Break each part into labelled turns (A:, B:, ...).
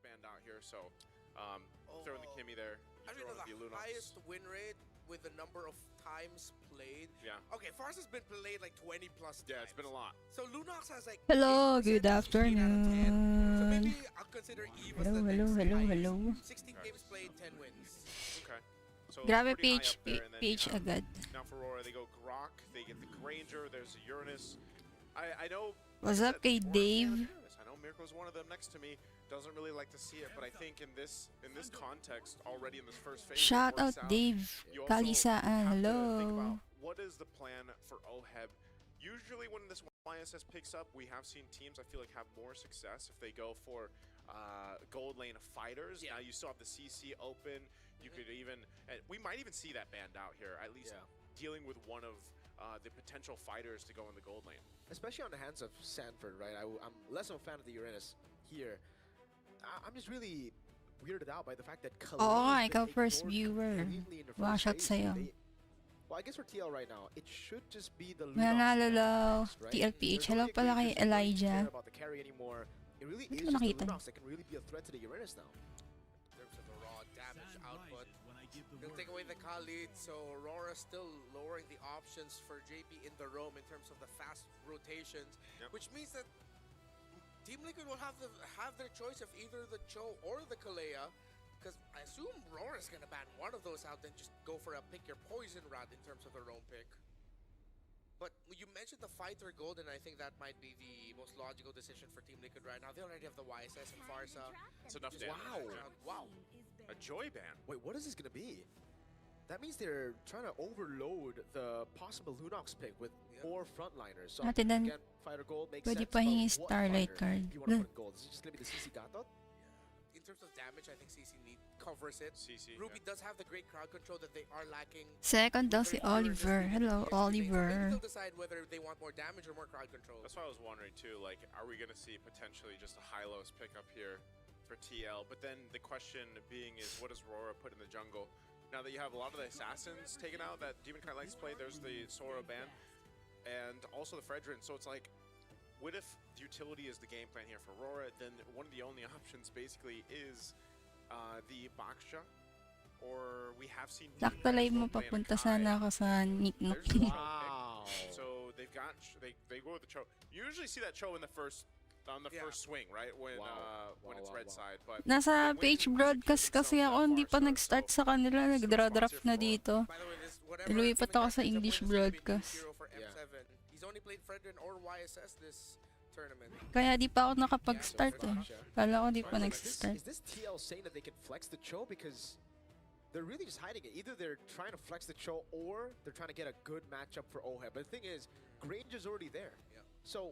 A: banned out here, so throwing the Kimmy there.
B: I mean, the highest win rate with the number of times played.
A: Yeah.
B: Okay, Farce has been played like 20 plus times.
A: Yeah, it's been a lot.
B: So Lunox has like
C: Hello, good afternoon.
B: So maybe I'll consider Eve as the next 16 games played, 10 wins.
A: Okay. So
C: Grabe
A: pretty high
C: PH,
A: up there, and then,
C: PH agad.
A: Now for RORA, they go Grok, they get the Granger, there's a Uranus. I know...
C: What's up kay Dave?
A: I know Mirko's one of them next to me. Doesn't really like to see it, but I think in this context, already in this first phase,
C: Shout out Dave. Kalisaan, hello.
A: What is the plan for OHEB? Usually when this YSS picks up, we have seen teams I feel like have more success if they go for gold lane fighters. Now you still have the CC open. You could even, we might even see that banned out here, at least dealing with one of the potential fighters to go in the gold lane.
D: Especially on the hands of Sanford, right? I'm less of a fan of the Uranus here. I'm just really weirded out by the fact that
C: Oo nga, ikaw first viewer. Wash out sa'yo.
D: Well, I guess for TL right now, it should just be the
C: Manalo, TLPH. Hello pala kay Elijah.
D: It really is just the Lunox that can really be a threat to the Uranus now.
B: In terms of the raw damage output, they'll take away the Khalid, so Aurora still lowering the options for JP in the roam in terms of the fast rotations, which means that Team Liquid will have their choice of either the Cho or the Kalea, because I assume Roar is going to ban one of those out, then just go for a pick your poison route in terms of the roam pick. But you mentioned the fighter gold, and I think that might be the most logical decision for Team Liquid right now. They already have the YSS and Farsa.
A: It's enough damage.
B: Wow.
A: A joy ban.
D: Wait, what is this going to be? That means they're trying to overload the possible Lunox pick with more frontliners. So again, fighter gold makes sense.
C: Pwede pa hingi Starlight card.
D: You want to put gold? Is it just going to be the CC Gatot?
B: In terms of damage, I think CC covers it.
A: CC,
B: Ruby does have the great crowd control that they are lacking.
C: Second daw si Oliver. Hello, Oliver.
B: They'll decide whether they want more damage or more crowd control.
A: That's why I was wondering too, like, are we going to see potentially just a Hylos pick up here for TL? But then the question being is, what does Rora put in the jungle? Now that you have a lot of the assassins taken out that Demon Knight likes to play, there's the Sora ban, and also the Fredrin. So it's like, what if utility is the game plan here for Rora? Then one of the only options basically is the Baksha, or we have seen...
C: Sakto live mo, papunta sana ako sa Nicknook.
A: Wow. So they've got, they go with the Cho. You usually see that Cho in the first swing, right? When it's red side. But
C: nasa page broadcast kasi ako, hindi pa nag-start sa kanila, nag-draft na dito. Lumipat ako sa English broadcast.
B: He's only played Fredrin or YSS this tournament.
C: Kaya di pa ako nakapag-start eh. Kala ko di pa nag-start.
D: Is this TL saying that they can flex the Cho? Because they're really just hiding it. Either they're trying to flex the Cho or they're trying to get a good matchup for OHEB. But the thing is, Granger's already there. So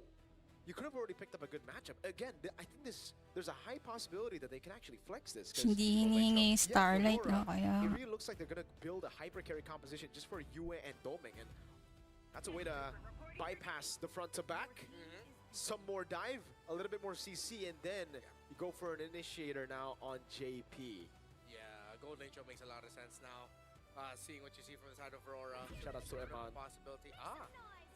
D: you could have already picked up a good matchup. Again, I think there's a high possibility that they can actually flex this.
C: Hindi hinihingi Starlight na kaya.
D: It really looks like they're going to build a hyper carry composition just for Yue and Doming. And that's a way to bypass the front to back. Some more dive, a little bit more CC, and then you go for an initiator now on JP.
B: Yeah, Gold Lane Show makes a lot of sense now. Seeing what you see from the side of Aurora.
D: Shout out to Eman.
B: Possibility.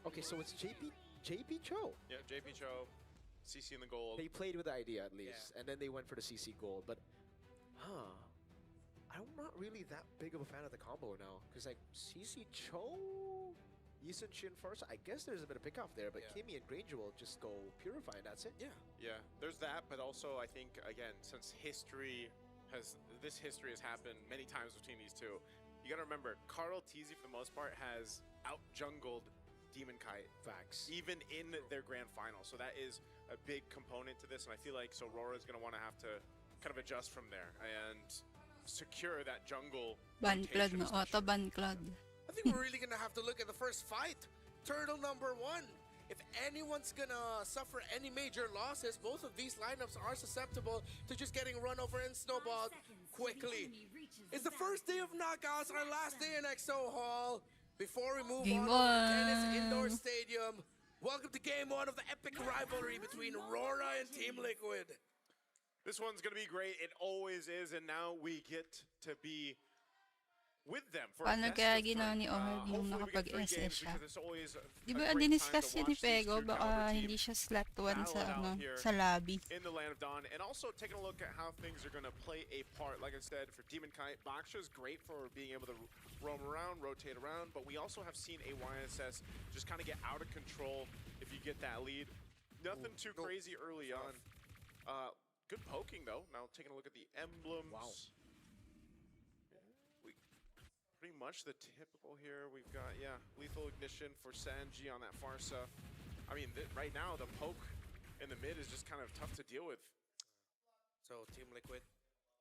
D: Okay, so it's JP Cho.
A: Yeah, JP Cho, CC in the gold.
D: They played with the idea at least, and then they went for the CC gold. But, I'm not really that big of a fan of the combo now. Because, like, CC Cho, Yisun Shin first, I guess there's a bit of pick off there, but Kimmy and Granger will just go Purify, and that's it.
A: Yeah, there's that, but also I think, again, since this history has happened many times between these two, you gotta remember, Carl TZ for the most part has out-jungled Demon Kite.
D: Facts.
A: Even in their grand final. So that is a big component to this, and I feel like Rora is going to want to have to kind of adjust from there and secure that jungle.
C: Ban Clad, no? Auto ban Clad.
B: I think we're really going to have to look at the first fight. Turtle number 1. If anyone's going to suffer any major losses, both of these lineups are susceptible to just getting run over and snowballed quickly. It's the first day of knockouts, our last day in XO Hall. Before we move on to the Tennis Indoor Stadium, welcome to Game 1 of the epic rivalry between RORA and Team Liquid.
A: This one's going to be great. It always is, and now we get to be with them for
C: Paano
A: a best
C: kaya
A: of
C: ginawa
A: three.
C: ni Oheb yung
A: Hopefully we get 3
C: nakapag-SS
A: games
C: siya?
A: because it's always
C: Di
A: a
C: ba
A: great time
C: diniscuss
A: to
C: yun ni
A: watch these
C: Pego,
A: two
C: baka
A: caliber
C: hindi
A: teams
C: siya slot 1
A: battle
C: sa,
A: it out
C: ano,
A: here
C: sa lobby.
A: in the Land of Dawn, and also taking a look at how things are going to play a part. Like I said, for Demon Kite, Baksha is great for being able to roam around, rotate around, but we also have seen a YSS just kind of get out of control if you get that lead. Nothing too crazy early on. Good poking, though. Now taking a look at the emblems.
D: Wow.
A: Pretty much the typical here. We've got, Lethal Ignition for Sanji on that Farsa. I mean, right now, the poke in the mid is just kind of tough to deal with.
B: So Team Liquid,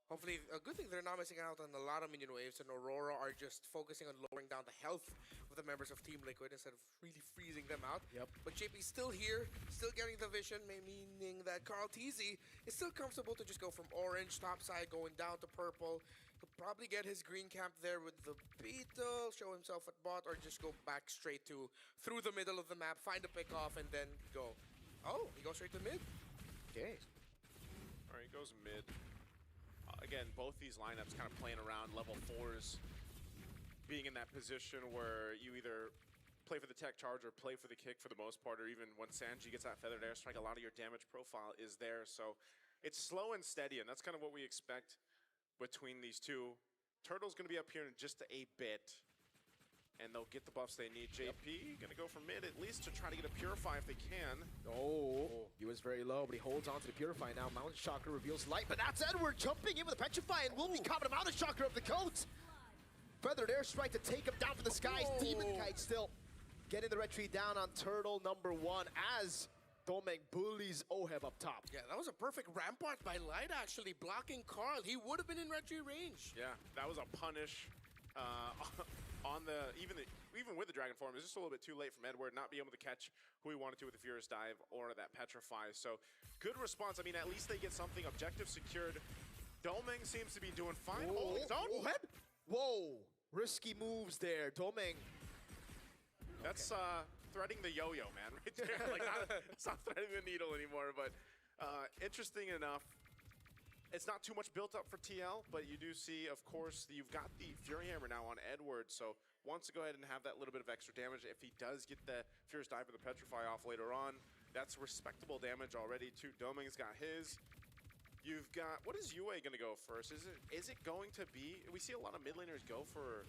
B: hopefully, a good thing they're not missing out on a lot of minion waves, and Aurora are just focusing on lowering down the health of the members of Team Liquid instead of really freezing them out.
D: Yep.
B: But JP's still here, still getting the vision, meaning that Carl TZ is still comfortable to just go from orange top side going down to purple. He'll probably get his green camp there with the Beetle, show himself at bot, or just go back straight to through the middle of the map, find a pick off, and then go. Oh, he goes straight to mid.
D: Okay.
A: All right, he goes mid. Again, both these lineups kind of playing around level 4s, being in that position where you either play for the tech charge or play for the kick for the most part, or even when Sanji gets that feathered airstrike, a lot of your damage profile is there. So it's slow and steady, and that's kind of what we expect between these two. Turtle's going to be up here in just a bit, and they'll get the buffs they need. JP going to go for mid at least to try to get a Purify if they can.
D: Oh, he was very low, but he holds on to the Purify now. Mountain Chakra reveals light, but that's Edward jumping in with a Petrify, and will be caught him out of the Chakra of the coat. Feathered airstrike to take him down from the skies. Demon Kite still getting the retreat down on Turtle number 1 as Domeng bullies Oheb up top.
B: Yeah, that was a perfect rampart by Light, actually, blocking Carl. He would have been in retry range.
A: Yeah, that was a punish on the even with the Dragon Form. It was just a little bit too late from Edward, not be able to catch who he wanted to with the Furious Dive or that Petrify. So good response. I mean, at least they get something. Objective secured. Domeng seems to be doing fine. Holding his own.
D: Oheb? Whoa, risky moves there. Domeng.
A: That's threading the yo-yo, man, right there. Like, it's not threading the needle anymore, but interesting enough. It's not too much built up for TL, but you do see, of course, you've got the Fury Hammer now on Edward, so wants to go ahead and have that little bit of extra damage. If he does get the Furious Dive or the Petrify off later on, that's respectable damage already, too. Domeng's got his. You've got, what is UA going to go first? Is it going to be, we see a lot of mid laners go for,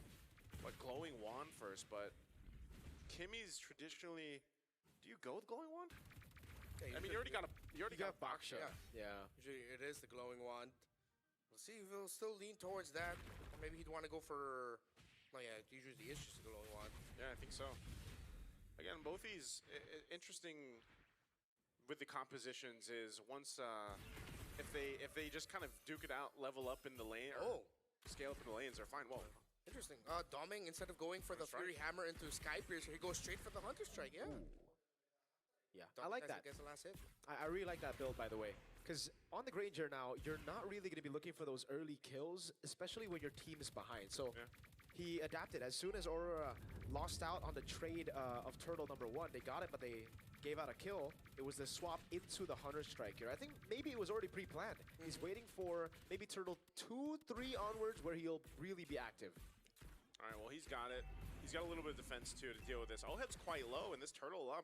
A: what, Glowing Wand first, but Kimmy's traditionally, do you go with Glowing Wand?
B: Yeah,
A: I mean, you already got Baksha.
B: Yeah. Usually it is the Glowing Wand. We'll see if he'll still lean towards that. Or maybe he'd want to go for, no, yeah, usually it's just the Glowing Wand.
A: Yeah, I think so. Again, both these, interesting with the compositions is once, if they just kind of duke it out, level up in the lane, or scale up in the lanes, they're fine. Whoa.
B: Interesting. Domeng, instead of going for the Fury Hammer into Sky Piercer, he goes straight for the Hunter Strike, yeah.
D: Yeah,
B: Domeng
D: I like that.
B: Gets the last hit.
D: I really like that build, by the way. Because on the Granger now, you're not really going to be looking for those early kills, especially when your team is behind. So he adapted. As soon as Aurora lost out on the trade of Turtle number 1, they got it, but they gave out a kill. It was the swap into the Hunter Strike here. I think maybe it was already pre-planned. He's waiting for maybe Turtle 2, 3 onwards where he'll really be active.
A: All right, well, he's got it. He's got a little bit of defense, too, to deal with this. Oheb's quite low, and this Turtle up.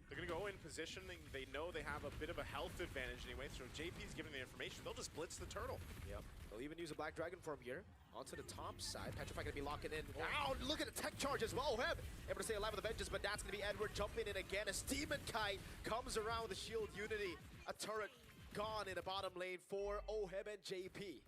A: They're going to go in positioning. They know they have a bit of a health advantage anyway, so JP's giving the information. They'll just blitz the Turtle.
D: Yep. They'll even use a Black Dragon Form here. Onto the top side. Petrify going to be locking in. Wow, look at the tech charge as well. Oheb able to stay alive with the Vengeance, but that's going to be Edward jumping in again as Demon Kite comes around with the Shield Unity. A turret gone in the bottom lane for Oheb and JP.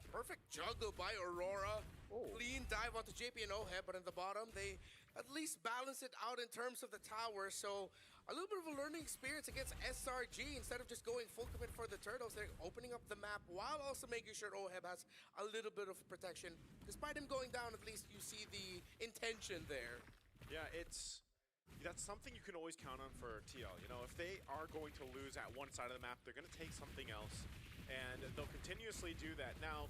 B: Perfect juggle by Aurora. Clean dive onto JP and Oheb, but in the bottom, they at least balance it out in terms of the tower. So a little bit of a learning experience against SRG. Instead of just going full commit for the Turtles, they're opening up the map while also making sure Oheb has a little bit of protection. Despite him going down, at least you see the intention there.
A: Yeah, that's something you can always count on for TL. You know, if they are going to lose at one side of the map, they're going to take something else, and they'll continuously do that. Now,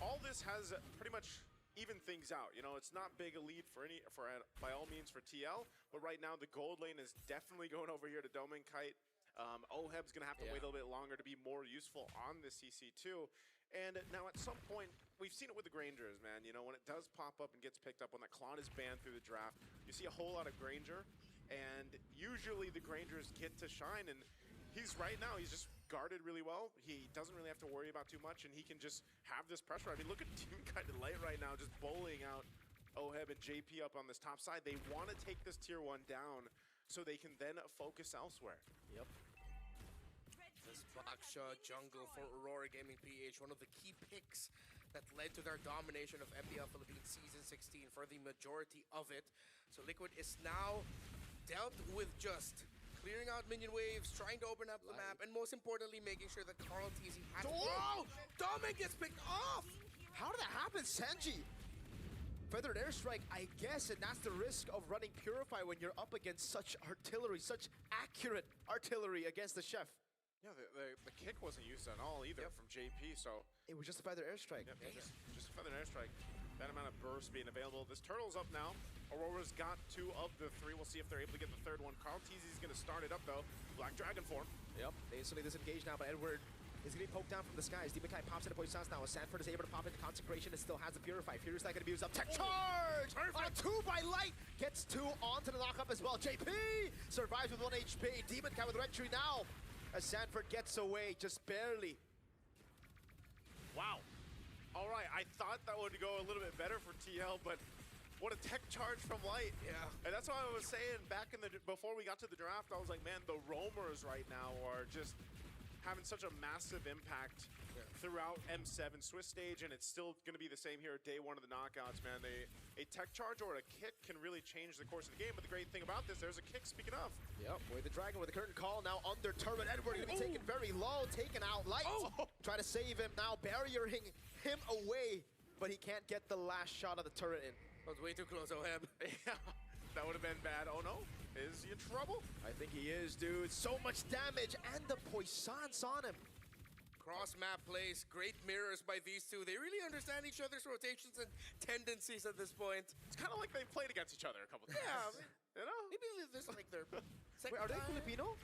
A: all this has pretty much even things out. You know, it's not big a lead by all means for TL, but right now the gold lane is definitely going over here to Domeng Kite. Oheb's going to have to wait a little bit longer to be more useful on the CC2. And now at some point, we've seen it with the Grangers, man. You know, when it does pop up and gets picked up, when that Claude is banned through the draft, you see a whole lot of Granger, and usually the Grangers get to shine, and he's right now, he's just guarded really well. He doesn't really have to worry about too much, and he can just have this pressure. I mean, look at Team kind of light right now, just bullying out OHEB and JP up on this top side. They want to take this tier 1 down so they can then focus elsewhere.
D: Yep.
B: This Baksha jungle for Aurora Gaming PH, one of the key picks that led to their domination of MPL Philippines Season 16 for the majority of it. So Liquid is now dealt with just clearing out minion waves, trying to open up the map, and most importantly, making sure that Carl TZ has... Oh! Dominic gets picked off!
D: How did that happen, Sanji? Feathered airstrike, I guess, and that's the risk of running Purify when you're up against such artillery, such accurate artillery against the Chef.
A: Yeah, the kick wasn't used at all either from JP, so...
D: It was just a feathered airstrike.
A: Yep, just a feathered airstrike. That amount of burst being available. This turtle's up now. Aurora's got 2 of the 3. We'll see if they're able to get the 3rd one. Carl TZ's going to start it up, though. Black Dragon form.
D: Yep, they instantly disengage now, but Edward is getting poked down from the skies. Demon Kai pops into Poison's now. Sanford is able to pop into Consecration and still has the Purify. Furious not going to be used up. Tech charge! On 2 by Light! Gets 2 onto the knock-up as well. JP survives with 1 HP. Demon Kai with Retry now. As Sanford gets away, just barely.
A: Wow. All right, I thought that would go a little bit better for TL, but what a tech charge from Light.
B: Yeah.
A: And that's why I was saying back in the, before we got to the draft, I was like, man, the roamers right now are just having such a massive impact throughout M7 Swiss stage, and it's still going to be the same here at day 1 of the knockouts, man. A tech charge or a kick can really change the course of the game, but the great thing about this, there's a kick, speaking of.
D: Yep, Boy the Dragon with the curtain call, now under turret. Edward going to be taken very low, taken out. Light, try to save him now, barriering him away, but he can't get the last shot of the turret in.
B: That was way too close, OHEB.
A: Yeah, that would have been bad. Oh no, is he in trouble?
D: I think he is, dude. So much damage, and the Poissons on him.
B: Cross-map plays, great mirrors by these two. They really understand each other's rotations and tendencies at this point.
A: It's kind of like they've played against each other a couple times.
B: Yeah,
A: you know?
B: maybe this is like their second
D: Wait, are they
B: time.
D: Filipino?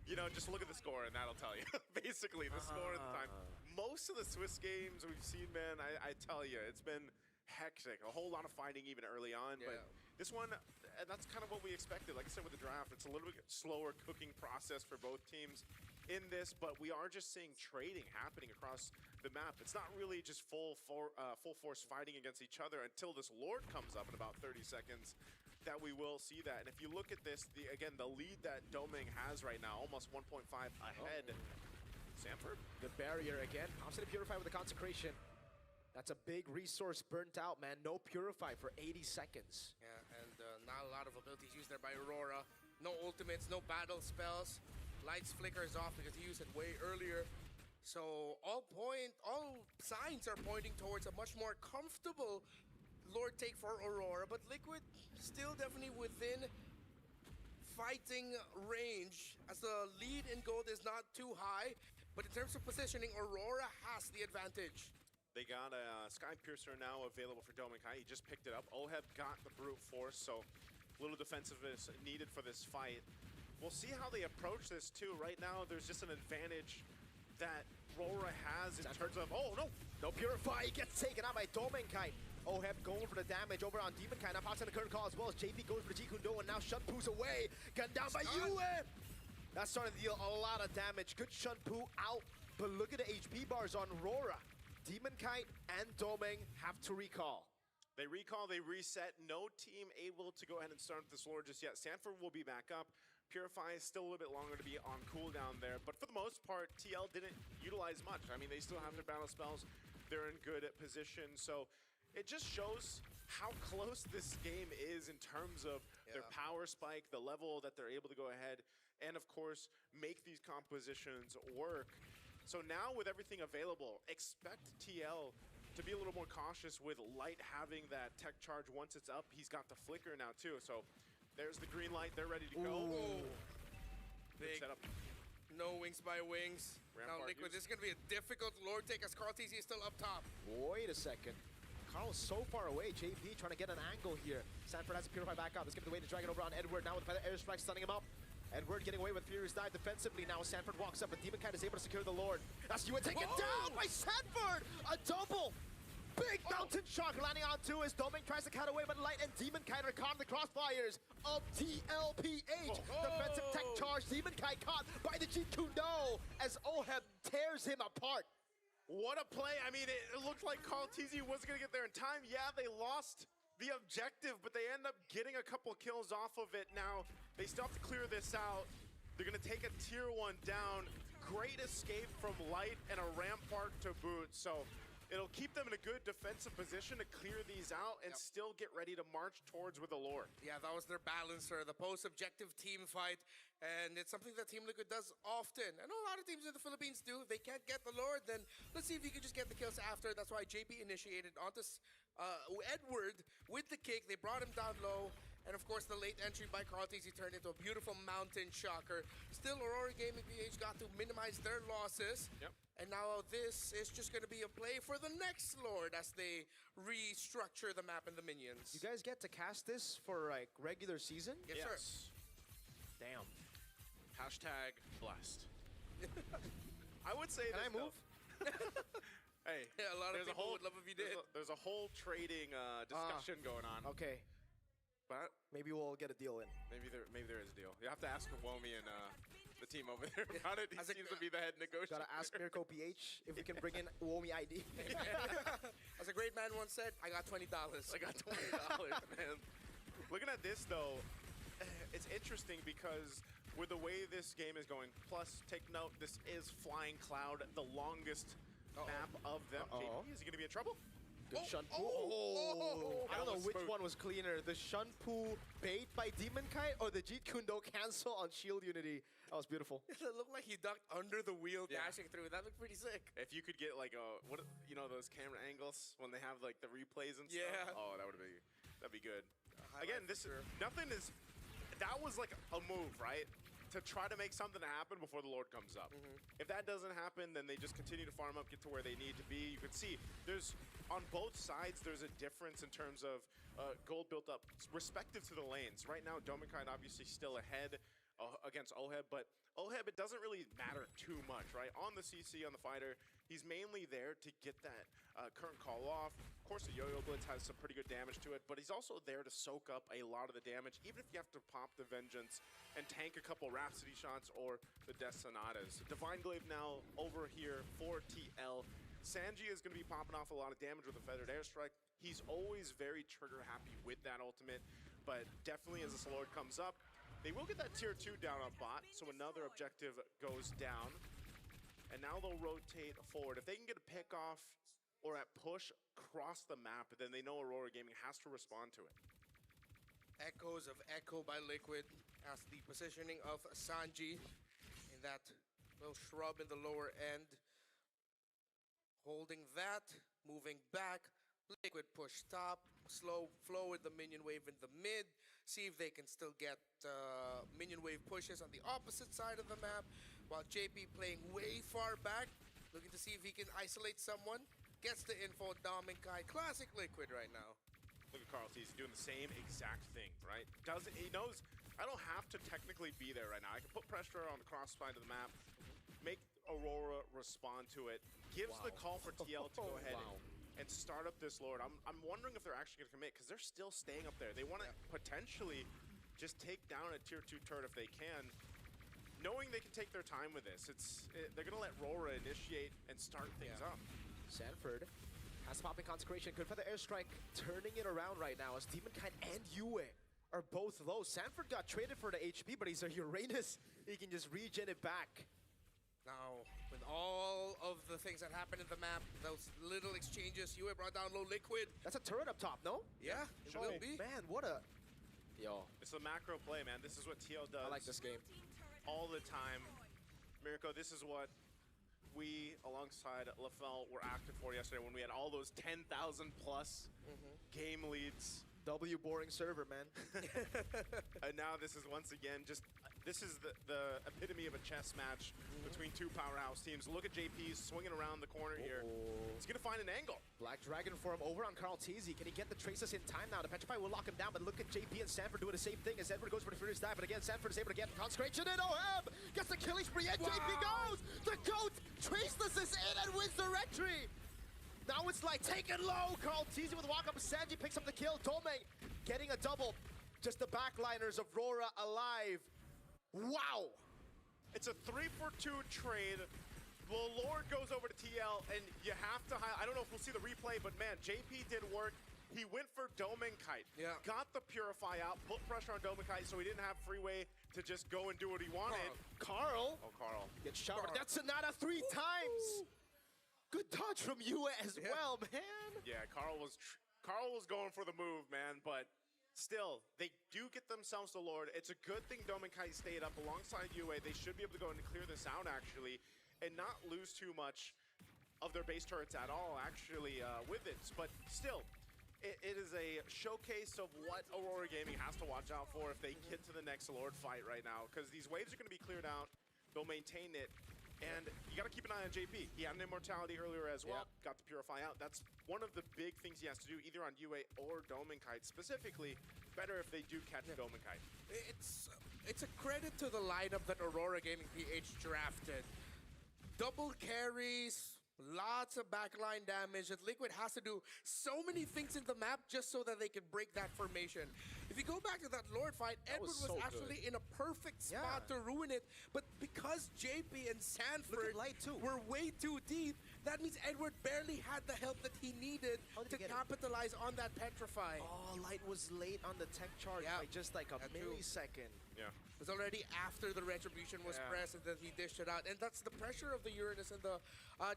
A: You know, just look at the score and that'll tell you. Basically, the score at the time. Most of the Swiss games we've seen, man, I tell you, it's been hectic. A whole lot of fighting even early on, but this one, that's kind of what we expected. Like I said with the draft, it's a little bit slower cooking process for both teams in this, but we are just seeing trading happening across the map. It's not really just full force fighting against each other until this Lord comes up in about 30 seconds that we will see that. And if you look at this, again, the lead that Doming has right now, almost 1.5 ahead. Sanford?
D: The barrier again. Pops in a Purify with the Consecration. That's a big resource burnt out, man. No Purify for 80 seconds.
B: Yeah, and not a lot of abilities used there by Aurora. No ultimates, no battle spells. Light's flickers off because he used it way earlier. So all signs are pointing towards a much more comfortable Lord take for Aurora, but Liquid still definitely within fighting range, as the lead in gold is not too high, but in terms of positioning, Aurora has the advantage.
A: They got a Sky Piercer now available for Doming Kai. He just picked it up. OHEB got the brute force, so a little defensiveness needed for this fight. We'll see how they approach this too. Right now, there's just an advantage that RORA has in terms of, oh no!
D: No Purify, he gets taken out by Doming Kai. OHEB going for the damage over on Demon Kai. Now pops in the current call as well as JP goes for the Jikundo, and now Shunpu's away. Gunned down by Yue. That's starting to deal a lot of damage. Good Shunpu out, but look at the HP bars on RORA. Demon Kite and Doming have to recall.
A: They recall, they reset. No team able to go ahead and start this Lord just yet. Sanford will be back up. Purify is still a little bit longer to be on cooldown there, but for the most part, TL didn't utilize much. I mean, they still have their battle spells. They're in good position, so it just shows how close this game is in terms of their power spike, the level that they're able to go ahead and, of course, make these compositions work. So now with everything available, expect TL to be a little more cautious with Light having that tech charge once it's up. He's got the flicker now too, so there's the green light, they're ready to go.
B: Big
A: setup.
B: No wings by wings.
A: Rampart
B: now Liquid,
A: use.
B: this is going to be a difficult Lord take as Carl TZ is still up top.
D: Wait a second. Carl's so far away. JP trying to get an angle here. Sanford has to Purify back up. Let's give it away to Dragon over on Edward now with the airstrike stunning him up. Edward getting away with Furious Dive defensively. Now Sanford walks up, and Demon Kite is able to secure the Lord. That's Yue taken down by Sanford! A double! Big mountain shock landing onto his Doming tries to cut away, but Light and Demon Kite are caught in the crossfires of TLPH. Defensive tech charge, Demon Kite caught by the Jeet Kune Do as Oheb tears him apart.
A: What a play. I mean, it looked like Carl TZ was going to get there in time. Yeah, they lost the objective, but they end up getting a couple kills off of it. Now, they still have to clear this out. They're going to take a tier 1 down. Great escape from Light and a Rampart to boot. So it'll keep them in a good defensive position to clear these out and still get ready to march towards with the Lord. Yeah,
B: that was their balancer, the post-objective team fight. And it's something that Team Liquid does often. I know a lot of teams in the Philippines do. If they can't get the Lord, then let's see if you can just get the kills after. That's why JP initiated onto Edward with the kick. They brought him down low. And of course, the late entry by Carl TZ turned into a beautiful mountain shocker. Still, Aurora Gaming PH got to minimize their losses. And now this is just going to be a play for the next Lord as they restructure the map and the minions.
D: You guys get to cast this for like regular season?
B: Yes, sir.
D: Damn.
A: Hashtag blessed. I would say
D: Can I move?
A: Hey,
B: yeah, a lot of people would love if you did.
A: There's a whole trading discussion going on.
D: Okay.
A: But
D: maybe we'll get a deal in.
A: Maybe there is a deal. You have to ask Womi and the team over there about it. He seems to be the head negotiator.
D: Gotta ask Mirko PH if we can bring in Womi ID.
B: As a great man once said, I got $20.
A: I got $20, man. Looking at this though, it's interesting because with the way this game is going, plus take note, this is Flying Cloud, the longest map of them. JP, is he going to be in trouble?
D: Good Shunpu. I don't know which one was cleaner, the Shunpu bait by Demon Kite or the Jeet Kune Do cancel on Shield Unity. That was beautiful.
B: It looked like he ducked under the wheel dashing through. That looked pretty sick.
A: If you could get like those camera angles when they have like the replays and stuff.
B: Yeah.
A: Oh, that'd be good. Again, that was like a move, right? To try to make something happen before the Lord comes up. If that doesn't happen, then they just continue to farm up, get to where they need to be. You can see there's, on both sides, there's a difference in terms of gold built up respective to the lanes. Right now, Dominkind obviously still ahead against Oheb, but Oheb, it doesn't really matter too much, right? On the CC, on the fighter, he's mainly there to get that current call off. Of course, the Yo-Yo Blitz has some pretty good damage to it, but he's also there to soak up a lot of the damage, even if you have to pop the Vengeance and tank a couple Rhapsody shots or the Death Sonatas. Divine Glaive now over here for TL. Sanji is going to be popping off a lot of damage with a Feathered Airstrike. He's always very trigger happy with that ultimate, but definitely as this Lord comes up, they will get that tier 2 down on bot, so another objective goes down. And now they'll rotate forward. If they can get a pick off or at push across the map, then they know Aurora Gaming has to respond to it.
B: Echoes of Echo by Liquid as the positioning of Sanji in that little shrub in the lower end. Holding that, moving back. Liquid push top, slow flow with the minion wave in the mid. See if they can still get minion wave pushes on the opposite side of the map. While JP playing way far back, looking to see if he can isolate someone. Gets the info, Dominkai. Classic Liquid right now.
A: Look at Carl T. He's doing the same exact thing, right? He knows I don't have to technically be there right now. I can put pressure on the cross side of the map, make Aurora respond to it, gives the call for TL to go ahead and start up this Lord. I'm wondering if they're actually going to commit because they're still staying up there. They want to potentially just take down a tier 2 turret if they can, knowing they can take their time with this. They're going to let RORA initiate and start things up.
D: Sanford has popping Consecration. Good for the airstrike, turning it around right now as Demonkind and Yue are both low. Sanford got traded for the HP, but he's a Uranus. He can just regen it back.
B: Now, with all of the things that happened in the map, those little exchanges, Yue brought down low Liquid.
D: That's a turret up top, no?
B: Yeah, it will be.
D: Man, what a... Yo.
A: It's a macro play, man. This is what TL does.
D: I like this game.
A: All the time. Mirko, this is what we, alongside LaFell, were active for yesterday when we had all those 10,000 plus game leads.
D: W boring server, man.
A: And now this is once again just this is the epitome of a chess match between two powerhouse teams. Look at JP swinging around the corner here. He's going to find an angle.
D: Black Dragon form over on Carl Teasy. Can he get the traces in time now? The Petrify will lock him down, but look at JP and Sanford doing the same thing as Edward goes for the furious dive. But again, Sanford is able to get Consecration in. OHEB gets the killing spree, and JP goes! The GOAT Traceless is in and wins the retry! Now it's like, take it low! Carl Teasy with a walk-up. Sanji picks up the kill. Tomei getting a double. Just the backliners of RORA alive. Wow!
A: It's a 3-for-2 trade. Well, Lord goes over to TL, and you have to I don't know if we'll see the replay, but man, JP did work. He went for Domenkite.
B: Yeah.
A: Got the Purify out, put pressure on Domenkite, so he didn't have freeway to just go and do what he wanted.
D: Carl
A: Oh, Carl.
D: gets shot. That's Sonata 3 times! Good touch from you as well, man.
A: Yeah, Carl was going for the move, man, but still, they do get themselves to Lord. It's a good thing Domenkite stayed up alongside UA. They should be able to go and clear this out, actually, and not lose too much of their base turrets at all, actually, with it. But still, it is a showcase of what Aurora Gaming has to watch out for if they get to the next Lord fight right now, because these waves are going to be cleared out. They'll maintain it. And you got to keep an eye on JP. He had an immortality earlier as well. Got the Purify out. That's one of the big things he has to do, either on UA or Domenkite. Specifically, better if they do catch Domenkite.
B: It's a credit to the lineup that Aurora Gaming PH drafted. Double carries, lots of backline damage. That Liquid has to do so many things in the map just so that they can break that formation. If you go back to that Lord fight, Edward was actually in a perfect spot to ruin it. But because JP and Sanford were way too deep, that means Edward barely had the help that he needed to capitalize on that Petrify.
D: Oh, Light was late on the tech charge by just like a millisecond.
A: Yeah.
B: It was already after the Retribution was pressed and then he dished it out. And that's the pressure of the Uranus and the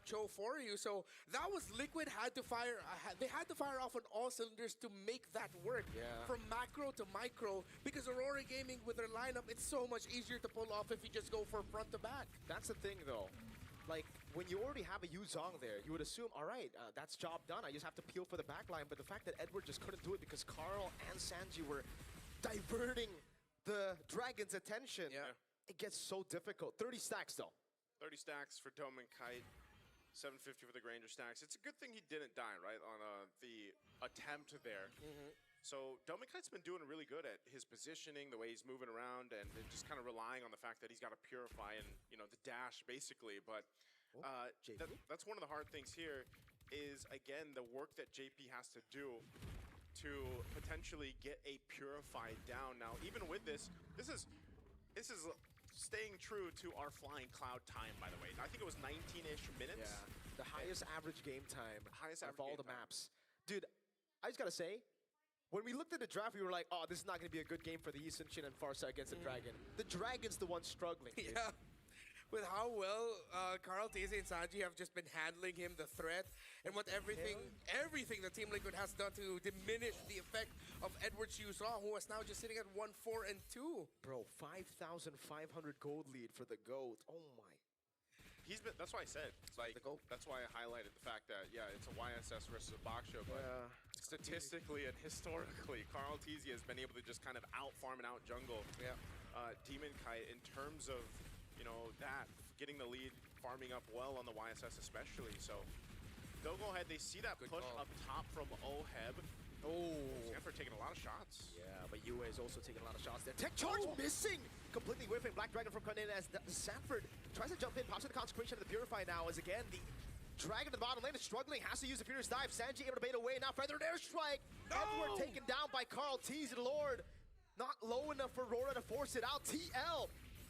B: Cho for you. So that was Liquid had to fire. They had to fire off on all cylinders to make that work. From macro to micro. Because Aurora Gaming with their lineup, it's so much easier to pull off if you just go for front to back.
D: That's the thing though. Like, when you already have a Yuzong there, you would assume, all right, that's job done. I just have to peel for the backline. But the fact that Edward just couldn't do it because Carl and Sanji were diverting the Dragon's attention, it gets so difficult. 30 stacks, though.
A: 30 stacks for Domenkite, 750 for the Granger stacks. It's a good thing he didn't die, right, on the attempt there. So Domenkite's been doing really good at his positioning, the way he's moving around, and just kind of relying on the fact that he's got to purify and, you know, the dash, basically. But that's one of the hard things here is, again, the work that JP has to do to potentially get a Purify down. Now, even with this is staying true to our Flying Cloud time, by the way. I think it was 19-ish minutes.
D: Yeah, the highest average game time of all the maps. Dude, I just gotta say, when we looked at the draft, we were like, oh, this is not gonna be a good game for the Eastern Shin and Farsa against the Dragon. The Dragon's the one struggling. Dude.
B: Yeah. With how well Carl Teasy and Sanji have just been handling him, the threat, and what everything that Team Liquid has done to diminish the effect of Edward Yuzong, who is now just sitting at 1-4-2.
D: Bro, 5,500 gold lead for the GOAT. Oh my.
A: That's why I said, like, that's why I highlighted the fact that, it's a YSS versus a Baksho, but statistically and historically, Carl Teasy has been able to just kind of out-farm and out-jungle Domenkite in terms of, you know, getting the lead, farming up well on the YSS especially. So they'll go ahead. They see that push up top from OHEB. Sanford taking a lot of shots.
D: Yeah, but UA is also taking a lot of shots there. Tech charge missing! Completely whiffing. Black Dragon from coming in as Sanford tries to jump in, pops in the Consecration of the Purify now as again the Dragon at the bottom lane is struggling, has to use the Furious Dive. Sanji able to bait away, now Feathered Airstrike! Edward taken down by Carl Teasy, Lord. Not low enough for RORA to force it out. TL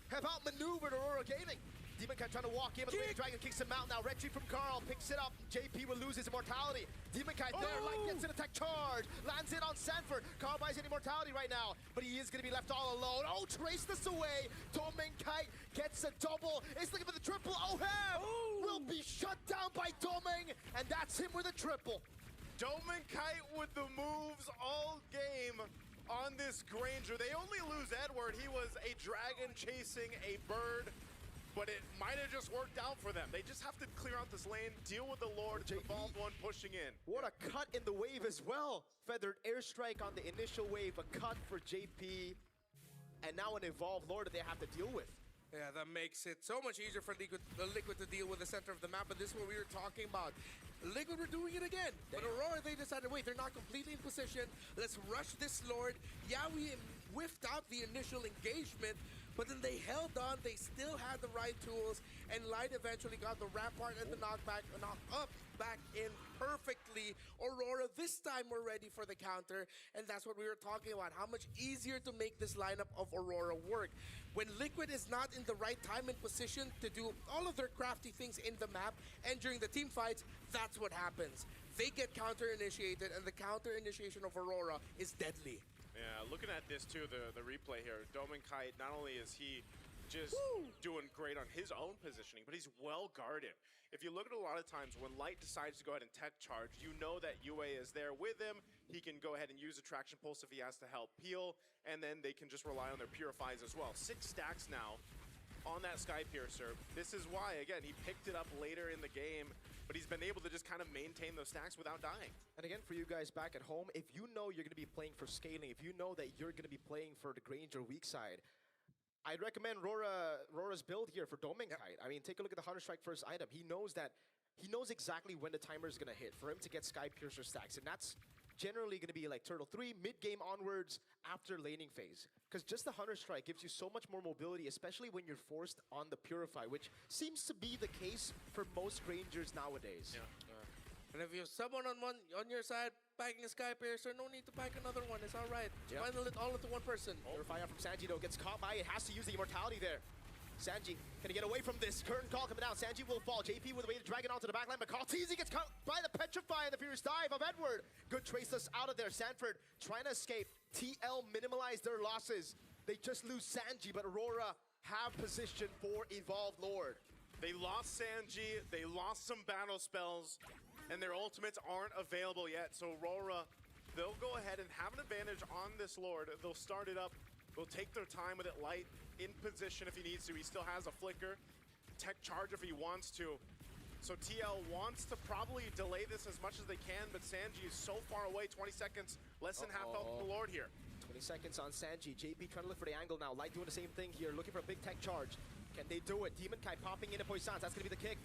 D: have outmaneuvered Aurora Gaming. Domenkite trying to walk in, but the Dragon kicks him out now. Retry from Carl picks it up. JP will lose his immortality. Domenkite there, Light gets in attack charge. Lands it on Sanford. Carl buys an immortality right now, but he is going to be left all alone. Oh, trace this away. Domenkite gets a double. Is looking for the triple. OHEB will be shut down by Domeng, and that's him with a triple.
A: Domenkite with the moves all game on this Granger. They only lose Edward. He was a dragon chasing a bird, but it might have just worked out for them. They just have to clear out this lane, deal with the Lord, the bald one pushing in.
D: What a cut in the wave as well. Feathered Airstrike on the initial wave, a cut for JP. and now an Evolved Lord that they have to deal with.
B: Yeah, that makes it so much easier for Liquid to deal with the center of the map, but this is what we were talking about. Liquid were doing it again, but Aurora, they decided, wait, they're not completely in position. Let's rush this Lord. Yeah, we whiffed out the initial engagement, but then they held on. They still had the right tools, and Light eventually got the Rampart and the knock up back in perfectly. Aurora, this time we're ready for the counter, and that's what we were talking about, how much easier to make this lineup of Aurora work. When Liquid is not in the right time and position to do all of their crafty things in the map and during the team fights, that's what happens. They get counter-initiated, and the counter-initiation of Aurora is deadly.
A: Yeah, looking at this too, the replay here, Domenkite, not only is he just doing great on his own positioning, but he's well guarded. If you look at a lot of times when Light decides to go ahead and tech charge, you know that UA is there with him. He can go ahead and use a traction pulse if he has to help peel, and then they can just rely on their purifies as well. 6 stacks now on that Sky Piercer. This is why, again, he picked it up later in the game, but he's been able to just kind of maintain those stacks without dying.
D: And again, for you guys back at home, if you know you're going to be playing for scaling, if you know that you're going to be playing for the Granger weak side, I'd recommend RORA's build here for Domenkite. I mean, take a look at the Hunter Strike first item. He knows exactly when the timer is going to hit for him to get Sky Piercer stacks, and that's generally going to be like Turtle 3, mid-game onwards after laning phase. Because just the Hunter Strike gives you so much more mobility, especially when you're forced on the Purify, which seems to be the case for most Rangers nowadays.
A: Yeah.
B: And if you have someone on your side packing a Sky Piercer, no need to pack another one. It's all right.
D: Yep.
B: Bundle it all into one person.
D: Purify out from Sanji, though, gets caught by it, has to use the immortality there. Sanji, can he get away from this? Curtain call coming out. Sanji will fall. JP with a way to drag it onto the backline, but Kaltizi gets caught by the Petrify and the Furious Dive of Edward. Good traceless out of there. Sanford trying to escape. TL minimalize their losses. They just lose Sanji, but Aurora have position for Evolved Lord.
A: They lost Sanji, they lost some battle spells, and their ultimates aren't available yet. So Aurora, they'll go ahead and have an advantage on this Lord. They'll start it up. They'll take their time with it. Light in position if he needs to. He still has a flicker. Tech charge if he wants to. So TL wants to probably delay this as much as they can, but Sanji is so far away. 20 seconds, less than half health of the Lord here.
D: 20 seconds on Sanji. JP trying to look for the angle now. Light doing the same thing here, looking for a big tech charge. Can they do it? Demonkite popping into Poissons. That's going to be the kick.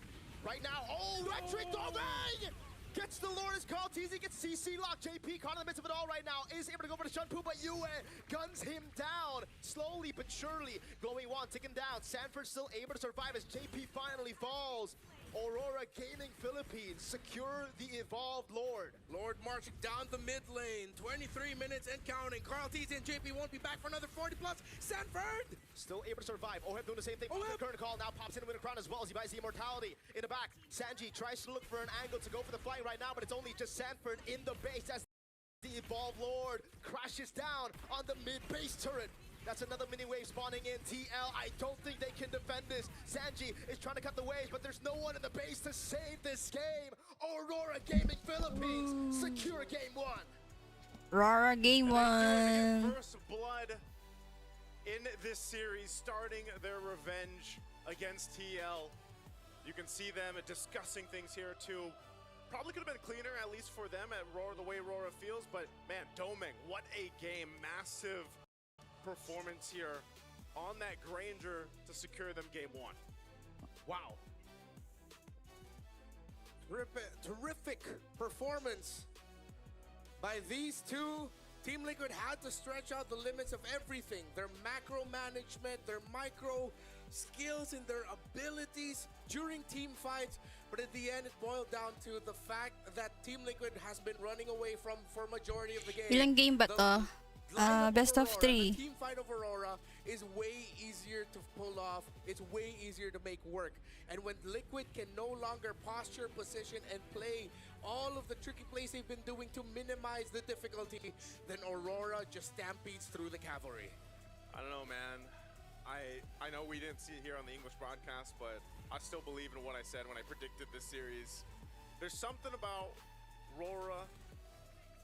D: Right now, Electric Domain! Gets the Lord is called. TZ gets CC locked. JP caught in the midst of it all right now. Is able to go for the Shunpu, but Yue guns him down. Slowly but surely. Glowing Wand ticking down. Sanford still able to survive as JP finally falls. Aurora Gaming Philippines secure the Evolved Lord.
B: Lord marching down the mid lane. 23 minutes and counting. Carl TZ and JP won't be back for another 40 plus. Sanford!
D: Still able to survive. Oheb doing the same thing. The current call now pops in with a crown as well as he buys the immortality. In the back, Sanji tries to look for an angle to go for the flying right now, but it's only just Sanford in the base as the Evolved Lord crashes down on the mid base turret. That's another mini wave spawning in. TL, I don't think they can defend this. Sanji is trying to cut the waves, but there's no one in the base to save this game. Aurora Gaming Philippines secure game 1.
C: RORA game 1.
A: First blood in this series, starting their revenge against TL. You can see them discussing things here too. Probably could have been cleaner, at least for them at RORA, the way RORA feels, but man, Domeng, what a game. Massive performance here on that Granger to secure them game 1.
D: Wow.
B: Terrific performance by these two. Team Liquid had to stretch out the limits of everything. Their macro management, their micro skills and their abilities during team fights. But at the end, it boiled down to the fact that Team Liquid has been running away from for majority of the game.
C: Ilang game ba to? Best of 3.
B: The team fight of Aurora is way easier to pull off. It's way easier to make work. And when Liquid can no longer posture, position, and play all of the tricky plays they've been doing to minimize the difficulty, then Aurora just stampedes through the cavalry.
A: I don't know, man. I know we didn't see it here on the English broadcast, but I still believe in what I said when I predicted this series. There's something about RORA,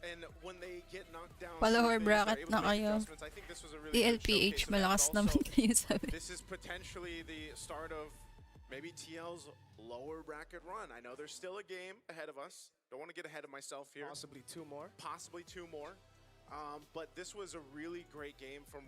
A: and when they get knocked down,
C: Follower bracket na kayo.
A: I think this was a really good
C: TLPH,
A: showcase of that,
C: malakas
A: but
C: naman
A: also,
C: kayo sabi.
A: this is potentially the start of maybe TL's lower bracket run. I know there's still a game ahead of us. Don't want to get ahead of myself here.
D: Possibly 2 more.
A: Possibly 2 more. But this was a really great game from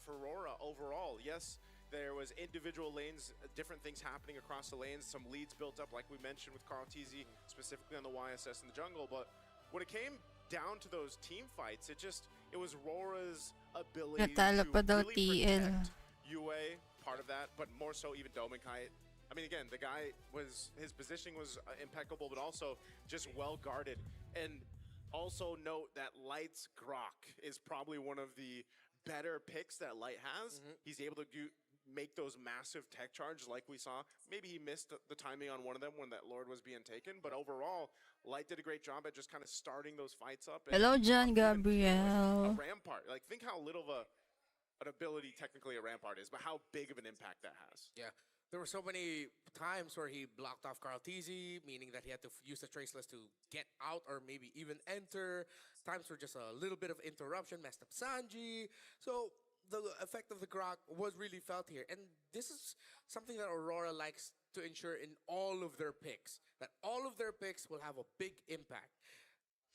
A: for RORA overall. Yes, there was individual lanes, different things happening across the lanes, some leads built up, like we mentioned with Carl TZ, specifically on the YSS in the jungle. But when it came down to those team fights, it was RORA's ability
C: Natalo pa
A: to
C: daw
A: really
C: TL.
A: protect UA, part of that, but more so even Dominkite. I mean, again, the guy his positioning was impeccable, but also just well guarded. And also note that Light's Grok is probably one of the better picks that Light has. He's able to make those massive tech charges like we saw. Maybe he missed the timing on one of them when that Lord was being taken, but overall, Light did a great job at just kind of starting those fights up. And
C: Hello, John
A: even a
C: Gabriel.
A: Rampart. Like, think how little of an ability technically a Rampart is, but how big of an impact that has.
B: Yeah. There were so many times where he blocked off Carl TZ, meaning that he had to use the traceless to get out or maybe even enter. Times were just a little bit of interruption, messed up Sanji. So the effect of the Grok was really felt here. And this is something that Aurora likes to ensure in all of their picks, that all of their picks will have a big impact.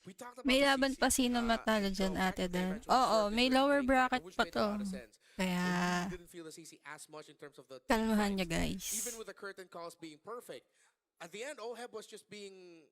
B: We talked about
C: May
B: the
C: laban
B: CC.
C: pa sino matalo dyan,
B: So
C: ate
B: technically
C: Del.
B: eventually
C: Oo,
B: served
C: may
B: it with
C: lower
B: Green
C: bracket
B: which
C: pa
B: made a lot
C: to.
B: of sense.
C: Kaya,
B: We didn't feel the CC as much in terms of the
C: kalmahan
B: team
C: nyo
B: fights,
C: guys.
B: even with the curtain calls being perfect. At the end, Oheb was just being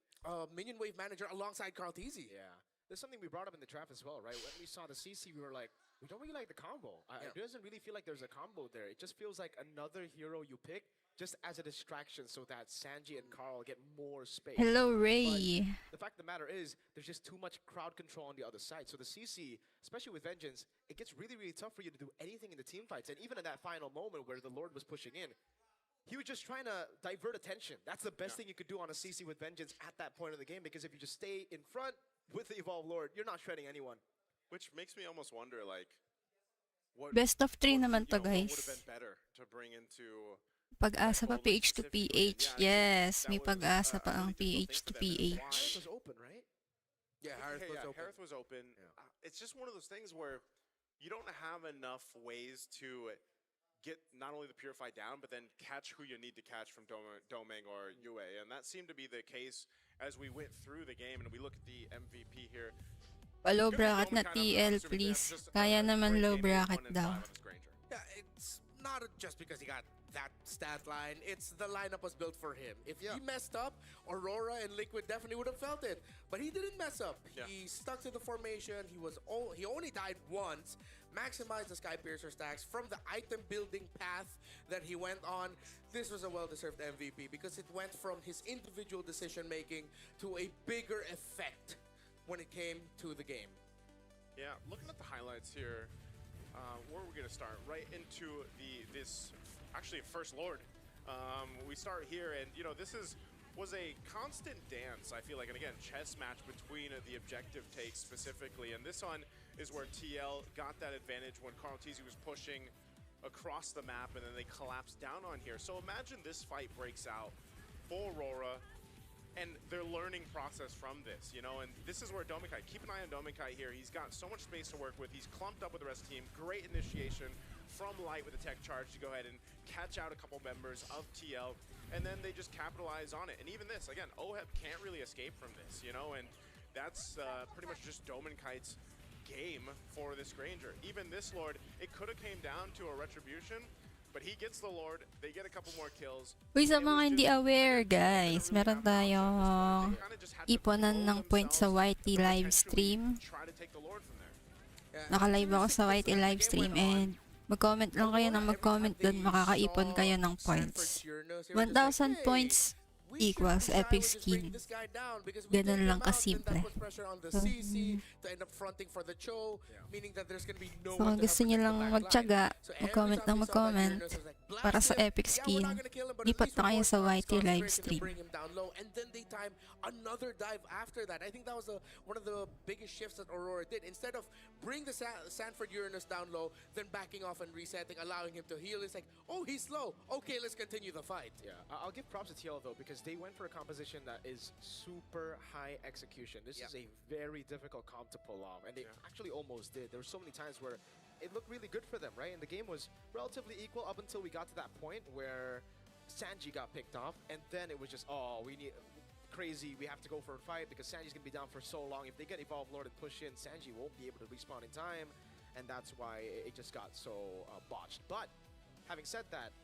B: minion wave manager alongside Carl TZ.
D: Yeah. There's something we brought up in the draft as well, right? When we saw the CC, we were like, we don't really like the combo. It doesn't really feel like there's a combo there. It just feels like another hero you pick just as a distraction so that Sanji and Carl get more space.
C: Hello, Ray.
D: The fact of the matter is, there's just too much crowd control on the other side. So the CC, especially with Vengeance, it gets really, really tough for you to do anything in the team fights. And even in that final moment where the Lord was pushing in, he was just trying to divert attention. That's the best thing you could do on a CC with Vengeance at that point of the game, because if you just stay in front with the Evolved Lord, you're not shredding anyone.
A: Which makes me almost wonder, like, what
C: Best of 3
A: what,
C: naman to,
A: what would have
C: guys.
A: been better to bring into
C: Pag-asa pa
A: like,
C: PH to
A: specifically,
C: PH.
A: yeah,
C: Yes,
A: that
C: may
A: was,
C: pag-asa
A: a
C: pa ang
A: really
C: PH to
A: difficult thing for them.
C: PH.
D: Harith was open, right?
B: Yeah, Harith was open.
A: Harith was open.
D: Yeah.
A: It's just one of those things where you don't have enough ways to get not only the Purify down, but then catch who you need to catch from Domeng or Yue. And that seemed to be the case as we went through the game. And we look at the MVP here.
C: Pa-low
A: Good for
C: bracket na
A: Domeng,
C: TL,
A: I'm assuming
C: please.
A: they have just
C: Kaya
A: a
C: naman
A: great
C: low
A: game,
C: bracket
A: 1 and
C: daw.
A: 5 on this Granger.
B: Yeah, it's not just because he got that stat line. It's the lineup was built for him. If he messed up, Aurora and Liquid definitely would have felt it. But he didn't mess up.
A: Yeah.
B: He stuck to the formation. He only died once. Maximized the Sky Piercer stacks from the item building path that he went on. This was a well-deserved MVP because it went from his individual decision making to a bigger effect when it came to the game.
A: Yeah, looking at the highlights here, where are we going to start? Right into this actually First Lord. We start here, and you know this was a constant dance. I feel like, and again, chess match between the objective takes specifically, and this one is where TL got that advantage when Carl TZ was pushing across the map, and then they collapsed down on here. So imagine this fight breaks out for Aurora, and their learning process from this, you know, and this is where Dominkite, keep an eye on Dominkite here. He's got so much space to work with. He's clumped up with the rest of the team. Great initiation from Light with a tech charge to go ahead and catch out a couple members of TL, and then they just capitalize on it. And even this, again, Oheb can't really escape from this, you know, and that's pretty much just Dominkite's game for this Granger. Even this Lord, it could have came down to a retribution, but he gets the Lord, they get a couple more kills.
C: Uy, sa mga hindi aware, guys, meron tayong iponan ng points sa YT livestream. Naka-live ako sa YT livestream, and mag-comment lang kayo ng mag-comment doon, makakaipon kayo ng points. 1,000 points equals epic skin. Ganun lang kasimple. So, kung gusto nyo lang magtiyaga, mag-comment ng mag-comment para sa epic skin, lipat na kayo sa YT livestream.
B: And then they time another dive after that. I think that was one of the biggest shifts that Aurora did. Instead of bring the Sanford Uranus down low, then backing off and resetting, allowing him to heal, it's like, oh, he's slow. Okay, let's continue the fight.
D: Yeah, I'll give props to TL though, because they went for a composition that is super high execution. This is a very difficult comp to pull off, and they actually almost did. There were so many times where it looked really good for them, right? And the game was relatively equal up until we got to that point where Sanji got picked off, and then it was just, oh, crazy. We have to go for a fight because Sanji's going to be down for so long. If they get Evolve Lord and push in, Sanji won't be able to respawn in time. And that's why it just got so botched. But having said that,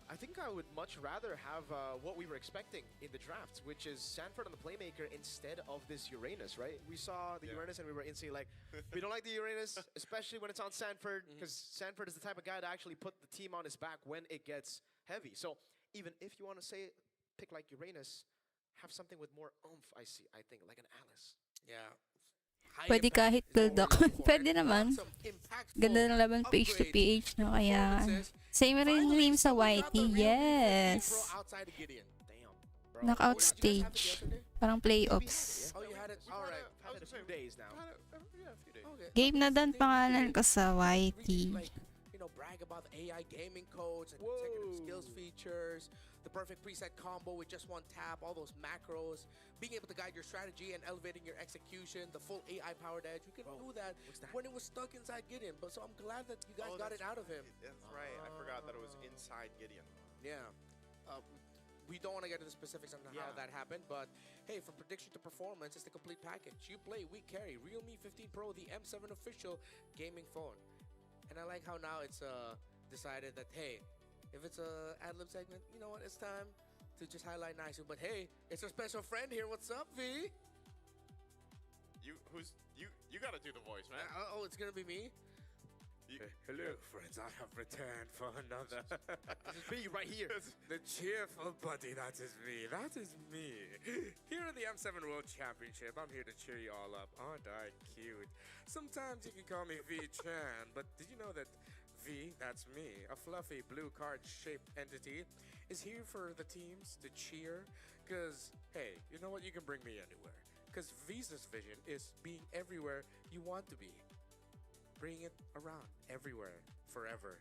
D: I think I would much rather have what we were expecting in the draft, which is Sanford on the Playmaker instead of this Uranus, right? We saw the Uranus and we were instantly like, we don't like the Uranus, especially when it's on Sanford, because Sanford is the type of guy to actually put the team on his back when it gets heavy. So even if you want to say pick like Uranus, have something with more oomph, I think, like an Alice.
B: Yeah.
C: Pwede kahit Goldock. Pwede naman. Ganda ng laban page to PH, no? Kaya, same rin rin sa Whitey. Yes! Knockout stage. Parang playoffs.
B: Oh, you had it? Alright.
D: Had it a few days now.
C: Game na dan pangalan ko sa Whitey.
B: Like, you know, brag about the AI gaming codes and consecutive skills features, the perfect preset combo with just one tap, all those macros, being able to guide your strategy and elevating your execution, the full AI powered edge. We couldn't do that when it was stuck inside Gideon, but so I'm glad that you guys got it out of him.
A: That's right. I forgot that it was inside Gideon.
B: Yeah. We don't want to get into the specifics on how that happened, but hey, from prediction to performance, it's the complete package. You play, we carry. Realme 15 Pro, the M7 official gaming phone. And I like how now it's decided that, hey, if it's a ad-lib segment, you know what, it's time to just highlight nicely. But hey, it's our special friend here. What's up, V?
A: You gotta do the voice, man.
B: Oh, it's gonna be me?
E: Hello, friends. I have returned for another.
D: This is me right here.
E: The cheerful buddy, that is me. That is me. Here at the M7 World Championship, I'm here to cheer you all up. Aren't I cute? Sometimes you can call me V-Chan, but did you know that V, that's me, a fluffy blue card-shaped entity, is here for the teams to cheer? Because, hey, you know what? You can bring me anywhere. Because V's vision is being everywhere you want to be. Bring it around, everywhere, forever.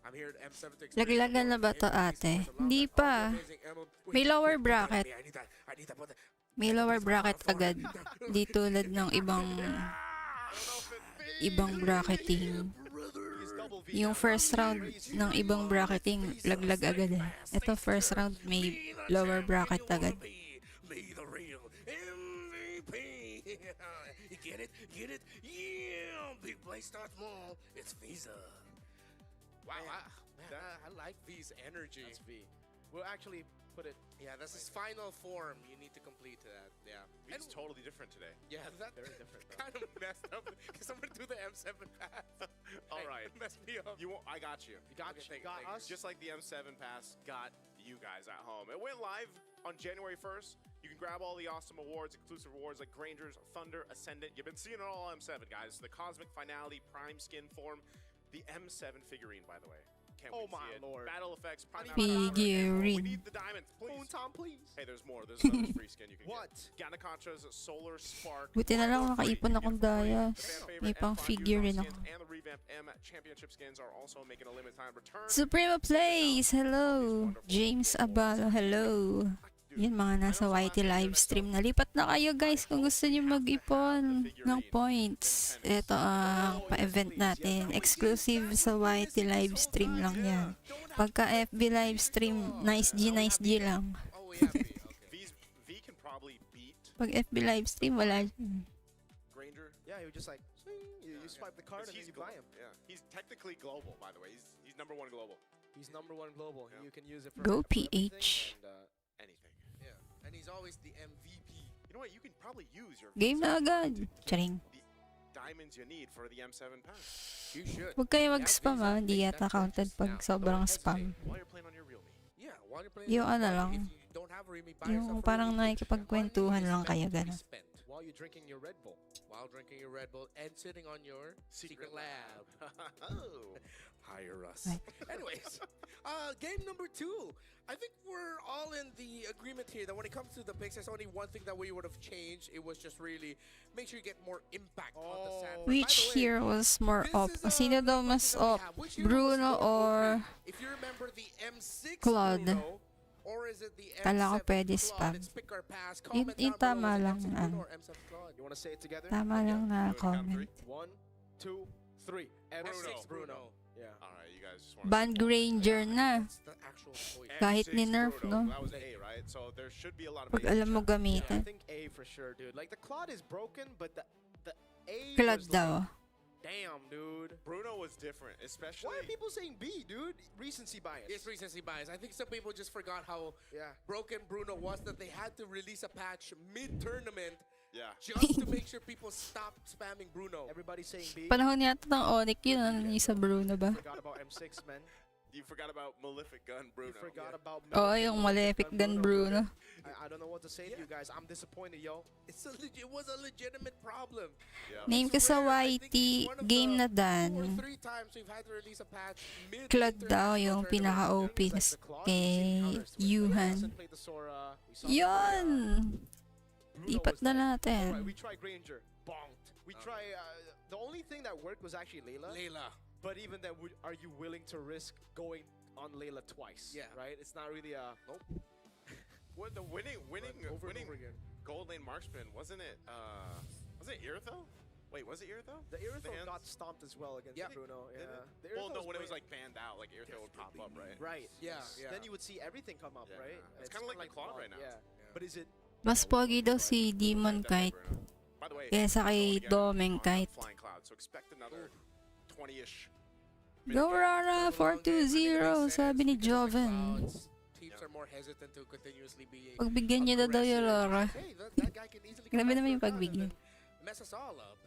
E: I'm here at M7 to
C: Laglagan na ba to, ate? Hindi pa. May lower bracket. May lower bracket agad. Di tulad ng ibang bracketing. Yung first round ng ibang bracketing, laglag agad eh. Ito first round may lower bracket agad.
B: Get it? Get it? Yeah! Big play starts small. It's Visa. Wow, I like V's energy.
D: That's V. We'll actually put it.
B: Yeah, that's his final form. You need to complete that. Yeah.
A: It's totally different today.
B: Yeah, that's
D: Very different, bro.
B: kind of messed up. Because I'm going to do the M7 pass.
A: All right.
B: Mess me up.
A: I got you.
D: You got us.
A: Just like the M7 pass got you guys at home. It went live on January 1st. You can grab all the awesome awards, exclusive awards like Granger's, Thunder, Ascendant. You've been seeing it all on M7, guys. The Cosmic Finality Prime Skin form. The M7 figurine, by the way. Can't wait to see it.
D: Lord.
A: Battle effects, Prime
C: Figurine.
A: We need the diamonds, please.
D: Tom, please.
A: Hey, there's more. There's another free skin you can
D: What?
A: get. Ganacontra's Solar Spark.
C: Buti na lang nakaipon akong dayas. May pang figurine ako.
A: And the revamped M Championship skins are also making a limited time return.
C: Suprema Plays! Hello! James Abalo, hello! Yun, mga nasa YT livestream. Nalipat na kayo guys kung gusto niyo mag-ipon ng points. Ito ang pa-event natin. Exclusive sa YT livestream lang yan. Pagka FB livestream, nice G lang.
B: Oh, yeah, V. Okay.
A: V can probably beat
C: Pag FB livestream, wala dyan.
A: Granger.
D: Yeah, he would just like, you swipe the card and then you buy him.
A: Yeah, he's technically global, by the way. He's number one global.
D: He's number one global.
A: Yeah.
D: You can use it for
C: Go
D: everything
C: PH.
D: and,
A: Anything.
B: Yeah. And he's always the MVP.
A: You know what? You can probably use your
C: Game na
A: Visa
C: agad.
A: to get
C: Charing.
A: the diamonds you need for the M7 pass.
B: You should.
C: Huwag kayo mag-spam ha. Hindi yata counted pag sobrang spam.
A: While you're playing on your Realme.
B: Yeah, while you're playing.
C: Yung ano
B: if
C: lang.
B: you don't have a Realme, buy
C: Yung
B: yourself a
C: parang
B: Realme.
C: nakikipagkwentuhan lang kayo, gano'n.
D: while you're drinking your Red Bull.
B: While drinking your Red Bull and sitting on your secret lab.
A: Oh.
E: Hire us.
C: Right.
B: Anyways, game number 2. I think we're all in the agreement here that when it comes to the picks, there's only one thing that we would have changed. It was just really make sure you get more impact on the sand.
C: Which hero was more op? Sino daw mas op? Bruno or
B: if you remember the M6
C: Claude?
B: Bruno, or is it the M7
C: Kala ko pwede
B: Claude?
C: spam.
B: Let's pick our pass.
C: Yung
B: Comment down below,
C: tama
B: was it
C: lang
B: M6
C: ano.
B: Bruno or M7 Claude?
D: You want to say it together?
C: Tama lang na
A: Do it, count
C: comment.
D: 1, 2, 3.
B: M6 Bruno.
D: Yeah.
A: All right, you guys just want
C: Band Granger na.
B: That's the actual choice.
C: Kahit ni nerf, no?
A: That was A, right? right? So there should be a lot of
C: Pag
A: A
C: alam mo
A: chat.
D: I
C: gamitin.
D: think A for sure, dude. Like the Claude is broken, but the A
C: Claude
D: was
C: daw.
D: like, damn, dude.
A: Bruno was different, especially.
D: Why are people saying B, dude? Recency bias.
B: It's recency bias. I think some people just forgot how
D: Yeah.
B: broken Bruno was that they had to release a patch mid-tournament
A: Yeah.
B: just to make sure people stop spamming Bruno.
D: Everybody's saying B.
C: Panahon yata ng ONIC yun, ano yung sa Bruno ba?
D: Forgot about M6, man.
A: You forgot about Malefic Gun Bruno.
D: You forgot about
C: Oo, yung Malefic Gun Bruno.
D: I don't know what to say to you guys. I'm disappointed, yo.
B: It was a legitimate problem.
A: Yeah.
C: Name ko sa YT, game na
B: Two or
C: dan.
B: three times we've had to release a patch mid
C: Claude daw yung pinaka-OP kay Yuhan. Yun! Lipat na
D: Alright,
C: natin.
D: we try Granger. Bonked. We try, the only thing that worked was actually Layla.
B: Layla.
D: But even then, are you willing to risk going on Layla twice?
B: Yeah.
D: Right? It's not really a, nope.
A: What the winning
D: Over and over again.
A: gold lane marksman, wasn't it Iritho? Wait, was it Iritho?
D: The Iritho
A: hands?
D: got stomped as well against
B: Yep.
D: Bruno.
A: Did
D: Yeah.
A: it?
D: The
A: Well, no,
D: Iritho's
A: when it was
D: great.
A: like banned out, like Iritho would pop up, right?
D: Right.
B: Yeah,
D: yes.
B: yeah.
D: Then you would see everything come up,
A: Yeah.
D: right?
A: It's kinda like the Claude right now.
D: Yeah. But is it?
C: Mas pogi daw si Demon Kite
A: By the way,
C: kesa kay Domeng Kite.
A: Flying Cloud, so expect another 20-ish.
C: Go Rora 420, sabi ni Joven.
B: Teams are more hesitant to continuously be
C: Pagbigyan niyo daw yung Rora.
B: Hey, that guy can easily
C: Grabe
B: come back
C: naman
B: for
C: yung
B: a round
C: pagbigyan.
B: and then mess us all up.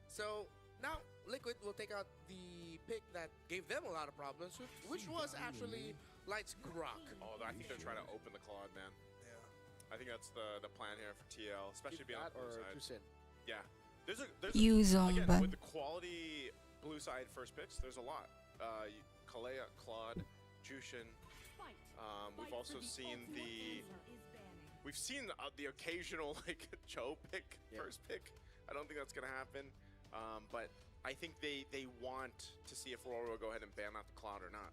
B: So now Liquid will take out the pick that gave them a lot of problems, which was actually Light's Grok.
A: Oh, I think they're trying to open the Claude, man.
B: Yeah.
A: I think that's the plan here for TL, especially being on
D: That
A: the blue
D: or
A: side.
D: Jusin?
A: Yeah. There's
C: Yuzong
A: again,
C: ba?
A: with the quality blue side first picks, there's a lot. Kalea, Claude, Jushin. We've also seen we've seen the occasional like Cho pick, first pick. I don't think that's gonna happen. But I think they want to see if RORA will go ahead and ban out the Claude or not.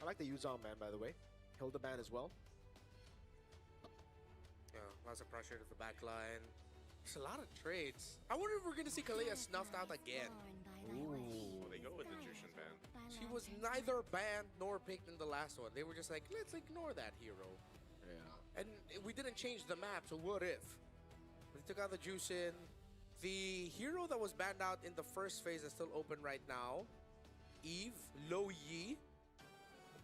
D: I like the Yuzong man, by the way. Hilda ban as well.
B: Yeah, lots of pressure to the back line. There's a lot of trades. I wonder if we're gonna see Kalea snuffed out again.
A: Ooh, they go with the Jushin ban.
B: She was neither banned nor picked in the last one. They were just like, let's ignore that hero.
D: Yeah.
B: And we didn't change the map, so what if? They took out the Jushin. The hero that was banned out in the first phase is still open right now. Eve, Lo Yi.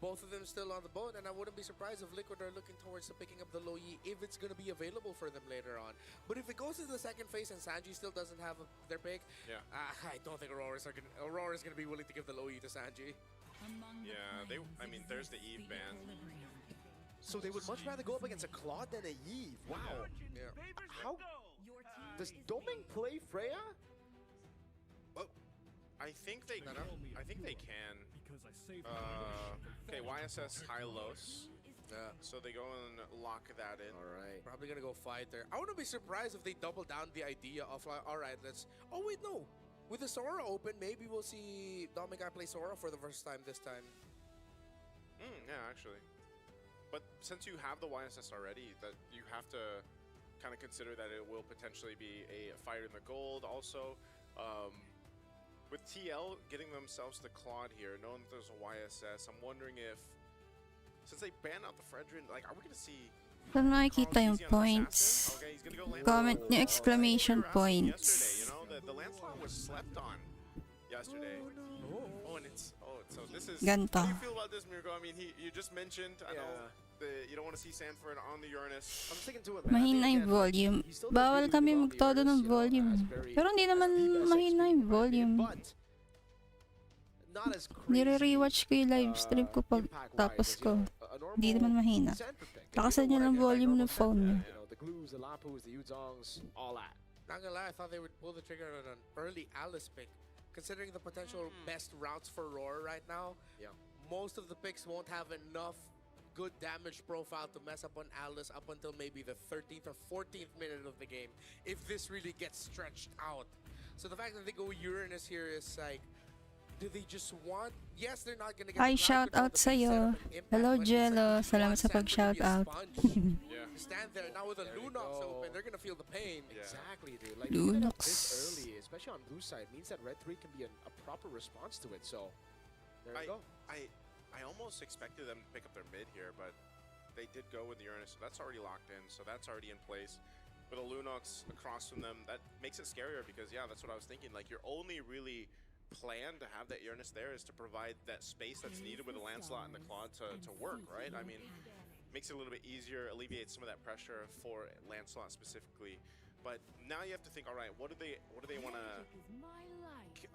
B: Both of them still on the boat, and I wouldn't be surprised if Liquid are looking towards picking up the Lo Yi if it's going to be available for them later on. But if it goes to the second phase and Sanji still doesn't have their pick,
A: Yeah.
B: I don't think Aurora's going to be willing to give the Lo Yi to Sanji.
A: Yeah, I mean, there's the Eve ban.
D: So they would much rather go up against a Claude than a Eve. Wow.
B: Yeah.
D: How does Domeng play Freya?
A: I think they can. Okay, YSS Hylos.
B: Yeah.
A: So they go and lock that in.
D: All right.
B: Probably gonna go fight there. I wouldn't be surprised if they double down the idea of like, all right, let's. Oh wait, no. With the Sora open, maybe we'll see Dominic play Sora for the first time this time.
A: Yeah, actually. But since you have the YSS already, that you have to kind of consider that it will potentially be a fight in the gold. Also, with TL getting themselves the Claude here, knowing that there's a YSS, I'm wondering if, since they ban out the Fredrin, like, are we gonna see?
C: Saan makikita yung
A: Easy on the
C: points?
A: assassin? Okay, he's gonna go Lancelot.
C: Comment nyo exclamation
A: We were asking
C: points.
A: Yesterday, you know, the Lancelot was slept on yesterday. Oh, and so this is.
C: Ganto.
A: How do you feel about this, Mirko? I mean, you just mentioned, I know, you don't want to see Sanford on the Uranus.
D: I'm sticking to it, man.
C: Mahina yung volume. Bawal kami magtodo ng volume. Pero hindi naman mahina yung volume. Nire-rewatch ko yung live stream ko pag tapos ko. Hindi naman mahina. Lakasan nyo ng volume ng phone nyo.
D: The glues, the lapus, the Yuzongs, all that.
B: Not gonna lie, I thought they would pull the trigger on an early Alice pick. Considering the potential best routes for Roar right now, most of the picks won't have enough good damage profile to mess up on Alice up until maybe the 13th or 14th minute of the game, if this really gets stretched out. So the fact that they go Uranus here is like, do they just want? Yes, they're not gonna get.
C: Hi, shout out sa'yo. Hello, Jello. Salamat sa pag-shout out.
B: Stand there now with a Lunox open, they're gonna feel the pain.
D: Exactly, dude. Like doing it up
C: Lunox.
D: this early, especially on blue side, means that red 3 can be a proper response to it. So there you go.
A: I almost expected them to pick up their mid here, but they did go with the Uranus, so that's already locked in. So that's already in place. With a Lunox across from them, that makes it scarier because, yeah, that's what I was thinking. Like, your only really plan to have that Uranus there is to provide that space that's needed with the Lancelot and the Claude to work, right? I mean, makes it a little bit easier, alleviates some of that pressure for Lancelot specifically. But now you have to think, all right, what do they want to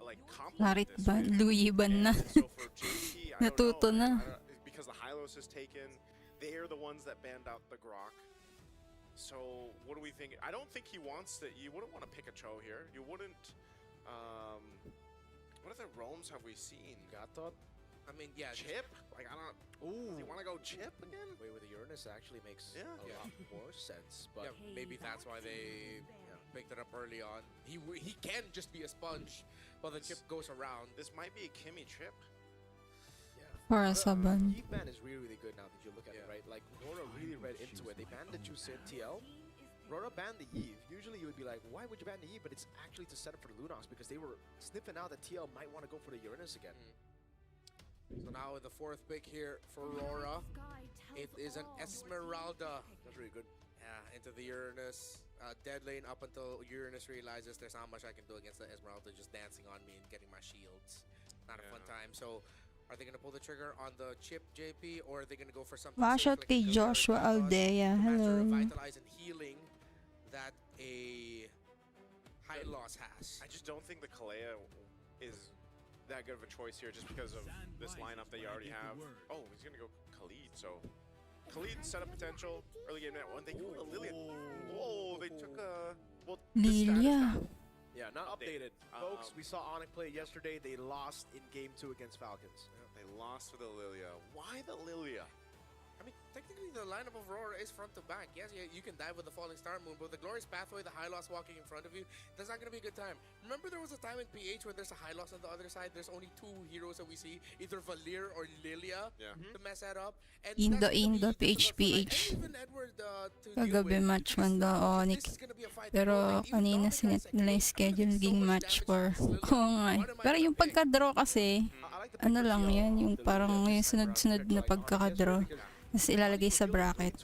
A: like complement
C: Marit
A: this
C: ba?
A: with?
C: Luyiban na.
A: And so for JT, I
C: Natuto
A: don't know,
C: na.
A: because the Hylos is taken, they're the ones that banned out the Grok. So what do we think? I don't think he wants to. You wouldn't want to pick a Cho here. You wouldn't. What other roams have we seen?
D: Gatot?
B: I mean, yeah.
A: Chip? Like, I don't.
D: Ooh.
A: Does he want to go Chip again?
D: Wait, with the Uranus actually makes
A: Yeah.
D: a lot more sense. But
B: Yeah, maybe that's why they picked it up early on. He can just be a sponge while the chip goes around.
A: This might be a Kimmy Chip.
C: Para sa ban.
D: Heat ban is really, really good now that you look at it, right? Like, RORA really read into it. They banned the Juicin TL. RORA banned the Eve. Usually you would be like, why would you ban the Eve? But it's actually to set up for the Lunox because they were sniffing out that TL might want to go for the Uranus again.
B: So now with the fourth pick here for RORA, it is an Esmeralda.
D: That's really good.
B: Yeah, into the Uranus. Dead lane up until Uranus realizes there's not much I can do against the Esmeralda just dancing on me and getting my shields. Not a fun time. So are they going to pull the trigger on the chip, JP, or are they going to go for something
C: Wash
B: safe
C: out
B: like
C: kay
B: a killer
C: Joshua
B: because
C: Aldea.
B: the master
C: Hello.
B: Revitalize and healing that a high loss has.
A: I just don't think the Kalea is that good of a choice here just because of this lineup that you already have. Oh, he's going to go Khalid, so Khalid set up potential. Early game net one. They go to Lillian. Whoa, they took a... Well, the status
C: Lilia.
A: now.
D: Yeah, not updated. Folks, we saw ONIC play yesterday. They lost in Game 2 against Falcons.
A: They lost to the Lilia. Why the Lilia?
B: I mean, technically the lineup of RORA is front to back. Yes, you can dive with the Falling Star Moon, but the Glorious Pathway, the High Loss walking in front of you, that's not going to be a good time. Remember there was a time in PH where there's a High Loss on the other side. There's only two heroes that we see, either Valir or Lilia, to mess that up. And
C: Indo,
B: that's gonna
C: Indo,
B: be difficult for, like,
C: PH.
B: and even Edward, to deal
C: Kagabi
B: with,
C: match
B: because
C: 1 daw ONIC.
B: this is gonna be a fight.
C: Pero
B: Even
C: kanina
B: Dominic
C: sinet
B: has, like,
C: nila yung schedule
B: so
C: naging
B: much
C: match
B: damage
C: for...
B: to Lilia.
C: Oo nga eh.
B: What am I
C: Pero
B: gonna
C: yung
B: pick?
C: pagka-draw kasi,
D: I like the
C: ano
D: pick for
C: lang
D: TL.
C: yan, yung
D: The
C: parang
D: Lilia
C: yung
D: this time around
C: sunod-sunod
D: compared
C: na
D: to, like, ONIC
C: pagkaka-draw.
D: yesterday because
C: Tapos ilalagay sa bracket.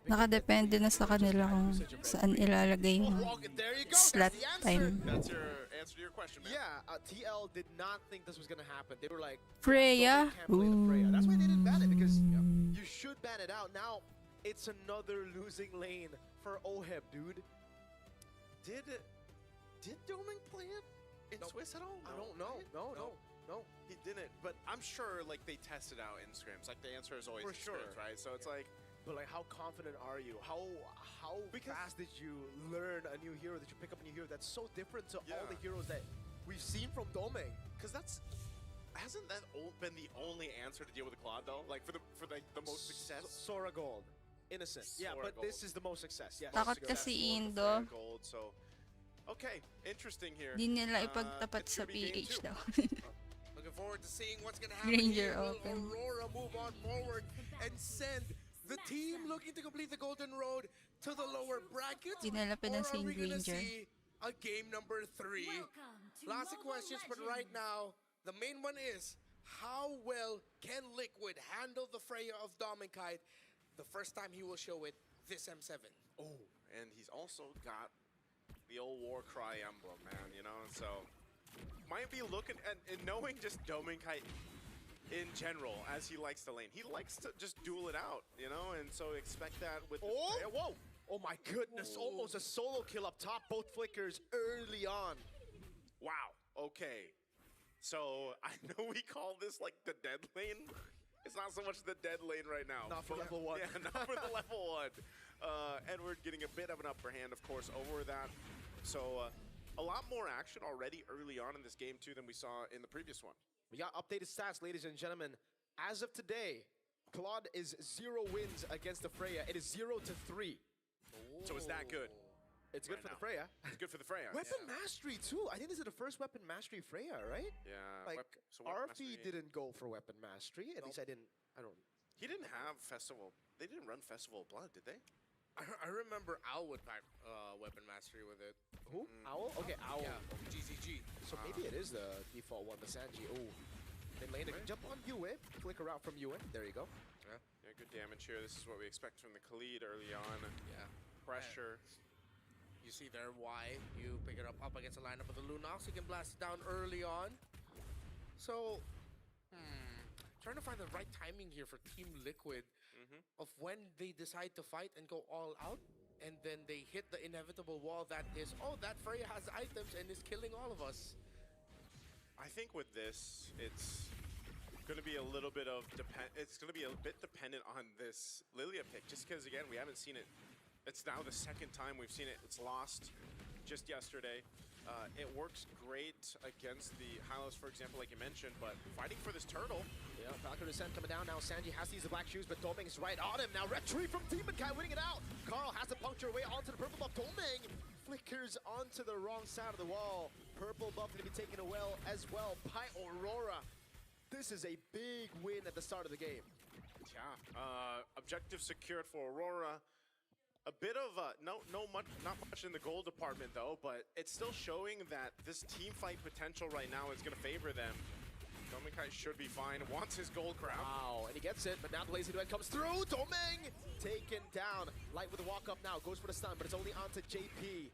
C: Nakadepende na sa kanila kung saan ilalagay yung
D: There you go.
C: slot
D: That's the answer.
C: time.
A: That's your answer to your question, man.
D: Yeah, TL did not think this was gonna happen. They were like,
C: Freya?
D: can't play the Freya. That's why they didn't ban it because
C: Ooh.
D: you should ban it out. Now it's another losing lane for OHEB, dude.
A: Did Doming play it in Swiss at all?
D: I don't know.
A: right?
D: No.
A: He didn't. But I'm sure like they tested out in scrims. Like the answer is always
D: For
A: in
D: sure.
A: scrims, right? So it's like
D: But like, how confident are you? How fast did you learn a new hero? Did you pick up a new hero that's so different to all the heroes that we've seen from Doming?
A: because hasn't that been the only answer to deal with the Claude though? Like for the most success.
D: Sora Gold. Innocent. Yeah,
A: Sora
D: but
A: Gold.
D: this is the most success. Yes.
C: Takot
A: Successful
C: kasi
A: with the
C: Indo.
A: Freya Gold, so okay, interesting here.
C: Di nila
A: Uh,
C: ipagtapat
A: it's
C: sa
A: gonna be game
C: PH
A: 2.
C: daw.
B: Looking forward to seeing what's gonna happen
C: Ranger
B: here. Will
C: open.
B: Aurora move on forward and send the team looking to complete the Golden Road to the lower bracket?
C: Di nila
B: Or are
C: pinansin
B: we gonna
C: Ranger.
B: see a game number 3? Lots of questions, but right now, the main one is, how well can Liquid handle the Freya of Dominkite the first time he will show it this M7?
A: Oh, and he's also got the old war cry emblem, man, you know, so might be looking at and knowing just Dominkite in general as he likes to lane. He likes to just duel it out, you know, and so expect that with
D: Oh, whoa! Oh my goodness! Almost a solo kill up top. Both flickers early on.
A: wow, okay. So I know we call this like the dead lane. It's not so much the dead lane right now.
D: Not for level 1.
A: Yeah, not for the level 1. Edward getting a bit of an upper hand, of course, over that. So a lot more action already early on in this game, too, than we saw in the previous one.
D: We got updated stats, ladies and gentlemen. As of today, Claude is 0 wins against the Freya. It is 0 to 3.
A: So is that good?
D: It's good
A: Right
D: for
A: now.
D: the Freya.
A: It's good for the Freya.
D: Weapon mastery too. I think this is the first weapon mastery Freya, right?
A: Yeah.
D: Like
A: Weapon
D: RP
A: mastery.
D: didn't go for weapon mastery. At least I don't.
A: He didn't have Festival. They didn't run Festival of Blood, did they?
B: I remember Owl would pack Weapon Mastery with it.
D: Who? Owl? Okay, Owl.
B: Yeah, GCG.
D: So maybe it is the default one, the Sanji. Oh, In lane, jump on Yue, flicker out from Yue. There you go.
A: Yeah, good damage here. This is what we expect from the Khalid early on.
B: Yeah.
A: Pressure.
B: You see there why you pick it up against the lineup of the Lunox. You can blast it down early on. So, trying to find the right timing here for Team Liquid of when they decide to fight and go all out, and then they hit the inevitable wall that is, oh, that Freya has items and is killing all of us.
A: I think with this, it's going to be a little bit of it's going to be a bit dependent on this Lilia pick, just because again we haven't seen it. It's now the second time we've seen it. It's lost just yesterday. It works great against the Hylos, for example, like you mentioned, but fighting for this turtle.
D: Yeah, Falcon Descent coming down now. Sanji has to use the black shoes, but Doming is right on him. Now Restream from Demon Kai winning it out. Carl has to puncture away onto the purple buff. Doming flickers onto the wrong side of the wall. Purple buff going to be taken away as well by Aurora. This is a big win at the start of the game.
A: Yeah, objective secured for Aurora. A bit of not much in the goal department though, but it's still showing that this team fight potential right now is going to favor them. Dominkai should be fine. Wants his gold crown.
D: Wow, and he gets it, but now the lazy duet comes through. Doming taken down. Light with the walk up now, goes for the stun, but it's only onto JP.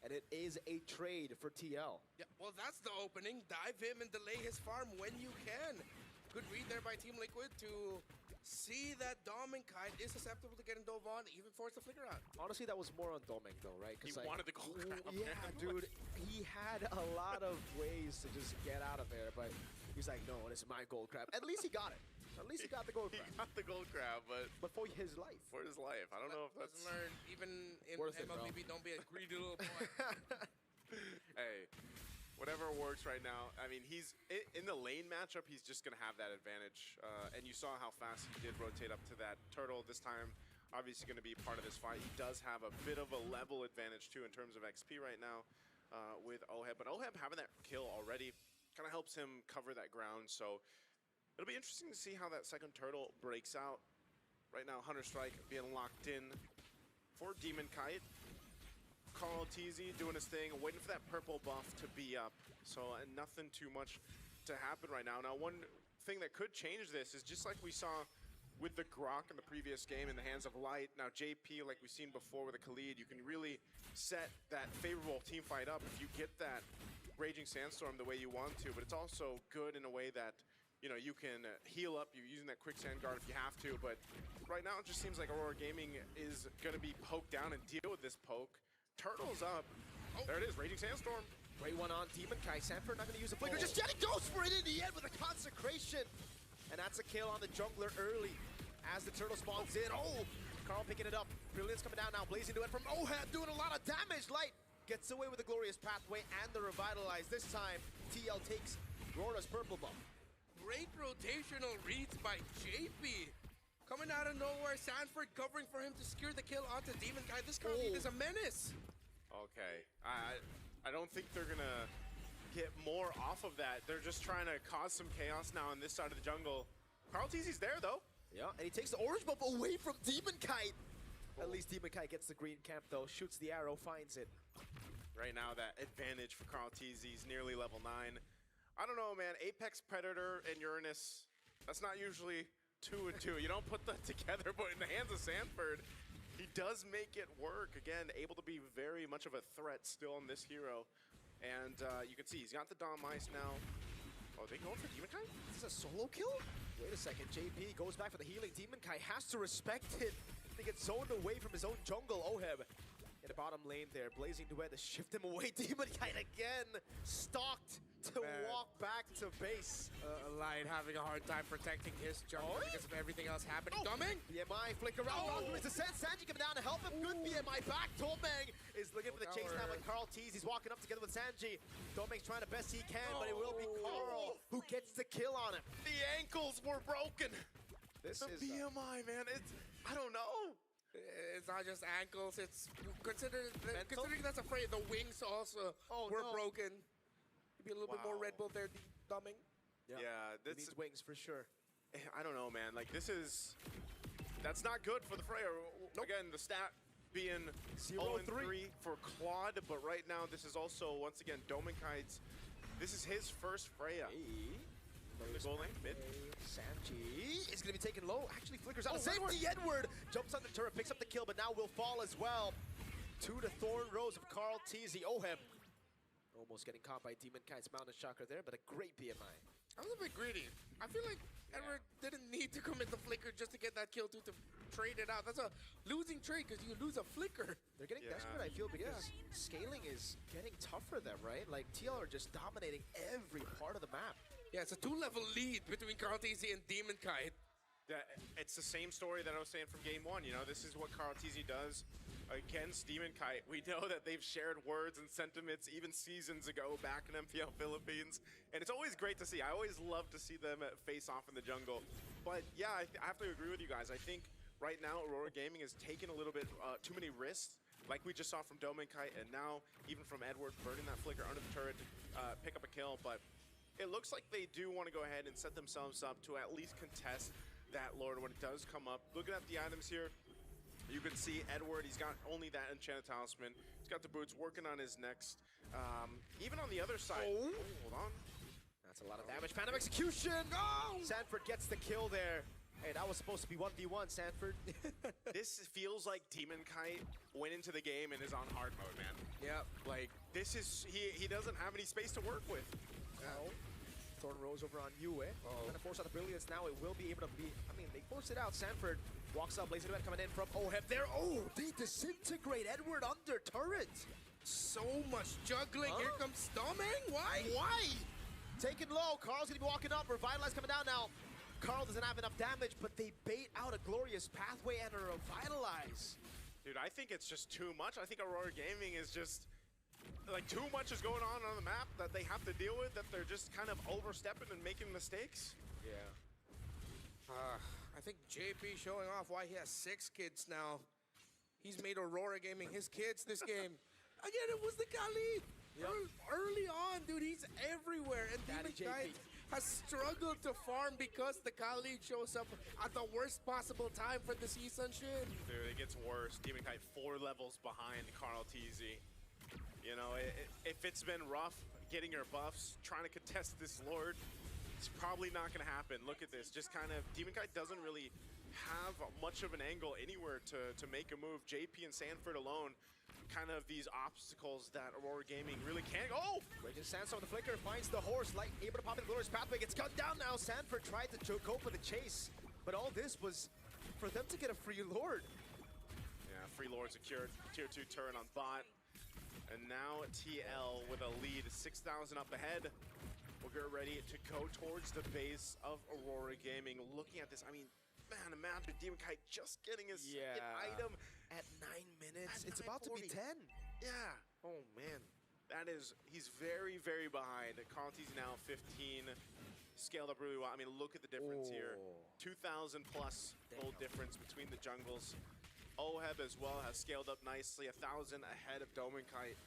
D: And it is a trade for TL.
B: Yeah, well, that's the opening. Dive him and delay his farm when you can. Good read there by Team Liquid to see that Dominkai is susceptible to getting dove on, even force the flicker out.
D: Honestly, that was more on Doming though, right?
A: He wanted the gold crown.
D: Yeah, dude, he had a lot of ways to just get out of there, but he's like, no, this is my gold crab. At least he got it. At least he got the gold crab.
A: He got the gold crab, but
D: for his life.
A: For his life. I don't know if that's...
B: Lesson learned, even in
D: worth it,
B: MLBB, don't be a greedy little boy.
A: Hey, whatever works right now. I mean, he's in the lane matchup, he's just going to have that advantage. And you saw how fast he did rotate up to that turtle this time. Obviously going to be part of this fight. He does have a bit of a level advantage, too, in terms of XP right now with Oheb. But Oheb having that kill already kind of helps him cover that ground. So it'll be interesting to see how that second turtle breaks out. Right now, Hunter Strike being locked in for Demon Kite. Carl TZ doing his thing, waiting for that purple buff to be up. So nothing too much to happen right now. Now, one thing that could change this is just like we saw with the Grok in the previous game in the hands of Light. Now, JP, like we've seen before with the Khalid, you can really set that favorable team fight up if you get that Raging Sandstorm the way you want to. But it's also good in a way that, you know, you can heal up. You're using that quicksand guard if you have to. But right now, it just seems like Aurora Gaming is going to be poked down and deal with this poke. Turtle's up. Oh, there it is, Raging Sandstorm.
D: Great one on Demon Kai. Sanford not going to use a flicker. Just Jetty goes for it in the end with a consecration. And that's a kill on the jungler early as the turtle spawns in. Oh, Carl picking it up. Brilliance coming down now. Blazing duet from Oheb doing a lot of damage. Light gets away with the glorious pathway and the revitalize. This time, TL takes RORA's purple buff.
B: Great rotational reads by JP. Coming out of nowhere, Sanford covering for him to secure the kill onto Demon Kai. This Carl is a menace.
A: Okay, I don't think they're gonna get more off of that. They're just trying to cause some chaos now on this side of the jungle. Carl TZ's there though.
D: Yeah, and he takes the orange buff away from Demon Kite. At least Demon Kite gets the green camp though, shoots the arrow, finds it.
A: Right now, that advantage for Carl TZ is nearly level 9. I don't know, man. Apex Predator and Uranus, that's not usually 2 and 2. You don't put that together, but in the hands of Sanford, he does make it work. Again, able to be very much of a threat still on this hero. And you can see he's got the Dom Ice now. Oh, are they going for Demon Kai?
D: Is this a solo kill? Wait a second, JP goes back for the healing. Demon Kai has to respect it. They get zoned away from his own jungle. Oheb in the bottom lane there. Blazing Duet to shift him away. Demon Kai again stalked to walk back to base.
B: Light having a hard time protecting his jungle because of everything else happening. Coming!
D: BMI flicker out. With the sense. Sanji coming down to help him. Good BMI back. Domeng is looking for the chase now with Carl Tees. He's walking up together with Sanji. Domeng's trying the best he can, but it will be Carl who gets the kill on him.
A: The ankles were broken.
D: This
A: the
D: is
A: BMI, man. It's, I don't know.
B: It's not just ankles. It's considering that's afraid. The wings also were broken. Maybe a little bit more Red Bull there, Doming.
A: Yeah,
D: this needs wings for sure.
A: I don't know, man. Like that's not good for the Freya. Again, the stat being 0-3 for Claude, but right now this is also once again Dominkite's. This is his first Freya. the goal lane, mid.
D: Sanji is going to be taken low. Actually flickers out of safety. Edward jumps on the turret, picks up the kill, but now will fall as well. 2 to Thorn Rose of Carl TZ. Oheb almost getting caught by Demon Kite's Mountain Shocker there, but a great BMI.
B: I was a bit greedy. I feel like Edward didn't need to commit the flicker just to get that kill to trade it out. That's a losing trade because you lose a flicker.
D: They're getting desperate, I feel, because scaling is getting tough for them, right? Like, TL are just dominating every part of the map.
B: Yeah, it's a 2-level lead between Carl TZ and Demon Kite.
A: Yeah, it's the same story that I was saying from game 1. You know, this is what Carl TZ does against Demon Kite. We know that they've shared words and sentiments even seasons ago back in MPL Philippines, and it's always great to see. I always love to see them face off in the jungle. But yeah, I have to agree with you guys. I think right now Aurora Gaming has taken a little bit too many risks, like we just saw from Demon Kite, and now even from Edward burning that flicker under the turret to pick up a kill. But it looks like they do want to go ahead and set themselves up to at least contest that Lord when it does come up. Looking at the items here, you can see Edward, he's got only that Enchanted Talisman. He's got the boots, working on his next. Even on the other side. Oh, hold on.
D: That's a lot of damage. Phantom Execution! Oh! Sanford gets the kill there. Hey, that was supposed to be 1v1, Sanford.
A: This feels like Demon Kite went into the game and is on hard mode, man.
B: Yeah.
A: Like, this is, he doesn't have any space to work with.
D: Thorn Rose over on Yue. Trying to force out the Brilliance now. It will be able to be, I mean, they force it out. Sanford walks up, Laser Duet coming in from Oheb there. Oh, they disintegrate Edward under turret.
B: So much juggling. Here comes Storming. Why?
D: Taken low. Carl's gonna be walking up. Revitalize coming down now. Carl doesn't have enough damage, but they bait out a glorious pathway and a Revitalize.
A: Dude, I think it's just too much. I think Aurora Gaming is just, like, too much is going on the map that they have to deal with, that they're just kind of overstepping and making mistakes.
D: Yeah.
B: I think JP showing off why he has 6 kids now. He's made Aurora Gaming his kids this game. Again, it was the Kali. Early on, dude, he's everywhere. And Demon Kite has struggled to farm because the Kali shows up at the worst possible time for the season shit.
A: Dude, it gets worse. Demon Kite 4 levels behind Carl TZ. You know, if it's been rough getting your buffs, trying to contest this Lord, it's probably not going to happen. Look at this. Just kind of, Demon Kite doesn't really have much of an angle anywhere to make a move. JP and Sanford alone, kind of these obstacles that Aurora Gaming really can't. Oh!
D: Raging Sandstorm with the flicker finds the horse, light able to pop in the glorious pathway. Gets cut down now. Sanford tried to go for the chase, but all this was for them to get a free Lord.
A: Yeah, free Lord secured. Tier 2 turn on bot. And now TL with a lead, 6,000 up ahead. We'll get ready to go towards the base of Aurora Gaming. Looking at this, I mean, man, imagine Demon Kite just getting his second item
D: at 9 minutes.
A: At
D: it's about to be 10.
A: Yeah. Oh, man. That is, he's very, very behind. Carl TZ now 15. Scaled up really well. I mean, look at the difference here. 2,000 plus gold difference between the jungles. Oheb as well has scaled up nicely, 1,000 ahead of Demon Kite.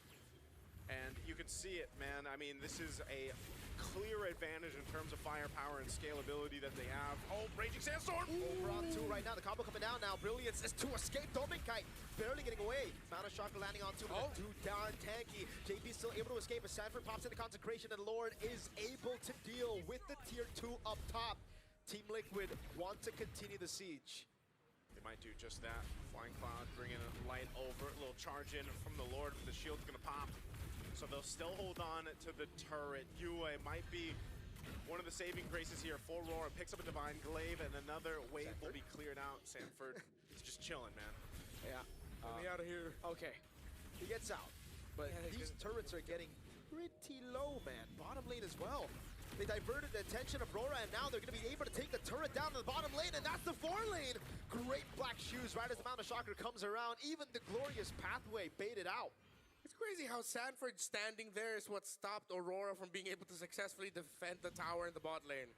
A: And you can see it, man. I mean, this is a clear advantage in terms of firepower and scalability that they have. Oh, Raging Sandstorm!
D: Over on 2 right now. The combo coming down now. Brilliance is to escape. Demon Kite barely getting away. Mountain Shocker landing on 2. But 2 down tanky. JP still able to escape as Sanford pops into Consecration, and Lord is able to deal with the tier 2 up top. Team Liquid want to continue the siege.
A: They might do just that. Flying Cloud bringing a light over. A little charge in from the Lord, but the shield's gonna pop. So they'll still hold on to the turret. Yue might be one of the saving graces here for RORA. Picks up a Divine Glaive, and another wave will be cleared out. Sanford is just chilling, man.
D: Yeah.
B: Get me out of here.
D: Okay. He gets out. But these turrets are getting pretty low, man. Bottom lane as well. They diverted the attention of RORA, and now they're going to be able to take the turret down to the bottom lane, and that's the 4 lane. Great black shoes right as the Mountain Shocker comes around. Even the glorious pathway baited out.
B: It's crazy how Sanford standing there is what stopped Aurora from being able to successfully defend the tower in the bot lane.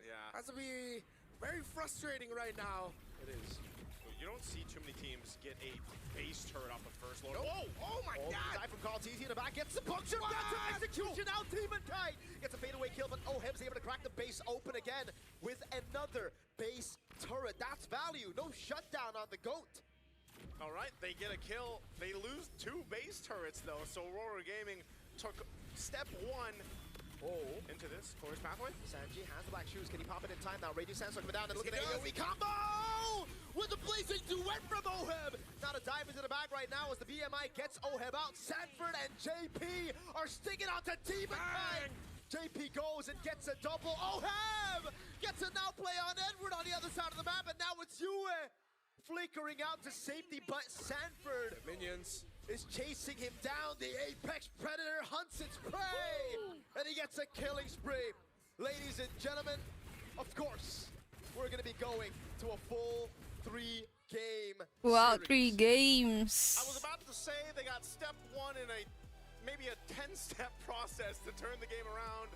A: Yeah.
B: Has to be very frustrating right now.
D: It is.
A: You don't see too many teams get a base turret off the first Lord.
B: Whoa! Oh my God!
D: Die from Carl TZ in the back, gets the puncture, gets an execution out, Demon Kite! Gets a fadeaway kill, but Oheb's able to crack the base open again with another base turret. That's value, no shutdown on the GOAT.
A: All right, they get a kill. They lose 2 base turrets though, so Aurora Gaming took step 1
D: Oh.
A: into this forest pathway.
D: Sanji has the black shoes. Can he pop it in time now? Radiant Sandstorm coming down and look at the AoE combo! With the blazing duet from Oheb! Now to dive into the bag right now as the BMI gets Oheb out. Sanford and JP are sticking out to Demon Knight! JP goes and gets a double. Oheb gets a now play on Edward on the other side of the map, and now it's Yue flickering out to safety, but Sanford
B: Minions.
D: is chasing him down. The Apex Predator hunts its prey, and he gets a killing spree. Ladies and gentlemen, of course, we're going to be going to a full 3-game
C: Wow,
D: series.
C: 3 games.
A: I was about to say they got step 1 in maybe a 10-step process to turn the game around.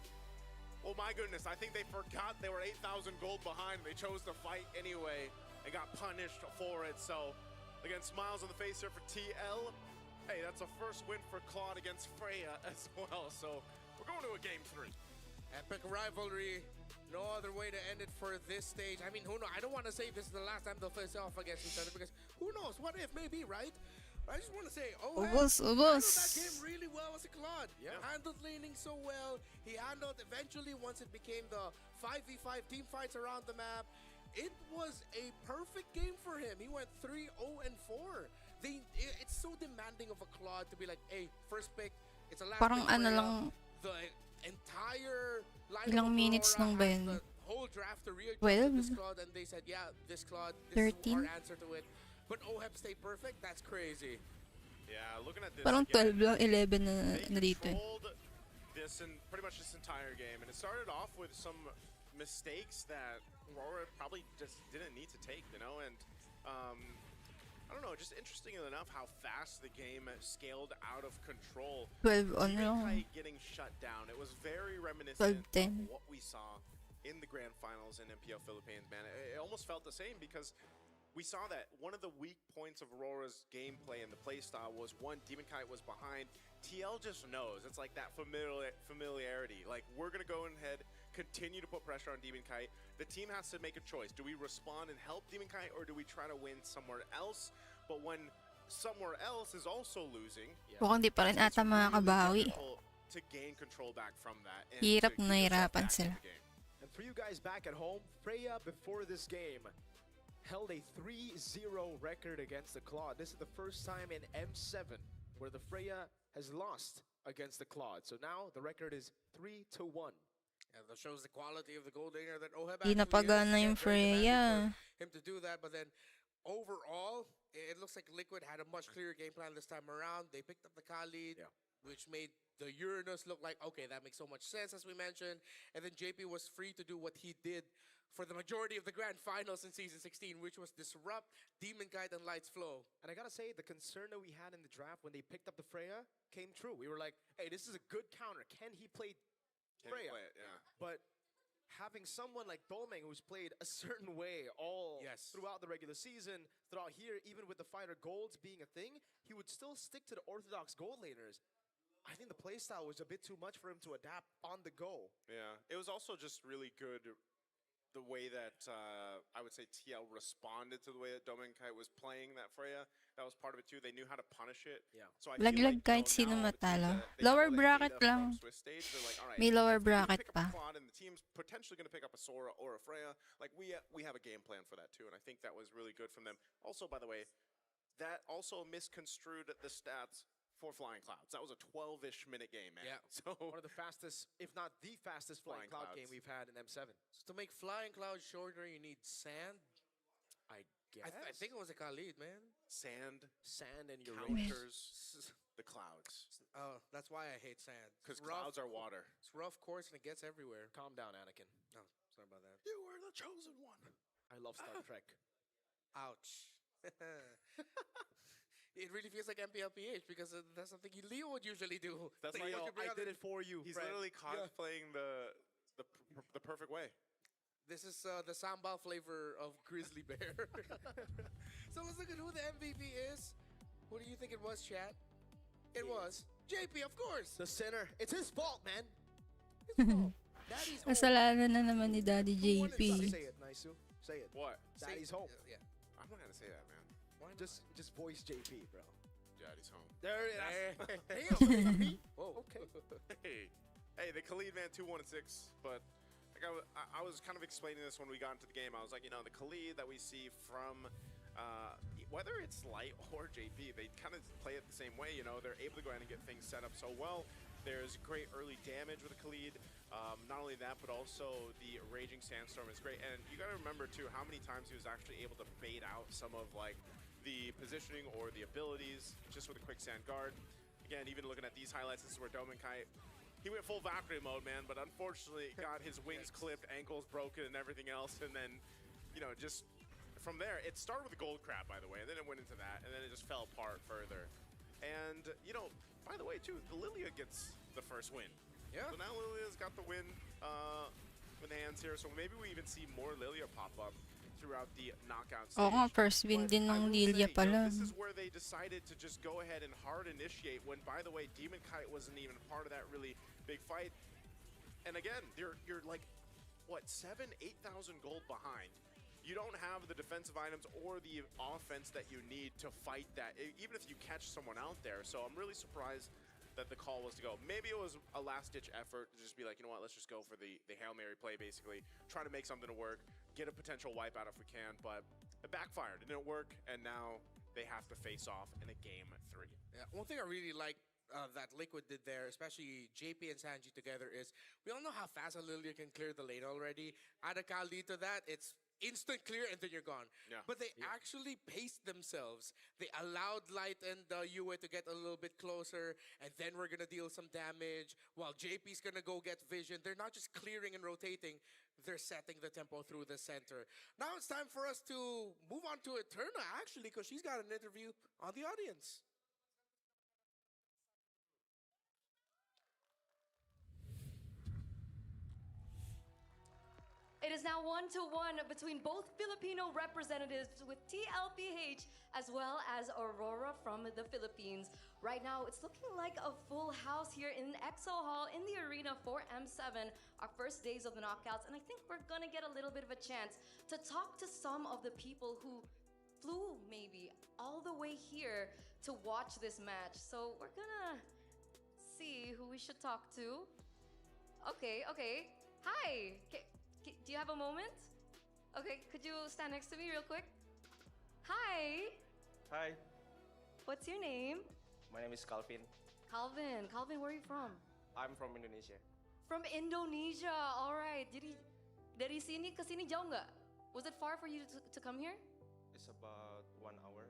A: Oh my goodness, I think they forgot they were 8,000 gold behind. They chose to fight anyway and got punished for it. So, again, smiles on the face here for TL. Hey, that's a first win for Claude against Freya as well. So, we're going to a game 3.
B: Epic rivalry. No other way to end it for this stage. I mean, who knows? I don't want to say this is the last time they'll face off against each other because who knows? What if? Maybe, right? I just want to say,
C: Ubos,
B: handled that
C: ubos.
B: game really well as a Claude.
A: Yeah.
B: Handled laning so well. He handled eventually once it became the 5v5 team fights around the map. It was a perfect game for him. He went 3-0-4. It's so demanding of a Claude to be like, hey, first pick. It's a last
C: Parang
B: pick
C: ano
B: for
C: lang,
B: the entire lineup
C: ilang
B: of
C: minutes
B: Aurora
C: lang ba
B: had
C: yun?
B: the whole draft to readjust
C: 12?
B: to this Claude, and they said, yeah, this Claude, this is
C: 13?
B: our answer to it. But Oheb stayed perfect. That's crazy.
A: Yeah, looking at this
C: Parang
A: again,
C: 12 lang, 11 na
A: they
C: dito.
A: controlled this in pretty much this entire game, and it started off with some mistakes that Rora probably just didn't need to take, you know, and I don't know, just interesting enough how fast the game scaled out of control.
C: 12 on
A: Demon
C: lang.
A: Kite getting shut down. It was very reminiscent
C: 12-10.
A: of what we saw in the grand finals in MPL Philippines, man. It almost felt the same because we saw that one of the weak points of Aurora's gameplay and the playstyle was, one, Demon Kite was behind. TL just knows. It's like that familiarity. Like, we're going to go ahead, continue to put pressure on Demon Kite. The team has to make a choice. Do we respond and help Demon Kite, or do we try to win somewhere else? But when somewhere else is also losing,
C: Mukhang di pa rin
A: it's
C: ata
A: really
C: makakabawi.
A: difficult to gain control back from that. And
C: Hirap
A: to
C: na
A: get yourself
C: hirapan
A: back in
C: sila.
A: the game.
D: And for you guys back at home, Freya before this game held a 3-0 record against the Claude. This is the first time in M7 where the Freya has lost against the Claude. So now the record is 3-1.
B: And that shows the quality of the gold laner that Oheb
C: Di
B: actually
C: napagana
B: is.
C: yung
B: Very demanding
C: Freya.
B: for him to do that, but then overall, it looks like Liquid had a much clearer game plan this time around. They picked up the Khalid, which made the Uranus look like, okay, that makes so much sense, as we mentioned. And then JP was free to do what he did for the majority of the grand finals in Season 16, which was disrupt Demon Kite and Light's flow.
D: And I gotta say, the concern that we had in the draft when they picked up the Freya came true. We were like, hey, this is a good counter. Can he play
A: Can you
D: Freya?
A: play it? Yeah.
D: But having someone like Dolmeng who's played a certain way all throughout the regular season, throughout here, even with the fighter golds being a thing, he would still stick to the orthodox gold laners. I think the playstyle was a bit too much for him to adapt on the go.
A: Yeah, it was also just really good the way that I would say TL responded to the way that Domenkite was playing that Freya. That was part of it too. They knew how to punish it.
D: Yeah.
A: So I feel
C: Laglag
A: like,
C: kahit
A: you
C: sino
A: know, now the teams
C: matalo.
A: that they
C: Lower
A: have all that
C: bracket
A: data from
C: lang.
A: Swiss stage, they're like, all right,
C: May lower
A: if we
C: bracket
A: pick up a
C: pa.
A: Claude and the team's potentially going to pick up a Sora or a Freya, like we have a game plan for that too, and I think that was really good from them. Also, by the way, that also misconstrued the stats for Flying Clouds. That was a 12-ish minute game, man.
B: Yeah.
A: So
D: One of the fastest, if not the fastest flying cloud game we've had in M7.
B: So to make Flying Cloud shorter, you need sand.
D: I guess.
B: I think it was a Khalid, man.
A: sand
D: Sand and Uranus.
A: counters the clouds.
B: Oh, that's why I hate sand.
A: Because
B: It's rough.
A: clouds are water.
B: It's rough course and it gets everywhere.
D: Calm down, Anakin.
B: Oh, sorry about that.
A: You were the chosen one.
D: I love Star Trek.
B: Ouch. It really feels like MPLPH because that's something Leo would usually do.
A: That's
B: Like,
A: why
B: you
D: Leo,
B: could bring
D: I
B: out
D: did
B: the-
D: it for you,
A: He's
D: friend.
A: literally cosplaying the perfect way.
B: This is the sambal flavor of Grizzly Bear. So let's look at who the MVP is. Who do you think it was, chat? It was JP, of course.
D: The center. It's his fault, man.
B: His fault. Daddy's home.
C: Kasalanan na naman ni Daddy JP.
D: Say it, Naisu. Say it.
A: What?
D: Daddy's home.
B: Yeah.
A: I'm not gonna say that, man.
B: Why not?
D: Just voice JP, bro.
A: Daddy's home.
D: There it is.
B: Damn. Whoa.
D: Okay.
A: Hey, Hey, the Khalid man 2-1-6, but like I was kind of explaining this when we got into the game. I was like, you know, the Khalid that we see from whether it's Light or JP, they kind of play it the same way. You know, they're able to go ahead and get things set up so well. There's great early damage with the Khalid. Not only that, but also the Raging Sandstorm is great. And you got to remember too how many times he was actually able to bait out some of like the positioning or the abilities just with a quicksand guard. Again, even looking at these highlights, this is where Dominkite, he went full Valkyrie mode, man, but unfortunately got his wings clipped, ankles broken, and everything else. And then, you know, just from there, it started with the gold crab, by the way, and then it went into that, and then it just fell apart further. And, you know, by the way, too, the Lilia gets the first win.
B: Yeah.
A: So now Lilia's got the win in hands here, so maybe we even see more Lilia pop up throughout the knockout stage.
C: Oo nga, first win
A: But
C: din
A: I
C: ng
A: will
C: Lilia
A: say,
C: pala.
A: this is where they decided to just go ahead and hard initiate when, by the way, Demon Kite wasn't even part of that really big fight. And again, you're like, what, 8,000 gold behind. You don't have the defensive items or the offense that you need to fight that, even if you catch someone out there. So I'm really surprised that the call was to go. Maybe it was a last-ditch effort to just be like, you know what, let's just go for the Hail Mary play, basically. Try to make something to work, get a potential wipeout if we can, but it backfired. It didn't work, and now they have to face off in a game 3.
B: Yeah, one thing I really like that Liquid did there, especially JP and Sanji together, is we all know how fast a Lilia can clear the lane already. Add a Kali to that, it's instant clear and then you're gone.
A: Yeah.
B: But they actually paced themselves. They allowed Light and Yue to get a little bit closer, and then we're gonna deal some damage while JP's gonna go get vision. They're not just clearing and rotating, they're setting the tempo through the center. Now it's time for us to move on to Eterna, actually, because she's got an interview on the audience.
F: It is now 1-1 between both Filipino representatives with TLPH as well as Aurora from the Philippines. Right now, it's looking like a full house here in Exo Hall in the arena for M7, our first days of the knockouts. And I think we're gonna get a little bit of a chance to talk to some of the people who flew maybe all the way here to watch this match. So we're gonna see who we should talk to. Okay. Hi. Do you have a moment? Okay, could you stand next to me real quick? Hi.
G: Hi,
F: What's your name?
G: my name is Calvin.
F: Calvin. Calvin, where are you from?
G: I'm from Indonesia.
F: From Indonesia. All right. Dari sini ke sini jauh nggak? Was it far for you to come here?
G: It's about 1 hour.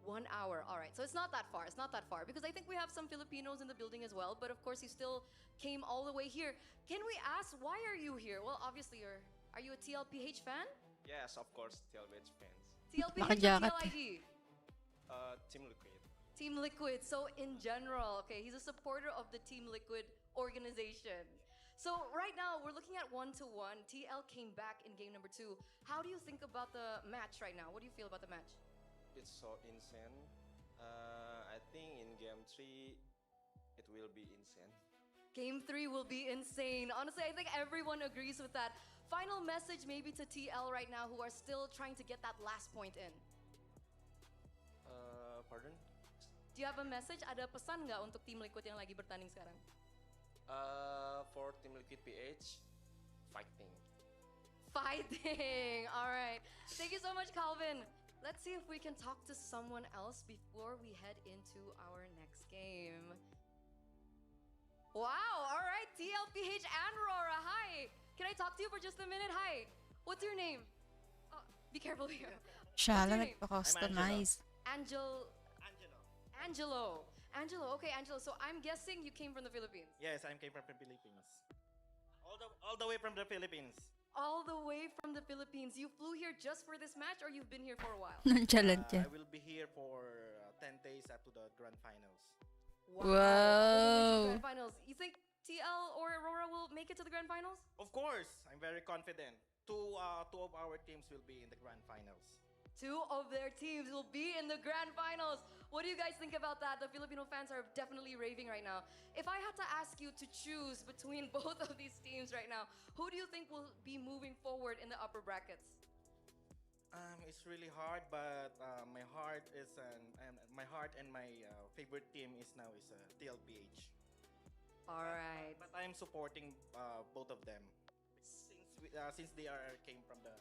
F: 1 hour. All right. So it's not that far. It's not that far because I think we have some Filipinos in the building as well. But of course, you still came all the way here. Can we ask why are you here? Well, obviously, are you a TLPH fan?
G: Yes, of course, TLPH fans.
F: TLPH or
C: Nakajacket.
F: TLIG?
G: Team Liquid.
F: Team Liquid. So in general, okay, he's a supporter of the Team Liquid organization. So right now, we're looking at 1-1. TL came back in game number 2. How do you think about the match right now? What do you feel about the match?
G: It's so insane. I think in game 3, it will be insane.
F: Game 3 will be insane. Honestly, I think everyone agrees with that. Final message maybe to TL right now who are still trying to get that last point in.
G: Pardon?
F: Do you have a message? Ada pesan nggak untuk Team Liquid yang lagi bertanding sekarang?
G: For Team Liquid PH, fighting.
F: Fighting! All right. Thank you so much, Calvin. Let's see if we can talk to someone else before we head into our next game. Wow, all right, TLPH and RORA, hi. Can I talk to you for just a minute? Hi, what's your name? Be careful here.
C: Siya
F: What's your
C: lang
F: name?
C: nagpa-customize.
F: Angelo. Okay, Angelo. So I'm guessing you came from the Philippines.
H: Yes, I came from the Philippines. All the way from the Philippines.
F: All the way from the Philippines. You flew here just for this match or you've been here for a while?
C: Nonchalant
H: I
C: yan.
H: will be here for 10 days up to the grand finals.
F: Wow.
C: Wow.
F: Grand finals. You think TL or Aurora will make it to the grand finals?
H: Of course, I'm very confident. Two of our teams will be in the grand finals.
F: 2 of their teams will be in the grand finals. What do you guys think about that? The Filipino fans are definitely raving right now. If I had to ask you to choose between both of these teams right now, who do you think will be moving forward in the upper brackets?
H: It's really hard, but my heart and my favorite team is now TLPH.
F: All right.
H: But I'm supporting both of them since they came from the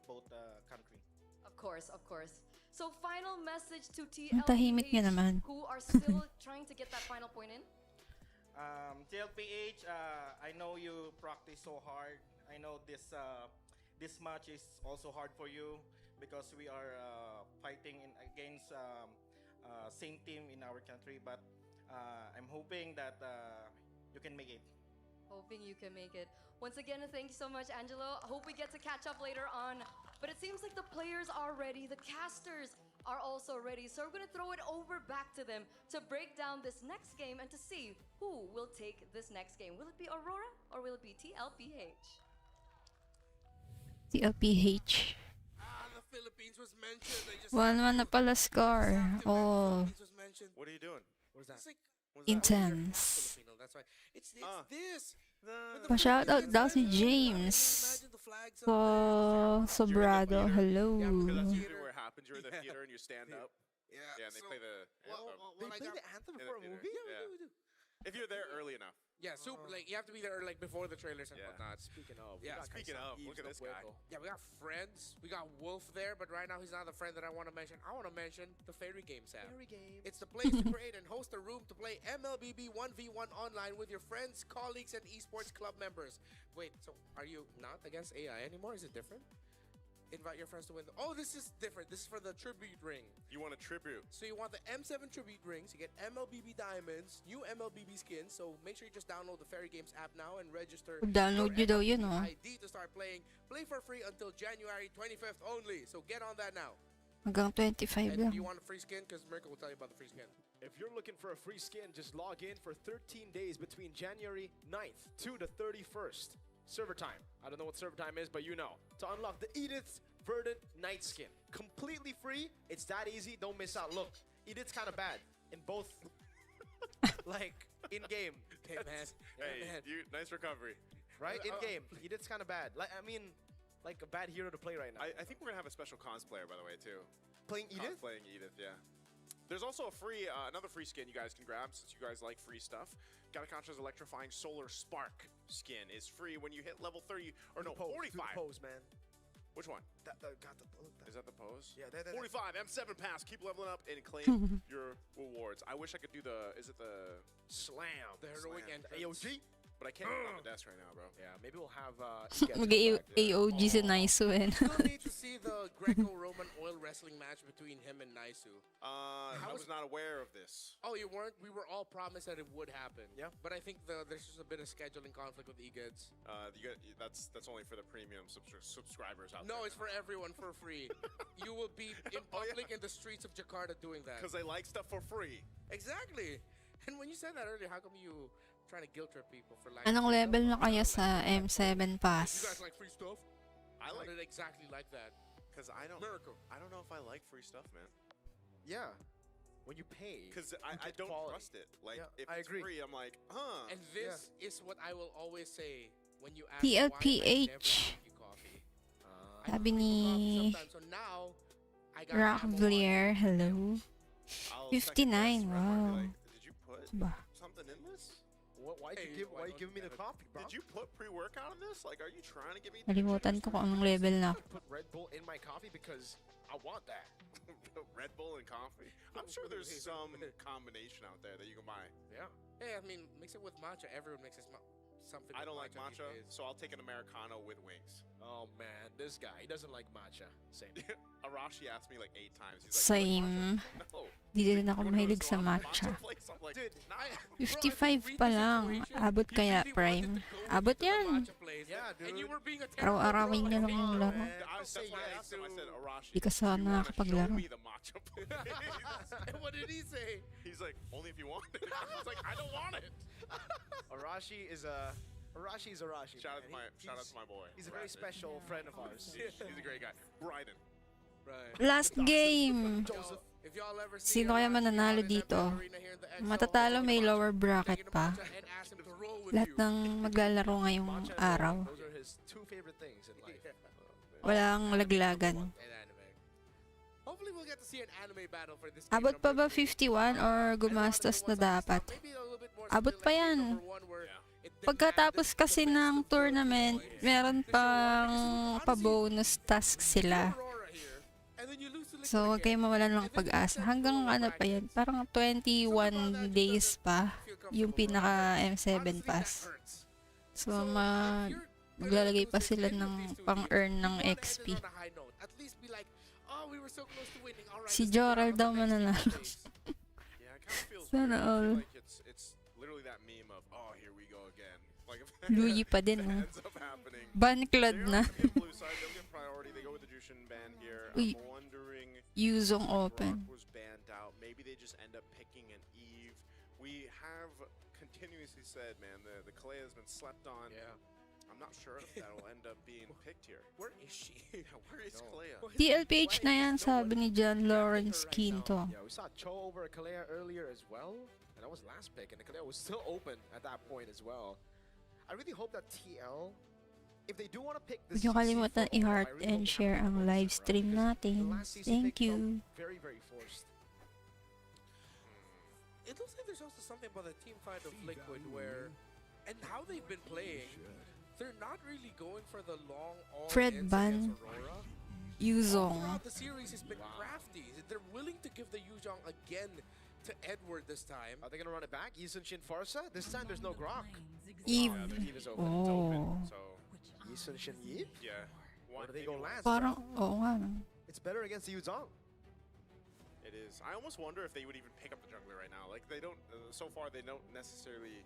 H: both country.
F: Of course, of course. So final message to
C: Ang tahimik niya
F: TLPH
C: naman.
F: who are still trying to get that final point in.
H: TLPH, I know you practice so hard. I know this match is also hard for you because we are fighting against same team in our country. But I'm hoping that you can make it.
F: Hoping you can make it. Once again, thank you so much, Angelo. I hope we get to catch up later on. But it seems like the players are ready. The casters are also ready. So we're going to throw it over back to them to break down this next game and to see who will take this next game. Will it be Aurora or will it be TLPH?
C: TLPH.
B: The Philippines was mentioned. I just
C: 1-1 na pala score. Oh,
B: Philippines was mentioned.
A: What are you doing?
B: What is that? It's like,
C: intense.
B: Filipino, that's right. It's this.
C: Pa-shoutout daw si James. Sobrado, hello.
A: Because that's usually where it happens. You're in the theater and you stand up.
B: Yeah.
A: Yeah, and they play the anthem.
D: They play the anthem
A: In
D: for a
A: the theater.
D: movie?
A: Yeah.
B: we do.
A: If you're there early enough.
B: Yeah, super. Like you have to be there like before the trailers and
A: Yeah.
B: whatnot.
D: Speaking of,
B: Yeah,
A: Speaking of, look at this guy.
B: Yeah, we got friends. We got Wolf there, but right now he's not the friend that I want to mention. I want to mention the Fairy Games app.
D: Fairy game.
B: It's the place to create and host a room to play MLBB 1v1 online with your friends, colleagues, and esports club members. Wait, so are you not against AI anymore? Is it different? Invite your friends to win. Oh, this is different. This is for the tribute ring.
A: You want a tribute.
B: So you want the M7 tribute rings, you get MLBB diamonds, new MLBB skins, so make sure you just download the Fairy Games app now and register
C: Download nyo daw yun, oh.
B: ID to start playing. Play for free until January 25th only, so get on that now.
C: Hanggang 25
B: And
C: lang.
B: do you want a free skin? Because Mirko will tell you about the free skin.
D: If you're looking for a free skin, just log in for 13 days between January 9th to the 31st. Server time. I don't know what server time is, but you know. To unlock the Edith's Verdant Night Skin. Completely free. It's that easy. Don't miss out. Look, Edith's kind of bad in both, like, in-game.
B: Hey, man.
A: Hey,
B: man.
A: nice recovery.
D: Right? In-game. Edith's kind of bad. Like, I mean, like a bad hero to play right now.
A: I think we're going to have a special cosplayer, by the way, too.
D: Playing Edith?
A: Cosplaying Edith, yeah. There's also a free, another free skin you guys can grab since you guys like free stuff. Gatacontra's Electrifying Solar Spark skin is free when you hit level 30, or no,
D: Pose,
A: 45.
D: do the pose, man.
A: Which one?
D: Got the look,
A: Is that the pose?
D: Yeah, that.
A: 45, M7 pass. Keep leveling up and claim your rewards. I wish I could do is it the
D: Slam.
B: The heroic
A: Slam.
B: entrance.
D: AOG.
A: But I can't get on the desk right now, bro.
D: Yeah, maybe we'll have
C: Mag-AOG si Naisu eh.
B: Still need to see the Greco-Roman oil wrestling match between him and Naisu.
A: I was not aware of this.
B: Oh, you weren't? We were all promised that it would happen.
D: Yeah.
B: But I think there's just a bit of scheduling conflict with EGIDS.
A: That's only for the premium subscribers out there.
B: No, it's for everyone for free. You will be in public in the streets of Jakarta doing that.
A: Because they like stuff for free.
B: Exactly. And when you said that earlier, how come you trying to guilt trip people for like?
C: Anong level na kaya sa M7
B: You
C: Pass?
B: guys like free stuff?
A: I like
B: it exactly like that.
A: because I don't know if I like free stuff, man.
D: Yeah. When you pay.
A: Because I don't trust it. Like if
D: I
A: it's
D: agree.
A: free, I'm like, huh.
B: And this is what I will always say when you ask
C: TLPH.
B: why I never make you coffee. I
C: Sabi
B: don't
C: ni
B: drink coffee sometimes, so now I got
C: Rockvlier, hello.
A: I'll
C: 59,
A: second guess, right?
C: wow.
A: Like, did you put
C: Ba?
A: something in this?
D: Why'd you give me the coffee, bro?
A: Did you put pre-workout in this? Like, are you trying to give me?
C: Nalimutan ko kung anong level na.
D: Put Red Bull in my coffee because I want that.
A: Red Bull and coffee. I'm sure there's some combination out there that you can buy.
B: Yeah. Hey, I mean, mix it with matcha. Everyone mixes something.
A: I don't
B: with
A: like matcha,
B: these days.
A: so I'll take an Americano with wings.
D: Oh man, this guy, he doesn't like matcha. Same.
A: Arashi asked me like 8 times. He's like,
C: Same.
A: no.
C: Di din ako mahilig sa matcha.
A: Place? I'm like,
B: Dude,
A: nah.
C: 55 pa lang. Abot kaya Prime? Abot yan.
D: Yeah,
B: And you
D: dude.
B: were being a
C: Araw-arawin niya lang yung laro.
A: That's why I asked him. I said, Arashi,
C: Di ka sana
A: you wanna show
C: nakapaglaro.
A: me the matcha, please?
B: And what did he say?
A: He's like, only if you want it. I was like, I don't want it.
D: Arashi is Arashi.
A: Shout out
D: man.
A: to my boy.
D: He's a very
A: Arashi.
D: special friend of ours.
A: He's a great guy. Bryden.
B: Right.
C: Last game.
B: Joseph, if y'all ever see
C: Sino kaya
B: Arashi
C: mananalo
B: out in
C: dito?
B: the arena here in the XO,
C: Matatalo may
B: take him
C: lower
B: out,
C: bracket
B: take him
C: pa.
B: out and ask him to roll with
C: Lahat
B: you.
C: ng maglalaro ngayong
D: Matcha and
C: araw.
D: Those are his two favorite things in life.
C: Walang laglagan.
B: And anime. Hopefully we'll get to see an anime battle for this game
C: Abot pa
B: number
C: ba
B: 3.
C: 51 or gumastos na dapat?
B: Maybe a little bit more
C: Abot
B: split
C: pa
B: like game
C: yan.
B: number 1 where it
C: Pagkatapos
B: demanded
C: kasi
B: the best
C: ng
B: of both
C: tournament,
B: players.
C: meron pang pa-bonus task sila.
B: Aurora here, and then you lose to Liquid
C: So, huwag
B: again.
C: kayong mawalan ng pag-asa. Hanggang ano pa yan, parang 21 days pa yung pinaka M7
B: Honestly, that
C: pass.
B: hurts.
C: So, maglalagay pa sila ng pang-earn ng XP. Si Joral daw mananalo.
A: Yeah, it kind of feels
C: Sana
A: weird. I
C: all.
A: feel like it's literally that meme of, oh, here we go again. Like if
C: Luyi pa din,
A: if it
C: ha?
A: ends up happening.
C: Banclad
A: They're
C: na.
A: on the blue side, they'll get priority. They go with the Jushin ban here.
C: Uy.
A: I'm wondering
C: Yuzong
A: if
C: open.
A: Brock was banned out. Maybe they just end up picking an Eve. We have continuously said, man, the Kalea has been slept on.
B: Yeah.
A: I'm not sure if that'll end up being picked here.
B: Where is she?
A: Where is Kalea?
C: TLPH na yan, sabi ni John Lawrence Quinto.
D: Yeah, we saw Cho over Kalea earlier as well, and that was last pick, and the Kalea was still open at that point as well. I really hope that TL, if they do want to pick this,
C: Huwag niyo kalimutan i-heart and share ang live stream natin. Thank you.
D: Very, very forced.
B: It looks like there's also something about the team fight of Liquid where, and how they've been playing, they're not really going for the long all
C: Fred
B: ends
C: Ban.
B: against Aurora.
C: Yuzong.
B: Throughout the series, he's been crafty. They're willing to give the Yuzhong again to Edward this time.
D: Are they going to run it back? Yisun Shin Farsa? This time there's no Grok.
C: Eve.
A: Yeah, the
D: Eve is open.
A: It's open.
C: Oh.
A: So,
D: Yisun Shin Eve?
A: yeah.
D: Or do they go last?
C: Parang, oo nga. No?
D: It's better against the Yuzong.
A: It is. I almost wonder if they would even pick up the jungler right now. Like, they don't, so far, they don't necessarily.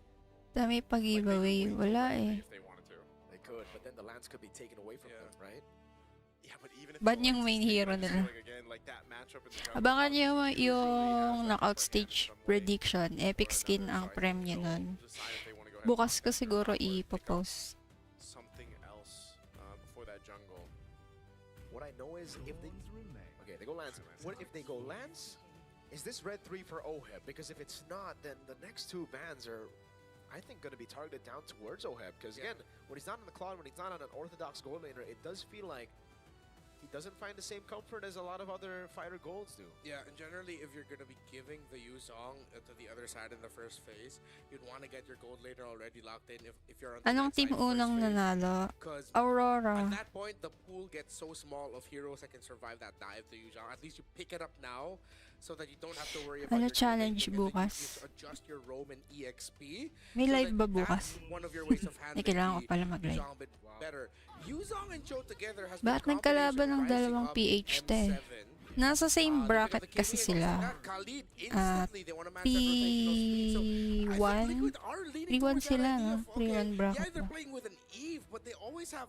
C: Dami pag-giveaway. Wala eh.
A: If they wanted to.
D: They could, but then the lands could be taken away from them, right?
A: Yeah, but even if
C: Ba't
A: the
C: yung
A: Lions
C: main
A: take
C: hero
A: it,
C: nila?
A: like, again, like that matchup in the jungle,
C: Abangan niyo
A: usually
C: yung
A: has that
C: knockout
A: upper hand
C: stage
A: some way
C: prediction. Epic
A: or
C: skin
A: another,
C: ang
A: so I think
C: premyo
A: they'll
C: nun.
A: decide if they wanna go ahead
C: Bukas
A: and
C: ko siguro
A: pick up
C: ipopost.
A: something else before that jungle.
D: What I know is if they... Okay, they go Lance. What if they go Lance? Is this red 3 for OHEB? Because if it's not, then the next two bans are, I think, going to be targeted down towards OHEB. Because again, when he's not on the Cloud, when he's not on an orthodox gold laner, it does feel like he doesn't find the same comfort as a lot of other fighter golds do.
B: Yeah, and generally, if you're going to be giving the Yuzhong to the other side in the first phase, you'd want to get your gold laner already locked in if you're on the
C: Anong
B: red
C: team
B: side first
C: unang
B: phase.
C: nanalo?
B: 'Cause
C: Aurora.
B: at that point, the pool gets so small of heroes that can survive that dive to Yuzhong. At least you pick it up now so that you don't have to worry about
C: Ano
B: your
C: challenge
B: teammates, and then
C: bukas?
B: you just adjust your roam and EXP.
C: May
B: so
C: live
B: that
C: ba bukas?
B: that's one of your ways of handling
C: kailangan ko
B: the
C: pala mag-live.
B: Yuzhong a bit better. Yuzhong and Cho together has
C: Bakit
B: been a
C: nagkalaban ng
B: combination
C: dalawang
B: rising up
C: PH te?
B: M7.
C: Nasa same bracket kasi sila. P1 3-1 sila, no? 3-1 bracket
B: they're
C: na.
B: playing with an Eve, but they always have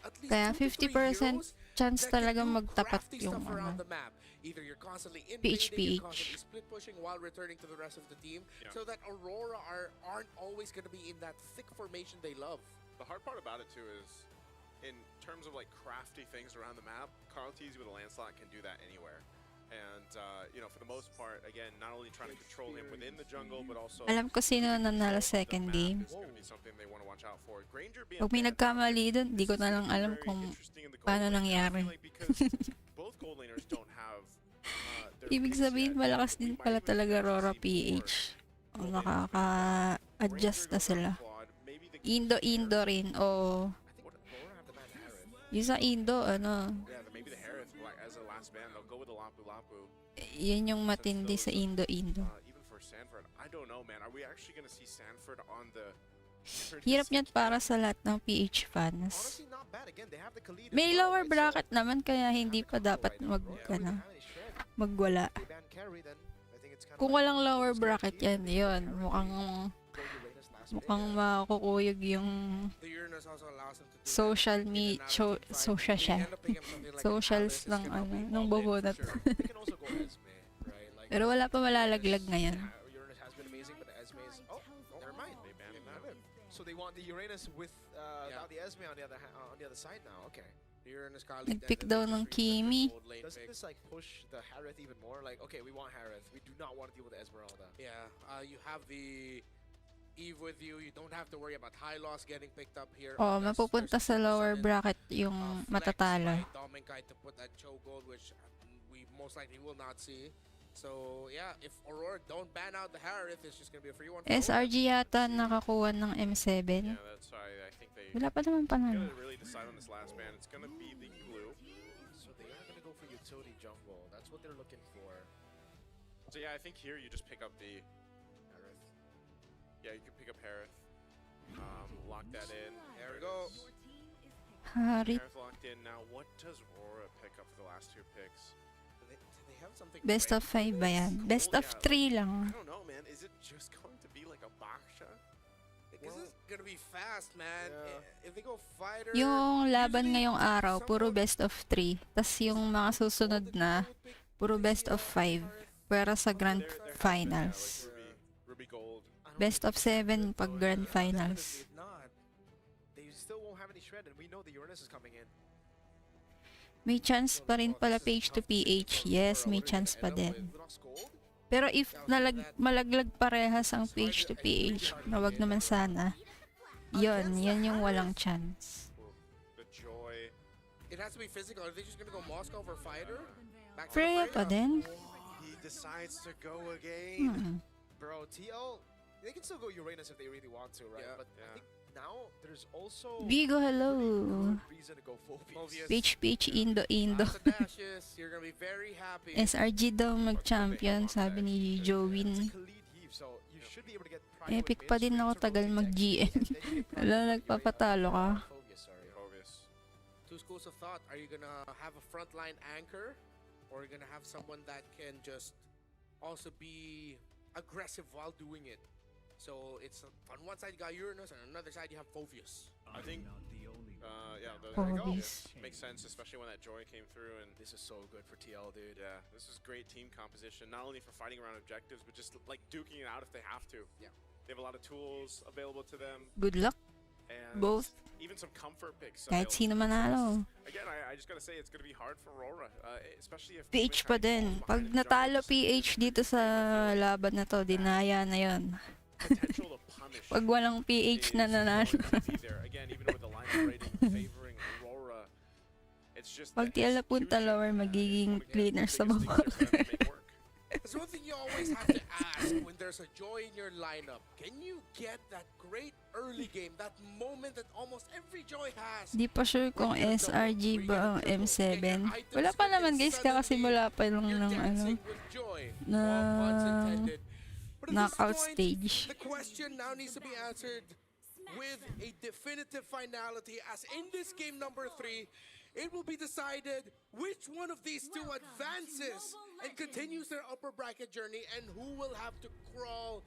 B: at least
C: Kaya
B: 2 to 3
C: 50%
B: heroes
C: chance
B: that can
C: talagang
B: do
C: magtapat
B: crafty
C: yung
B: stuff around
C: ano.
B: the map. Either you're constantly
C: PH.
B: invading, you're constantly split pushing while returning to the rest of the team,
A: Yeah.
B: so that Aurora aren't always going to be in that thick formation they love.
A: The hard part about it too is, in terms of like crafty things around the map, Carl Teasy with a Lancelot can do that anywhere. And you know, for the most part, again, not only trying to control him within the jungle, but also
C: Alam ko sino nanalo second game.
A: is going to be something they want to watch out for. Granger being
C: Pag may
A: banned out,
C: nagkamali dun, di ko na lang
A: very
C: alam kung
A: interesting in the gold
C: paano
A: lane. I
C: nangyari.
A: feel like because both gold laners don't have their
C: Ibig
A: picks
C: sabihin,
A: yet,
C: malakas
A: we
C: din
A: might
C: pala
A: even
C: talaga
A: actually
C: RORA
A: see more
C: PH. O
A: gold laners
C: nakaka-adjust na sila.
A: Maybe the
C: Indo rin, o...
D: I think Aurora have the man Harith.
C: Yung sa Indo, ano...
A: Yeah, maybe the Harith, like, as a last ban, they'll go with the Lampu Lampu.
C: Yun yung matindi sa Indo.
A: Even for Sanford, I don't know, man. Are we actually gonna see Sanford on the?
C: Hirap niyan para sa lahat ng PH fans.
D: Honestly, not bad. Again, they have the Khalid as
C: May
D: well,
C: lower
D: right? So,
C: bracket naman kaya hindi
D: have the
C: pa
D: combo
C: dapat
D: right now.
C: mag,
D: If they
C: ano,
D: don't have any shred,
C: magwala.
D: if they ban carry, then I think it's kinda
C: Kung
D: like
C: walang lower
D: Scout
C: bracket
D: Team,
C: yan,
D: they
C: yun.
D: carry,
C: Mukhang,
D: go Uranus last pick.
C: mukhang makukuyog yung
B: The Uranus also allows them to do
C: social
B: that.
C: me,
B: In a narrative fight,
C: social
B: they
C: siya.
B: end up picking something like an
C: Socials
B: Alice, it's
C: ng
B: gonna
C: ano,
B: be
C: ng
B: all in for
C: bobonat.
B: sure.
D: They can also go Esme, right? Like,
C: Pero wala pa malalaglag ngayon.
D: Uranus has been amazing, but the Esme is... Oh, never mind.
A: They banned him
D: banned
A: now.
D: him. So they want the Uranus with
B: Yeah.
D: now the Esme on the other side now. Okay.
B: The Uranus Khalid
C: Nag-pick
B: and the
C: daw ng
B: Restream is
C: Kimi.
B: their gold lane
D: Doesn't
B: pick.
D: this like push the Harith even more? Like, okay, we want Harith. We do not want to deal with the Esmeralda.
B: Yeah, you have the Eve with you. You don't have to worry about high loss getting picked up here.
C: Oh,
B: unless
C: mapupunta
B: there's
C: sa
B: a
C: lower
B: sudden,
C: bracket yung
B: flex
C: matatalo.
B: by Dominkai to put that Cho gold, which we most likely will not see. So yeah, if Aurora don't ban out the Harith, it's just gonna be a free one.
C: SRG yata nakakuha ng M7.
A: Yeah, that's why I think they
C: Wala pa naman panalo.
A: gotta really decide on this last ban. It's gonna be the glue.
D: So they are going to go for utility jungle. That's what they're looking for.
A: So yeah, I think here you just pick up the
D: Harith.
A: Yeah, you can pick up Harith. Lock that in.
B: There we go.
C: Harit.
A: Harith locked in. Now, what does Rora pick up for the last two picks?
B: Do they have something
C: Best of 5 ba yan? Best of 3
A: I
C: lang.
A: don't know, man. Is it just going to be like a Baksha?
B: This is gonna be fast, man.
D: Yeah.
B: If they go fighter,
C: Yung laban
B: usually
C: ngayong araw, puro
B: someone-
C: best of 3. Tas yung mga susunod na, puro best of 5. Para sa Grand
A: There have been,
C: Finals.
A: like Ruby Gold.
D: I don't
C: Best
D: think
C: of 7 pag Grand Finals.
D: Definitely not. They still won't have any shred, and we know the Uranus is coming in.
C: May chance pa rin pala page to PH. Yes, may chance pa din.
D: Lunox Gold?
C: Pero if malaglag parehas ang page to PH, na wag naman sana, yan yung walang chance.
A: The Joy.
B: It has to be physical. Are they just gonna go Moscow for fighter? Back to
C: Freya pa din.
A: He decides to go again.
D: Bro, TL, they can still go Uranus if they really want to, right?
B: Yeah.
D: But
A: Yeah.
D: I think now there's also
C: Vigo, hello.
D: good reason to go Phobius.
C: Peach, Indo.
B: Lots of dashes. You're gonna be very happy.
C: SRG daw mag-champion, sabi ni
D: It's
C: Jowin.
D: a Khalid heave, so you should be able to get prime
C: Epic
D: with
C: pa din
D: mid,
C: ako
D: straight to
C: tagal
D: rotate
C: mag-GM.
D: and then you get prime
C: Wala,
D: with
C: nagpapatalo ka.
D: Phobius, sorry.
A: Provis.
B: Two schools of thought. Are you gonna have a frontline anchor, or are you gonna have someone that can just also be aggressive while doing it? So it's on one side you got Uranus, and on another side you have Phobius.
A: I think, yeah, those
C: Phobius.
A: makes sense, especially when that Joy came through. And
D: This is so good for TL, dude.
A: yeah, this is great team composition, not only for fighting around objectives, but just like duking it out if they have to.
B: Yeah.
A: They have a lot of tools available to them,
C: Good luck,
A: and
C: both.
A: even some comfort picks.
C: Kahit
A: available.
C: sino manalo.
A: Again, I just gotta say it's gonna be hard for Rora, especially if
C: PH pa din. Pag natalo PH dito sa laban na to, dinaya na yon.
A: potential to punish.
C: Pag walang PH na nanalo.
A: be there. Again, even with the line rating favoring Aurora, it's just
C: Pag
A: the
C: TL punta
A: execution
C: lower, magiging cleaner sa
A: biggest
C: baba.
A: thing to make work.
B: There's one thing you always have to ask when there's a Joy in your lineup. Can you get that great early game, that moment that almost every Joy has?
C: Di pa sure kung SRG ba ang M7. Wala pa naman guys, kakasimula pa lang
B: You're
C: ng ano,
B: dancing with joy.
C: na
B: Well, puns intended. But at this
C: knockout
B: point,
C: stage.
B: the question now needs to be answered with a definitive finality, as in this game number 3, it will be decided which one of these two advances and continues their upper bracket journey, and who will have to crawl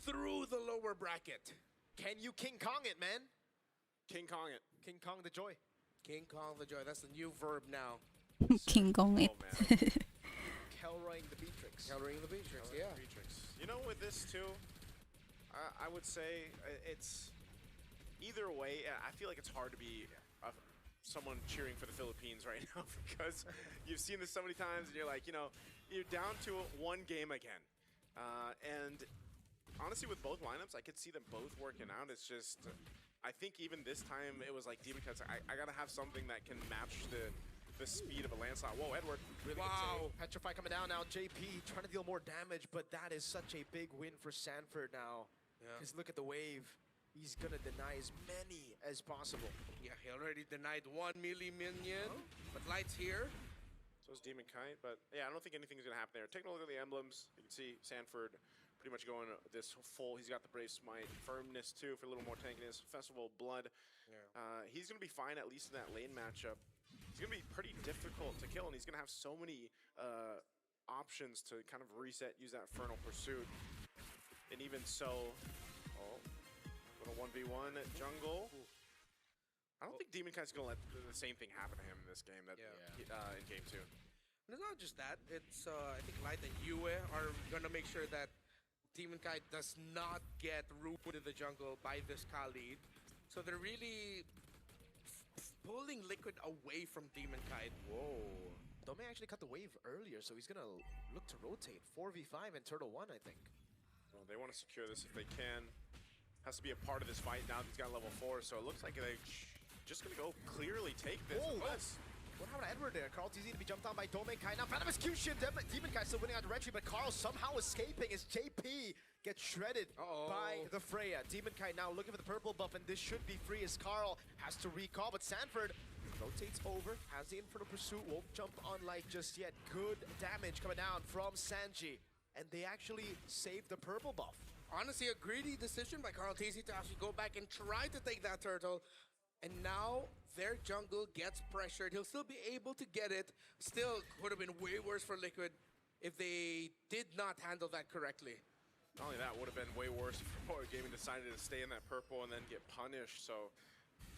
B: through the lower bracket.
D: Can you King Kong it, man?
A: King Kong it.
D: King Kong the Joy.
B: King Kong the Joy, that's the new verb now.
C: King Kong it.
A: Oh man.
D: Kelroying the Beatrix.
B: Countering the Beatrix, yeah.
A: Beatrix. You know, with this too, I would say it's either way. I feel like it's hard to be someone cheering for the Philippines right now, because you've seen this so many times, and you're like, you know, you're down to one game again. And honestly, with both lineups, I could see them both working out. It's just, I think even this time it was like Demon Cuts. I gotta have something that can match the speed of a landslide. Whoa, Edward.
D: Really
B: Wow.
D: good save. Petrify coming down now. JP trying to deal more damage, but that is such a big win for Sanford now.
B: Yeah.
D: Because look at the wave. He's going to deny as many as possible.
B: Yeah, he already denied one melee minion, but Light's here.
A: So is Demon Kite, but yeah, I don't think anything's gonna happen there. Taking a look at the emblems, you can see Sanford pretty much going this full. He's got the Brave Smite, Firmness too for a little more tankiness, Festival of Blood.
B: Yeah.
A: He's gonna be fine, at least in that lane matchup. He's gonna be pretty difficult to kill, and he's gonna have so many options to kind of reset, use that Infernal Pursuit. And even so, little 1v1 at jungle. I don't think Demon Kite's gonna let the same thing happen to him in this game that in game 2.
B: And it's not just that. It's I think Light and Yue are gonna make sure that Demon Kite does not get ruined in the jungle by this Khalid. So they're really pulling Liquid away from Demon Kite.
D: Whoa. Dome actually cut the wave earlier, so he's going to look to rotate. 4v5 and Turtle 1, I think.
A: Well, they want to secure this if they can. Has to be a part of this fight now that he's got level 4, so it looks like they're just going to go clearly take this.
D: Oh,
A: Unless,
D: what down Edward there. Carl TZ to be jumped on by Domain Kai. Now, Phantom Execution. Demon Kai still winning on the Restream, but Carl somehow escaping as JP gets shredded by the Freya. Demon Kai now looking for the purple buff, and this should be free as Carl has to recall, but Sanford rotates over, has the Infernal Pursuit, won't jump on Light just yet. Good damage coming down from Sanji, and they actually save the purple buff.
B: Honestly, a greedy decision by Carl TZ to actually go back and try to take that turtle. And now their jungle gets pressured. He'll still be able to get it. Still would have been way worse for Liquid if they did not handle that correctly.
A: Not only that, would have been way worse if Roar Gaming decided to stay in that purple and then get punished. So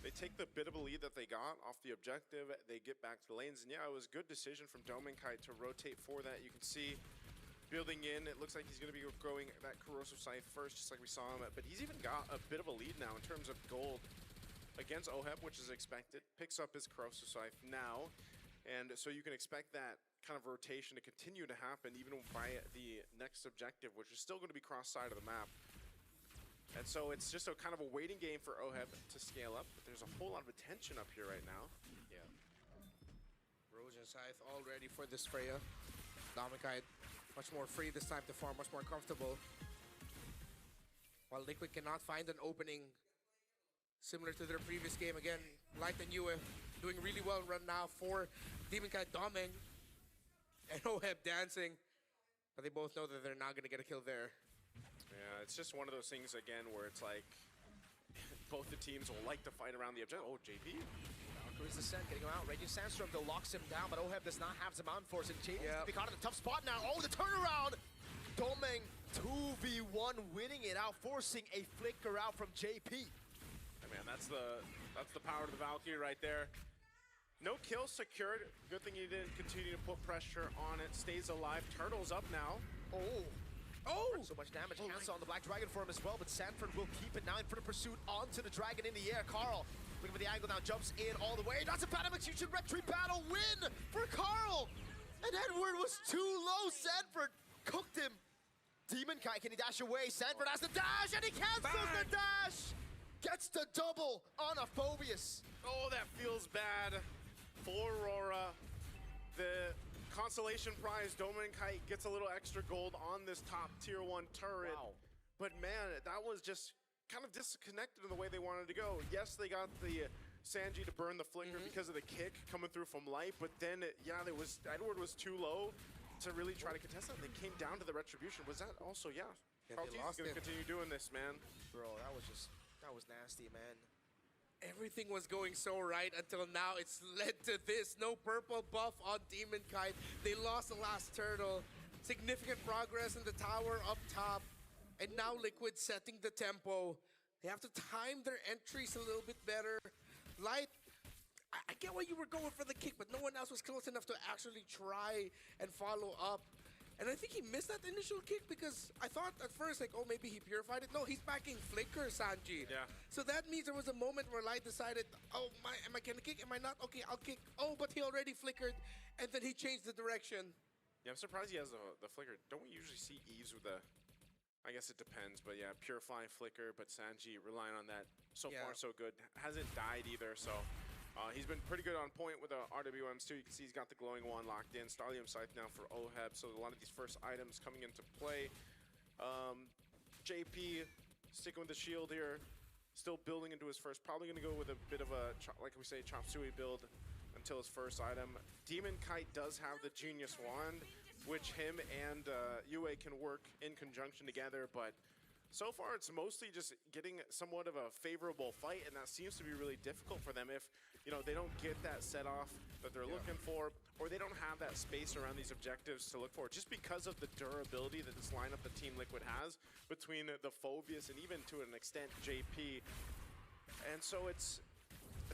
A: they take the bit of a lead that they got off the objective. They get back to the lanes. And yeah, it was a good decision from Domenkite to rotate for that. You can see building in, it looks like he's going to be growing that Corrosive Scythe first, just like we saw him. But he's even got a bit of a lead now in terms of gold against OHEB, which is expected. Picks up his Corrosive Scythe now. And so you can expect that kind of rotation to continue to happen even by the next objective, which is still going to be cross side of the map. And so it's just a kind of a waiting game for OHEB to scale up, but there's a whole lot of attention up here right now.
B: Yeah. Erosion Scythe all ready for this Freya. Domenkite much more free this time to farm, much more comfortable. While Liquid cannot find an opening similar to their previous game. Again, Light and Yue doing really well right now for Domenkite Doming. And OHEB dancing, but they both know that they're not going to get a kill there.
A: Yeah, it's just one of those things, again, where it's like both the teams will like to fight around the objective. Oh, JP.
D: Valkyrie's Descent getting him out. Raging Sandstorm though locks him down, but OHEB does not have Zaman Force, and JP's gonna be caught in a tough spot now. Oh, the turnaround! Domeng 2v1 winning it out, forcing a flicker out from JP.
A: Hey man, that's the power of the Valkyrie right there. No kill secured. Good thing he didn't continue to put pressure on it. Stays alive. Turtle's up now.
D: Oh! So much damage. Cancel on the Black Dragon for him as well, but Sanford will keep it now in for the pursuit onto the Dragon in the air. Carl looking for the angle now, jumps in all the way. That's a Phantom Execution Restream battle win for Carl! And Edward was too low. Sanford cooked him. Demon Kai, can he dash away? Sanford has the dash, and he cancels the dash! Gets the double on a Phobius.
A: Oh, that feels bad for Aurora. The consolation prize, Domenkite gets a little extra gold on this top tier 1 turret.
D: Wow.
A: But man, that was just kind of disconnected in the way they wanted to go. Yes, they got the Sanji to burn the flicker because of the kick coming through from Light, but then, Edward was too low to really try to contest that. They came down to the retribution. Was that also, Carl T is going to continue doing this, man.
D: Bro, that was nasty, man.
B: Everything was going so right until now. It's led to this. No purple buff on Domenkite. They lost the last turtle. Significant progress in the tower up top. And now Liquid setting the tempo. They have to time their entries a little bit better. Light, I get why you were going for the kick, but no one else was close enough to actually try and follow up. And I think he missed that initial kick because I thought at first, like, oh, maybe he purified it. No, he's backing Flicker, Sanji.
A: Yeah.
B: So that means there was a moment where Light decided, oh, am I gonna kick? Am I not? Okay, I'll kick. Oh, but he already flickered, and then he changed the direction.
A: Yeah, I'm surprised he has the flicker. Don't we usually see Eves with the, I guess it depends, but yeah, purifying flicker, but Sanji relying on that so far so good. Hasn't died either, so he's been pretty good on point with the RWMs too. You can see he's got the glowing wand locked in. Starlium Scythe now for OHEB, so a lot of these first items coming into play. JP sticking with the shield here, still building into his first. Probably going to go with a bit of a, like we say, chop suey build until his first item. Domenkite does have the Genius Wand, which him and Yue can work in conjunction together, but so far it's mostly just getting somewhat of a favorable fight, and that seems to be really difficult for them if, they don't get that set off that they're looking for, or they don't have that space around these objectives to look for, just because of the durability that this lineup that Team Liquid has between the Phobius and even to an extent JP. And so it's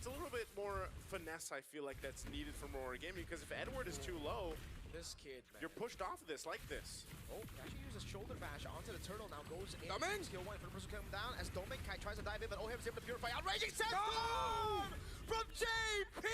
A: a little bit more finesse, I feel like, that's needed from Roar Gaming, because if Edward is too low,
D: this kid, man.
A: You're pushed off of this like this.
D: Oh, actually uses shoulder bash onto the turtle. Now goes in.
B: Domeng!
D: Skill 1 for the person coming down as Domenkite tries to dive in, but OHEB is able to purify. Outraging Sandstorm from JP!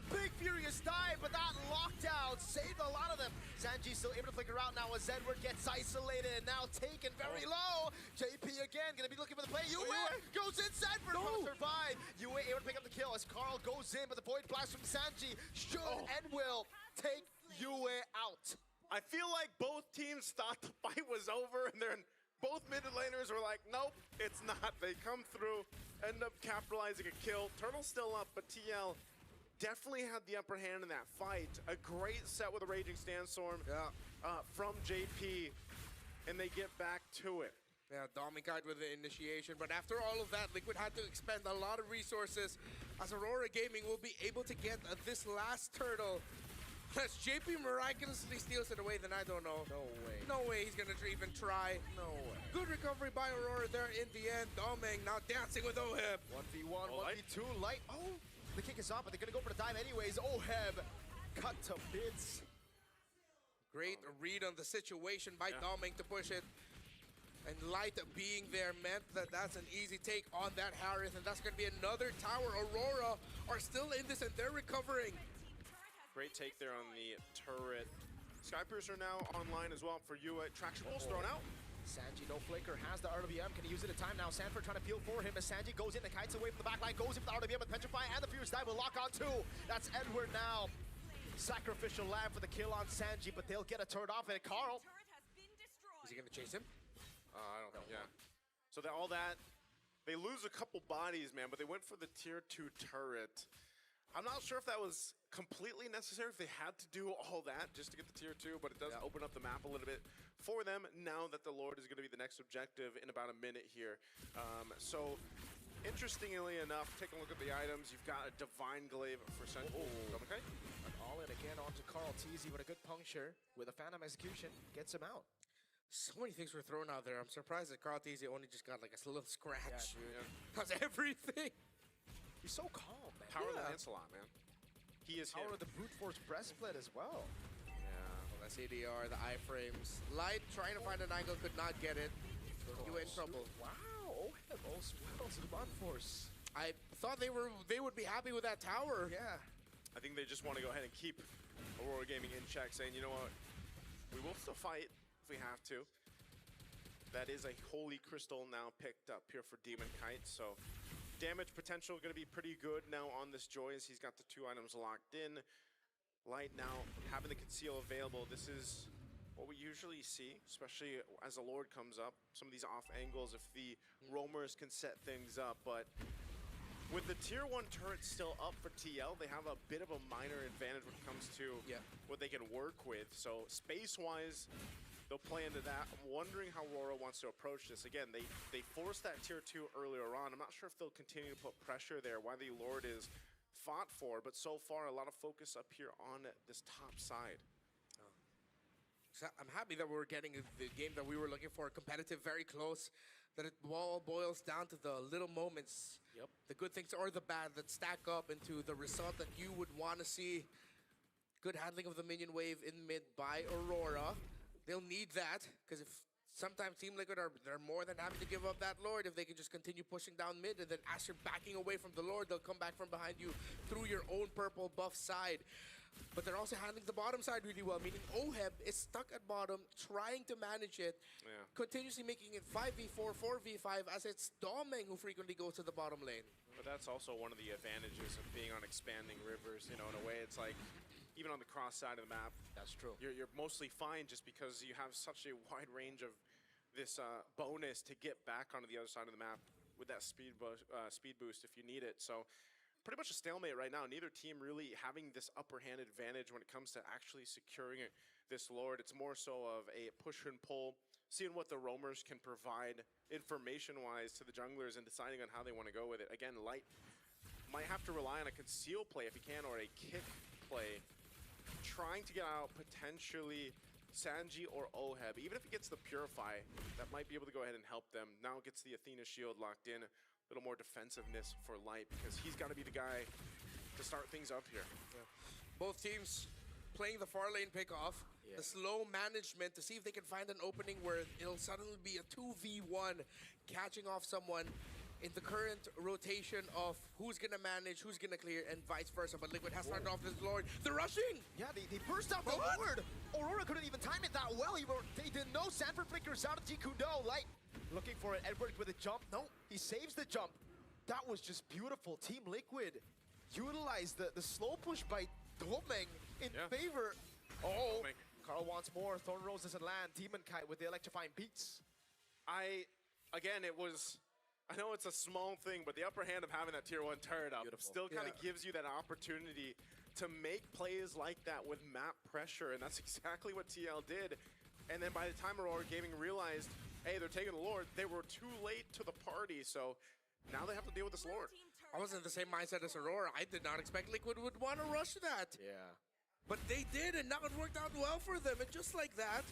D: Big furious dive, but that lockdown saved a lot of them. Sanji still able to flicker out now as Edward gets isolated. Now taken very low. JP again gonna be looking for the play. Yue goes in. Zedward will survive. Yue able to pick up the kill as Carl goes in, but the Void Blast from Sanji should and will take Yue out.
A: I feel like both teams thought the fight was over, and then both mid laners were like, nope, it's not. They come through, end up capitalizing a kill. Turtle's still up, but TL definitely had the upper hand in that fight. A great set with a Raging Sandstorm from JP, and they get back to it.
B: Yeah, Dominic with the initiation, but after all of that, Liquid had to expend a lot of resources as Aurora Gaming will be able to get this last turtle. Unless JP miraculously steals it away, then I don't know.
D: No way.
B: No way he's gonna even try.
D: No way.
B: Good recovery by Aurora there in the end. Doming now dancing with Oheb.
D: 1v1, 1v2, Light. Oh, the kick is off, but they're gonna go for the dive anyways. Oheb cut to bits.
B: Great read on the situation by Doming to push it. And Light being there meant that that's an easy take on that Harith, and that's gonna be another tower. Aurora are still in this and they're recovering.
A: Great take there on the turret. Skypiercer now online as well for Yue. Traction Pulse thrown out.
D: Sanji, no flicker, has the RWM. Can he use it in time now? Sanford trying to peel for him as Sanji goes in. The kites away from the back line, goes in for the RWM with Petrify, and the Furious Dive will lock on too. That's Edward now. Sacrificial lamb for the kill on Sanji, but they'll get a turret off it. Carl.
B: Is he gonna chase him?
A: I don't know. Yeah. So all that, they lose a couple bodies, man, but they went for the tier 2 turret. I'm not sure if that was completely necessary, if they had to do all that just to get the tier 2, but it does open up the map a little bit for them now that the Lord is going to be the next objective in about a minute here. So, interestingly enough, take a look at the items. You've got a Divine Glaive for Sentinel. Okay.
D: And all in again onto Carl Teasy with a good puncture with a Phantom Execution. Gets him out.
B: So many things were thrown out there. I'm surprised that Carl Teasy only just got like a little scratch.
A: Yeah.
B: That's everything.
D: He's so calm, man.
A: Power of the Lancelot, man. He is
D: Power
A: him.
D: of the Brute Force breastplate as well.
A: Yeah.
B: Well, that's ADR, the iframes. Light trying to find an angle, could not get it. You in trouble.
D: Wow, Oheb also wells the Bond Force.
B: I thought they would be happy with that tower.
D: Yeah.
A: I think they just want to go ahead and keep Aurora Gaming in check, saying, you know what, we will still fight if we have to. That is a Holy Crystal now picked up here for Demon Kite, so damage potential going to be pretty good now on this Joy as he's got the 2 items locked in. Light now having the Conceal available. This is what we usually see, especially as the Lord comes up. Some of these off angles if the roamers can set things up, but with the tier 1 turret still up for TL, they have a bit of a minor advantage when it comes to what they can work with. So space-wise, they'll play into that. I'm wondering how RORA wants to approach this. Again, they forced that tier 2 earlier on. I'm not sure if they'll continue to put pressure there, why the Lord is fought for, but so far a lot of focus up here on this top side.
B: So I'm happy that we're getting the game that we were looking for, competitive, very close, that it all boils down to the little moments, the good things or the bad that stack up into the result that you would want to see. Good handling of the minion wave in mid by Aurora. They'll need that, because if sometimes Team Liquid they're more than happy to give up that Lord if they can just continue pushing down mid, and then as you're backing away from the Lord, they'll come back from behind you through your own purple buff side. But they're also handling the bottom side really well, meaning Oheb is stuck at bottom, trying to manage it, continuously making it 5v4, 4v5, as it's Domeng who frequently goes to the bottom lane.
A: But that's also one of the advantages of being on expanding rivers. You know, in a way, it's like, even on the cross side of the map,
D: that's true.
A: You're mostly fine just because you have such a wide range of this bonus to get back onto the other side of the map with that speed boost if you need it. So pretty much a stalemate right now. Neither team really having this upper hand advantage when it comes to actually securing this Lord. It's more so of a push and pull, seeing what the roamers can provide information-wise to the junglers and deciding on how they want to go with it. Again, Light might have to rely on a conceal play if he can, or a kick play, trying to get out potentially Sanji or Oheb. Even if he gets the Purify, that might be able to go ahead and help them. Now gets the Athena shield locked in. A little more defensiveness for Light, because he's got to be the guy to start things up here.
B: Both teams playing the far lane pick-off, the slow management to see if they can find an opening where it'll suddenly be a 2v1, catching off someone in the current rotation of who's gonna manage, who's gonna clear, and vice versa. But Liquid has started off this Lord. They're rushing!
D: Yeah, they burst out the Lord. Aurora couldn't even time it that well. They didn't know. Sanford flickers out of Jikundo. Light looking for it. Edward with a jump. No, he saves the jump. That was just beautiful. Team Liquid utilized the slow push by Domeng in favor. Oh, Carl wants more. Thorn Rose doesn't land. Demon Kite with the electrifying beats.
A: Again, I know it's a small thing, but the upper hand of having that tier 1 turret up still kind of gives you that opportunity to make plays like that with map pressure, and that's exactly what TL did. And then by the time Aurora Gaming realized, hey, they're taking the Lord, they were too late to the party, so now they have to deal with this Lord.
B: I was in the same mindset as Aurora. I did not expect Liquid would want to rush that.
D: Yeah.
B: But they did, and now it worked out well for them. And just like that,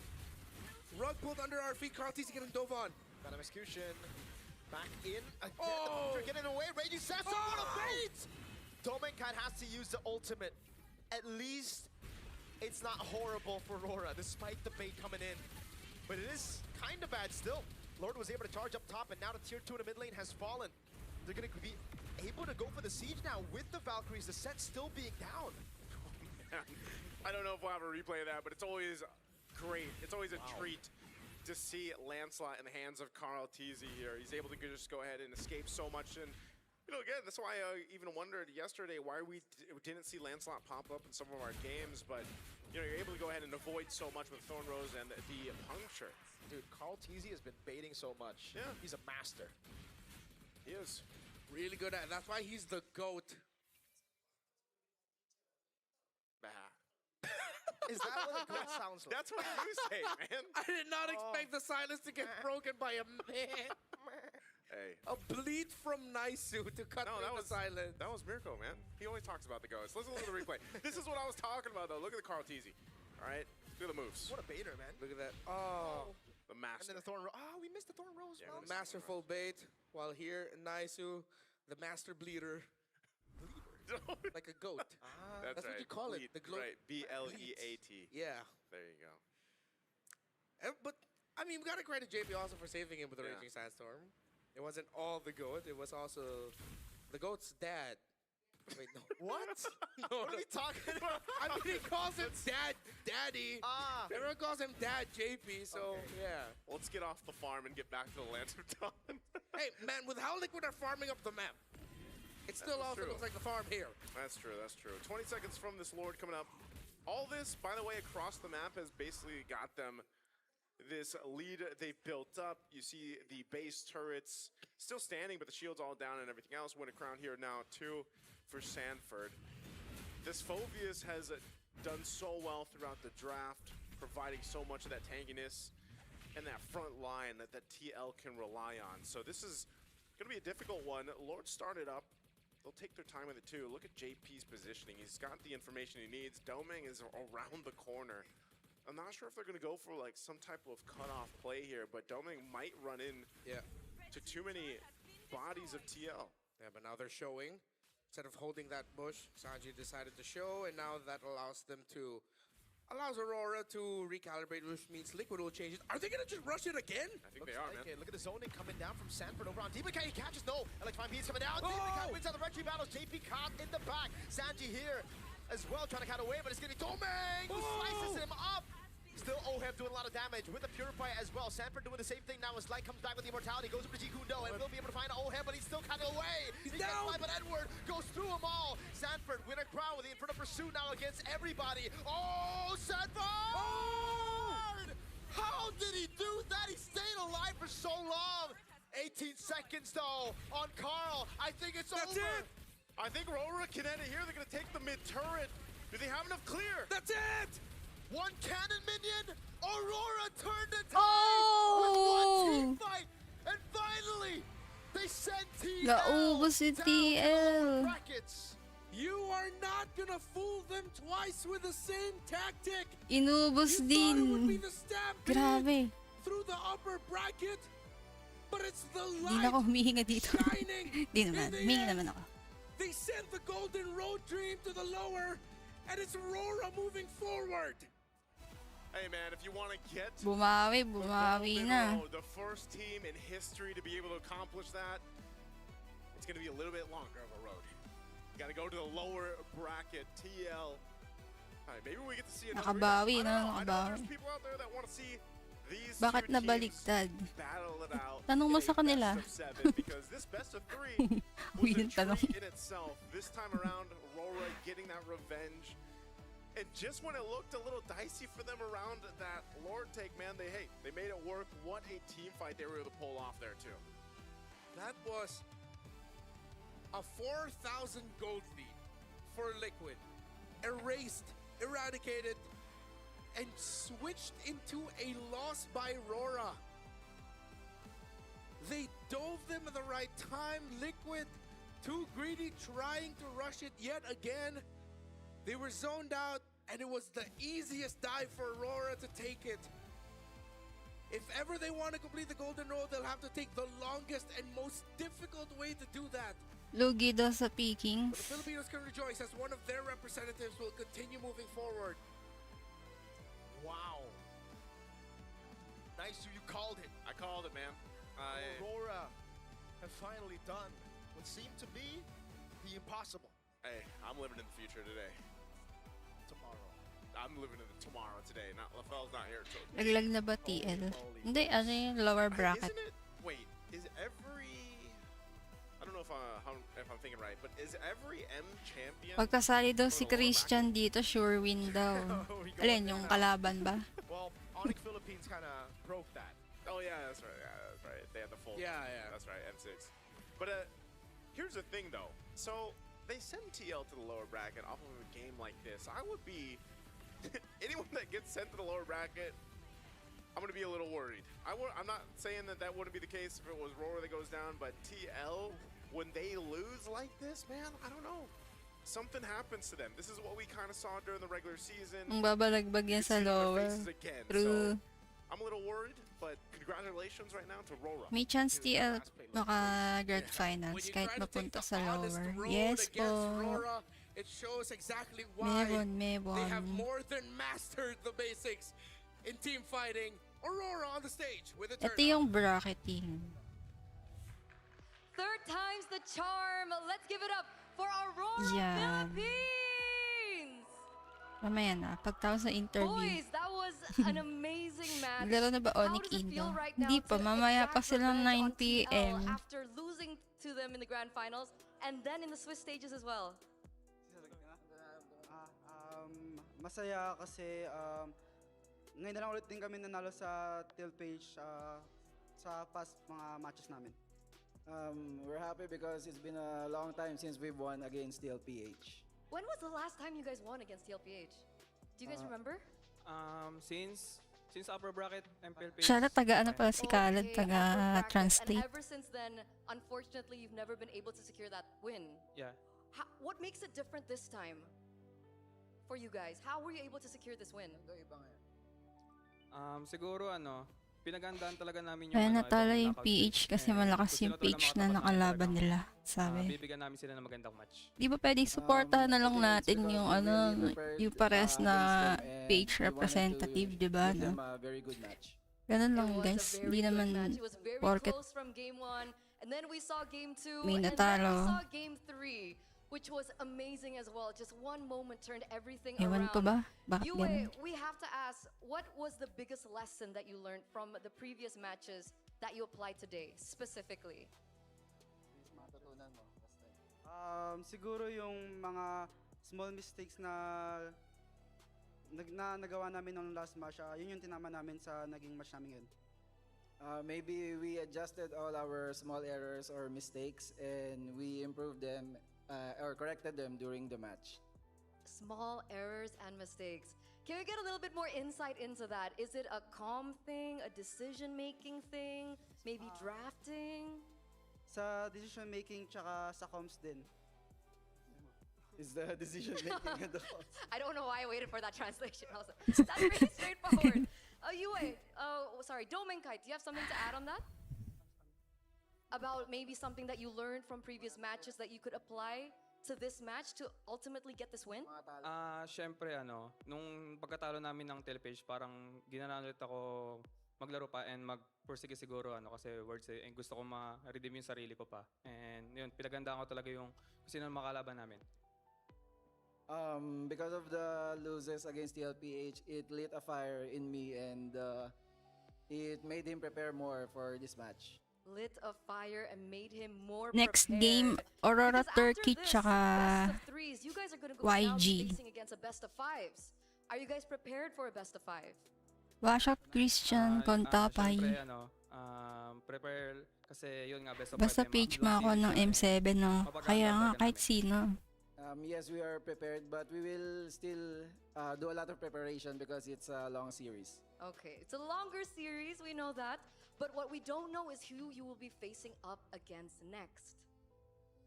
B: rug pulled under our feet. Carl TC getting dove on.
D: Got an execution. Back in again.
B: Oh!
D: They're getting away. Raging Sasso, what a bait! Domenkai has to use the ultimate. At least it's not horrible for Aurora, despite the bait coming in. But it is kind of bad still. Lord was able to charge up top, and now the tier 2 in the mid lane has fallen. They're going to be able to go for the siege now with the Valkyries, the set still being down.
A: I don't know if we'll have a replay of that, but it's always great. It's always a treat to see Lancelot in the hands of Carl TZ here. He's able to just go ahead and escape so much. And, you know, again, that's why I even wondered yesterday why we didn't see Lancelot pop up in some of our games. But, you know, you're able to go ahead and avoid so much with Thorn Rose and the puncture.
D: Dude, Carl TZ has been baiting so much.
A: Yeah.
D: He's a master.
A: He is.
B: Really good at it. That's why he's the GOAT.
D: Is that what a goat sounds like?
A: That's what you say, man.
B: I did not expect the silence to get broken by a man.
A: Hey.
B: A bleed from Naisu to cut through the silence.
A: That was Mirko, man. He always talks about the goats. Listen to the replay. This is what I was talking about, though. Look at the Carl TZ. All right? Look at the moves.
D: What a baiter, man.
B: Look at that. Oh.
A: The master.
D: And then the Thorn Rose. Oh, we missed the Thorn Rose.
A: Yeah,
D: Well,
B: Masterful bait. While here, Naisu, the master bleeder. Like a goat. That's
A: right.
B: what you call it. The
A: right. B-L-E-A-T.
B: Yeah.
A: There you go.
B: But, I mean, we got to credit JP also for saving him with the Raging Sandstorm. It wasn't all the goat. It was also the goat's dad. Wait, no.
D: What? What are we talking about?
B: I mean, he calls him Dad, Daddy. Everyone calls him Dad JP, so yeah.
A: Let's get off the farm and get back to the Land of Dawn.
B: Hey, man, with how Liquid are farming up the map, it still also looks like the farm here.
A: That's true, that's true. 20 seconds from this Lord coming up. All this, by the way, across the map has basically got them this lead they've built up. You see the base turrets still standing, but the shield's all down and everything else. Win a crown here now, too, for Sanford. This Phoveus has done so well throughout the draft, providing so much of that tankiness and that front line that TL can rely on. So this is going to be a difficult one. Lord started up. They'll take their time with it, too. Look at JP's positioning. He's got the information he needs. Domeng is around the corner. I'm not sure if they're going to go for like some type of cutoff play here, but Domeng might run in to too many bodies of TL.
B: Yeah, but now they're showing. Instead of holding that bush, Sanji decided to show, and now that allows Aurora to recalibrate, which means Liquid will change it. Are they going to just rush it again?
A: I think they are, man.
D: Look at the zoning coming down from Sanford over on Demon Kite. He catches, no. Electrifying beats coming down. Demon Kite wins out the retreat battles. JP caught in the back. Sanji here as well, trying to cut away, but it's going to be Domeng who slices him up. Still Oheb doing a lot of damage with the Purify as well. Sanford doing the same thing now as Light comes back with the Immortality, goes over to Jikundo, and will be able to find Oheb, but he's still cutting away. He's down, but Edward goes through them all. Sanford win a crown with the Inferno Pursuit now against everybody. Oh, Sanford! How did he do that? He stayed alive for so long. 18 seconds though on Carl. I think it's over.
A: That's it. I think RORA can end it here. They're going to take the mid turret. Do they have enough clear?
B: That's it.
D: One cannon minion, Aurora turned the tide with one team fight, and finally, they sent TL
C: Naubos si TL.
D: brackets.
B: You are not gonna fool them twice with the same tactic.
C: Inubos
B: Would
C: din.
B: be the stampede
C: Grabe.
B: through the upper bracket, but it's the
C: Di na ako
B: light
C: humihinga dito.
B: shining.
C: Di naman.
B: in the
C: Humihinga
B: end.
C: naman ako.
B: They sent the Golden Road Dream to the lower, and it's Aurora moving forward.
A: Hey man, if you want to get
C: Bumawi
A: the
C: na.
A: first team in history to be able to accomplish that, it's going to be a little bit longer of a road. You got to go to the lower bracket, TL. All right, maybe we get to see another
C: Nakabawi
A: rematch.
C: na,
A: I know
C: nakabawi.
A: there's people out there that want to see these
C: Bakit
A: two teams
C: nabaliktad?
A: battle it out.
C: Tanong mo
A: in
C: sa
A: a
C: kanila.
A: best of 7, because this best of 3 was
C: Weird
A: a
C: tanong.
A: treat in itself. This time around, RORA getting that revenge. And just when it looked a little dicey for them around that Lord take, man, they made it work. What a team fight they were able to pull off there too.
B: That was a 4,000 gold lead for Liquid. Erased, eradicated, and switched into a loss by RORA. They dove them at the right time. Liquid, too greedy, trying to rush it yet again. They were zoned out, and it was the easiest dive for RORA to take it. If ever they want to complete the Golden Road, they'll have to take the longest and most difficult way to do that.
C: Lugi daw sa
B: But the
C: pickings.
B: Filipinos can rejoice as one of their representatives will continue moving forward.
D: Wow. Nice, you called it.
A: I called it, man.
D: Aurora have finally done what seemed to be the impossible.
A: Hey, I'm living in the future today.
D: Tomorrow.
A: I'm living in the tomorrow today. Not LaFell's not here. So
C: Laglag na ba TL? Hindi, ano yung lower bracket.
A: Isn't it? Wait, is every? I don't know if I'm thinking right, but is every M champion?
C: Pagkasali daw si Christian dito, sure win daw. Alin, yung kalaban ba?
D: Well, ONIC Philippines kind of broke that.
A: Oh yeah, that's right. Yeah, that's right. They had the full.
B: Yeah.
A: That's right. M6. But here's the thing, though. So they send TL to the lower bracket off of a game like this. I would be anyone that gets sent to the lower bracket. I'm gonna be a little worried. I'm not saying that wouldn't be the case if it was RORA that goes down, but TL, when they lose like this, man, I don't know. Something happens to them. This is what we kind of saw during the regular season.
C: Ang babalagbag yan sa lower. True.
A: So I'm a little worried, but congratulations right now to RORA.
C: May chance TL maka-grand finals kahit mapunta sa lower. Yes po.
B: RORA, it shows exactly why they have
C: Mebon.
B: more than mastered the basics in team fighting. Aurora on the stage with a
C: Ito
B: turnout.
C: yung bracketing.
F: Third time's the charm. Let's give it up for Aurora
C: Yan.
F: Philippines.
C: Mamaya na, pagtapos sa interview.
F: Boys, that was an amazing match.
C: Naglaro na ba
F: How
C: ONIC
F: does it feel
C: Indo?
F: right now
C: Hindi pa,
F: to
C: mamaya
F: exact
C: pa silang
F: revenge on
C: 9 PM.
F: TL after losing to them in the grand finals and then in the Swiss stages as well?
I: Masaya kasi ngayon na lang ulit din kami nanalo sa TLPH sa past mga matches namin.
J: We're happy because it's been a long time since we've won against TLPH.
F: When was the last time you guys won against TLPH? Do you guys remember?
K: Since upper bracket MPLPH.
C: Siya na taga ano pala si Khaled,
F: Okay, upper bracket.
C: taga-translate.
F: And ever since then, unfortunately, you've never been able to secure that win.
K: Yeah.
F: What makes it different this time for you guys? How were you able to secure this win?
K: Siguro pinagandaan talaga namin yung
C: Kaya natalo
K: itong
C: yung
K: knockout
C: PH
K: stage.
C: kasi
K: And
C: malakas
K: kung
C: yung
K: sino talaga
C: PH na
K: makatapat
C: nakalaban
K: talagang,
C: nila, sabi.
K: bibigyan namin sila ng magandang match.
C: Di ba pwedeng supportahan na lang
J: I think it's
C: natin
J: because
C: yung
J: we really prepared
C: yung pares na
J: against them and
C: PH
J: we wanted to
C: representative, di ba?
J: give
C: No?
J: them a very good match.
C: Ganun lang
F: It was
C: guys,
F: a very
C: hindi
F: good
C: naman
F: match. It was very
C: porket
F: close from game 1, and then we saw game 2,
C: may
F: and then we
C: natalo.
F: saw game 3, which was amazing as well. Just one moment turned everything
C: Ewan
F: around.
C: ko ba? Bakit
F: Yue,
C: ganun?
F: we have to ask, what was the biggest lesson that you learned from the previous matches that you applied today, specifically?
I: Siguro yung mga small mistakes na nagawa namin ng last match, yun yung tinama namin sa naging match namin yun.
J: Maybe we adjusted all our small errors or mistakes and we improved them or corrected them during the match.
F: Small errors and mistakes. Can we get a little bit more insight into that? Is it a calm thing, a decision-making thing, maybe drafting?
I: Sa decision making tsaka sa comms din.
J: Is the decision making and the calls.
F: I don't know why I waited for that translation also. That's pretty straightforward. Yue, sorry, Domenkite, do you have something to add on that? About maybe something that you learned from previous matches that you could apply to this match to ultimately get this win?
K: Syempre nung pagkatalo namin ng TLPH, parang ginanan ulit ako maglaro pa and magpursige siguro kasi words gusto ko ma-redeem yung sarili ko pa. And yun, pinagandaan ko talaga yung sino makalaban namin.
J: Because of the losses against TLPH, it lit a fire in me and it made him prepare more for this match.
F: Lit a fire and made him more
C: Next
F: prepared.
C: game, Aurora
F: Because after
C: Turkey
F: this,
C: tsaka
F: best of threes, you guys are gonna go now
C: YG.
F: facing against a best of fives. Are you guys prepared for a best of five?
C: Washout Christian, Kontapay.
K: Siyempre, prepare kasi yun nga best of
C: Basta
K: 5
C: page
K: Blue
C: mo ako
K: Series
C: ng
K: yun
C: M7, no?
K: mapaganda
C: Kaya nga,
K: talaga
C: kahit
K: namin.
C: sino.
J: Yes, we are prepared, but we will still do a lot of preparation because it's a long series.
F: Okay, it's a longer series, we know that. But what we don't know is who you will be facing up against next.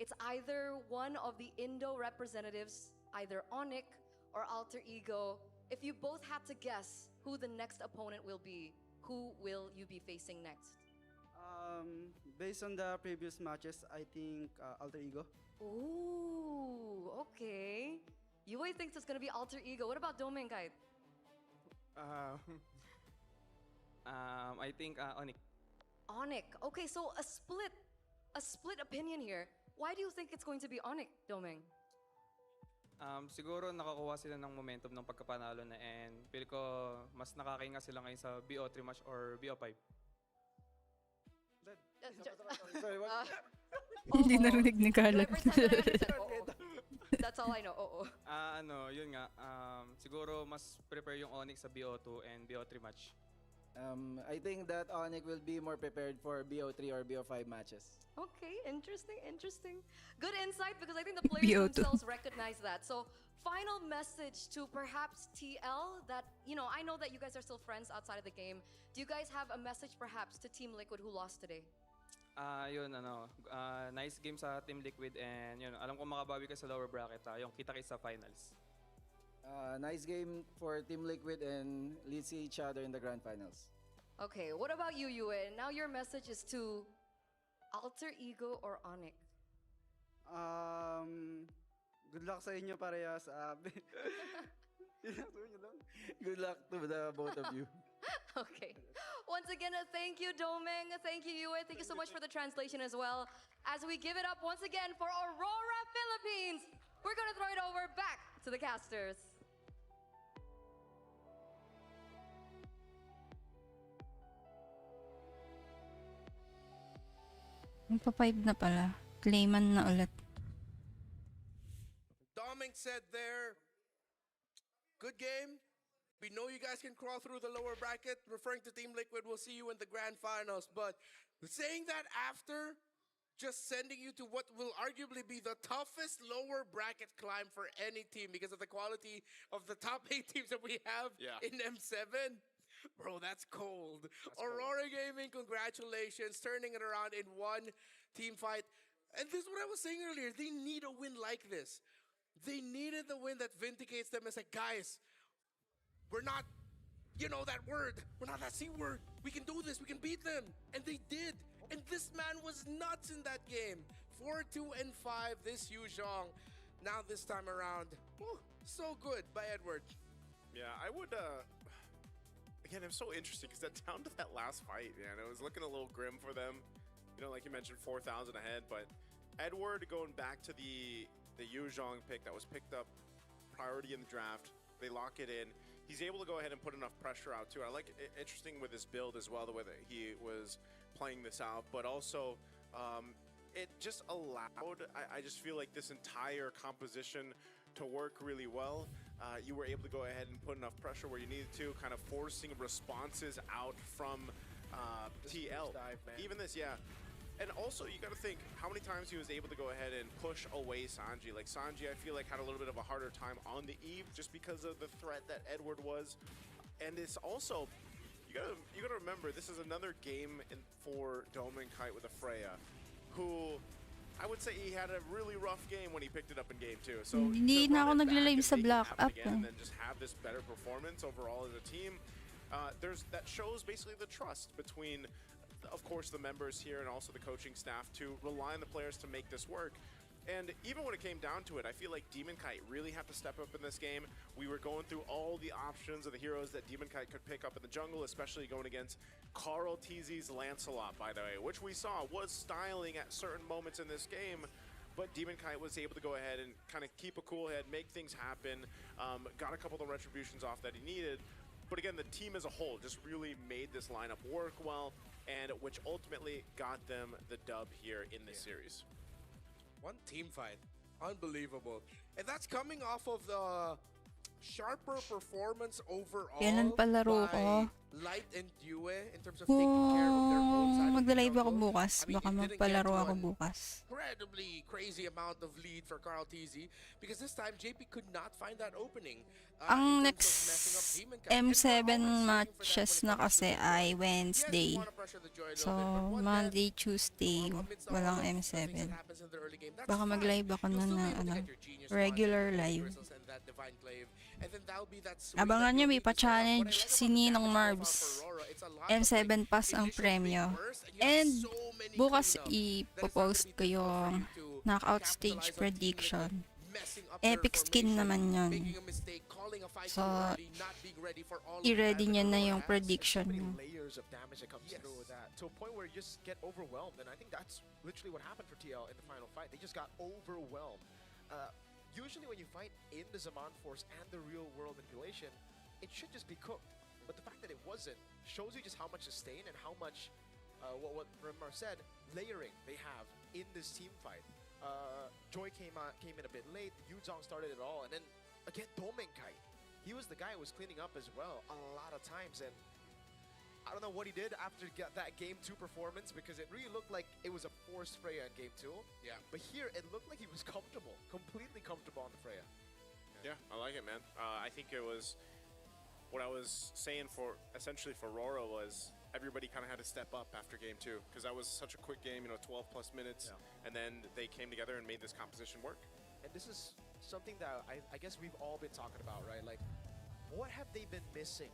F: It's either one of the Indo representatives, either ONIC or Alter Ego. If you both had to guess who the next opponent will be, who will you be facing next?
I: Based on the previous matches, I think Alter Ego.
F: Ooh, okay. Yue thinks it's gonna be Alter Ego. What about Doming Guide?
K: I think ONIC.
F: ONIC. Okay, so a split opinion here. Why do you think it's going to be ONIC, Doming?
K: Siguro nakakuha sila ng momentum ng pagkapanalo na and feel ko mas nakakainga sila ngayon sa BO3 match or BO5.
J: Sorry, what?
C: Hindi narinig ni
F: Do I
C: Carlot.
F: pretend that I just said oo? That's all I know, oo.
K: Yun nga, siguro mas prepare yung ONIC sa BO2 and BO3 match.
J: I think that ONIC will be more prepared for BO3 or BO5 matches.
F: Okay, interesting. Good insight because I think the players
C: BO2.
F: themselves recognize that. So, final message to perhaps TL that, I know that you guys are still friends outside of the game. Do you guys have a message perhaps to Team Liquid who lost today?
K: Nice game sa Team Liquid and yun, alam ko makabawi ka sa lower bracket, yung kita-kits sa finals.
J: Nice game for Team Liquid and let's see each other in the grand finals.
F: Okay, what about you, Yue? Now your message is to Alter Ego or ONIC?
I: Good luck sa inyo parehas.
J: Good luck to the both of you.
F: Okay. Once again, thank you, Doming. Thank you, Yue. Thank you so much for the translation as well. As we give it up once again for Aurora Philippines, we're going to throw it over back to the casters.
C: Magpa-5 na pala. Clayman na ulit.
B: Doming said there, good game. We know you guys can crawl through the lower bracket. Referring to Team Liquid, we'll see you in the grand finals. But saying that after just sending you to what will arguably be the toughest lower bracket climb for any team because of the quality of the top 8 teams that we have in M7. Bro, that's cold. Aurora Gaming, congratulations. Turning it around in one team fight. And this is what I was saying earlier. They need a win like this. They needed the win that vindicates them as like, guys, we're not, that word. We're not that C word. We can do this. We can beat them. And they did. And this man was nuts in that game. 4-2-5, this Yu Zhong. Now this time around, so good by Edward.
A: Yeah, I would, again, it was so interesting because that down to that last fight, man, it was looking a little grim for them. Like you mentioned, 4,000 ahead, but Edward going back to the Yu Zhong pick that was picked up priority in the draft. They lock it in. He's able to go ahead and put enough pressure out too. I like it, interesting with his build as well, the way that he was playing this out, but also it just allowed, I just feel like this entire composition to work really well. You were able to go ahead and put enough pressure where you needed to, kind of forcing responses out from TL. Even this, yeah. And also, you got to think how many times he was able to go ahead and push away Sanji. Like, Sanji, I feel like, had a little bit of a harder time on the eve just because of the threat that Edward was. And it's also, you gotta remember, this is another game for Doming Kite with a Freya, who I would say he had a really rough game when he picked it up in game 2. So
C: Hindi na ako nagla-live sa block up.
A: And then just have this better performance overall as a team. That shows basically the trust between, of course, the members here and also the coaching staff to rely on the players to make this work. And even when it came down to it, I feel like Demon Kite really had to step up in this game. We were going through all the options of the heroes that Demon Kite could pick up in the jungle, especially going against Carl TZ's Lancelot, by the way, which we saw was styling at certain moments in this game. But Demon Kite was able to go ahead and kind of keep a cool head, make things happen, got a couple of the retributions off that he needed. But again, the team as a whole just really made this lineup work well, and which ultimately got them the dub here in this series.
B: One team fight. Unbelievable. And that's coming off of the sharper performance overall
C: Kailan palaro ko?
B: Light and Due in terms of taking care of their own side.
C: Kung magla-live ako bukas,
B: I mean,
C: baka
B: it didn't
C: magpalaro
B: get to
C: ako
B: an
C: bukas.
B: incredibly crazy amount of lead for Carl TZ because this time JP could not find that opening.
C: Ang
B: in terms of
C: next
B: messing up Demon Kite. And
C: M7
B: we're always looking for that
C: matches
B: when it
C: na
B: comes to
C: kasi
B: the
C: ay
B: Yes,
C: Wednesday.
B: you wanna pressure the Joy a little
C: So,
B: bit, but one
C: Monday,
B: death,
C: Tuesday,
B: amidst all
C: walang
B: of the
C: M7.
B: things that happens in the early game, that's
C: Baka
B: fine.
C: mag-live ako
B: You'll
C: na
B: still
C: na
B: be able to
C: ano,
B: get your genius
C: regular
B: launch,
C: live.
B: crystals, and that divine glaive, and then that'll be that swing
C: Abangan
B: that
C: nyo,
B: you'll
C: may
B: need to set up. What I
C: pa-challenge
B: like
C: si
B: about the
C: Ninong
B: damage
C: Marbs.
B: profile for Aurora, it's a lot of,
C: M7
B: like,
C: pass ang
B: initial big
C: premyo.
B: bursts, and you have
C: And
B: so many
C: bukas
B: cleanup that it's not
C: ipopost
B: gonna
C: ko
B: be difficult for
C: yung
B: you to
C: knockout
B: capitalize
C: stage
B: on team that
C: prediction.
B: messing up their
C: Epic skin
B: formation,
C: naman yun.
B: making a mistake, calling a fight
C: So,
B: too early, not being ready for all of
C: i-ready
B: that
C: nyo na
B: Aurora
C: yung
B: has.
C: prediction
D: So many
C: nyo.
D: layers of damage that comes through with that, to a point where you just get overwhelmed, and I think that's literally what happened for TL in the final fight. They just got overwhelmed. Usually when you fight in the Zaman Force and the real world manipulation, it should just be cooked. But the fact that it wasn't shows you just how much sustain and how much, what Remar said, layering they have in this team fight. Joy came in a bit late, Yuzong started it all, and then again Domenkai. He was the guy who was cleaning up as well a lot of times, and I don't know what he did after that Game 2 performance, because it really looked like it was a forced Freya in Game 2.
B: Yeah.
D: But here, it looked like he was comfortable, completely comfortable on the Freya.
A: Yeah, I like it, man. I think it was what I was saying for essentially for RORA was everybody kind of had to step up after Game 2 because that was such a quick game, 12 plus minutes, and then they came together and made this composition work.
D: And this is something that I guess we've all been talking about, right? Like, what have they been missing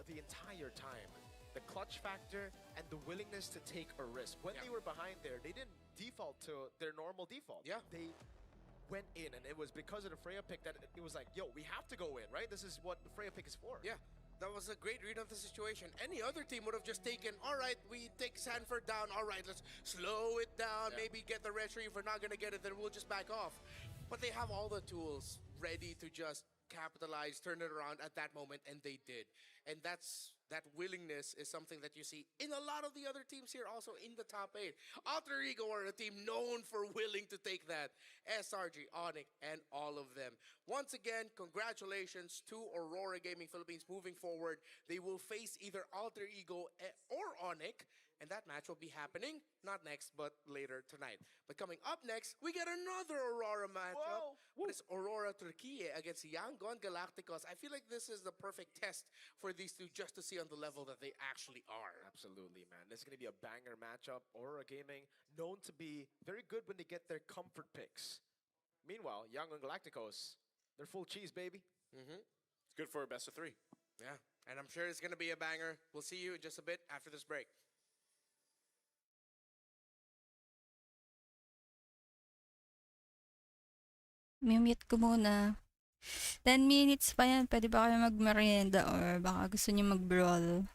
D: the entire time? The clutch factor and the willingness to take a risk. When they were behind there, they didn't default to their normal default.
B: Yeah.
D: They went in, and it was because of the Freya pick that it was like, yo, we have to go in, right? This is what the Freya pick is for.
B: Yeah. That was a great read of the situation. Any other team would have just taken, all right, we take Sanford down, all right, let's slow it down, maybe get the retry. If we're not going to get it, then we'll just back off. But they have all the tools ready to just capitalize, turn it around at that moment, and they did. And that willingness is something that you see in a lot of the other teams here, also in the top 8. Alter Ego are a team known for willing to take that. SRG, ONIC, and all of them. Once again, congratulations to Aurora Gaming Philippines moving forward. They will face either Alter Ego or ONIC, and that match will be happening, not next, but later tonight. But coming up next, we get another Aurora matchup. It's Aurora Turquie against Yangon Galacticos. I feel like this is the perfect test for these two just to see on the level that they actually are.
D: Absolutely, man. This is going to be a banger matchup. Aurora Gaming, known to be very good when they get their comfort picks. Meanwhile, Yangon Galacticos, they're full cheese, baby.
A: It's good for a best of 3.
B: Yeah, and I'm sure it's going to be a banger. We'll see you in just a bit after this break.
C: Mute ko muna. 10 minutes pa yan. Pwede ba kayo magmerienda or baka gusto niyo mag-brawl?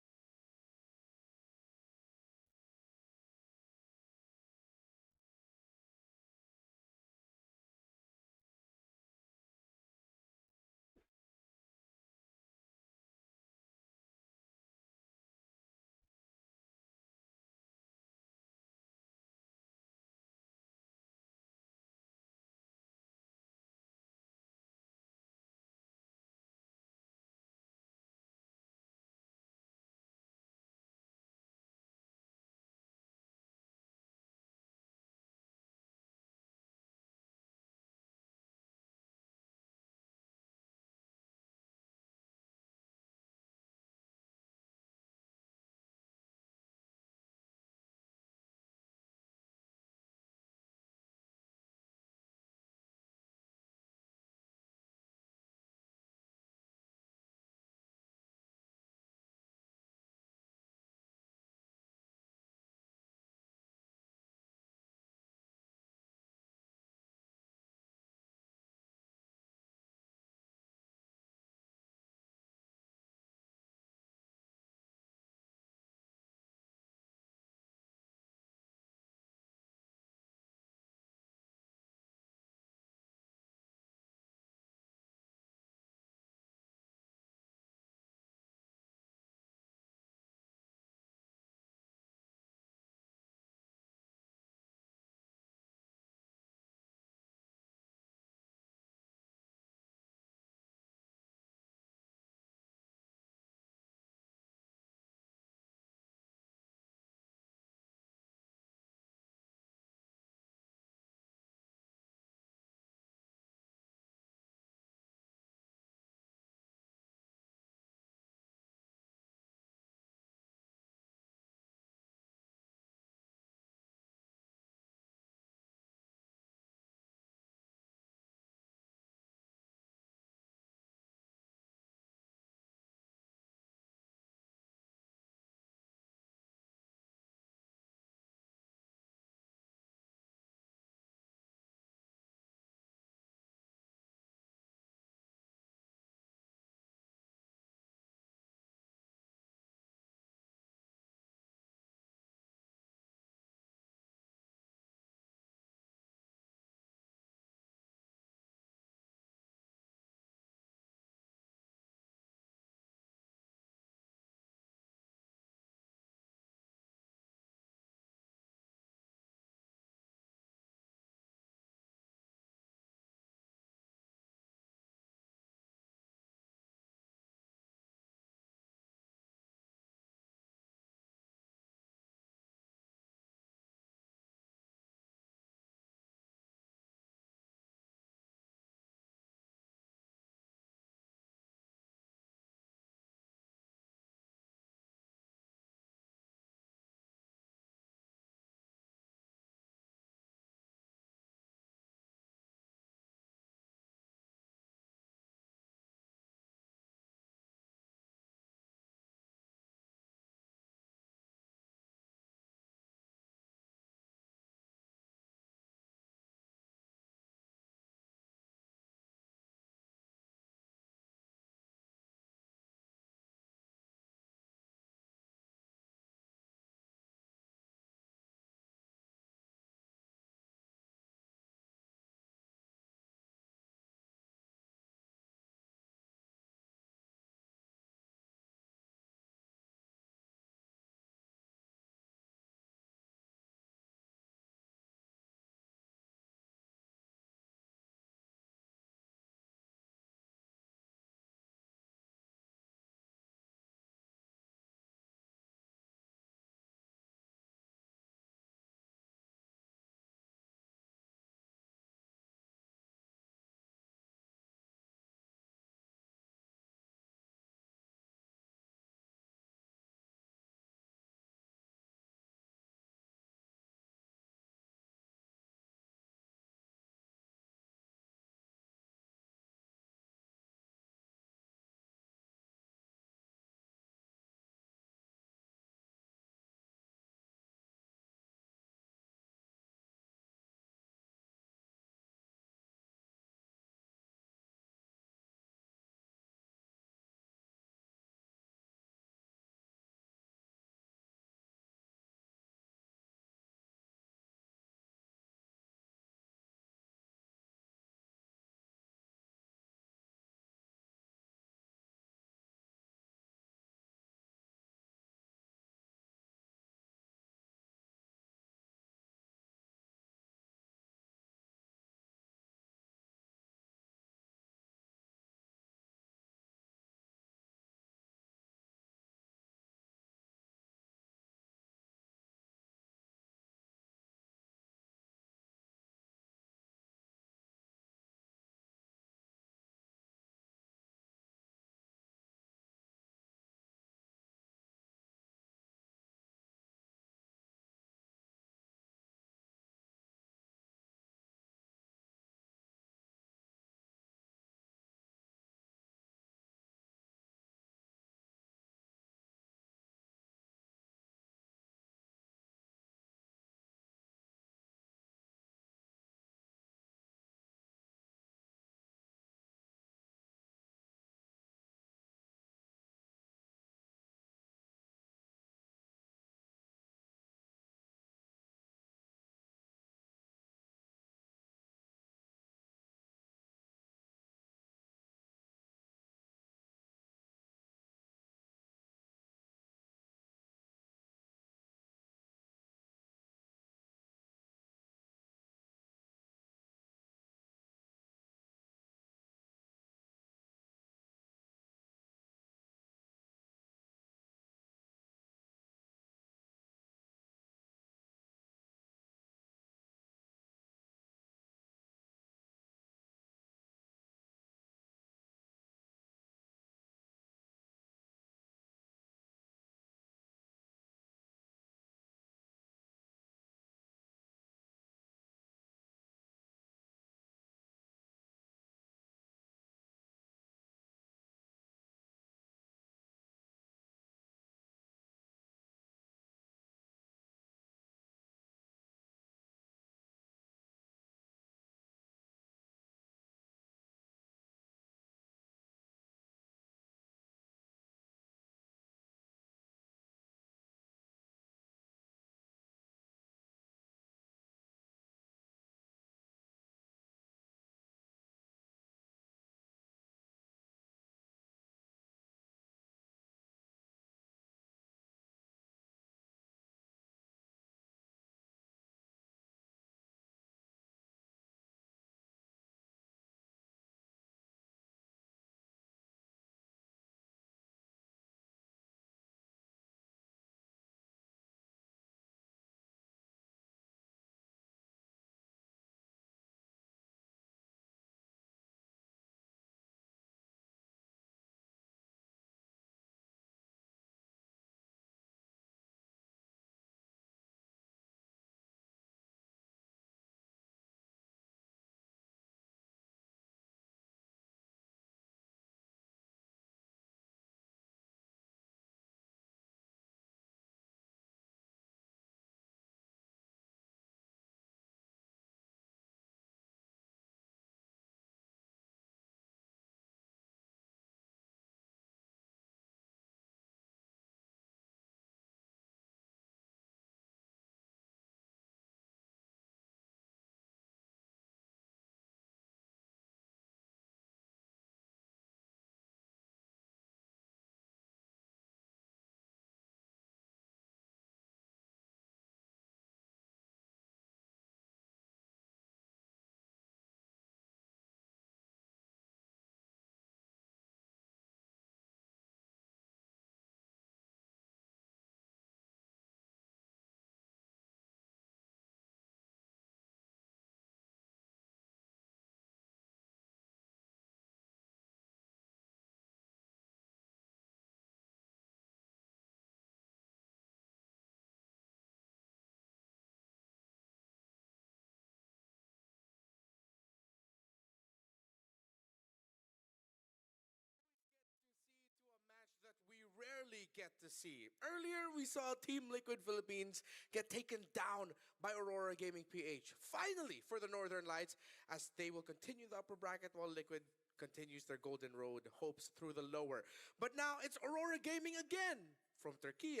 B: rarely get to see. Earlier, we saw Team Liquid Philippines get taken down by Aurora Gaming PH. Finally, for the Northern Lights, as they will continue the upper bracket while Liquid continues their golden road hopes through the lower. But now it's Aurora Gaming again from Turkey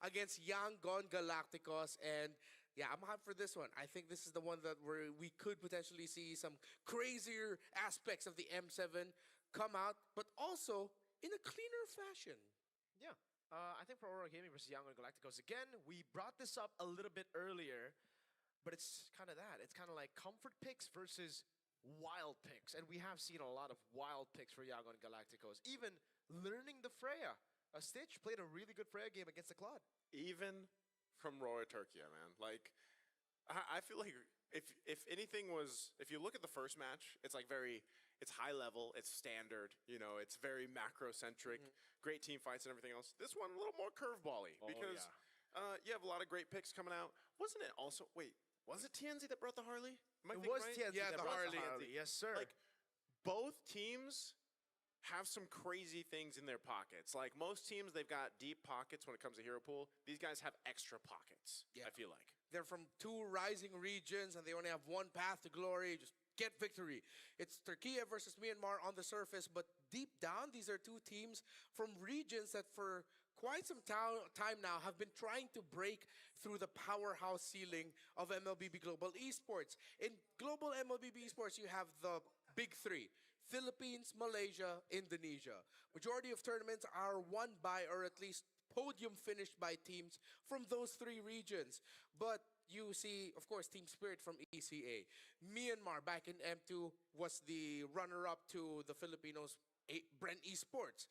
B: against Yangon Galacticos. And yeah, I'm hyped for this one. I think this is the one that we could potentially see some crazier aspects of the M7 come out, but also in a cleaner fashion.
D: Yeah. I think for Aurora Gaming versus Yangon Galacticos, again, we brought this up a little bit earlier, but it's kind of that. It's kind of like comfort picks versus wild picks. And we have seen a lot of wild picks for Yangon Galacticos. Even learning the Freya. Stitch played a really good Freya game against the Claude.
A: Even from RORA Turkey, man. Like, I feel like if anything was, if you look at the first match, it's like it's high level, it's standard, you know, it's very macro-centric, great team fights and everything else. This one, a little more curveball-y because you have a lot of great picks coming out. Wasn't it also, wait, was it TNZ that brought the Harley?
D: It was TNZ
B: Yeah,
D: that
B: the
D: brought
B: Harley.
D: Yes, sir.
A: Like, both teams have some crazy things in their pockets. Like, most teams, they've got deep pockets when it comes to hero pool. These guys have extra pockets, I feel like.
B: They're from two rising regions, and they only have one path to glory. Just get victory. It's Turkey versus Myanmar on the surface, but deep down, these are two teams from regions that for quite some time now have been trying to break through the powerhouse ceiling of MLBB Global Esports. In Global MLBB Esports, you have the big three: Philippines, Malaysia, Indonesia. Majority of tournaments are won by, or at least podium finished by, teams from those three regions. But you see, of course, Team Spirit from ECA. Myanmar back in M2 was the runner-up to the Filipinos' Brent Esports.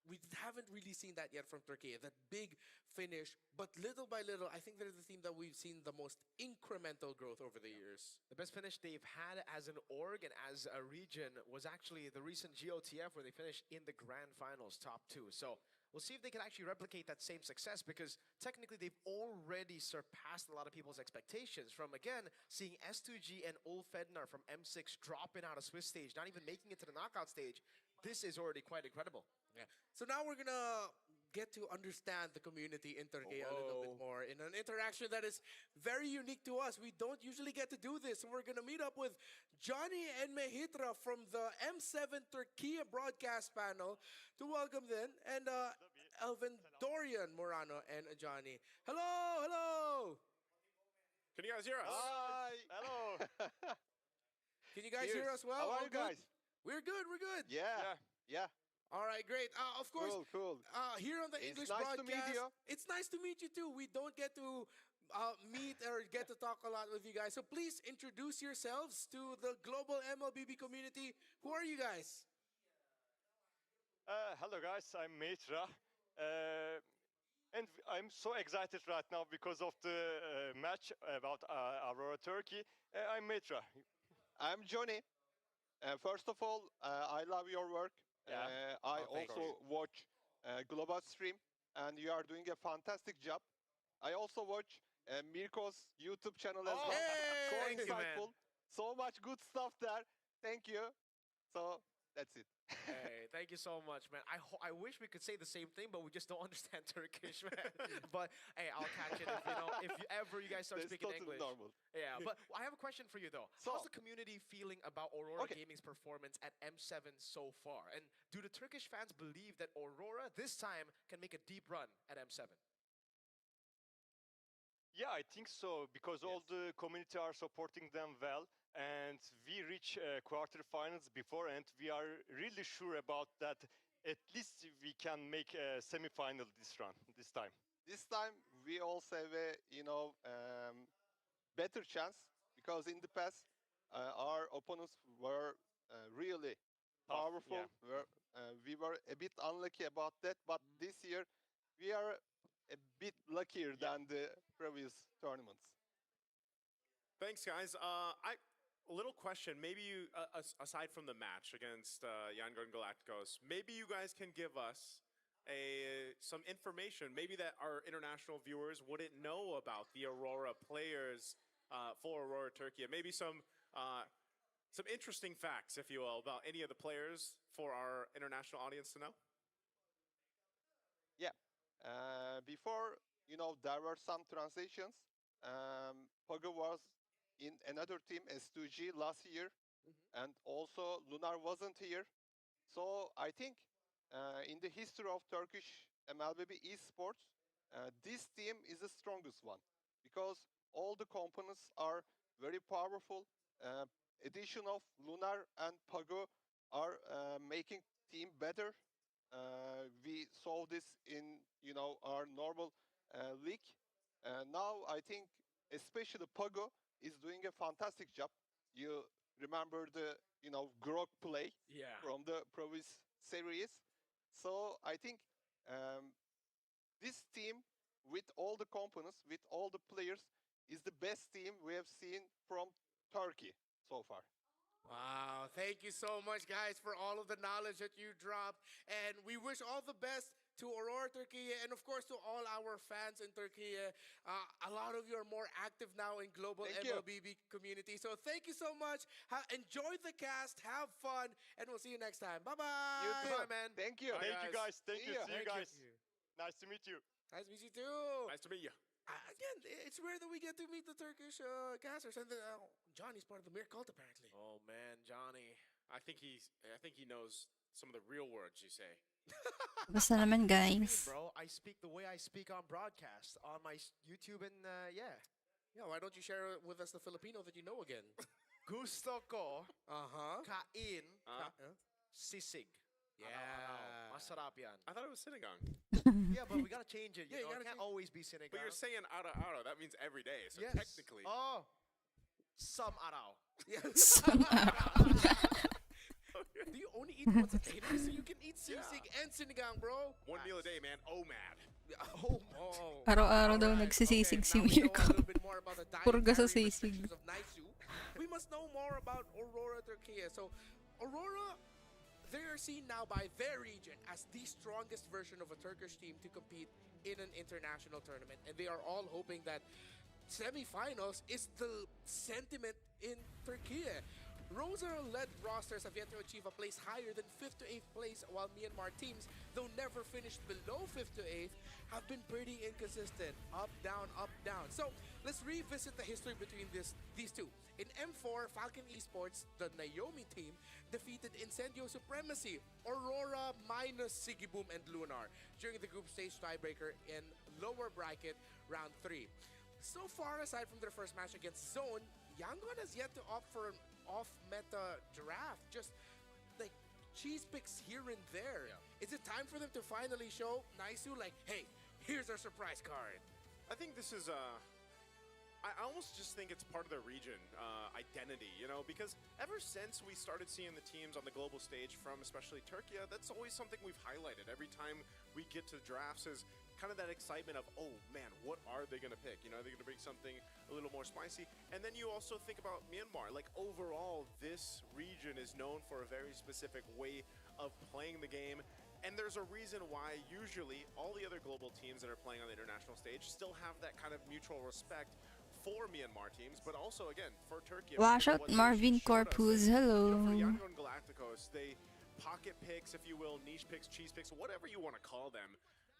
B: We haven't really seen that yet from Turkey, that big finish. But little by little, I think they're the team that we've seen the most incremental growth over the years.
D: The best finish they've had as an org and as a region was actually the recent GOTF, where they finished in the grand finals, top 2. So we'll see if they can actually replicate that same success, because technically they've already surpassed a lot of people's expectations from, again, seeing S2G and Ulfednar from M6 dropping out of Swiss stage, not even making it to the knockout stage. This is already quite incredible.
B: Yeah. So now we're gonna get to understand the community in Turkey a little bit more in an interaction that is very unique to us. We don't usually get to do this. So we're gonna meet up with Johnny and Mehitra from the M7 Turkey broadcast panel to welcome them, and Elvin, Dorian, Morano, and Johnny. Hello, hello.
A: Can you guys hear us?
L: Hi. Hello.
B: Can you guys hear us well?
L: How are
B: All
L: you guys?
B: We're good. We're good.
L: Yeah.
B: All right, great. Of course,
L: Cool.
B: here on the English
L: nice to
B: broadcast,
L: meet you.
B: It's nice to meet you too. We don't get to meet or get to talk a lot with you guys. So please introduce yourselves to the global MLBB community. Who are you guys?
L: Hello guys, I'm Mitra. And I'm so excited right now because of the match about Aurora Turkey. I'm Mitra. I'm Johnny. First of all, I love your work. I also watch Global Stream, and you are doing a fantastic job. I also watch Mirko's YouTube channel as well. So
D: Thank you,
L: insightful. So much good stuff there. Thank you. So that's it.
D: Hey, thank you so much, man. I wish we could say the same thing, but we just don't understand Turkish, man. But hey, I'll catch it if you guys start
L: That's
D: speaking
L: totally
D: English.
L: normal.
D: Yeah, but I have a question for you though.
L: So-
D: How's the community feeling about Aurora
L: Okay.
D: Gaming's performance at M7 so far? And do the Turkish fans believe that Aurora this time can make a deep run at M7?
L: Yeah, I think so, because all the community are supporting them well, and we reach quarterfinals before, and we are really sure about that. At least we can make a semi-final this time. This time we also have a better chance, because in the past our opponents were really powerful. We were a bit unlucky about that, but this year we are a bit luckier than the previous tournaments.
A: Thanks, guys. A little question. Maybe you, aside from the match against Yangon Galacticos, maybe you guys can give us some information, maybe that our international viewers wouldn't know about the Aurora players for Aurora Turkey. Maybe some interesting facts, if you will, about any of the players for our international audience to know.
L: Yeah, Before, there were some transitions. Pogo was in another team, S2G, last year, and also Lunar wasn't here. So I think in the history of Turkish MLBB esports, this team is the strongest one because all the components are very powerful. Uh, Addition of Lunar and Pago are making team better. We saw this in our normal league. Now I think especially Pago is doing a fantastic job. You remember the Grok play from the previous series. So I think this team with all the components, with all the players, is the best team we have seen from Turkey so far.
B: Wow, thank you so much, guys, for all of the knowledge that you dropped. And we wish all the best to Aurora Turkey and, of course, to all our fans in Turkey. A lot of you are more active now in global MLBB community. So thank you so much. Enjoy the cast. Have fun. And we'll see you next time. Bye-bye.
L: You too.
B: Bye, man.
L: Thank you. Bye, Thank you, guys. Thank you. See you guys. Nice to meet you.
B: Nice to meet you, too.
A: Nice to meet you.
B: Again, it's rare that we get to meet the Turkish casters. And Johnny's part of the Mir cult, apparently.
A: Oh man, Johnny. I think he knows some of the real words you say.
C: Basta naman, guys.
D: Bro, I speak the way I speak on broadcast on my YouTube and yeah.
B: Yeah, why don't you share with us the Filipino that you know again?
D: Gusto ko kain sisig.
B: Yeah.
D: Masarap yan.
A: I thought it was sinigang.
D: Yeah, but we gotta change it. You know? It can't always be sinigang.
A: But you're saying ara. That means every day. So
D: Yes.
A: technically.
D: Oh, some araw.
B: Yes. Do you only eat once a day? So you can eat sisig and sinigang, bro.
A: One meal a day, man. OMAD.
B: Oh.
C: Araw-araw daw nagsisisig si Mirko. Purga sa sisig.
B: We must know more about Aurora Turkey. So, Aurora, they are seen now by their region as the strongest version of a Turkish team to compete in an international tournament. And they are all hoping that semifinals is the sentiment in Turkey. Rosa-led rosters have yet to achieve a place higher than 5th to 8th place, while Myanmar teams, though never finished below 5th to 8th, have been pretty inconsistent. Up, down, up, down. So, let's revisit the history between these two. In M4, Falcon Esports, the Naomi team, defeated Incendio Supremacy, Aurora minus Sigiboom and Lunar, during the group stage tiebreaker in lower bracket round 3. So far, aside from their first match against Zone, Yangon has yet to opt for an off-meta draft. Just like cheese picks here and there. Yeah. Is it time for them to finally show Naisu like, hey, here's our surprise card?
A: I think this is I almost just think it's part of their region identity, because ever since we started seeing the teams on the global stage from especially Turkey, that's always something we've highlighted. Every time we get to drafts is kind of that excitement of, oh man, what are they going to pick? They're going to bring something a little more spicy. And then you also think about Myanmar. Like overall, this region is known for a very specific way of playing the game. And there's a reason why usually all the other global teams that are playing on the international stage still have that kind of mutual respect for Myanmar teams, but also, again, for Turkey.
C: Wash out Marvin Corpus, hello.
A: For Yangon Galacticos, they pocket picks, if you will, niche picks, cheese picks, whatever you want to call them.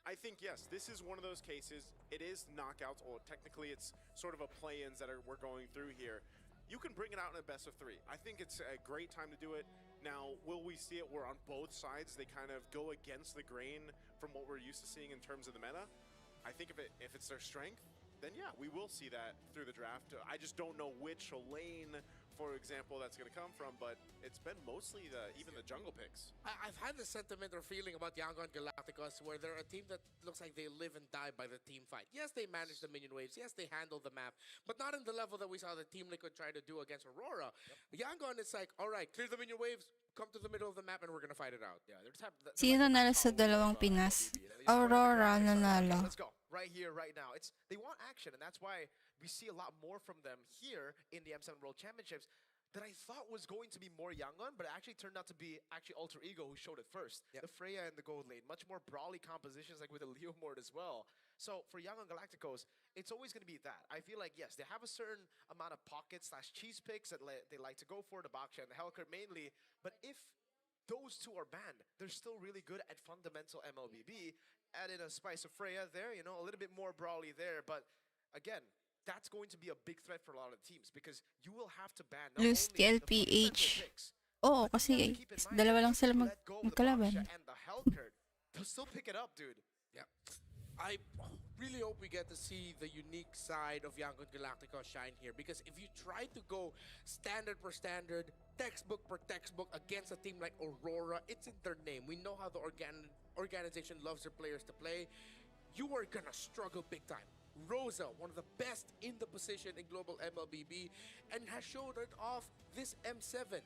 A: I think, yes, this is one of those cases. It is knockouts, or technically it's sort of a play-ins that we're going through here. You can bring it out in a best of 3. I think it's a great time to do it. Now, will we see it where on both sides they kind of go against the grain from what we're used to seeing in terms of the meta? I think if it's their strength, then yeah, we will see that through the draft. I just don't know which lane, for example, that's going to come from, but it's been mostly even the jungle picks.
B: I've had the sentiment or feeling about Yangon Galacticos where they're a team that looks like they live and die by the team fight. Yes, they manage the minion waves. Yes, they handle the map, but not in the level that we saw the Team Liquid try to do against Aurora. Yangon, it's like, all right, clear the minion waves, come to the middle of the map, and we're going to fight it out.
D: Yeah,
C: Sino nanalo sa dalawang Pinas? Aurora nanalo.
D: Let's go. Right here, right now. They want action, and that's why we see a lot more from them here in the M7 World Championships that I thought was going to be more Yangon, but it actually turned out to be Alter Ego who showed it first. The Freya in the gold lane. Much more brawly compositions like with the Leo Mord as well. So for Yangon Galacticos, it's always going to be that. I feel like, yes, they have a certain amount of pocket/cheese picks that they like to go for, the Baksha and the Hellker mainly, but if those two are banned, they're still really good at fundamental MLBB. add in a spice of Freya there, you know, a little bit more brawly there. But again, that's going to be a big threat for a lot of teams because you will have to ban not
C: Lose
D: only the fully defensive
C: TLPH.
D: picks,
C: Oo,
D: but you have to
C: kasi
D: keep in mind
C: dalawa
D: that
C: lang
D: if
C: sila
D: you let go of the
C: magkalaban.
D: Baksha and the Hellcurt, they'll still pick it up, dude.
B: Yeah. I really hope we get to see the unique side of Yangon Galactica shine here, because if you try to go standard per standard, textbook per textbook against a team like Aurora, it's in their name. We know how the organization loves their players to play. You are gonna struggle big time. Rosa, one of the best in the position in global MLBB, and has showed it off this M7.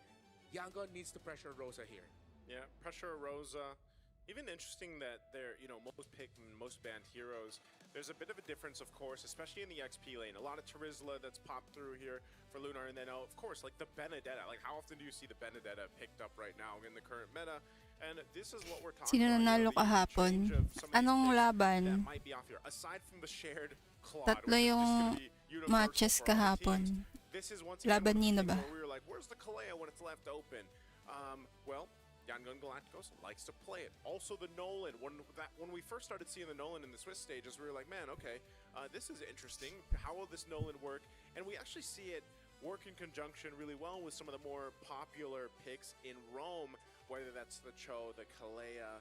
B: Yangon needs to pressure Rosa here.
A: Yeah, pressure Rosa. Even interesting that they're, you know, most picked and most banned heroes. There's a bit of a difference, of course, especially in the XP lane. A lot of Terizla that's popped through here for Lunar, and then, of course, like the Benedetta. Like, how often do you see the Benedetta picked up right now in the current meta? And this is what we're talking
C: Sino
A: about.
C: nanalo kahapon? Anong laban?
A: Aside from the shared Claude,
C: Tatlo yung matches kahapon.
A: this is once
C: Laban
A: again
C: nino ba?
A: where we were like, where's the Kalea when it's left open? Well, Yangon Galacticos likes to play it. Also the Nolan. When we first started seeing the Nolan in the Swiss stages, we were like, man, okay, this is interesting. How will this Nolan work? And we actually see it work in conjunction really well with some of the more popular picks in Rome, whether that's the Cho, the Kalea,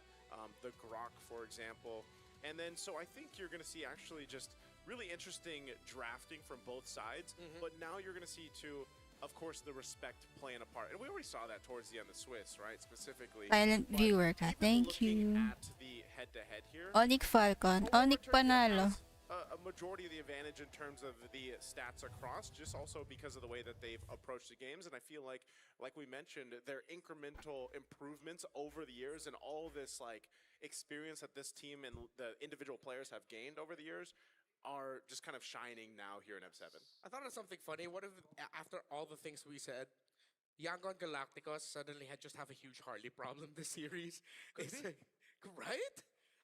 A: the Grok, for example. And then, so I think you're going to see actually just really interesting drafting from both sides. But now you're going to see, too, of course, the respect playing a part. And we already saw that towards the end of Swiss, right, specifically.
C: Silent
A: But
C: viewer ka. Thank
A: looking
C: you.
A: at the head-to-head here,
C: ONIC Falcon. ONIC panalo.
A: a majority of the advantage in terms of the stats across, just also because of the way that they've approached the games. And I feel like we mentioned, their incremental improvements over the years and all this like experience that this team and the individual players have gained over the years are just kind of shining now here in M7.
B: I thought of something funny. What if, after all the things we said, Yangon Galacticos suddenly just have a huge Harley problem this series? It's like, right?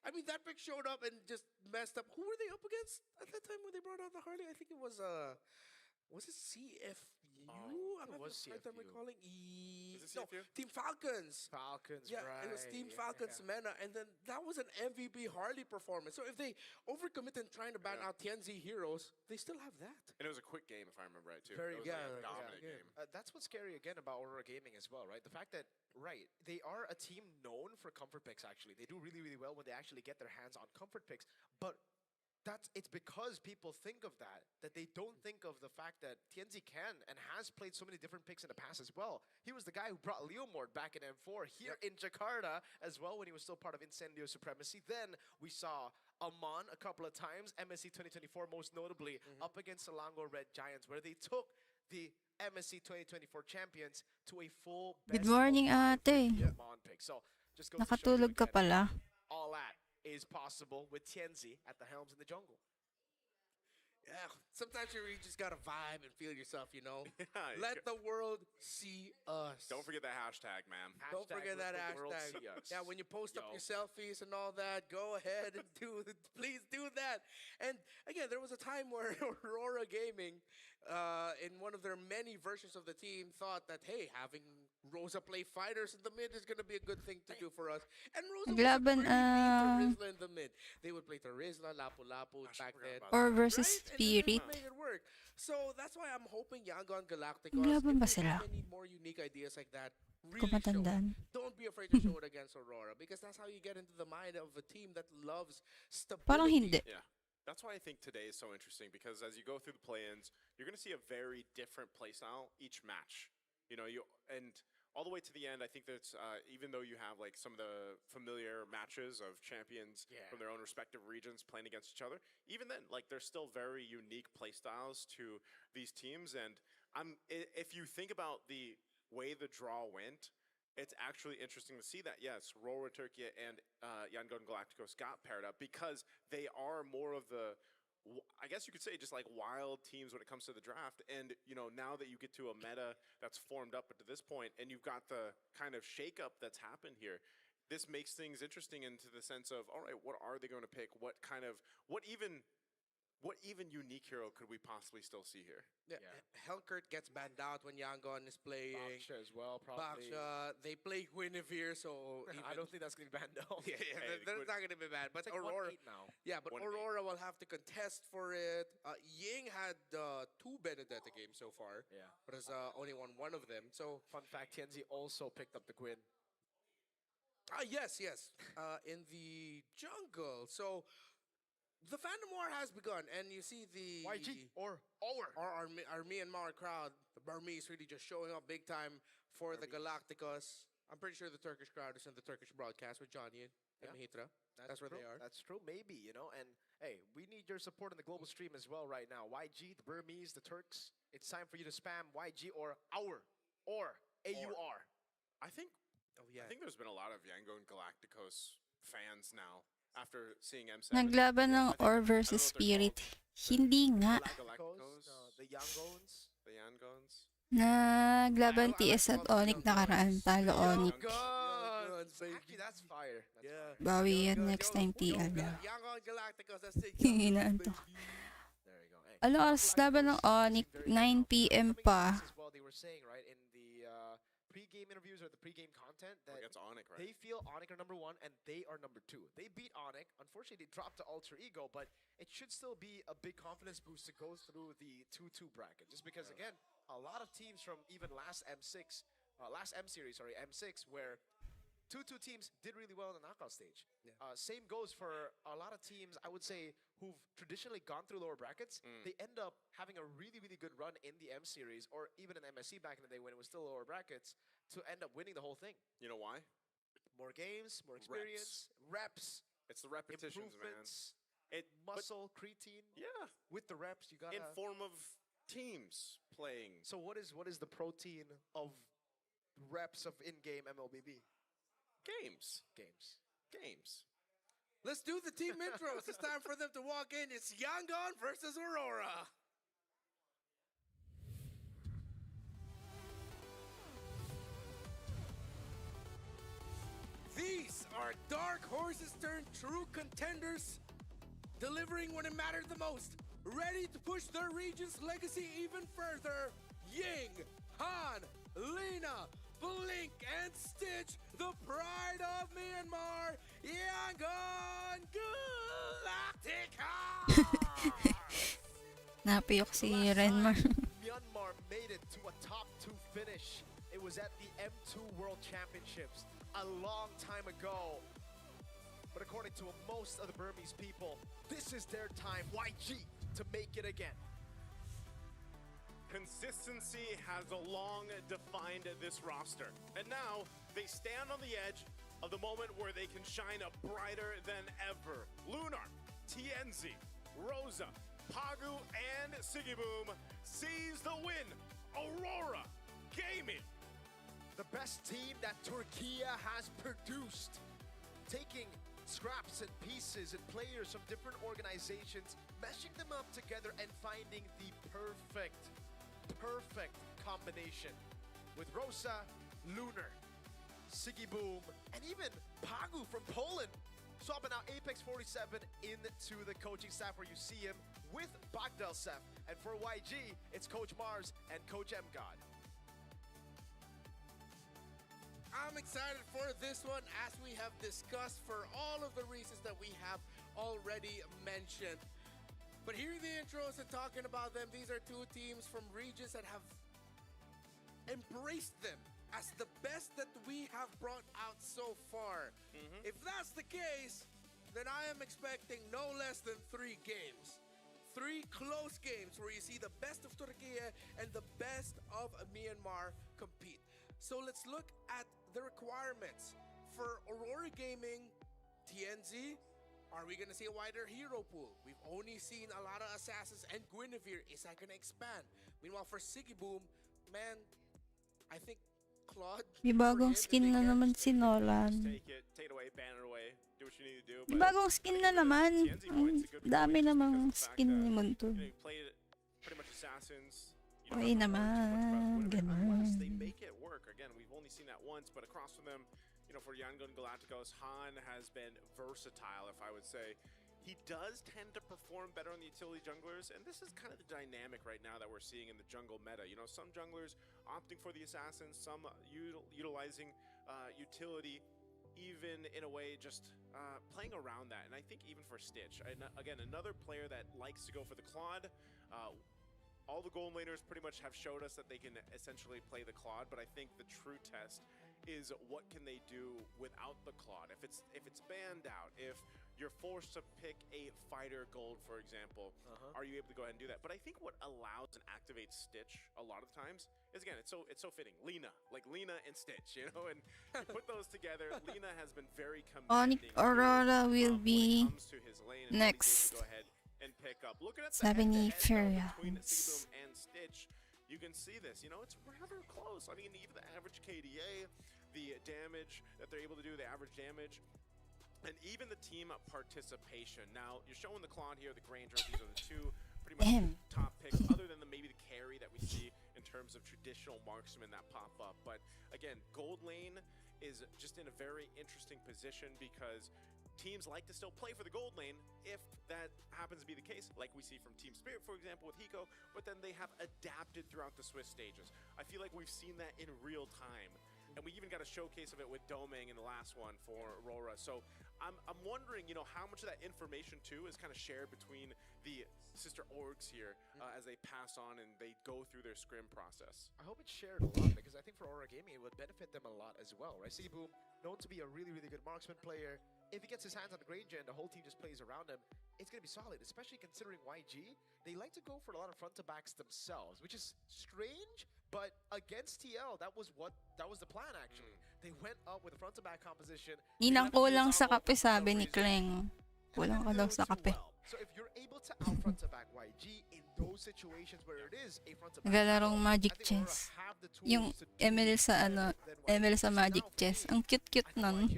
B: I mean, that pick showed up and just messed up. Who were they up against at that time when they brought out the Harley? I think it was it CFU? I'm having a hard time recalling.
A: Is it
B: No,
A: CFU?
B: Team Falcons.
D: Falcons,
B: Yeah,
D: right.
B: it was Team Falcons Mena, and then that was an MVP Harley performance. So if they overcommit and trying to ban out TNZ heroes, they still have that.
A: And it was a quick game, if I remember right, too.
B: Very-
A: It was like a
B: yeah,
A: dominant
B: yeah.
A: game.
D: That's what's scary again about Aurora Gaming as well, right? The fact that, right, they are a team known for comfort picks, actually. They do really, really well when they actually get their hands on comfort picks. But it's because people think of that they don't think of the fact that TNZ can and has played so many different picks in the past as well. He was the guy who brought Leomord back in M4 here in Jakarta as well when he was still part of Incendio Supremacy. Then we saw Amon a couple of times, MSC 2024 most notably, up against Selangor Red Giants, where they took the MSC 2024 champions to a full
C: Good morning, ate.
D: Amon pick. So just goes to show you
C: Nakatulog ka
D: again,
C: pala.
D: all that is possible with TNZ at the helms in the jungle.
B: Yeah, sometimes you really just gotta vibe and feel yourself, you know?
A: Yeah,
B: Let the world see us.
A: Don't forget that hashtag, man.
B: Don't forget that
D: let the world
B: hashtag.
D: see us.
B: Yeah, when you post up
D: Yo.
B: your selfies and all that, go ahead and please do that. And again, there was a time where Aurora Gaming, in one of their many versions of the team, thought that, hey, having Rosa play fighters in the mid is gonna be a good thing to do for us. And Rosa was
C: Naglaban,
B: pretty mean Terizla in the mid. They would play Terizla, Lapu-Lapu back then.
C: Or versus
B: Right? And
C: Spirit.
B: it made it work. So that's why I'm hoping Yangon Galacticos,
C: Naglaban ba
B: if they
C: sila?
B: have any more unique ideas like that,
C: Ko
B: really show it.
C: matandaan.
B: Don't be afraid to show it against Aurora, because that's how you get into the mind of a team that loves stability.
C: Parang hindi.
A: Yeah. That's why I think today is so interesting, because as you go through the play-ins, you're going to see a very different playstyle each match. You know, and all the way to the end, I think that's, even though you have like some of the familiar matches of champions from their own respective regions playing against each other, even then, like, there's still very unique playstyles to these teams. And if you think about the way the draw went, it's actually interesting to see that, yes, RORA Turkey and Yangon Galacticos got paired up, because they are more of the, I guess you could say, just like wild teams when it comes to the draft. And, you know, now that you get to a meta that's formed up to this point, and you've got the kind of shakeup that's happened here, this makes things interesting into the sense of, all right, what are they going to pick? What what even unique hero could we possibly still see here?
B: Yeah. Helkert gets banned out when Yangon is playing.
D: Baksha as well, probably.
B: Baksha, they play Guinevere, so
D: I don't think that's going to be banned out.
B: They're not going to be banned. But
D: It's like
B: Aurora
D: 1-8 now.
B: Yeah, but
A: 1-8.
B: Aurora will have to contest for it. Ying had 2 Benedetta games so far.
D: Yeah.
B: But has only won one of them. So
D: Fun fact, TNZ also picked up the Gwyn.
B: yes. In the jungle. So the Fandom War has begun, and you see the
D: YG or
B: our Myanmar crowd, the Burmese, really just showing up big time for the Galacticos. I'm pretty sure the Turkish crowd is in the Turkish broadcast with Johnny and Mahitra. That's where
D: true.
B: they are.
D: That's true, maybe, you know. And hey, we need your support in the global stream as well right now. YG, the Burmese, the Turks. It's time for you to spam YG or our or AUR.
A: I think there's been a lot of Yangon Galacticos fans now after seeing M7.
C: Naglaban ng Or versus Spirit. Hindi nga.
A: Galacticos,
D: the Yangons.
A: the Yangons.
C: Naglaban TS at ONIC nakaraan. Talo ONIC.
D: Actually, that's fire. That's fire.
C: Bawi yan next time TL.
B: Yangon Galacticos, that's it.
C: Hinaantok.
D: There you go. Hey.
C: Ano, oras laban ng ONIC? 9 PM pa.
D: As well, they were saying, right, in the pre-game interviews or the pre-game content that
A: Against ONIC, right?
D: they feel ONIC are number 1 and they are number 2. They beat ONIC. Unfortunately, they dropped to Alter Ego, but it should still be a big confidence boost to go through the 2-2 bracket. Just because, again, a lot of teams from even last M6, last M series, sorry, M6, where 2-2 teams did really well in the knockout stage. Same goes for a lot of teams, I would say, who've traditionally gone through lower brackets. They end up having a really, really good run in the M series, or even in MSC back in the day when it was still lower brackets, to end up winning the whole thing.
A: You know why?
D: More games, more experience, reps.
A: It's the repetitions, man.
D: Improvements, muscle, creatine.
A: Yeah.
D: With the reps, you gotta...
A: In form of teams playing.
D: So what is the protein of reps of in-game MLBB?
A: Games.
B: Let's do the team intros. It's time for them to walk in. It's Yangon versus Aurora. These are dark horses turned true contenders, delivering when it mattered the most, ready to push their region's legacy even further. Ying, Han, Lena, Blink, and Stitch, the pride of Myanmar, Yangon Galactica!
C: Napiyok si Renmar.
D: Myanmar made it to a top 2 finish. It was at the M2 World Championships a long time ago. But according to most of the Burmese people, this is their time, YG, to make it again.
A: Consistency has long defined this roster. And now they stand on the edge of the moment where they can shine brighter than ever. Lunar, TNZ, Rosa, Pagu, and Sigiboom seize the win. Aurora Gaming.
D: The best team that Turkey has produced. Taking scraps and pieces and players from different organizations, meshing them up together and finding the perfect combination. With Rosa, Lunar, Sigiboom, and even Pagu from Poland. Swapping out Apex 47 into the coaching staff where you see him with Bagdelsef. And for YG, it's Coach Mars and Coach M God.
B: I'm excited for this one, as we have discussed, for all of the reasons that we have already mentioned. But hearing the intros and talking about them, these are 2 teams from regions that have embraced them as the best that we have brought out so far. If that's the case, then I am expecting no less than 3 games. 3 close games where you see the best of Turkey and the best of Myanmar compete. So let's look at the requirements for Aurora Gaming, TNZ. Are we gonna see a wider hero pool? We've only seen a lot of assassins and Guinevere. Is that gonna expand? Meanwhile, for Sigiboom, man, I think Claude...
C: May bagong skin na naman si Nolan.
A: Take it away, ban it away, do what you need to do.
C: May bagong skin na naman. Ang dami namang skin ni Munto.
A: You played pretty much assassins.
C: Okay naman. Ganun.
A: They make it work. Again, we've only seen that once, but across from them, you know, for Yangon Galacticos, Han has been versatile, if I would say. he does tend to perform better on the utility junglers, and this is kind of the dynamic right now that we're seeing in the jungle meta. You know, some junglers opting for the assassins, some utilizing utility, even in a way just playing around that. And I think even for Stitch, again, another player that likes to go for the Claude. All the gold laners pretty much have showed us that they can essentially play the Claude, but I think the true test is what can they do without the Claude. If it's banned out, if you're forced to pick a fighter gold, for example, are you able to go ahead and do that? But I think what allows and activates Stitch a lot of times is, again, it's so fitting. Lina and Stitch, you know, and you put those together. Lina has been very commanding.
C: ONIC Aurora will be
A: when it comes to his lane, and
C: next.
A: go ahead and pick up. Looking at the
C: 70
A: head-to-head between
C: Furions.
A: Sigiboom and Stitch, you can see this. You know, it's rather close. I mean, even the average KDA, the damage that they're able to do, the average damage, and even the team participation. Now, you're showing the Claude here, the Granger. These are the two pretty much top picks, other than maybe the carry that we see in terms of traditional marksmen that pop up. But again, gold lane is just in a very interesting position because teams like to still play for the gold lane if that happens to be the case, like we see from Team Spirit, for example, with Hiko, but then they have adapted throughout the Swiss stages. I feel like we've seen that in real time. And we even got a showcase of it with Domeng in the last one for RORA. So I'm wondering, you know, how much of that information too is kind of shared between the sister orgs here as they pass on and they go through their scrim process.
D: I hope it's shared a lot because I think for Aura Gaming it would benefit them a lot as well, right? Sigiboom, known to be a really, really good marksman player. If he gets his hands on the Granger and the whole team just plays around him, it's going to be solid, especially considering YG. They like to go for a lot of front-to-backs themselves, which is strange, but against TL, that was the plan actually. They went up with a front-to-back composition.
C: Ninang kulang sa kape, sabi ni Kleng. Kulang ka daw sa kape.
D: So if you're able to out front-to-back YG in those situations where it is a front-to-back,
C: Naglalarong Magic Chess. Yung ML sa Magic Chess. Ang cute-cute nun.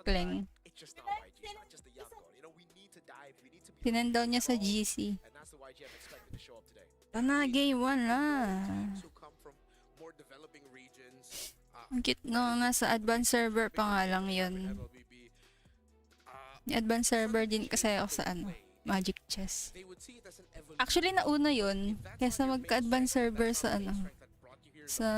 C: Kleng.
D: it's just not YG, it's not just the young goal. You know, we need to dive, we need to be
C: Pinandaw niya sa GC.
D: and that's the YG I'm expecting to show up today.
C: Tana, game 1 na.
B: Who come from more developing regions.
C: Ang cute no, nasa advanced server pa nga lang yun.
B: MLBB.
C: Advanced server din kasi ako sa Magic Chess.
B: They would see it as an evolution.
C: Actually, nauna yun. Kesa magka-advanced server sa sa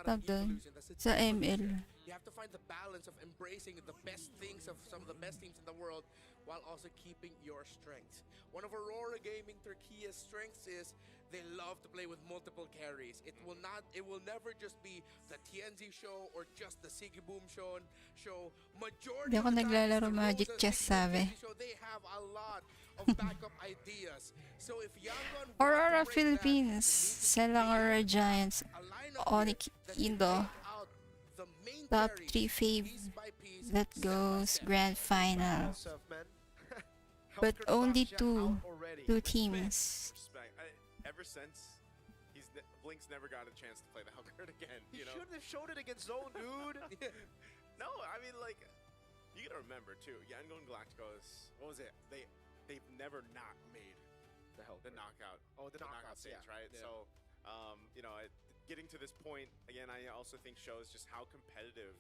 C: tawag doon, sa ML.
B: You have to find the balance of embracing the best things of some of the best teams in the world while also keeping your strengths. One of Aurora Gaming Turkey's strengths is they love to play with multiple carries. It will never just be the TNZ show or just the Sigiboom show. Majority
C: Hindi ako
B: of the
C: naglalaro
B: times, the
C: Magic
B: roles of
C: Chess,
B: Sigiboom
C: sabi.
B: TNZ show, they have a lot of backup ideas. So if Yangon want
C: Aurora
B: to break
C: Philippines, Selang Aurora Giants,
B: that, a lineup
C: ONIC
B: here that can
C: Indo,
B: take out the main
C: top
B: carries
C: 3 fave
B: piece by piece,
C: that
B: step by
C: goes
B: step.
C: grand final. But only two teams.
A: Respect. Ever since Blink's never got a chance to play the Hellcurt again.
D: He
A: You know?
D: shouldn't have showed it against Zone, dude.
A: No, I mean, like, you gotta remember too. Yangon Galacticos, what was it? They've never not made the knockout.
D: Oh, the knockouts,
A: stage,
D: yeah.
A: right?
D: Yeah.
A: So, you know, getting to this point again, I also think shows just how competitive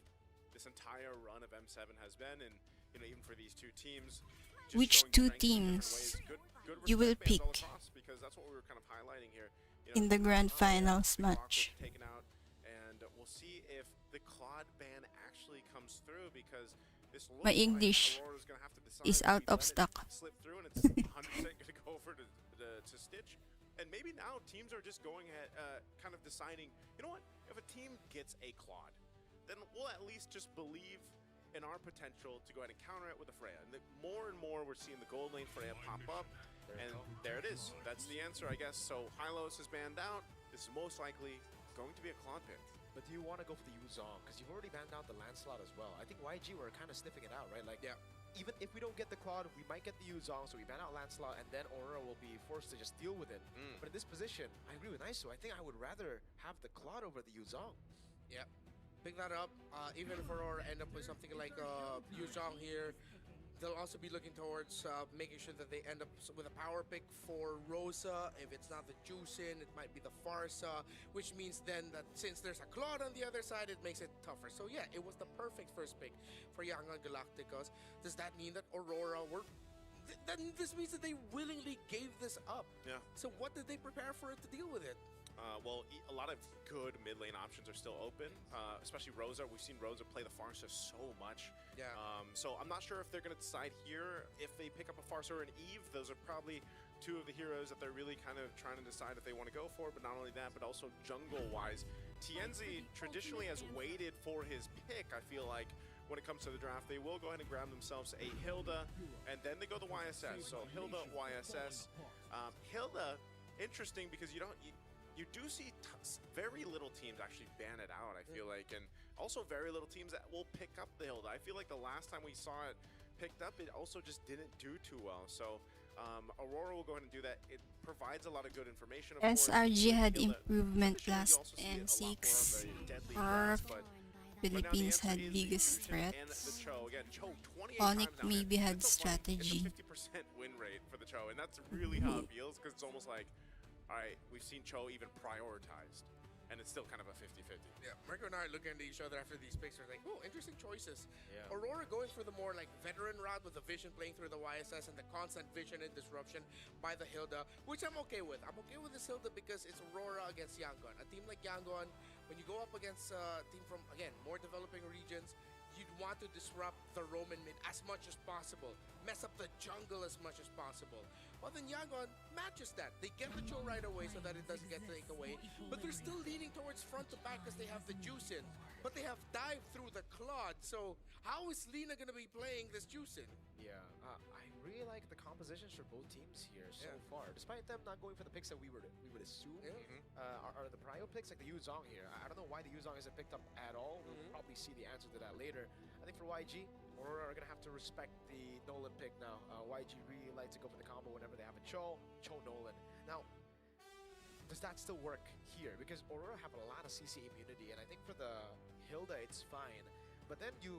A: this entire run of M7 has been, and you know, even for these two teams. just
C: Which
A: showing
C: two
A: strength in different
C: teams
A: ways. Good
C: you will
A: respect fans all
C: pick
A: across, because that's what we were kind of highlighting here. You
C: in the grand
A: Rock
C: finals
A: was
C: match?
A: taken out, and we'll see if the Claude ban actually comes through, because this looks
C: My English
A: like Aurora's gonna have to decide
C: is
A: if
C: out
A: we
C: of
A: let it
C: stock.
A: slip through, and it's 100% gonna go over to Stitch. And maybe now teams are just going ahead, kind of deciding, you know what, if a team gets a Claude, then we'll at least just believe in our potential to go ahead and counter it with a Freya. And more and more we're seeing the gold lane Freya pop up, and there it is. That's the answer, I guess. So Hylos is banned out. This is most likely going to be a Claude pick.
D: But do you want to go for the Yuzong? Because you've already banned out the Lancelot as well. I think YG were kind of sniffing it out, right? Like,
B: Yeah.
D: even if we don't get the Claude, we might get the Yuzong, so we ban out Lancelot, and then Aurora will be forced to just deal with it. But in this position, I agree with Iso. I think I would rather have the Claude over the Yuzong.
B: Yeah, pick that up. Even if Aurora end up with something like Yuzhong here, they'll also be looking towards making sure that they end up with a power pick for Rosa. If it's not the Juicin, it might be the Farsa, which means then that since there's a Claude on the other side, it makes it tougher. So yeah, it was the perfect first pick for Yangon Galacticos. Does that mean that Aurora were... Then this means that they willingly gave this up.
A: Yeah.
B: So what did they prepare for it to deal with it?
A: Well, a lot of good mid lane options are still open, especially Rosa. We've seen Rosa play the Farsa so much.
B: Yeah.
A: So I'm not sure if they're going to decide here if they pick up a Farsa or an Eve. Those are probably two of the heroes that they're really kind of trying to decide if they want to go for. But not only that, but also jungle-wise. Tienzi traditionally has waited for his pick, I feel like. When it comes to the draft, they will go ahead and grab themselves a Hilda, and then they go the YSS. So Hilda, YSS. Hilda, interesting because you do see very little teams actually ban it out, I feel like, and also very little teams that will pick up the Hilda. I feel like the last time we saw it picked up, it also just didn't do too well. So Aurora will go ahead and do that. It provides a lot of good information. Of
C: SRG
A: course,
C: had
A: Hilda,
C: improvement
A: you
C: last
A: also see a lot more of
C: M6.
A: a deadly
C: Our
A: grasp, but
C: Philippines
A: now the
C: had
A: answer is
C: biggest
A: the Fusion and
C: threats.
A: the Cho. Again, Cho 28
C: ONIC
A: times down
C: maybe
A: there.
C: had
A: It's a funny-
C: strategy.
A: It's a 50% win rate for the Cho, and that's really how it feels, because it's almost like, all right, we've seen Cho even prioritized, and it's still kind of a 50-50.
B: Yeah, Marco and I are looking at each other after these picks. We're like, oh, interesting choices.
A: Yeah.
B: Aurora going for the more like veteran route with the Vision playing through the YSS and the constant Vision and disruption by the Hilda, which I'm okay with. I'm okay with this Hilda because it's Aurora against Yangon. A team like Yangon, when you go up against a team from, again, more developing regions, you'd want to disrupt the Roman mid as much as possible, mess up the jungle as much as possible. Well, then Yangon matches that. They get the Cho right away so that it doesn't get taken away, but they're still leaning towards front to back because they have the Juicin, but they have dive through the Claude. So how is Lina going to be playing this Juicin?
D: Yeah, I really like the compositions for both teams here so far. Despite them not going for the picks that we would assume are the prio picks, like the Yuzong here. I don't know why the Yuzong isn't picked up at all. We'll probably see the answer to that later. I think for YG, Aurora are going to have to respect the Nolan pick now. YG really likes to go for the combo whenever they have a Cho Nolan. Now, does that still work here? Because Aurora have a lot of CC immunity, and I think for the Hilda, it's fine. But then you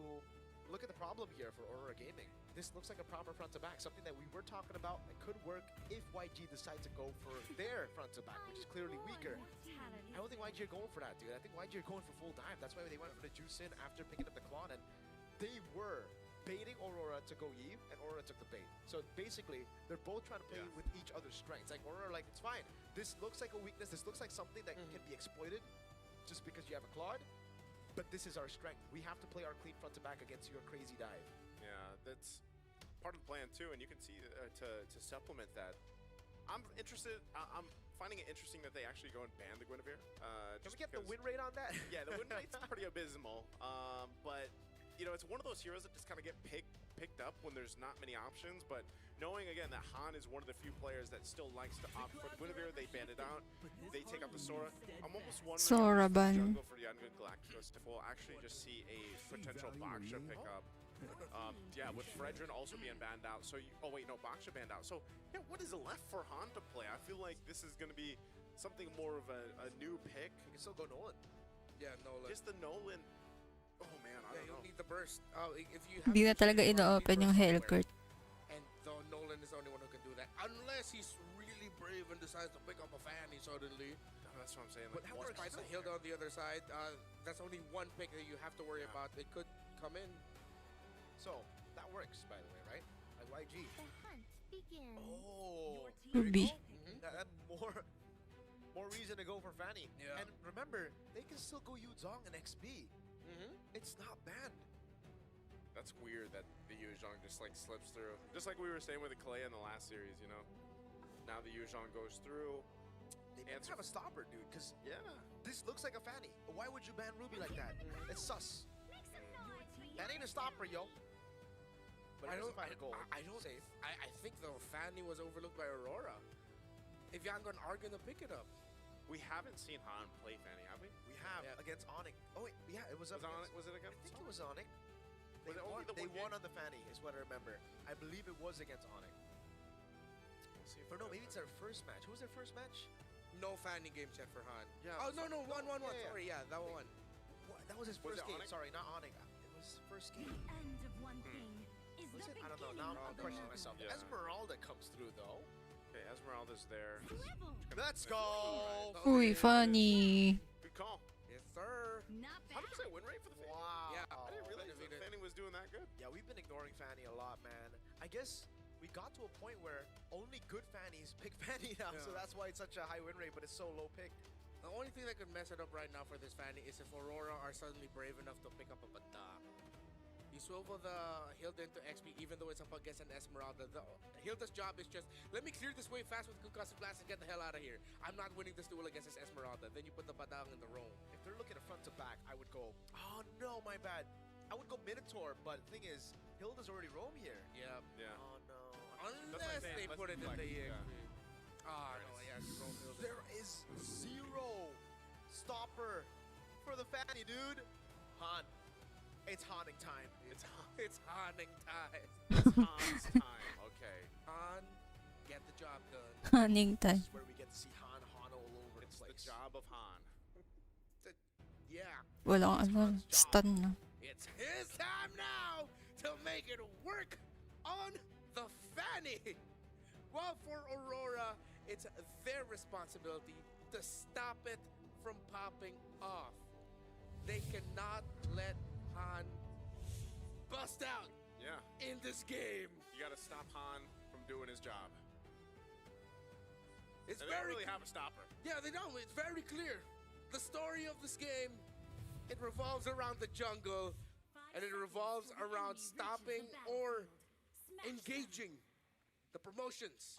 D: look at the problem here for Aurora Gaming. This looks like a proper front-to-back, something that we were talking about that could work if YG decide to go for their front-to-back, which is clearly weaker. I don't think YG are going for that, dude. I think YG are going for full dive. That's why they went for the Juicin after picking up the Claw, and they were baiting Aurora to go Eve, and Aurora took the bait. So basically, they're both trying to play with each other's strengths. Like Aurora, like, it's fine. This looks like a weakness. This looks like something that can be exploited just because you have a Claude. But this is our strength. We have to play our clean front to back against your crazy dive.
A: Yeah, that's part of the plan too, and you can see to supplement that. I'm interested. I'm finding it interesting that they actually go and ban the Guinevere.
D: Can we get the win rate on that?
A: Yeah, the win rate's pretty abysmal. But you know, it's one of those heroes that just kind of get picked up when there's not many options. But knowing again that Han is one of the few players that still likes to opt for the Guinevere, they ban it out. They take out the Sora. I'm almost wondering
C: Sora
A: if
C: ban.
A: jungle for the Yangon Galacticos if we'll actually just see a potential Baksha pickup. Yeah, with Fredrin also being banned out. So, oh wait, no, Baksha banned out. So, yeah, what is left for Han to play? I feel like this is going to be something more of a new pick.
D: You can still go Nolan.
B: Yeah, Nolan.
A: Just the Nolan. Oh man, I don't know.
B: You'll need the burst. If you
C: Hindi na talaga ino-open yung Hellcourt.
B: And though Nolan is the only one who can do that, unless he's really brave and decides to pick up a Fanny suddenly.
A: That's what I'm saying.
B: But that works. By the Hilda on the other side, that's only one pick that you have to worry about. It could come in.
D: So, that works, by the way, right? Like YG.
M: The hunt begins.
D: Oh,
C: Ruby.
D: That more reason to go for Fanny.
B: Yeah.
D: And remember, they can still go Yuzong and XB. It's not banned.
A: That's weird that the Yuzhong just like slips through. Just like we were saying with the Clay in the last series, you know. Now the Yuzhong goes through.
D: They might have a stopper, dude, because this looks like a Fanny. Why would you ban Ruby like that? It's sus. That ain't a stopper, yo. But
B: I don't
D: safe.
B: I think the Fanny was overlooked by Aurora. If Yangon are gonna pick it up.
A: We haven't seen Han play Fanny, have we?
D: We have against ONIC. Oh wait, yeah, it was
A: Was it against?
D: I think it was ONIC.
A: Was it only the
D: They
A: one
D: won on the Fanny, is what I remember. I believe it was against ONIC.
A: We'll see.
D: Or no, maybe it's their first match. Who was their first match?
B: No Fanny games yet for Han.
A: Yeah.
B: Oh no, 1-1-1.
D: Yeah.
B: Sorry, yeah, that one.
D: What? That was his
A: Was
D: first
A: it
D: game.
A: ONIC?
D: Sorry, not ONIC. It was first game.
M: The end of one thing is
D: I don't know. Now I'm questioning myself.
A: Yeah.
D: Esmeralda comes through though.
A: Okay, Esmeralda's there.
D: Let's go.
C: Uy, funny.
A: Good call.
B: Yes, sir.
A: 100% win rate for the Fanny.
D: Wow.
B: Yeah.
A: I didn't realize the Fanny was doing that good.
D: Yeah, we've been ignoring Fanny a lot, man. I guess we got to a point where only good Fannies pick Fanny now, so that's why it's such a high win rate, but it's so low pick.
B: The only thing that could mess it up right now for this Fanny is if Aurora are suddenly brave enough to pick up a Bada. You swivel the Hilda into XP even though it's up against an Esmeralda. Hilda's job is just, let me clear this way fast with Concussive Blast and get the hell out of here. I'm not winning this duel against this Esmeralda. Then you put the Badang in the roam.
D: If they're looking at front to back, I would go, oh no, my bad. I would go Minotaur, but the thing is, Hilda's already roam here.
B: Yep.
A: Yeah.
D: Oh no.
B: Unless they put it in the EXP. Ah, no, yeah, roam Hilda.
D: There is zero stopper for the Fanny, dude. Han. It's haunting time.
B: It's haunting time.
A: It's Han's time. Okay.
B: Han, get the job done.
C: Haning time.
D: This is where we get to see Han all over
A: It's
D: the
A: the
D: place.
A: job of Han.
B: Yeah.
C: Walang ano, stun na.
B: It's his time now to make it work on the Fanny. Well, for Aurora, it's their responsibility to stop it from popping off. They cannot let Han bust out in this game.
A: You gotta stop Han from doing his job.
B: It's
A: They don't really have a stopper.
B: Yeah, they don't. It's very clear. The story of this game, it revolves around the jungle, and it revolves around stopping or engaging the promotions.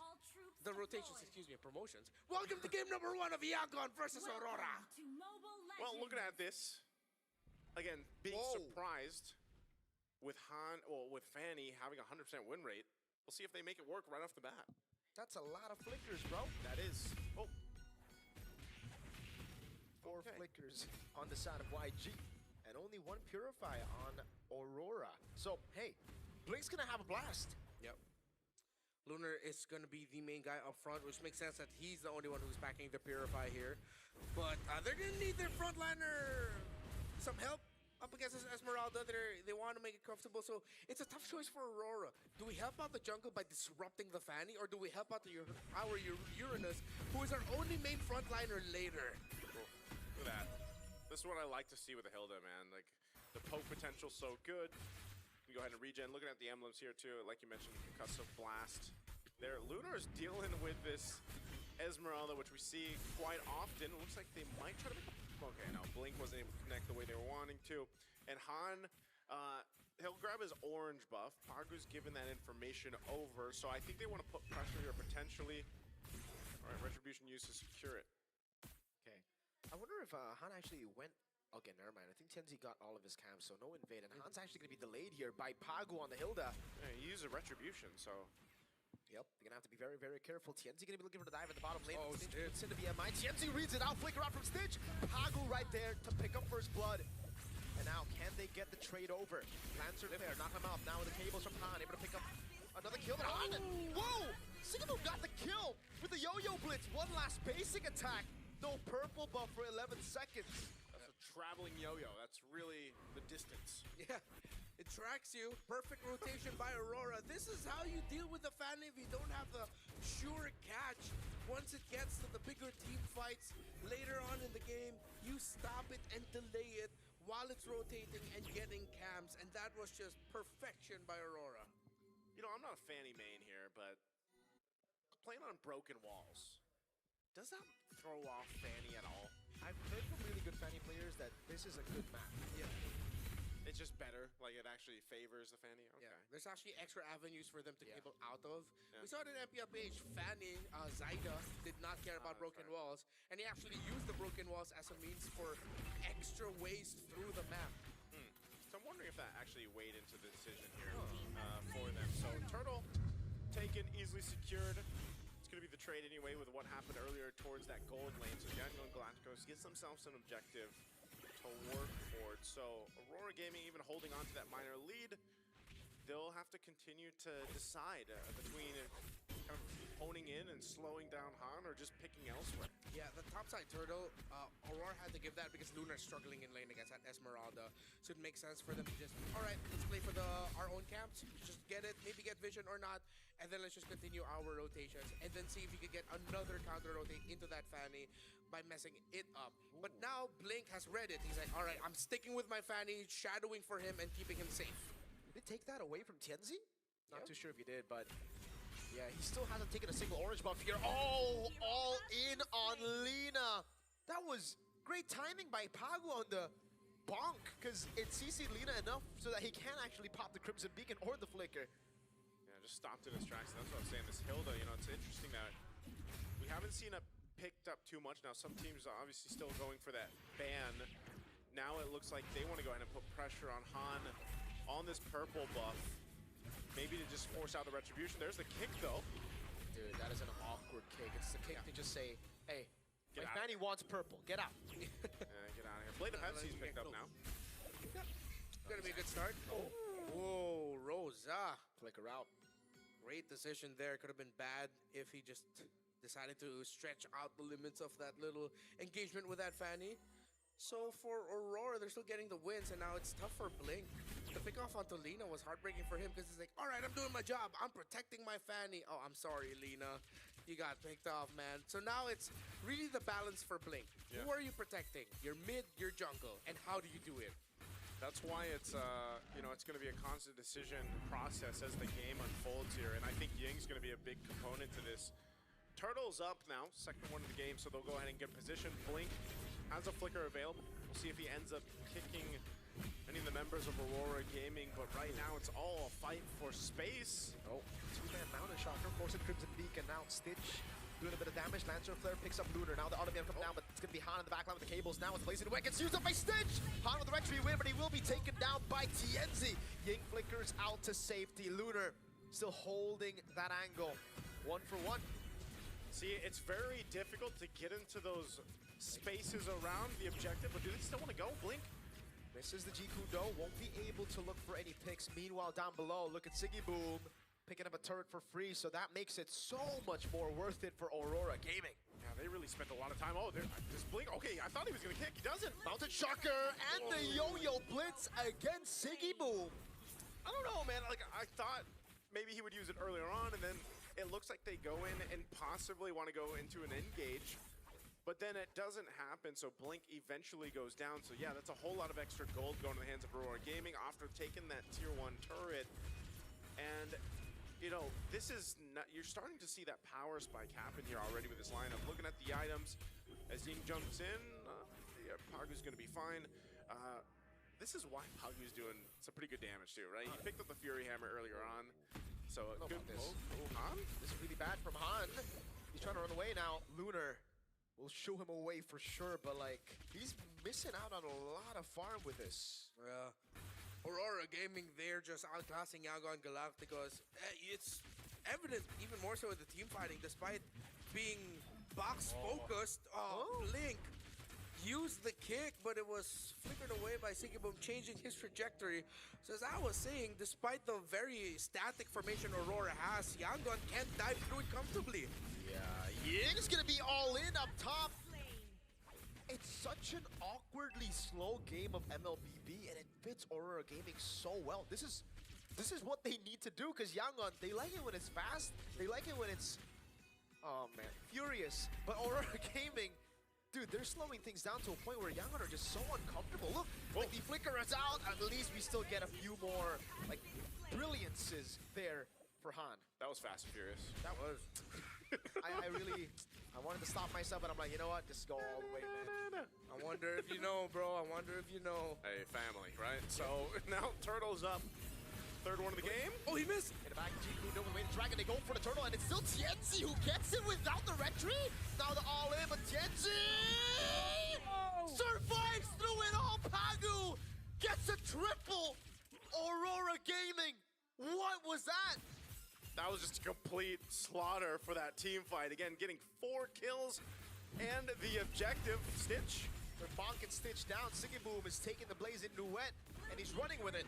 B: The rotations, excuse me, promotions. Welcome to game number 1 of Yagon versus Aurora.
A: Well, looking at this, again, being surprised with with Fanny having a 100% win rate. We'll see if they make it work right off the bat.
D: That's a lot of flickers, bro.
A: That is. Oh.
D: 4 flickers on the side of YG, and only 1 Purify on Aurora. So, hey, Blink's gonna have a blast.
B: Yep. Lunar is going to be the main guy up front, which makes sense that he's the only one who's packing the Purify here. But they're going to need their frontliner some help up against this Esmeralda. They want to make it comfortable, so it's a tough choice for Aurora. Do we help out the jungle by disrupting the Fanny, or do we help out our Uranus, who is our only main frontliner later?
A: Cool. Look at that. This is what I like to see with the Hilda, man. Like, the poke potential's so good. Go ahead and regen. Looking at the emblems here too, like you mentioned, Concussive Blast. There, Lunar's dealing with this Esmeralda, which we see quite often. It looks like they might try to make okay, no, Blink wasn't able to connect the way they were wanting to. And Han, he'll grab his orange buff. Pagu's given that information over, so I think they want to put pressure here potentially. All right, Retribution used to secure it.
D: Okay. I wonder if Han actually went. Okay, never mind. I think Tienzi got all of his camps, so no invade. And Han's actually going to be delayed here by Pagu on the Hilda.
A: Yeah, he used a Retribution, so...
D: Yep, they're going to have to be very, very careful. Tienzi going to be looking for the dive at the bottom lane.
B: Oh,
D: Stitch puts into the MI. Tienzi reads it out. Flicker out from Stitch. Pagu right there to pick up first blood. And now, can they get the trade over? Lancer there, knock him out. Now with the cables from Han, able to pick up another kill. But Han, whoa! Sigma got the kill with the yo-yo blitz. One last basic attack. No purple buff for 11 seconds.
A: Traveling yo-yo, that's really the distance.
B: Yeah, it tracks you. Perfect rotation by Aurora. This is how you deal with the Fanny if you don't have the sure catch. Once it gets to the bigger team fights later on in the game, you stop it and delay it while it's rotating and getting cams, and that was just perfection by Aurora.
A: You know, I'm not a Fanny main here, but playing on broken walls, does that throw off Fanny at all?
D: I've heard from really good Fanny players that this is a good map.
B: Yeah.
A: It's just better, like it actually favors the Fanny? Okay.
B: Yeah, there's actually extra avenues for them to cable out of.
A: Yeah.
B: We saw it in MLBB. Fanny, Zyda did not care about broken walls, and he actually used the broken walls as a means for extra ways through the map.
A: So I'm wondering if that actually weighed into the decision here for them. So Turtle taken, easily secured. It's going to be the trade anyway with what happened earlier towards that gold lane. So Daniel and Galacticos gives themselves an objective to work towards. So Aurora Gaming even holding on to that minor lead. They'll have to continue to decide between kind of honing in and slowing down Han or just picking elsewhere.
B: Yeah, the top topside turtle, Aurora had to give that because Lunar's struggling in lane against that Esmeralda. So it makes sense for them to just, all right, let's play for our own camps. Just get it, maybe get vision or not, and then let's just continue our rotations and then see if we can get another counter rotate into that Fanny by messing it up. Ooh. But now Blink has read it. He's like, all right, I'm sticking with my Fanny, shadowing for him and keeping him safe.
D: Did they take that away from Tienzi? Not too sure if he did, but yeah, he still hasn't taken a single orange buff here. Oh, all in on Lina. That was great timing by Pagu on the bonk, because it CC'd Lina enough so that he can actually pop the Crimson Beacon or the Flicker.
A: Yeah, just stopped in his tracks. That's what I was saying. This Hilda, you know, it's interesting that we haven't seen it picked up too much. Now, some teams are obviously still going for that ban. Now it looks like they want to go ahead and put pressure on Han on this purple buff. Maybe to just force out the retribution. There's the kick, though.
D: Dude, that is an awkward kick. It's the kick to just say, hey,
A: my
D: Fanny wants purple. Get out.
A: Get out of here. Blade of Pepsi's picked up now.
B: Gonna be a good start. Oh. Whoa, Rosa.
D: Flicker out.
B: Great decision there. Could have been bad if he just decided to stretch out the limits of that little engagement with that Fanny. So for Aurora, they're still getting the wins, and now it's tough for Blink. The pick off onto Lina was heartbreaking for him because he's like, all right, I'm doing my job. I'm protecting my Fanny. Oh, I'm sorry, Lina. You got picked off, man. So now it's really the balance for Blink. Yeah. Who are you protecting? Your mid, your jungle, and how do you do it?
A: That's why it's, you know, it's going to be a constant decision process as the game unfolds here, and I think Ying's going to be a big component to this. Turtle's up now, second one of the game, so they'll go ahead and get position. Blink has a Flicker available. We'll see if he ends up kicking any of the members of Aurora Gaming, but right now it's all a fight for space.
D: Oh, two-man Mountain Shocker, forcing Crimson Beacon. Now Stitch doing a bit of damage. Lancer Flare picks up Lunar. Now the Automan comes down, but it's going to be Han in the backline with the cables. Now it's Blazing Away. Gets used up by Stitch. Han with the Retry win, but he will be taken down by Tienzi. Ying flickers out to safety. Lunar still holding that angle. 1 for 1.
A: See, it's very difficult to get into those spaces around the objective, but do they still want to go? Blink
D: misses the Jikudo, won't be able to look for any picks. Meanwhile, down below, look at Siggy Boom picking up a turret for free, so that makes it so much more worth it for Aurora Gaming.
A: Yeah, they really spent a lot of time. Oh, this Blink, okay, I thought he was going to kick. He doesn't.
D: Mountain Shocker and the Yo-Yo Blitz against Siggy Boom.
A: I don't know, man. Like, I thought maybe he would use it earlier on, and then it looks like they go in and possibly want to go into an engage, but then it doesn't happen, so Blink eventually goes down. So yeah, that's a whole lot of extra gold going to the hands of Aurora Gaming after taking that tier 1 turret. And, you know, this is not, you're starting to see that power spike happen here already with this lineup. Looking at the items, as Ying jumps in, yeah, Pagu's going to be fine. This is why Pagu's doing some pretty good damage too, right? He picked up the Fury Hammer earlier on. So a good
D: this. Han? This is really bad from Han. He's trying to run away now. Lunar will shoo him away for sure, but like, he's missing out on a lot of farm with this.
B: Yeah. Aurora Gaming, they're just outclassing Yangon Galacticos. It's evident even more so in the team fighting, despite being box-focused. Blink used the kick, but it was flickered away by Siggy Boom, changing his trajectory. So as I was saying, despite the very static formation Aurora has, Yangon can't dive through it comfortably.
D: Yeah, Ying's gonna be all in up top. It's such an awkwardly slow game of MLBB, and it fits Aurora Gaming so well. This is what they need to do, because Yangon, they like it when it's fast, they like it when it's, oh man, furious. But Aurora Gaming, dude, they're slowing things down to a point where Yangon are just so uncomfortable. Look, like the Flicker is out, at least we still get a few more, like, brilliances there for Han.
A: That was fast and furious.
D: That was. I wanted to stop myself, but I'm like, you know what? Just go all the way, man.
B: I wonder if you know, bro. I wonder if you know.
A: Hey, family, right? So now Turtle's up. Third one of the game.
B: Oh, he missed.
D: In the back, Jiku doing the way the dragon. They go for the turtle, and it's still Tienzi who gets it without the retry. Now the all in, but Tienzi survives through it all. Pagu gets a triple. Aurora Gaming. What was that?
A: That was just a complete slaughter for that team fight. Again, getting 4 kills and the objective, Stitch.
D: They're bonking Stitch down. Siggy Boom is taking the Blazing Nuet, and he's running with it.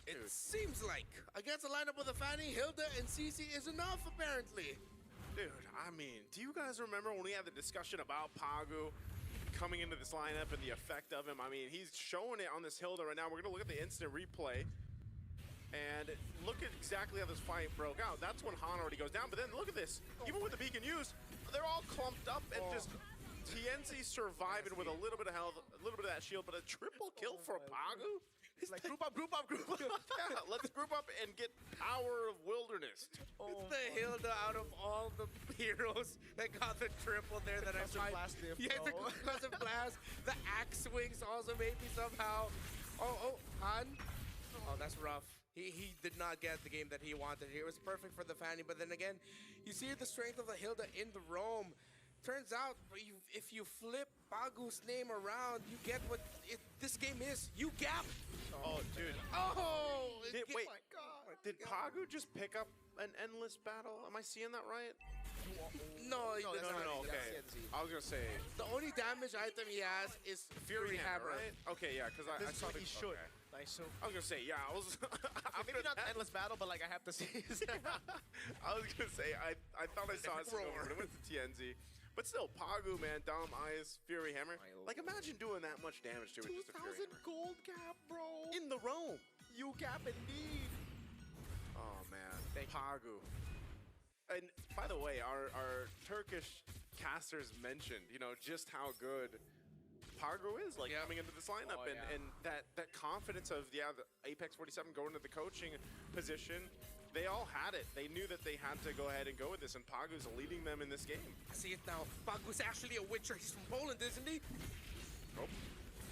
B: It seems like against a lineup with a Fanny, Hilda, and CC is enough, apparently.
A: Dude, I mean, do you guys remember when we had the discussion about Pagu coming into this lineup and the effect of him? I mean, he's showing it on this Hilda right now. We're going to look at the instant replay. And look at exactly how this fight broke out. That's when Han already goes down. But then look at this. Even with the beacon used, they're all clumped up and just TNC surviving with a little bit of health, a little bit of that shield, but a triple kill for Pagu?
D: It's like group up, group up, group up.
A: Yeah, let's group up and get power of wilderness.
B: It's the Hilda out of all the heroes that got the triple there that I find. Yeah, the concussive blast. The axe swings also maybe somehow. Oh, Han. Oh, that's rough. He did not get the game that he wanted here. It was perfect for the Fanny, but then again, you see the strength of the Hilda in the roam. Turns out, if you flip Pagu's name around, you get what this game is. You gap.
A: Oh, dude.
B: Oh!
A: Wait,
B: my God.
A: Did Pagu just pick up an endless battle? Am I seeing that right?
B: No,
A: No, okay. I was going to say...
B: The only damage item he has is Fury Hammer.
A: Right? Okay, yeah, because I saw
D: he should.
A: Okay.
D: Nice. So
A: I was going to say, yeah, I was...
D: maybe not endless battle, but like I have to see.
A: I was going to say, I thought I saw it when it went to TNZ. But still, Pagu, man, Dom, Eyes, Fury Hammer. Like, imagine doing that much damage to it just a Fury Hammer.
D: 2,000 gold gap, bro.
A: In the roam.
D: You gap indeed.
A: Oh, man. Pagu. And by the way, our Turkish casters mentioned, you know, just how good Pagu is, like, coming into this lineup. And that confidence of, the Apex 47 going to the coaching position, they all had it. They knew that they had to go ahead and go with this, and Pagu's leading them in this game.
B: I see it now. Pagu's actually a Witcher. He's from Poland, isn't he?
A: Nope.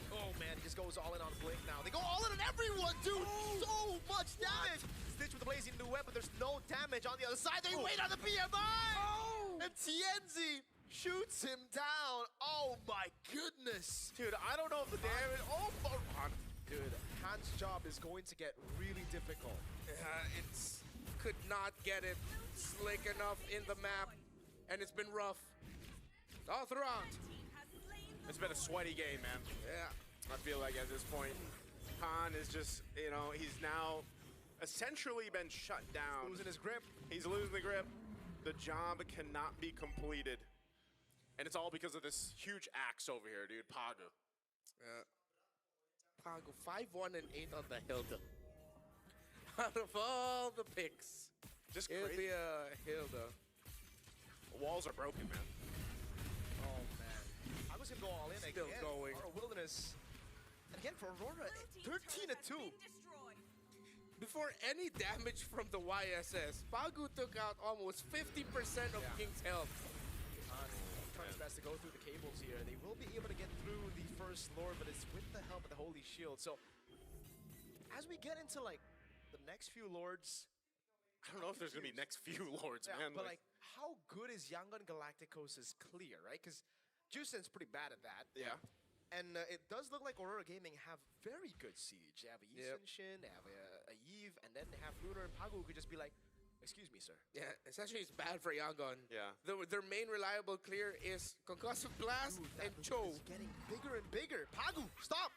D: Oh, man, he just goes all in on Blink now. They go all in on everyone, dude! So much damage! Stitch with the blazing new web, but there's no damage on the other side. They wait on the PMI! And TNZ shoots him down. Oh, my goodness.
A: Dude, I don't know if the damage... Oh,
D: dude, Han's job is going to get really difficult.
B: It's... Could not get it slick enough in the map, and it's been rough all throughout.
A: It's been a sweaty game, man.
B: Yeah.
A: I feel like at this point, Han is just, you know, he's now essentially been shut down.
D: Losing his grip.
A: He's losing the grip. The job cannot be completed. And it's all because of this huge axe over here, dude, Pagu.
B: Pagu, 5-1 and 8 on the Hilda. Out of all the picks,
A: just
B: it'll
A: crazy.
B: be a Hilda.
A: The walls are broken, man.
D: Oh, man. I was going to go all in
B: Still
D: again.
B: going.
D: Aurora Wilderness. And again, for Aurora, 13-2.
B: Before any damage from the YSS, Pagu took out almost 50% of King's health.
D: Trying his best to go through the cables here. They will be able to get through the first Lord, but it's with the help of the Holy Shield. So, as we get into, like, the next few Lords...
A: I don't know if there's going to be next few Lords, man.
D: But, like, how good is Yangon Galacticos' clear, right? Because Jusen's pretty bad at that.
A: Yeah.
D: And it does look like Aurora Gaming have very good siege. They have a Yisenshin, they have a Yves, and then they have Lunar and Pagu who could just be like, excuse me, sir.
B: Yeah, essentially it's bad for Yangon.
A: Yeah.
B: Their main reliable clear is Concussive Blast and Cho.
D: It's getting bigger and bigger. Pagu, stop!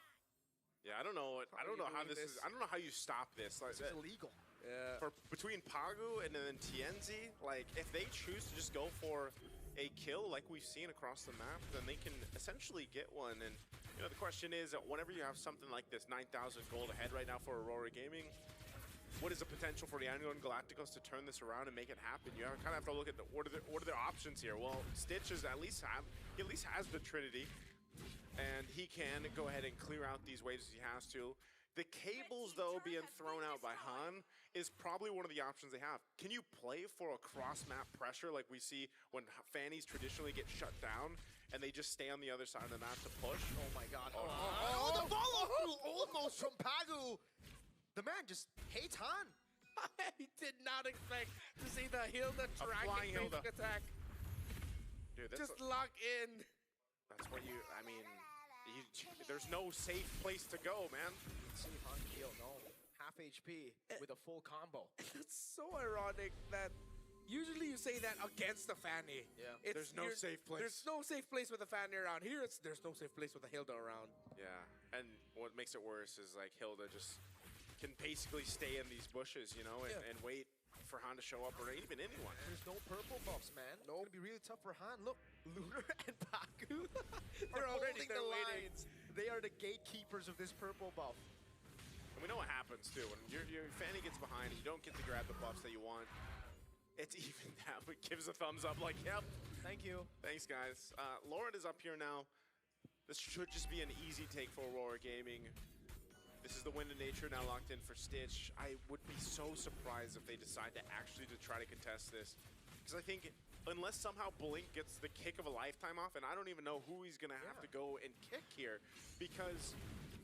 A: Yeah, I don't know. I don't know how this is. I don't know how you stop this. Like,
D: This is illegal.
B: Yeah.
A: For between Pagu and then TNZ, like if they choose to just go for a kill like we've seen across the map, then they can essentially get one. And you know, the question is that whenever you have something like this, 9,000 gold ahead right now for Aurora Gaming, what is the potential for the Yangon Galacticos to turn this around and make it happen? You kind of have to look at what are their options here. Well, Stitch is at least has the Trinity, and he can go ahead and clear out these waves as he has to. The cables, though, being thrown out by Han is probably one of the options they have. Can you play for a cross-map pressure like we see when Fannies traditionally get shut down and they just stay on the other side of the map to push?
D: Oh my god. Oh, the follow-through almost from Pagu. The man just hates Han.
B: He did not expect to see the Hilda tracking basic attack.
A: Dude,
B: just lock in.
A: That's what I mean, there's no safe place to go, man.
D: See Han heal, no. Half HP with a full combo.
B: It's so ironic that usually you say that against the Fanny.
D: Yeah.
A: There's no safe place.
B: There's no safe place with a Fanny around. Here, there's no safe place with a Hilda around.
A: Yeah, and what makes it worse is like Hilda just can basically stay in these bushes, you know, and wait for Han to show up, or even anyone.
D: There's no purple buffs, man. No. It's gonna be really tough for Han. Look, Lunar and Paku are
B: already
D: holding the
B: waiting.
D: lines. They are the gatekeepers of this purple buff.
A: And we know what happens too. When your Fanny gets behind, you don't get to grab the buffs that you want. It's even that, but gives a thumbs up like, yep.
D: Thank you.
A: Thanks, guys. Lauren is up here now. This should just be an easy take for Aurora Gaming. This is the Wind of Nature now locked in for Stitch. I would be so surprised if they decide to actually try to contest this. Because I think unless somehow Blink gets the kick of a lifetime off, and I don't even know who he's going to have to go and kick here, because...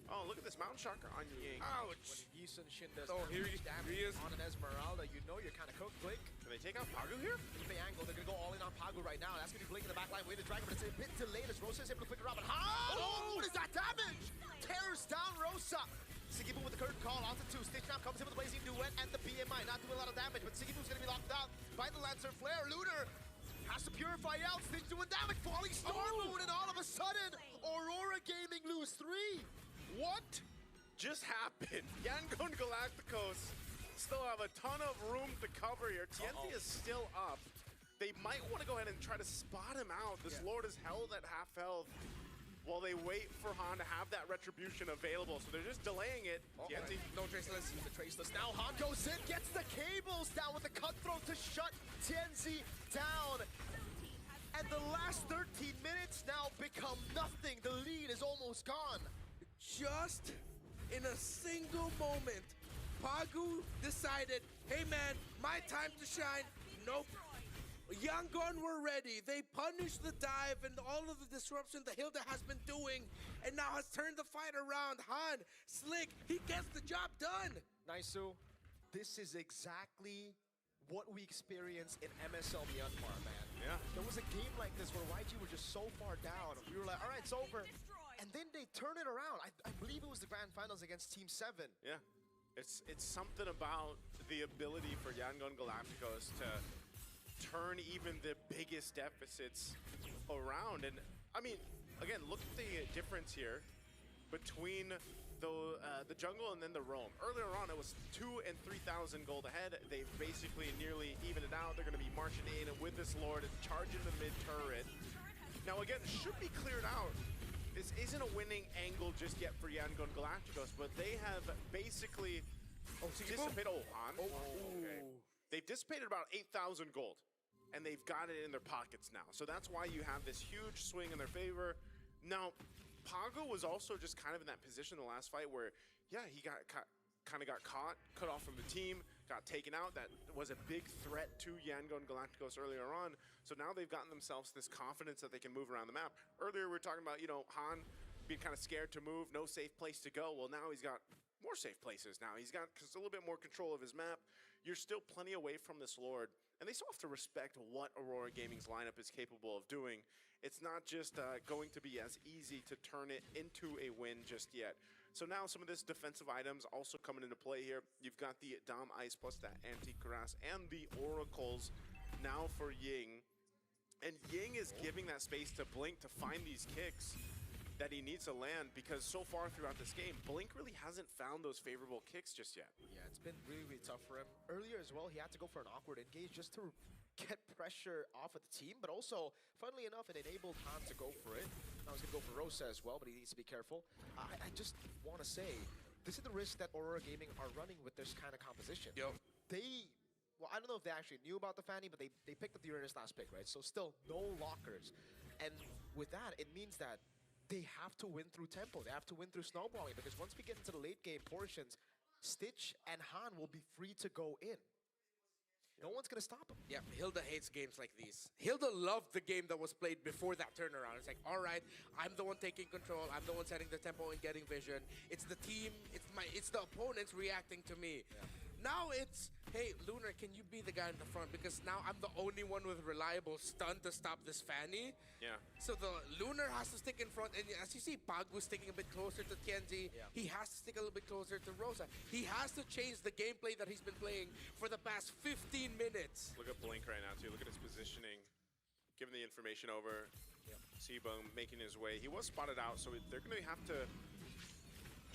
A: Oh, look at this Mountain Shocker on Ying.
B: Ouch!
D: When Yisun Shin does
B: here
D: damage
B: he is.
D: on an Esmeralda, you know you're kind of cooked, Blink.
A: Can they take out Pagu here?
D: If they angle, they're going to go all in on Pagu right now. That's going to be Blink in the back line, way to drag him, but it's a bit delayed as Rosa is able to flick it around. But how? What is that damage? Tears down Rosa. Sigibu with the curtain call, onto 2. Stitch now comes in with the Blazing Duet and the BMI. Not doing a lot of damage, but Sigibu's going to be locked out by the Lancer Flare. Lunar has to purify out. Stitch doing damage. Falling Storm Moon, and all of a sudden, Aurora Gaming lose 3. What
A: just happened? Yangon Galacticos still have a ton of room to cover here. TNT is still up. They might want to go ahead and try to spot him out. This Lord is held at half health while they wait for Han to have that retribution available. So they're just delaying it. TNT.
B: No traceless.
D: The traceless now. Han goes in, gets the cables down with the cutthroat to shut TNZ down. And the last 13 minutes now become nothing. The lead is almost gone.
B: Just in a single moment, Pagu decided, hey man, my time to shine. Nope. Yangon were ready. They punished the dive and all of the disruption that Hilda has been doing, and now has turned the fight around. Han, slick, he gets the job done.
D: Naisu, this is exactly what we experienced in MSL Myanmar, man.
A: Yeah.
D: There was a game like this where YG were just so far down. We were like, all right, it's over. And then they turn it around. I believe it was the grand finals against Team 7.
A: Yeah. It's something about the ability for Yangon Galacticos to turn even the biggest deficits around. And I mean, again, look at the difference here between the jungle and then the roam. Earlier on, it was 2,000 and 3,000 gold ahead. They've basically nearly evened it out. They're going to be marching in with this Lord and charging the mid turret. Now again, should be cleared out. This isn't a winning angle just yet for Yangon Galacticos, but they have basically dissipated. Oh, Han. Okay. They've dissipated about 8,000 gold, and they've got it in their pockets now. So that's why you have this huge swing in their favor. Now, Pago was also just kind of in that position in the last fight where, yeah, he got kind of got caught, cut off from the team, got taken out. That was a big threat to Yangon Galacticos earlier on. So now they've gotten themselves this confidence that they can move around the map. Earlier we were talking about, you know, Han being kind of scared to move, no safe place to go. Well, now he's got more safe places now. He's got a little bit more control of his map. You're still plenty away from this Lord. And they still have to respect what Aurora Gaming's lineup is capable of doing. It's not just going to be as easy to turn it into a win just yet. So now some of this defensive items also coming into play here. You've got the Dom Ice plus that Anti-Cuirass and the Oracles now for Ying. And Ying is giving that space to Blink to find these kicks that he needs to land, because so far throughout this game, Blink really hasn't found those favorable kicks just yet.
D: Yeah, it's been really, really tough for him. Earlier as well, he had to go for an awkward engage just to get pressure off of the team, but also, funnily enough, it enabled Han to go for it. I was going to go for Rosa as well, but he needs to be careful. I just want to say, this is the risk that Aurora Gaming are running with this kind of composition. Well, I don't know if they actually knew about the Fanny, but they picked up the Uranus last pick, right? So still no lockers. And with that, it means that they have to win through tempo. They have to win through snowballing, because once we get into the late game portions, Stitch and Han will be free to go in. No one's going to stop him.
B: Yeah, Hilda hates games like these. Hilda loved the game that was played before that turnaround. It's like, all right, I'm the one taking control. I'm the one setting the tempo and getting vision. It's the team. It's the opponents reacting to me. Yeah. Now it's, hey, Lunar, can you be the guy in the front? Because now I'm the only one with reliable stun to stop this Fanny.
A: Yeah.
B: So the Lunar has to stick in front. And as you see, Pagu's sticking a bit closer to Tianzi. Yeah. He has to stick a little bit closer to Rosa. He has to change the gameplay that he's been playing for the past 15 minutes.
A: Look at Blink right now, too. Look at his positioning. Giving the information over. Yep. Seabum making his way. He was spotted out, so they're going to have to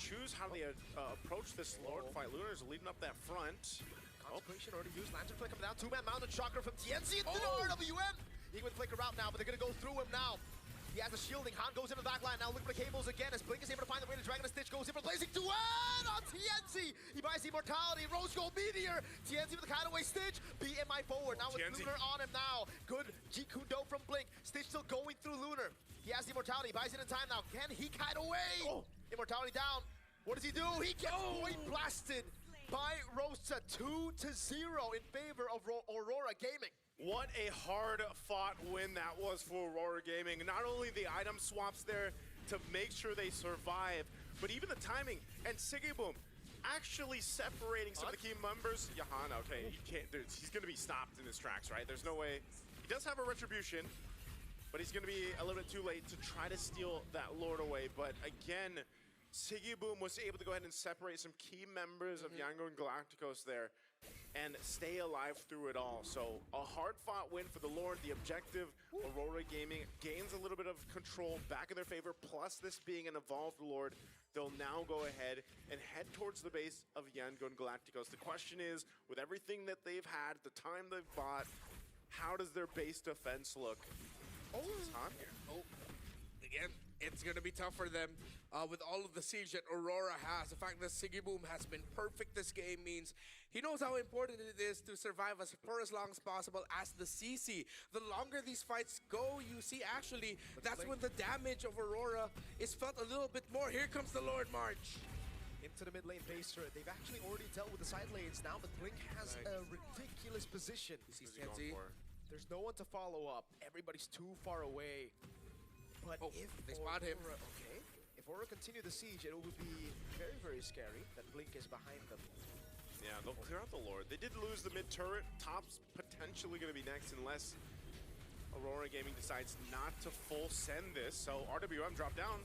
A: choose how they approach this Lord fight. Lunar's leading up that front.
D: Consecration already used. Lantern Flick coming down. Two-man mounted chakra from TNC into the RWM. He can flicker out now, but they're going to go through him now. He has the shielding. Han goes into the back line. Now looking for the cables again as Blink is able to find the way to Dragon. Stitch goes in for Blazing Duet on TNC. He buys the Immortality. Rose Gold Meteor. TNC with the cutaway. Stitch. BMI forward. Now with
A: TNC.
D: Lunar on him now. Good G Kundo from Blink. Stitch still going through Lunar. He has the Immortality. Buys it in time now. Can he kite away? Immortality down. What does he do? He gets point blasted by Rosa. 2-0 in favor of Aurora Gaming.
A: What a hard-fought win that was for Aurora Gaming. Not only the item swaps there to make sure they survive, but even the timing. And Sigiboom actually separating some of the key members. Jahan, okay, you can't, dude, he's going to be stopped in his tracks, right? There's no way. He does have a Retribution, but he's going to be a little bit too late to try to steal that Lord away. But again, Sigiboom was able to go ahead and separate some key members of Yango and Galacticos there and stay alive through it all. So a hard-fought win for the Lord. The objective, Aurora Gaming gains a little bit of control back in their favor, plus this being an evolved Lord. They'll now go ahead and head towards the base of Yango and Galacticos. The question is, with everything that they've had, the time they've bought, how does their base defense look? It's hot here.
B: Again, it's going to be tough for them with all of the siege that Aurora has. The fact that Sigiboom has been perfect this game means he knows how important it is to survive for as long as possible as the CC. The longer these fights go, you see actually that's when the damage of Aurora is felt a little bit more. Here comes the Lord March.
D: Into the mid lane base turret. They've actually already dealt with the side lanes now, but Blink has a ridiculous position. There's no one to follow up. Everybody's too far away. But if
B: they spot him.
D: Okay. If Aurora continue the siege, it would be very, very scary that Blink is behind them.
A: Yeah, they'll clear out the Lord. They did lose the mid turret. Top's potentially going to be next unless Aurora Gaming decides not to full send this. So RWM drop down.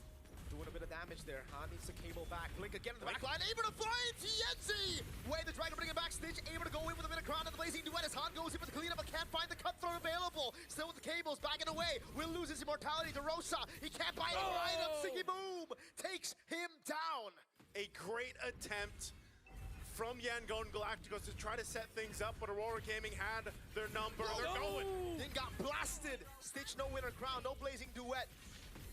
D: Doing a bit of damage there. Han needs the cable back. Blink again in the back line. Able to find TNC! Way the Dragon bringing back. Stitch able to go in with a bit of crown and the Blazing Duet as Han goes in with the cleanup but can't find the cutthroat available. Still with the cables, backing away. Will lose his immortality to Rosa. He can't buy any item. Sigiboom takes him down.
A: A great attempt from Yango and Galacticos to try to set things up, but Aurora Gaming had their number. They're going.
D: Then got blasted. Stitch no winner crown, no Blazing Duet.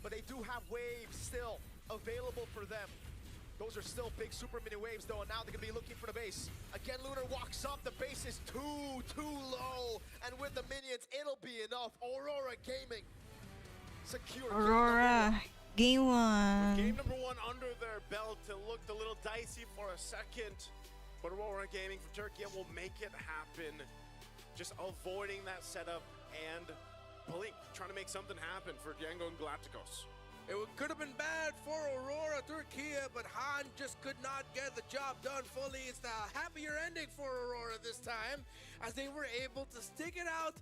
D: But they do have waves still available for them. Those are still big super mini waves though, and now they're gonna be looking for the base. Again, Lunar walks up, the base is too low. And with the minions, it'll be enough. Aurora Gaming secure.
C: Aurora, game one.
A: With game number one under their belt, it looked a little dicey for a second, but Aurora Gaming from Turkey will make it happen. Just avoiding that setup and Blink trying to make something happen for Yango and Galacticos.
B: It could have been bad for Aurora Turkey, but Han just could not get the job done fully. It's the happier ending for Aurora this time, as they were able to stick it out,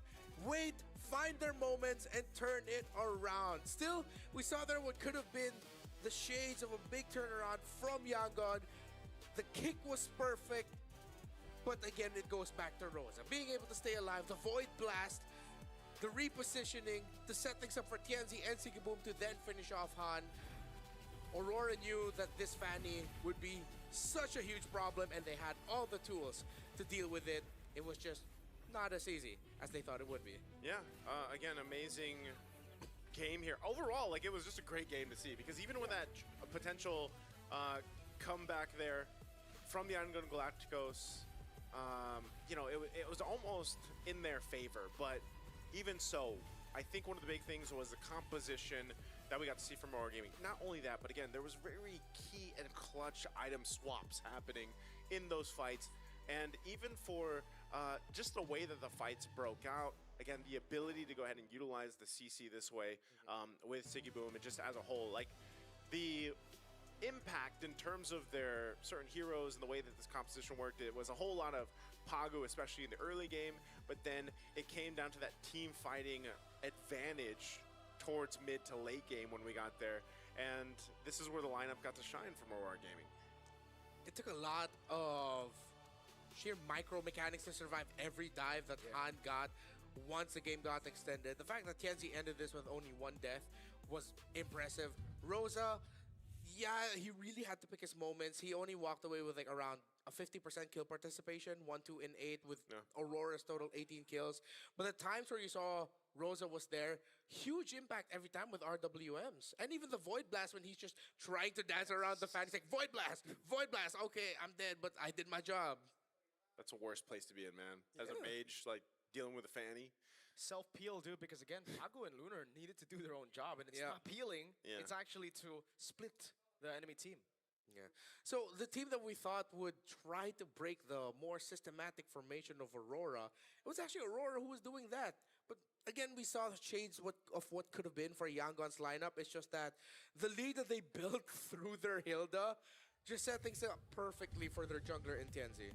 B: wait, find their moments, and turn it around. Still, we saw there what could have been the shades of a big turnaround from Yangon. The kick was perfect, but again, it goes back to Rosa. Being able to stay alive, the Void Blast, the repositioning to set things up for TNC and Sigiboom to then finish off Han. Aurora knew that this Fanny would be such a huge problem, and they had all the tools to deal with it. It was just not as easy as they thought it would be.
A: Yeah, again, amazing game here. Overall, like, it was just a great game to see, because even with that potential comeback there from the Yango and Galacticos, you know, it was almost in their favor, but even so, I think one of the big things was the composition that we got to see from Aurora Gaming. Not only that, but again, there was very key and clutch item swaps happening in those fights. And even for just the way that the fights broke out, again, the ability to go ahead and utilize the CC this way with Sigiboom and just as a whole, like the impact in terms of their certain heroes and the way that this composition worked, it was a whole lot of Pagu, especially in the early game, but then it came down to that team fighting advantage towards mid to late game when we got there, and this is where the lineup got to shine from Aurora Gaming.
B: It took a lot of sheer micro mechanics to survive every dive that Han got once the game got extended. The fact that TNC ended this with only one death was impressive. Rosa, yeah, he really had to pick his moments. He only walked away with like around a 50% kill participation, 1-2 in 8 with Aurora's total 18 kills. But the times where you saw Rosa was there, huge impact every time with RWMs. And even the Void Blast when he's just trying to dance around the fan. He's like, Void Blast, okay, I'm dead, but I did my job.
A: That's the worst place to be in, man. As a mage, like, dealing with a fanny.
D: Self-peel, dude, because again, Pagu and Lunar needed to do their own job, and it's not peeling, it's actually to split the enemy team.
B: Yeah. So the team that we thought would try to break the more systematic formation of Aurora, it was actually Aurora who was doing that. But again, we saw the shades of what could have been for Yangon's lineup. It's just that the lead that they built through their Hilda just set things up perfectly for their jungler in TNZ.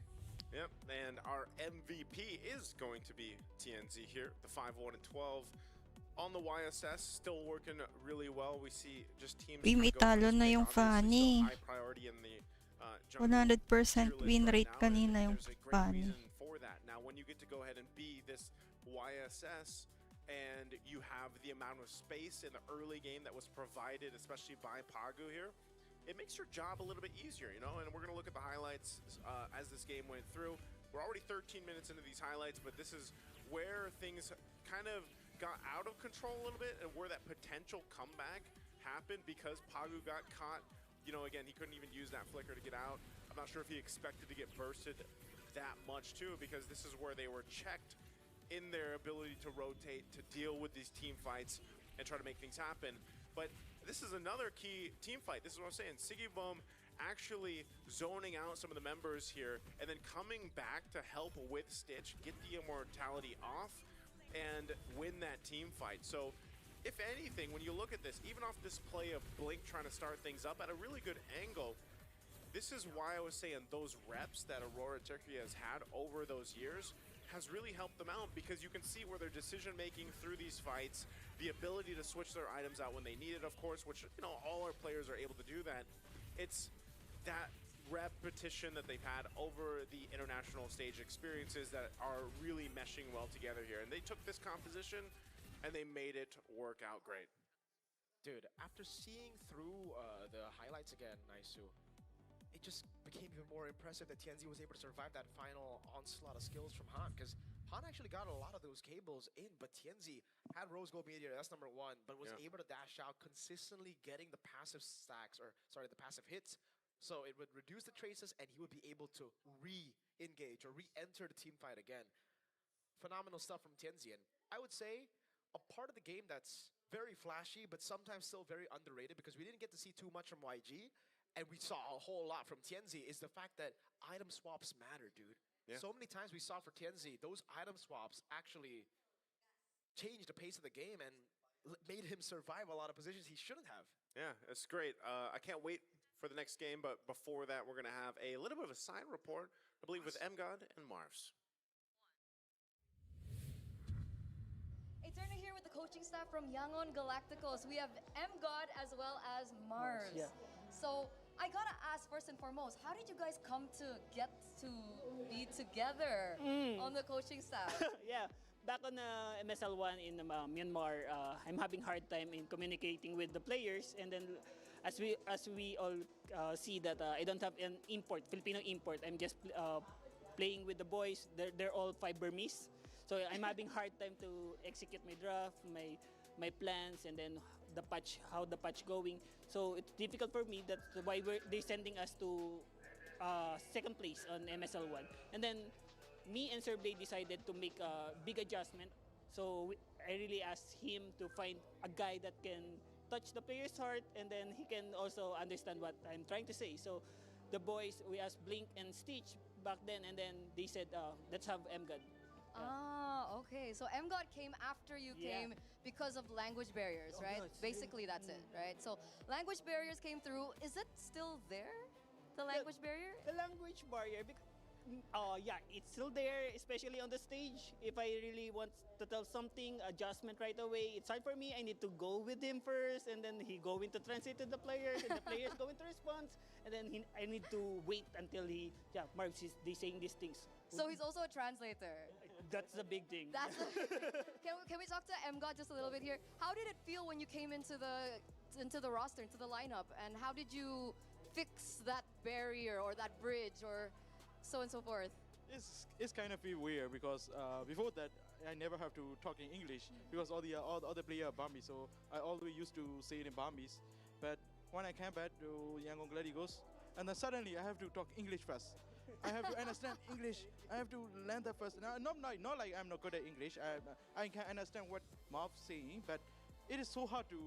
A: Yep, and our MVP is going to be TNZ here, the 5-1-12. On the YSS, still working really well. We see just teams.
C: May talo na yung Fanny. 100% win rate kanina yung Fanny.
A: For that. Now, when you get to go ahead and be this YSS, and you have the amount of space in the early game that was provided, especially by Pagu here, it makes your job a little bit easier, you know? And we're going to look at the highlights as this game went through. We're already 13 minutes into these highlights, but this is where things kind of got out of control a little bit and where that potential comeback happened because Pagu got caught. You know, again, he couldn't even use that flicker to get out. I'm not sure if he expected to get bursted that much too, because this is where they were checked in their ability to rotate, to deal with these team fights and try to make things happen. But this is another key team fight. This is what I'm saying. Sigibom actually zoning out some of the members here and then coming back to help with Stitch, get the immortality off, and win that team fight. So, if anything, when you look at this, even off this play of Blink trying to start things up at a really good angle, this is why I was saying those reps that Aurora Turkey has had over those years has really helped them out, because you can see where their decision-making through these fights, the ability to switch their items out when they need it, of course, which, you know, all our players are able to do that. It's that repetition that they've had over the international stage experiences that are really meshing well together here. And they took this composition and they made it work out great.
D: Dude, after seeing through the highlights again, Naisu, it just became even more impressive that TNZ was able to survive that final onslaught of skills from Han, because Han actually got a lot of those cables in, but TNZ had Rose Gold Meteor, that's number one, but was able to dash out, consistently getting the passive stacks, or sorry, the passive hits, so it would reduce the traces and he would be able to re-engage or re-enter the team fight again. Phenomenal stuff from TNZ, and I would say a part of the game that's very flashy, but sometimes still very underrated, because we didn't get to see too much from YG, and we saw a whole lot from TNZ, is the fact that item swaps matter, dude. Yeah. So many times we saw for TNZ, those item swaps actually changed the pace of the game and made him survive a lot of positions he shouldn't have.
A: Yeah, it's great. I can't wait for the next game, but before that, we're going to have a little bit of a side report, I believe, with MGod and Marvs.
F: A turner here with the coaching staff from Yangon Galacticos. We have MGod as well as Mars.
M: Yeah.
F: So I gotta ask first and foremost, how did you guys come to get to be together on the coaching staff?
M: Yeah, back on MSL1 in Myanmar, I'm having hard time in communicating with the players, and then as we all see that I don't have an Filipino import. I'm just playing with the boys. They're all 5 Burmese, so I'm having hard time to execute my draft, my plans, and then how the patch going. So it's difficult for me. That's why they're sending us to second place on MSL1. And then me and Sir Blade decided to make a big adjustment. So I really asked him to find a guy that can touch the player's heart, and then he can also understand what I'm trying to say. So the boys, we asked Blink and Stitch back then, and then they said, let's have MGod.
F: Okay. So MGod came after you came because of language barriers, right?
M: No,
F: Basically, that's it, right? So language barriers came through. Is it still there, the language barrier?
M: The language barrier, yeah, it's still there, especially on the stage. If I really want to tell something, adjustment right away, it's hard for me. I need to go with him first, and then he going to translate to the players, and the players going to respond, and then I need to wait until Marv's they saying these things.
F: So he's also a translator.
M: That's the big thing.
F: Can we talk to MGod just a little bit here? How did it feel when you came into the roster, into the lineup, and how did you fix that barrier or that bridge, or so and so forth?
N: It's kind of weird because before that I never have to talk in English because all the other player are Burmese, so I always used to say it in Burmese. But when I came back to Yangon Gladiators, and then suddenly I have to talk English first. I have to understand English. I have to learn that first. Now, not like I'm not good at English. I can understand what Marv's saying, but it is so hard to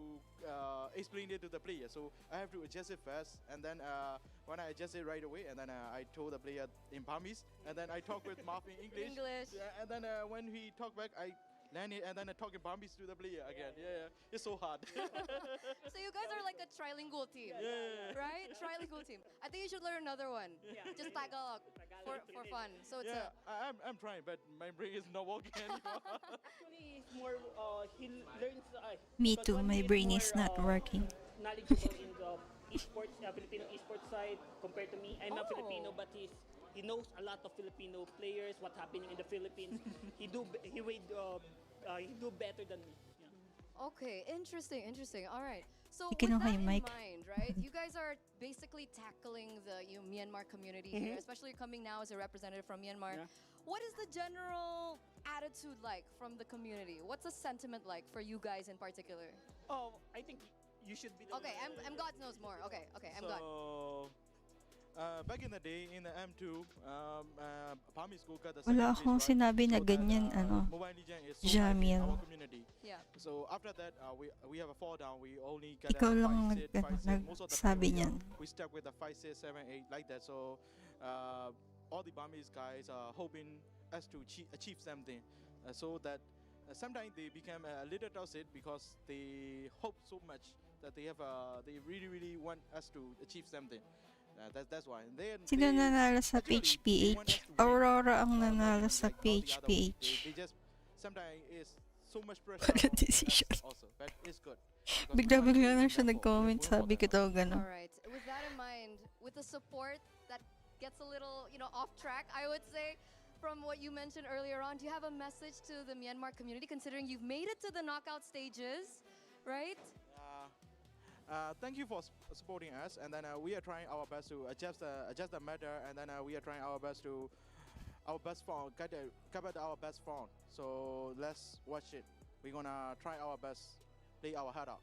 N: explain it to the player. So I have to adjust it first, and then when I adjust it right away, and then I told the player in Burmese, and then I talk with Marv in English. Yeah, and then when he talk back, I learn it, and then I talk in Burmese to the player again. Yeah, it's so hard.
F: So you guys are like a trilingual team, right? Trilingual team. I think you should learn another one. Just Tagalog for fun. So it's
N: I'm trying, but my brain is not working anymore.
M: Actually, it's more, he learns.
C: Me
M: because
C: too,
M: one
C: my
M: is
C: brain
M: more,
C: is not working.
M: Knowledgeable in the esports, Filipino esports side compared to me. I'm not Filipino, but he knows a lot of Filipino players, what's happening in the Philippines. he do better than me. Yeah.
F: Okay, interesting. All right. So with
C: kinuha
F: that in
C: yung mic.
F: mind, right? You guys are basically tackling the Myanmar community here, especially coming now as a representative from Myanmar.
M: Yeah.
F: What is the general attitude like from the community? What's the sentiment like for you guys in particular?
M: Oh, I think you should be the
F: Okay, I'm God knows more. Okay, I'm God.
N: So, back in the day, in the M2, Palmy School got the
C: Wala
N: second
C: akong
N: place, right?
C: sinabi na
N: So that,
C: ganyan,
N: Mobile Legends is so hyped in
C: Jamil.
N: our community.
F: Yeah.
N: So after that, we have a fall down. We only got
C: Ikaw lang
N: a 5 set, 5 set. Most of the
C: nagsabi
N: time
C: niyan.
N: we stuck with the 5 set, 7, 8 like that. So all the Burmese guys are hoping us to achieve something, so that sometimes they become a little toxic because they hope so much that they really want us to achieve something. That's why. And then
C: Sino nanalo sa
N: they want us
C: PHPH?
N: to win.
C: Aurora ang
N: Not
C: nanalo
N: like
C: sa
N: all the other ones.
C: PHPH.
N: They just sometimes is so much pressure
C: Bad
N: on us
C: decision.
N: also, but it's good. Because we want to
C: Bigla-bigla
N: win
C: na
N: that
C: siya
N: for-
C: nag-comment,
N: for
C: sabi ko
N: that.
C: daw gano'n.
F: All right. With that in mind, with the support that gets a little, off track, I would say, from what you mentioned earlier on, do you have a message to the Myanmar community, considering you've made it to the knockout stages, right?
N: Thank you for supporting us, and then we are trying our best to adjust the matter, and then we are trying our best to cover our best form. So let's watch it. We're gonna try our best, play our heart out.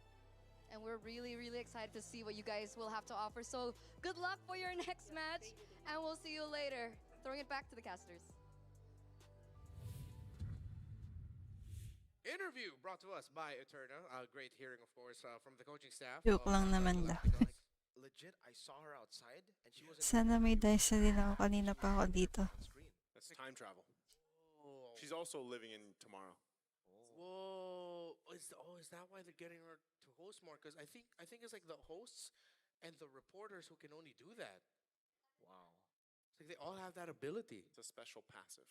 F: And we're really, really excited to see what you guys will have to offer. So good luck for your next match, and we'll see you later. Throwing it back to the casters.
B: Interview brought to us by Eterna. Great hearing, of course, from the coaching staff.
C: Joke lang naman daw.
D: Legit, I saw her outside and she was
C: Sana may dice na din ako, kanina pa ako dito.
A: That's time travel. She's also living in tomorrow.
B: Whoa! Is that why they're getting her to host more? Because I think it's like the hosts and the reporters who can only do that.
D: Wow.
B: It's like they all have that ability.
A: It's a special passive.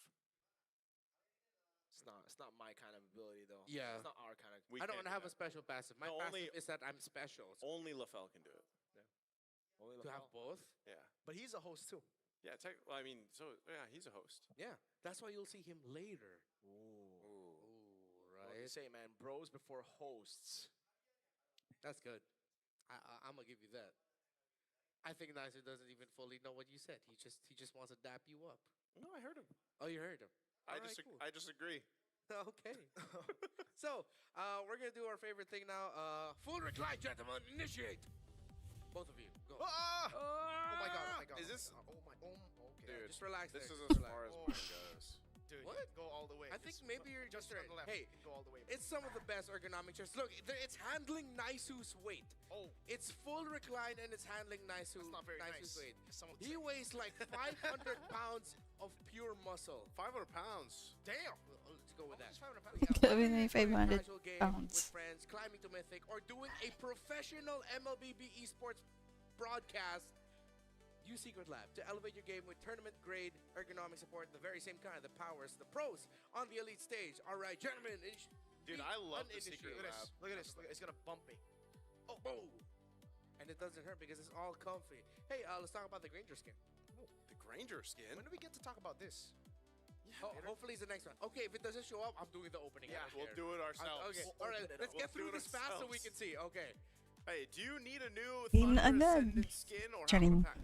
D: It's not my kind of ability though.
B: Yeah.
D: It's not our kind of.
B: I don't have a special passive. My
A: No,
B: passive is that I'm special.
A: Only LaFell can do it.
D: Only
B: To have both?
A: Yeah.
D: But he's a host too.
A: Yeah, he's a host.
B: Yeah. That's why you'll see him later.
D: Ooh.
B: Right.
D: Well, you say, man, bros before hosts.
B: That's good. I'm gonna give you that. I think Nicer doesn't even fully know what you said. He just wants to dap you up.
A: No, I heard him.
B: Oh, you heard him.
A: I
B: Alright, cool.
A: disagree.
B: Okay. So, we're gonna do our favorite thing now. Full recline, gentlemen. Initiate. Both of you, go.
D: Ah!
B: Oh my god!
A: Is this?
B: Okay.
A: Dude,
B: Just relax.
A: This
B: there.
A: is
B: Just
A: as far as
B: relax.
A: mine goes.
D: Dude,
B: What?
D: go all the way.
B: I think maybe you're just
D: on the left.
B: Hey,
D: go all the way.
B: it's some of the best ergonomic chairs. Look, it's handling Naisu's weight.
D: Oh.
B: It's full recline and it's handling Naisu's
D: not very nice.
B: weight.
D: Someone
B: He weighs like 500 pounds of pure muscle.
A: 500 pounds.
B: Damn. Let's go with that.
C: Sabi na yung 500
B: Casual game
C: pounds.
B: with friends, climbing to Mythic, or doing a professional MLBB esports broadcast. Use Secret Lab to elevate your game with tournament-grade ergonomic support, the very same kind that powers the pros on the elite stage. All right, gentlemen.
A: Dude, I love the Secret
B: Look at
A: Lab.
D: Look at this. It's gonna bump me.
B: Oh, and it doesn't hurt because it's all comfy. Hey, let's talk about the Granger skin.
A: The Granger skin?
D: When do we get to talk about this?
B: Hopefully it's the next one. Okay, if it doesn't show up, I'm doing the opening.
A: Yeah,
B: I don't
A: we'll
B: care.
A: do it ourselves.
B: Okay,
A: We'll
B: all right.
A: open it
B: Let's
A: up.
B: get
A: We'll
B: through
A: do it
B: this fast so we
A: ourselves.
B: can see. Okay.
A: Hey, do you need a new
C: Game na
A: Thunder
C: agad.
A: Ascendant skin or
C: Charing.
A: have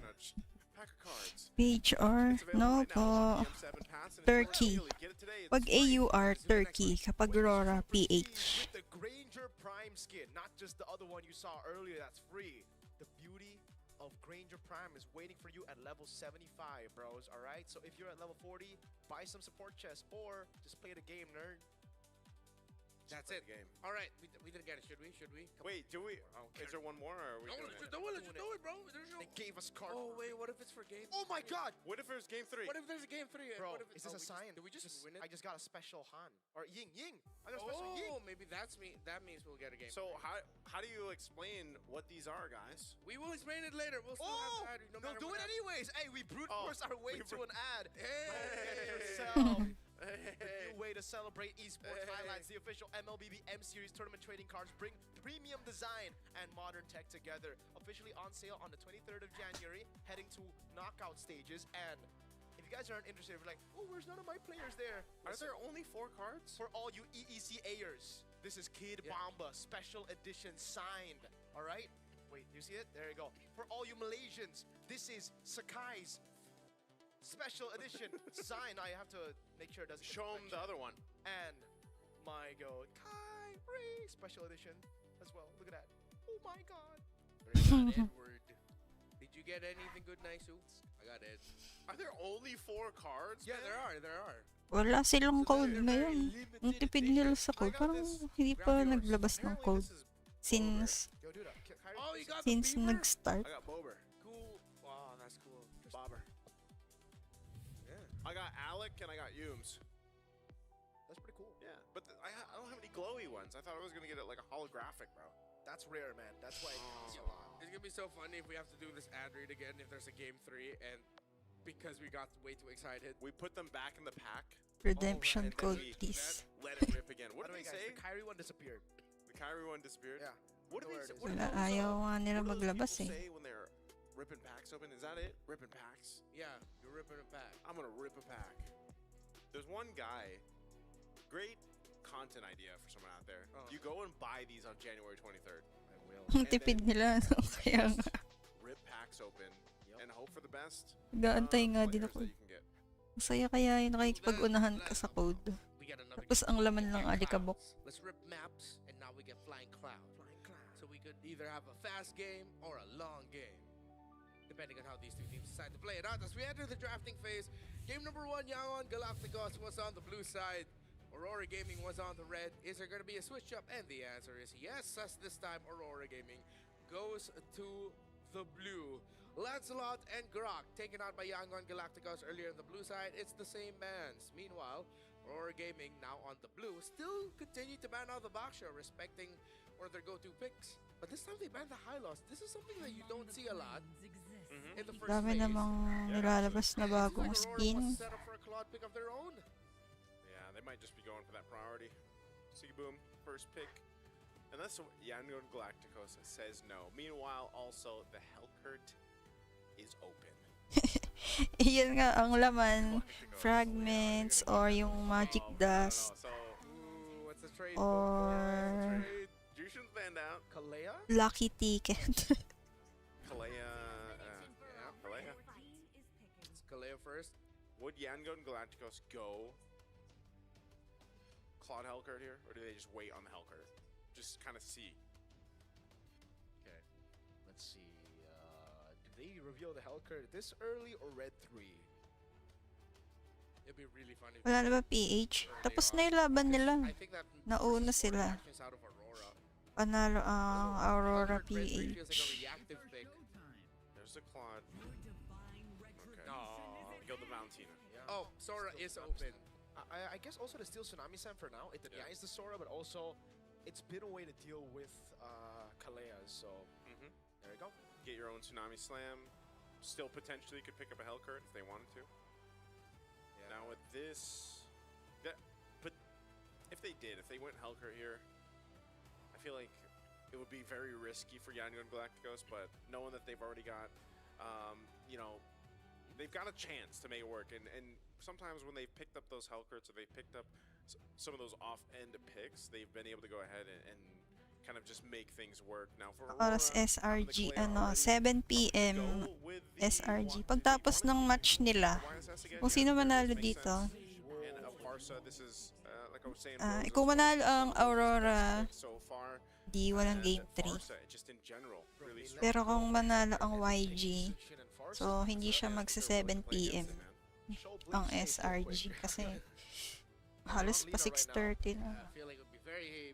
A: a pack of cards.
C: PHR,
A: It's available
C: no
A: right now
C: po.
A: on the M7 Pass, and it's
C: Turkey.
A: really get it today. It's
C: Pag
A: free.
C: AUR, Turkey. Kapag RORA, PH.
D: With the Granger Prime skin, not just the other one you saw earlier that's free. The beauty of Granger Prime is waiting for you at level 75, bros, alright? So if you're at level 40, buy some support chests or just play the game, nerd.
B: That's it.
A: Game.
B: All right, we didn't get it. Should we? Come
A: Wait, do we?
B: Okay.
A: Is there one more? Or are we
B: on.
A: doing it?
B: Let's do it, bro. There's no...
D: They gave us card.
B: Oh, wait, what if it's for game?
D: Oh my god!
A: What if there's game 3?
B: What if there's a game 3?
D: Bro,
B: What if
D: is this a sign?
B: Did we just win it?
D: I just got a special Han. Or Ying. I got a special Ying.
B: Oh, maybe that means we'll get a game.
A: So how do you explain what these are, guys?
B: We will explain it later. We'll still have that. No,
D: do it anyways. Hey, we brute force our way to an ad.
B: Hey.
D: The new way to celebrate esports highlights. The official MLBB M Series tournament trading cards bring premium design and modern tech together. Officially on sale on the 23rd of January, heading to knockout stages. And if you guys aren't interested, if you're like, oh, where's none of my players there?
A: Are there only 4 cards?
D: For all you EECAers, this is Kid Bomba special edition signed. All right? Wait, you see it? There you go. For all you Malaysians, this is Sakai's special edition sign. I have to make sure it doesn't
A: show him the other one.
D: And my god, Kyrie special edition as well. Look at that. Oh my god.
B: Edward. Did you get anything good, Naisu? I got it.
A: Are there only 4 cards?
B: Yeah, there are.
C: Wala silang code ngayon. Ang tipid nila sa code. Parang hindi pa naglabas ng code. Since nag-start.
A: I got Bober.
B: Cool. Wow, that's cool.
A: Bobber. I got Alec and I got Yooms.
D: That's pretty cool.
A: Yeah, but I don't have any glowy ones. I thought I was gonna get it like a holographic, bro.
D: That's rare, man. That's why it costs a lot.
B: It's gonna be so funny if we have to do this ad read again if there's a game 3 and because we got way too excited.
A: We put them back in the pack.
C: Redemption code, please.
A: Let it rip again. What
D: By
A: did
D: the way,
A: they say?
D: guys, the Kyrie one disappeared.
A: The Kyrie one disappeared?
D: Yeah.
A: What did they say?
C: Wala, ayaw nga nila
A: What do those
C: maglabas
A: people
C: eh.
A: say when they're ripping packs open? Is that it? Ripping packs?
B: Yeah, you're ripping a pack.
A: I'm gonna rip a pack. There's one guy, great content idea for someone out there. You go and buy these on January 23rd.
D: I will.
C: Ang tipid nila. Kaya nga.
A: Rip packs open and hope for the best.
C: Gaantay nga din ako.
A: That you can get.
C: Masaya kaya yung nakikipag-unahan ka sa code. Tapos ang laman lang alikabok.
B: Let's rip maps and now we get Flying Cloud. So we could either have a fast game or a long game, depending on how these two teams decide to play it out. As we enter the drafting phase, game number 1, Yangon Galacticos was on the blue side. Aurora Gaming was on the red. Is there going to be a switch up? And the answer is yes, as this time Aurora Gaming goes to the blue. Lancelot and Grok taken out by Yangon Galacticos earlier on the blue side. It's the same bans. Meanwhile, Aurora Gaming now on the blue still continue to ban out the Baksha, respecting one of their go-to picks. But this time they ban the high loss. This is something that you don't see a lot in the first
C: Dami
B: phase.
C: namang nilalabas na bagong
B: Aurora
C: skin.
B: wants to set up for a Claude pick of their own.
A: Yeah, they might just be going for that priority. Boom, first pick. Unless Yangon Galacticos says no. Meanwhile, also, the Hellcurt is open.
C: Iyan nga ang laman. Fragments or yung magic dust.
B: What's the trade?
C: Or
A: Jushin stand out.
B: Kalea?
C: lucky ticket.
A: Kalea. Kalea.
B: It's Kalea first.
A: Would Yangon Galacticos go Claude Hellcurt here? Or do they just wait on the Hellcurt? Just kind of see.
D: Okay. Let's see. Do they reveal the Hellcurt this early or red 3?
B: It'd be really funny.
C: Wala na ba PH? Tapos na yung laban nila.
B: I think that
C: Nauna sila.
B: actions out of Aurora.
C: Panalo ang Aurora
B: Red 3 feels like a
C: PH.
B: reactive pick.
A: There's the Claude. Okay. Go the Valentina.
B: Oh, Sora is open.
D: I guess also the Steel Tsunami Sam for now. It denies the Sora, but also it's been a way to deal with Kalea. So there you go.
A: Get your own Tsunami Slam. Still potentially could pick up a Hellcurt if they wanted to. Now with this, but if they went Hellcurt here, I feel like it would be very risky for Yangon Galacticos. But knowing that they've already got, they've got a chance to make it work. And sometimes when they've picked up those Hellcurts or they've picked up some of those off-end picks, they've been able to go ahead and kind of just make things work. Now for
C: Oras
A: Aurora,
C: SRG, 7 p.m. SRG. Pagtapos ng match nila, kung sino manalo dito,
A: and of Barca, this is like I was saying,
C: kung manalo ang Aurora,
A: so far,
C: di walang game 3.
A: Barca, just in general, really strong.
C: Pero kung manalo ang YG, so hindi siya magsa 7 p.m. ang SRG kasi halos pa 6:30 na.
B: I feel like it would be very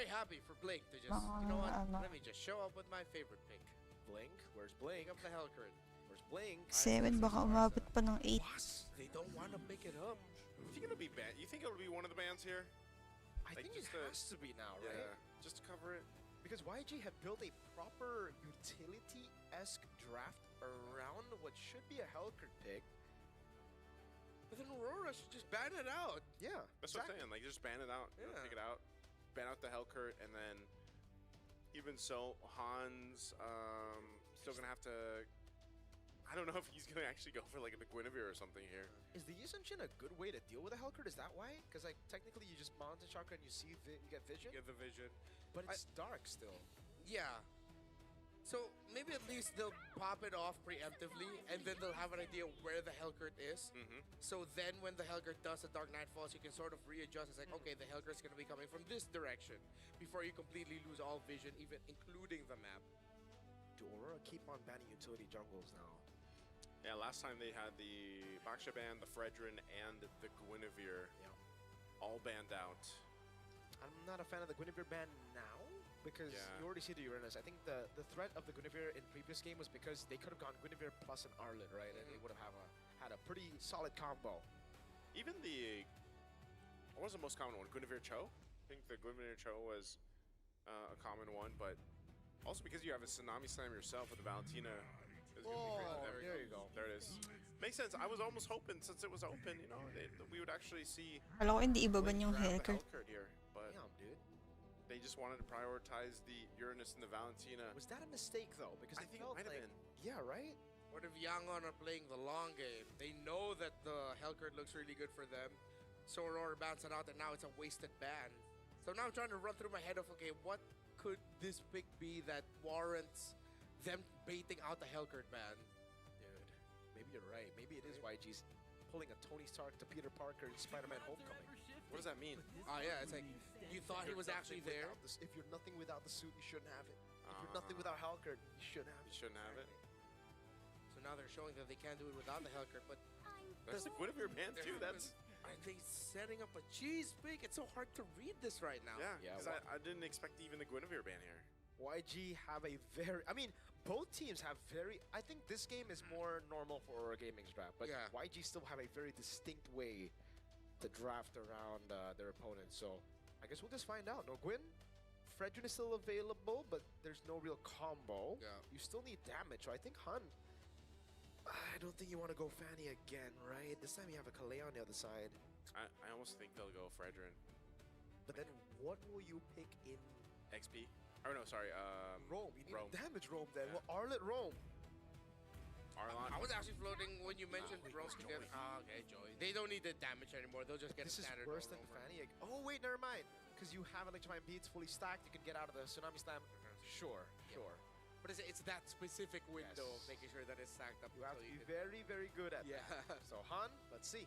B: happy for Blink to just, you know what, let me just show up with my favorite pick.
D: Blink? Where's Blink?
B: Pick up the Hellcurt.
D: Where's Blink?
C: 7, baka umabot pa ng 8.
B: They don't want to pick it up.
A: You think it'll be banned? You think it'll be one of the bans here?
D: I think it has to be now, right?
A: Yeah, just to cover it.
D: Because YG have built a proper utility-esque draft around what should be a Hellcurt pick.
B: But then Aurora should just ban it out.
D: Yeah,
A: that's what I'm saying. Like, just ban it out.
B: Yeah.
A: Take it out. Ban out the Hellcurt, and then even so, Hans still gonna have to. I don't know if he's gonna actually go for like the Guinevere or something here.
D: Is the Yusenshin a good way to deal with a Hellcurt? Is that why? Because like technically you just mount a chakra and you see you get vision.
A: Get the vision,
D: but it's dark still.
B: Yeah. So maybe at least they'll pop it off preemptively, and then they'll have an idea where the Hellcurt is. So then when the Hellcurt does the Dark Night Falls, you can sort of readjust. It's like, okay, the Hellcurt's going to be coming from this direction before you completely lose all vision, even including the map.
D: Do Aurora keep on banning utility jungles now?
A: Yeah, last time they had the Baksha ban, the Fredrin, and the Guinevere all banned out.
D: I'm not a fan of the Guinevere ban now, because you already see the Uranus. I think the threat of the Guinevere in previous game was because they could have gone Guinevere plus an Arlet, right? And they would have had a pretty solid combo.
A: Even what was the most common one? Guinevere Cho? I think the Guinevere Cho was a common one, but also because you have a Tsunami Slam yourself with the Valentina.
D: There you go.
A: There it is. Makes sense. I was almost hoping, since it was open, you know, we would actually see.
C: Alam ko hindi ibaban yung Hellcurt
A: here, but
D: damn, dude.
A: They just wanted to prioritize the Uranus and the Valentina.
D: Was that a mistake though? Because
A: I think it might have been.
D: Yeah, right?
B: What if Yangon are playing the long game? They know that the Hellcurt looks really good for them. So Aurora bans it out, and now it's a wasted ban. So now I'm trying to run through my head of, okay, what could this pick be that warrants them baiting out the Hellcurt ban?
D: Dude, maybe you're right. Maybe it is YG's pulling a Tony Stark to Peter Parker in Spider-Man Homecoming.
A: What does that mean?
B: Oh yeah, it's like, you thought he was actually there?
D: If you're nothing without the suit, you shouldn't have it. If you're nothing without Hellcurt, you shouldn't have it.
A: You shouldn't have it.
B: So now they're showing that they can't do it without the Hellcurt, but
A: that's the Guinevere ban too.
B: Are they setting up a cheese pick? It's so hard to read this right now.
A: Yeah, because I didn't expect even the Guinevere ban here.
D: YG have a very, I mean, both teams have very, I think this game is more normal for Aurora Gaming's draft, but YG still have a very distinct way to draft around their opponents. So I guess we'll just find out. No Gwyn, Fredrin is still available, but there's no real combo.
B: Yeah.
D: You still need damage. So I think Han, I don't think you want to go Fanny again, right? This time you have a Kalei on the other side.
A: I almost think they'll go Fredrin.
D: But then what will you pick in
A: XP? Oh no, sorry.
D: Rome. You need
A: Rome.
D: damage Rome then. Well, Arlet Rome.
A: Arlon.
B: I was actually floating when you mentioned Rome together. Oh, okay, Joey. They don't need the damage anymore. They'll just get
D: This
B: a
D: is
B: standard
D: worse than
B: Rome.
D: Fanny. Oh wait, never mind. Because you have Electrifying Beats fully stacked, you can get out of the Tsunami Slam. Sure.
B: But it's that specific window, making sure that it's stacked up.
D: You have to be very, very good at that. So Han, let's see.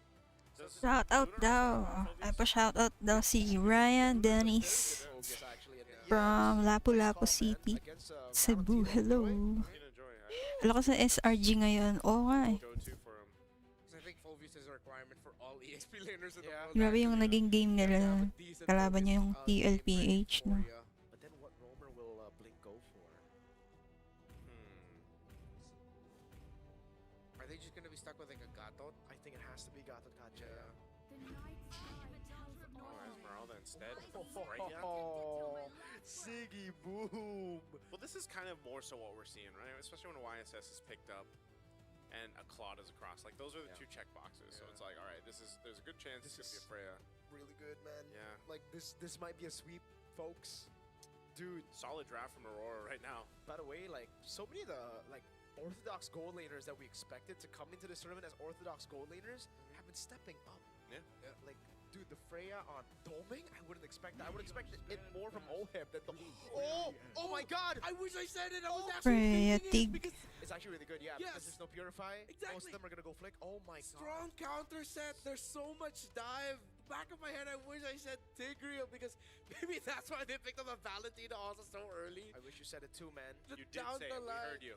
C: Shout out daw. Ay pa shout out daw si Ryan Dennis from Lapu-Lapu City, Cebu. Hello. Wala ka sa SRG ngayon. Oo nga eh.
B: I think Fulvius is a requirement for all EXP laners in the world.
C: Grabe yung naging game nila. Kalaban niya yung TLPH, no?
D: But then what roamer will Blink go for?
B: Are they just gonna be stuck with like a Gatot?
D: I think it has to be Gatot Kacha.
A: Oh, Esmeralda instead.
D: Oh, Siggy boom.
A: Well, this is kind of more so what we're seeing, right? Especially when YSS is picked up and a Claude is across. Like, those are the two check boxes. So it's like, all right, there's a good chance this could be a Freya.
D: Really good, man.
A: Yeah.
D: Like, this might be a sweep, folks. Dude.
A: Solid draft from Aurora right now.
D: By the way, like, so many of the, like, orthodox gold laners that we expected to come into this tournament as orthodox gold laners have been stepping up.
A: Yeah.
D: Like, Dude, the Freya on doming? I wouldn't expect that. I would expect it more from OHEB than the... Oh my god!
B: I wish I said it. I was
C: Freya
B: actually thinking it
C: Tig.
B: because
D: It's actually really good, yeah, because there's no Purify. Most of them are gonna go Flick. Oh my god.
B: strong counter set. There's so much dive. Back of my head, I wish I said Tigreal because maybe that's why they picked up a Valentina also so early.
D: I wish you said it too, man.
A: You did say it. We heard you.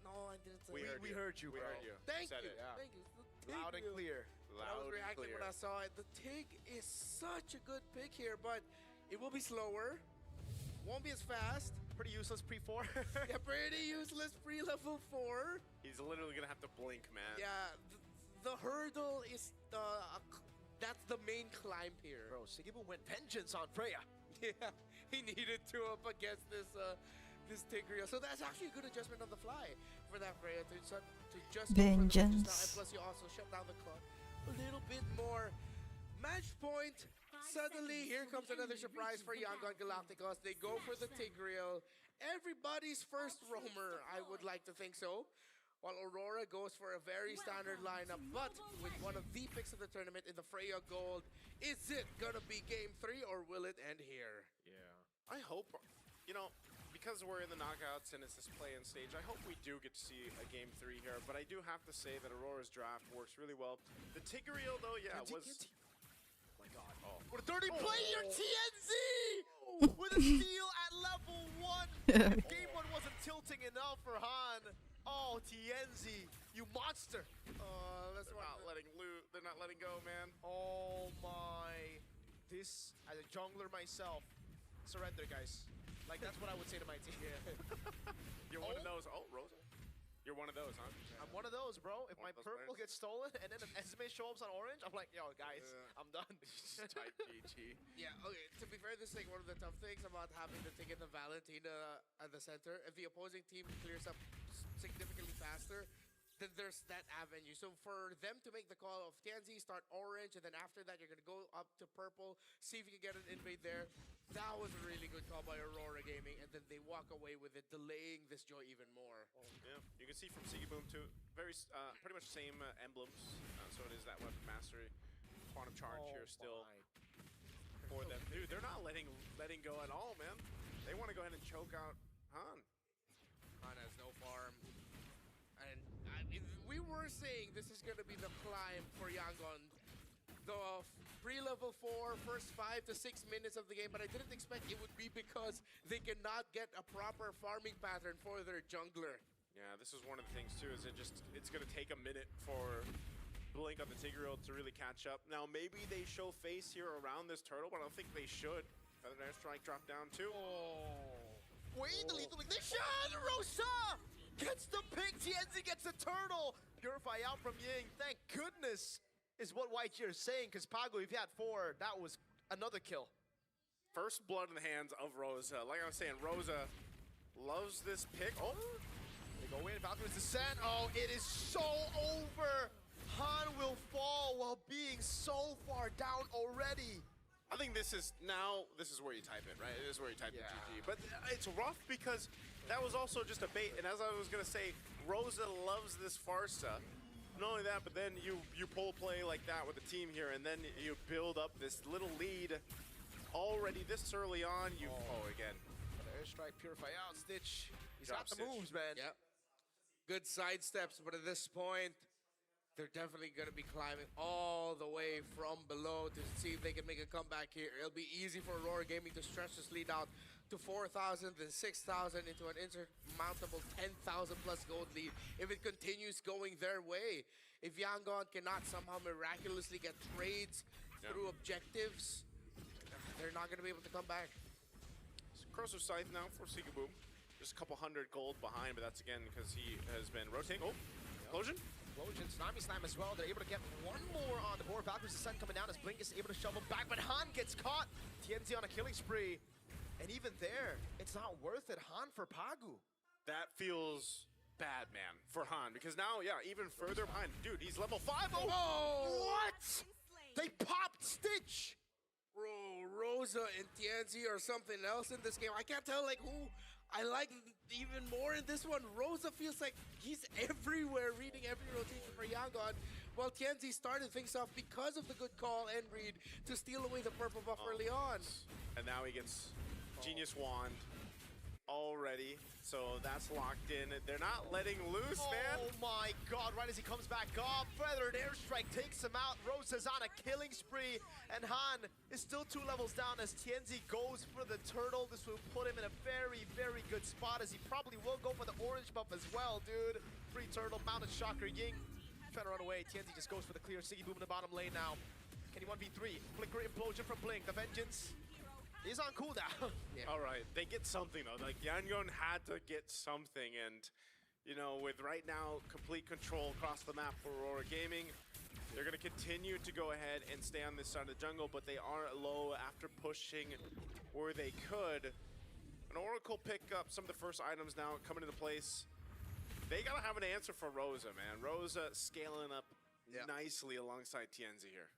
B: No, I didn't say
A: We
B: it.
A: heard
D: We
A: you.
D: heard you,
A: We
D: bro.
A: heard you.
B: Thank
A: Said
B: you.
A: it.
B: Thank you.
D: Loud and clear.
B: I was
A: Loud and
B: reacting
A: clear.
B: when I saw it. The Tig is such a good pick here, but it will be slower. Won't be as fast.
D: Pretty useless pre-4.
B: Yeah, pretty useless pre-level 4.
A: He's literally gonna have to blink, man.
B: Yeah, the hurdle is that's the main climb here.
D: Bro, Sigibu went vengeance on Freya.
B: Yeah, he needed to up against this this Tigreal. So that's actually a good adjustment on the fly for that Freya to just go for the
C: Vengeance.
B: now. And plus you also shut down the clock a little bit more. Match point. Suddenly, here comes another surprise for Yangon Galacticos. They go for the Tigreal. Everybody's first roamer, I would like to think so. While Aurora goes for a very standard lineup, but with one of the picks of the tournament in the Freya Gold. Is it gonna be game 3 or will it end here?
A: Yeah. I hope, you know, because we're in the knockouts and it's this play-in stage, I hope we do get to see a game 3 here. But I do have to say that Aurora's draft works really well. The Tigreal, though, yeah, was...
D: Oh my god.
A: Oh.
D: What a dirty play here, TNZ! With a steal at level 1. Game 1 wasn't tilting enough for Han. Oh, TNZ, you monster.
A: They're not letting go, man.
D: Oh my. This, as a jungler myself, surrender, guys. Like, that's what I would say to my team.
A: You're one of those. Oh, Rosa. You're one of those, huh?
D: I'm one of those, bro. If
A: One
D: my
A: of those
D: purple
A: players.
D: gets stolen and then an Esme shows up on orange, I'm like, yo, guys, I'm done.
A: Type GG.
B: Yeah, okay, to be fair, this is like one of the tough things about having to take in the Valentina at the center. If the opposing team clears up significantly faster, then there's that avenue. So for them to make the call of TNZ, start orange, and then after that you're going to go up to purple, see if you can get an invade there. That was a really good call by Aurora Gaming, and then they walk away with it, delaying this joy even more.
A: Yeah, you can see from Sigiboom too, very pretty much same emblems. So it is that weapon mastery, quantum charge here still for them. Dude, they're not letting go at all, man. They want to go ahead and choke out Han.
B: Han has no farm. And we were saying this is going to be the climb for Yangon. The pre-level 4, first 5 to 6 minutes of the game, but I didn't expect it would be because they cannot get a proper farming pattern for their jungler.
A: Yeah, this is one of the things too, is it's going to take a minute for Blink on the Tigreal to really catch up. Now, maybe they show face here around this turtle, but I don't think they should. Feather Airstrike drop down too.
D: Wait, the lethal ignition! Rosa gets the pick. TNZ gets the turtle. Purify out from Ying. Thank goodness is what White Cheer is saying, because Pago, if you had 4, that was another kill.
A: First blood in the hands of Rosa. Like I was saying, Rosa loves this pick. Oh,
D: they go in. Valkyrie's descent. Oh, it is so over. Han will fall while being so far down already.
A: I think this is where you type it, right? It is where you type the GG. But it's rough because that was also just a bait. And as I was going to say, Rosa loves this Farsa. Not only that, but then you pull play like that with the team here, and then you build up this little lead already this early on. Again.
D: Airstrike, Purify out. Stitch. He's
A: Drop
D: got the moves, man.
B: Yep. Good side steps, but at this point, they're definitely going to be climbing all the way from below to see if they can make a comeback here. It'll be easy for Aurora Gaming to stretch this lead out to 4,000, then 6,000 into an insurmountable 10,000 plus gold lead if it continues going their way. If Yangon cannot somehow miraculously get trades through objectives, they're not going to be able to come back.
A: Crosser Scythe now for Sigiboom. Just a couple hundred gold behind, but that's again because he has been rotating. Oh, Explosion.
D: Explosion, Tsunami Slam as well. They're able to get one more on the board. Valkyrie's Descent coming down as Blink is able to shove him back, but Han gets caught. TNZ on a killing spree. And even there, it's not worth it. Han for Pagu.
A: That feels bad, man, for Han, because now, even further behind. Dude, he's level 5.
D: Oh, what? They popped Stitch.
B: Bro, Rosa and TNZ are something else in this game. I can't tell like who I like even more in this one. Rosa feels like he's everywhere, reading every rotation for Yangon. Well, Tianzi started things off because of the good call and read to steal away the purple buff early on.
A: And now he gets Genius Wand already, so that's locked in. They're not letting loose, man.
D: Oh my god, right as he comes back up, Feathered Airstrike takes him out. Rose is on a killing spree, and Han is still 2 levels down as Tianzi goes for the turtle. This will put him in a very, very good spot as he probably will go for the orange buff as well, dude. Free turtle, mounted shocker, Ying. Trying to run away, Tianzi just goes for the clear. Siggy Boom in the bottom lane now. Can he 1v3? Flicker implosion from Blink, the Vengeance is on cooldown.
A: Yeah. All right, they get something though. Like Yangon had to get something, and you know, with right now complete control across the map for Aurora Gaming, they're gonna continue to go ahead and stay on this side of the jungle, but they are low after pushing where they could. An Oracle pick up some of the first items now coming into place. They gotta have an answer for Rosa, man. Rosa scaling up nicely alongside Tianzi here.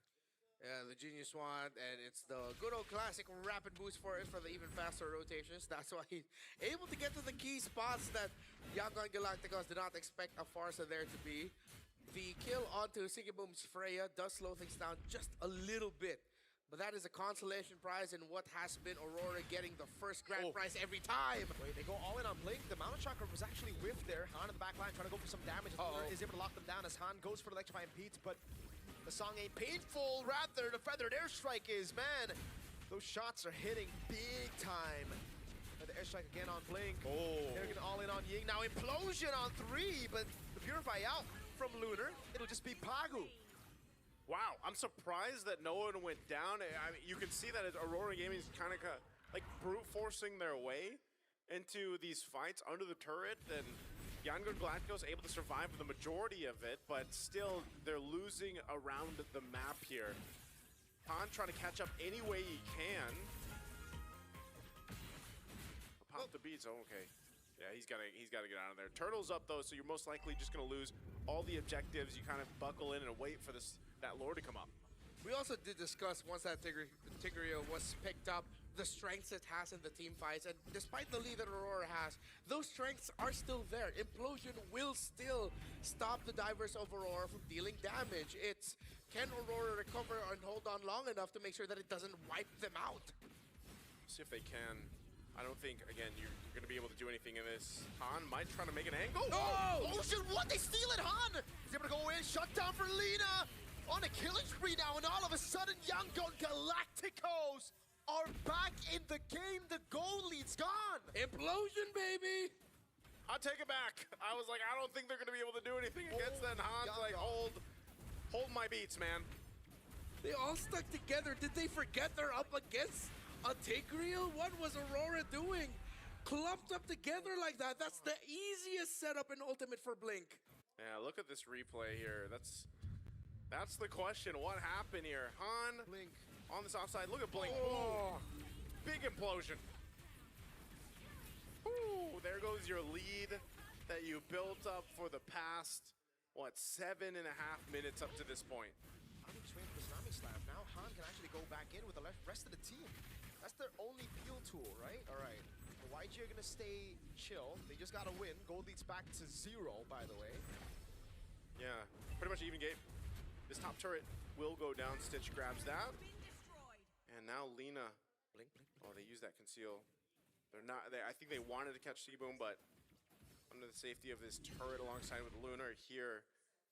B: Yeah, the Genius Wand, and it's the good old classic rapid boost for it for the even faster rotations. That's why he's able to get to the key spots that Yangon Galacticos did not expect a Farsa there to be. The kill onto Sigiboom's Freya does slow things down just a little bit, but that is a consolation prize in what has been Aurora getting the first grand prize every time.
D: Wait, they go all in on Blink. The mounted chakra was actually whiffed there. Han in the back line trying to go for some damage. Is able to lock them down as Han goes for the Electrifying Beats, but the song ain't painful, rather the Feathered Airstrike is, man. Those shots are hitting big time. The Airstrike again on Blink. They're getting all in on Ying. Now Implosion on 3, but the Purify out from Lunar. It'll just be Pagu.
A: Wow, I'm surprised that no one went down. I mean, you can see that Aurora Gaming is kind of like brute forcing their way into these fights under the turret, and Yangon Galacticos able to survive for the majority of it, but still they're losing around the map here. Han trying to catch up any way he can. Pop the beats, okay. Yeah, he's gotta get out of there. Turtle's up though, so you're most likely just gonna lose all the objectives. You kind of buckle in and wait for that lore to come up.
B: We also did discuss once that Tigreal was picked up, the strengths it has in the team fights, and despite the lead that Aurora has, those strengths are still there. Implosion will still stop the divers of Aurora from dealing damage. It's can Aurora recover and hold on long enough to make sure that it doesn't wipe them out?
A: See if they can. I don't think, again, you're going to be able to do anything in this. Han might try to make an angle.
D: Implosion, what? They steal it, Han! He's able to go in, shut down for Lina! On a killing spree now, and all of a sudden, Yangon Galacticos are back in the game. The goal lead's gone.
B: Implosion, baby.
A: I'll take it back. I was like, I don't think they're going to be able to do anything against that. Han's like, hold my beats, man.
B: They all stuck together. Did they forget they're up against a Tigreal? What was Aurora doing? Clumped up together like that. That's the easiest setup in Ultimate for Blink.
A: Yeah, look at this replay here. That's the question. What happened here? Han
D: Blink
A: on this offside. Look at Blink. Big implosion. There goes your lead that you built up for the past, what, 7.5 minutes up to this point.
D: I'm just waiting for the Tsunami Slam. Now Han can actually go back in with the rest of the team. That's their only peel tool, right? All right. The YG are going to stay chill. They just got to win. Gold leads back to 0, by the way.
A: Yeah, pretty much even game. This top turret will go down. Stitch grabs that. And now Lina.
B: Blink.
A: Oh, they use that conceal. They're not. I think they wanted to catch Seaboom, but under the safety of this turret alongside with Lunar here.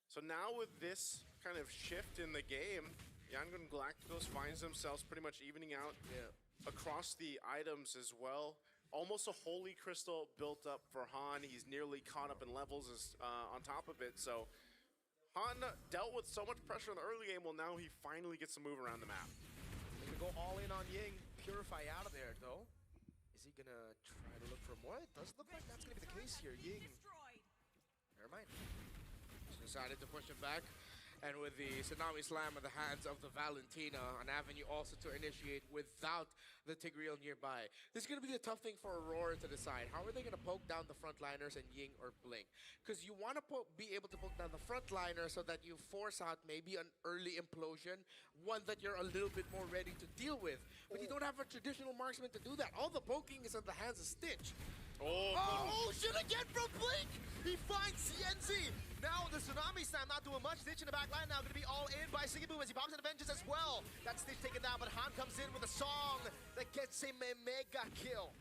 A: So now with this kind of shift in the game, Yangon Galacticos finds themselves pretty much evening out across the items as well. Almost a Holy Crystal built up for Han. He's nearly caught up in levels on top of it. So Han dealt with so much pressure in the early game. Well, now he finally gets to move around the map.
D: They can go all in on Ying. Purify out of there, though. Is he going to try to look for more? It does look like that's going to be the case here. Ying. Never mind.
B: Just decided to push him back. And with the Tsunami Slam in the hands of the Valentina, an avenue also to initiate without the Tigreal nearby. This is going to be the tough thing for Aurora to decide. How are they going to poke down the frontliners and Ying or Blink? Because you want to be able to poke down the frontliner so that you force out maybe an early implosion, one that you're a little bit more ready to deal with. But you don't have a traditional marksman to do that. All the poking is in the hands of Stitch.
D: Oh, shit again from Blink! He finds CNZ. Now the Tsunami Slam not doing much. Stitch in the back line now going to be all in by Sigiboom as he pops into Vengeance as well. That Stitch taken down, but Han comes in with a song that gets him a mega kill.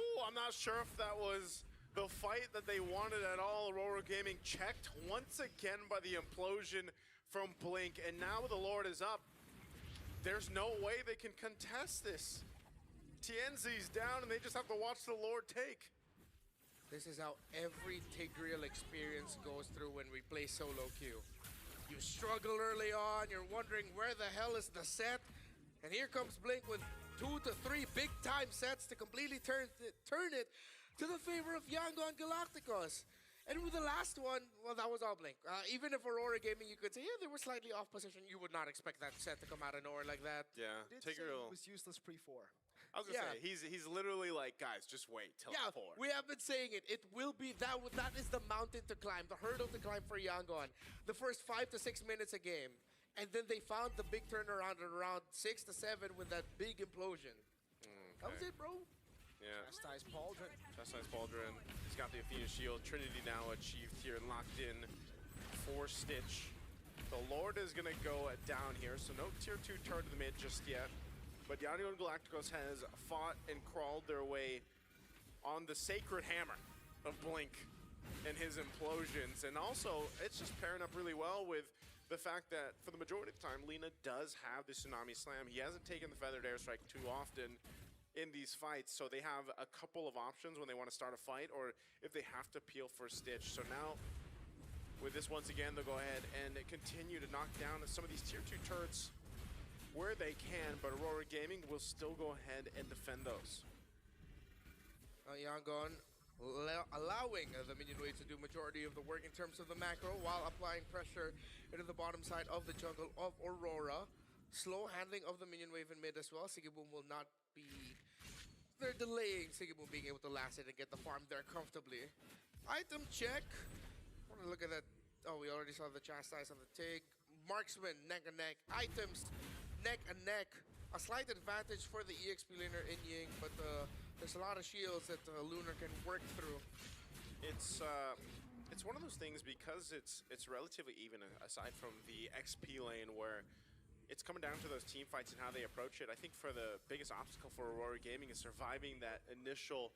A: Ooh, I'm not sure if that was the fight that they wanted at all. Aurora Gaming checked once again by the implosion from Blink, and now the Lord is up. There's no way they can contest this. TNZ's down, and they just have to watch the Lord take.
B: This is how every Tigreal experience goes through when we play solo queue. You struggle early on, you're wondering where the hell is the set, and here comes Blink with 2 to 3 big-time sets to completely turn it to the favor of Yangon Galacticos. And with the last one, well, that was all Blink. Even if Aurora Gaming, you could say, yeah, they were slightly off position. You would not expect that set to come out of nowhere like that.
A: Yeah,
D: Tigreal was useless pre-4.
A: I was gonna say, he's literally like, guys, just wait till 4.
B: We have been saying it. It will be that is the mountain to climb, the hurdle to climb for Yangon. The first 5 to 6 minutes a game, and then they found the big turnaround at around 6 to 7 with that big implosion. That was it, bro.
A: Yeah.
D: Chastise Pauldron.
A: Chastise Pauldron. He's got the Athena Shield. Trinity now achieved here and locked in for Stitch. The Lord is gonna go down here, so no tier 2 turn to the mid just yet. But Yangon Galacticos has fought and crawled their way on the sacred hammer of Blink and his implosions. And also, it's just pairing up really well with the fact that for the majority of the time, Lina does have the Tsunami Slam. He hasn't taken the Feathered Airstrike too often in these fights, so they have a couple of options when they want to start a fight or if they have to peel for Stitch. So now, with this once again, they'll go ahead and continue to knock down some of these tier 2 turrets where they can, but Aurora Gaming will still go ahead and defend those.
B: Yangon allowing the minion wave to do majority of the work in terms of the macro while applying pressure into the bottom side of the jungle of Aurora. Slow handling of the minion wave in mid as well. Sigiboom will not be... They're delaying Sigiboom being able to last it and get the farm there comfortably. Item check. I want to look at that. Oh, we already saw the Chastise on the take. Marksman, neck and neck. Items, neck and neck. A slight advantage for the EXP laner in Ying, but there's a lot of shields that Lunar can work through.
A: It's one of those things because it's relatively even aside from the XP lane where it's coming down to those team fights and how they approach it. I think for the biggest obstacle for Aurora Gaming is surviving that initial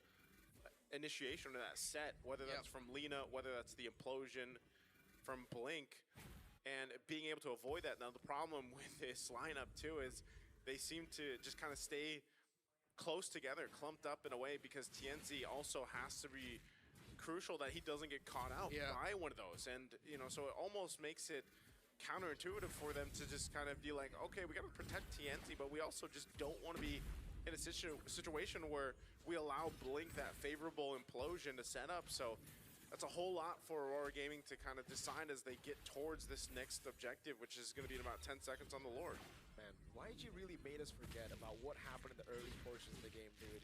A: initiation of that set, whether that's from Lina, whether that's the implosion from Blink, and being able to avoid that. Now the problem with this lineup too is they seem to just kind of stay close together, clumped up in a way, because TNZ also has to be crucial that he doesn't get caught out by one of those. And, you know, so it almost makes it counterintuitive for them to just kind of be like, okay, we got to protect TNZ, but we also just don't want to be in a situation where we allow Blink that favorable implosion to set up. So that's a whole lot for Aurora Gaming to kind of decide as they get towards this next objective, which is going to be in about 10 seconds on the Lord.
D: Man, YG really made us forget about what happened in the early portions of the game, dude.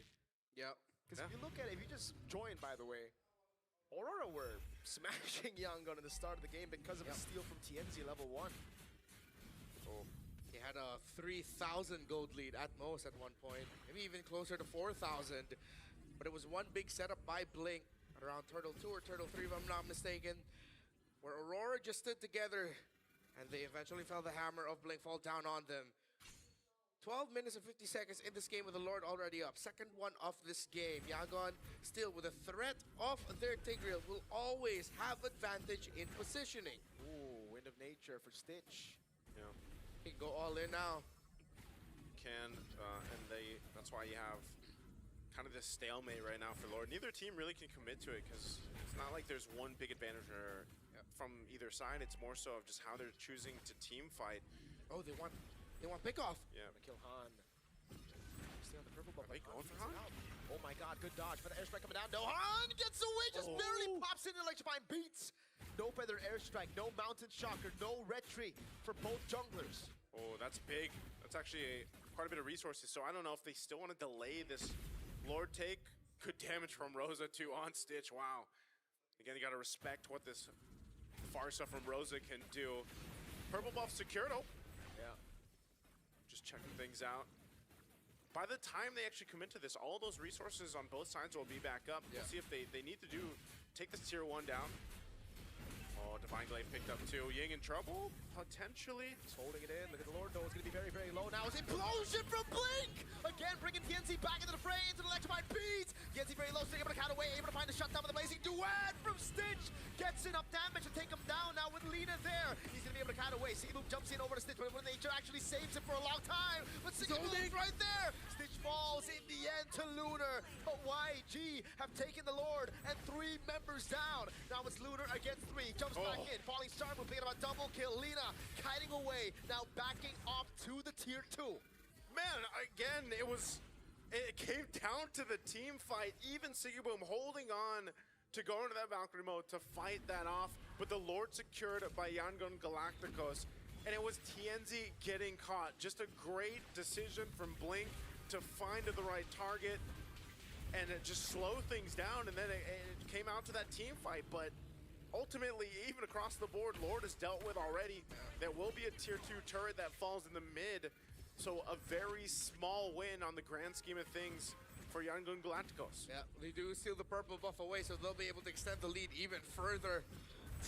B: Yeah.
D: Because if you look at it, if you just joined, by the way, Aurora were smashing Yangon at the start of the game because of a steal from TNZ level 1.
B: Oh. He had a 3,000 gold lead at most at one point, maybe even closer to 4,000. But it was one big setup by Blink around Turtle 2 or Turtle 3, if I'm not mistaken, where Aurora just stood together and they eventually felt the hammer of Blink fall down on them. 12 minutes and 50 seconds in this game with the Lord already up. Second one of this game. Yangon still with a threat of their Tigreal will always have advantage in positioning.
D: Ooh, Wind of Nature for Stitch.
A: Yeah.
B: He can go all in now.
A: And that's why you have kind of this stalemate right now for Lord. Neither team really can commit to it because it's not like there's one big advantage from either side. It's more so of just how they're choosing to team fight.
B: Oh, they want pick-off.
A: Yeah.
D: Gonna kill Han. Stay on the purple buff.
A: Are they going for Han?
D: Oh my god, good dodge. Feather Airstrike coming down. No, Han gets away, just barely pops in electrifying beats. No Feather Airstrike, no Mountain Shocker, no Retry for both junglers.
A: Oh, that's big. That's actually quite a bit of resources. So I don't know if they still want to delay this Lord take. Good damage from Rosa too on Stitch. Wow. Again, you got to respect what this Farsa from Rosa can do. Purple buff secured. Oh.
D: Yeah.
A: Just checking things out. By the time they actually commit to this, all those resources on both sides will be back up. We'll see if they need to do take this tier 1 down. Oh, Divine Glaive picked up too. Ying in trouble? Potentially.
D: He's holding it in. Look at the Lord, though. It's going to be very, very low now. It's implosion from Blink! Again, bringing TNC back into the fray, into the electrified beats. TNC very low, still able to count away, able to find the shutdown with the blazing duet from Stitch. Gets enough damage to take him down now with Lina there. He's going to be able to count away. Siggy Boom jumps in over to Stitch, but when nature actually saves him for a long time. But Siggy Boom's right there. Stitch falls in the end to Lunar. But YG have taken the Lord and 3 members down. Now it's Lunar against 3. Jumps back in. Falling Star Move, picking up a double kill. Lina kiting away, now backing off to the tier 2.
A: Man, again, it came down to the team fight. Even Siggy Boom holding on to go into that Valkyrie mode to fight that off, but the Lord secured by Yangon Galacticos, and it was TNZ getting caught. Just a great decision from Blink to find the right target and just slow things down, and then it came out to that team fight, but ultimately, even across the board, Lord is dealt with already. There will be a tier 2 turret that falls in the mid, so a very small win on the grand scheme of things for Yangon Galacticos.
B: Yeah, they do steal the purple buff away, so they'll be able to extend the lead even further.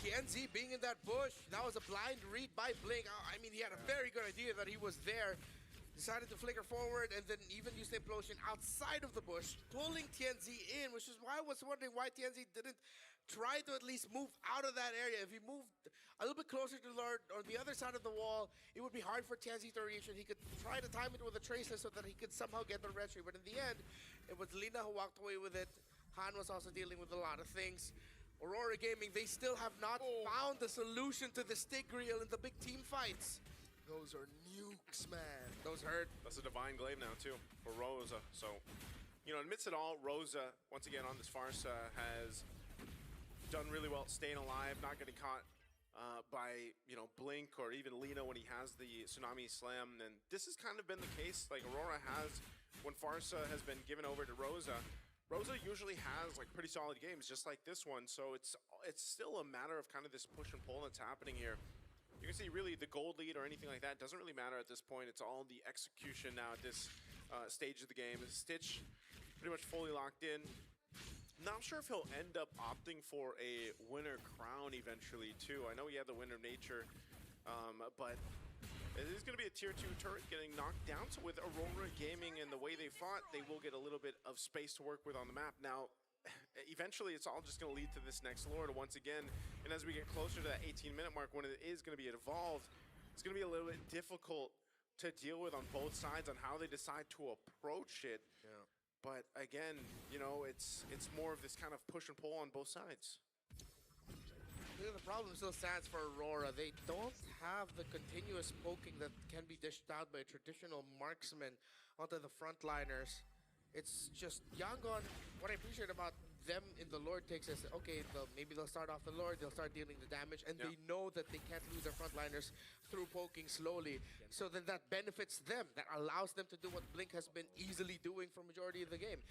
B: TNZ being in that bush, that was a blind read by Blink. I mean, he had a very good idea that he was there. Decided to flicker forward and then even use the implosion outside of the bush, pulling TNZ in, which is why I was wondering why TNZ didn't try to at least move out of that area. If he moved a little bit closer to Lord on the other side of the wall, it would be hard for TNZ to reach, and he could try to time it with a tracer so that he could somehow get the Restream. But in the end, it was Lina who walked away with it. Han was also dealing with a lot of things. Aurora Gaming, they still have not found the solution to the stick reel in the big team fights.
D: Those are nukes, man.
B: Those hurt.
A: That's a Divine Glaive now, too, for Rosa. So, you know, amidst it all, Rosa, once again on this farce, has done really well staying alive, not getting caught by, you know, Blink or even Lina when he has the Tsunami Slam. And this has kind of been the case, like Aurora has, when Farsa has been given over to Rosa, Rosa usually has like pretty solid games, just like this one. So it's still a matter of kind of this push and pull that's happening here. You can see really the gold lead or anything like that doesn't really matter at this point. It's all the execution now at this stage of the game. Stitch pretty much fully locked in. Not sure if he'll end up opting for a winner crown eventually too. I know he had the Winner of Nature, but it is going to be a tier 2 turret getting knocked down. So with Aurora Gaming and the way they fought, they will get a little bit of space to work with on the map. Now, eventually it's all just going to lead to this next Lord once again. And as we get closer to that 18-minute mark, when it is going to be evolved, it's going to be a little bit difficult to deal with on both sides on how they decide to approach it.
B: Yeah.
A: But again, you know, it's more of this kind of push and pull on both sides.
B: The problem still stands for Aurora. They don't have the continuous poking that can be dished out by a traditional marksman onto the frontliners. It's just Yangon. What I appreciate about them in the Lord takes is, okay, maybe they'll start off the Lord, they'll start dealing the damage, and they know that they can't lose their frontliners through poking slowly. So then that benefits them. That allows them to do what Blink has been easily doing for majority of the game.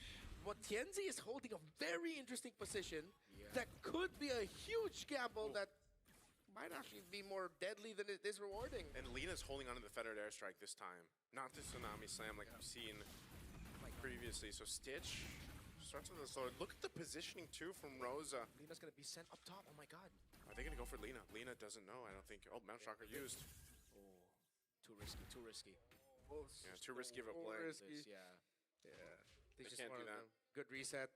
B: But Tienzi is holding a very interesting position that could be a huge gamble that might actually be more deadly than it is rewarding.
A: And Lina's holding onto the Fettered Airstrike this time, not the Tsunami Slam like we've seen previously. So Stitch starts with the sword. Look at the positioning too from Rosa.
D: Lina's gonna be sent up top. Oh my god.
A: Are they gonna go for Lina? Lina doesn't know. I don't think. Oh, Mount Shocker used.
D: Oh, too risky. Too risky.
B: Oh,
A: yeah, too risky of a play.
B: Risky.
D: Yeah.
B: They just
A: can't do that.
B: Good reset.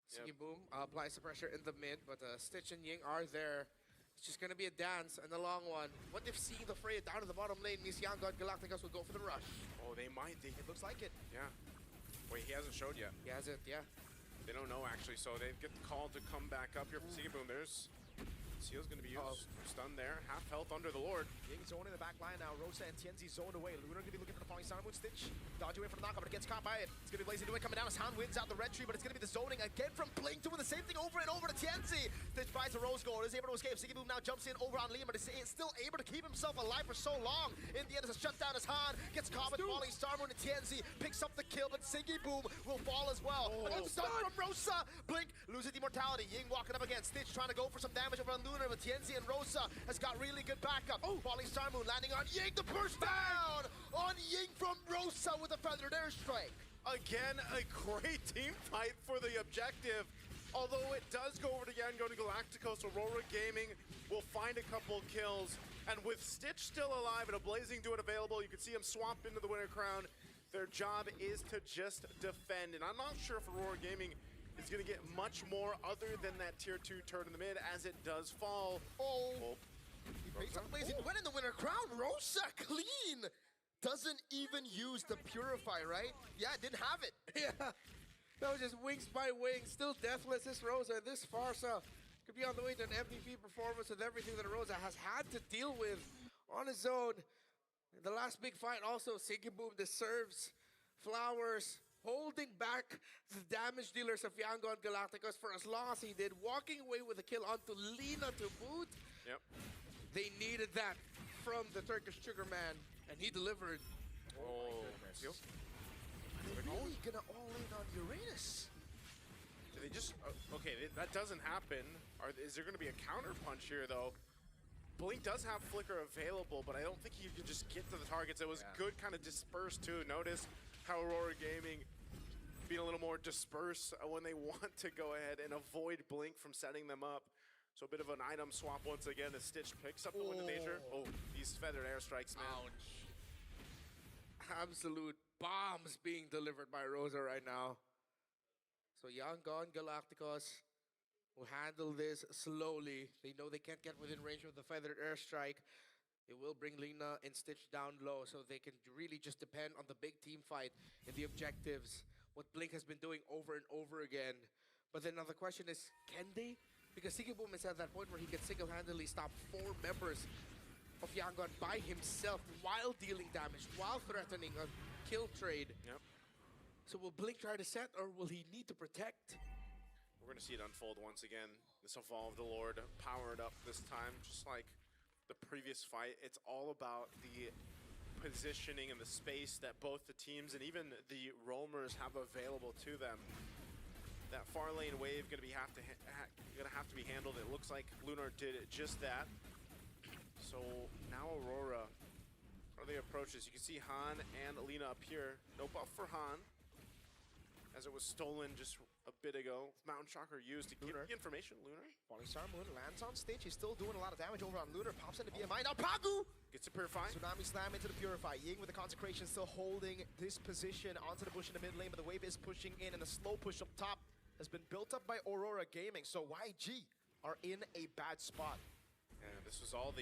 B: Siggy Boom applies the pressure in the mid, but Stitch and Ying are there. It's just gonna be a dance and a long one. What if seeing the Freya down in the bottom lane means Yangon Galacticos will go for the rush?
A: Oh, they might.
D: It looks like it.
A: Yeah. Wait, he hasn't showed yet.
B: He hasn't, yeah.
A: They don't know actually, so they get the call to come back up here for Siggy Boom. There's Seal's gonna be used. Stun there. Half health under the Lord.
D: Ying zone in the back line now. Rosa and Tienzi zoned away. Lunar gonna be looking for the falling Sun Moon. Stitch dodge away from the knockup, but it gets caught by it. It's gonna be Blazing Duet coming down as Han wins out the red tree, but it's gonna be the zoning again from Blink doing the same thing over and over to Tienzi. Stitch buys a rose gold, is able to escape. Siggy Boom now jumps in over on Liam, but is still able to keep himself alive for so long. In the end, it's a shutdown as Han gets caught with falling Star Moon, and Tienzi picks up the kill, but Siggy Boom will fall as well. Another stun from Rosa. Blink loses the immortality. Ying walking up again. Stitch trying to go for some damage over on Lunar, but Tienzi and Rosa has got really good backup. Falling Star Moon landing on Ying. The push down on Ying from Rosa with a Feathered Airstrike.
A: Again, a great team fight for the objective. Although it does go over to Yangon Galacticos, Aurora Gaming will find a couple kills. And with Stitch still alive and a Blazing Duet available, you can see him swap into the Winter Crown. Their job is to just defend. And I'm not sure if Aurora Gaming is going to get much more other than that tier 2 turret in the mid as it does fall.
D: Oh. He breaks up Blazing Duet in the Winter Crown. Rosa clean. Doesn't even use the Purify, right? Yeah, didn't have it.
B: Yeah. That was just wings by wings. Still deathless, this Rosa. This Farsa could be on the way to an MVP performance with everything that Rosa has had to deal with on his own. In the last big fight also, Sigiboom deserves flowers, holding back the damage dealers of Yangon Galacticos for as long as he did, walking away with a kill onto Lina to boot.
A: Yep.
B: They needed that from the Turkish Sugar Man, and he delivered.
A: Oh,
D: They're really gonna all in on Uranus.
A: They just okay. That doesn't happen. Is there going to be a counter punch here though? Blink does have Flicker available, but I don't think he can just get to the targets. It was good, kind of dispersed too. Notice how Aurora Gaming being a little more dispersed when they want to go ahead and avoid Blink from setting them up. So a bit of an item swap once again as Stitch picks up the Wind of Nature. Oh, these feathered airstrikes, man.
B: Ouch. Absolute bombs being delivered by Rosa right now. So Yangon Galacticos will handle this slowly. They know they can't get within range of the feathered airstrike. It will bring Lina and Stitch down low so they can really just depend on the big team fight and the objectives. What Blink has been doing over and over again. But then now the question is, can they? Because Sigiboom is at that point where he can single-handedly stop 4 members of Yangon by himself while dealing damage, while threatening a kill trade.
A: Yep.
B: So will Blink try to set, or will he need to protect?
A: We're going to see it unfold once again. This Evolved Lord powered up this time, just like the previous fight. It's all about the positioning and the space that both the teams and even the roamers have available to them. That far lane wave going to have to be handled. It looks like Lunar did just that. So now Aurora, what are the approaches? You can see Han and Lina up here. No buff for Han, as it was stolen just a bit ago. Mountain Shocker used to give the information. Lunar.
D: Falling Star Moon lands on stage. He's still doing a lot of damage over on Lunar. Pops into BMI. Now Pagu
A: gets a Purify.
D: Tsunami Slam into the Purify. Ying with the Consecration still holding this position onto the bush in the mid lane, but the wave is pushing in, and the slow push up top has been built up by Aurora Gaming. So YG are in a bad spot.
A: And this was all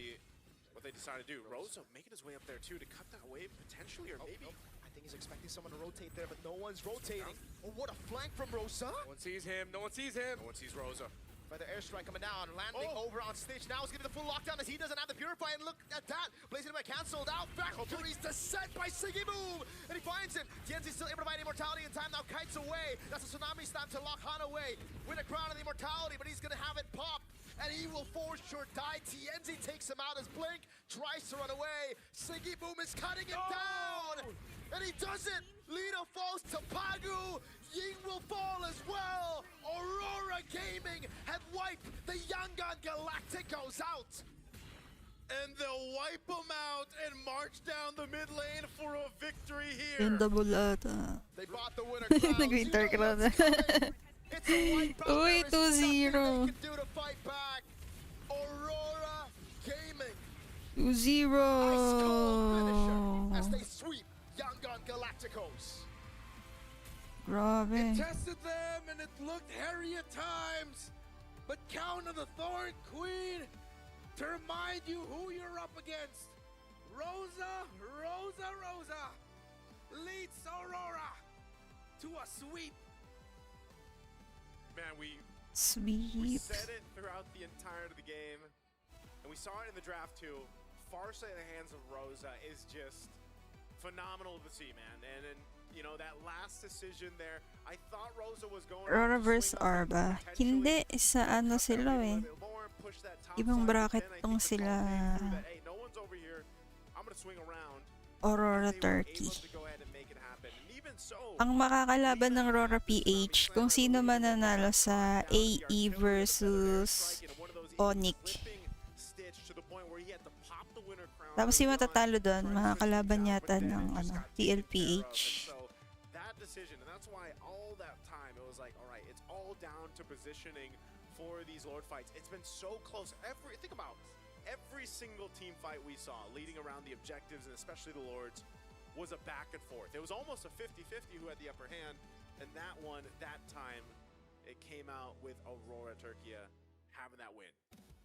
A: what they decided to do. Rosa making his way up there too to cut that wave potentially, or maybe.
D: I think he's expecting someone to rotate there, but no one's rotating. Oh, what a flank from Rosa.
B: No one sees him. No one sees him.
A: No one sees Rosa.
D: By the airstrike coming down, landing over on stage. Now he's getting the full lockdown as he doesn't have the Purify, and look at that. Blazing Duet cancelled out. Factory's descent by Sigiboom, and he finds him. Tienzi's still able to find immortality in time. Now kites away. That's a Tsunami Slam to lock Han away. Win a crown of the immortality, but he's gonna have it pop, and he will for sure die. Tienzi takes him out as Blink tries to run away. Sigiboom is cutting him down, and he doesn't. Lina falls to Pagu. Ying will fall as well. Aurora Gaming have wiped the Yangon Galacticos out.
A: And they'll wipe them out and march down the mid lane for a victory here.
C: Yung double ata.
D: They bought the winner crown.
C: Nag-winter crown.
D: It's a wipeout.
C: Uy, 2-0.
D: They can do to fight back. Aurora Gaming.
C: 2-0.
D: As they sweep Yangon Galacticos.
C: Grabe.
B: It tested them and it looked hairy at times. But count on the Thorn Queen to remind you who you're up against. Rosa leads Aurora to a sweep.
A: Man, we
C: Sweet.
A: said it throughout the entirety of the game, and we saw it in the draft too. Farsa in the hands of Rosa is just phenomenal to see, man. And you know, that last decision there, I thought Rosa was going
C: Rora vs Arba. Hindi, sa ano sila eh. Ibang bracket tong sila.
A: Hey, no one's over here. I'm gonna swing around.
C: Aurora Turkey. Ang makakalaban ng Rora PH, kung sino man nanalo sa AE versus ONIC. Tapos yung matatalo doon, makakalaban yata ng TLPH.
A: That decision, and that's why all that time it was like, all right, it's all all down to positioning for these Lord fights. It's been so close. Think about every single team fight we saw leading around the objectives, and especially the Lords, was a back and forth. It was almost a 50-50 who had the upper hand, and that one, that time, it came out with Aurora Turkey having that win.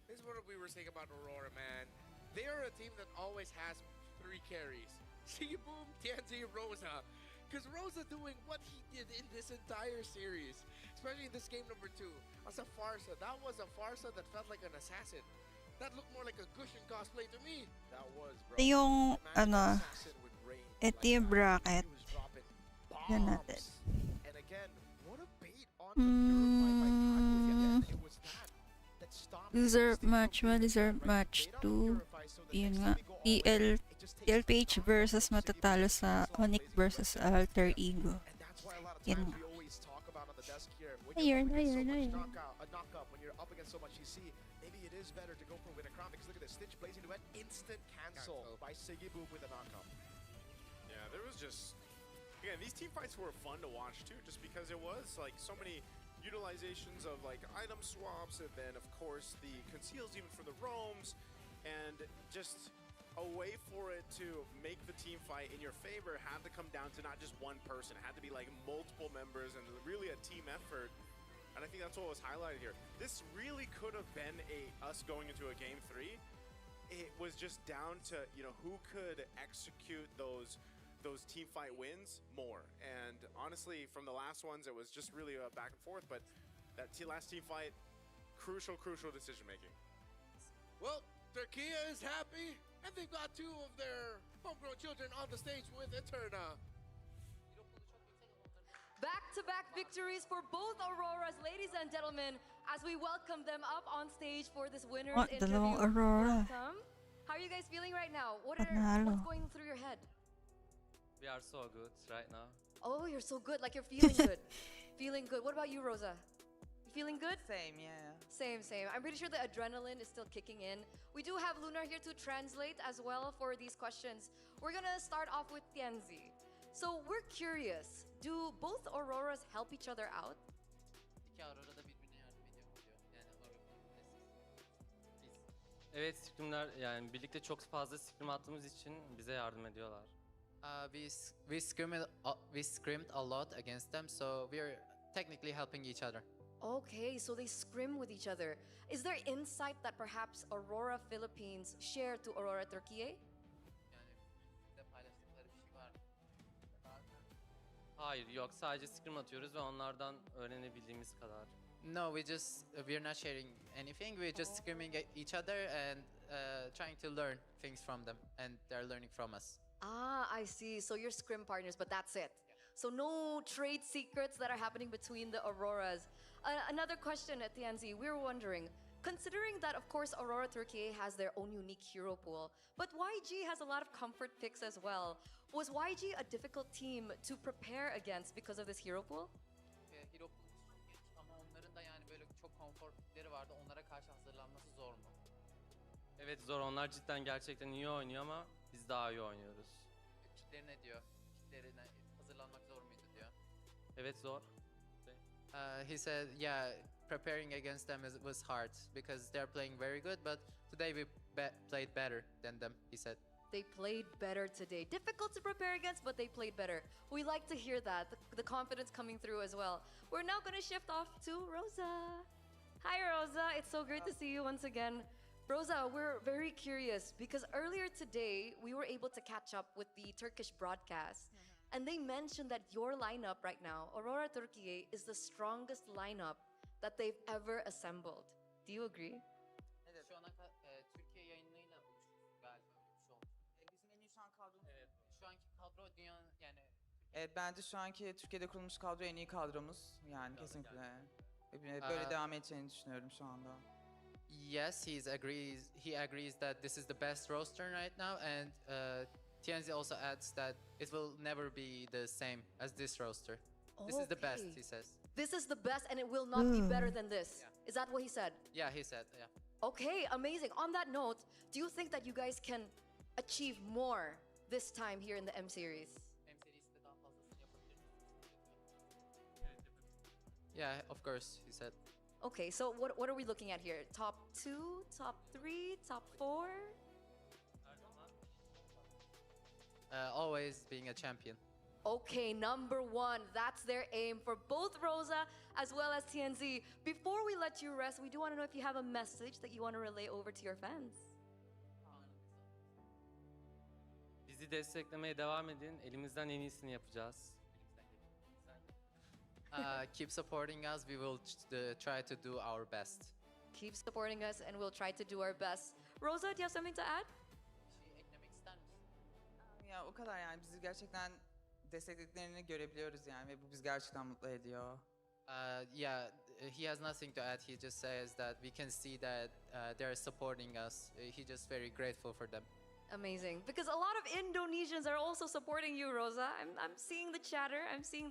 B: This is what we were saying about Aurora, man. They are a team that always has 3 carries. See, boom, TNZ, Rosa. Because Rosa doing what he did in this entire series, especially in this game number 2, as a Farsa. That was a Farsa that felt like an assassin. That looked more like a Gushin cosplay to me.
D: That was, bro.
C: Ito yung, ito yung bracket. Yan natin.
D: And again, what a bait on the Purify by Pac. It was that stopped.
C: Loser match 1, loser match 2. Yun nga. TLPH versus matatalo sa ONIC versus Alter Ego. Yan nga. Ayun.
D: A knockup when you're up against so much, you see, maybe it is better to go for win a crown, because look at this, Stitch blazing duet, instant cancel by Siggy Boom with a knockup.
A: Yeah, there was just, again, these team fights were fun to watch too, just because it was like so many utilizations of like item swaps, and then of course the conceals even from the roams, and just a way for it to make the team fight in your favor had to come down to not just one person. It had to be like multiple members and really a team effort. And I think that's what was highlighted here. This really could have been us going into a game 3. It was just down to, you know, who could execute those team fight wins more. And honestly, from the last ones, it was just really a back and forth. But that last team fight, crucial decision making.
B: Well, Turkia is happy, and they've got 2 of their homegrown children on the stage with Eterna.
F: Back-to-back victories for both Auroras, ladies and gentlemen, as we welcome them up on stage for this winner's interview.
C: Dalawang Aurora.
F: Welcome. How are you guys feeling right now? What's going through your head?
O: We are so good right now.
F: Oh, you're so good. Like you're feeling good. Feeling good. What about you, Rosa? You feeling good?
P: Same, yeah.
F: Same. I'm pretty sure the adrenaline is still kicking in. We do have Lunar here to translate as well for these questions. We're gonna start off with Tianzi. So we're curious, do both Auroras help each other out?
O: Evet, scrimler yani birlikte çok fazla scrim attığımız için bize yardım ediyorlar.
P: We scrimmed a lot against them, so we're technically helping each other.
F: Okay, so they scrim with each other. Is there insight that perhaps Aurora Philippines share to Aurora Turkey?
O: Hayır, yok, sadece scrim atıyoruz ve onlardan öğrenebildiğimiz kadar.
P: No, we're not sharing anything. We're just scrimming at each other and trying to learn things from them, and they're learning from us.
F: Ah, I see. So you're scrim partners, but that's it. Yeah. So no trade secrets that are happening between the Auroras. Another question at TNZ, we were wondering, considering that of course Aurora Turkey has their own unique hero pool, but YG has a lot of comfort picks as well. Was YG a difficult team to prepare against because of this hero pool?
P: Hero pool çok genç ama onların da yani böyle çok konfor pikleri vardı. Onlara karşı hazırlanması zor mu?
O: Evet zor. Onlar cidden gerçekten iyi oynuyor ama biz daha iyi oynuyoruz.
P: Pikleri ne diyor? Piklerine hazırlanmak zor muydu diyor.
O: Evet zor.
P: He said, yeah, preparing against them was hard because they're playing very good, but today we played better than them, he said.
F: They played better today. Difficult to prepare against, but they played better. We like to hear that, the confidence coming through as well. We're now going to shift off to Rosa. Hi, Rosa. It's so great to see you once again. Rosa, we're very curious because earlier today, we were able to catch up with the Turkish broadcast. And they mentioned that your lineup right now, Aurora Turkey, is the strongest lineup that they've ever assembled. Do you agree?
P: Evet, şu ana Türkiye yayınlarıyla buluştuk galiba öyle bir şey olmuş. Bizim en iyi şu an kadromuz. Evet. Şu anki kadro dünyanın yani.
Q: Evet, bence şu anki Türkiye'de kurulmuş kadro en iyi kadromuz. Yani kesinlikle. Böyle devam edeceğini düşünüyorum şu anda.
P: Yes, he agrees that this is the best roster right now, and TNZ also adds that it will never be the same as this roster. This is the best, he says.
F: This is the best and it will not be better than this. Yeah. Is that what he said?
P: Yeah, he said, yeah.
F: Okay, amazing. On that note, do you think that you guys can achieve more this time here in the M Series?
P: Yeah, of course, he said.
F: Okay, so what are we looking at here? Top 2, top 3, top 4?
P: Always being a champion.
F: Okay, number 1, that's their aim for both Rosa as well as TNZ. Before we let you rest, we do want to know if you have a message that you want to relay over to your fans.
O: Bizi desteklemeye devam edin. Elimizden en iyisini yapacağız.
P: Keep supporting us. We will try to do our best.
F: Keep supporting us and we'll try to do our best. Rosa, do you have something to add?
Q: Ya o kadar yani bizi gerçekten desteklediklerini görebiliyoruz yani ve bu bizi gerçekten mutlu ediyor.
P: Yeah, he has nothing to add. He just says that we can see that they're supporting us. He's just very grateful for them.
F: Amazing. Because a lot of Indonesians are also supporting you, Rosa. I'm seeing the chatter. I'm seeing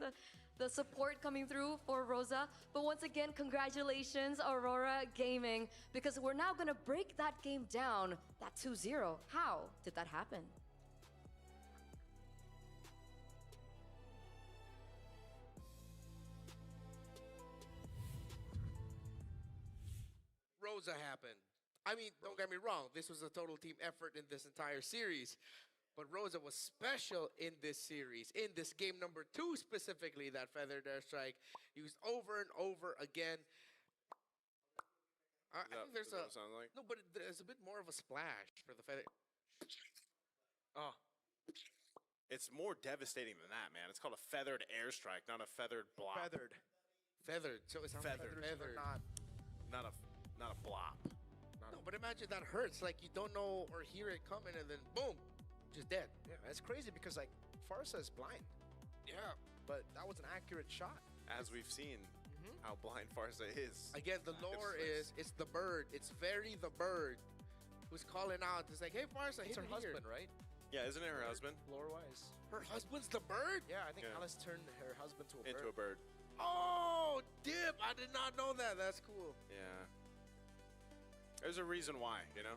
F: the support coming through for Rosa. But once again, congratulations, Aurora Gaming, because we're now going to break that game down, that 2-0. How did that happen?
B: Rosa happened. I mean, don't get me wrong, this was a total team effort in this entire series. But Rosa was special in this series, in this game number 2 specifically, that feathered airstrike used over and over again. I think there's a...
A: sound like?
B: No, but there's a bit more of a splash for the feather. Oh.
A: It's more devastating than that, man. It's called a feathered airstrike, not a feathered blob.
B: Feathered. So it's not feathered.
A: Not a blob.
B: No, but imagine that hurts. Like, you don't know or hear it coming, and then boom, just dead.
D: Yeah, it's crazy because, like, Farsa is blind.
B: Yeah.
D: But that was an accurate shot.
A: As we've seen how blind Farsa is.
B: Again, the lore is, it's the bird. It's very the bird who's calling out. It's like, hey, Farsa,
D: It's her husband, right?
A: Yeah, isn't it her husband?
D: Lore-wise.
B: Her husband's the bird?
D: Yeah, I think Alice turned her husband to a bird.
A: Into a bird.
B: Oh, dip. I did not know that. That's cool.
A: Yeah. There's a reason why, you know?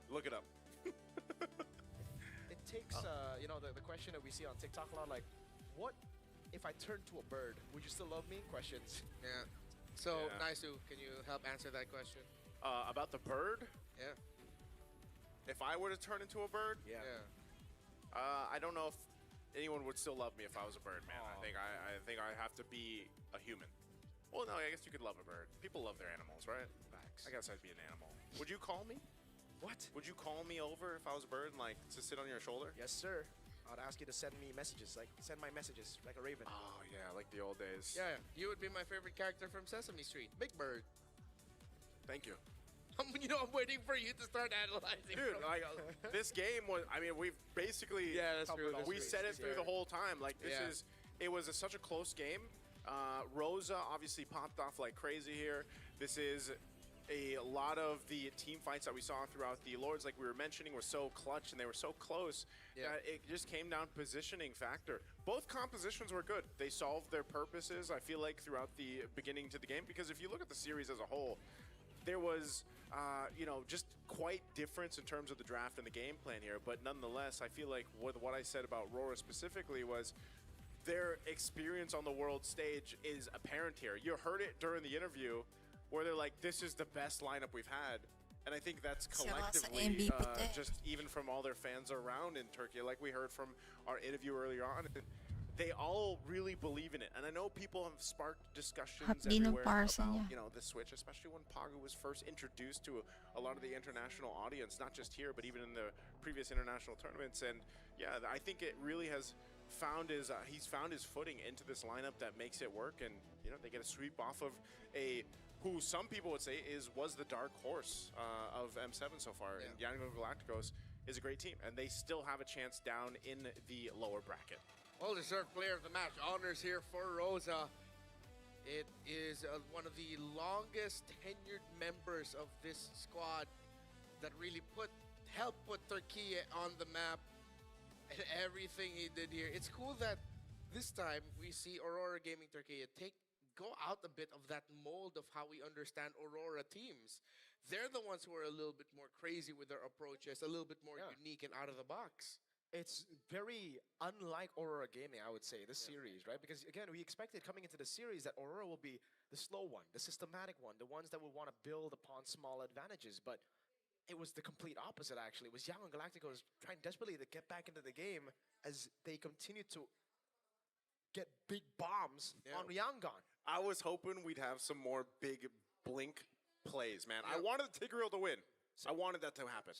A: Look it up.
D: It takes, you know, the question that we see on TikTok a lot, like, what if I turn to a bird? Would you still love me? Questions.
B: Yeah. So, Naisu, can you help answer that question?
A: About the bird?
B: Yeah.
A: If I were to turn into a bird?
B: Yeah.
A: I don't know if anyone would still love me if I was a bird, man. I think I have to be a human. Well, no, I guess you could love a bird. People love their animals, right? I guess I'd be an animal. Would you call me?
D: What?
A: Would you call me over if I was a bird and, like, to sit on your shoulder?
D: Yes, sir. I'd ask you to send me messages, like, send my messages, like a raven.
A: Oh, yeah, like the old days.
B: Yeah, you would be my favorite character from Sesame Street. Big Bird.
A: Thank you.
B: You know, I'm waiting for you to start analyzing.
A: Dude, like, this game was, I mean, we've basically...
B: Yeah, that's true.
A: We said it through the whole time. Like, it was such a close game. Rosa obviously popped off like crazy here. This is a lot of the team fights that we saw throughout the Lords, like we were mentioning, were so clutch and they were so close that it just came down to positioning factor. Both compositions were good. They solved their purposes, I feel like, throughout the beginning to the game, because if you look at the series as a whole, there was, you know, just quite difference in terms of the draft and the game plan here, but nonetheless, I feel like what I said about RORA specifically was their experience on the world stage is apparent here. You heard it during the interview where they're like, this is the best lineup we've had. And I think that's collectively, just even from all their fans around in Turkey, like we heard from our interview earlier on, they all really believe in it. And I know people have sparked discussions everywhere about, you know, the Switch, especially when Pagu was first introduced to a lot of the international audience, not just here, but even in the previous international tournaments. And yeah, I think it really has found his, he's found his footing into this lineup that makes it work. And, you know, they get a sweep off of who some people would say was the dark horse of M7 so far. And Yango Galacticos is a great team, and they still have a chance down in the lower bracket.
B: Well-deserved player of the match. Honors here for Rosa. It is one of the longest tenured members of this squad that really helped put Turkey on the map and everything he did here. It's cool that this time we see Aurora Gaming Turkey go out a bit of that mold of how we understand Aurora teams. They're the ones who are a little bit more crazy with their approaches, a little bit more unique and out of the box.
D: it's very unlike Aurora Gaming, I would say, this series, right? Because again, we expected coming into the series that Aurora will be the slow one, the systematic one, the ones that would want to build upon small advantages, but it was the complete opposite, actually. It was Young and Galacticos trying desperately to get back into the game as they continue to get big bombs on Yangon.
A: I was hoping we'd have some more big blink plays, man. I wanted Tigreal to win. I wanted that to happen.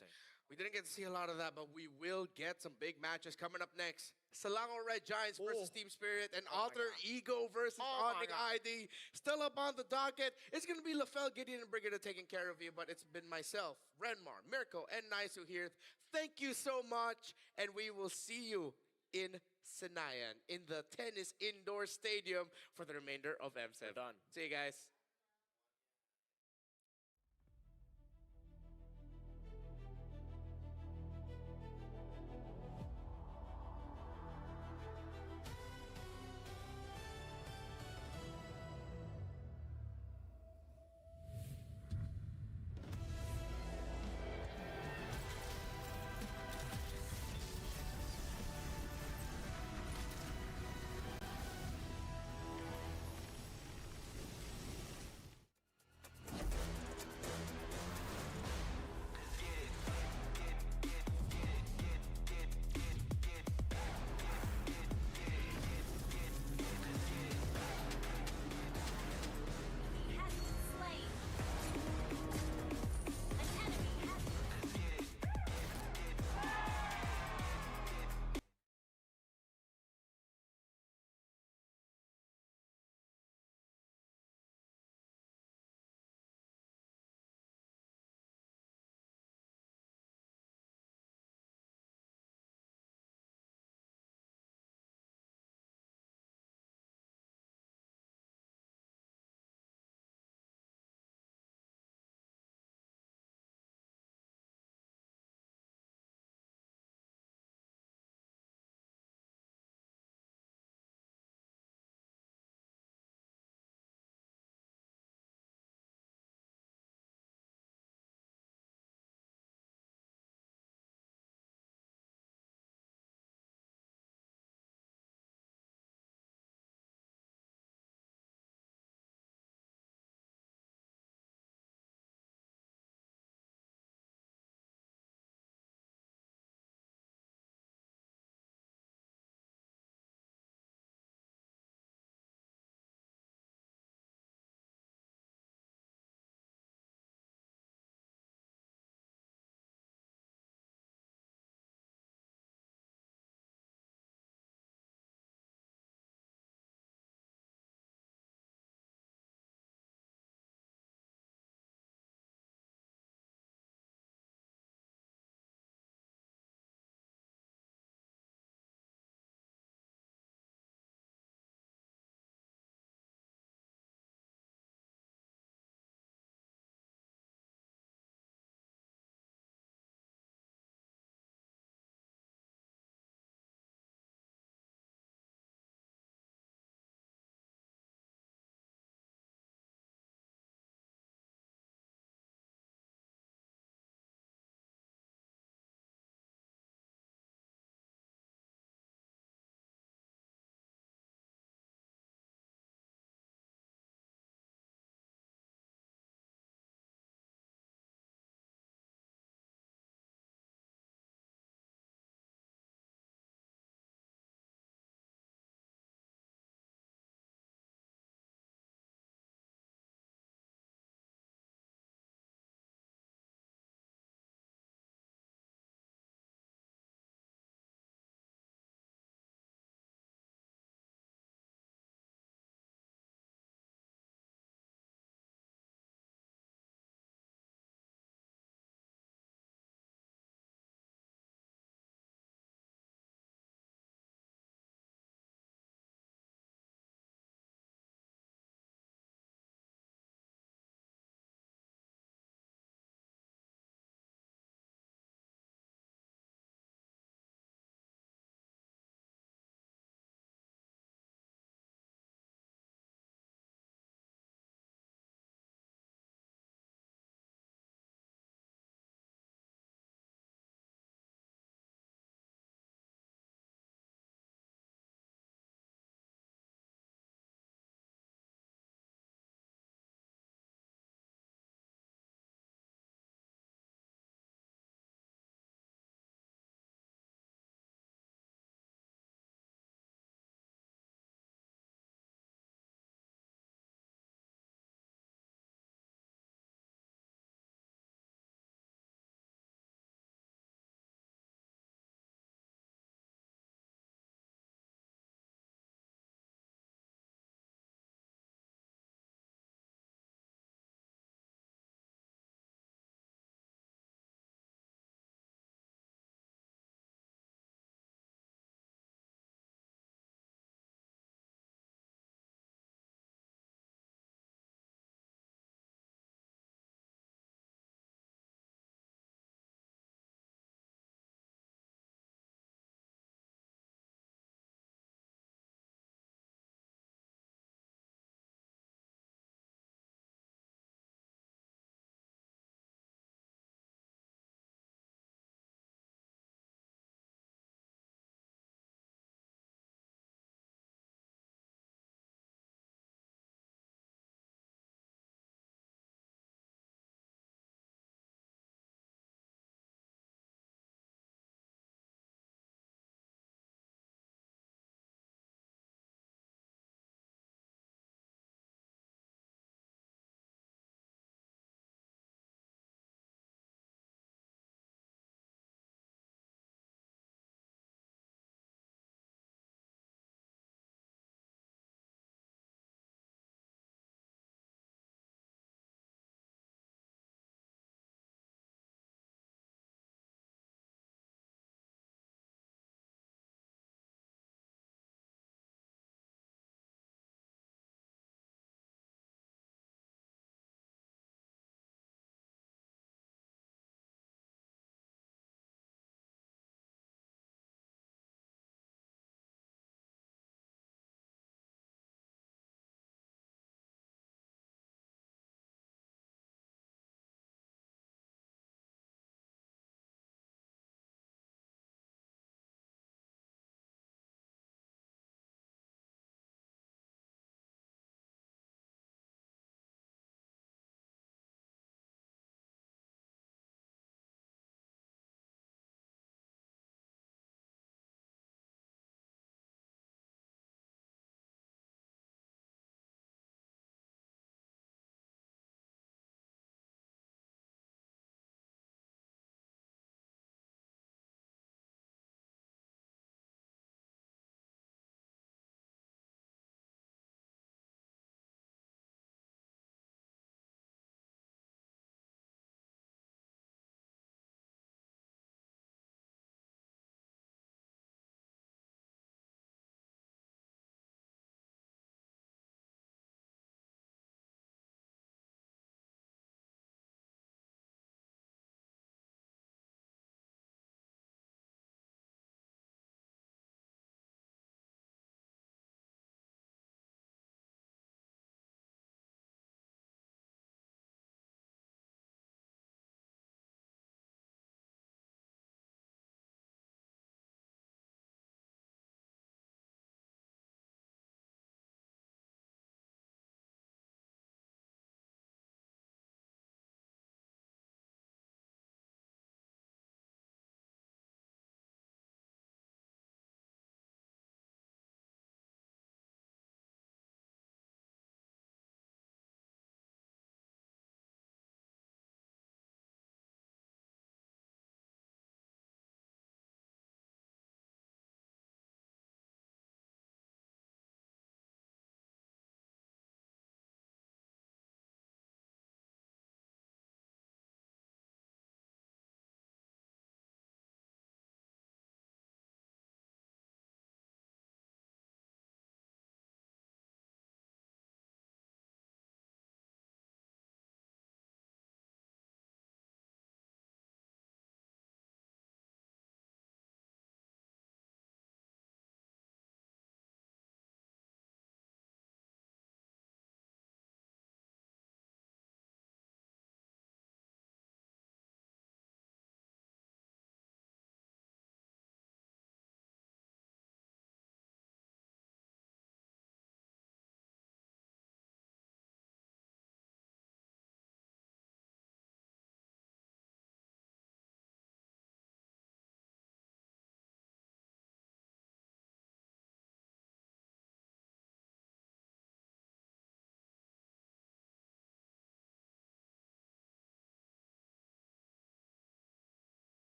B: We didn't get to see a lot of that, but we will get some big matches coming up next. Selangor Red Giants versus Team Spirit and Alter Ego versus ONIC ID. Still up on the docket. It's going to be LaFell, Gideon, and Brigida taking care of you, but it's been myself, Renmar, Mirko, and Naisu here. Thank you so much, and we will see you in Senayan in the tennis indoor stadium for the remainder of M7.
D: Done.
B: See you guys.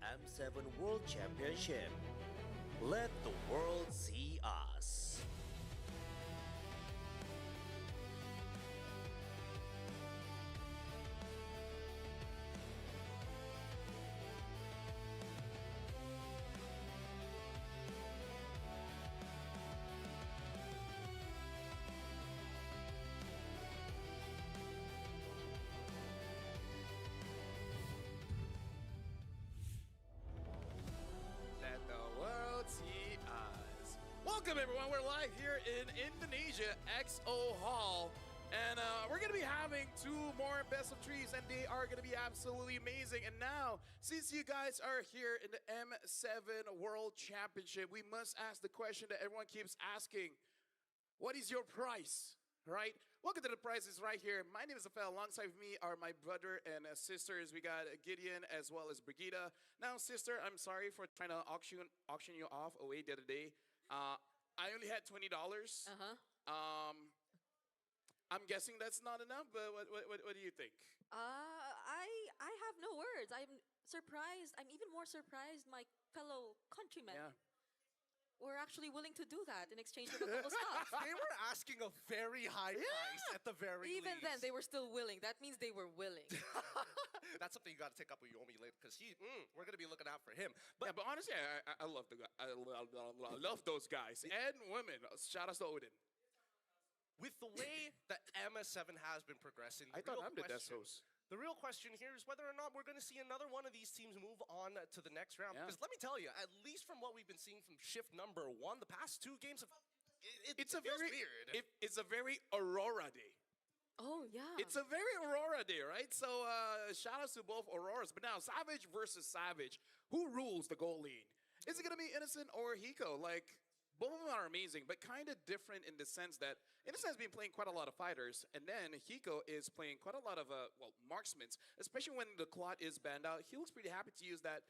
R: M7 World Championship. Let the world see us.
S: Let the world see us. Welcome, everyone. We're live here in Indonesia, XO Hall. And we're going to be having 2 more best of 3s, and they are going to be absolutely amazing. And now, since you guys are here in the M7 World Championship, we must ask the question that everyone keeps asking. What is your price? Right? Welcome to the prizes right here. My name is Rafael. Alongside me are my brother and sisters. We got Gideon as well as Brigida. Now, sister, I'm sorry for trying to auction you off away the other day. I only had $20. I'm guessing that's not enough, but what do you think?
T: I have no words. I'm surprised. I'm even more surprised my fellow countrymen were actually willing to do that in exchange for a couple stuff.
U: They were asking a very high price at the very
T: Even
U: least.
T: then, they were still willing. That means they were willing.
U: That's something you got to take up with Yomi later, because we're going to be looking out for him.
S: But honestly, I love the guy. I love those guys and women. Shout out to Odin.
U: With the way that MS7 has been progressing,
S: I thought I'm the Desos.
U: The real question here is whether or not we're going to see another one of these teams move on to the next round. Because let me tell you, at least from what we've been seeing from shift number 1, the past 2 games, it feels weird.
S: It's a very Aurora day.
T: Oh, yeah.
S: It's a very Aurora day, right? So shout outs to both Auroras. But now, Savage versus Savage. Who rules the goal lane? Is it going to be Innocent or Hiko? Like, both of them are amazing, but kind of different in the sense that Innocent has been playing quite a lot of fighters, and then Hiko is playing quite a lot of, marksmen, especially when the Clot is banned out. He looks pretty happy to use that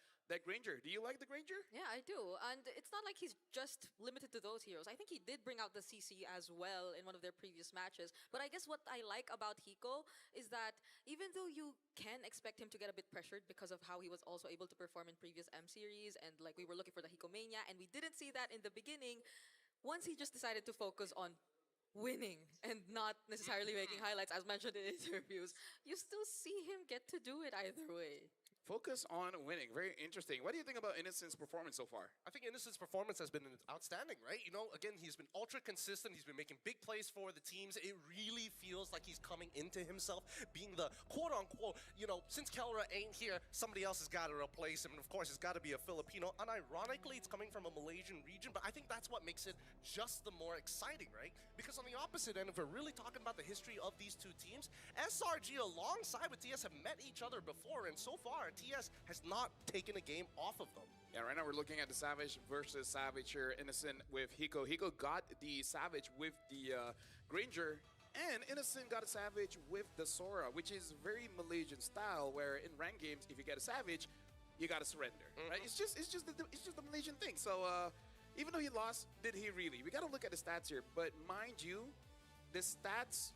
S: Granger. Do you like the Granger?
T: Yeah, I do. And it's not like he's just limited to those heroes. I think he did bring out the CC as well in one of their previous matches. But I guess what I like about Hiko is that even though you can expect him to get a bit pressured because of how he was also able to perform in previous M series, and like we were looking for the Hiko Mania, and we didn't see that in the beginning, once he just decided to focus on winning and not necessarily making highlights, as mentioned in interviews, you still see him get to do it either way.
S: Focus on winning. Very interesting. What do you think about Innocent's performance so far?
U: I think Innocent's performance has been outstanding, right? You know, again, he's been ultra consistent. He's been making big plays for the teams. It really feels like he's coming into himself, being the quote-unquote, since Kelra ain't here, somebody else has got to replace him. And of course, it's got to be a Filipino. Unironically, it's coming from a Malaysian region, but I think that's what makes it just the more exciting, right? Because on the opposite end, if we're really talking about the history of these 2 teams, SRG alongside with TS have met each other before, and so far, TS has not taken a game off of them.
S: Yeah, right now we're looking at the Savage versus Savage here. Innocent with Hiko. Hiko got the Savage with the Granger, and Innocent got a Savage with the Sora, which is very Malaysian style, where in ranked games, if you get a Savage, you gotta surrender. Right? It's just the Malaysian thing. So even though he lost, did he really? We gotta look at the stats here. But mind you, the stats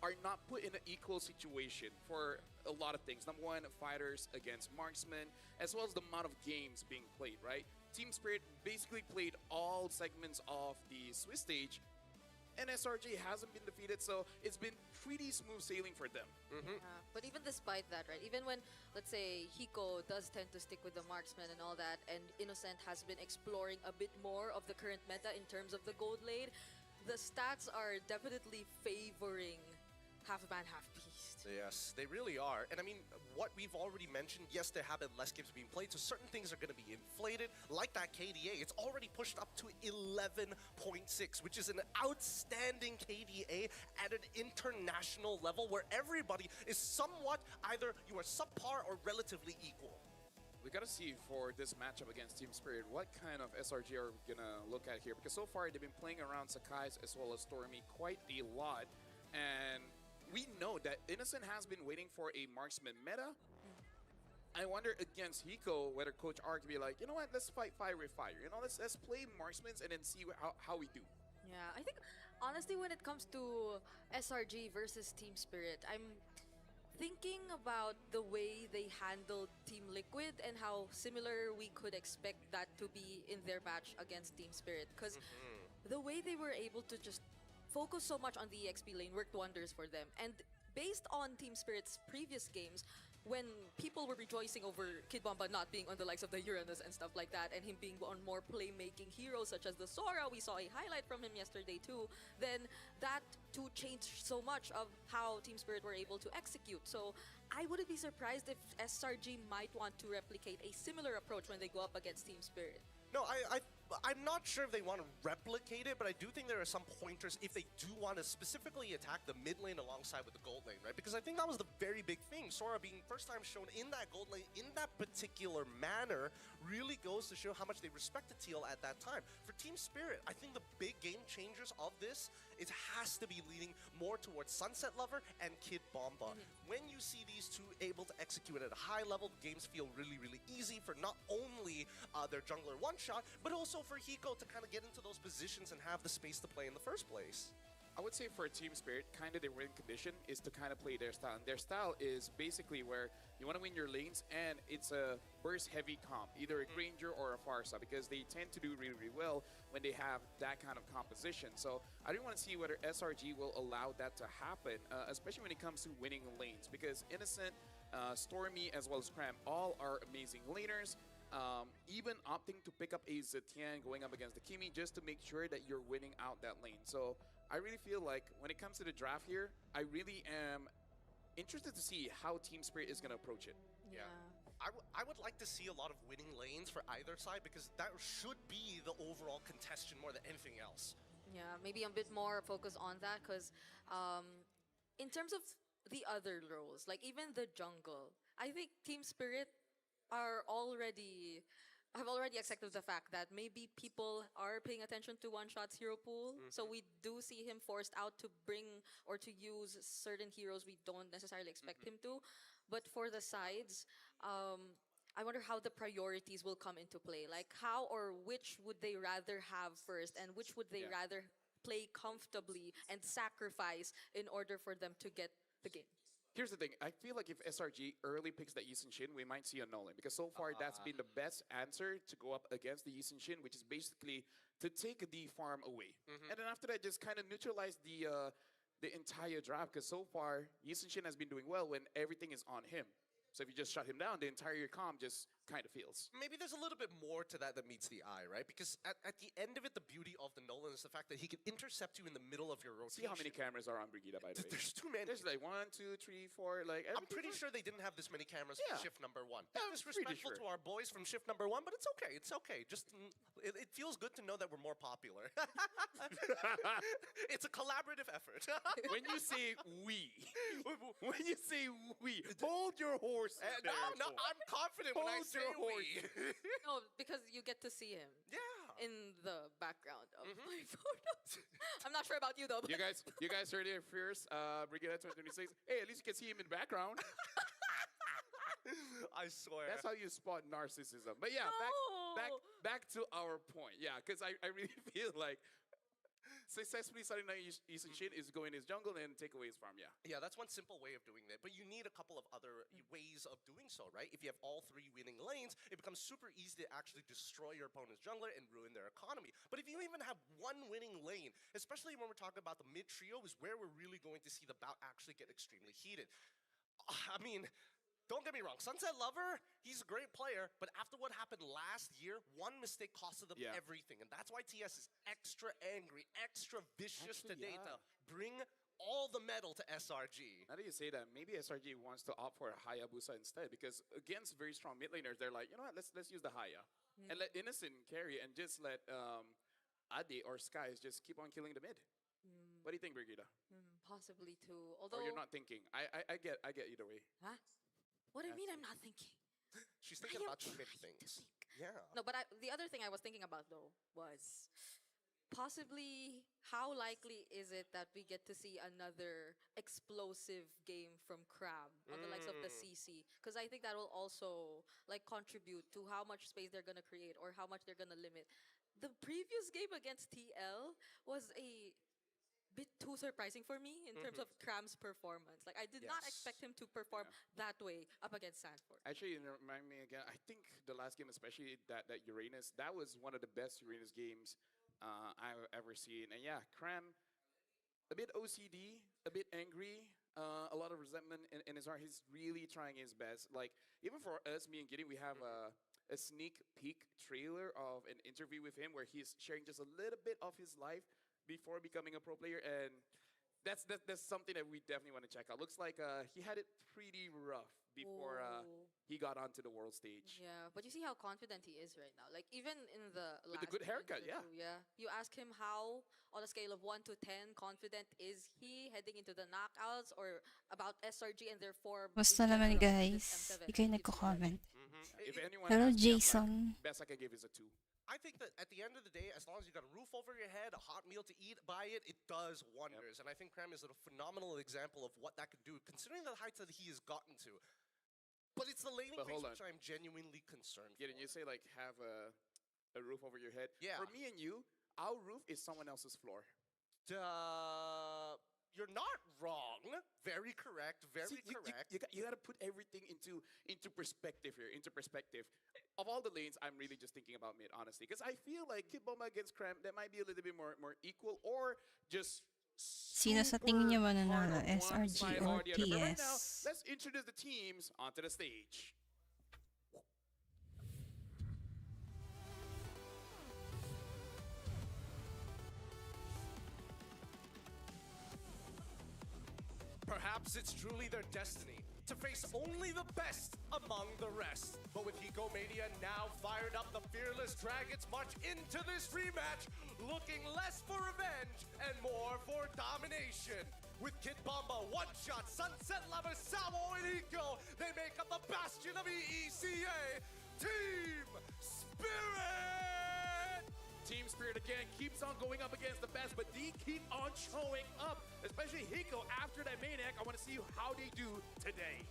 S: are not put in an equal situation for a lot of things. Number one, fighters against marksmen, as well as the amount of games being played, right? Team Spirit basically played all segments of the Swiss stage, and SRG hasn't been defeated, so it's been pretty smooth sailing for them.
T: But even despite that, right, even when, let's say, Hiko does tend to stick with the marksman and all that, and Innocent has been exploring a bit more of the current meta in terms of the gold lane, the stats are definitely favoring half man, half beast.
U: Yes, they really are. And I mean, what we've already mentioned, yes, there have been less games being played, so certain things are going to be inflated, like that KDA. It's already pushed up to 11.6, which is an outstanding KDA at an international level where everybody is somewhat either you are subpar or relatively equal.
S: We gotta see for this matchup against Team Spirit, what kind of SRG are we gonna look at here? Because so far they've been playing around Sakai's as well as Stormy quite a lot, and we know that Innocent has been waiting for a marksman meta. I wonder against Hiko whether Coach R could be like, you know what, let's fight fire with fire. You know, let's play marksmen and then see how we do.
T: Yeah, I think honestly when it comes to SRG versus Team Spirit, I'm thinking about the way they handled Team Liquid and how similar we could expect that to be in their match against Team Spirit. Because the way they were able to just focus so much on the EXP lane worked wonders for them. And based on Team Spirit's previous games, when people were rejoicing over Kid Bomba not being on the likes of the Uranus and stuff like that, and him being on more playmaking heroes such as the Sora, we saw a highlight from him yesterday too, then that too changed so much of how Team Spirit were able to execute. So I wouldn't be surprised if SRG might want to replicate a similar approach when they go up against Team Spirit.
U: No, I'm not sure if they want to replicate it, but I do think there are some pointers if they do want to specifically attack the mid lane alongside with the gold lane, right? Because I think that was the very big thing. Sora being first time shown in that gold lane in that particular manner really goes to show how much they respected TL at that time. For Team Spirit, I think the big game changers of this, it has to be leaning more towards Sunset Lover and Kid Bomba. When you see these two able to execute at a high level, the games feel really, really easy for not only their jungler one-shot, but also for Hiko to kind of get into those positions and have the space to play in the first place.
S: I would say for Team Spirit, kind of their win condition is to kind of play their style. And their style is basically where you want to win your lanes, and it's a burst-heavy comp, either a Granger or a Pharsa, because they tend to do really, really well when they have that kind of composition. So I do want to see whether SRG will allow that to happen, especially when it comes to winning lanes, because Innocent, Stormy, as well as Cram, all are amazing laners. Even opting to pick up a Zetian going up against the Kimi just to make sure that you're winning out that lane. So I really feel like when it comes to the draft here, I really am interested to see how Team Spirit is going to approach it.
U: Yeah. I would like to see a lot of winning lanes for either side, because that should be the overall contention more than anything else.
T: Yeah, maybe a bit more focus on that, because in terms of the other roles, like even the jungle, I think Team Spirit have already accepted the fact that maybe people are paying attention to one-shot's hero pool. So we do see him forced out to bring or to use certain heroes we don't necessarily expect him to. But for the sides, I wonder how the priorities will come into play. Like how or which would they rather have first, and which would they rather play comfortably and sacrifice in order for them to get the game.
S: Here's the thing. I feel like if SRG early picks the Yi Sun-shin, we might see a Nolan. Because so far, that's been the best answer to go up against the Yi Sun-shin, which is basically to take the farm away. And then after that, just kind of neutralize the entire draft. Because so far, Yi Sun-shin has been doing well when everything is on him. So if you just shut him down, the entire comp just kind of fails.
U: Maybe there's a little bit more to that meets the eye, right? Because at the end of it, the beauty of the Nolan is the fact that he can intercept you in the middle of your rotation.
S: See how many cameras are on Brigida, by the way.
U: There's too many.
S: There's like 1, 2, 3, 4, like...
U: I'm pretty sure they didn't have this many cameras for shift number 1. Disrespectful to our boys from shift number 1, but it's okay. It's okay. Just, it feels good to know that we're more popular. It's a collaborative effort.
S: When you say we, hold your horse.
U: No, I'm confident when I say we.
T: No, because you get to see him.
U: Yeah.
T: In the background of my photos. I'm not sure about you though. But
S: You guys heard it first. Brigida 2026. Hey, at least you can see him in the background.
U: I swear.
S: That's how you spot narcissism. But yeah, back to our point. Yeah, because I really feel like successfully starting out Yi Sun-shin is going his jungle and take away his farm,
U: Yeah, that's one simple way of doing that. But you need a couple of other ways of doing so, right? If you have all 3 winning lanes, it becomes super easy to actually destroy your opponent's jungler and ruin their economy. But if you even have one winning lane, especially when we're talking about the mid trio, is where we're really going to see the bout actually get extremely heated. I mean, don't get me wrong, Sunset Lover, he's a great player, but after what happened last year, one mistake costed them everything. And that's why TS is extra angry, extra vicious today to bring all the metal to SRG.
S: Now that you say that, maybe SRG wants to opt for Hayabusa instead, because against very strong mid laners, they're like, you know what, let's use the Haya. And let Innocent carry and just let Adi or Skies just keep on killing the mid. What do you think, Brigida?
T: Possibly too. Although
S: or you're not thinking. I get either way.
T: Huh? What do you mean I'm not thinking?
U: She's thinking about too many things. Yeah.
T: No, but the other thing I was thinking about though was possibly how likely is it that we get to see another explosive game from Crab on the likes of the CC? Because I think that will also like contribute to how much space they're gonna create or how much they're gonna limit. The previous game against TL was a bit too surprising for me in terms of Cram's performance. Like, I did not expect him to perform that way up against Sanford.
S: Actually, you remind me again, I think the last game, especially that Uranus, that was one of the best Uranus games I've ever seen. And yeah, Cram, a bit OCD, a bit angry, a lot of resentment in his heart. He's really trying his best. Like, even for us, me and Gideon, we have a sneak peek trailer of an interview with him where he's sharing just a little bit of his life before becoming a pro player, and that's something that we definitely want to check out. Looks like he had it pretty rough before he got onto the world stage.
T: Yeah, but you see how confident he is right now. Like, even in the
S: With the good haircut, yeah.
T: You ask him how, on a scale of 1 to 10, confident is he heading into the knockouts, or about SRG and therefore.
C: Basta naman guys, ikaw nagko-comment.
S: If anyone
C: Hello
S: asks me, I'm
C: Jason.
S: like, best I can give is a 2.
U: I think that at the end of the day, as long as you got a roof over your head, a hot meal to eat, buy it, it does wonders. And I think Cram is a phenomenal example of what that could do, considering the heights that he has gotten to. But it's the laning phase which I'm genuinely concerned for.
S: You say, like, have a roof over your head.
U: Yeah.
S: For me and you, our roof is someone else's floor.
U: You're not wrong. Very correct. Very correct.
S: You got to put everything into perspective here. Into perspective. Of all the lanes, I'm really just thinking about mid, honestly, because I feel like Kid Bomba against Cram, that might be a little bit more equal, or just.
C: Sino sa tingin niyo mananalo, SRG or
S: But right now,
C: PS?
S: let's introduce the teams onto the stage.
U: Perhaps it's truly their destiny to face only the best among the rest. But with Hiko Mania now fired up, the Fearless Dragons march into this rematch, looking less for revenge and more for domination. With Kid Bomba, One Shot, Sunset Lover, Samo, and Hiko, they make up the bastion of EECA, Team Spirit!
S: Team Spirit again keeps on going up against the best, but they keep on showing up. Especially Hiko after that Maniac. I want to see how they do today.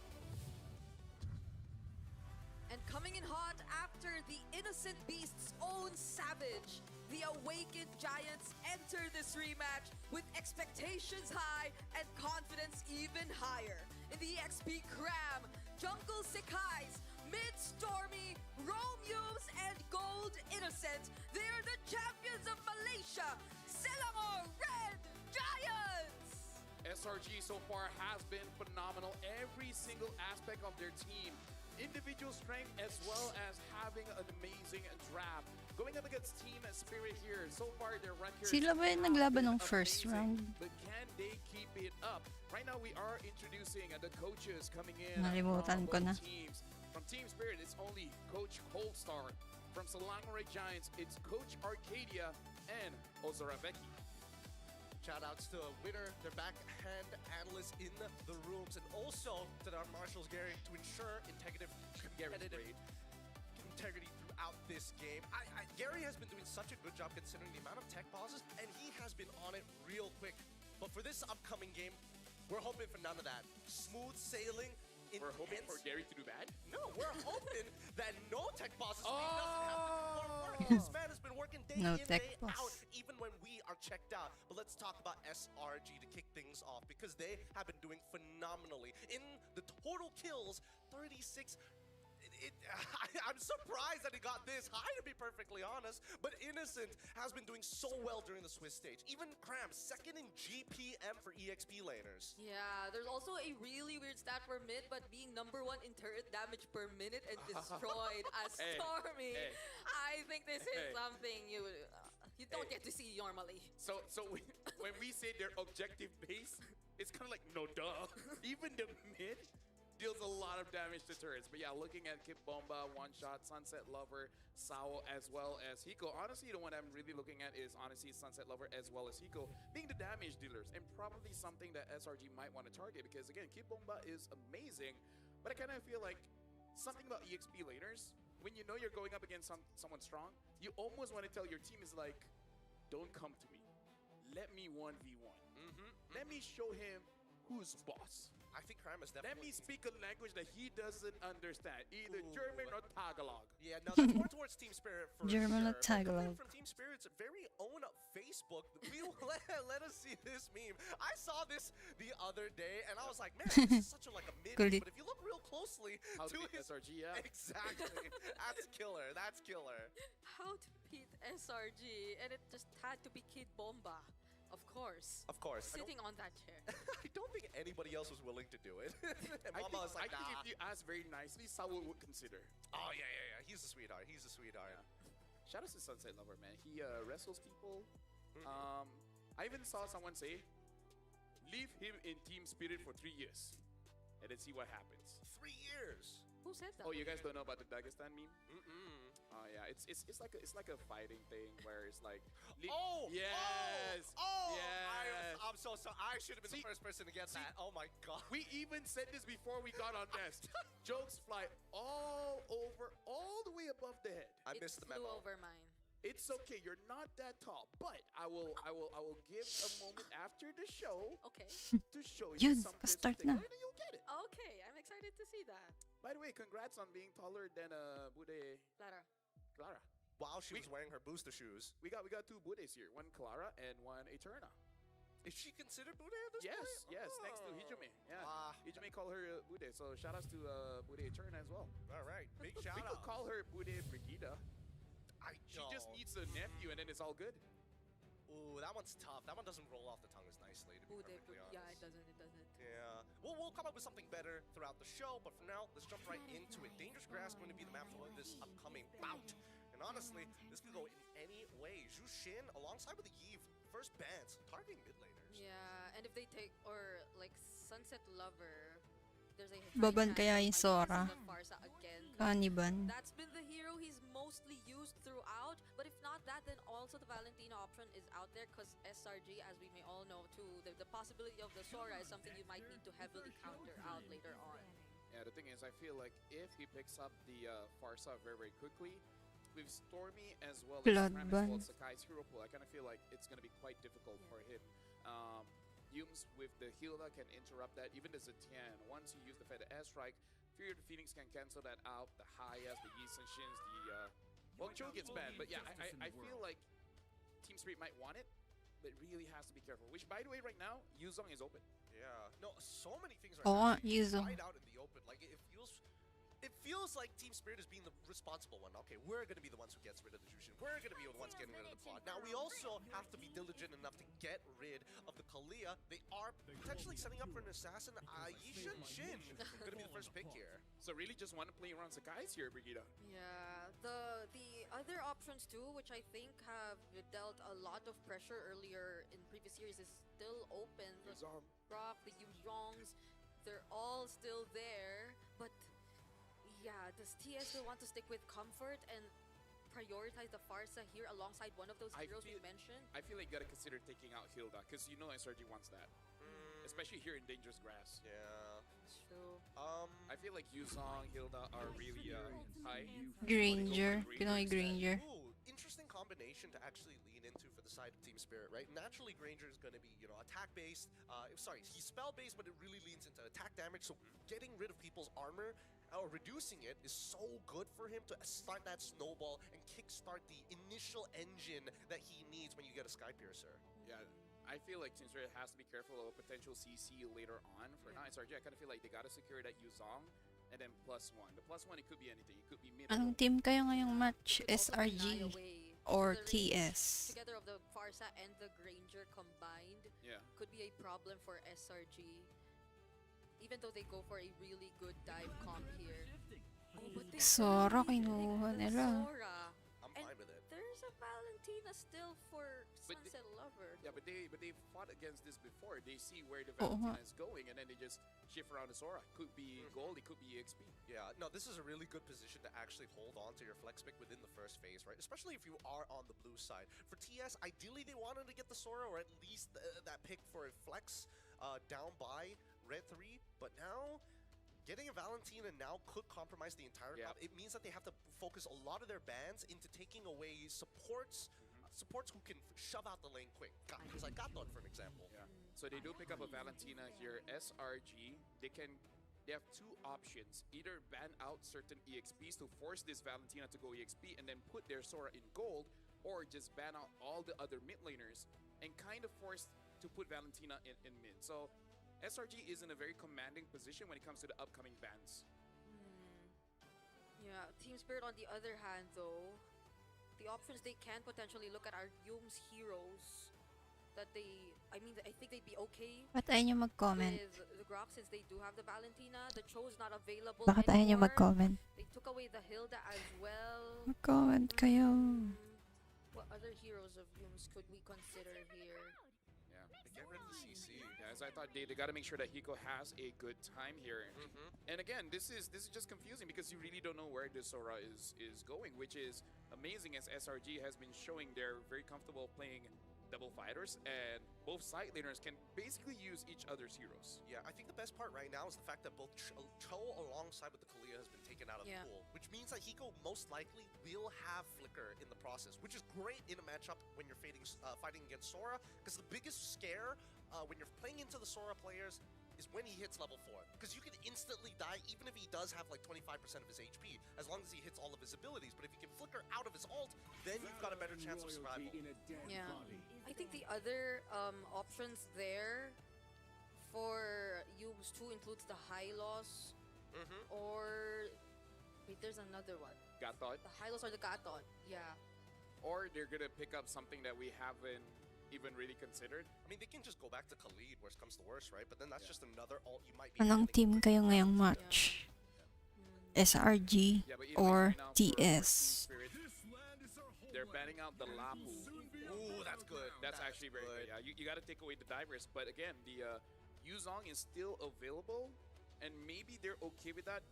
T: And coming in hot after the Innocent Beast's own Savage, the Awakened Giants enter this rematch with expectations high and confidence even higher. In the EXP Cram, Jungle Sekais, Mid Stormy, Romeos, and Gold Innocent, they're the champions of Malaysia, Selangor Red Giants!
S: SRG so far has been phenomenal. Every single aspect of their team. Individual strength as well as having an amazing draft. Going up against Team Spirit here. So far their record
C: Sila ba yung naglaban ng first round?
S: But can they keep it up? Right now we are introducing the coaches coming in
C: Nalimutan ko
S: from
C: na.
S: both teams. From Team Spirit, it's only Coach Holdstar. From Selangor Red Giants, it's Coach Arcadia and also Raveki.
U: Shoutouts to Winner, their backhand analysts in the rooms, and also to our marshals, Gary, to ensure competitive integrity throughout this game. Gary has been doing such a good job considering the amount of tech pauses, and he has been on it real quick. But for this upcoming game, we're hoping for none of that. Smooth sailing.
S: We're hoping for Gary to do bad?
U: No, we're hoping that no tech pauses doesn't have to work. This man has been working day in, day out, even when we are checked out. But let's talk about SRG to kick things off, because they have been doing phenomenally. In the total kills, 36. I'm surprised that he got this high, to be perfectly honest. But Innocent has been doing so well during the Swiss stage. Even Cram, second in GPM for EXP laners.
T: Yeah, there's also a really weird stat for mid, but being #1 in turret damage per minute and destroyed as Stormy. I think this is something you don't get to see normally.
S: So when we say they're objective based, it's kind of like, no duh. Even the mid deals a lot of damage to turrets. But yeah, looking at Kid Bomba, One Shot, Sunset Lover, Sao, as well as Hiko. Honestly, the one I'm really looking at is honestly Sunset Lover as well as Hiko being the damage dealers, and probably something that SRG might want to target, because again, Kid Bomba is amazing, but I kind of feel like something about EXP laners, when you know you're going up against someone strong, you almost want to tell your team is like, don't come to me. Let me 1v1. Let me show him who's boss?
U: I think Crime is
S: Let
U: definitely...
S: me speak a language that he doesn't understand, either German or Tagalog.
U: Yeah, no, that's more towards Team Spirit for
C: German or
U: sure. But
C: Tagalog.
U: coming from Team Spirit's very own Facebook, we will let us see this meme. I saw this the other day, and I was like, man, this is such a mid meme. But if you look real closely
S: How
U: to
S: to beat
U: his...
S: SRG, yeah.
U: Exactly. That's killer. That's killer.
T: How to beat SRG, and it just had to be Kid Bomba. Of course.
U: Of course.
T: Sitting on that chair.
U: I don't think anybody else was willing to do it. And
S: I
U: Mama was like,
S: think
U: nah.
S: if you ask very nicely, someone would consider.
U: Oh, yeah. He's a sweetheart. He's a sweetheart.
S: Shout out to Sunset Lover, man. He wrestles people. I even saw someone say, leave him in Team Spirit for 3 years, and then see what happens.
U: 3 years?
T: Who said that?
S: Oh, you guys don't know about the Dagestan meme?
U: Mm-mm.
S: Oh yeah, it's like a fighting thing where it's like.
U: Oh!
S: Yes!
U: Oh!
S: Yes!
U: I'm so sorry. I should have been the first person to get that. Oh my god.
S: We even said this before we got on Nest. Jokes fly all over, all the way above the head.
U: I missed the
T: Flew
U: memo.
T: over mine.
S: It's okay, you're not that tall, but I will give a moment after the show
T: Okay.
S: to show you
C: Yun,
S: something.
C: pa-start
S: And
C: na.
S: then you'll get it.
T: Okay, I'm excited to see that.
S: By the way, congrats on being taller than Bude
T: Clara.
S: Clara.
U: While she was wearing her booster shoes.
S: We got 2 Budes here, one Clara and one Eterna.
U: Is she considered Bude at this point?
S: Yes, next to Hijime. Yeah, Hijime call her Bude, so shout outs to Bude Eterna as well.
U: All right, big shout
S: We could
U: out.
S: call her Bude Brigida. She just needs a nephew and then it's all good.
U: Ooh, that one's tough. That one doesn't roll off the tongue as nicely, to be perfectly honest.
T: Yeah, it doesn't.
U: Yeah. We'll come up with something better throughout the show, but for now, let's jump right into it. Dangerous Grass going to be the map for this upcoming bout. And honestly, this could go in any way. Zhu Xin, alongside with the Eve, first bans, targeting mid laners.
T: Yeah, and if they take, or like Sunset Lover, there's a
C: Baban kaya yung Sora.
T: Farsa again.
C: Kaniban.
T: That's been the hero he's mostly used throughout, but if not that, then also the Valentina option is out there because SRG, as we may all know too, the possibility of the Sora is something you might need to heavily counter out later on.
S: Yeah, the thing is, I feel like if he picks up the Farsa very, very quickly, with Stormy as well as
C: Blood
S: Ram as
C: Bun.
S: well as Sakai's hero pool, I kind of feel like it's going to be quite difficult for him. Yums with the Hilda can interrupt that, even the Zetian. Once you use the Feather Airstrike, Fury of the Phoenix can cancel that out. The Hayas, the Yi and Shins, well, Cho gets banned, but yeah, I feel like Team Spirit might want it, but really has to be careful. Which, by the way, right now, Yuzong is open.
U: Yeah. No, so many things are
C: Oh,
U: happening
C: Yuzong.
U: right out in the open. Like, it feels like Team Spirit is being the responsible one. Okay, we're going to be the ones who gets rid of the Jushin. We're going to be the ones getting rid of the Pod. Now, we also have to be diligent enough to get rid of the Kalia. They are potentially setting up for an assassin. Yishin Shin going to be the first pick here.
S: So really just want to play around Sakai's here, Brigida.
T: Yeah, the other options too, which I think have dealt a lot of pressure earlier in previous years, is still open. The Brock, the Yuzongs, they're all still there, but yeah, does TS still want to stick with comfort and prioritize the Farsa here alongside one of those heroes we mentioned?
S: I feel like you gotta consider taking out Hilda, because you know SRG wants that. Especially here in Dangerous Grass.
U: Yeah.
T: True.
S: I feel like Yuzong, Hilda are really high.
C: Granger. Pinoy Granger.
U: Ooh, interesting combination to actually lean into for the side of Team Spirit, right? Naturally, Granger is going to be, attack-based. Sorry, he's spell-based, but it really leans into attack damage, so getting rid of people's armor or reducing it is so good for him to start that snowball and kickstart the initial engine that he needs when you get a Sky Piercer.
S: Yeah, I feel like Team Spirit has to be careful of a potential CC later on. For now, SRG, I kind of feel like they gotta secure that Yuzong and then +1. The +1, it could be anything. It could be mid.
C: Anong team kayo ngayong match? SRG or TS?
T: Together of the Farsa and the Granger combined, could be a problem for SRG. Even though they go for a really good dive comp here. Oh, but they
C: Sora kinuha nila.
T: Sora.
U: I'm fine with it.
T: There's a Valentina still for Sunset Lover.
S: Yeah, but they fought against this before. They see where the
C: Oo
S: Valentina
C: nga.
S: is going, and then they just shift around the Sora. Could be gold, it could be EXP.
U: Yeah, no, this is a really good position to actually hold on to your flex pick within the first phase, right? Especially if you are on the blue side. For TS, ideally they wanted to get the Sora, or at least that pick for a flex down by Red 3, but now getting a Valentina now could compromise the entire map. It means that they have to focus a lot of their bans into taking away supports, supports who can shove out the lane quick. Like Gaton, for an example.
S: Yeah. So they do pick up a Valentina here. SRG, they have two options. Either ban out certain EXPs to force this Valentina to go EXP and then put their Sora in gold, or just ban out all the other mid laners and kind of force to put Valentina in mid. So SRG is in a very commanding position when it comes to the upcoming bans.
T: Yeah, Team Spirit on the other hand though, the options they can potentially look at are Yoom's heroes. That I think they'd be okay
C: Ba't ayaw nyo mag-comment?
T: with the Grok since they do have the Valentina. The Cho's not available
C: Bakit ayaw nyo
T: anymore.
C: mag-comment?
T: They took away the Hilda as well.
C: Mag-comment kayo.
T: What other heroes of Yoom's could we consider here?
S: Yeah, get rid of the CC. As I thought, they got to make sure that Hiko has a good time here. And again, this is just confusing because you really don't know where this Sora is going, which is amazing as SRG has been showing they're very comfortable playing double fighters, and both side laners can basically use each other's heroes.
U: Yeah, I think the best part right now is the fact that both Cho alongside with the Kalia has been taken out of the pool, which means that Hiko most likely will have Flicker in the process, which is great in a matchup when you're fighting against Sora, because the biggest scare when you're playing into the Sora players is when he hits level 4, because you can instantly die even if he does have like 25% of his HP, as long as he hits all of his abilities. But if he can flicker out of his ult, then you've got a better chance of survival.
T: Yeah, I think the other options there for Yoom's too includes the Hylos, or wait, there's another one.
S: Gatot.
T: The Hylos or the Gatot, yeah.
S: Or they're gonna pick up something that we haven't even really considered.
U: I mean, they can just go back to Khalid, worst comes to worst, right? But then that's just another ult you might be
C: Anong team kayo ngayong match? SRG or TS?
S: They're banning out the Lapu.
U: Ooh, that's good.
S: That's actually very good. Yeah, you got to take away the divers, but again, the Yuzong is still available, and maybe they're okay with that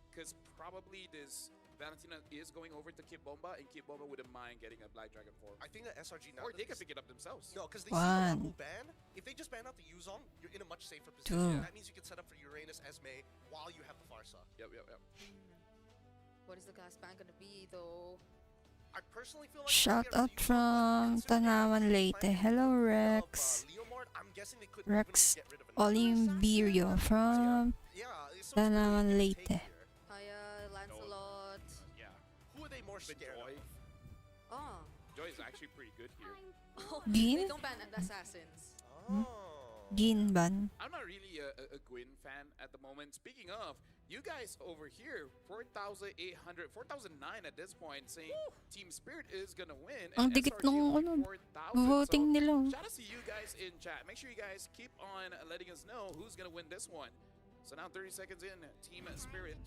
S: because probably this Valentina is going over to Kid Bomba, and Kid Bomba wouldn't mind getting a Black Dragon form.
U: I think that SRG now...
S: Or they can pick it up themselves.
U: No, because they see the Lapu ban. If they just ban out the Yuzong, you're in a much safer position. That means you can set up for Uranus, Esme, while you have the Farsa.
S: Yep.
T: What is the gas ban gonna be, though?
U: I personally feel like...
C: Shout out from Tanawan Leyte. Hello, Rex. Rex Olimbirio from Tanawan Leyte.
T: Hiya, Lancelot.
S: Yeah.
U: Who are they more scared
S: Joy.
T: Oh.
S: Joy is actually pretty good here.
C: Gin?
T: They don't ban assassins.
C: Gin ban?
S: I'm not really a Gwyn fan at the moment. Speaking of, you guys over here, 4,800, 4,009 at this point, saying Team Spirit is gonna win.
C: Ang dikit nung voting nila.
S: Shout out to you guys in chat. Make sure you guys keep on letting us know who's gonna win this one. So now 30 seconds in, Team Spirit,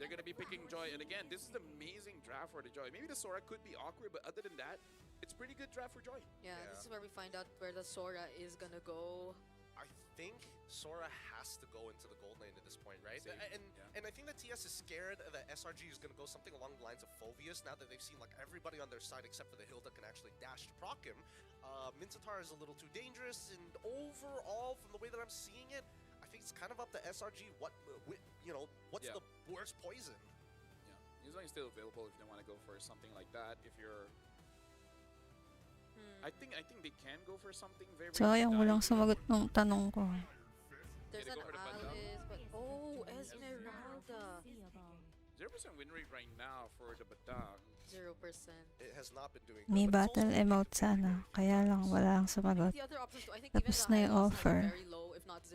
S: they're gonna be picking Joy. And again, this is an amazing draft for the Joy. Maybe the Sora could be awkward, but other than that, it's pretty good draft for Joy.
T: Yeah, this is where we find out where the Sora is gonna go.
U: I think Sora has to go into the gold lane at this point, right? And I think that TS is scared that SRG is going to go something along the lines of Phoveus now that they've seen like everybody on their side except for the Hilda can actually dash to proc him. Mintatar is a little too dangerous, and overall, from the way that I'm seeing it, I think it's kind of up to SRG what's the worst poison.
S: Yeah, Yuzong is still available if they want to go for something like that. If you're I think they can go for something very
C: Sayang, walang sumagot ng tanong ko.
T: There's an Alice, but Esmeralda.
S: 0% win rate right now for the Batang.
T: 0%.
U: It has not been doing good.
C: May battle emote sana, kaya lang wala lang sumagot.
T: The other options too, I think
C: Tapos
T: even
C: na
T: the
C: yung
T: Hilos have
C: offer.
T: very low, if not 0%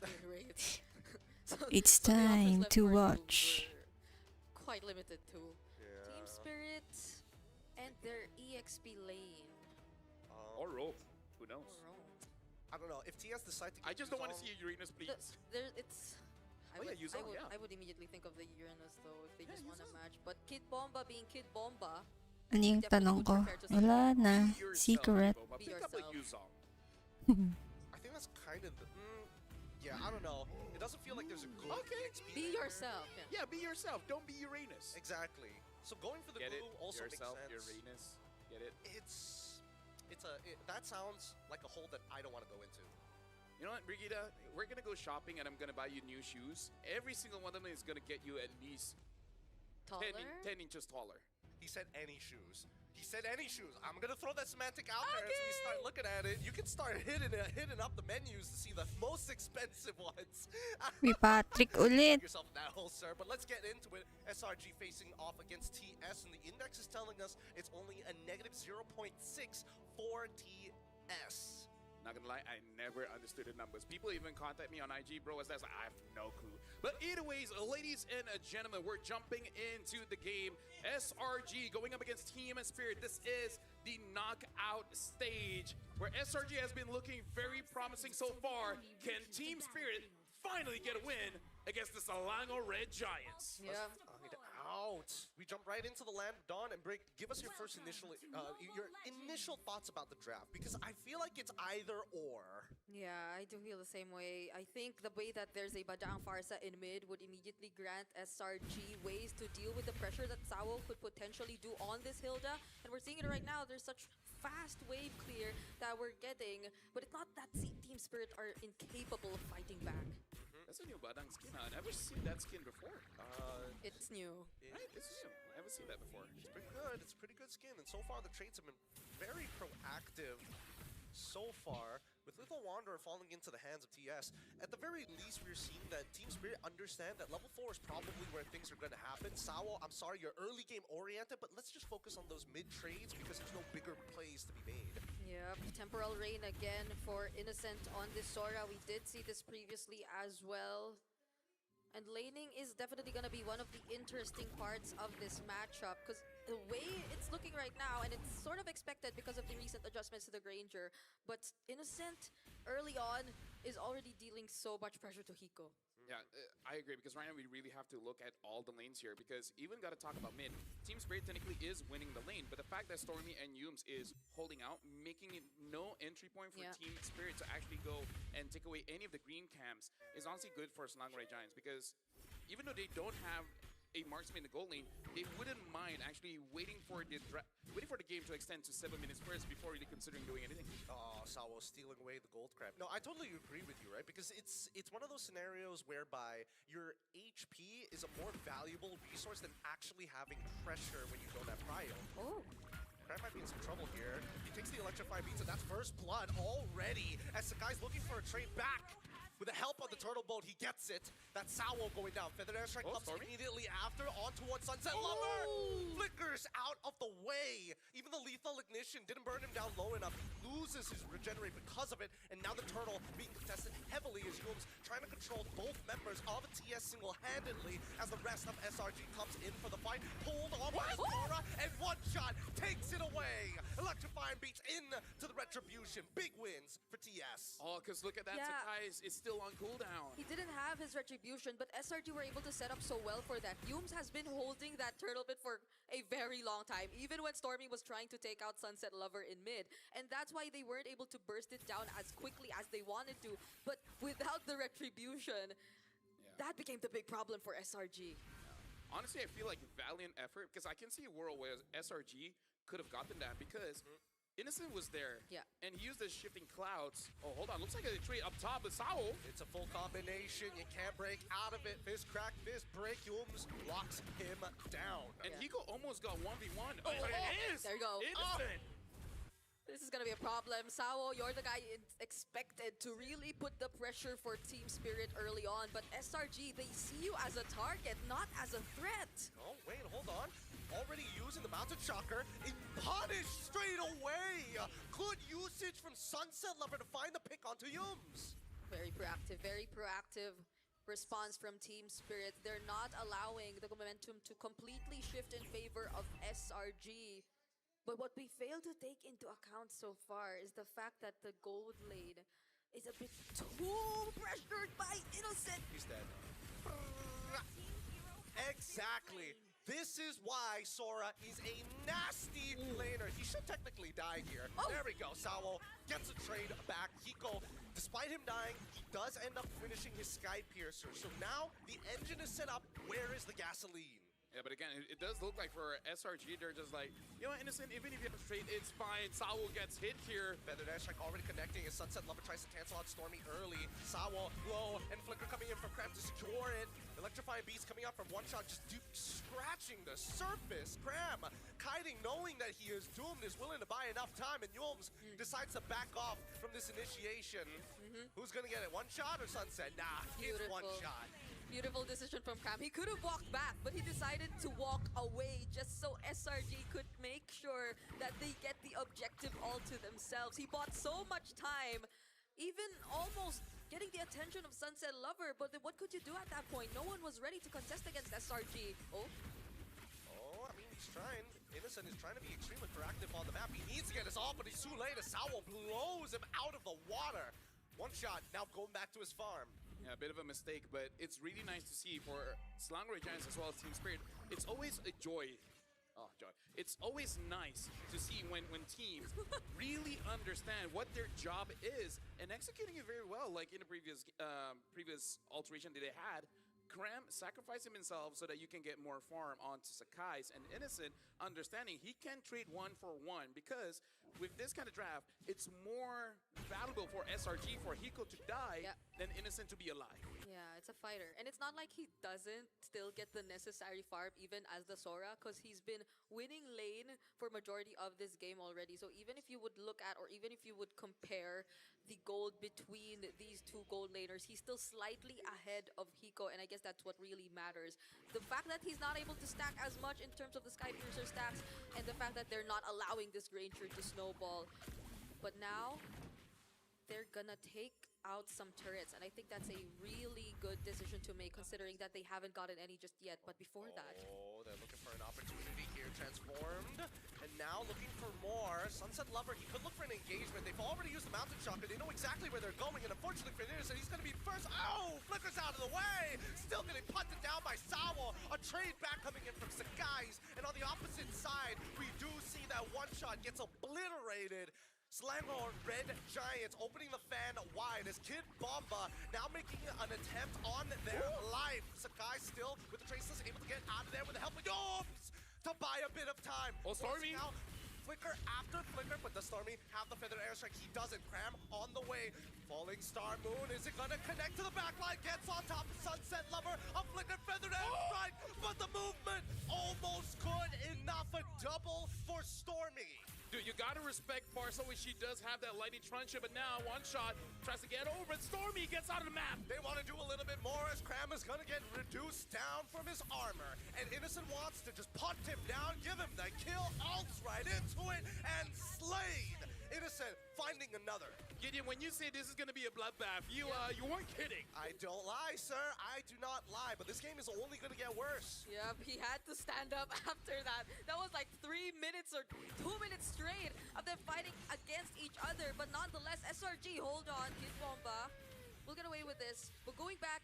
T: win rate.
C: It's
T: so the options
C: time
T: left
C: to
T: for you
C: watch.
T: were quite limited too. Team Spirit and their EXP lane.
S: Or Rogue. Who knows?
U: I don't know. If TS decide to
S: I just don't want to see Uranus, please.
T: I would immediately think of the Uranus though if they just want to match. But Kid Bomba being Kid Bomba.
C: Ano yung tanong ko? Wala na. Secret.
T: Be yourself.
U: I think that's kind of the... yeah, I don't know. It doesn't feel like there's a good EXP
T: Be yourself.
S: Yeah, be yourself. Don't be Uranus.
U: Exactly. So going for the glue also
S: yourself,
U: makes sense.
S: Uranus. Get it?
U: That sounds like a hole that I don't want to go into.
S: You know what, Brigitte? We're gonna go shopping and I'm gonna buy you new shoes. Every single one of them is gonna get you at least 10 inches taller.
U: He said any shoes. He said any shoes. I'm gonna throw that semantic out there as we start looking at it. You can start hitting up the menus to see the most expensive ones.
C: Uy, Patrick ulit.
U: Yourself in that hole, sir. But let's get into it. SRG facing off against TS, and the index is telling us it's only a negative 0.6 for TS.
S: Not gonna lie, I never understood the numbers. People even contact me on IG, bro, as that's like, I have no clue. But either ways, ladies and gentlemen, we're jumping into the game. SRG going up against Team Spirit. This is the knockout stage where SRG has been looking very promising so far. Can Team Spirit finally get a win against the Selangor Red Giants?
U: Yeah. Out. We jump right into the land of Dawn, and Break, give us your first initial thoughts about the draft, because I feel like it's either or.
T: Yeah, I do feel the same way. I think the way that there's a Badaang Farsa in mid would immediately grant SRG ways to deal with the pressure that Sawo could potentially do on this Hilda. And we're seeing it right now. There's such fast wave clear that we're getting, but it's not that Team Spirit are incapable of fighting back.
S: That's a new Badang skin. I've never seen that skin before.
T: It's new.
S: Right? It's new. I haven't seen that before.
U: It's pretty good. It's a pretty good skin. And so far, the trades have been very proactive so far. With Lethal Wanderer falling into the hands of TS, at the very least, we're seeing that Team Spirit understand that level 4 is probably where things are going to happen. Sawo, I'm sorry, you're early game oriented, but let's just focus on those mid trades because there's no bigger plays to be made.
T: Yep, Temporal Rain again for Innocent on this Sora. We did see this previously as well. And laning is definitely going to be one of the interesting parts of this matchup, because the way it's looking right now, and it's sort of expected because of the recent adjustments to the Granger, but Innocent early on is already dealing so much pressure to Hiko.
S: Yeah, I agree, because right now we really have to look at all the lanes here, because even got to talk about mid. Team Spirit technically is winning the lane, but the fact that Stormy and Yums is holding out, making it no entry point for Team Spirit to actually go and take away any of the green camps is honestly good for Selangor Red Giants, because even though they don't have a marksman in the gold lane, they wouldn't mind actually waiting for the game to extend to 7 minutes first before really considering doing anything.
U: Oh, Sawo stealing away the gold crab. No, I totally agree with you, right? Because it's one of those scenarios whereby your HP is a more valuable resource than actually having pressure when you don't have prio.
T: Oh.
U: Crab might be in some trouble here. He takes the electrify beats, and that's first blood already as the guy's looking for a trade back. With the help of the turtle boat, he gets it. That Sawo going down. Feather Airstrike comes immediately after, on towards Sunset Lover. Flickers out of the way. Even the lethal ignition didn't burn him down low enough. He loses his regenerate because of it. And now the turtle being contested heavily as Yums trying to control both members of TS single-handedly as the rest of SRG comes in for the fight. Pulled on by RORA, and one shot takes it away. Electrifying beats into the retribution. Big wins for TS.
S: Oh, because look at that. Sakai is still on cooldown.
T: He didn't have his retribution, but SRG were able to set up so well for that. Yums has been holding that turtle bit for a very long time, even when Stormy was trying to take out Sunset Lover in mid. And that's why they weren't able to burst it down as quickly as they wanted to. But without the retribution, that became the big problem for SRG.
S: Honestly, I feel like valiant effort, because I can see a world where SRG could have gotten that, because Innocent was there, and he used the shifting clouds. Oh, hold on, looks like a trade up top with Sawo.
U: It's a full combination, you can't break out of it. Fist crack, fist break, Yums locks him down.
S: And Hiko almost got 1v1.
T: There you go.
S: Innocent.
T: This is gonna be a problem. Sawo, you're the guy expected to really put the pressure for Team Spirit early on, but SRG, they see you as a target, not as a threat.
U: Oh, wait, hold on. Already using the Mountain Shocker, and punished straight away. Good usage from Sunset Lover to find the pick onto Yums.
T: Very proactive response from Team Spirit. They're not allowing the momentum to completely shift in favor of SRG. But what we fail to take into account so far is the fact that the gold lane is a bit too pressured by Innocent.
U: He's dead. Exactly. This is why Sora is a nasty laner. He should technically die here. There we go. Sawo gets a trade back. Hiko, despite him dying, he does end up finishing his Sky Piercer. So now the engine is set up. Where is the gasoline?
S: Yeah, but again, it does look like for SRG, they're just like, you know, Innocent, even if you have a trade, it's fine. Sawo gets hit here.
U: Feather Airstrike already connecting as Sunset Lover tries to cancel out Stormy early. Sawo low, and Flicker coming in for Crab to secure it. Electrify Terrifying Beast coming out from one shot, just scratching the surface. Cram, kiting, knowing that he is doomed, is willing to buy enough time, and Yulms decides to back off from this initiation. Who's gonna get it? One shot or Sunset? Nah, it's one shot.
T: Beautiful decision from Cram. He could have walked back, but he decided to walk away just so SRG could make sure that they get the objective all to themselves. He bought so much time, even almost getting the attention of Sunset Lover, but then what could you do at that point? No one was ready to contest against SRG.
U: Oh, I mean, he's trying. Innocent is trying to be extremely proactive on the map. He needs to get his off, but he's too late. Asawa blows him out of the water. One shot, now going back to his farm.
S: Yeah, a bit of a mistake, but it's really nice to see for Slangory Giants as well as Team Spirit. It's always a joy. Oh, joy. It's always nice to see when teams really understand what their job is and executing it very well, like in the previous alteration that they had. Cram sacrificing himself so that you can get more farm onto Sakai's, and Innocent understanding he can trade 1-for-1 because with this kind of draft, it's more valuable for SRG for Hiko to die than Innocent to be alive.
T: Yeah, it's a fighter. And it's not like he doesn't still get the necessary farm even as the Sora, because he's been winning lane for majority of this game already. So even if you would look at, or even if you would compare the gold between these two gold laners, he's still slightly ahead of Hiko, and I guess that's what really matters. The fact that he's not able to stack as much in terms of the Skypiercer stacks, and the fact that they're not allowing this Granger to snowball. But now, they're gonna take out some turrets, and I think that's a really good decision to make considering that they haven't gotten any just yet. But before that,
U: they're looking for an opportunity here. Transformed, and now looking for more. Sunset Lover, he could look for an engagement. They've already used the Mountain Shocker. They know exactly where they're going, and unfortunately for Innocent, he's gonna be first. Oh, flickers out of the way. Still getting punted down by Sawa. A trade back coming in from Sakai's, and on the opposite side, we do see that one shot gets obliterated. Slango Red Giants opening the fan wide as Kid Bomba now making an attempt on their life. Sakai still with the traceless able to get out of there with the help of Yulms to buy a bit of time.
S: Oh, Stormy!
U: Now, flicker after flicker, but does Stormy have the feathered airstrike? He doesn't. Cram on the way. Falling Star Moon, is it gonna connect to the backline? Gets on top of Sunset Lover. A flicker feathered airstrike, but the movement almost good enough. A double for Stormy.
S: Dude, you gotta respect Barso when she does have that lightning truncheon, but now one shot tries to get over, and Stormy gets out of the map.
U: They want to do a little bit more as Cram is gonna get reduced down from his armor, and Innocent wants to just punt him down, give him the kill, ults right into it, and slayed. Innocent finding another.
S: Gideon, when you say this is gonna be a bloodbath, you weren't kidding.
U: I don't lie, sir. I do not lie, but this game is only gonna get worse.
T: yep, he had to stand up after that. That was like 3 minutes or 2 minutes straight of them fighting against each other, but nonetheless, SRG, hold on, Kid Bomba. We'll get away with this. But going back,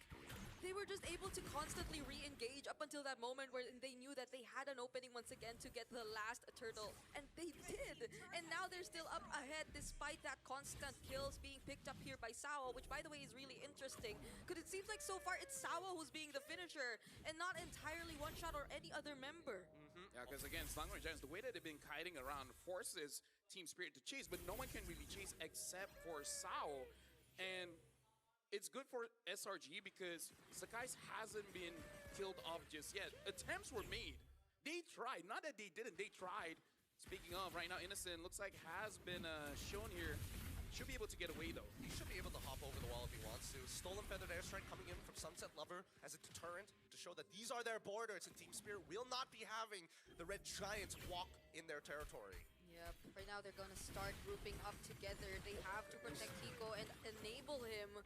T: they were just able to constantly re-engage up until that moment where they knew that they had an opening once again to get the last turtle. And they did! And now they're still up ahead despite that constant kills being picked up here by Sawa, which by the way is really interesting. Because it seems like so far it's Sawa who's being the finisher and not entirely One Shot or any other member.
S: Yeah, because again, Slangory Giants, the way that they've been kiting around forces Team Spirit to chase, but no one can really chase except for Sao. And it's good for SRG because Sakai's hasn't been killed off just yet. Attempts were made. They tried. Not that they didn't. They tried. Speaking of, right now, Innocent looks like has been shown here. Should be able to get away, though.
U: He should be able to hop over the wall if he wants to. Stolen Feathered Airstrike coming in from Sunset Lover as a deterrent to show that these are their borders, and Team Spirit will not be having the Red Giants walk in their territory.
T: Yep, right now they're gonna start grouping up together. They have to protect Hiko and enable him.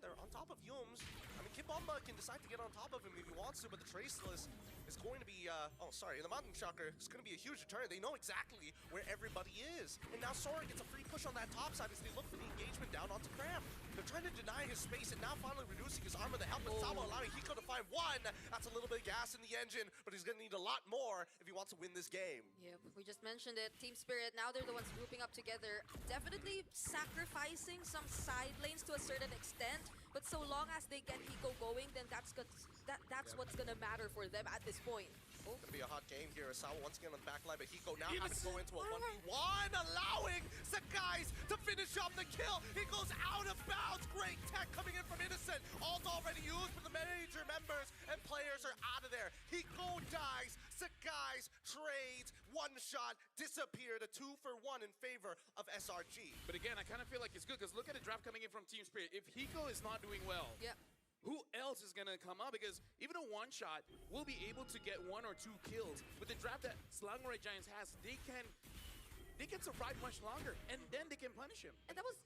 U: They're on top of Yulms. I mean, Kid Bomba can decide to get on top of him if he wants to, but the Traceless is going to be, the Mountain Shocker is going to be a huge deterrent. They know exactly where everybody is. And now Sora gets a free push on that top side as they look for the engagement down onto Cram. They're trying to deny his space and now finally reducing his armor. The help of Sawa allowing Hiko to find one. That's a little bit of gas in the engine, but he's going to need a lot more if he wants to win this game.
T: Yep, we just mentioned it. Team Spirit, now they're the ones grouping up together. Definitely sacrificing some side lanes to a certain extent, but so long as they get Hiko going, then that's what's gonna matter for them at this point.
U: Oh, gonna be a hot game here. Sawa once again on the back line, but Hiko now having to go into a 1v1, allowing Sakai's to finish off the kill. He goes out of bounds. Great tech coming in from Innocent. Ult already used for the major members, and one-shot disappeared, a 2-for-1 in favor of SRG.
S: But again, I kind of feel like it's good because look at the draft coming in from Team Spirit. If Hiko is not doing well, who else is going to come out? Because even a one-shot will be able to get 1 or 2 kills. With the draft that Slangoray Giants has, they can survive much longer, and then they can punish him.
T: And that was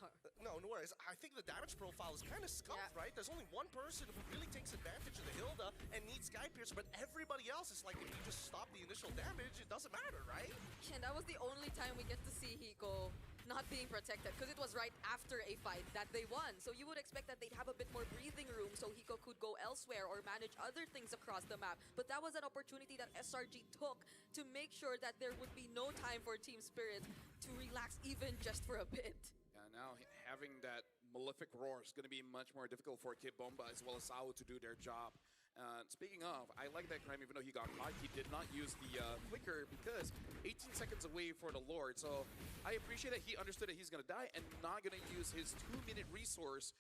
T: hard.
U: No worries. I think the damage profile is kind of scuffed, right? There's only one person who really takes advantage of the Hilda and needs Sky Piercer, but everybody else is like, if you just stop the initial damage, it doesn't matter, right?
T: And that was the only time we get to see Hiko not being protected, because it was right after a fight that they won. So you would expect that they'd have a bit more breathing room so Hiko could go elsewhere or manage other things across the map. But that was an opportunity that SRG took to make sure that there would be no time for Team Spirit to relax even just for a bit.
S: Now having that Malefic Roar is going to be much more difficult for Kid Bomba as well as Sao to do their job. Speaking of, I like that Crime, even though he got caught, he did not use the flicker because 18 seconds away for the Lord. So I appreciate that he understood that he's going to die and not going to use his 2-minute resource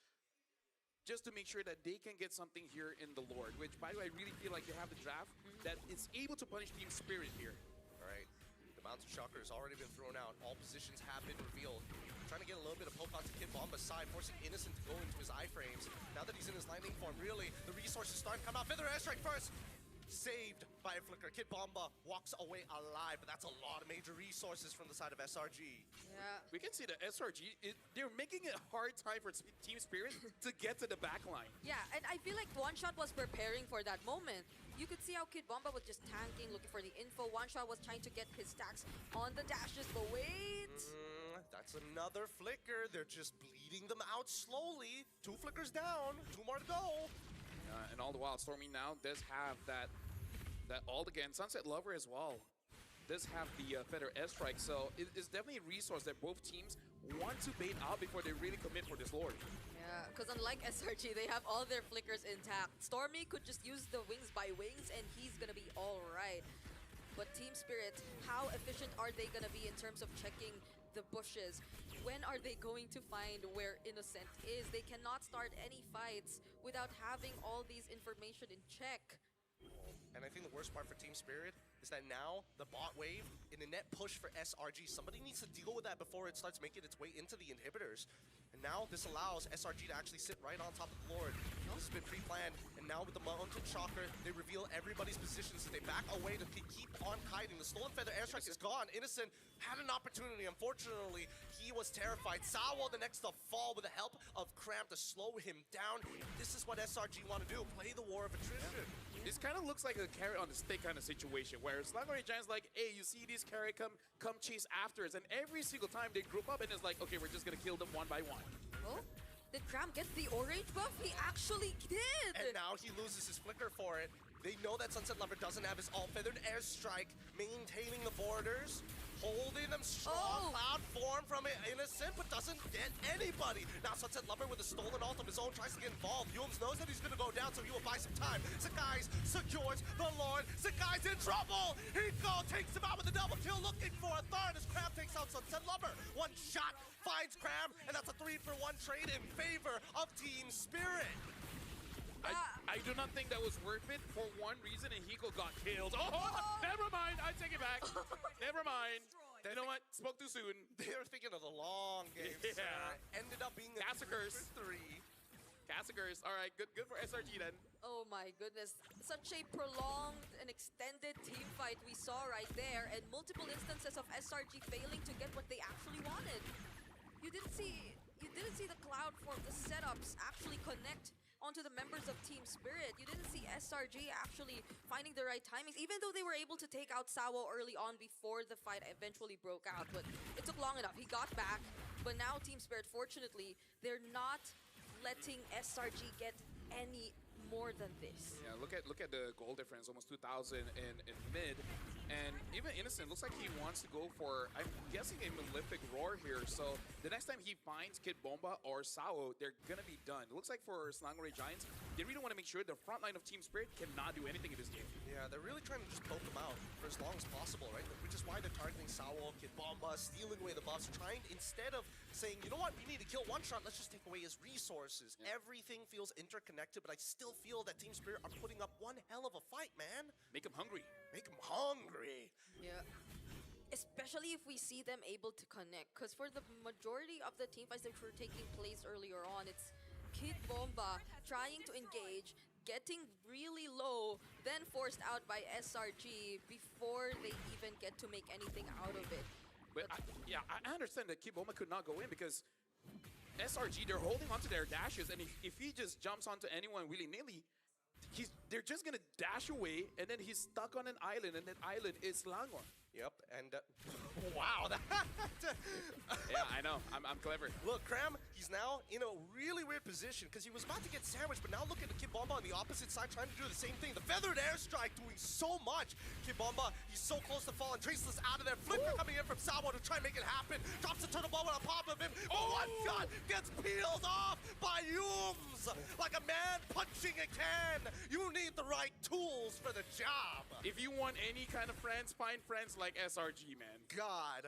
S: just to make sure that they can get something here in the Lord, which, by the way, I really feel like they have the draft that is able to punish Team Spirit here.
U: All right. The Mountain Shocker has already been thrown out. All positions have been revealed. Trying to get a little bit of poke onto Kid Bomba's side, forcing Innocent to go into his iframes. Now that he's in his lightning form, really, the resources starting to come out. Feather airstrike first! Saved by a flicker. Kid Bomba walks away alive, but that's a lot of major resources from the side of SRG.
T: Yeah.
S: We can see that SRG, they're making it a hard time for Team Spirit to get to the back line.
T: Yeah, and I feel like One Shot was preparing for that moment. You could see how Kid Bomba was just tanking, looking for the info. One Shot was trying to get his stacks on the dashes, but wait!
U: That's another flicker. They're just bleeding them out slowly. 2 flickers down, 2 more to go.
S: And all the while, Stormy now does have that ult again. Sunset Lover as well does have the Feather airstrike, so it's definitely a resource that both teams want to bait out before they really commit for this Lord.
T: Yeah, because unlike SRG, they have all their flickers intact. Stormy could just use the wings by wings, and he's gonna be all right. But Team Spirit, how efficient are they gonna be in terms of checking the bushes? When are they going to find where Innocent is? They cannot start any fights without having all these information in check.
U: And I think the worst part for Team Spirit is that now the bot wave in a net push for SRG, somebody needs to deal with that before it starts making its way into the inhibitors. And now this allows SRG to actually sit right on top of the Lord. This has been pre-planned, and now with the Mountain Shocker, they reveal everybody's positions as they back away to keep on kiting. The Stolen Feather airstrike is gone. Innocent had an opportunity. Unfortunately, he was terrified. Sawa the next to fall with the help of Cramp to slow him down. This is what SRG want to do, play the war of attrition.
S: This kind of looks like a carrot on the stick kind of situation, where Slangoray Giants like, hey, you see this carrot, come chase after us. And every single time they group up and it's like, okay, we're just going to kill them one by one.
T: Oh, did Cram get the orange buff? He actually did!
U: And now he loses his flicker for it. They know that Sunset Lover doesn't have his all feathered airstrike, maintaining the borders, holding them strong. Cloud form from Innocent, but doesn't get anybody. Now Sunset Lover with a stolen ult of his own tries to get involved. Yums knows that he's gonna go down, so he will buy some time. Sakai's secures the Lord. Sakai's in trouble. Hiko takes him out with a double kill, looking for a third as Cram takes out Sunset Lover. One shot finds Cram, and that's a 3-for-1 trade in favor of Team Spirit.
S: I do not think that was worth it for one reason, and Hiko got killed. Never mind. I take it back. Never mind. You know what? Spoke too soon.
U: They were thinking of the long game. Ended up being a
S: Cassacurs.
U: 3.
S: Cassacurs. All right, good for SRG then.
T: Oh my goodness. Such a prolonged and extended team fight we saw right there, and multiple instances of SRG failing to get what they actually wanted. You didn't see the cloud form, the setups actually connect onto the members of Team Spirit. You didn't see SRG actually finding the right timings, even though they were able to take out Sawo early on before the fight eventually broke out. But it took long enough. He got back, but now Team Spirit, fortunately, they're not letting SRG get any more than this.
S: Yeah, look at the goal difference, almost 2,000 in mid. And even Innocent looks like he wants to go for, I'm guessing, a Malefic Roar here. So the next time he finds Kid Bomba or Sao, they're going to be done. It looks like for Slangoray Giants, they really want to make sure the front line of Team Spirit cannot do anything in this game.
U: Yeah, they're really trying to just poke them out for as long as possible, right? Which is why they're targeting Sao, Kid Bomba, stealing away the buffs, trying, instead of saying, you know what, we need to kill One Shot, let's just take away his resources. Everything feels interconnected, but I still feel that Team Spirit are putting up one hell of a fight, man.
S: Make him hungry.
U: Make him hungry.
T: Yeah. Especially if we see them able to connect. Because for the majority of the team fights that were taking place earlier on, it's Kid Bomba trying to engage, getting really low, then forced out by SRG before they even get to make anything out of it.
S: But I understand that Kid Bomba could not go in because SRG, they're holding onto their dashes, and if he just jumps onto anyone willy-nilly, they're just gonna dash away, and then he's stuck on an island, and that island is Langor.
U: Yep, and wow, that
S: yeah, I know. I'm clever.
U: Look, Cram, he's now in a really weird position because he was about to get sandwiched, but now look at the Kid Bomba on the opposite side trying to do the same thing. The feathered airstrike doing so much. Kid Bomba, he's so close to falling. Traceless out of there. Flicker coming in from Sawo to try and make it happen. Drops the turtle ball on top of him. Oh, One Shot gets peeled off by Yums like a man punching a can. You need the right tools for the job.
S: If you want any kind of friends, find friends like SRG, man.
U: God.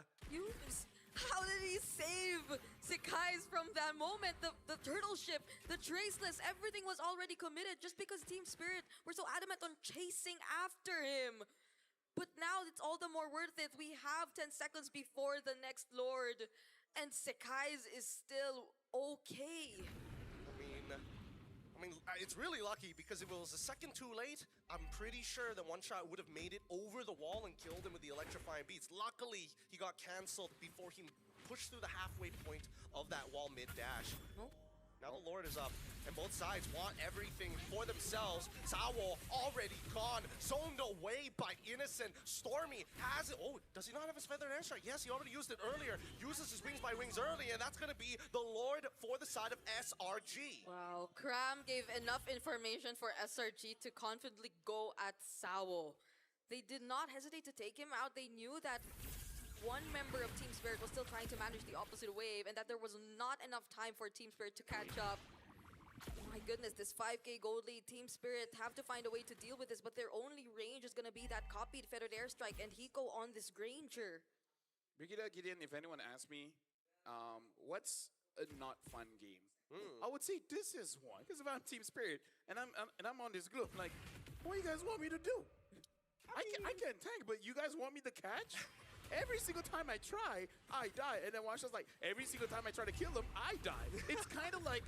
T: How did he save Sekai's from that moment? The turtle ship, the traceless, everything was already committed just because Team Spirit were so adamant on chasing after him. But now it's all the more worth it. We have 10 seconds before the next Lord, and Sekai's is still okay.
U: I mean, it's really lucky because if it was a second too late, I'm pretty sure that One Shot would have made it over the wall and killed him with the electrifying beats. Luckily, he got cancelled before he pushed through the halfway point of that wall mid-dash. Now the Lord is up, and both sides want everything for themselves. Sawo already gone, zoned away by Innocent. Stormy has it. Oh, does he not have his feathered airstrike? Yes, he already used it earlier. Uses his wings by wings early, and that's going to be the Lord for the side of SRG.
T: Wow, Cram gave enough information for SRG to confidently go at Sawo. They did not hesitate to take him out. They knew that one member of Team Spirit was still trying to manage the opposite wave and that there was not enough time for Team Spirit to catch up. My goodness, this 5k gold lead, Team Spirit have to find a way to deal with this, but their only range is going to be that copied feathered airstrike and Hiko on this Granger.
S: Brigida, Gideon, if anyone asks me, what's a not fun game? I would say this is one, because if I'm Team Spirit and I'm on this globe, like, what do you guys want me to do? I can't tank, but you guys want me to catch? Every single time I try, I die. And then Washa's like, every single time I try to kill him, I die. It's kind of like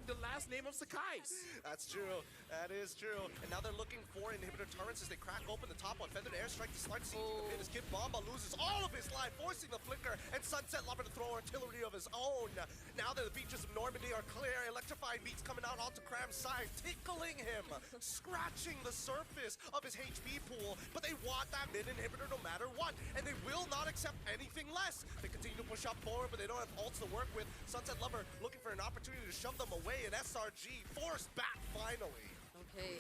S: the last name of Sekai's.
U: That's true. That is true. And now they're looking for inhibitor turrets as they crack open the top on feathered airstrike to start seeing the pin as Kid Bomba loses all of his life, forcing the flicker, and Sunset Lover to throw artillery of his own. Now that the beaches of Normandy are clear, electrifying beats coming out onto Cram's side, tickling him, scratching the surface of his HP pool. But they want that mid inhibitor no matter what, and they will not accept anything less. They continue to push up forward, but they don't have ults to work with. Sunset Lover looking for an opportunity to shove them away, and SRG forced back finally.
T: Okay.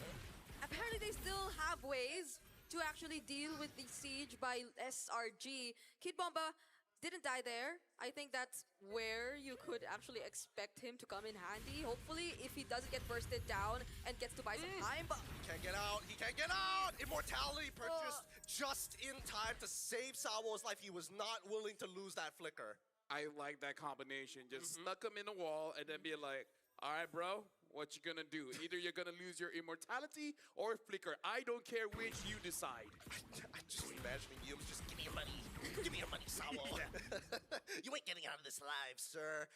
T: Apparently they still have ways to actually deal with the siege by SRG. Kid Bomba didn't die there. I think that's where you could actually expect him to come in handy. Hopefully, if he doesn't get bursted down and gets to buy some time. But
U: he can't get out. He can't get out. Immortality purchased just in time to save Sawo's life. He was not willing to lose that flicker.
S: I like that combination. Just stuck him in a wall and then be like, all right, bro, what you gonna do? Either you're gonna lose your immortality or flicker. I don't care which you decide.
U: I'm just imagining you just give me your money. Give me your money, Sawo. You ain't getting out of this alive, sir.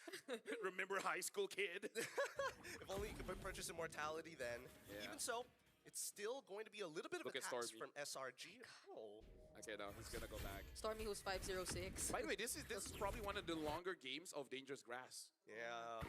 S: Remember high school, kid?
U: If only you could purchase immortality then.
S: Yeah.
U: Even so, it's still going to be a little bit of
S: Look
U: a
S: at
U: tax
S: Stormy.
U: from SRG. Oh.
S: Okay, no, he's gonna go back.
T: Stormy, who's 506.
S: By the way, this is probably one of the longer games of Dangerous Grass.
U: Yeah.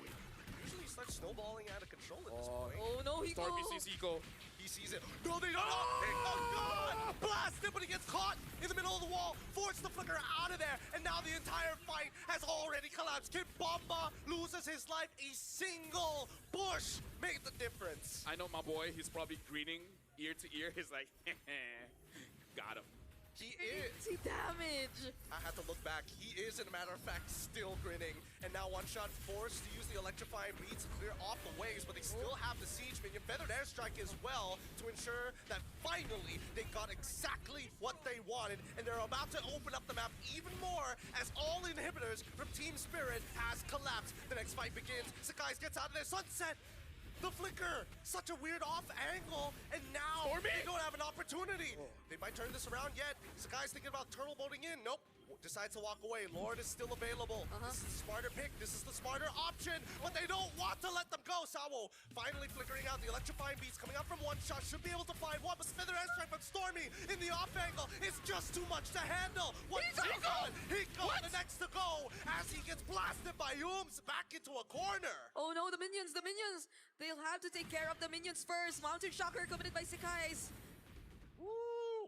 U: Usually starts snowballing out of control at this point.
T: Oh no, Hiko!
S: Stormy sees Hiko.
U: He sees it. No, they don't. Oh God! Blasted, but he gets caught in the middle of the wall. Forced the flicker out of there, and now the entire fight has already collapsed. Kid Bomba loses his life. A single push made the difference.
S: I know my boy. He's probably grinning ear to ear. He's like, got him.
U: He is.
T: See damage.
U: I had to look back. He is, in a matter of fact, still grinning. And now One Shot forced to use the electrifying beats to clear off the waves, but they still have the siege minion, feathered airstrike as well, to ensure that finally they got exactly what they wanted, and they're about to open up the map even more as all inhibitors from Team Spirit has collapsed. The next fight begins. Sakai's gets out of there. Sunset. The flicker, such a weird off angle, and now they don't have an opportunity. They might turn this around yet. Sakai's thinking about turtle boating in. Nope, decides to walk away. Lord is still available. This is the smarter pick. This is the smarter option, but they don't want to let them go. Sawo finally flickering out. The electrifying beats coming out from One Shot. Should be able to find one, but Feather Airstrike, but Stormy in the off angle. It's just too much to handle. Hiko, the next to go as he gets blasted by Ooms back into a corner.
T: Oh no, the minions. They'll have to take care of the minions first. Mountain Shocker committed by Sakai's.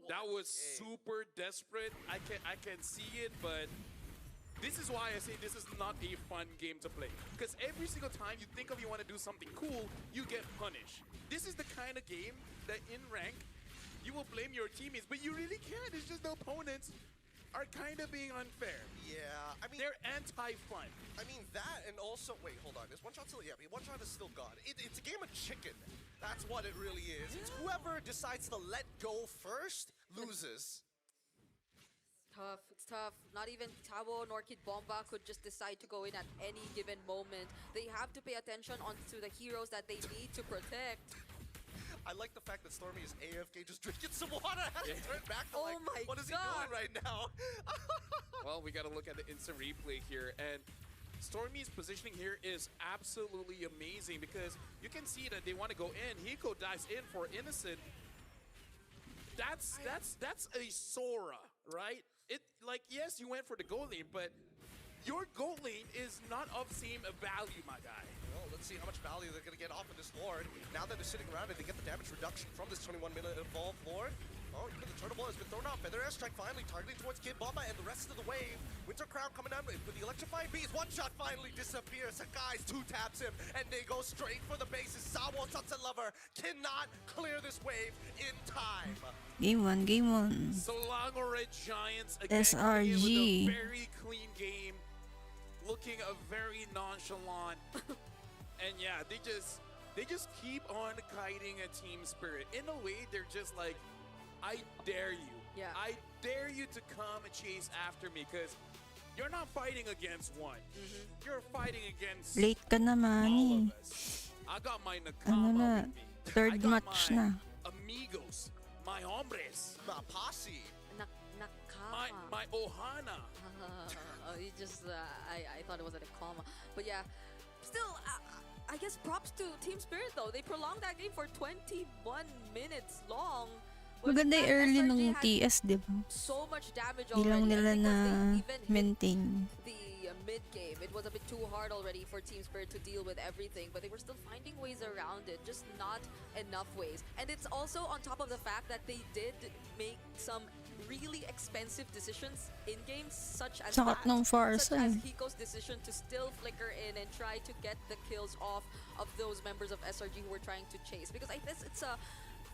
S: That was super desperate. I can see it, but this is why I say this is not a fun game to play. Because every single time you think of you want to do something cool, you get punished. This is the kind of game that in rank, you will blame your teammates, but you really can't. It's just the opponents are kind of being unfair.
U: Yeah, I mean...
S: They're anti-fun.
U: I mean, that and also... Wait, hold on. Is One Shot still... Yeah, One Shot is still gone. It's a game of chicken. That's what it really is. It's whoever decides to let go first loses.
T: It's tough. Not even Tabo nor Kid Bomba could just decide to go in at any given moment. They have to pay attention onto the heroes that they need to protect.
U: I like the fact that Stormy is AFK just drinking some water. Has to turn back to
T: Oh my
U: what is he doing right now?
S: Well, we got to look at the instant replay here, and Stormy's positioning here is absolutely amazing because you can see that they want to go in. Hiko dives in for Innocent. That's a Sora, right? Yes, you went for the goal lane, but your goal lane is not of same value, my guy.
U: Well, let's see how much value they're going to get off of this Lord. Now that they're sitting around it, they get the damage reduction from this 21-minute evolved Lord. Oh, even the turtle ball has been thrown out. Feather Airstrike finally targeting towards Kid Bomba and the rest of the wave. Winter Crown coming down with the electrifying bees. One Shot finally disappears. Sakai's two-taps him, and they go straight for the bases. Sawo, Sunset Lover cannot clear this wave in time.
C: Game 1.
S: Selangor Red Giants again
C: SRG.
S: with a very clean game, looking a very nonchalant, and yeah, they just keep on kiting a team spirit. In a way, they're just like, I dare you.
T: Yeah.
S: I dare you to come and chase after me, because you're not fighting against one. You're fighting against
C: Late ka naman
S: all
C: eh.
S: of us. I got my
C: Ano
S: Nakama
C: na,
S: with me.
C: third
S: I got
C: match
S: my
C: na.
S: amigos, my hombres,
U: My posse.
T: Nakama.
S: my Ohana.
T: You just, I thought it was a comma. But yeah, still, I guess props to Team Spirit though. They prolonged that game for 21 minutes long.
C: Maganda yung early ng TS, di ba?
T: So much damage
C: Di
T: already.
C: lang nila
T: I think
C: na
T: once they even hit
C: maintain.
T: the mid game, it was a bit too hard already for Team Spirit to deal with everything, but they were still finding ways around it, just not enough ways. And it's also on top of the fact that they did make some really expensive decisions in games, such as
C: Sakat ng Farsa eh.
T: Hiko's decision to still flicker in and try to get the kills off of those members of SRG who were trying to chase. Because I guess it's a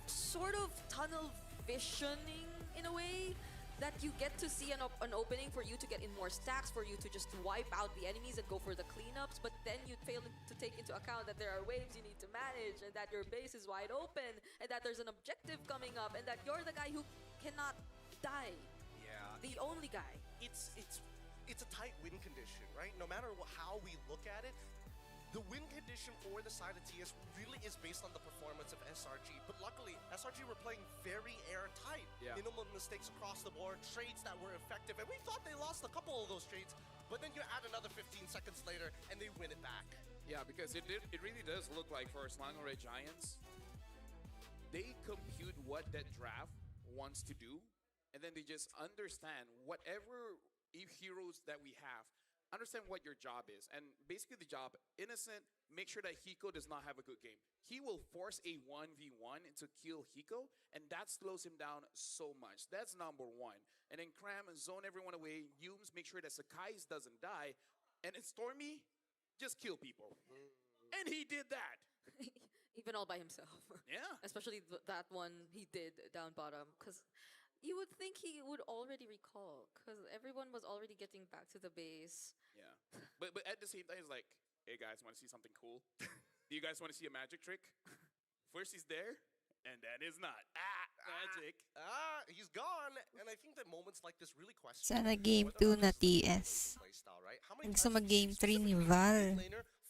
T: sort of tunnel visioning in a way, that you get to see an opening for you to get in more stacks, for you to just wipe out the enemies and go for the cleanups, but then you fail to take into account that there are waves you need to manage, and that your base is wide open, and that there's an objective coming up, and that you're the guy who cannot die.
U: Yeah.
T: The only guy.
U: It's a tight win condition, right? No matter how we look at it, the win condition for the side of TS really is based on the performance of SRG. But luckily, SRG were playing very airtight.
S: Yeah.
U: Minimal mistakes across the board, trades that were effective. And we thought they lost a couple of those trades, but then you add another 15 seconds later, and they win it back.
S: Yeah, because it really does look like for Selangor Red Giants, they compute what that draft wants to do, and then they just understand whatever heroes that we have, understand what your job is. And basically the job, Innocent, make sure that Hiko does not have a good game. He will force a 1v1 to kill Hiko, and that slows him down so much. That's number one. And then Cram, zone everyone away. Yumes, make sure that Sakai's doesn't die. And then Stormy, just kill people. And he did that.
T: Even all by himself.
S: Yeah.
T: Especially that one he did down bottom. Because You would think he would already recall, because everyone was already getting back to the base.
S: Yeah. But at the same time, it's like, hey guys, want to see something cool? Do you guys want to see a magic trick? First he's there, and then he's not. Magic.
U: He's gone. And I think that moments like this really question.
C: Sana Game 2 na TS. Gusto mag-Game 3 ni Val.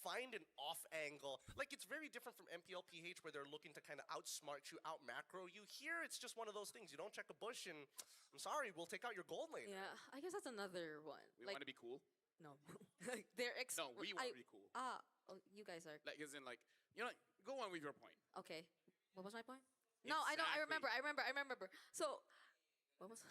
U: Find an off angle. Like, it's very different from MPLPH where they're looking to kind of outsmart you, out macro you. Here, it's just one of those things. You don't check a bush, and I'm sorry, we'll take out your gold lane.
T: Yeah, I guess that's another one.
S: We want to be cool.
T: No. They're
S: No, we want to be cool.
T: Oh, you guys are.
S: Like, as in, like, you know, go on with your point.
T: Okay. What was my point? No, I know. I remember. So, what was?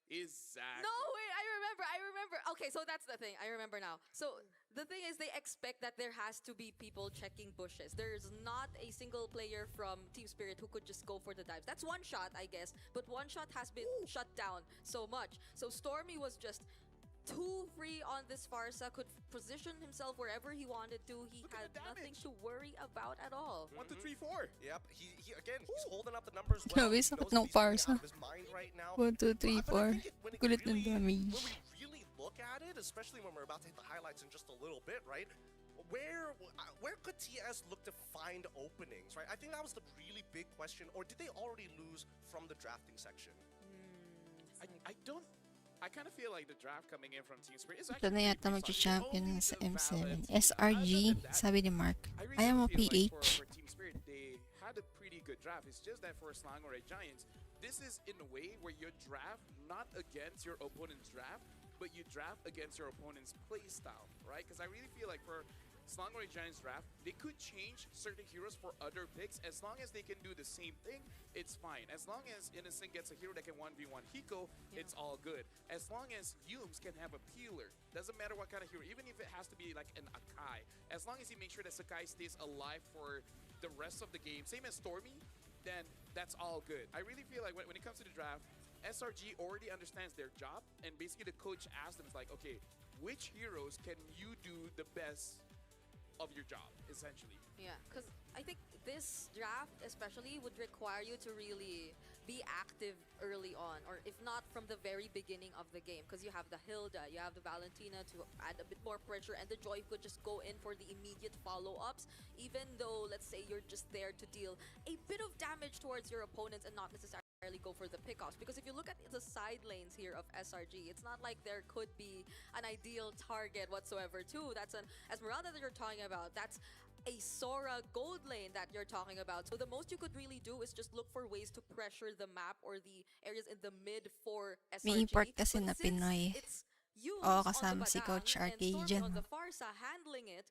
S: Exactly.
T: No, wait. I remember. Okay, so that's the thing. I remember now. So the thing is, they expect that there has to be people checking bushes. There's not a single player from Team Spirit who could just go for the dives. That's one shot, I guess. But one shot has been shut down so much. So Stormy was just too free on this Farsa, could position himself wherever he wanted to. He had nothing to worry about at all.
S: 1, 2, 3, 4.
U: Yep. He again, he's holding up the numbers well.
C: Grabe, sakit ng Farsa. 1, 2, 3, 4. Kulit ng damage.
U: When we really look at it, especially when we're about to hit the highlights in just a little bit, right? Where could TS look to find openings, right? I think that was the really big question. Or did they already lose from the drafting section?
S: I kind of feel like the draft coming in from Team Spirit is
C: Ito
S: actually
C: na yata mag-champion sa M7. SRG, sabi ni Mark.
S: I
C: Ayaw mo
S: really feel like
C: PH.
S: for Team Spirit, they had a pretty good draft. It's just that for Selangor Giants, this is in a way where you draft not against your opponent's draft, but you draft against your opponent's play style, right? Because I really feel like for Selangor Giants draft, they could change certain heroes for other picks. As long as they can do the same thing, it's fine. As long as Innocent gets a hero that can 1v1 Hiko, it's all good. As long as Yums can have a peeler, doesn't matter what kind of hero, even if it has to be like an Akai, as long as he makes sure that Sakai stays alive for the rest of the game, same as Stormy, then that's all good. I really feel like when it comes to the draft, SRG already understands their job, and basically the coach asks them, it's like, okay, which heroes can you do the best of your job, essentially?
T: Yeah, because I think this draft especially would require you to really be active early on, or if not from the very beginning of the game, because you have the Hilda, you have the Valentina to add a bit more pressure, and the Joy could just go in for the immediate follow-ups, even though, let's say, you're just there to deal a bit of damage towards your opponents and not necessarily go for the pickoffs. Because if you look at the side lanes here of SRG, it's not like there could be an ideal target whatsoever too. That's an Esmeralda that you're talking about. That's a Sora gold lane that you're talking about. So the most you could really do is just look for ways to pressure the map or the areas in the mid for SRG.
C: May import kasi na
T: But since
C: Pinoy.
T: it's Yums
C: Oo,
T: on
C: kasama
T: the
C: si
T: Badang
C: Coach
T: and
C: Arcade
T: Stormy
C: dyan.
T: on the Farsa handling it,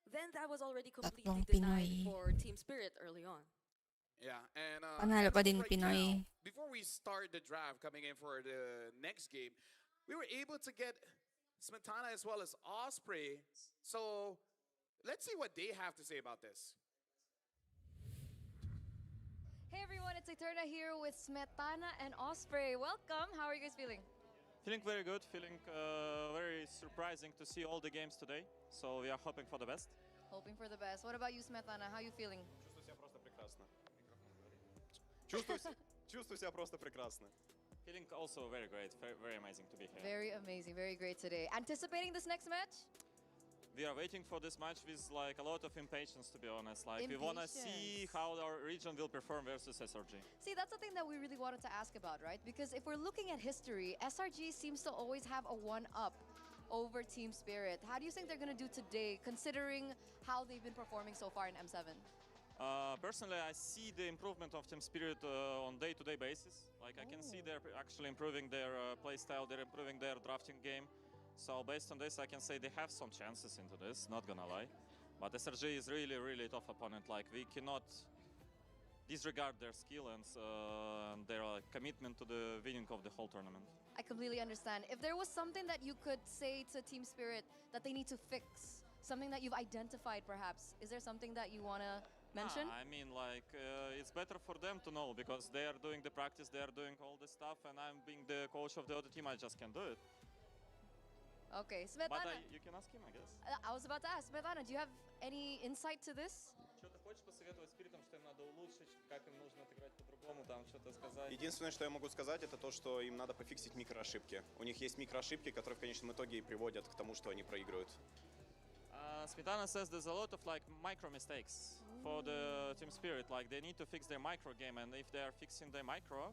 T: then that was already completely
C: Tatlong
T: denied
C: Pinoy.
T: for Team Spirit early on.
S: Yeah, and
C: Panalo pa
S: as of
C: din
S: right
C: Pinoy.
S: now, before we start the draft coming in for the next game, we were able to get Smetana as well as Osprey. So let's see what they have to say about this.
F: Hey everyone, it's Eterna here with Smetana and Osprey. Welcome. How are you guys feeling?
E: Feeling very good, feeling very surprising to see all the games today. So we are hoping for the best.
F: Hoping for the best. What about you, Smetana? How you feeling?
E: Чувствую себя просто прекрасно. Feeling also very great, very amazing to be here.
F: Very amazing, very great today. Anticipating this next match?
E: We are waiting for this match with like a lot of impatience, to be honest. Like we want to see how our region will perform versus SRG.
F: See, that's the thing that we really wanted to ask about, right? Because if we're looking at history, SRG seems to always have a one-up over Team Spirit. How do you think they're going to do today, considering how they've been performing so far in M7?
E: Personally, I see the improvement of Team Spirit on day-to-day basis. Like I can see they're actually improving their play style, they're improving their drafting game. So based on this, I can say they have some chances into this, not gonna lie. But SRG is really, really tough opponent. Like we cannot disregard their skill and their commitment to the winning of the whole tournament.
F: I completely understand. If there was something that you could say to Team Spirit that they need to fix, something that you've identified perhaps, is there something that you want to mention?
E: I mean, like, it's better for them to know because they are doing the practice, they are doing all this stuff, and I'm being the coach of the other team, I just can't do it.
F: Okay, Smetana.
E: But you can ask him, I guess.
F: I was about to ask, Smetana, do you have any insight to this?
E: Что ты хочешь посоветовать спиритам, что им надо улучшить, как им нужно отыграть по-другому, там, вам что-то сказать.
G: Единственное, что я могу сказать, это то, что им надо пофиксить микроошибки. У них есть микроошибки, которые в конечном итоге и приводят к тому, что они проигрывают.
E: Smetana says there's a lot of like micro mistakes for the team spirit. Like they need to fix their micro game, and if they are fixing their micro,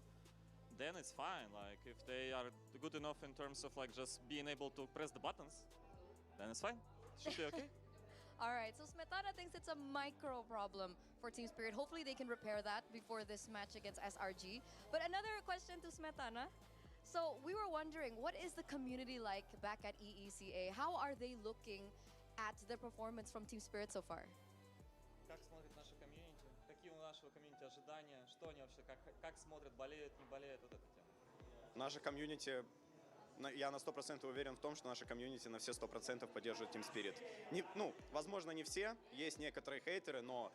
E: then it's fine. Like if they are good enough in terms of like just being able to press the buttons, then it's fine. Should be okay.
F: All right, so Smetana thinks it's a micro problem for Team Spirit. Hopefully they can repair that before this match against SRG. But another question to Smetana. So we were wondering, what is the community like back at EECA? How are they looking at the performance from Team Spirit so far?
E: Как смотрит наше комьюнити? Какие у нашего комьюнити ожидания? Что они вообще, как смотрят, болеют, не болеют? Вот эта тема.
G: Наше комьюнити, я на 100% уверен в том, что наше комьюнити на все 100% поддерживает Team Spirit. Возможно, не все, есть некоторые хейтеры, но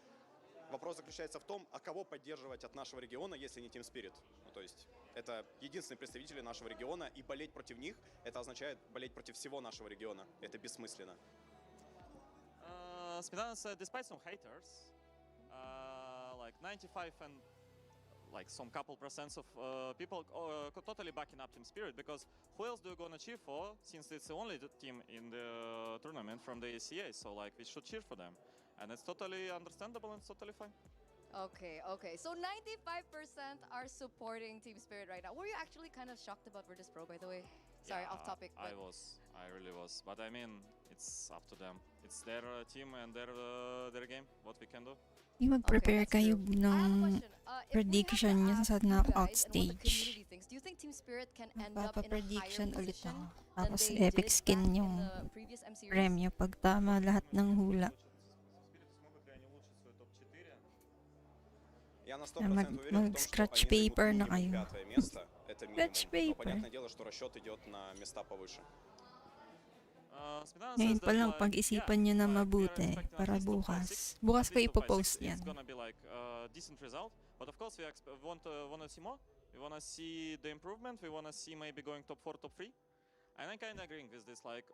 G: вопрос заключается в том, а кого поддерживать от нашего региона, если не Team Spirit. То есть это единственные представители нашего региона, и болеть против них, это означает болеть против всего нашего региона. Это бессмысленно.
E: Smetana said, despite some haters, like 95 and like some couple percents of people totally backing up Team Spirit, because who else do you gonna cheer for, since it's the only team in the tournament from the ACA, so like we should cheer for them. And it's totally understandable and it's totally fine.
F: Okay. So 95% are supporting Team Spirit right now. Were you actually kind of shocked about Virtus Pro, by the way? Sorry,
E: Yeah,
F: off topic. But
E: I really was. But I mean, it's up to them. It's their team and their game. What we can do.
C: Yung mag-prepare kayo ng prediction niya sa knockout stage.
F: Do you think Team Spirit can end up in a higher
C: Prediction ulit
F: position
C: ako.
F: than
C: Tapos
F: they
C: epic
F: did
C: skin
F: back in
C: yung
F: the previous M series?
C: premyo pag tama lahat ng hula.
G: Я на 100% уверен в том, что
C: Mag-scratch
G: они
C: paper
G: займут
C: на
G: минимум
C: kayo.
G: 5 место. Это
C: Scratch
G: минимум. Но
C: paper.
G: понятное дело, что расчет идет на места повыше.
C: Ngayon pa lang pag-isipan niyo na mabuti para bukas. Bukas ko ipopost yan.
E: It's gonna be like a decent result, but of course we wanna see more. We wanna see the improvement. We wanna see maybe going top 4, top 3. And I'm kind of agreeing with this. Like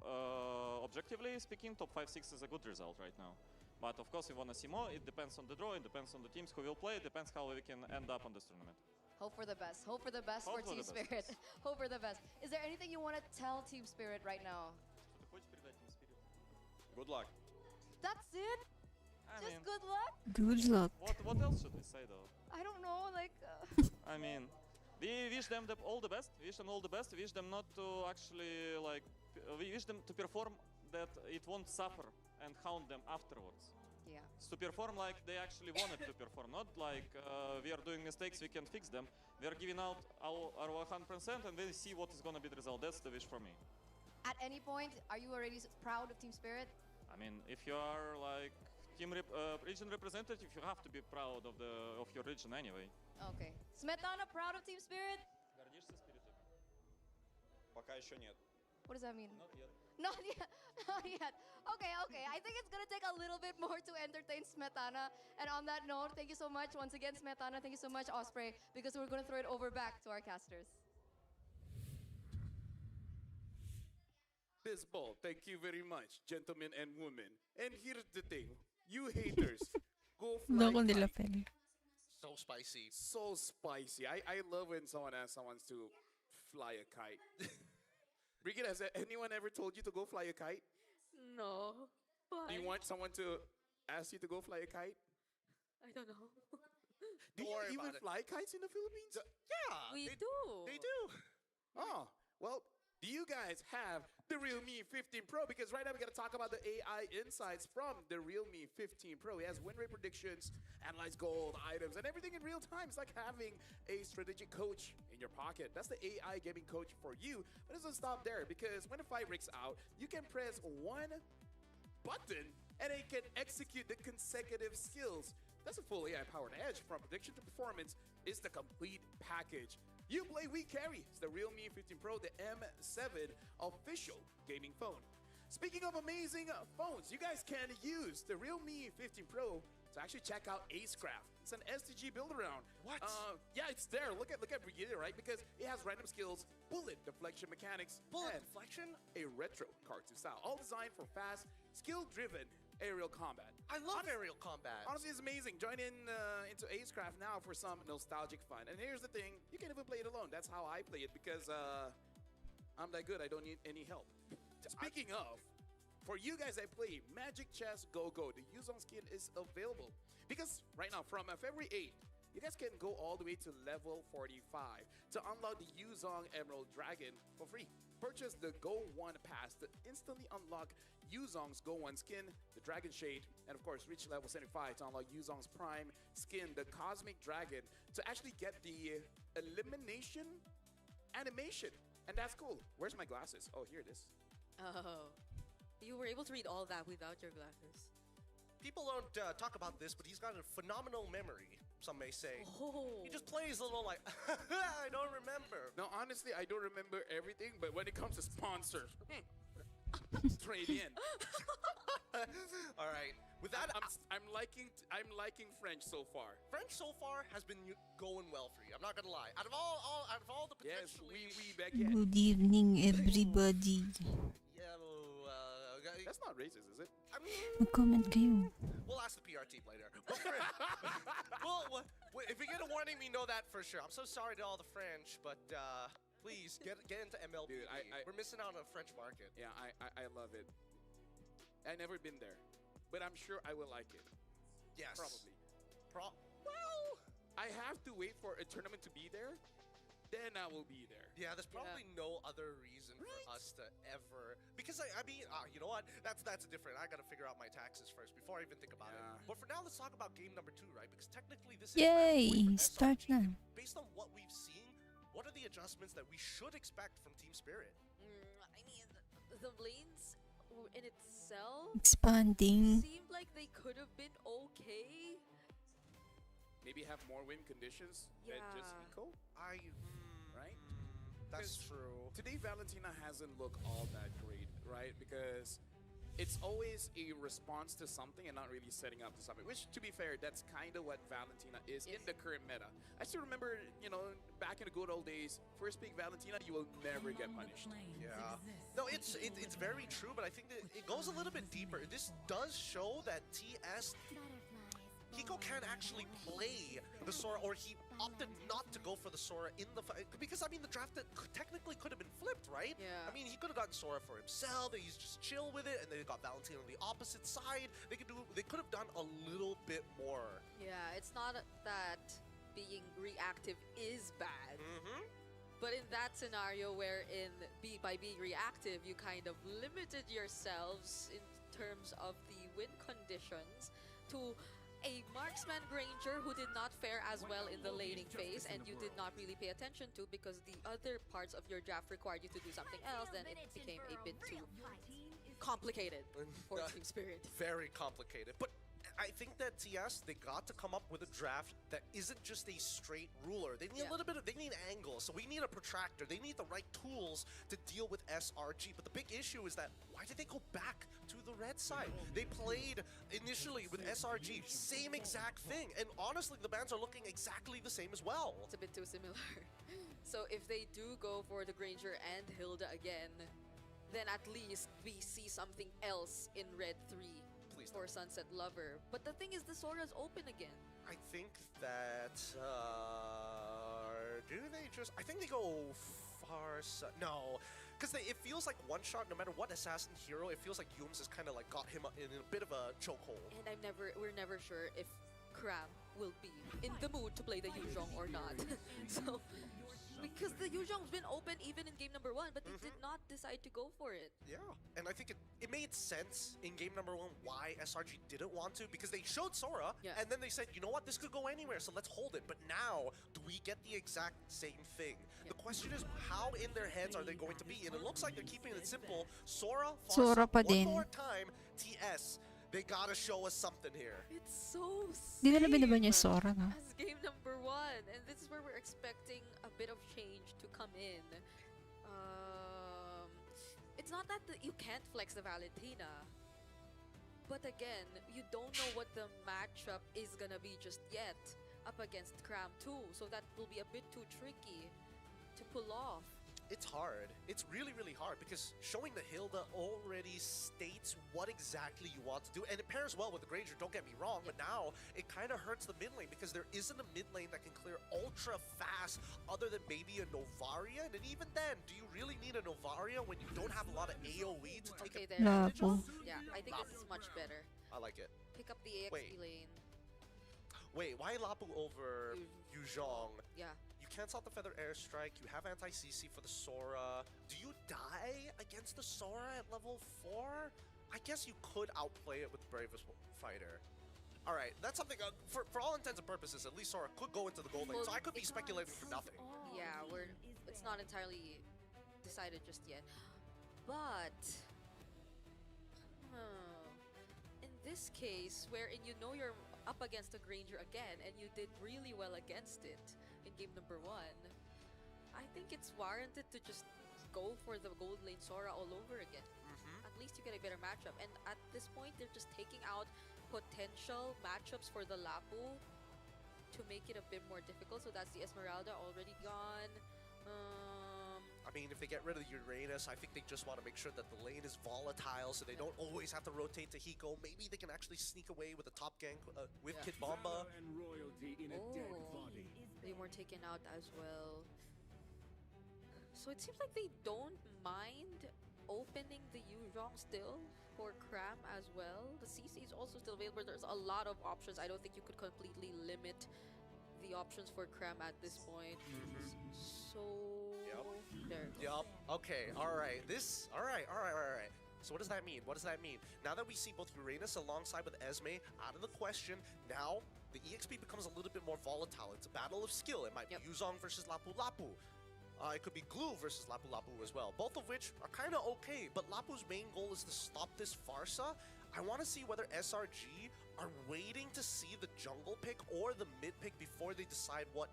E: objectively speaking, top 5, 6 is a good result right now. But of course we wanna see more. It depends on the draw. It depends on the teams who will play. It depends how we can end up on this tournament.
F: Hope for the best. Hope for the best
E: Hope
F: for
E: for
F: Team
E: the best.
F: Spirit. Hope for the best. Is there anything you want to tell Team Spirit right now?
G: Good luck.
F: That's it? Just good luck?
C: Good luck.
E: What else should we say though?
F: I don't know, like...
E: I mean, we wish them all the best. We wish them all the best. We wish them not to actually like. We wish them to perform that it won't suffer and hound them afterwards.
F: Yeah.
E: To perform like they actually wanted to perform, not like we are doing mistakes, we can fix them. We are giving out our 100% and then see what is gonna be the result. That's the wish for me.
F: At any point, are you already proud of Team Spirit?
E: I mean, if you are like region representative, you have to be proud of your region anyway.
F: Okay. Smetana, proud of Team Spirit?
E: Гордишься спиритом?
G: Пока еще нет.
F: What does that mean?
E: Not yet.
F: Not yet. Not yet. Okay. I think it's gonna take a little bit more to entertain Smetana. And on that note, thank you so much once again, Smetana. Thank you so much, Osprey, because we're gonna throw it over back to our casters.
S: This ball, thank you very much, gentlemen and women. And here's the thing, you haters, go fly
C: Loko nila
S: kite.
C: pala.
U: So spicy.
S: So spicy. I love when someone asks someone to fly a kite. Brigitte, has anyone ever told you to go fly a kite?
T: No.
S: Do you want someone to ask you to go fly a kite?
T: I don't know.
S: Do you even fly kites in the Philippines?
U: Yeah.
T: We do.
U: They do.
S: Oh, well, do you guys have the Realme 15 Pro? Because right now we got to talk about the AI insights from the Realme 15 Pro. It has win rate predictions, analyze gold, items, and everything in real time. It's like having a strategic coach in your pocket. That's the AI gaming coach for you. But it doesn't stop there, because when a fight breaks out, you can press one button and it can execute the consecutive skills. That's a full AI-powered edge. From prediction to performance, it's the complete package. You play, we carry. It's the Realme 15 Pro, the M7 official gaming phone. Speaking of amazing phones, you guys can use the Realme 15 Pro to actually check out Acecraft. It's an STG build-around.
U: What?
S: Yeah, it's there. Look at Brigitte, right? Because it has random skills, bullet deflection mechanics,
U: Bullet
S: and
U: deflection?
S: a retro cartoon style. All designed for fast, skill-driven aerial combat.
U: I love aerial combat.
S: Honestly, it's amazing. Join in into Acecraft now for some nostalgic fun. And here's the thing, you can even play it alone. That's how I play it because I'm that good. I don't need any help. Speaking of, for you guys that play Magic Chess Go Go, the Yuzong skin is available. Because right now, from February 8th, you guys can go all the way to level 45 to unlock the Yuzong Emerald Dragon for free. Purchase the Go 1 pass to instantly unlock Yuzong's Go 1 skin, the Dragon Shade, and of course reach level 75 to unlock Yuzong's Prime skin, the Cosmic Dragon, to actually get the elimination animation. And that's cool. Where's my glasses? Oh, here it is.
T: Oh, you were able to read all that without your glasses.
U: People don't talk about this, but he's got a phenomenal memory, some may say.
T: Oh.
U: He just plays a little like, I don't remember.
S: No, honestly, I don't remember everything, but when it comes to sponsors, trade in.
U: All right. With that,
S: I'm liking French so far.
U: French so far has been going well for you. I'm not gonna lie. Out of all the potentially,
S: Yes, we baguette.
C: Good evening, everybody.
U: Yeah,
S: That's not racist, is it?
U: I mean,
C: Mag-comment kayo.
U: we'll ask the PR team later. But if we get a warning, we know that for sure. I'm so sorry to all the French, but please get into MLBB.
S: Dude,
U: We're missing out on the French market.
S: Yeah, I love it. I never been there, but I'm sure I will like it.
U: Yes.
S: Probably.
U: Well,
S: I have to wait for a tournament to be there, then I will be there.
U: yeah, there's probably no other reason for us to ever. Because I mean, you know what? That's different. I gotta figure out my taxes first before I even think about it. But for now, let's talk about game number 2, right? Because technically, this is
C: Yay!
U: round 1 for
C: Start
U: SRG.
C: na.
U: And based on what we've seen, what are the adjustments that we should expect from Team Spirit?
T: I mean, the lanes in itself
C: Expanding.
T: seemed like they could have been okay.
S: Maybe have more win conditions than just
T: Yeah.
S: Eco, right?
U: That's
S: 'Cause
U: true.
S: Today, Valentina hasn't looked all that great, right? Because it's always a response to something and not really setting up to something. Which, to be fair, that's kind of what Valentina is in the current meta. I still remember, back in the good old days, first pick Valentina, you will never get punished.
U: Yeah. No, it's very true, but I think that it goes a little bit deeper. This does show that TS Hiko can actually play the Sora, or he opted not to go for the Sora in the fight. Because, I mean, the draft that technically could have been flipped, right?
T: Yeah.
U: I mean, he could have gotten Sora for himself, he's just chill with it, and they got Valentina on the opposite side. They could have done a little bit more.
T: Yeah, it's not that being reactive is bad.
U: Mm-hmm.
T: But in that scenario wherein by being reactive, you kind of limited yourselves in terms of the win conditions to a marksman Granger who did not fare as well in the laning phase and you did not really pay attention to because the other parts of your draft required you to do something else, then it became a bit too complicated for Team Spirit.
U: Very complicated. But I think that TS, they got to come up with a draft that isn't just a straight ruler. They need a little bit of, they need angles. So we need a protractor. They need the right tools to deal with SRG. But the big issue is that, why did they go back to the red side? They played initially with SRG, same exact thing. And honestly, the bans are looking exactly the same as well.
T: It's a bit too similar. So if they do go for the Granger and Hilda again, then at least we see something else in Red 3. For Sunset Lover. But the thing is, the Sora's open again.
U: I think that, do they just, I think they go far, no. Because it feels like one shot, no matter what assassin hero, it feels like Yums has kind of like got him in a bit of a chokehold.
T: And we're never sure if Kram will be in the mood to play the Yuzhong or not. So, because the Yuzhong's been open even in game number 1, but they did not decide to go for it.
U: Yeah, and I think it made sense in game number 1 why SRG didn't want to, because they showed Sora, and then they said, you know what, this could go anywhere, so let's hold it. But now, do we get the exact same thing? The question is, how in their heads are they going to be? And it looks like they're keeping it simple. Sora
C: pa
U: one
C: din.
U: more time, TS. They gotta show us something here.
T: It's so
C: Di na ba niya Sora, no?
T: as game number 1, and this is where we're expecting a bit of change to come in. It's not that you can't flex the Valentina, but again, you don't know what the matchup is gonna be just yet up against Kram 2, so that will be a bit too tricky to pull off.
U: it's hard. It's really, really hard because showing the Hilda already states what exactly you want to do. And it pairs well with the Granger, don't get me wrong, but now it kind of hurts the mid lane because there isn't a mid lane that can clear ultra fast other than maybe a Novaria. And even then, do you really need a Novaria when you don't have a lot of AoE to take advantage of?
T: Yeah, I think this is much better.
U: I like it.
T: Pick up the AXP lane.
U: Wait, why Lapu over Yuzhong?
T: Yeah.
U: You cancel out the Feather Airstrike, you have anti-CC for the Sora. Do you die against the Sora at level 4? I guess you could outplay it with the Bravest Fighter. Alright, that's something, for all intents and purposes, at least Sora could go into the gold lane, so I could be speculating for nothing.
T: Yeah, it's not entirely decided just yet. But... in this case, wherein you know you're up against a Granger again, and you did really well against it in game number 1, I think it's warranted to just go for the gold lane Sora all over again. At least you get a better matchup. And at this point, they're just taking out potential matchups for the Lapu to make it a bit more difficult. So that's the Esmeralda already gone.
U: I mean, if they get rid of the Uranus, I think they just want to make sure that the lane is volatile so they don't always have to rotate to Hiko. Maybe they can actually sneak away with the top gank with Kid Bomba.
T: They were taken out as well. So it seems like they don't mind opening the Yuzhong still for Cram as well. The CC is also still available. There's a lot of options. I don't think you could completely limit the options for Cram at this point. So... There.
U: Yup. Okay. All right. All right. So what does that mean? What does that mean? Now that we see both Uranus alongside with Esme out of the question, now the EXP becomes a little bit more volatile. It's a battle of skill. It might be Yuzhong versus Lapu Lapu. It could be Glue versus Lapu Lapu as well. Both of which are kind of okay, but Lapu's main goal is to stop this Farsa. I want to see whether SRG are waiting to see the jungle pick or the mid pick before they decide what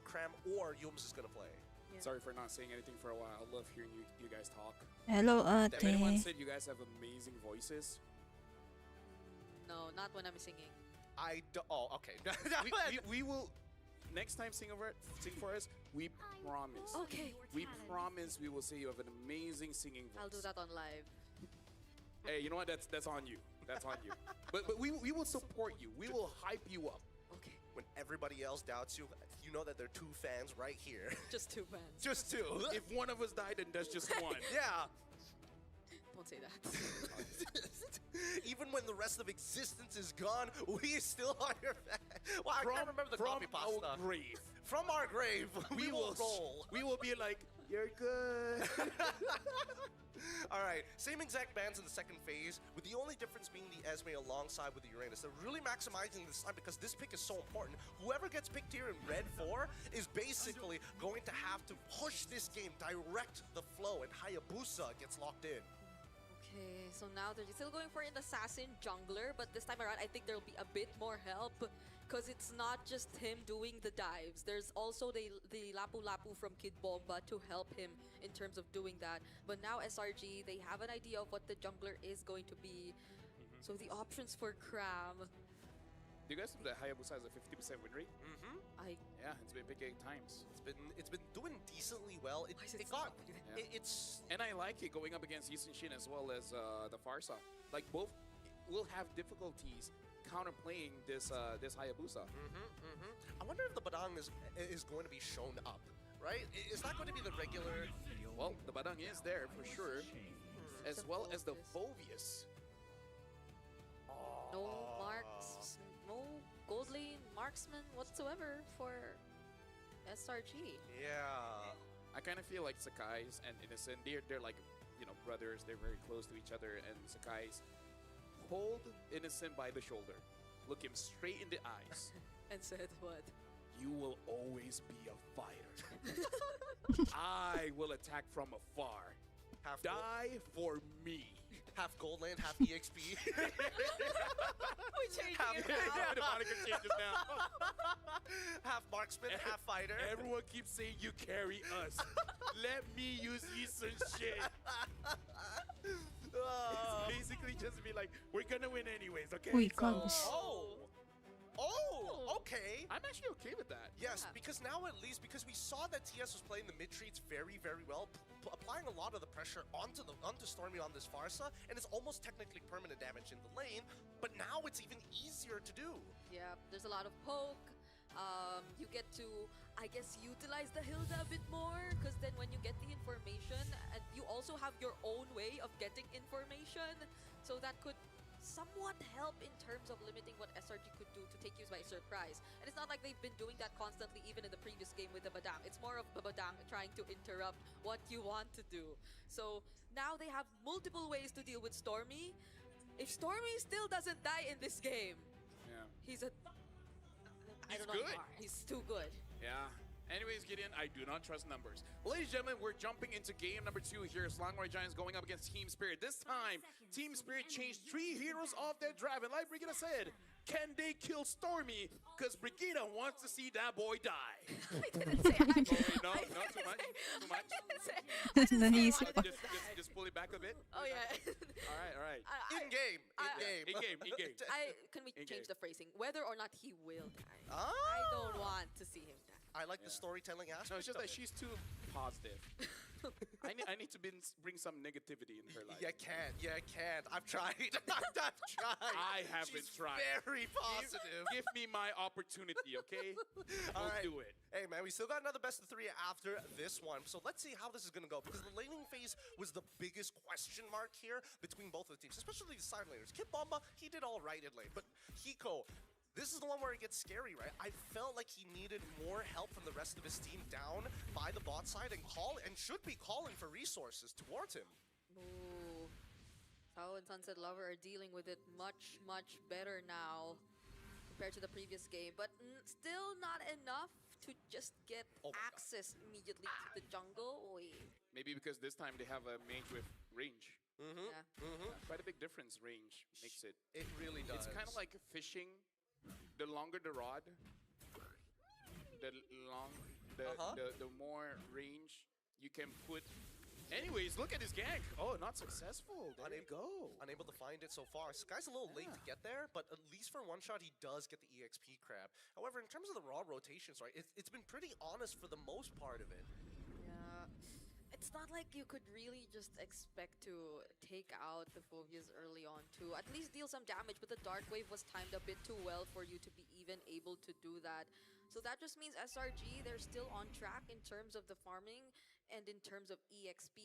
U: Cram or Yums is going to play.
S: Sorry for not saying anything for a while. I love hearing you guys talk.
C: Hello, ate.
S: Everyone said you guys have amazing voices.
T: No, not when I'm singing.
U: Oh, okay.
S: we will next time sing for us. We promise.
T: Okay.
S: We promise we will say you have an amazing singing voice.
T: I'll do that on live.
S: Hey, you know what? That's on you. That's on you. But we will support you. We will hype you up.
T: Okay.
U: When everybody else doubts you, you know that there are 2 fans right here.
T: Just 2 fans.
U: Just 2.
S: If one of us died, then that's just one.
U: Yeah.
T: Don't say that.
U: Even when the rest of existence is gone, we still are your fans. Well, I can't remember the copy pasta.
S: From our grave.
U: From our grave, we will roll.
S: We will be like, you're good.
U: All right, same exact bans in the second phase, with the only difference being the Esme alongside with the Uranus. They're really maximizing this time because this pick is so important. Whoever gets picked here in red 4 is basically going to have to push this game, direct the flow, and Hayabusa gets locked in.
T: Okay, so now they're still going for an assassin jungler, but this time around I think there'll be a bit more help because it's not just him doing the dives. There's also the Lapu Lapu from Kid Bomba to help him in terms of doing that. But now SRG, they have an idea of what the jungler is going to be. So the options for Cram.
S: Do you guys know that Hayabusa has a 50% win rate? Yeah, it's been picked 8 times.
U: It's been doing decently well.
S: And I like it going up against Yushin Shin as well as the Farsa. Like both will have difficulties counterplaying this Hayabusa.
U: I wonder if the Badang is going to be shown up, right? Is that going to be the regular?
S: Well, the Badang is there for sure, as well as the Phoveus.
T: No marks, no gold lane marksman whatsoever for SRG.
U: Yeah.
S: I kind of feel like Sakai's and Innocent, they're like, you know, brothers. They're very close to each other. And Sakai's hold Innocent by the shoulder, look him straight in the eyes,
T: and said what?
S: You will always be a fighter. I will attack from afar. Die for me.
U: Half gold land, half EXP.
T: We changed it now.
S: The moniker changes now.
U: Half marksman, half fighter.
S: Everyone keeps saying you carry us. Let me use Eastern shit. It's basically just be like, we're gonna win anyways, okay?
C: Uy, comes.
U: Oh! Oh, okay.
S: I'm actually okay with that.
U: Yes,
T: Yeah.
U: because now at least, because we saw that TS was playing the mid-treats very, very well, applying a lot of the pressure onto Stormy on this Farsa, and it's almost technically permanent damage in the lane, but now it's even easier to do.
T: Yeah, there's a lot of poke. You get to, I guess, utilize the Hilda a bit more, because then when you get the information, and you also have your own way of getting information, so that could somewhat help in terms of limiting what SRG could do to take you by surprise. And it's not like they've been doing that constantly even in the previous game with the Badang. It's more of the Badang trying to interrupt what you want to do. So now they have multiple ways to deal with Stormy. If Stormy still doesn't die in this game,
S: He's
T: I don't know.
S: good.
T: He's too good.
S: Yeah. Anyways, Gideon, I do not trust numbers. Ladies and gentlemen, we're jumping into game number 2 here. Slangway Giants going up against Team Spirit. This time, Team Spirit changed 3 heroes off their drive. And like Brigitte said, can they kill Stormy? Because Brigitte wants to see that boy die.
T: I didn't say
S: No, not too much. Too much.
C: Naisip pa.
S: Just pull it back a bit.
T: Oh, yeah.
S: All right.
U: In-game.
S: In-game.
T: Can we change the phrasing? Whether or not he will die.
U: Ah.
T: I don't want to see him die.
U: I like the storytelling aspect.
S: No, it's just that she's too positive. I need to bring some negativity in her life.
U: You can't. I've tried. I've tried.
S: I haven't
U: She's
S: tried.
U: Very positive.
S: Give me my opportunity, okay?
U: All
S: We'll
U: right.
S: do it.
U: Hey, man, we still got another best of 3 after this one. So let's see how this is going to go. Because the laning phase was the biggest question mark here between both of the teams, especially the side laners. Kid Bomba, he did all right in lane. But Hiko, this is the one where it gets scary, right? I felt like he needed more help from the rest of his team down by the bot side and should be calling for resources towards him.
T: Ooh. Sao and Sunset Lover are dealing with it much, much better now compared to the previous game, but still not enough to just get access immediately to the jungle. Oy.
S: Maybe because this time they have a mage with range.
T: Yeah.
S: Quite a big difference range makes it.
U: It really does.
S: It's kind of like fishing. The longer the rod, the more range you can put. Anyways, look at his gank. Oh, not successful. There you go.
U: Unable to find it so far. Sky's a little late to get there, but at least for one shot, he does get the EXP crab. However, in terms of the raw rotations, right, it's been pretty honest for the most part of it.
T: Yeah. It's not like you could really just expect to take out the Phobias early on too. At least deal some damage, but the Dark Wave was timed a bit too well for you to be even able to do that. So that just means SRG, they're still on track in terms of the farming and in terms of EXP.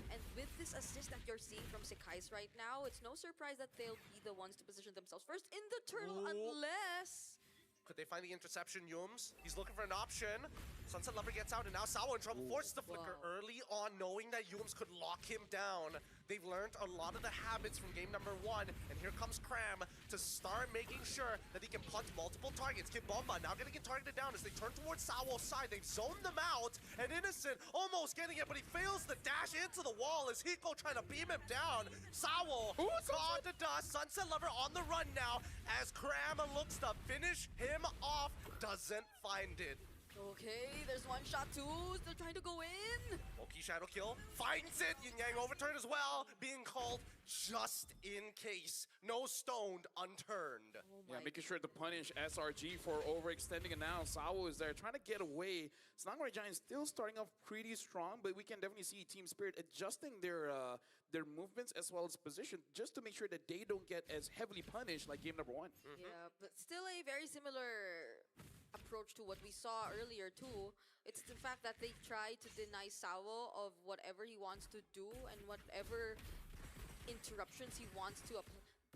T: And with this assist that you're seeing from Sekais right now, it's no surprise that they'll be the ones to position themselves first in the turtle, unless...
U: Could they find the interception, Yums? He's looking for an option. Sunset Lover gets out, and now Sawo in trouble. Forces the flicker early on, knowing that Yums could lock him down. They've learned a lot of the habits from game number 1, and here comes Cram to start making sure that he can punt multiple targets. Kid Bomba now gonna get targeted down as they turn towards Sawo's side. They've zoned them out, and Innocent almost getting it, but he fails the dash into the wall as Hiko trying to beam him down. Sawo caught the dust. Sunset Lover on the run now as Cram looks to finish him off. Doesn't find it.
T: Okay, there's one shot too. They're trying to go in.
U: Loki Shadow Kill finds it. Yin Yang overturn as well. Being called just in case. No stoned, unturned.
S: Yeah, making sure to punish SRG for overextending, and now Sawo is there trying to get away. Slangway Giants still starting off pretty strong, but we can definitely see Team Spirit adjusting their movements as well as position just to make sure that they don't get as heavily punished like game number 1.
T: Yeah, but still a very similar approach to what we saw earlier too. It's the fact that they try to deny Sawo of whatever he wants to do and whatever interruptions he wants to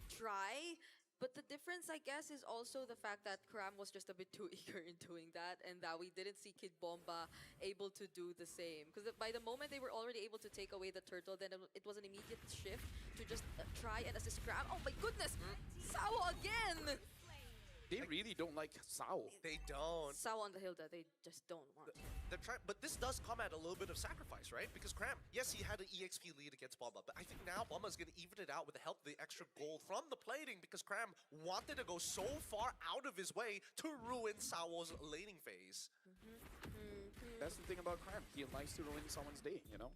T: try. But the difference, I guess, is also the fact that Cram was just a bit too eager in doing that, and that we didn't see Kid Bomba able to do the same. Because by the moment they were already able to take away the turtle, then it was an immediate shift to just try and assist Cram. Oh my goodness! Sawo again!
S: They really don't like Sawo.
U: They don't.
T: Sawo on the Hilda, they just don't want him.
U: But this does come at a little bit of sacrifice, right? Because Cram, yes, he had an EXP lead against Bomba, but I think now Bomba's going to even it out with the help of the extra gold from the plating because Cram wanted to go so far out of his way to ruin Sawo's laning phase.
S: That's the thing about Cram. He likes to ruin someone's day, you know?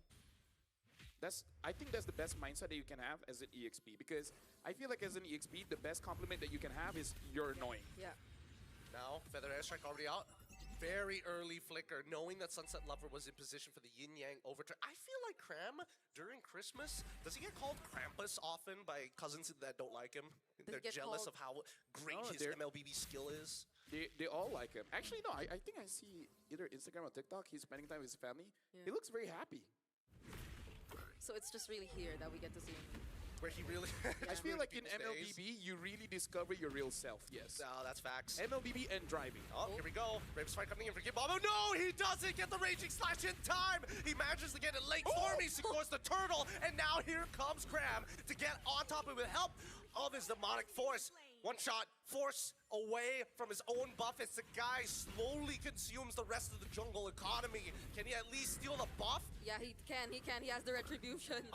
S: I think that's the best mindset that you can have as an EXP, because I feel like as an EXP, the best compliment that you can have is you're annoying.
T: Yeah.
U: now, Feather Airstrike already out. Very early flicker, knowing that Sunset Lover was in position for the Yin Yang overturn. I feel like Cram, during Christmas, does he get called Krampus often by cousins that don't like him? They're jealous of how great his MLBB skill is.
S: They all like him. Actually, no, I think I see either Instagram or TikTok, he's spending time with his family.
T: Yeah.
S: He looks very happy.
T: So it's just really here that we get to see him.
U: Where he really...
S: I feel like in MLBB, you really discover your real self, yes.
U: No, that's facts.
S: MLBB and driving.
U: Oh, here we go. Raven's Fight coming in for Gibbombo. No, he doesn't get the Raging Slash in time. He manages to get it late. Stormy secures the turtle. And now here comes Cram to get on top of it with help of his demonic force. One shot, force away from his own buff as the guy slowly consumes the rest of the jungle economy. Can he at least steal the buff?
T: Yeah, he can. He can. He has the retribution.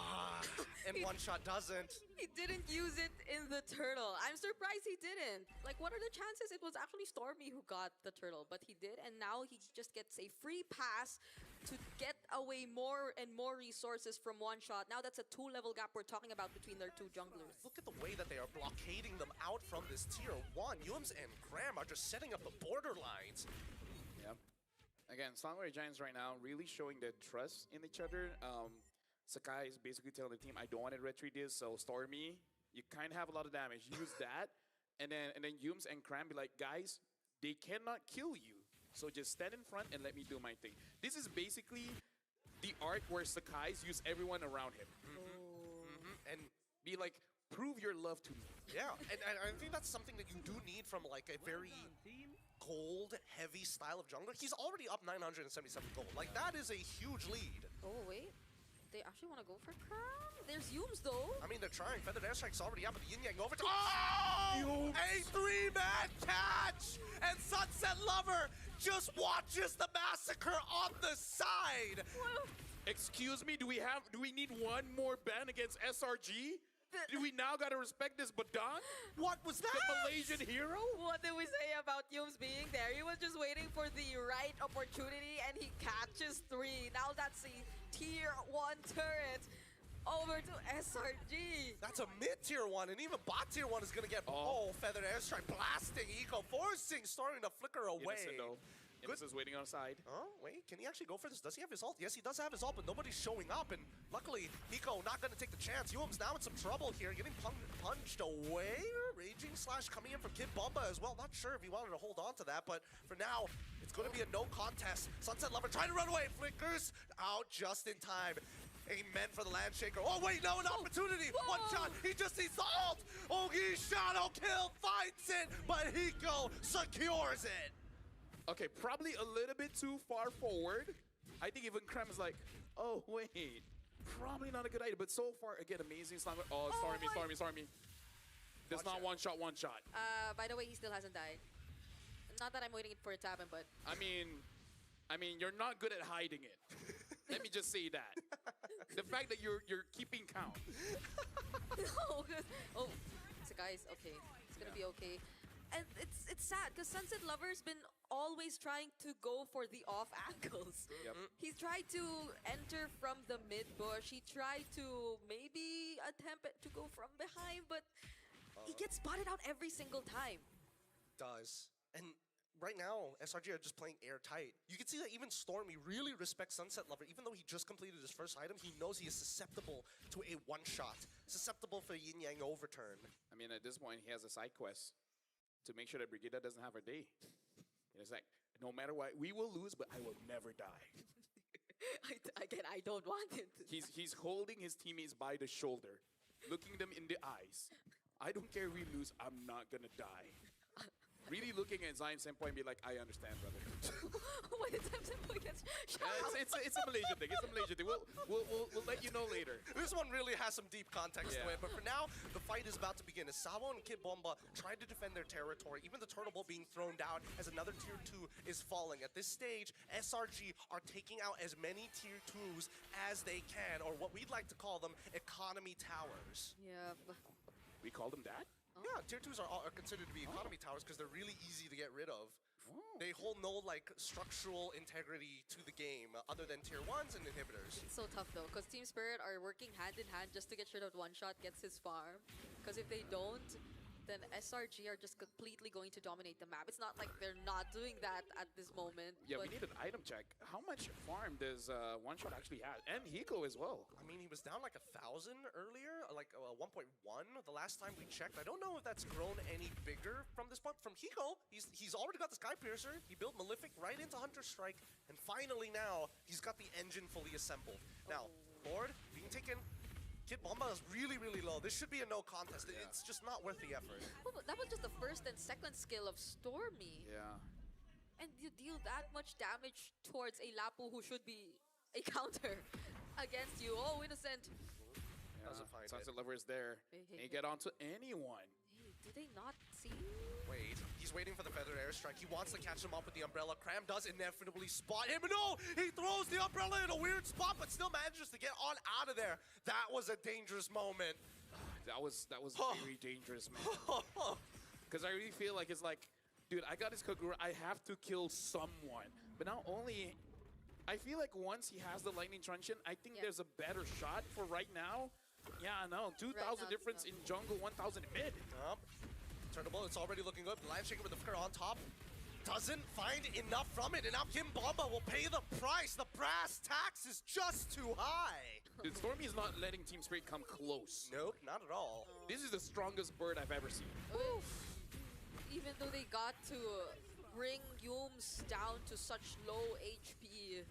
U: And one shot doesn't.
T: He didn't use it in the turtle. I'm surprised he didn't. Like, what are the chances? It was actually Stormy who got the turtle, but he did, and now he just gets a free pass to get away more and more resources from one shot. Now that's a 2-level gap we're talking about between their two junglers.
U: Look at the way that they are blockading them out from this tier 1. Yums and Cram are just setting up the borderlines.
S: Yeah. Again, Songway Giants right now really showing their trust in each other. Sakai is basically telling the team, I don't want to retreat this, so Stormy, you kind of have a lot of damage. Use that. And then Yums and Cram be like, guys, they cannot kill you. So just stand in front and let me do my thing. This is basically the arc where Sakai's use everyone around him. And be like, prove your love to me.
U: Yeah, and I think that's something that you do need from like a very gold, heavy style of jungler. He's already up 977 gold. Like, that is a huge lead.
T: Oh, wait. They actually want to go for Cram? There's Yums, though.
U: I mean, they're trying. Feathered Airstrike's already out, but the Yin Yang over to... Oh! A 3-man catch! And Sunset Lover just watches the massacre on the side!
S: Excuse me, do we need one more ban against SRG? Do we now gotta respect this Badan?
U: What was that?
S: The Malaysian hero?
T: What did we say about Yums being there? He was just waiting for the right opportunity and he catches 3. Now that's a tier 1 turret over to SRG.
U: That's a mid-tier 1, and even bot tier 1 is gonna get Feathered Airstrike blasting Eco, forcing Stormy to flicker away.
S: Innocent, though. Innocent's waiting on side.
U: Oh, wait, can he actually go for this? Does he have his ult? Yes, he does have his ult, but nobody's showing up, and luckily, Nico not gonna take the chance. Yum's now in some trouble here, getting punched away. Raging Slash coming in from Kid Bomba as well. Not sure if he wanted to hold on to that, but for now, it's gonna be a no contest. Sunset Lover trying to run away, flickers out just in time. Amen for the land shaker. Oh wait, no, an opportunity. One shot, he just needs the ult. Ogi Shadow Kill finds it, but Hiko secures it.
S: Okay, probably a little bit too far forward. I think even Krem is like, oh wait, probably not a good idea. But so far, again, amazing slam. Oh, Stormy. There's not one shot.
T: By the way, he still hasn't died. Not that I'm waiting for it to happen, but...
S: I mean, you're not good at hiding it. Let me just say that. The fact that you're keeping count.
T: No, oh, so guys, okay. It's gonna be okay. And it's sad because Sunset Lover's been always trying to go for the off angles.
S: Yep.
T: He tried to enter from the mid bush. He tried to maybe attempt to go from behind, but he gets spotted out every single time.
U: Does. And right now, SRG are just playing airtight. You can see that even Stormy really respects Sunset Lover. Even though he just completed his first item, he knows he is susceptible to a one-shot. Susceptible for Yin Yang overturn.
S: I mean, at this point, he has a side quest to make sure that Brigida doesn't have her day. It's like, no matter what, we will lose, but I will never die.
T: Again, I don't want it.
S: He's holding his teammates by the shoulder, looking them in the eyes. I don't care if we lose, I'm not gonna die. Really looking at Zion Senpai and be like, I understand, brother.
T: What is Zion Senpai gets shot out?
S: It's a Malaysian thing. It's a Malaysian thing. We'll let you know later.
U: This one really has some deep context to it. But for now, the fight is about to begin. As Sabo and Kid Bomba try to defend their territory, even the turtle ball being thrown down as another tier 2 is falling. At this stage, SRG are taking out as many tier 2s as they can, or what we'd like to call them, economy towers.
T: Yeah.
S: We call them that?
U: Yeah, tier 2s are considered to be economy towers because they're really easy to get rid of. They hold no like structural integrity to the game other than tier 1s and inhibitors.
T: It's so tough though, because Team Spirit are working hand in hand just to get sure that one shot gets his farm. Because if they don't, then SRG are just completely going to dominate the map. It's not like they're not doing that at this moment.
S: Yeah,
T: but
S: we need an item check. How much farm does One Shot actually have? And Hiko as well.
U: I mean, he was down like 1,000 earlier, like 1.1 the last time we checked. I don't know if that's grown any bigger from this point. From Hiko, he's already got the Sky Piercer. He built Malefic right into Hunter Strike, and finally now he's got the engine fully assembled. Now, Lord being taken. Kid Bomba is really, really low. This should be a no contest.
S: Yeah.
U: It's just not worth the effort.
T: Well, that was just the first and second skill of Stormy.
S: Yeah.
T: And you deal that much damage towards a Lapu who should be a counter against you. Oh, Innocent.
S: Yeah.
U: Doesn't find
S: Sunset
U: it.
S: Lover is there. Can get onto anyone.
T: Hey, do they not see?
U: Wait, he's waiting for the feathered airstrike. He wants to catch him up with the umbrella. Cram does inevitably spot him. No, he throws the umbrella in a weird spot, but still manages to get on out of there. That was a dangerous moment.
S: That was very dangerous, man. Because I really feel like it's like, dude, I got his Kagura. I have to kill someone. But not only, I feel like once he has the lightning truncheon, I think there's a better shot for right now. Yeah, I know. 2,000 difference in jungle, 1,000 in mid.
U: Turnable, it's already looking good. Live Shaker with the flicker on top. Doesn't find enough from it, and now Kim Bomba will pay the price. The brass tax is just too high.
S: Dude, Stormy is not letting Team Spirit come close.
U: Nope, not at all.
S: This is the strongest bird I've ever seen.
T: Oof. Even though they got to bring Yums down to such low HP.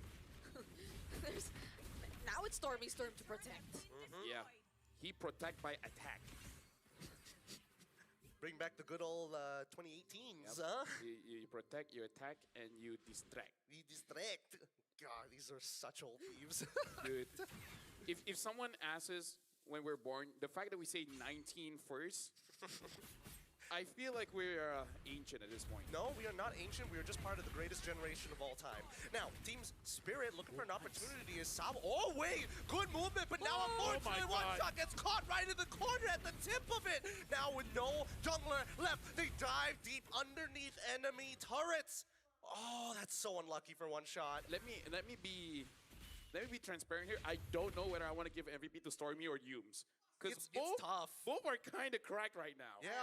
T: Now it's Stormy's turn to protect.
S: Yeah, he protect by attack.
U: Bring back the good old 2018s,
S: Yep.
U: huh?
S: You protect, you attack, and you distract.
U: We distract. God, these are such old thieves.
S: Dude, if someone asks when we're born, the fact that we say 19 first, I feel like we're ancient at this point.
U: No, we are not ancient. We are just part of the greatest generation of all time. Now, Team Spirit looking for an opportunity is Sabo. Oh, wait! Good movement, but now unfortunately One Shot gets caught right in the corner at the tip of it. Now with no jungler left, they dive deep underneath enemy turrets. Oh, that's so unlucky for One Shot.
S: Let me be transparent here. I don't know whether I want to give MVP to Stormy or Yums. Because
U: it's tough.
S: Both are kind of cracked right now.
U: Yeah.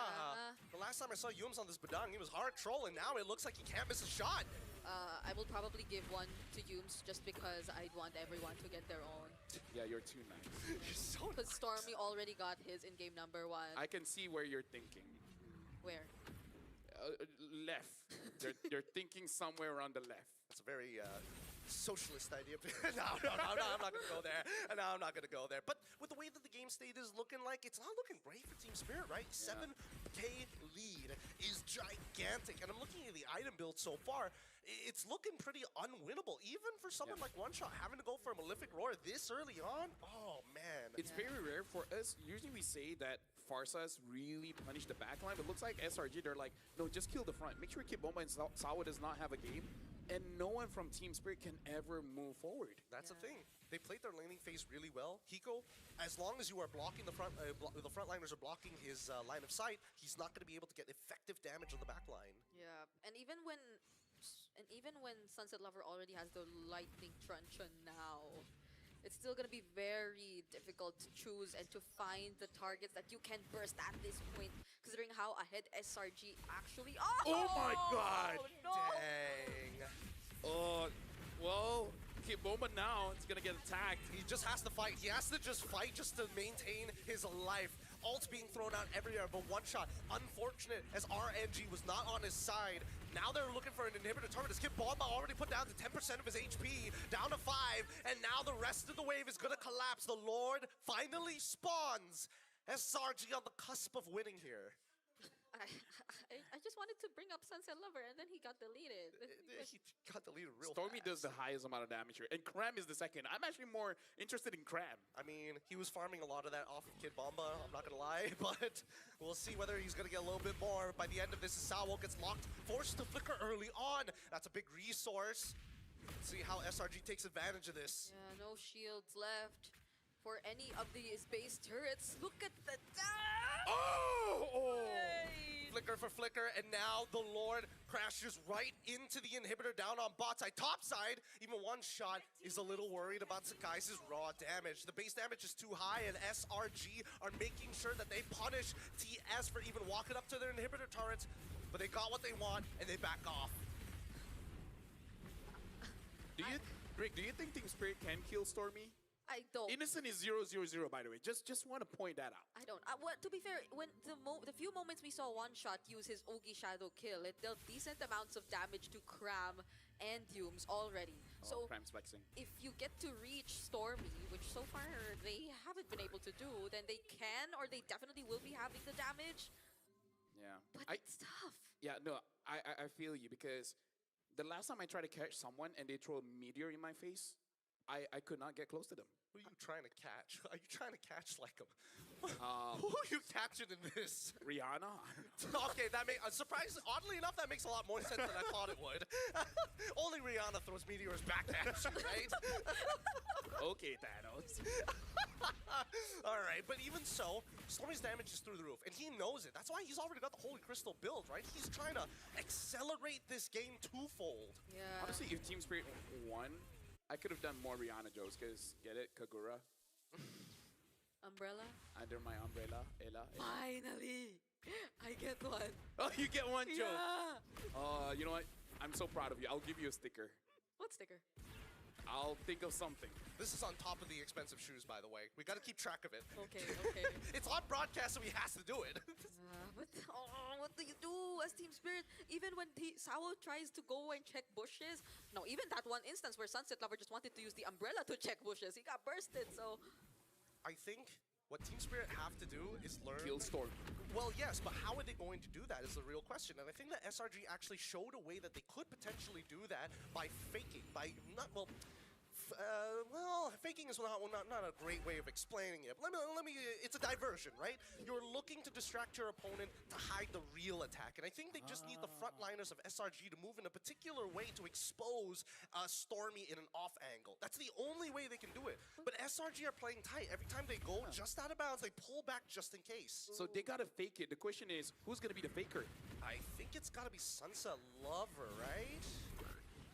U: The last time I saw Yums on this Badang, he was hard trolling. Now it looks like he can't miss a shot.
T: I will probably give one to Yums just because I want everyone to get their own.
S: Yeah, you're too nice.
U: You're so
T: Because Stormy already got his in game number 1.
S: I can see where you're thinking.
T: Where?
S: Left. They're thinking somewhere around the left.
U: That's a very socialist idea. No, I'm not going to go there. No, I'm not going to go there. But with the way that the game state is looking like, it's not looking great for Team Spirit, right? 7K lead is gigantic. And I'm looking at the item build so far. It's looking pretty unwinnable. Even for someone like One Shot having to go for a Malefic Roar this early on. Oh, man.
S: It's very rare for us. Usually we say that Farsas really punish the backline. But it looks like SRG, they're like, no, just kill the front. Make sure Kid Bomba and Sawa does not have a game. And no one from Team Spirit can ever move forward.
U: That's the thing. They played their laning phase really well. Hiko, as long as you are blocking the frontliners are blocking his line of sight, he's not going to be able to get effective damage on the back line.
T: Yeah, and even when Sunset Lover already has the lightning truncheon now, it's still gonna be very difficult to choose and to find the targets that you can burst at this point, considering how ahead SRG actually are.
S: Oh my god!
T: No!
U: Dang.
S: Oh, well, Kid Bomba now is gonna get attacked.
U: He just has to fight. He has to just fight just to maintain his life. Ults being thrown out everywhere, but One Shot, unfortunate as RNG was not on his side. Now they're looking for an inhibitor turret. Kid Bomba already put down to 10% of his HP, down to 5, and now the rest of the wave is gonna collapse. The Lord finally spawns. SRG on the cusp of winning here.
T: I just wanted to bring up Sunset Lover, and then he got deleted.
U: He got deleted real
S: Stormy
U: fast.
S: does the highest amount of damage here, and Cram is the second. I'm actually more interested in Cram.
U: I mean, he was farming a lot of that off of Kid Bomba, I'm not gonna lie, but we'll see whether he's gonna get a little bit more. By the end of this, Sawo gets locked, forced to flicker early on. That's a big resource. Let's see how SRG takes advantage of this.
T: Yeah, no shields left for any of these base turrets. Look at the
S: Oh!
U: Flicker for Flicker, and now the Lord crashes right into the inhibitor down on bot side. Top side, even one shot is a little worried about Sakai's raw damage. The base damage is too high, and SRG are making sure that they punish TS for even walking up to their inhibitor turrets, but they got what they want, and they back off.
S: Rick, do you think Team Spirit can kill Stormy?
T: I don't.
S: Innocent is 0-0-0, by the way. Just want to point that out.
T: I don't. To be fair, when the few moments we saw One Shot use his Ogi Shadow kill, it dealt decent amounts of damage to Cram and Humes already. So
S: Cram's flexing.
T: if you get to reach Stormy, which so far they haven't been able to do, then they can, or they definitely will be having the damage.
S: Yeah.
T: But it's tough.
S: Yeah, no, I feel you, because the last time I tried to catch someone and they throw a meteor in my face, I could not get close to them.
U: Who are you trying to catch? Are you trying to catch like a... Who are you catching in this?
S: Rihanna?
U: Okay, that makes... surprise. Oddly enough, that makes a lot more sense than I thought it would. Only Rihanna throws meteors back at you, right?
S: Okay, Thanos.
U: All right, but even so, Stormy's damage is through the roof, and he knows it. That's why he's already got the Holy Crystal build, right? He's trying to accelerate this game twofold.
T: Yeah.
S: Honestly, if Team Spirit won, I could have done more Rihanna jokes, because, get it? Kagura?
T: Umbrella?
S: Under my umbrella, Ella.
T: Finally! I get one.
S: Oh, you get one joke?
T: Yeah!
S: You know what? I'm so proud of you. I'll give you a sticker.
T: What sticker?
S: I'll think of something.
U: This is on top of the expensive shoes, by the way. We got to keep track of it.
T: Okay, okay.
U: It's on broadcast, so he has to do it.
T: What do you do as Team Spirit? Even when Sao tries to go and check bushes. No, even that one instance where Sunset Lover just wanted to use the umbrella to check bushes. He got bursted, so...
U: I think what Team Spirit have to do is learn...
S: Kill Storm.
U: Well, yes, but how are they going to do that is the real question. And I think that SRG actually showed a way that they could potentially do that by faking, by not, well, faking is not a great way of explaining it. Let me, it's a diversion, right? You're looking to distract your opponent to hide the real attack. And I think they just need the frontliners of SRG to move in a particular way to expose Stormy in an off angle. That's the only way they can do it. But SRG are playing tight. Every time they go just out of bounds, they pull back just in case.
S: So they gotta fake it. The question is, who's gonna be the faker?
U: I think it's gotta be Sunset Lover, right?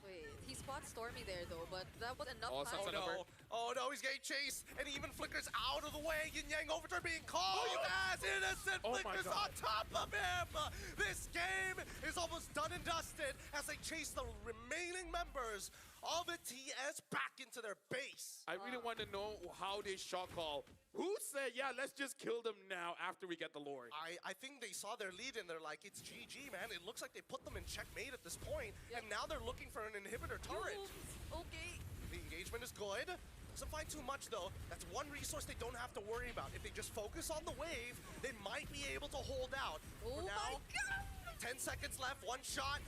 T: Wait, he spots Stormy there though, but that was enough time.
U: Oh no, he's getting chased, and he even flickers out of the way. Yin Yang overturn being called as Innocent flickers on top of him. This game is almost done and dusted as they chase the remaining members of the TS back into their base.
S: I really want to know how they shot call. Who said, yeah, let's just kill them now after we get the Lord?
U: I think they saw their lead and they're like, it's GG, man. It looks like they put them in checkmate at this point, and now they're looking for an inhibitor turret.
T: Okay.
U: The engagement is good. Doesn't find too much, though. That's one resource they don't have to worry about. If they just focus on the wave, they might be able to hold out.
T: Oh
U: my God! 10 seconds left, one shot.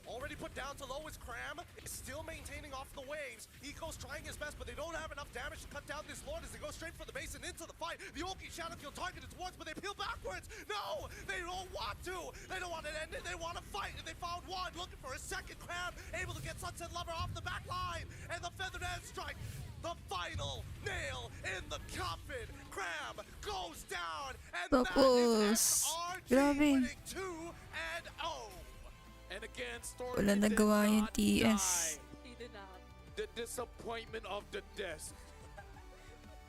U: Already put down to low is Cram. Is still maintaining off the waves. Eco's trying his best, but they don't have enough damage to cut down this Lord as they go straight for the base and into the fight. The Oki Shadow Kill targeted towards, but they peel backwards. No! They don't want to! They don't want it ended. They want to fight, and they found one looking for a second. Cram able to get Sunset Lover off the back line, and the Feathered End Strike. The final nail in the coffin. Cram goes down, and that is SRG winning 2-0.
S: And again, Stormy
C: Wala nagawa yung TS.
T: He did not.
S: The disappointment of the desk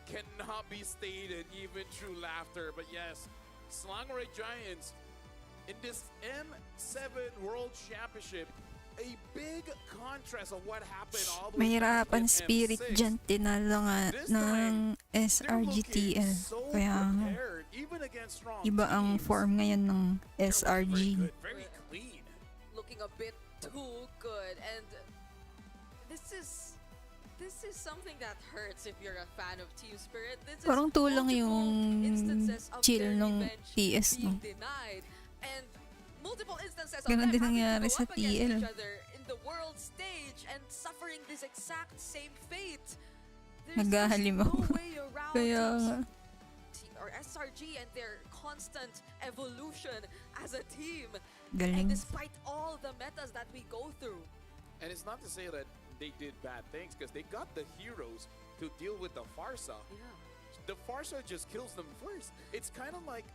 S: cannot be stated even through laughter. But yes, Slangray Giants in this M7 World Championship, a big contrast of what happened all the way back in
C: Mahirapan Spirit
S: M6.
C: dyan, tinalo nga ng SRGTL. Kaya nga,
S: Even against strong
C: iba ang form ngayon ng SRG.
S: Very clean.
T: Looking a bit too good, and this is something that hurts if you're a fan of Team Spirit. This
C: Parang
T: is
C: tulang yung
T: instances of
C: chill
T: their
C: nung
T: revenge
C: TS, no?
T: being denied, and multiple instances of
C: Ganun
T: them
C: din
T: having
C: nangyari
T: to go
C: sa
T: up against
C: TL.
T: each other in the world stage and suffering this exact same fate. There's
C: Naghahalimaw.
T: no way around
C: Kaya nga.
T: or SRG and their constant evolution as a team.
C: Galing.
T: And despite all the metas that we go through.
S: And it's not to say that they did bad things, because they got the heroes to deal with the Farsa.
T: Yeah.
S: The Farsa just kills them first. It's kind of like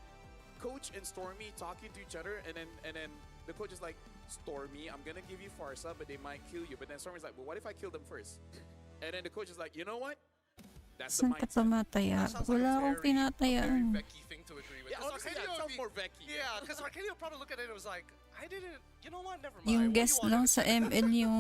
S: coach and Stormy talking to each other, and then the coach is like, Stormy, I'm gonna give you Farsa, but they might kill you. But then Stormy's like, well, what if I kill them first? And then the coach is like, you know what? That's the
C: Saan ka
S: mindset.
C: tumataya? Wala akong tinatayaan.
U: Becky thing to agree with.
S: Yeah, honestly, yeah, it sounds more Becky.
U: Yeah, because Arcadia will probably look at it and was like, I didn't, you know what, never mind.
C: Yung
U: What do you
C: guest
U: want
C: lang
U: me to
C: sa
U: do?
C: ML yung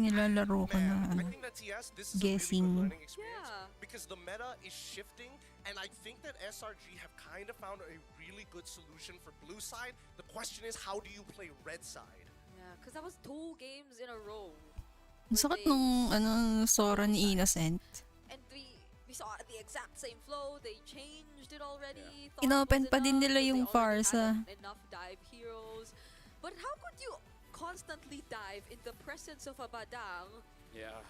C: nilalaro ko na
U: I
C: ano,
U: think that TS, this is a really
C: guessing.
U: good learning experience because the meta is shifting, and I think that SRG have kind of found a really good solution for blue side. The question is, how do you play red side?
T: Yeah, because that was 2 games in a row.
C: Ang sakit nung ano, Sora ni Innocent.
T: And we saw the exact same flow. They changed it already.
C: Inopen pa din nila yung Farsa.
T: Enough dive heroes. But how could you constantly dive in the presence of a Badang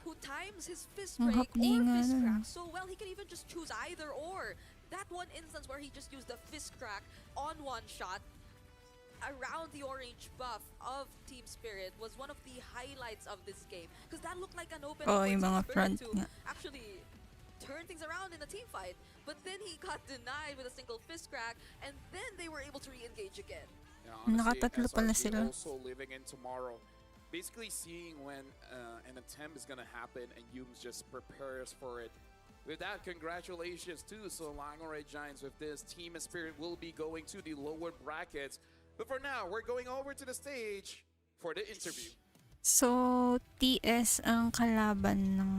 T: who times his fist
C: Ang
T: break or
C: hapdi nga
T: fist
C: nun.
T: crack so well? He can even just choose either or. That one instance where he just used the fist crack on one shot around the orange buff of Team Spirit was one of the highlights of this game, because that looked like an open
C: Oh, yung
T: Team
C: mga
T: Spirit
C: front
T: to
C: nga.
T: actually turn things around in a team fight. But then he got denied with a single fist crack, and then they were able to re-engage again.
S: Yeah, honestly,
C: Nakatatlo pala
S: SRG
C: sila.
S: also living in tomorrow. Basically seeing when an attempt is going to happen and Yums just prepares for it. With that, congratulations to Solango Red Giants. With this, Team Spirit will be going to the lower brackets. But for now, we're going over to the stage for the interview.
C: So, TS ang kalaban ng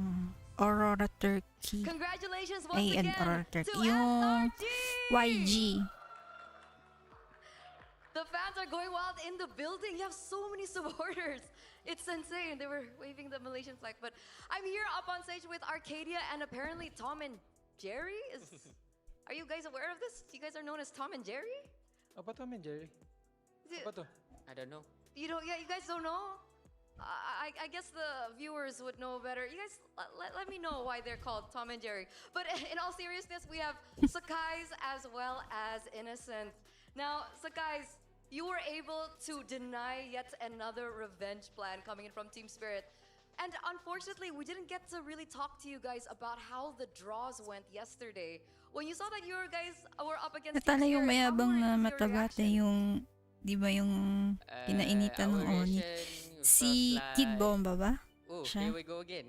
C: Aurora Turkey.
F: Congratulations once
C: Ay,
F: again
C: Aurora Turkey.
F: to
C: Yung
F: SRG!
C: YG.
F: The fans are going wild in the building. You have so many supporters. It's insane. They were waving the Malaysian flag. But I'm here up on stage with Arcadia and apparently Tom and Jerry. Are you guys aware of this? You guys are known as Tom and Jerry?
K: Apa Tom and Jerry? Apa to?
H: I don't know.
F: You don't? Yeah, you guys don't know? I guess the viewers would know better. You guys, let me know why they're called Tom and Jerry. But in all seriousness, we have Sakai's as well as Innocent. Now, Sakai's, you were able to deny yet another revenge plan coming in from Team Spirit. And unfortunately, we didn't get to really talk to you guys about how the draws went yesterday. When you saw that you guys were up against Team
C: Natala yung
F: Spirit, how
C: mayabang na
F: were your
C: matabate
F: reaction?
C: yung, di ba yung pinainitan ng ONIC? Si Kid Bomba ba?
H: Oh,
C: Siya?
H: here we go again.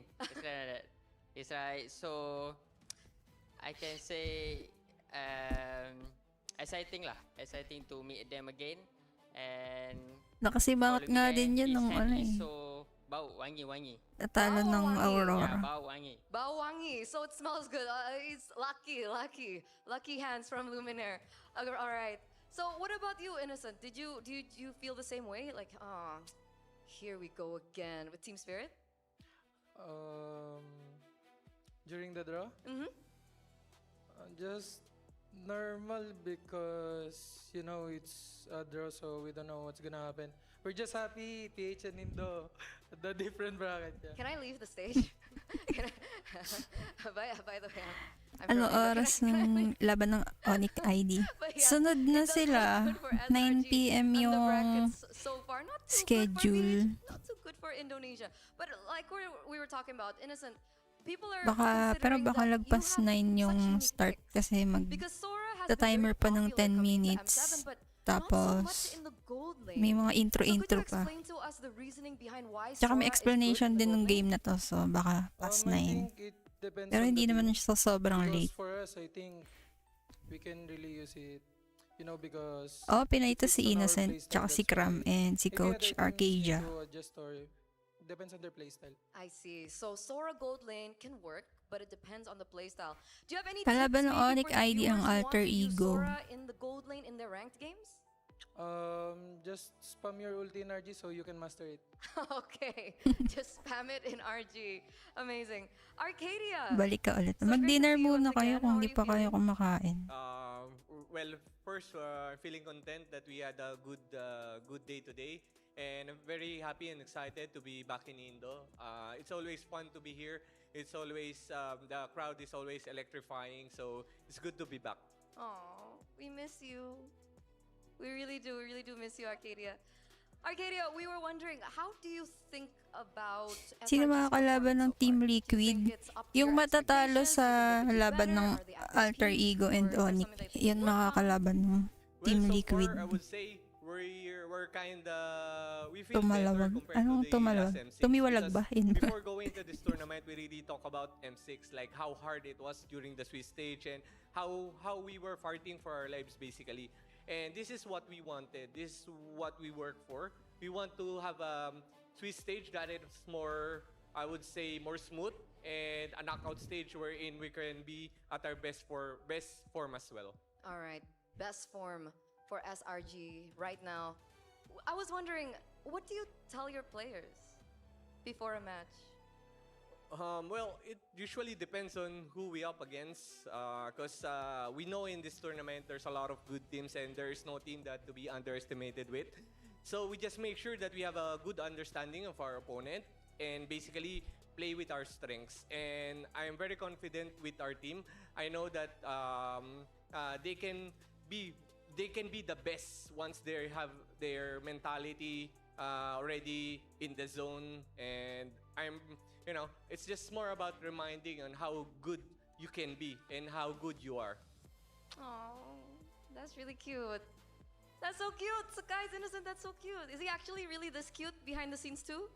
H: It's like, so I can say exciting lah. Exciting to meet them again. And
C: Nakasibangat nga din yun ng ano eh.
H: So, bau, wangi.
C: Natalo ng
H: Yeah,
C: Aurora.
H: bau, wangi.
F: Bawangi, so it smells good. It's lucky hands from Luminaire. All right. So what about you, Innocent? Do you feel the same way? Like, here we go again with Team Spirit.
K: During the draw, just normal because you know it's a draw, so we don't know what's gonna happen. We're just happy PH and Indo, the different bracket. Yeah.
F: Can I leave the stage? By the way, I'm
C: Ano
F: really-
C: oras
F: can I
C: ng
F: leave?
C: laban ng ONIC ID?
F: But yeah,
C: Sunod na
F: it does
C: sila.
F: look good for
C: 9
F: SRG
C: PM
F: on the
C: yung
F: brackets so far. Not too
C: schedule.
F: good for PH, not too good for Indonesia. But like we were talking about, Innocent, people are
C: Pero
F: considering
C: baka
F: that
C: lagpas
F: you have
C: 9 yung
F: such unique
C: start kasi
F: because Sora has been
C: timer
F: very
C: pa ng
F: popular
C: 10
F: coming into
C: minutes.
F: M7, but not so
C: Tapos
F: much in the gold lane.
C: may mga
F: So could
C: intro
F: you
C: pa.
F: explain to us the reasoning behind why
C: Tsaka may
F: Sora is
C: explanation
F: good in
C: din
F: the
C: ng
F: gold lane?
C: game na to, so baka past
K: I
C: 9.
K: think it depends
C: Pero
K: on
C: hindi
K: the
C: naman
K: team.
C: siya sobrang
K: Because
C: late.
K: for us, I think we can really use it, you know, because
C: Oh, pinay to
K: it's
C: si
K: on our
C: Innocent,
K: playstyle,
C: tsaka si
K: that's
C: Kram,
K: why.
C: and si
K: Maybe
C: Coach
K: other teams
C: Arcadia.
K: need to adjust or depends on their playstyle.
F: I see. So Sora gold lane can work, but it depends on the playstyle. Do you have any
C: Kalaban
F: tips
C: ng
F: maybe
C: ONIC
F: for the
C: ID
F: viewers
C: ang
F: who want
C: Alter
F: to use
C: Ego.
F: Sora in the gold lane in their ranked games?
K: Just spam your ulti in RG so you can master it.
F: Okay, just spam it in RG. Amazing. Arcadia.
C: Balik ka ulit.
F: So great to
C: Mag-dinner
F: see you
C: muna
F: once
C: kayo
F: again.
C: kung
F: How
C: di
F: are
C: pa
F: you
C: kayo
F: feeling?
C: kumakain.
V: Well, first, feeling content that we had a good day today, and I'm very happy and excited to be back in Indo. It's always fun to be here. It's always the crowd is always electrifying, so it's good to be back.
F: Oh, we miss you. We really do miss you, Arcadia. Arcadia, we were wondering, how do you think about
C: Sino mga kalaban ng Team Liquid? Yung matatalo sa laban ng Alter Ego and ONIC. Yan mga kalaban ng Team Liquid.
V: I would say we're we feel
C: Tumalawag.
V: better compared
C: Anong
V: to the
C: tumalawag?
V: last M6.
C: Tumiwalag
V: Because
C: ba? Yun ba?
V: before going into this tournament, we really talk about M6, like how hard it was during the Swiss stage and how we were fighting for our lives basically. And this is what we wanted. This is what we work for. We want to have a Swiss stage that is more, I would say, more smooth, and a knockout stage wherein we can be at our best form as well.
F: All right, best form for SRG right now. I was wondering, what do you tell your players before a match?
V: Well, it usually depends on who we up against, because we know in this tournament there's a lot of good teams and there is no team that to be underestimated with. So we just make sure that we have a good understanding of our opponent and basically play with our strengths. And I am very confident with our team. I know that they can be the best once they have their mentality already in the zone. And it's just more about reminding on how good you can be and how good you are.
F: Oh, that's really cute. That's so cute. Sakai's innocent. That's so cute. Is he actually really this cute behind the scenes too?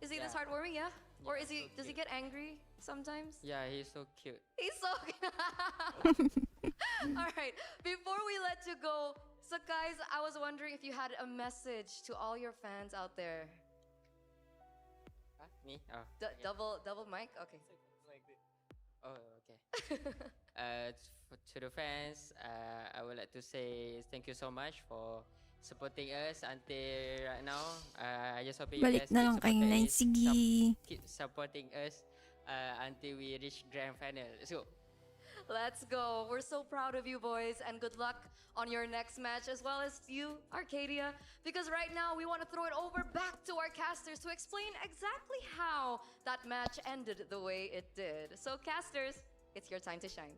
F: Is he this heartwarming? Yeah. Or is he? Does he get angry sometimes?
H: Yeah, he's so cute.
F: He's so cute. All right. Before we let you go, Sakai's, I was wondering if you had a message to all your fans out there.
H: Me? Oh.
F: Double mic. Okay.
H: Oh, okay. To the fans, I would like to say thank you so much for supporting us until right now. I just hope you
C: Balik
H: guys
C: na lang kay Nine. Sige.
H: keep supporting us until we reach grand final. So,
F: Let's go. We're so proud of you boys, and good luck on your next match, as well as you, Arcadia, because right now we want to throw it over back to our casters to explain exactly how that match ended the way it did. So casters, it's your time to shine.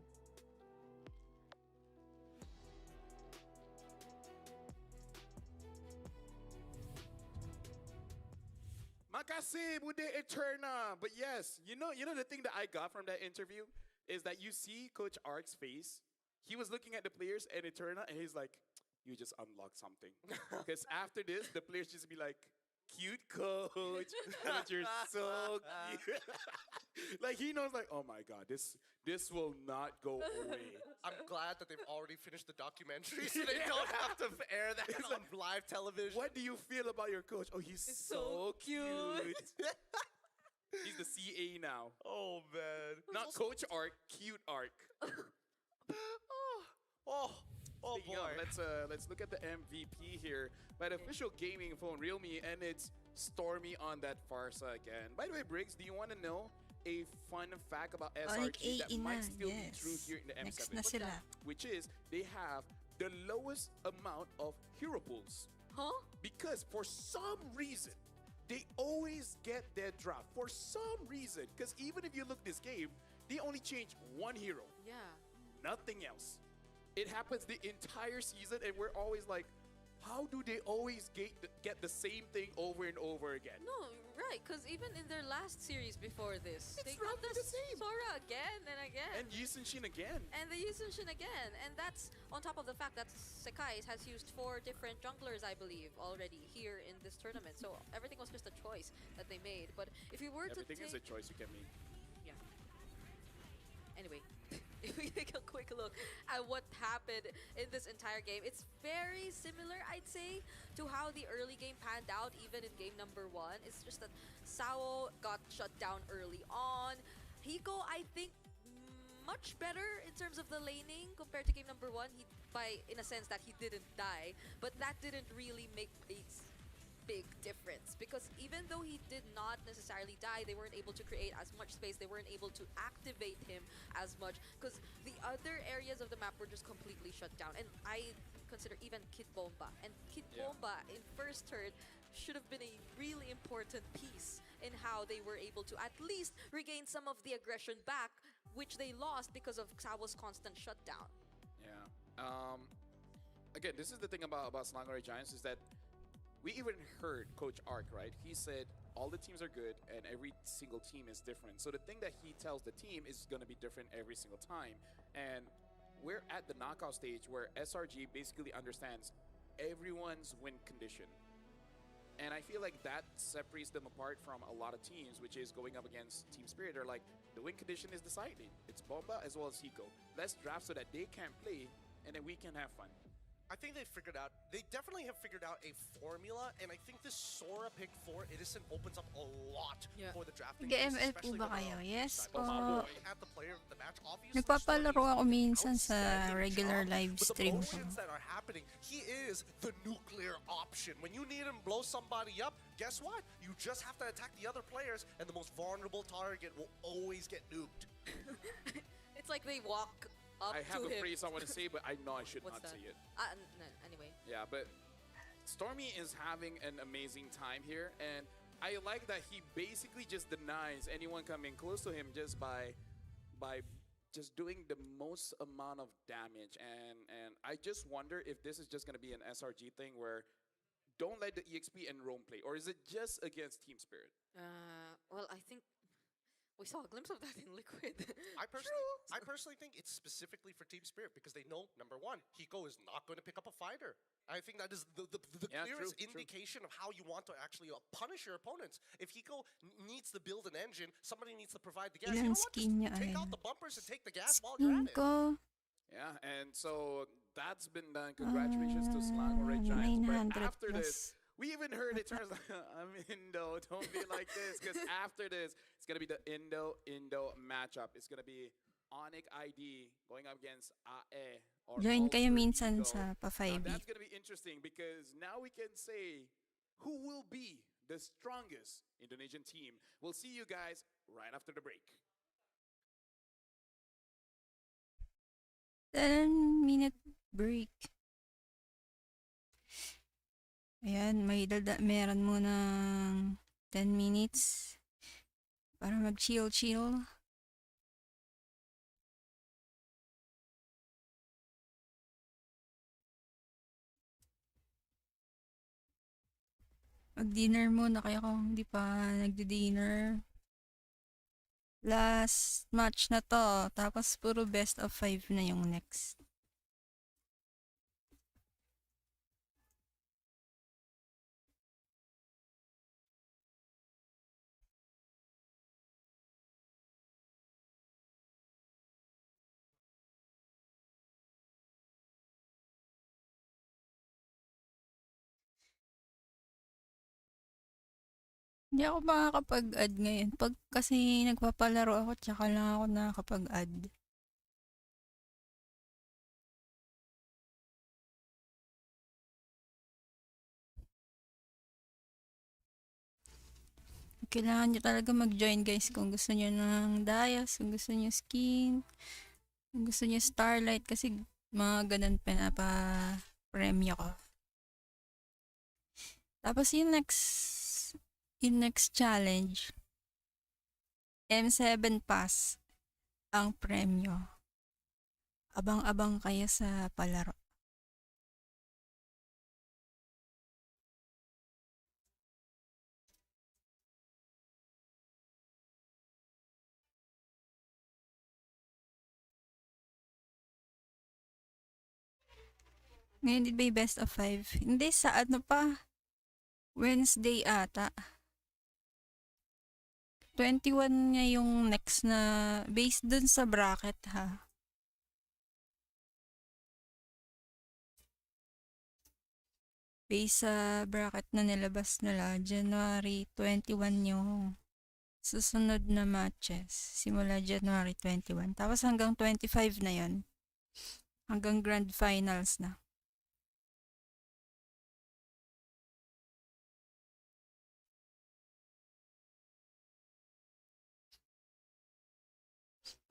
S: Makasib with the Eterna. But yes, you know the thing that I got from that interview is that you see Coach Ark's face. He was looking at the players and Eterna, and he's like, "You just unlocked something." Because after this, the players just be like, "Cute coach, Coach, you're so cute." Like he knows, like, oh my God, this will not go away.
U: I'm glad that they've already finished the documentary, so they don't have to air that on live television.
S: What do you feel about your coach? Oh, he's so cute. He's the CA now.
U: Oh man,
S: not Coach Ark, cute Ark.
U: oh
S: Speaking
U: boy.
S: of, let's look at the MVP here by the official gaming phone, Realme, and it's Stormy on that Farsa again. By the way, Briggs, do you want to know a fun fact about SRG that might still be true here in the
C: Next
S: M7?
C: na sila.
S: Which is they have the lowest amount of hero pools.
T: Huh?
S: Because for some reason, they always get their draft. For some reason. Because even if you look this game, they only change one hero.
T: Yeah.
S: Nothing else. It happens the entire season, and we're always like, how do they always get the same thing over and over again?
T: No, right, because even in their last series before this,
S: It's
T: they got
S: roughly the same.
T: Sora again and again.
S: And Yisun-Shin again.
T: And the Yusun-Shin again. And that's on top of the fact that Sekai has used 4 different junglers, I believe, already here in this tournament. So everything was just a choice that they made. But if you were
S: Everything
T: to
S: is a choice you can make.
T: Yeah. Anyway, if we take a quick look at what happened in this entire game, it's very similar, I'd say, to how the early game panned out, even in game number 1. It's just that Sao got shut down early on. Hiko, I think, much better in terms of the laning compared to game number 1. In a sense that he didn't die, but that didn't really make a big difference, because even though he did not necessarily die, they weren't able to create as much space, they weren't able to activate him as much, because the other areas of the map were just completely shut down. And I consider even Kid Bomba, and Kid Bomba in first turn should have been a really important piece in how they were able to at least regain some of the aggression back, which they lost because of Xao's constant shutdown.
S: Yeah. Again, this is the thing about Slangory Giants, is that we even heard Coach Ark, right? He said all the teams are good and every single team is different. So the thing that he tells the team is going to be different every single time. And we're at the knockout stage where SRG basically understands everyone's win condition. And I feel like that separates them apart from a lot of teams, which is going up against Team Spirit. They're like, the win condition is decided. It's Bomba as well as Hiko. Let's draft so that they can play and then we can have fun.
U: I think they definitely have figured out a formula, and I think this Sora pick for Innocent opens up a lot for the drafting.
C: Nag-ML po ba kayo? Yes po.
U: At the player of the match, obviously.
C: Nagpapalaro ako minsan sa regular live stream ko.
U: That are happening, he is the nuclear option. When you need him blow somebody up, guess what? You just have to attack the other players, and the most vulnerable target will always get nuked.
T: It's like they walk up
S: I have
T: to
S: a
T: him.
S: phrase I want to say, but I know I should not say it.
T: No, anyway.
S: Yeah, but Stormy is having an amazing time here, and I like that he basically just denies anyone coming close to him just by just doing the most amount of damage. And I just wonder if this is just going to be an SRG thing where don't let the EXP and Rome play, or is it just against Team Spirit?
T: Well, I think we saw a glimpse of that in Liquid.
U: I personally think it's specifically for Team Spirit because they know, number one, Hiko is not going to pick up a fighter. I think that is the clearest indication of how you want to actually punish your opponents. If Hiko needs to build an engine, somebody needs to provide the gas. You know what? Just take out the bumpers and take the gas while you're at it.
S: Yeah, and so that's been done. Congratulations to Slang or Red Giants. But after this, we even heard it turns out, I'm Indo, don't be like this, because after this, it's going to be the Indo matchup. It's going to be ONIC ID going up against AE.
C: Join kayo minsan sa pa-5.
S: That's going to be interesting because now we can say who will be the strongest Indonesian team. We'll see you guys right after the break.
C: 10-minute break. Ayan, meron munang 10 minutes para mag-chill. Mag-dinner muna kayo kung hindi pa nagdi-dinner. Last match na to, tapos puro best of 5 na yung next. Hindi ako makakapag-add ngayon. Pag kasi nagpapalaro ako, tsaka lang ako nakakapag-add. Kailangan nyo talaga mag-join guys kung gusto nyo ng Dayas, kung gusto nyo skin, kung gusto nyo Starlight, kasi mga ganun pinapa-premyo ko. Tapos yung next challenge, M7 Pass ang premyo. Abang-abang kayo sa palaro. Ngayon, di ba yung best of 5? Hindi, sa ano pa? Wednesday ata. 21 niya yung next na based dun sa bracket ha. Based sa bracket na nilabas nila, January 21 yung susunod na matches. Simula January 21. Tapos hanggang 25 na yon. Hanggang grand finals na.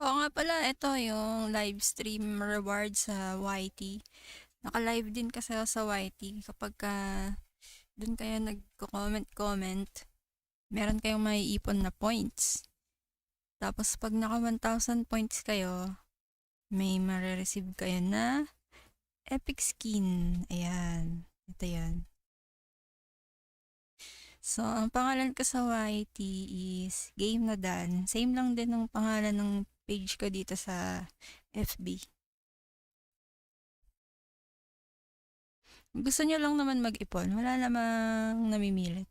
C: Oo nga pala, ito yung live stream reward sa YT. Naka-live din kasi ako sa YT. Kapag dun kayo nagko-comment, meron kayong maiipon na points. Tapos pag naka 1,000 points kayo, may marireceive kayo na epic skin. Ayan. Ito yan. So, ang pangalan ko sa YT is Game na Dan. Same lang din ng pangalan ng page ko dito sa FB. Gusto nyo lang naman mag-ipon. Wala namang namimilit.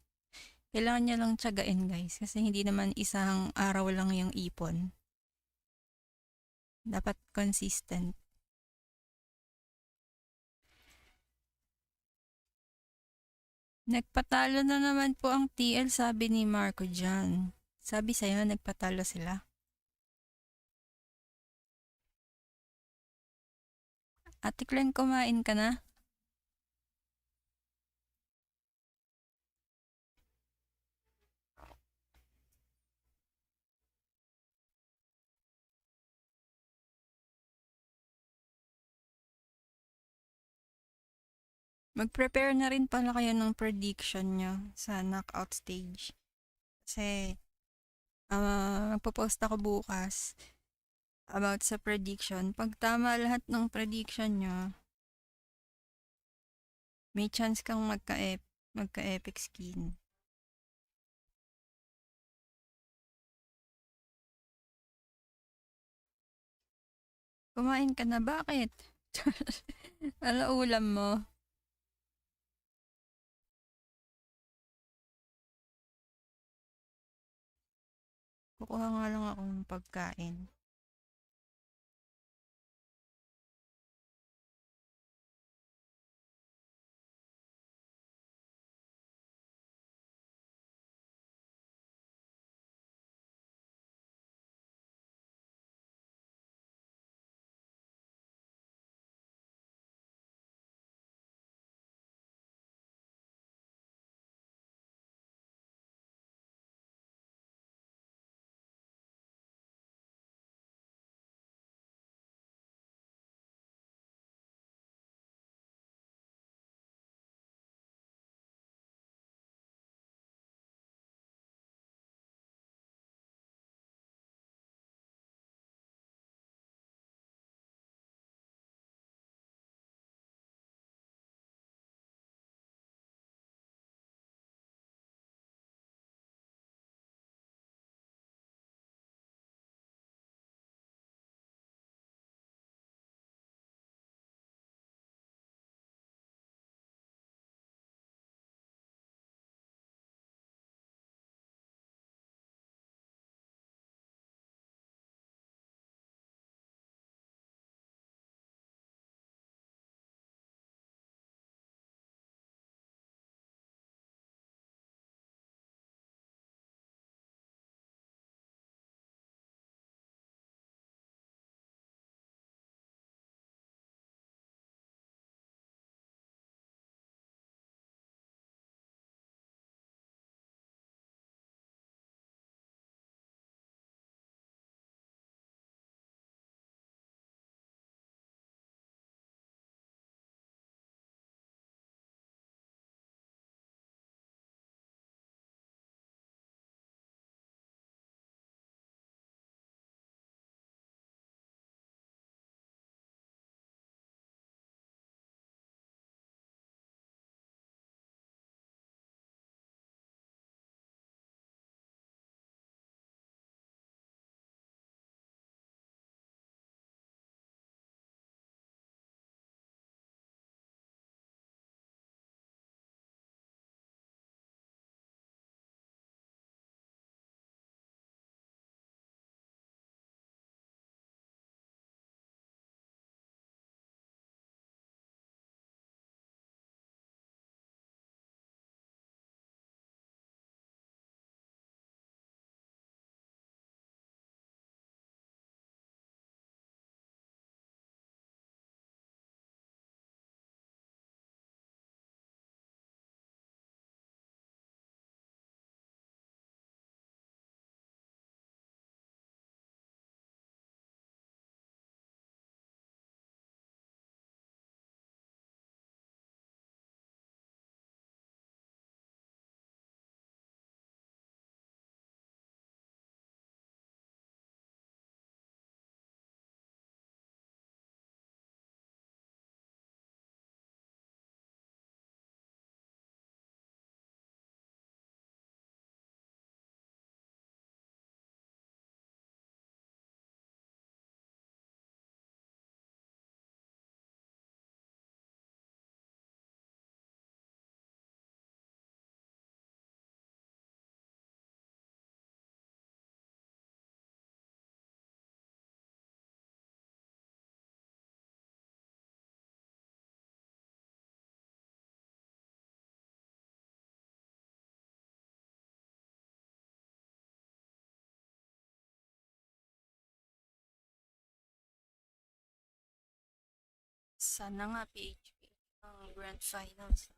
C: Kailangan nyo lang tiyagain, guys. Kasi hindi naman isang araw lang yung ipon. Dapat consistent. Nagpatalo na naman po ang TL, sabi ni Marco dyan. Sabi sa'yo, nagpatalo sila. Ate Glenn, kumain ka na? Mag-prepare na rin pala kayo ng prediction nyo sa knockout stage. Kasi, magpo-post ako bukas about sa prediction. Pag tama lahat ng prediction nyo, may chance kang magka-epic skin. Kumain ka na, bakit? Ano ulam mo? Kukuha nga lang akong pagkain. Sana nga PHP ang Grand Finals.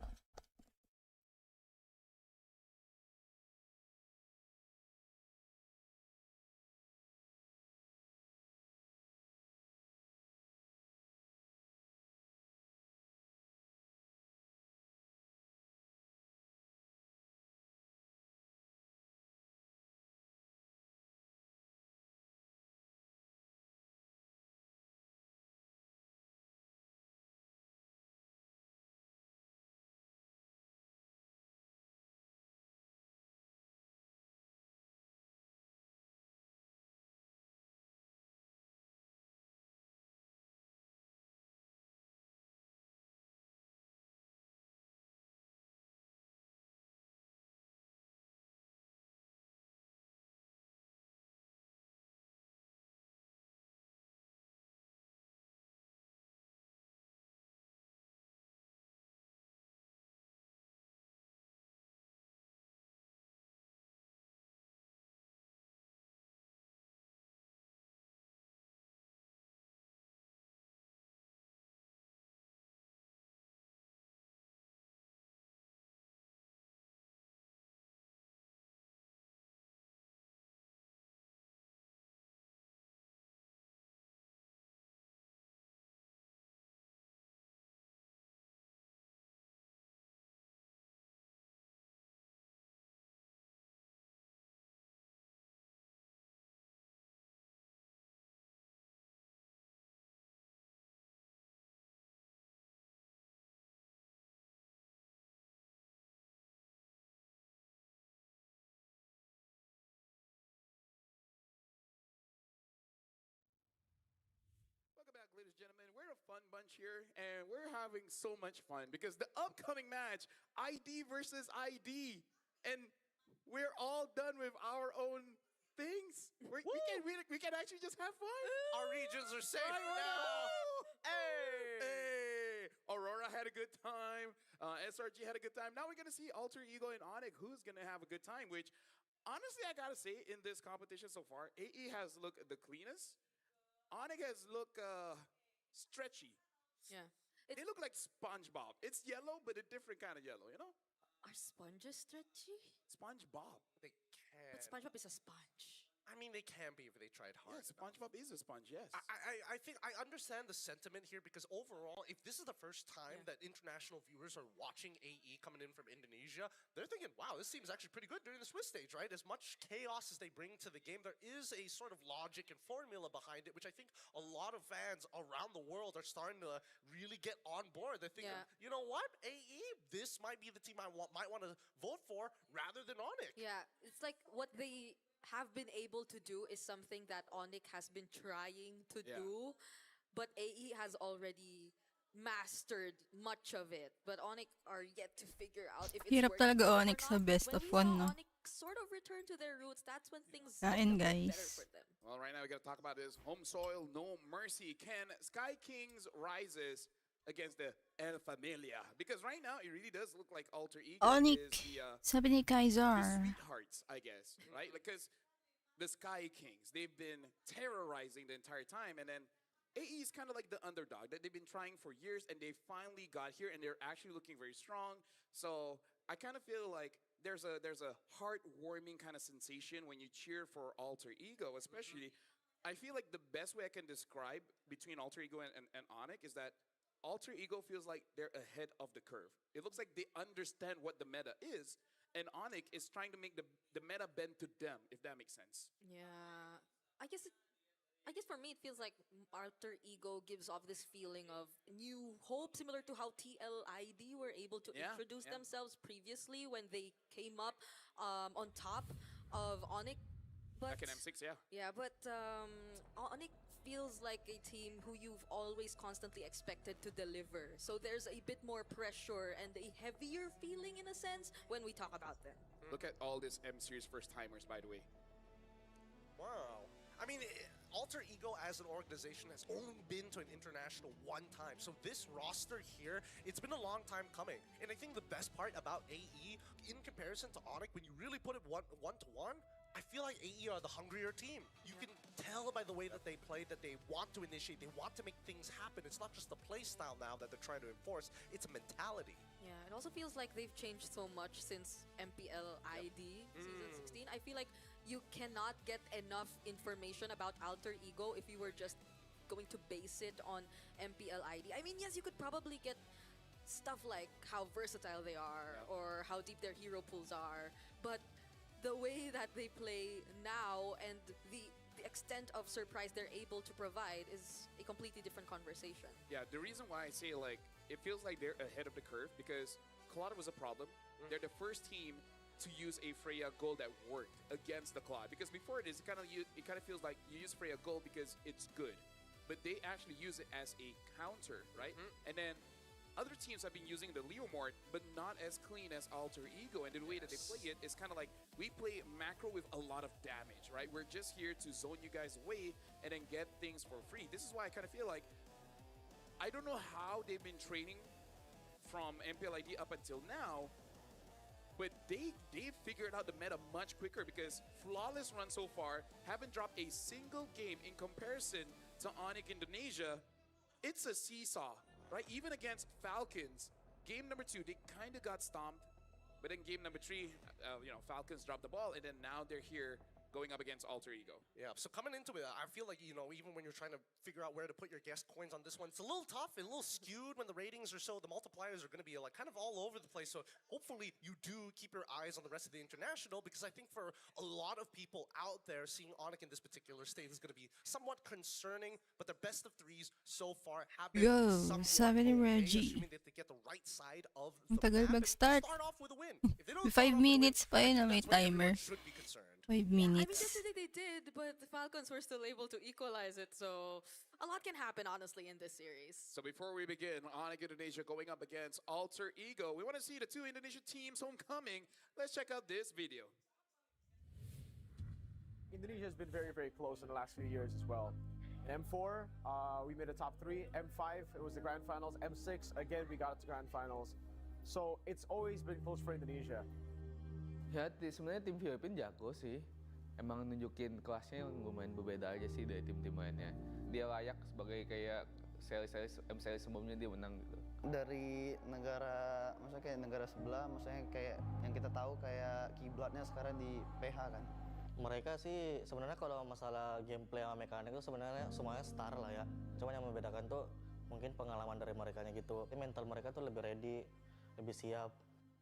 S: Welcome back, ladies and gentlemen. We're a fun bunch here, and we're having so much fun because the upcoming match, ID versus ID, and we're all done with our own things. We can actually just have fun.
U: Our regions are safe
S: I wanna
U: now.
S: know.
U: Hey!
S: Aurora had a good time. SRG had a good time. Now we're going to see Alter Ego and ONIC, who's going to have a good time, which, honestly, I got to say, in this competition so far, AE has looked the cleanest. ONIC has looked stretchy.
T: Yeah.
S: They look like SpongeBob. It's yellow, but a different kind of yellow, you know?
T: Are sponges stretchy?
S: SpongeBob.
U: They can.
T: But SpongeBob is a sponge.
U: I mean, they can be if they tried hard.
S: Yeah, SpongeBob is a sponge, yes.
U: I think I understand the sentiment here because overall, if this is the first time that international viewers are watching AE coming in from Indonesia, they're thinking, wow, this seems actually pretty good during the Swiss stage, right? As much chaos as they bring to the game, there is a sort of logic and formula behind it, which I think a lot of fans around the world are starting to really get on board. They're thinking, you know what, AE, this might be the team I might want to vote for rather than ONIC.
T: Yeah, it's like what they have been able to do is something that ONIC has been trying to do, but AE has already mastered much of it. But ONIC are yet to figure out if it's
C: Hirap
T: working
C: talaga
T: for them or
C: ONIC sa
T: not.
C: best of
T: When
C: one,
T: we
C: no?
T: saw ONIC sort of return to their roots, that's when things
C: Kain,
T: looked
C: guys.
T: better for them.
S: Well, right now we got to talk about this home soil, no mercy. Can Sky Kings rises against the El Familia? Because right now it really does look like Alter Ego
C: ONIC,
S: is the
C: sabi ni
S: the
C: Kaizar.
S: sweethearts, I guess, right? Because the Sky Kings, they've been terrorizing the entire time, and then AE is kind of like the underdog that they've been trying for years, and they finally got here, and they're actually looking very strong. So I kind of feel like there's a heartwarming kind of sensation when you cheer for Alter Ego, especially. I feel like the best way I can describe between Alter Ego and ONIC is that Alter Ego feels like they're ahead of the curve. It looks like they understand what the meta is, and ONIC is trying to make the meta bend to them, if that makes sense.
T: Yeah, I guess for me it feels like Alter Ego gives off this feeling of new hope, similar to how TLID were able to introduce themselves previously when they came up on top of ONIC. But
S: Back in M6, yeah.
T: Yeah, but ONIC feels like a team who you've always constantly expected to deliver. So there's a bit more pressure and a heavier feeling in a sense when we talk about them.
S: Look at all this M series first timers, by the way.
U: Wow. I mean, Alter Ego as an organization has only been to an international one time. So this roster here, it's been a long time coming. And I think the best part about AE, in comparison to ONIC, when you really put it one to one, I feel like AE are the hungrier team. You can tell by the way that they play that they want to initiate, they want to make things happen. It's not just the play style now that they're trying to enforce, it's a mentality.
T: Yeah, it also feels like they've changed so much since MPL ID season 16. I feel like you cannot get enough information about Alter Ego if you were just going to base it on MPL ID. I mean, yes, you could probably get stuff like how versatile they are or how deep their hero pools are, but the way that they play now and the extent of surprise they're able to provide is a completely different conversation.
S: Yeah, the reason why I say like it feels like they're ahead of the curve because Colada was a problem. They're the first team to use a Freya Gold that worked against the Claude, because before it kind of feels like you use Freya Gold because it's good, but they actually use it as a counter, right? And then other teams have been using the Leomort, but not as clean as Alter Ego. And the way that they play it is kind of like, we play macro with a lot of damage, right? We're just here to zone you guys away and then get things for free. This is why I kind of feel like, I don't know how they've been training from MPL ID up until now, but they figured out the meta much quicker, because Flawless Run so far haven't dropped a single game in comparison to ONIC Indonesia. It's a seesaw. Right, even against Falcons, game number 2, they kind of got stomped. But then game number 3, Falcons dropped the ball, and then now they're here going up against Alter Ego.
U: Yeah, so coming into it, I feel like, even when you're trying to figure out where to put your guest coins on this one, it's a little tough and a little skewed when the ratings are so, the multipliers are going to be like kind of all over the place. So hopefully you do keep your eyes on the rest of the international, because I think for a lot of people out there, seeing ONIC in this particular state is going to be somewhat concerning, but their best of 3s so far have been somewhat
C: sabi ni
U: okay,
C: Reggie.
U: assuming that they get the right side of
C: Ang
U: the
C: tagal
U: map and
C: mag-start.
U: start off with a win. If they don't
C: 5 minutes pa yun na may timer.
U: should be concerned.
C: 5
T: I mean,
C: minutes.
T: yesterday they did, but the Falcons were still able to equalize it, so a lot can happen, honestly, in this series.
S: So before we begin, ONIC Indonesia going up against Alter Ego. We want to see the 2 Indonesian teams homecoming. Let's check out this video.
I: Indonesia has been very, very close in the last few years as well. In M4, we made a top 3. M5, it was the grand finals. M6, again, we got it to grand finals. So it's always been close for Indonesia.
J: Ya, sebenarnya tim Filipina jago sih. Emang nunjukin kelasnya yang lumayan berbeda aja sih dari tim-tim lainnya. Dia layak sebagai kayak seri sebelumnya dia menang gitu.
W: Dari negara, maksudnya kayak negara sebelah, maksudnya kayak yang kita tahu kayak kiblatnya sekarang di PH kan. Mereka sih sebenarnya kalau masalah gameplay sama mekanik itu sebenarnya semuanya star lah ya. Cuma yang membedakan tuh mungkin pengalaman dari merekanya gitu. Mental mereka tuh lebih ready, lebih siap.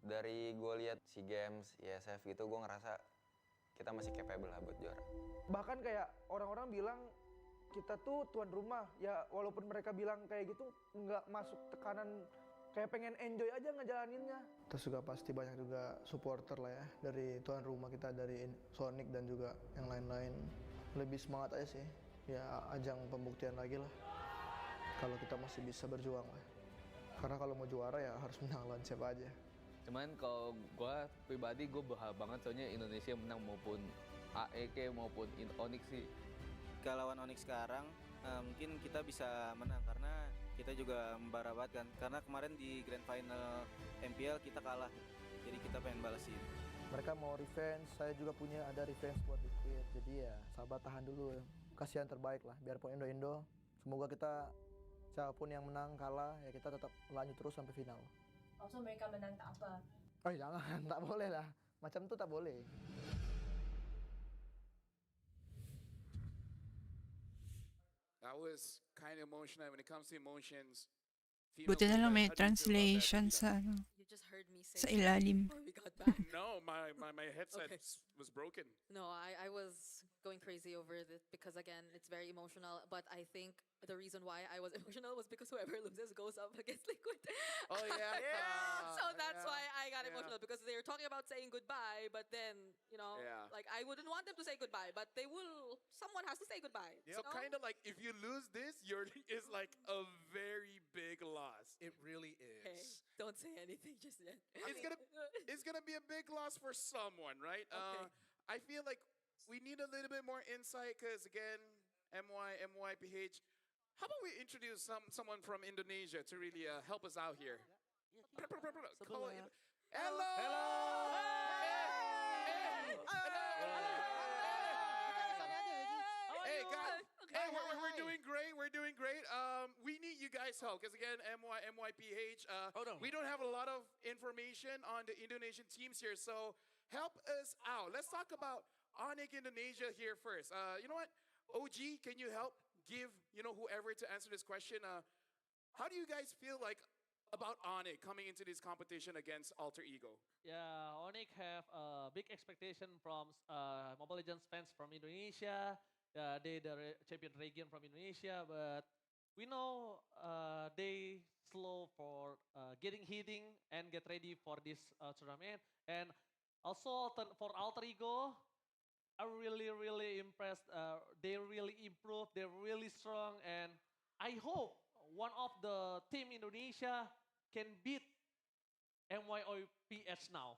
X: Dari gue lihat SEA Games, ISF gitu, gue ngerasa kita masih capable lah buat juara.
Y: Bahkan kayak orang-orang bilang kita tuh tuan rumah, ya walaupun mereka bilang kayak gitu nggak masuk tekanan, kayak pengen enjoy aja ngejalaninnya. Terus juga pasti banyak juga supporter lah ya dari tuan rumah kita, dari Sonic dan juga yang lain-lain. Lebih semangat aja sih, ya ajang pembuktian lagi lah kalau kita masih bisa berjuang lah. Karena kalau mau juara ya harus menang lawan siapa aja.
J: Cuman kalau gue pribadi gue berharap banget soalnya Indonesia menang maupun AEK maupun ONIC sih.
Z: Kalau lawan ONIC sekarang mungkin kita bisa menang karena kita juga membaratkan, karena kemarin di grand final MPL kita kalah, jadi kita pengen balesin.
Y: Mereka mau revenge, saya juga punya ada revenge buat dikit, jadi ya sabar tahan dulu, kasihan terbaik lah, biarpun Indo-Indo, semoga kita siapapun yang menang kalah ya kita tetap lanjut terus sampai final.
F: Also mereka menang tak apa.
Y: Oh jangan, tak boleh lah, macam itu tak boleh.
S: That was kind of emotional. When it comes to emotions,
C: Buti na lang may translation sa ano.
T: You just heard me say
C: Sa ilalim.
T: before we got back.
S: No, my headset
T: Okay.
S: was broken.
T: No, I was going crazy over it because, again, it's very emotional. But I think the reason why I was emotional was because whoever loses goes up against Liquid.
S: Oh, yeah.
T: So that's
S: Yeah.
T: why I got
S: Yeah.
T: emotional, because they were talking about saying goodbye, but then,
S: Yeah.
T: like I wouldn't want them to say goodbye, but they will. Someone has to say goodbye.
S: So kind of like if you lose this, it's like a very big loss.
U: It really is.
T: Hey, don't say anything just yet.
S: It's gonna be a big loss for someone, right?
T: Okay.
S: I feel like we need a little bit more insight because again, MLBB. How about we introduce someone from Indonesia to really help us out here? Call it- Hello. Hey, guys.
T: Okay.
S: Hey, we're doing great. We're doing great. We need you guys' help because again, MLBB. We don't have a lot of information on the Indonesian teams here, so help us out. Let's talk about ONIC Indonesia here first. You know what? OG, can you help give whoever to answer this question? How do you guys feel like about ONIC coming into this competition against Alter Ego?
L: Yeah, ONIC have a big expectation from Mobile Legends fans from Indonesia. They the champion region from Indonesia, but we know they slow for getting hitting and get ready for this tournament. And also for Alter Ego, I'm really impressed. They really improved. They're really strong, and I hope one of the team Indonesia can beat MYOPH now.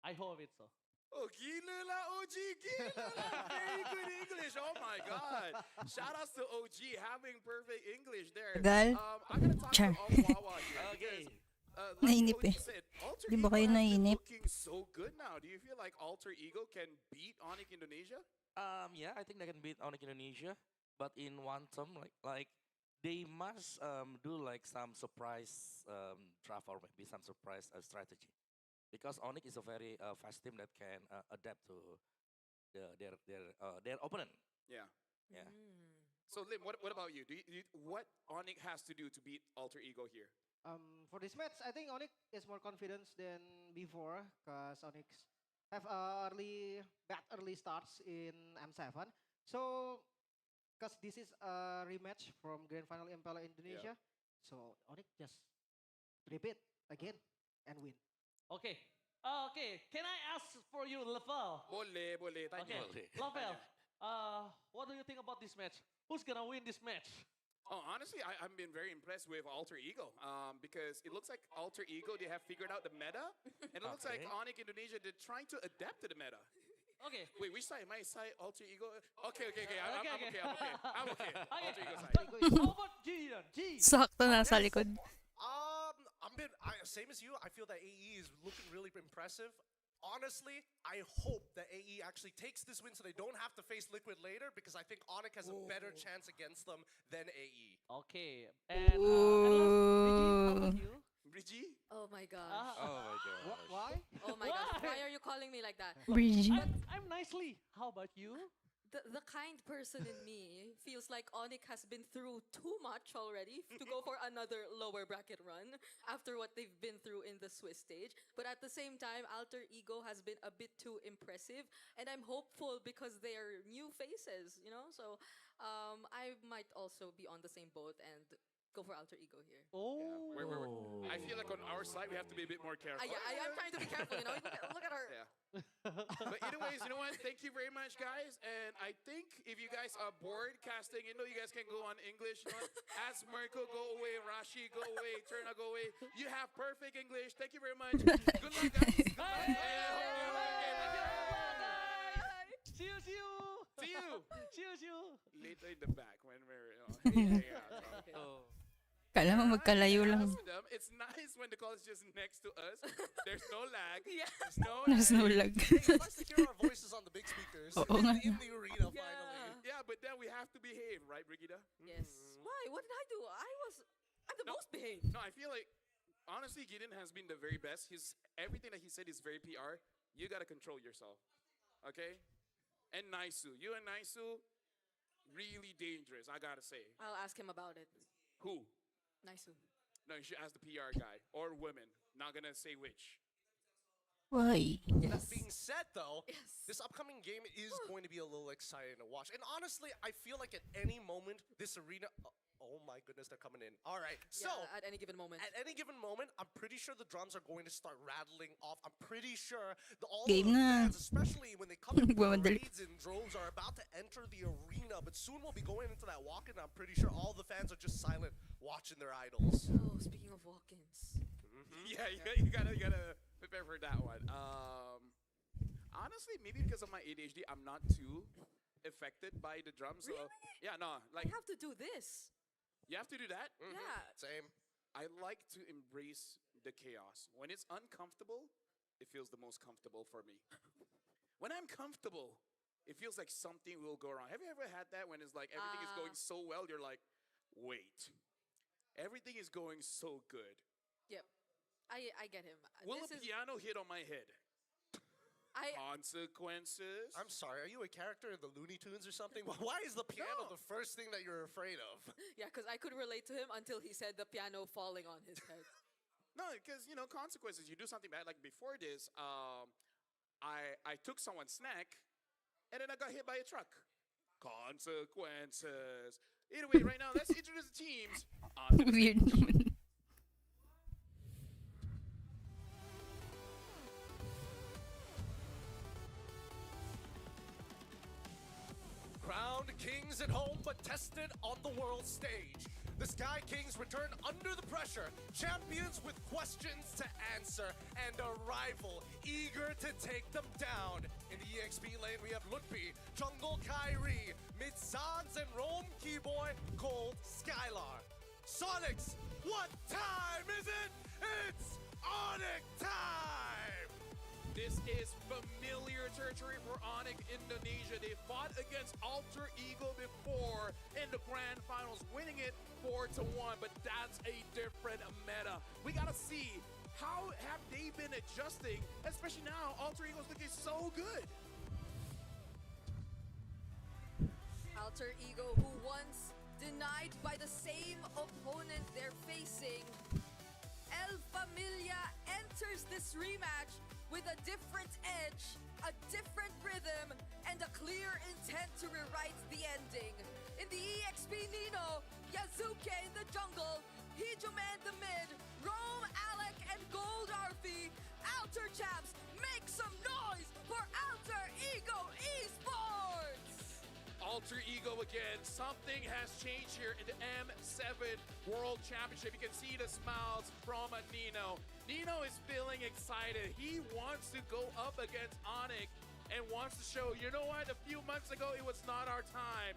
L: I hope it's so.
S: Oh, gila lah OG, gila lah. Very good English. Oh my God. Shout outs to OG having perfect English there.
C: Tagal.
S: I'm gonna talk
C: Char.
S: to Wawa here.
C: Okay.
S: Like
C: Nainip
S: OG
C: eh.
S: said, Alter
C: Di
S: Ego
C: ba kayo
S: has been
C: nainip?
S: looking so good now. Do you feel like Alter Ego can beat ONIC Indonesia?
M: Yeah, I think they can beat ONIC Indonesia, but in one term, like they must do like some surprise draft or maybe some surprise strategy, because ONIC is a very fast team that can adapt to their opponent.
S: Yeah.
M: Yeah.
S: So Lim, what about you? What ONIC has to do to beat Alter Ego here?
N: For this match, I think ONIC is more confident than before because ONIC have bad early starts in M7. So, because this is a rematch from Grand Final Impala Indonesia, so ONIC just repeat again and win.
L: Okay. Okay. Can I ask for you, Level?
S: Boleh. Tanya.
L: Okay. Level. What do you think about this match? Who's gonna win this match?
S: Oh, honestly, I've been very impressed with Alter Ego because it looks like Alter Ego, they have figured out the meta. And it looks like ONIC Indonesia, they're trying to adapt to the meta.
L: Okay.
S: Wait, which side? My side, Alter Ego? Okay. I'm okay.
L: Okay.
S: Alter Ego side.
L: How about G then? G.
C: Sakto nasa likod.
U: Same as you. I feel that AE is looking really impressive. Honestly, I hope that AE actually takes this win so they don't have to face Liquid later, because I think ONIC has a better chance against them than AE.
L: Okay. And how about you?
S: Brigitte?
T: Oh my gosh.
M: Oh my God.
N: Why?
T: Oh my gosh. Why are you calling me like that?
C: Brigitte.
L: I'm nicely. How about you?
T: The kind person in me feels like ONIC has been through too much already to go for another lower bracket run after what they've been through in the Swiss stage. But at the same time, Alter Ego has been a bit too impressive. And I'm hopeful because they are new faces, So I might also be on the same boat and go for Alter Ego here.
L: Oh.
S: Wait. I feel like on our side, we have to be a bit more careful.
T: I'm trying to be careful, Look at her.
S: Yeah. But anyways, you know what? Thank you very much, guys. And I think if you guys are bored casting, you guys can go on English. You know what? As Mirko, go away. Rashi, go away. Turna, go away. You have perfect English. Thank you very much. Good luck, guys. Good luck.
L: See you.
S: Later in the back when we're hanging out.
C: Kala mo magkalayo lang.
S: It's nice when the call is just next to us. There's no lag.
T: Yeah.
C: There's no lag.
U: It's nice to hear our voices on the big speakers in the arena finally.
S: Yeah, but then we have to behave, right, Brigida?
T: Yes. Why? What did I do? I'm the most behaved.
S: No, I feel like, honestly, Gideon has been the very best. Everything that he said is very PR. You got to control yourself, okay? And Naisu. You and Naisu, really dangerous, I got to say.
T: I'll ask him about it.
S: Who?
T: Naisu.
S: No, you should ask the PR guy. Or women. Not going to say which.
C: Why?
U: That being said, though, this upcoming game is going to be a little exciting to watch. And honestly, I feel like at any moment, this arena... Oh my goodness, they're coming in. All right, so...
T: at any given moment.
U: At any given moment, I'm pretty sure the drums are going to start rattling off. I'm pretty sure all
C: Game
U: the
C: na.
U: fans, especially when they come in
C: Bumadali.
U: parades and droves, are about to enter the arena. But soon we'll be going into that walk-in. I'm pretty sure all the fans are just silent, watching their idols.
T: Oh, speaking of walk-ins.
S: Yeah, you gotta prepare for that one. Honestly, maybe because of my ADHD, I'm not too affected by the drums. So,
T: Really?
S: yeah, no,
T: I have to do this.
S: You have to do that?
T: Yeah.
U: Same.
S: I like to embrace the chaos. When it's uncomfortable, it feels the most comfortable for me. When I'm comfortable, it feels like something will go wrong. Have you ever had that when it's like everything is going so well, you're like, wait, everything is going so good.
T: Yep. I get him.
S: Will
T: This
S: a
T: is-
S: piano hit on my head?
T: I
S: Consequences.
U: I'm sorry, are you a character in the Looney Tunes or something? Why is the piano the first thing that you're afraid of?
T: Yeah, because I could relate to him until he said the piano falling on his head.
S: No, because consequences. You do something bad. Like before this, I took someone's snack, and then I got hit by a truck. Consequences. Either way, right now, let's introduce the teams.
C: Weird naman.
U: Crowned kings at home, but tested on the world stage. The Sky Kings return under the pressure, champions with questions to answer, and a rival eager to take them down. In the EXP lane, we have Lutpi, Jungle Kyrie, Mid Sans, and Rome Keyboy, Gold Skylar. Sonics, what time is it? It's ONIC time!
S: This is familiar territory for ONIC Indonesia. They fought against Alter Ego before in the grand finals, winning it 4-1, but that's a different meta. We gotta see how have they been adjusting, especially now Alter Ego's looking so good.
T: Alter Ego, who once denied by the same opponent they're facing. El Familia enters this rematch with a different edge, a different rhythm, and a clear intent to rewrite the ending. In the EXP Nino, Yazuke in the jungle, Hijuman the mid, Rome, Alec, and Gold Arfi. Outer Champs, make some noise for Alter Ego Esports!
S: Alter Ego again. Something has changed here in the M7 World Championship. You can see the smiles from Nino. Nino is feeling excited. He wants to go up against ONIC and wants to show, you know what, a few months ago it was not our time.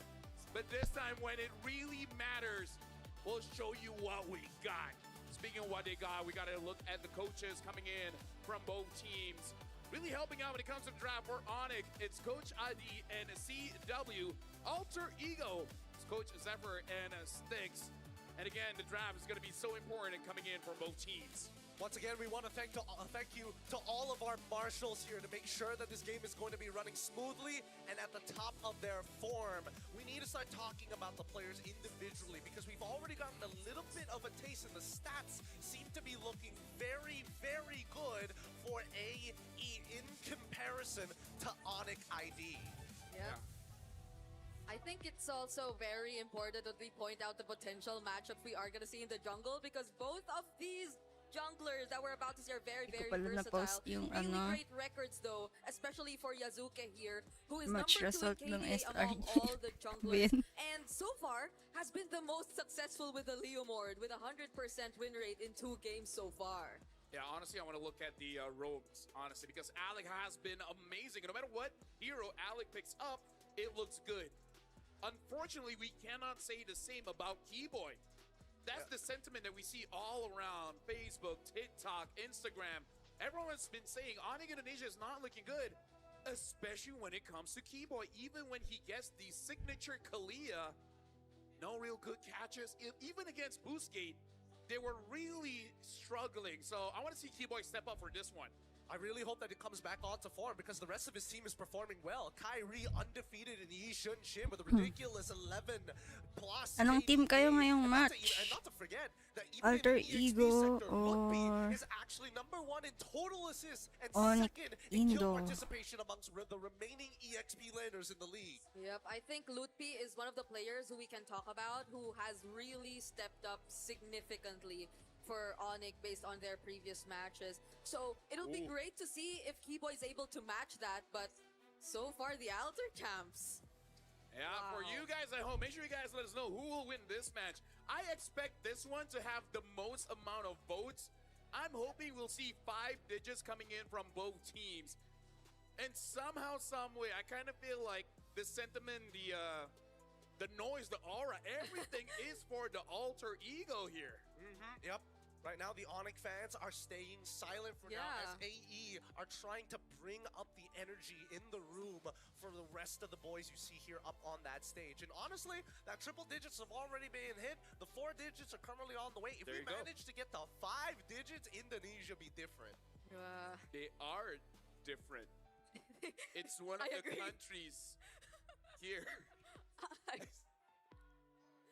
S: But this time when it really matters, we'll show you what we got. Speaking of what they got, we got to look at the coaches coming in from both teams. Really helping out when it comes to the draft for ONIC, it's Coach ID and CW. Alter Ego, it's Coach Zephyr and Styx. And again, the draft is going to be so important coming in for both teams.
U: Once again, we want to thank you to all of our marshals here to make sure that this game is going to be running smoothly and at the top of their form. We need to start talking about the players individually because we've already gotten a little bit of a taste and the stats seem to be looking very, very good for AE in comparison to ONIC ID.
T: Yeah. I think it's also very important that we point out the potential matchups we are going to see in the jungle because both of these junglers that we're about to see are very,
C: Hindi ko
T: very
C: pala
T: versatile.
C: na-post yung
T: Really
C: ano,
T: great records though, especially for Yazuke here, who is
C: match
T: number 2
C: result
T: in
C: ng
T: KDA among
C: SRG.
T: all the junglers.
C: Win.
T: And so far, has been the most successful with the Leomord with a 100% win rate in 2 games so far.
S: Yeah, honestly, I want to look at the rogues, honestly, because Alec has been amazing. No matter what hero Alec picks up, it looks good. Unfortunately, we cannot say the same about Keyboy. That's the sentiment that we see all around Facebook, TikTok, Instagram. Everyone's been saying ONIC Indonesia is not looking good, especially when it comes to Keyboy. Even when he gets the signature Kalia, no real good catches. Even against Boostgate, they were really struggling. So I want to see Keyboy step up for this one.
U: I really hope that it comes back onto form because the rest of his team is performing well. Kyrie undefeated in Yishun Shin with a ridiculous 11 plus.
C: Anong team kayo ngayong
U: And
C: match?
U: not to forget that even
C: Alter
U: in the EXP
C: Ego
U: sector,
C: or
U: Lutpi is actually number 1 in total assists and
C: ONIC
U: second in kill
C: Indo?
U: participation amongst the remaining EXP laners in the league.
T: Yep, I think Lutpi is one of the players who we can talk about who has really stepped up significantly for ONIC based on their previous matches. So it'll be great to see if Keyboy is able to match that, but so far the Alter Champs.
S: Yeah, for you guys at home, make sure you guys let us know who will win this match. I expect this one to have the most amount of votes. I'm hoping we'll see 5 digits coming in from both teams. And somehow, some way, I kind of feel like the sentiment, the noise, the aura, everything is for the Alter Ego here.
U: Yep. Right now, the ONIC fans are staying silent for now as AE are trying to bring up the energy in the room for the rest of the boys you see here up on that stage. And honestly, that triple digits have already been hit. The 4 digits are currently on the way. If we manage to get the 5 digits, Indonesia be different.
S: They are different. It's one of the countries here.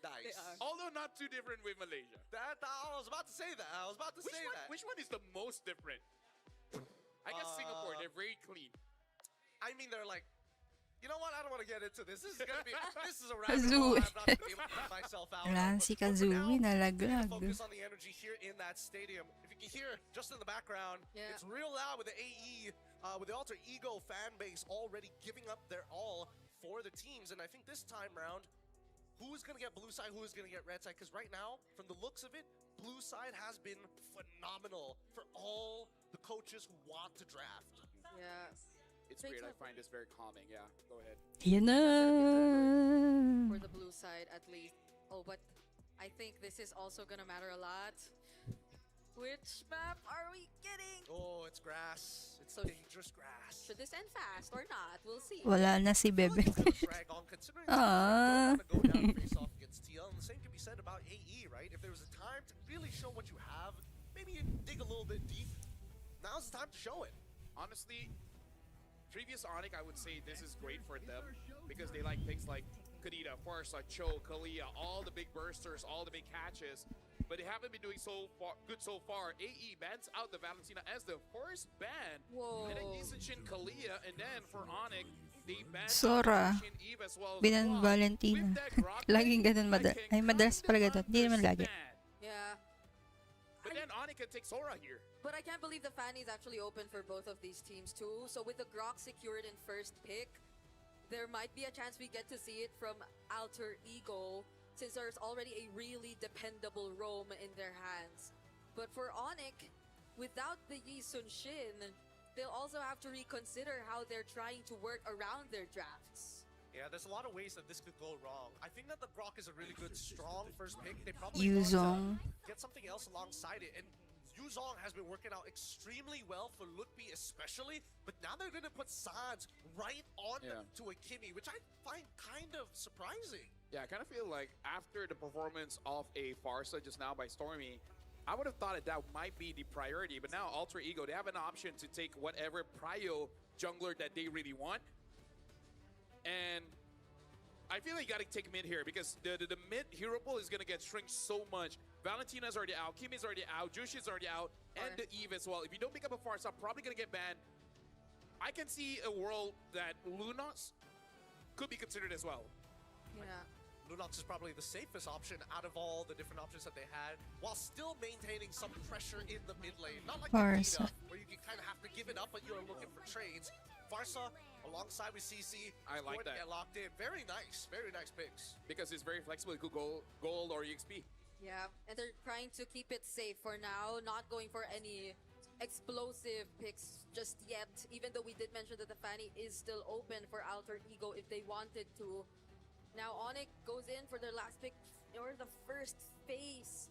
U: Nice.
S: Although not too different with Malaysia.
U: I was about to say that.
S: Which one is the most different? I guess Singapore, they're very clean.
U: I mean, they're like, you know what? I don't want to get into this. This is gonna be. This is a rabbit
C: Kazooie.
U: hole. I'm not gonna be able to get myself out.
C: Wala si Kazooie, nalaglag.
U: Focus on the energy here in that stadium. If you can hear just in the background, it's real loud with the AE, with the Alter Ego fan base already giving up their all for the teams. And I think this time round, who's going to get blue side, who's going to get red side? Because right now, from the looks of it, blue side has been phenomenal for all the coaches who want to draft.
T: Yeah.
S: It's great. I find this very calming. Yeah, go ahead.
C: Yan na.
T: For the blue side, at least. Oh, but I think this is also gonna matter a lot. Which map are we getting?
U: Oh, it's grass. It's dangerous grass.
T: Should this end fast or not? We'll see.
C: Wala na si Bebe.
U: Drag on, considering
C: Ah.
U: go down face off against TL. And the same can be said about AE, right? If there was a time to really show what you have, maybe you dig a little bit deep. Now's the time to show it.
S: Honestly, previous ONIC, I would say this is great for them because they like picks like Kadita, Farsa, Cho, Kalia, all the big bursters, all the big catches. But they haven't been doing good so far. AE bans out the Valentina as the first ban.
T: Whoa.
S: And then Isachin, Kalia, and then for ONIC, they banned
C: Sora.
S: out Eve as well.
C: Binan Valentina. Laging ganun ay madalas pala ganun. Hindi naman lagi.
T: Yeah.
S: But then ONIC can take Sora here.
T: But I can't believe the fan is actually open for both of these teams too. So with the Grok secured in first pick, there might be a chance we get to see it from Alter Ego, since there's already a really dependable roam in their hands. But for ONIC, without the Yi Sun Shin, they'll also have to reconsider how they're trying to work around their drafts.
U: Yeah, there's a lot of ways that this could go wrong. I think that the Grok is a really good, strong first pick. They probably
C: Yuzong.
U: want to get something else alongside it. And Yuzong has been working out extremely well for Lukby especially, but now they're going to put Sans right on to a Kimmy, which I find kind of surprising.
S: Yeah, I kind of feel like after the performance of a Farsa just now by Stormy, I would have thought that might be the priority, but now Alter Ego, they have an option to take whatever prio jungler that they really want. And I feel like you gotta take mid here because the mid hero pool is gonna get shrink so much. Valentina's already out, Kimi's already out, Jushi's already out, and the Eve as well. If you don't pick up a Farsa, probably gonna get banned. I can see a world that Lunox could be considered as well.
T: Yeah.
U: Lunox is probably the safest option out of all the different options that they had, while still maintaining some pressure in the mid lane. Not like
C: Farsa.
U: Nikita, where you can kind of have to give it up, but you're looking for trades. Farsa, alongside with CC,
S: I like that.
U: Get locked in. Very nice picks.
S: Because it's very flexible. It could go gold or EXP.
T: Yeah, and they're trying to keep it safe for now, not going for any explosive picks just yet, even though we did mention that the Fanny is still open for Alter Ego if they wanted to. Now ONIC goes in for their last pick, or the first phase.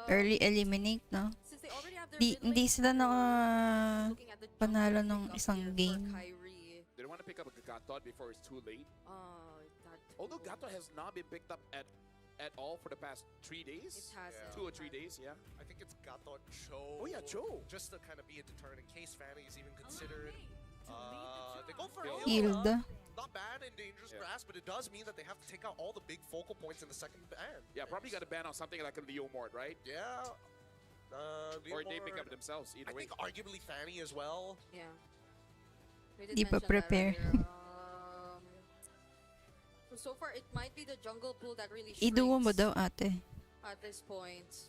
C: Early eliminate, no?
T: Since they already have their
C: Hindi sila panalo ng isang game.
S: They don't want to pick up a Gatot before it's too late. Although Gatot has not been picked up at all for the past 3 days.
T: It hasn't.
S: 2 or 3 days, yeah.
U: I think it's Gatot, Cho.
S: Oh yeah, Cho.
U: Just to kind of be a deterrent in case Fanny is even considered. They go for
C: Hilda.
U: Not bad in dangerous grass, but it does mean that they have to take out all the big focal points in the second ban.
S: Yeah, probably got to ban on something like a Leo Mord, right?
U: Yeah.
S: Or they pick up themselves, either way.
U: I think arguably Fanny as well.
T: Yeah.
C: Di pa prepare.
T: So far, it might be the jungle pool that really
C: Iduwo mo
T: shrinks
C: daw, ate.
T: at this point.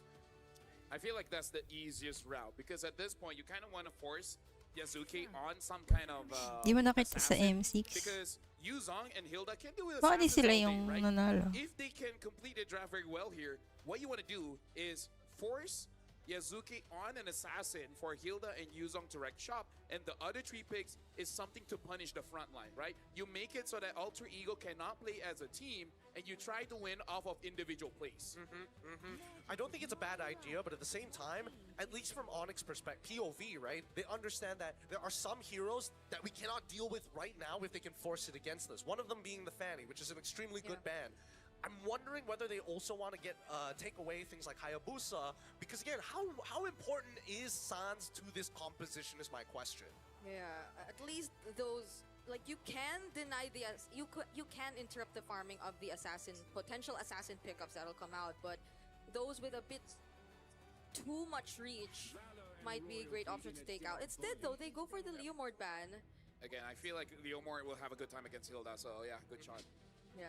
S: I feel like that's the easiest route because at this point, you kind of want to force Yasuke on some kind of
C: Di mo nakita sa
S: assassin,
C: M6.
S: because Yuzong and Hilda can do it.
C: Baka di sila yung
S: right?
C: nanalo.
S: If they can complete the draft very well here, what you want to do is force Yazuki on an assassin for Hilda and Yuzong to wreck shop, and the other 3 picks is something to punish the front line, right? You make it so that Alter Ego cannot play as a team, and you try to win off of individual plays.
U: I don't think it's a bad idea, but at the same time, at least from ONIC's perspective, POV, right? They understand that there are some heroes that we cannot deal with right now if they can force it against us. One of them being the Fanny, which is an extremely good ban. I'm wondering whether they also want to take away things like Hayabusa, because again, how important is Sans to this composition is my question.
T: Yeah, at least those, like, you can deny the you can interrupt the farming of the potential assassin pickups that'll come out, but those with a bit too much reach might be a great option to take out. Instead, though, they go for the Leomord ban.
S: Again, I feel like Leomord will have a good time against Hilda, so yeah, good shot.
T: Yeah.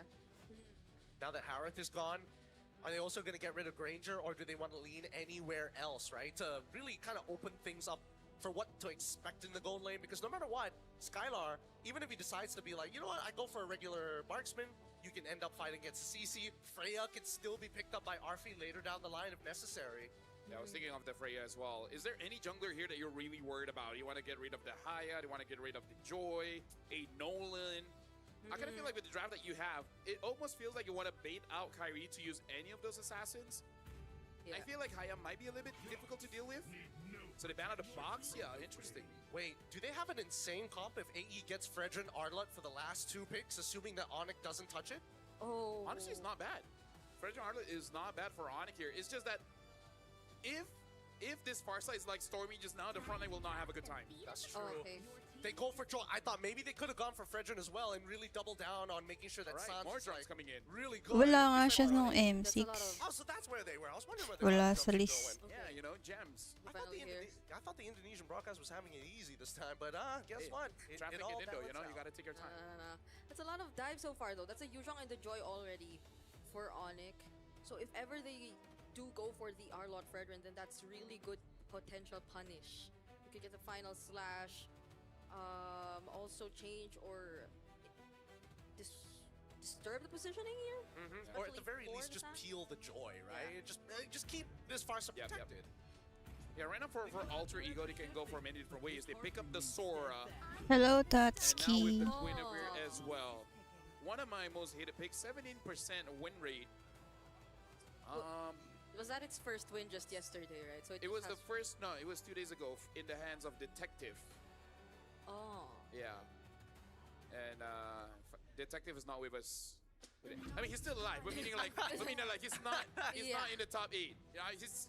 U: Now that Harith is gone, are they also going to get rid of Granger, or do they want to lean anywhere else, right? To really kind of open things up for what to expect in the gold lane, because no matter what, Skylar, even if he decides to be like, you know what, I go for a regular marksman, you can end up fighting against CC. Freya can still be picked up by Arfi later down the line if necessary.
S: Yeah, I was thinking of the Freya as well. Is there any jungler here that you're really worried about? You want to get rid of the Haya? Do you want to get rid of the Joy? A Nolan? I kind of feel like with the draft that you have, it almost feels like you want to bait out Kyrie to use any of those assassins.
T: Yeah.
S: I feel like Haya might be a little bit difficult to deal with. So they ban out the box? Yeah, interesting.
U: Wait, do they have an insane comp if AE gets Fredrin Arlott for the last 2 picks, assuming that ONIC doesn't touch it?
T: Oh.
S: Honestly, it's not bad. Fredrin Arlott is not bad for ONIC here. It's just that if this Farsa is like Stormy just now, the front line will not have a good time.
U: That's true.
T: Oh, okay.
U: They go for Joy. I thought maybe they could have gone for Fredrin as well and really double down on making sure that Sans
S: more
U: is
S: drones
U: like
S: coming in.
U: really good.
C: Wala nga siya nung M6.
U: Oh, so that's where they were. I was wondering where
C: Wala
U: the
C: sa
U: jump
C: list.
U: going.
S: Yeah, you know, gems.
U: I thought the Indonesian broadcast was having it easy this time, but guess
S: Hey,
U: what?
S: traffic
U: all
S: in Indo, you know,
U: balance
S: you gotta take your time.
T: That's a lot of dives so far, though. That's a Yuzhong and the Joy already for ONIC. So if ever they do go for the Arlott Fredrin, then that's really good potential punish. You could get the final slash, also change or disturb the positioning here.
U: Or at the
T: Especially
U: very
T: for
U: least,
T: the
U: just
T: tank.
U: peel the Joy, right? Just keep this Farsa protected.
S: Yeah, right now for Alter Ego, they can go for many different ways. They pick up the Sora.
C: Hello,
S: And now with
C: Tatsuki.
S: the Guinevere as well. One of my most hated picks, 17% win rate.
T: Was that its first win just yesterday, right? So
S: It was the first, no, it was 2 days ago in the hands of Detective.
T: Oh.
S: Yeah. And Detective is not with us. I mean, he's still alive. But meaning like he's not in the top 8. Yeah, he's,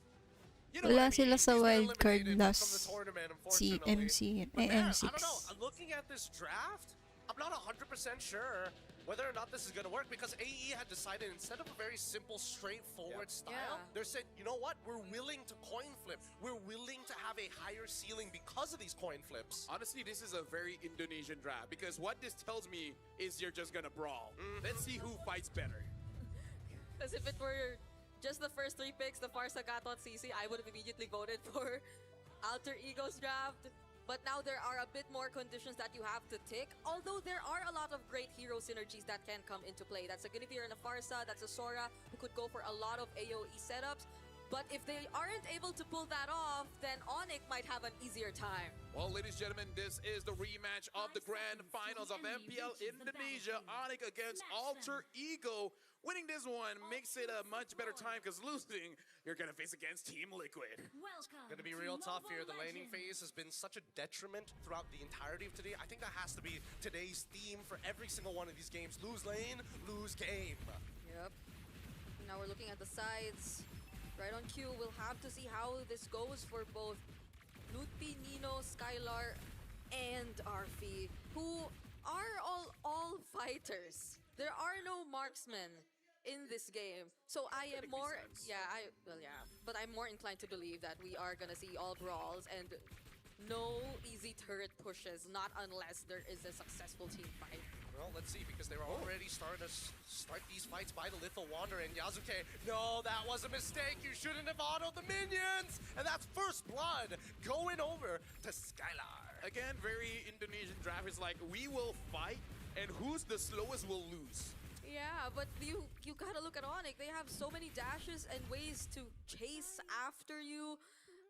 S: you know
C: Wala
S: what I mean?
C: sila sa
S: He's been
C: wildcard
S: eliminated
C: last
S: from the tournament,
C: si
S: unfortunately.
C: MC,
U: But man,
C: M6.
U: I don't know. Looking at this draft, I'm not 100% sure whether or not this is going to work, because AE had decided instead of a very simple, straightforward style, they said, you know what? We're willing to coin flip. We're willing to have a higher ceiling because of these coin flips.
S: Honestly, this is a very Indonesian draft, because what this tells me is you're just gonna brawl. Let's see who fights better.
T: Because if it were just the first 3 picks, the Farsa Gatot CC, I would have immediately voted for Alter Ego's draft. But now there are a bit more conditions that you have to tick. Although there are a lot of great hero synergies that can come into play. That's a Guinevere and a Farsa, that's a Sora who could go for a lot of AoE setups. But if they aren't able to pull that off, then ONIC might have an easier time.
S: Well, ladies and gentlemen, this is the rematch of the grand finals of MPL Indonesia. ONIC against Alter Ego. Winning this one makes it a much better time, because losing, you're going to face against Team Liquid.
U: Going to be real tough here. The laning phase has been such a detriment throughout the entirety of today. I think that has to be today's theme for every single one of these games. Lose lane, lose game.
T: Yep. Now we're looking at the sides. Right on cue, we'll have to see how this goes for both Lutpi, Nino, Skylar, and Arfi, who are all fighters. There are no marksmen in this game. So I am more, but I'm more inclined to believe that we are gonna see all brawls and no easy turret pushes, not unless there is a successful team fight.
U: Well, let's see, because they were already starting to start these fights by the Lethal Wanderer and Yasuke. No, that was a mistake. You shouldn't have autoed the minions. And that's first blood going over to Skylar.
S: Again, very Indonesian draft is like, we will fight, and who's the slowest will lose.
T: Yeah, but you gotta look at ONIC. They have so many dashes and ways to chase after you.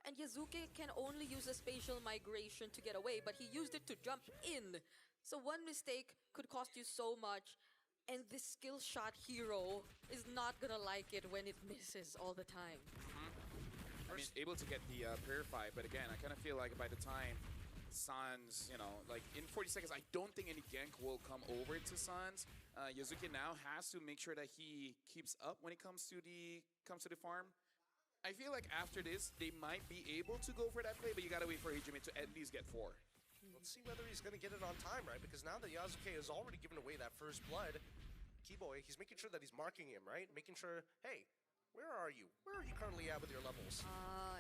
T: And Yazuke can only use a spatial migration to get away, but he used it to jump in. So one mistake could cost you so much, and this skill shot hero is not gonna like it when it misses all the time.
S: I mean, able to get the Purify, but again, I kind of feel like by the time Sans, you know, like in 40 seconds, I don't think any gank will come over to Sans. Yazuki now has to make sure that he keeps up when it comes to the farm. I feel like after this, they might be able to go for that play, but you gotta wait for Hijime to at least get 4.
U: Let's see whether he's going to get it on time, right? Because now that Yazuke has already given away that first blood, Keyboy, he's making sure that he's marking him, right? Making sure, hey, where are you? Where are you currently at with your levels?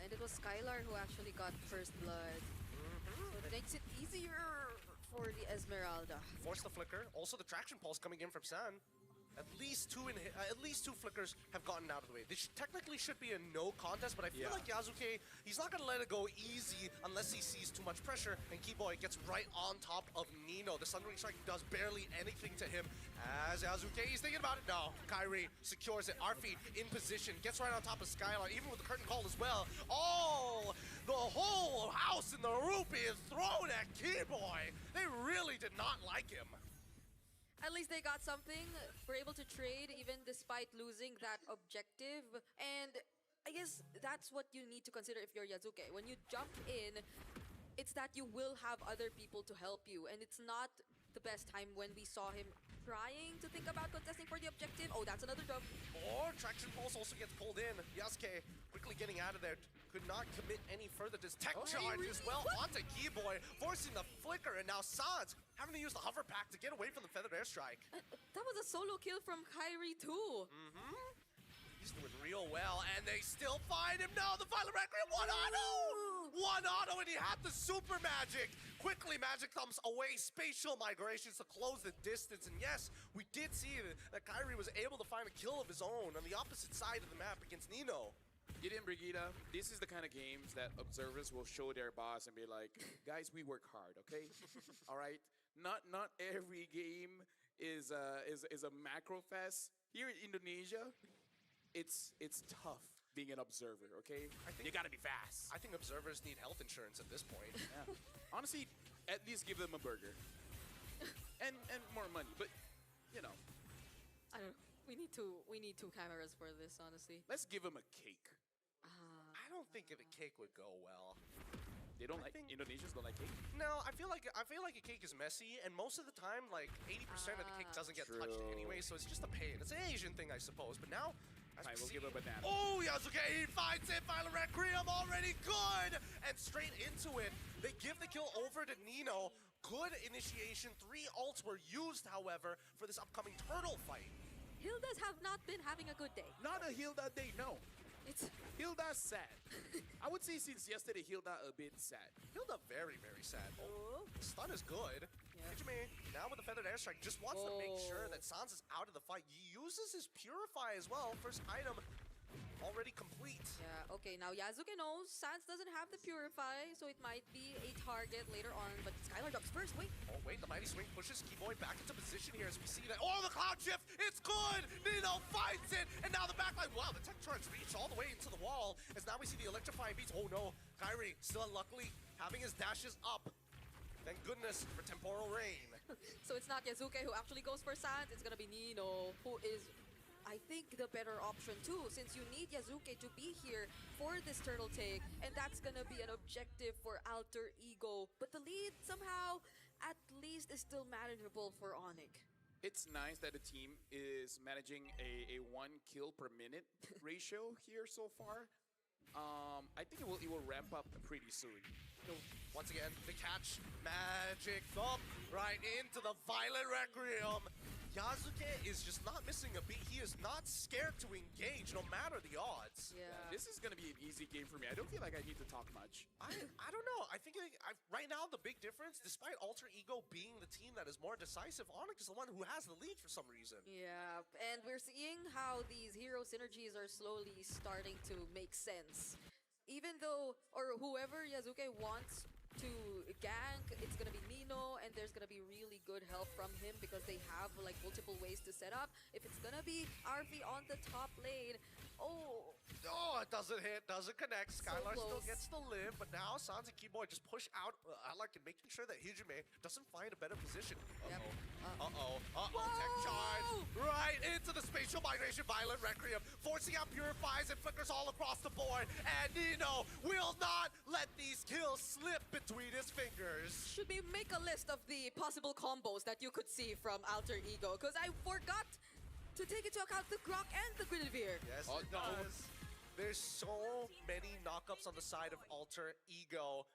T: And it was Skylar who actually got first blood. So it makes it easier for the Esmeralda.
U: Force the flicker. Also, the traction pulse coming in from San. At least two flickers have gotten out of the way. This technically should be a no contest, but I feel like Yazuke, he's not going to let it go easy unless he sees too much pressure, and Keyboy gets right on top of Nino. The Sundering Strike does barely anything to him. As Yazuke, he's thinking about it. No, Kyrie secures it. Arfi in position, gets right on top of Skylar, even with the curtain call as well. Oh, the whole house in the rupee is thrown at Keyboy. They really did not like him.
T: At least they got something. We're able to trade even despite losing that objective. And I guess that's what you need to consider if you're Yazuke. When you jump in, it's that you will have other people to help you. And it's not the best time when we saw him trying to think about contesting for the objective. Oh, that's another jump.
U: Or Traction Pulse also gets pulled in. Yasuke quickly getting out of there. Could not commit any further. This tech charge as well onto Keyboy, forcing the flicker, and now Sans having to use the hover pack to get away from the feathered airstrike.
T: That was a solo kill from Kyrie too.
U: He's doing real well, and they still find him. No, the Violent Requiem, one auto, and he had the super magic. Quickly, magic comes away, spatial migrations to close the distance, and yes, we did see that Kyrie was able to find a kill of his own on the opposite side of the map against Nino.
S: Gideon Brigida, this is the kind of games that observers will show their boss and be like, guys, we work hard, okay? All right? Not every game is a macro fest. Here in Indonesia, it's tough being an observer, okay? You gotta be fast.
U: I think observers need health insurance at this point.
S: Yeah. Honestly, at least give them a burger. and more money, but, you know.
T: I don't know. We need two cameras for this, honestly.
S: Let's give them a cake.
U: I don't think if a cake would go well.
S: They don't Indonesians don't like cake?
U: No, I feel like a cake is messy, and most of the time, like 80% of the cake doesn't get touched anyway, so it's just a pain. It's an Asian thing, I suppose. But now,
S: I will give a banana.
U: Oh, Yasuke, he finds it. Violent Requiem already good, and straight into it. They give the kill over to Nino. Good initiation. 3 ults were used, however, for this upcoming turtle fight.
T: Hilda's have not been having a good day.
S: Not a Hilda day, no.
T: It's
S: Hilda's sad. I would say since yesterday, Hilda a bit sad.
U: Hilda very, very sad. Oh, the stun is good. Hijime, now with the feathered airstrike, just wants to make sure that Sans is out of the fight. He uses his Purify as well. First item already complete.
T: Yeah, okay, now Yasuke knows Sans doesn't have the Purify, so it might be a target later on, but Skylar drops first, wait.
U: Oh, wait, the Mighty Swing pushes Keyboy back into position here as we see that. Oh, the Cloud Shift, it's good! Nino finds it, and now the backline, wow, the tech charge reached all the way into the wall, as now we see the electrifying beats. Oh no, Kyrie still unluckily having his dashes up. Thank goodness for Temporal Rain.
T: So it's not Yasuke who actually goes for Sans, it's gonna be Nino, who is, I think, the better option too, since you need Yasuke to be here for this turtle take, and that's gonna be an objective for Alter Ego. But the lead somehow, at least, is still manageable for ONIC.
S: It's nice that the team is managing a 1 kill per minute ratio here so far. I think it will ramp up pretty soon.
U: Once again, the catch, magic thump right into the Violent Requiem. Yasuke is just not missing a beat. He is not scared to engage, no matter the odds.
T: Yeah.
S: This is going to be an easy game for me. I don't feel like I need to talk much.
U: I don't know. I think right now the big difference, despite Alter Ego being the team that is more decisive, ONIC is the one who has the lead for some reason.
T: Yeah, and we're seeing how these hero synergies are slowly starting to make sense. Even though, or whoever Yasuke wants to gank, it's gonna be Nino, and there's gonna be really good help from him because they have like multiple ways to set up. If it's gonna be RV on the top lane. Oh,
U: Oh, it doesn't hit, doesn't connect. Skylar still
T: close.
U: gets the live, but now Sans and Keyboy just push out Alec and making sure that Hijime doesn't find a better position. Tech charge right into the spatial migration, violent requiem, forcing out purifies and flickers all across the board. And Nino will not let these kills slip between his fingers.
T: Should we make a list of the possible combos that you could see from Alter Ego? Because I forgot to take into account the Grok and the Guinevere.
U: Yes, it does. There's so many knockups on the side of Alter Ego.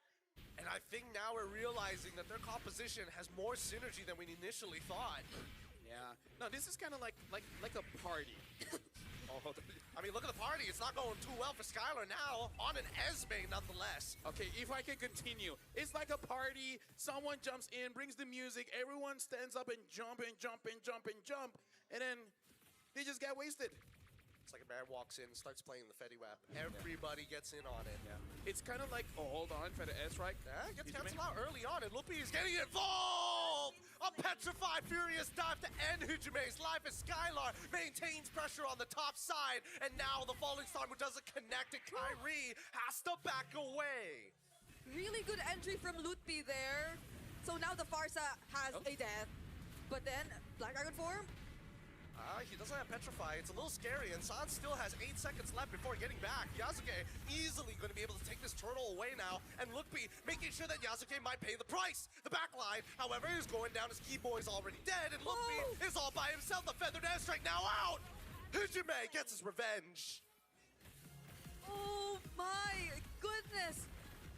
U: And I think now we're realizing that their composition has more synergy than we initially thought.
S: Yeah. No, this is kind of like a party.
U: I mean, look at the party. It's not going too well for Skylar now. On an Esme, nonetheless.
S: Okay, if I can continue. It's like a party. Someone jumps in, brings the music. Everyone stands up and jump and jump and jump and jump. And then they just get wasted.
U: It's like a man walks in and starts playing the Fetty Wap. Everybody gets in on it.
S: Yeah. It's kind of like, oh, hold on, for the S, right?
U: Yeah, it gets canceled out early on, and Lupi is getting involved! A petrified, furious dive to end Hijime's life as Skylar maintains pressure on the top side, and now the falling star who doesn't connect, and Kyrie has to back away.
T: Really good entry from Lutpi there. So now the Farsa has a death. But then, Black Dragon form?
U: He doesn't have Petrify. It's a little scary, and Sans still has 8 seconds left before getting back. Yasuke easily going to be able to take this turtle away now, and Lukpi making sure that Yasuke might pay the price. The backline, however, is going down as Keyboy's already dead, and Lukpi is all by himself. The feathered airstrike now out. Hijime gets his revenge.
T: Oh my goodness.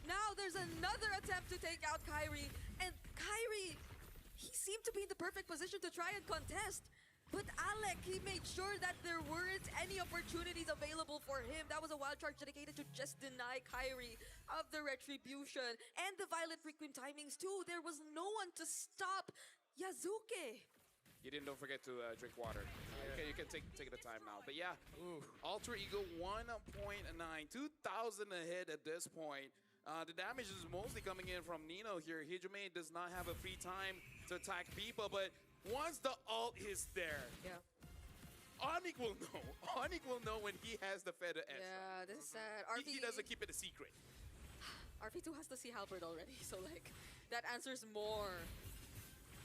T: Now there's another attempt to take out Kyrie, and Kyrie, he seemed to be in the perfect position to try and contest. But Alec, he made sure that there weren't any opportunities available for him. That was a wild charge dedicated to just deny Kyrie of the retribution. And the violent frequent timings too. There was no one to stop Yasuke.
S: Don't forget to drink water. Okay, you can take the time now. But yeah, Alter Ego 1.9, 2,000 ahead at this point. The damage is mostly coming in from Nino here. Hijime does not have a free time to attack people, but once the ult is there, ONIC will know. ONIC will know when he has the feather S.
T: Yeah, this is sad.
S: He doesn't keep it a secret.
T: RP2 has the Sea Halberd already, so like, that answers more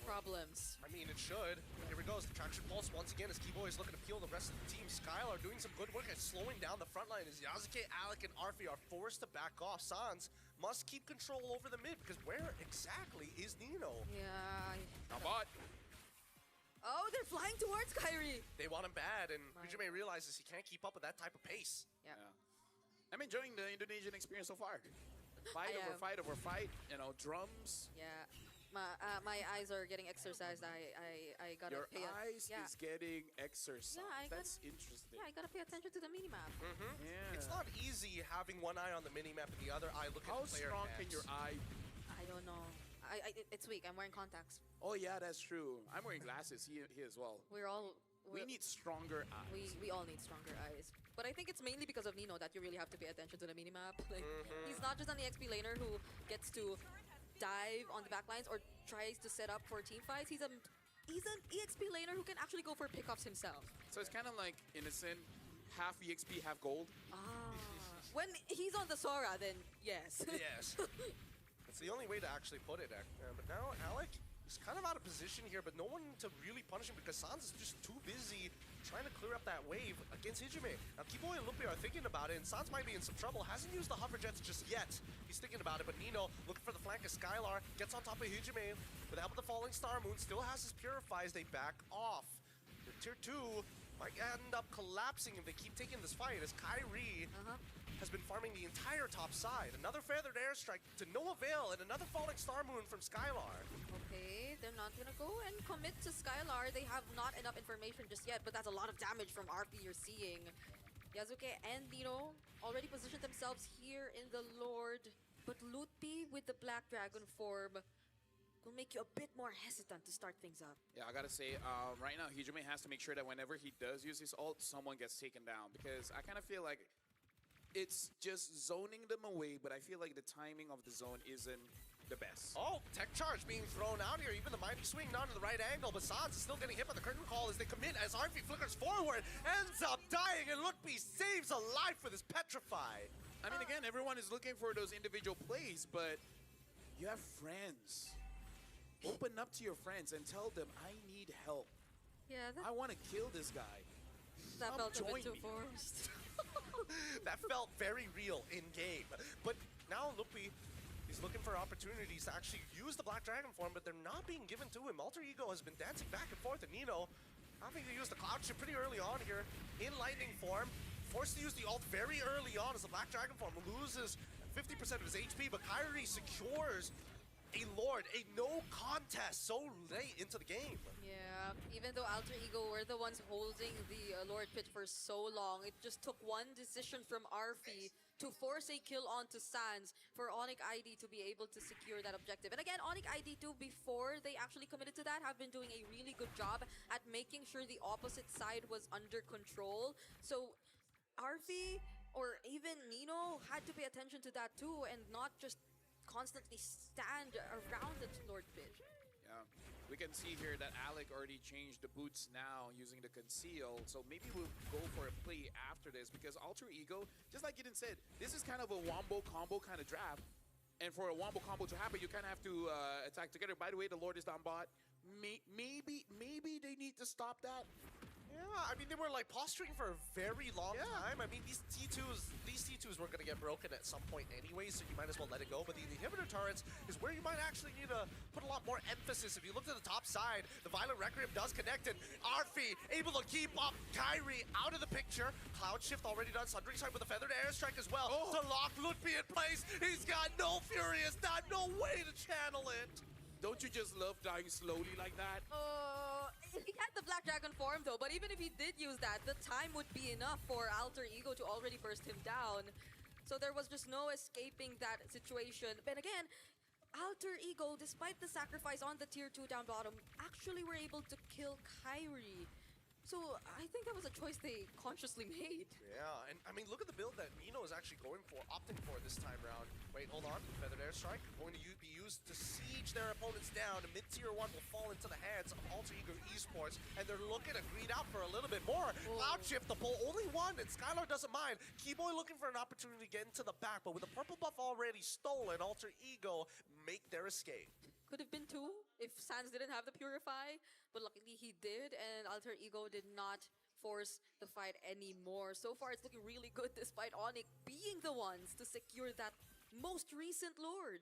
T: problems.
U: I mean, it should. Here we go. The traction pulse once again as Keyboy is looking to peel the rest of the team. Skylar doing some good work at slowing down the front line as Yasuke, Alec, and Arfi are forced to back off. Sans must keep control over the mid because where exactly is Nino?
T: Yeah.
S: Now bot.
T: Oh, they're flying towards Kyrie.
U: They want him bad, and Hijime realizes he can't keep up with that type of pace.
T: Yeah.
S: I'm enjoying the Indonesian experience so far. Fight over fight, you know, drums.
T: Yeah. My eyes are getting exercised. I gotta
S: Your
T: pay
S: eyes is getting exercised.
T: Yeah,
S: That's interesting.
T: Yeah, I gotta pay attention to the minimap.
S: Yeah.
U: It's not easy having one eye on the minimap and the other eye looking at the player
S: How strong
U: hands.
S: can your eye be?
T: I don't know. It's weak. I'm wearing contacts.
S: Oh yeah, that's true. I'm wearing glasses here as well. We need stronger eyes.
T: We all need stronger eyes. But I think it's mainly because of Nino that you really have to pay attention to the minimap. Like, he's not just an EXP laner who gets to dive on the backlines or tries to set up for team fights. He's an EXP laner who can actually go for pickoffs himself.
S: So it's kind of like Innocent, half EXP, half gold.
T: When he's on the Sora, then yes.
U: Yes. That's the only way to actually put it. But now Alec is kind of out of position here, but no one to really punish him because Sans is just too busy trying to clear up that wave against Hijime. Now Keyboy and Lupi are thinking about it, and Sans might be in some trouble. Hasn't used the hover jets just yet. He's thinking about it, but Nino looking for the flank of Skylar, gets on top of Hijime with the help of the Falling Star Moon, still has his Purifies, they back off. The tier 2 might end up collapsing if they keep taking this fight as Kyrie has been farming the entire top side. Another feathered airstrike to no avail, and another Falling Star Moon from Skylar.
T: Okay, they're not gonna go and commit to Skylar. They have not enough information just yet, but that's a lot of damage from RP you're seeing. Yasuke and Nino already positioned themselves here in the Lord, but Lutpi with the Black Dragon form will make you a bit more hesitant to start things up.
S: Yeah, I gotta say, right now Hijime has to make sure that whenever he does use his ult, someone gets taken down, because I kind of feel like it's just zoning them away, but I feel like the timing of the zone isn't the best.
U: Oh, tech charge being thrown out here. Even the mighty swing not in the right angle, but Sans is still getting hit by the curtain call as they commit, as RV flickers forward, ends up dying, and Lutpi saves a life with his Petrify.
S: I mean, again, everyone is looking for those individual plays, but you have friends. Open up to your friends and tell them, I need help.
T: Yeah,
S: I want to kill this guy.
T: that
S: Come
T: felt a bit
S: join
T: too
S: me.
T: forced.
U: That felt very real in game. But now Lutpi is looking for opportunities to actually use the Black Dragon form, but they're not being given to him. Alter Ego has been dancing back and forth, and Nino having to use the Cloud Shift pretty early on here in Lightning form. Forced to use the ult very early on as the Black Dragon form loses 50% of his HP, but Kyrie secures a Lord, a no contest so late into the game.
T: Yeah, even though Alter Ego were the ones holding the Lord Pit for so long, it just took one decision from Arfi to force a kill onto Sans for ONIC ID to be able to secure that objective. And again, ONIC ID too, before they actually committed to that, have been doing a really good job at making sure the opposite side was under control. So Arfi or even Nino had to pay attention to that too and not just constantly stand around the Lord Pit.
S: Yeah, we can see here that Alec already changed the boots now using the conceal. So maybe we'll go for a play after this because Alter Ego, just like Gideon said, this is kind of a wombo combo kind of draft. And for a wombo combo to happen, you kind of have to attack together. By the way, the Lord is down bot. Maybe they need to stop that.
U: Yeah, I mean, they were like posturing for a very long time. I mean, these T2s were going to get broken at some point anyway, so you might as well let it go. But the inhibitor turrets is where you might actually need to put a lot more emphasis. If you look to the top side, the Violent Requiem does connect, and Arfi able to keep up Kyrie out of the picture. Cloud Shift already done. Sundering Strike with a Feathered Airstrike as well to lock Lutpi in place. He's got no Furious, not no way to channel it.
S: Don't you just love dying slowly like that?
T: He had the Black Dragon form though, but even if he did use that, the time would be enough for Alter Ego to already burst him down. So there was just no escaping that situation. But again, Alter Ego, despite the sacrifice on the tier 2 down bottom, actually were able to kill Kyrie. So I think that was a choice they consciously made.
U: Yeah, and I mean, look at the build that Nino is actually opting for this time around. Wait, hold on. Feathered Airstrike going to be used to siege their opponents down. Mid-tier 1 will fall into the hands of Alter Ego Esports, and they're looking to greed out for a little bit more. Cloud Shift, the pull, only one, and Skylar doesn't mind. Keyboy looking for an opportunity to get into the back, but with the purple buff already stolen, Alter Ego make their escape.
T: Could have been 2 if Sans didn't have the Purify, but luckily he did, and Alter Ego did not force the fight anymore. So far, it's looking really good despite ONIC being the ones to secure that most recent Lord.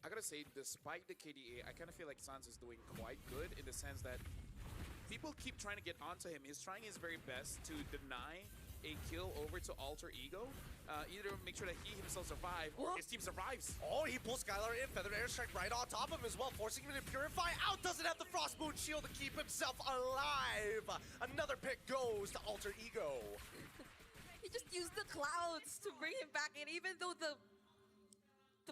S: I gotta say, despite the KDA, I kind of feel like Sans is doing quite good in the sense that people keep trying to get onto him. He's trying his very best to deny a kill over to Alter Ego. Either make sure that he himself survives or his team survives.
U: Oh, he pulls Skylar in. Feather Airstrike right on top of him as well, forcing him to Purify out. Doesn't have the Frost Moon Shield to keep himself alive. Another pick goes to Alter Ego.
T: He just used the clouds to bring him back in, even though the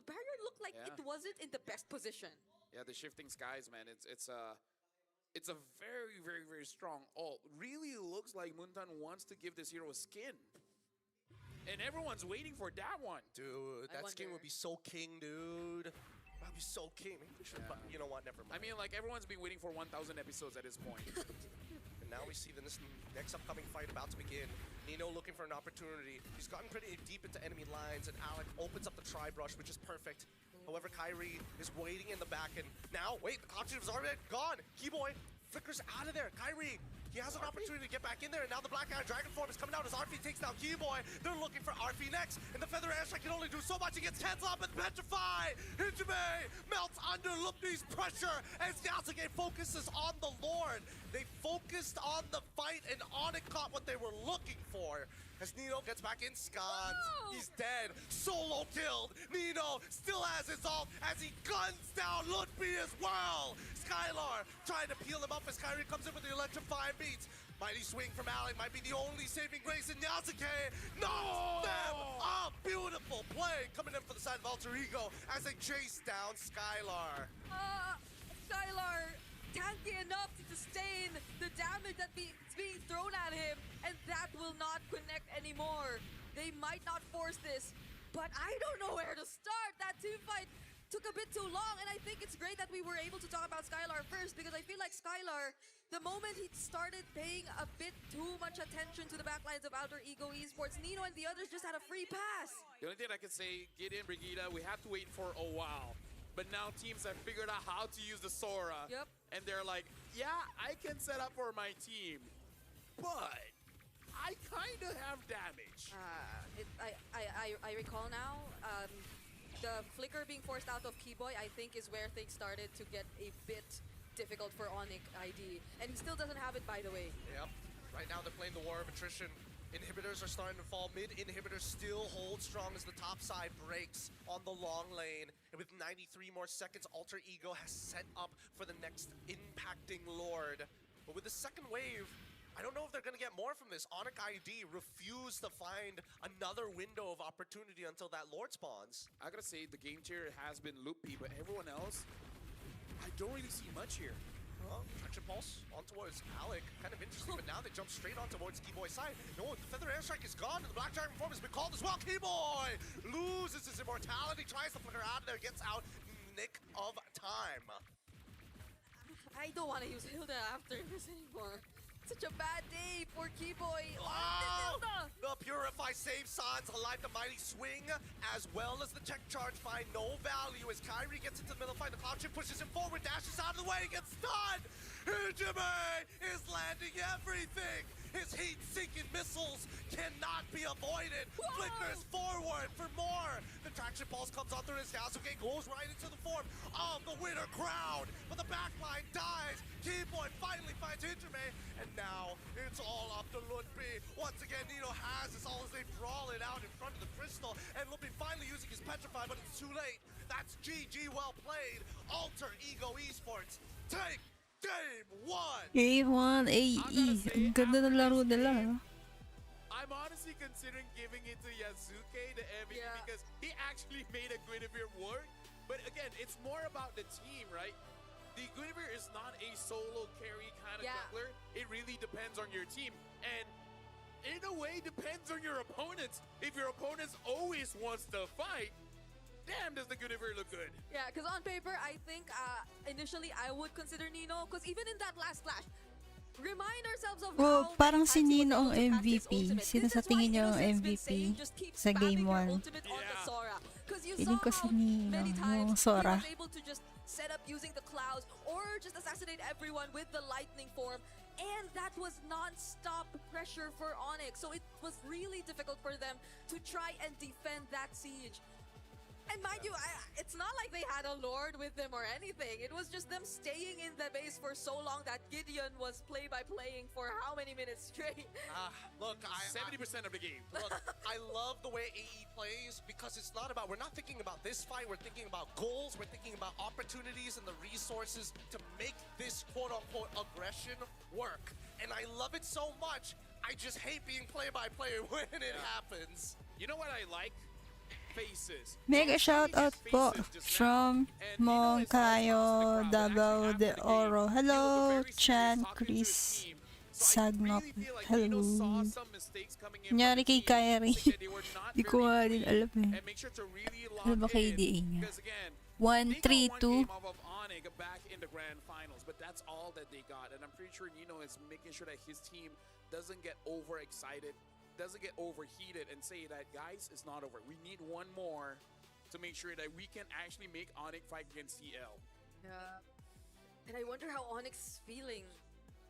T: barrier looked like it wasn't in the best position.
S: Yeah, the shifting skies, man. It's a very, very, very strong ult. Really looks like Muntan wants to give this hero a skin. And everyone's waiting for that one.
U: Dude, that skin would be so king, dude. That would be so king. Maybe we should, but you know what? Never mind.
S: I mean, like, everyone's been waiting for 1,000 episodes at this point.
U: And now we see the next upcoming fight about to begin. Nino looking for an opportunity. He's gotten pretty deep into enemy lines, and Alec opens up the Tri-Brush, which is perfect. However, Kyrie is waiting in the back, and now, wait, the Cloud Shift is already gone. Keyboy flickers out of there. Kyrie, he has an opportunity to get back in there, and now the Black Iron Dragon form is coming out as Arfi takes down Keyboy. They're looking for Arfi next, and the Feather Airstrike can only do so much. He gets canceled up and Petrify. Hijime melts under Luppi's pressure as Yasuke focuses on the Lord. They focused on the fight, and ONIC caught what they were looking for. As Nino gets back in Scots, he's dead. Solo killed. Nino still has his ult as he guns down Lutfi as well. Skylar trying to peel him up as Kyrie comes in with the electrifying beats. Mighty swing from Alec might be the only saving grace in Yasuke. Knocks them up. Beautiful play coming in for the side of Alter Ego as they chase down Skylar.
T: Skylar tanky enough to sustain the damage that's being thrown at him, and that will not connect anymore. They might not force this, but I don't know where to start. That team fight took a bit too long, and I think it's great that we were able to talk about Skylar first, because I feel like Skylar, the moment he started paying a bit too much attention to the backlines of Alter Ego Esports, Nino and the others just had a free pass.
S: The only thing I can say, Gideon, Brigida, we have to wait for a while. But now teams have figured out how to use the Sora.
T: Yep.
S: And they're like, yeah, I can set up for my team, but I kind of have damage.
T: I recall now, the flicker being forced out of Keyboy, I think, is where things started to get a bit difficult for ONIC ID. And he still doesn't have it, by the way.
U: Yep. Right now they're playing the war of attrition. Inhibitors are starting to fall. Mid inhibitors still hold strong as the top side breaks on the long lane. And with 93 more seconds, Alter Ego has set up for the next impacting Lord. But with the second wave, I don't know if they're going to get more from this. ONIC ID refused to find another window of opportunity until that Lord spawns.
S: I gotta say, the game tier has been loopy, but everyone else, I don't really see much here.
U: Traction Pulse on towards Alec. Kind of interesting, but now they jump straight on towards Keyboy's side. No, the Feather Airstrike is gone, and the Black Dragon form has been called as well. Keyboy loses his immortality, tries to flicker out of there, gets out in the nick of time.
T: I don't want to use Hilda after this anymore. Such a bad day for Keyboy.
U: Oh, the Purify save Sans, alive the mighty swing, as well as the tech charge find no value as Kyrie gets into the middle fight. The Cloud Chip pushes him forward, dashes out of the way, gets stunned. Hijime is landing everything. His heat-seeking missiles cannot be avoided. Flickers forward for more. The traction pulse comes on through his Yasuke, goes right into the form of the winner crown. But the backline dies. Keyboy finally finds Hijime. And now it's all up to Ludby. Once again, Nino has this all as they brawl it out in front of the crystal. And Ludby finally using his Petrify, but it's too late. That's GG, well played. Alter Ego Esports take Game 1!
C: Game 1, AE. Ang ganda ng laro nila.
S: I'm honestly considering giving it to Yasuke, the MVP, because he actually made a Guinevere work. But again, it's more about the team, right? The Guinevere is not a solo carry kind of jungler. It really depends on your team. And in a way, depends on your opponents. If your opponents always wants to fight, damn, does the Guinevere look good.
T: Yeah, because on paper, I think initially I would consider Nino, because even in that last clash, remind ourselves of
C: Oh,
T: how
C: parang si Nino ang MVP. Sino sa tingin niyo ang MVP sa Game 1? Feeling ko si Nino, yung Sora.
T: He was able to just set up using the clouds or just assassinate everyone with the lightning form. And that was non-stop pressure for ONIC. So it was really difficult for them to try and defend that siege. And mind you, it's not like they had a Lord with them or anything. It was just them staying in the base for so long that Gideon was play-by-playing for how many minutes straight?
U: Look,
S: 70% of the game.
U: Look, I love the way AE plays because it's not about, we're not thinking about this fight, we're thinking about goals, we're thinking about opportunities and the resources to make this quote-unquote aggression work. And I love it so much, I just hate being play-by-play when it happens.
S: You know what I like? Faces.
C: Mega shoutout po from Moncayo, Davao de Oro. Hello, Chan, Chris, Sagnop. Hello. Nangyari kay Kyrie. Di ko nga din alam eh. Ano ba KDA niya? 1-3-2.
S: Back in the grand finals, but that's all that they got. And I'm pretty sure Nino is making sure that his team doesn't get overexcited, doesn't get overheated and say that, guys, it's not over. We need one more to make sure that we can actually make ONIC fight against TL.
T: Yeah. And I wonder how ONIC's feeling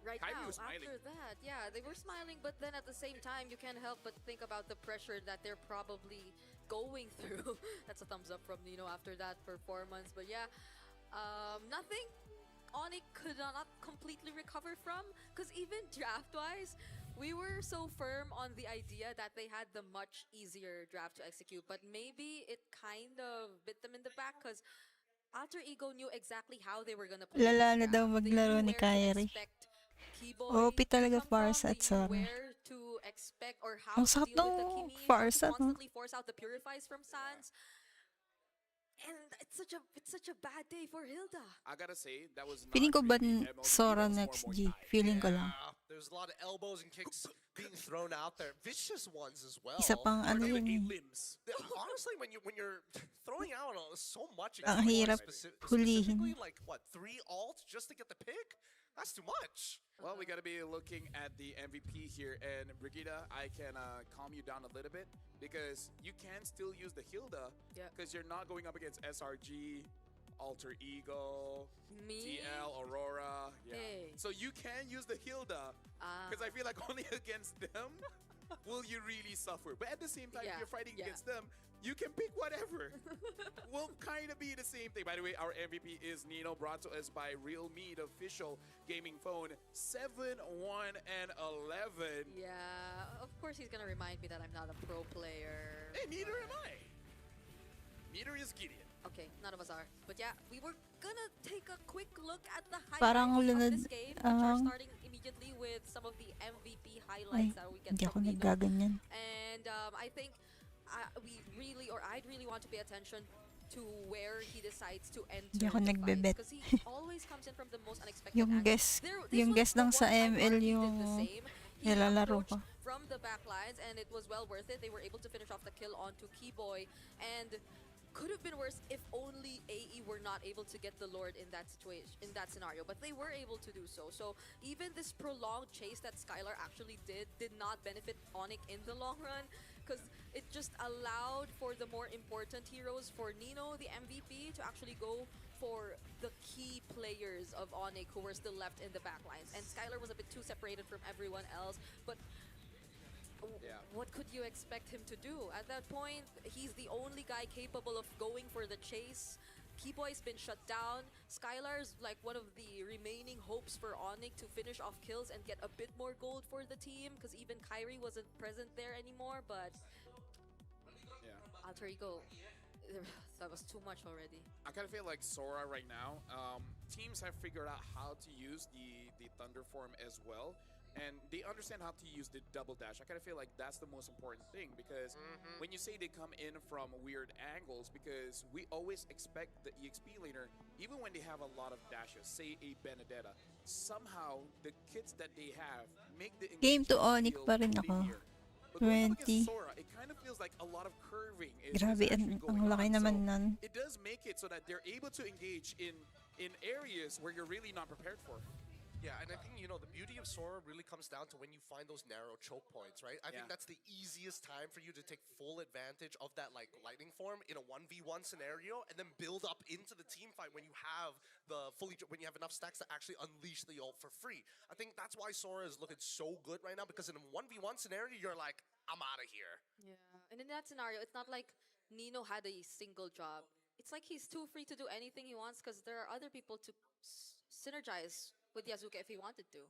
T: right
S: Kyrie
T: now
S: was smiling.
T: after that. Yeah, they were smiling, but then at the same time, you can't help but think about the pressure that they're probably going through. That's a thumbs up from Nino after that performance. But yeah, nothing ONIC could not completely recover from, because even draft-wise, we were so firm on the idea that they had the much easier draft to execute, but maybe it kind of bit them in the back because Alter Ego knew exactly how they were gonna play.
C: Lala na daw maglaro ni Kyrie. OP talaga Farsat, sorry. Ang sakit ng Farsat, no?
T: Constantly force out the purifies from Sans. And it's such a bad day for Hilda.
S: I gotta say, that was not
C: Feeling ko ba
S: really MLBB,
C: Sora
S: that was
C: next
S: more
C: G? Feeling ko lang.
U: There's a lot of elbows and kicks being thrown out there. Vicious ones as well.
C: Isa pang ano yun eh.
U: Honestly, when you're throwing out so much.
C: Ang hirap hulihin.
U: Specifically, like what, 3 ults just to get the pick? That's too much.
S: Well, we gotta be looking at the MVP here, and Brigitte, I can calm you down a little bit because you can still use the Hilda because you're not going up against SRG, Alter Ego,
T: Me?
S: TL, Aurora. Yeah.
T: Hey.
S: So you can use the Hilda because I feel like only against them will you really suffer. But at the same time, if you're fighting against them, you can pick whatever. Will kind of be the same thing. By the way, our MVP is Nino, brought to us by Realme, the official gaming phone. 7, 1, and 11.
T: Yeah, of course he's gonna remind me that I'm not a pro player.
S: Hey, neither am I. Neither is Gideon.
T: Okay, none of us are. But yeah, we were gonna take a quick look at the
C: Parang
T: highlights of
C: lunod,
T: this game, which are starting immediately with some of the MVP highlights that we get
C: Hindi ako
T: from Nino.
C: naggaganyan.
T: And I think I'd really want to pay attention to where he decides to enter
C: Hindi ako
T: the
C: nagbebet.
T: because he always comes in from the most unexpected
C: Yung
T: angles.
C: guess lang sa ML yung nilalaro ko.
T: From the back lines, and it was well worth it. They were able to finish off the kill onto Keyboy, and could have been worse if only AE were not able to get the Lord in that situation, in that scenario, but they were able to do so. So even this prolonged chase that Skylar actually did not benefit ONIC in the long run, because it just allowed for the more important heroes, for Nino, the MVP, to actually go for the key players of ONIC who were still left in the backlines. And Skylar was a bit too separated from everyone else, but what could you expect him to do? At that point, he's the only guy capable of going for the chase. Keyboy's been shut down. Skylar's like one of the remaining hopes for ONIC to finish off kills and get a bit more gold for the team, because even Kyrie wasn't present there anymore, but Alter Ego, that was too much already.
S: I kind of feel like Sora right now, teams have figured out how to use the Thunder form as well. And they understand how to use the double dash. I kind of feel like that's the most important thing, because when you say they come in from weird angles, because we always expect the EXP laner, even when they have a lot of dashes, say a Benedetta, somehow the kits that they have make the
C: Game to ONIC pa rin ako. 20.
S: Sora, it kind of feels like a lot of curving is
C: Grabe,
S: actually going
C: ang laki
S: on.
C: naman
S: So
C: nun.
S: it does make it so that they're able to engage in areas where you're really not prepared for.
U: Yeah, and I think, the beauty of Sora really comes down to when you find those narrow choke points, right? I think that's the easiest time for you to take full advantage of that, like, lightning form in a 1v1 scenario, and then build up into the team fight when you have when you have enough stacks to actually unleash the ult for free. I think that's why Sora is looking so good right now, because in a 1v1 scenario, you're like, I'm out of here.
T: Yeah, and in that scenario, it's not like Nino had a single job. It's like he's too free to do anything he wants, because there are other people to synergize with Yasuke if he wanted to.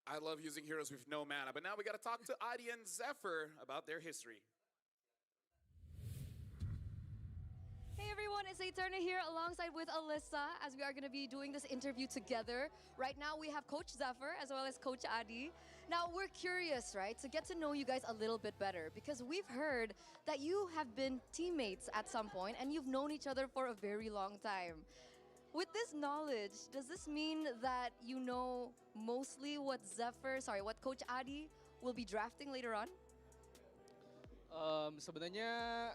S: I love using heroes with no mana, but now we gotta talk to Adi and Zephyr about their history.
F: Hey everyone, it's Eterna here alongside with Alyssa as we are going to be doing this interview together. Right now we have Coach Zephyr as well as Coach Adi. Now we're curious, right, to get to know you guys a little bit better, because we've heard that you have been teammates at some point and you've known each other for a very long time. With this knowledge, does this mean that you know mostly what Coach Adi will be drafting later on?
J: Sebenarnya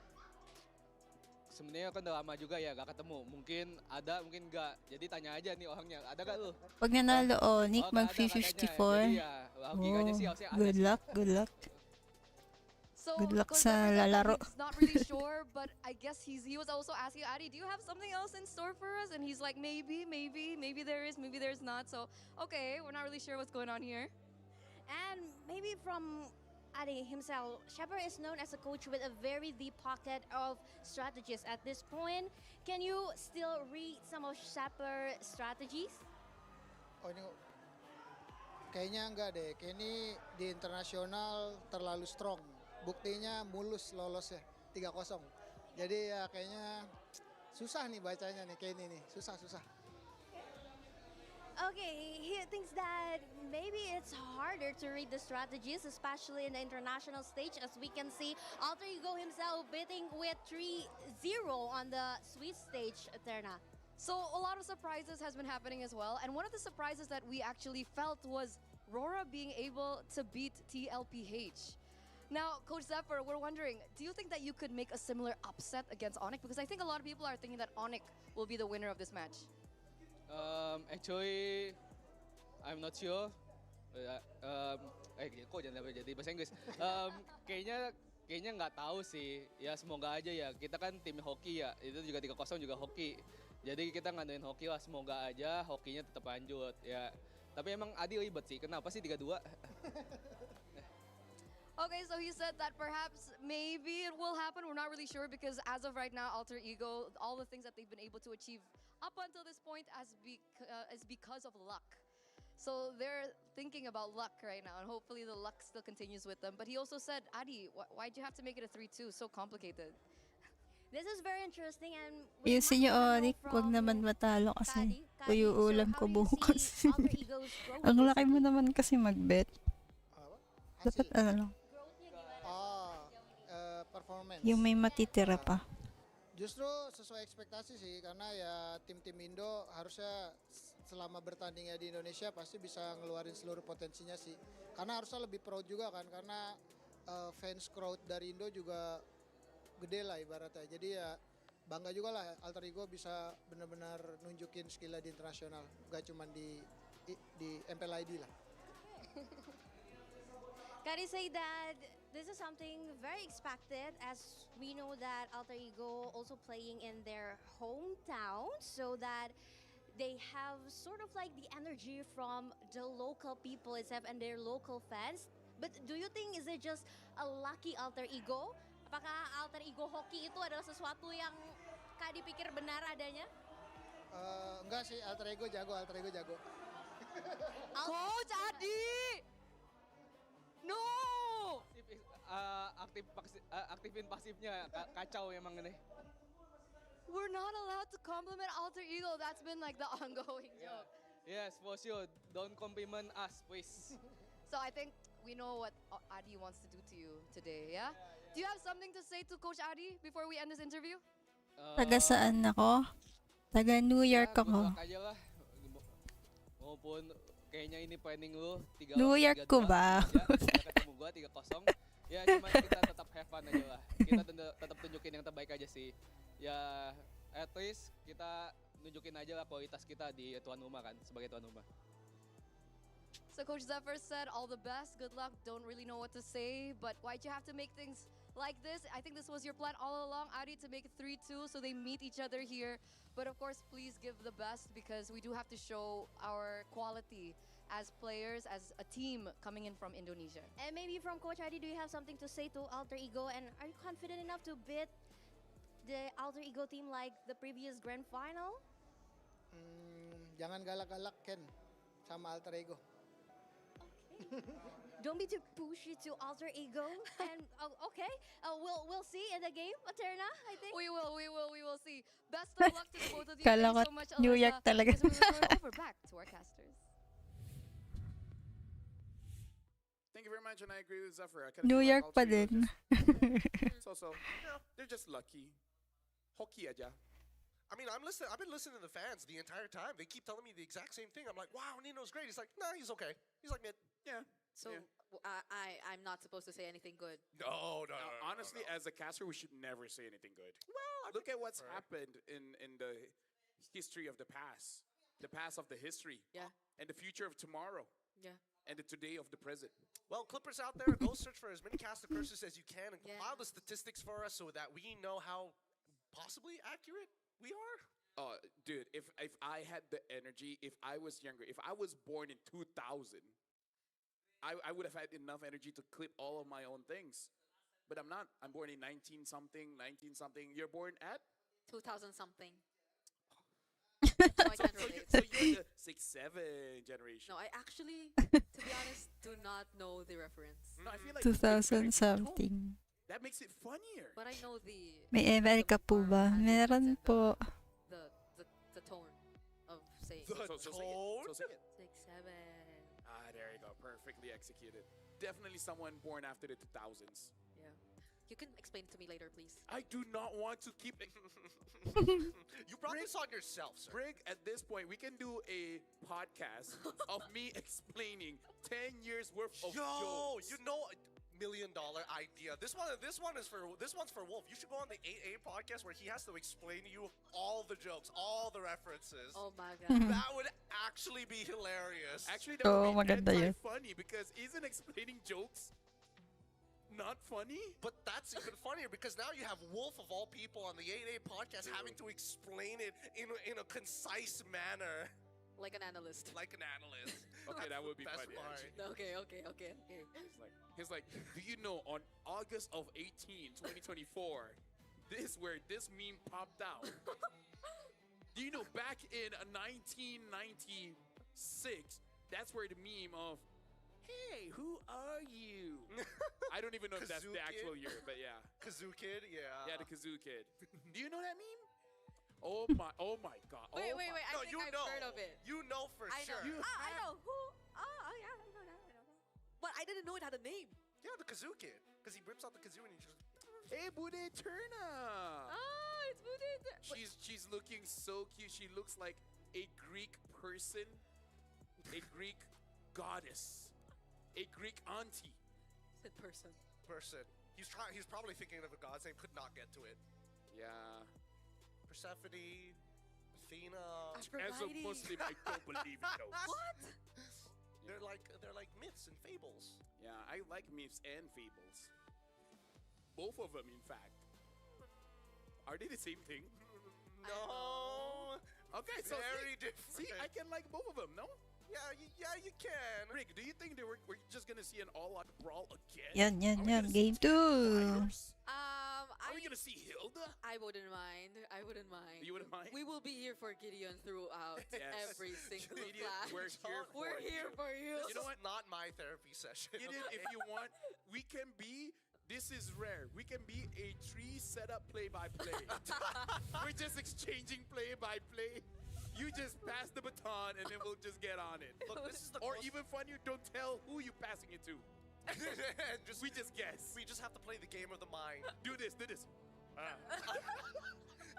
J: kan udah lama juga ya gak ketemu. Mungkin ada, mungkin enggak. Jadi tanya aja nih orangnya, ada gak lu?
C: Pag nanalo ONIC, mag-54. Good luck, good luck.
F: So,
C: Good luck
F: Coach
C: sa
F: Zephyr said that
C: lalaro.
F: he's not really sure, but I guess he was also asking Adi, do you have something else in store for us? And he's like, maybe there is, maybe there's not. So, okay, we're not really sure what's going on here.
A: And maybe from Adi himself, Shepard is known as a coach with a very deep pocket of strategies at this point. Can you still read some of Shepard's strategies?
B: Oh, ini kayaknya enggak deh. Kenny di internasional terlalu strong. Buktinya mulus lolos ya 3-0. Jadi ya kayaknya susah nih bacanya nih Kenny nih. Susah.
A: Okay, he thinks that maybe it's harder to read the strategies, especially in the international stage, as we can see Alter Ego himself beating with 3-0 on the Swiss stage, Eterna.
F: So a lot of surprises has been happening as well. And one of the surprises that we actually felt was RORA being able to beat TLPH. Now, Coach Zephyr, we're wondering, do you think that you could make a similar upset against ONIC? Because I think a lot of people are thinking that ONIC will be the winner of this match.
J: Actually, I'm not sure. Kok jangan sampai jadi bahasa Inggris. Kayaknya nggak tahu sih. Ya semoga aja ya. Kita kan tim hoki ya. Itu juga 3-0 juga hoki. Jadi kita ngandelin hoki lah. Semoga aja hokinya tetap lanjut ya. Tapi emang Adi ribet sih. Kenapa sih 3-2?
F: Okay, so he said that perhaps maybe it will happen. We're not really sure because as of right now, Alter Ego, all the things that they've been able to achieve up until this point is because of luck. So they're thinking about luck right now, and hopefully the luck still continues with them. But he also said, Adi, why'd you have to make it a 3-2? So complicated.
A: This is very interesting and
C: Ayusin niyo, ONIC. Huwag naman matalo kasi uyuulam ko bukas. Ang laki mo naman kasi mag-bet. Dapat ano lang.
B: Performance.
C: Yung may matitira pa.
B: Justru sesuai ekspektasi sih, karena ya tim-tim Indo harusnya selama bertandingnya di Indonesia pasti bisa ngeluarin seluruh potensinya sih. Karena harusnya lebih proud juga kan, karena fans crowd dari Indo juga gede lah ibaratnya. Jadi ya bangga juga lah Alter Ego bisa benar-benar nunjukin skillnya di internasional, gak cuma di MLBB lah.
A: Can I say that this is something very expected, as we know that Alter Ego also playing in their hometown, so that they have sort of like the energy from the local people itself and their local fans. But do you think is it just a lucky Alter Ego? Apakah Alter Ego hoki itu adalah sesuatu yang Kak dipikir benar adanya?
B: Enggak sih, Alter Ego jago.
F: Coach Adi! No!
J: Aktifin pasifnya kacau emang ini.
F: We're not allowed to compliment Alter Ego. That's been like the ongoing joke.
J: Yes, for sure. Don't compliment us, please.
F: So I think we know what Adi wants to do to you today, yeah? Do you have something to say to Coach Adi before we end this interview?
C: Taga saan ako? Taga New York ako.
J: Maupun kayaknya ini planning lu 3
C: New York ko ba?
J: Ketemu gua 3-0. Ya cuman kita tetap have fun aja lah. Kita tetap tunjukin yang terbaik aja sih. Ya at least kita nunjukin aja lah kualitas kita di tuan rumah kan, sebagai tuan rumah.
F: So Coach Zephyr said all the best, good luck, don't really know what to say, but why'd you have to make things like this? I think this was your plan all along, Adi, to make it 3-2 so they meet each other here. But of course, please give the best because we do have to show our quality as players, as a team coming in from Indonesia.
A: And maybe from Coach Adi, do you have something to say to Alter Ego? And are you confident enough to beat the Alter Ego team like the previous grand final?
B: Jangan galak-galak Ken sama Alter Ego.
A: Don't be too pushy to Alter Ego. And okay, we'll see in the game, Aterna, I think.
F: We will see. Best of luck to the both of you.
C: Kala ko
F: Thanks so much,
C: New York
F: Alyssa.
C: talaga.
F: As we will throw it over back to our casters.
S: Thank you very much, and I agree with Zephyr. I
C: New
S: feel like
C: York
S: Alter
C: pa
S: Ego
C: din.
S: So, they're just lucky. Hockey aja.
U: I mean, I've been listening to the fans the entire time. They keep telling me the exact same thing. I'm like, wow, Nino's great. He's like, nah, he's okay. He's like mid.
S: Yeah.
T: So I'm not supposed to say anything good.
S: No. Honestly, as a caster, we should never say anything good. Well, look at what's happened in the history of the past of the history, and the future of tomorrow, and the today of the present.
U: Well, Clippers out there, go search for as many caster curses as you can and compile the statistics for us so that we know how possibly accurate we are.
S: Oh, dude, if I had the energy, if I was younger, if I was born in 2000, I would have had enough energy to clip all of my own things. But I'm not. I'm born in 19-something. You're born at?
T: 2000-something.
S: So I can't relate. So you're the 6-7 generation.
T: No, I actually, to be honest, do not know the reference.
S: No, I feel like
C: 2000 something.
S: that makes it funnier.
T: But I know the
C: May America po ba? Meron po.
T: the tone of saying.
S: So say it.
T: 6-7.
S: There you go. Perfectly executed. Definitely someone born after the 2000s.
T: Yeah. You can explain it to me later, please.
S: I do not want to keep it.
U: You brought this on yourself, sir.
S: Brig, at this point, we can do a podcast of me explaining 10 years worth of jokes.
U: You know, million idea. This one's for Wolf. You should go on the 8A podcast where he has to explain to you all the jokes, all the references.
T: Oh my god.
U: That would actually be hilarious.
D: Actually, that
C: Oo,
D: would be
C: maganda yun.
D: anti-funny because isn't explaining jokes not funny?
U: But that's even funnier because now you have Wolf of all people on the 8A podcast having to explain it in a concise manner.
T: Like an analyst.
U: Like an analyst.
D: Okay, that would be
U: Best
D: funny.
U: part.
D: actually.
T: Okay.
D: He's like, do you know on August of 2024, this where this meme popped out? Do you know back in 1996, that's where the meme of, hey, who are you? I don't even know if that's the actual year, but yeah.
U: Kazoo Kid, yeah.
D: Yeah, the Kazoo Kid. Do you know that meme? Oh my god.
T: Wait,
D: oh
T: wait.
D: my.
T: I
U: No,
T: think
U: you
T: I've
U: know.
T: heard of it.
U: You know for
T: I
U: sure.
T: know. I know. Who? Oh, yeah, I know that. But I didn't know it had a name.
U: Yeah, the Kazoo Kid. Because he rips out the kazoo and he just...
D: Hey, Bude Turner.
T: Oh, it's Bude.
D: She's looking so cute. She looks like a Greek person, a Greek goddess, a Greek auntie.
T: Said person.
U: He's probably thinking of a god's name, could not get to it.
D: Yeah.
U: Persephone, Athena.
D: As a Muslim, I don't believe in those.
T: What?
U: They're like myths and fables.
D: Yeah, I like myths and fables. Both of them, in fact. Are they the same thing?
U: No.
D: Okay, so
U: very
D: see,
U: different.
D: See, I can like both of them, no?
U: Yeah, you can.
D: Rick, do you think we're just gonna see an all-out brawl again?
C: Yan. Game 2.
D: Are we gonna see Hilda?
T: I wouldn't mind.
D: You wouldn't mind?
T: We will be here for Gideon throughout every single
D: Gideon,
T: class.
D: we're here for you.
T: You
U: You know what? Not my therapy session.
D: Gideon, if you want, we can be. This is rare. We can be a tree setup play-by-play. We're just exchanging play-by-play. You just pass the baton and then we'll just get on it.
U: Look, this is the
D: or even funnier, don't tell who you're passing it to. We just guess.
U: We just have to play the game of the mind.
D: Do this.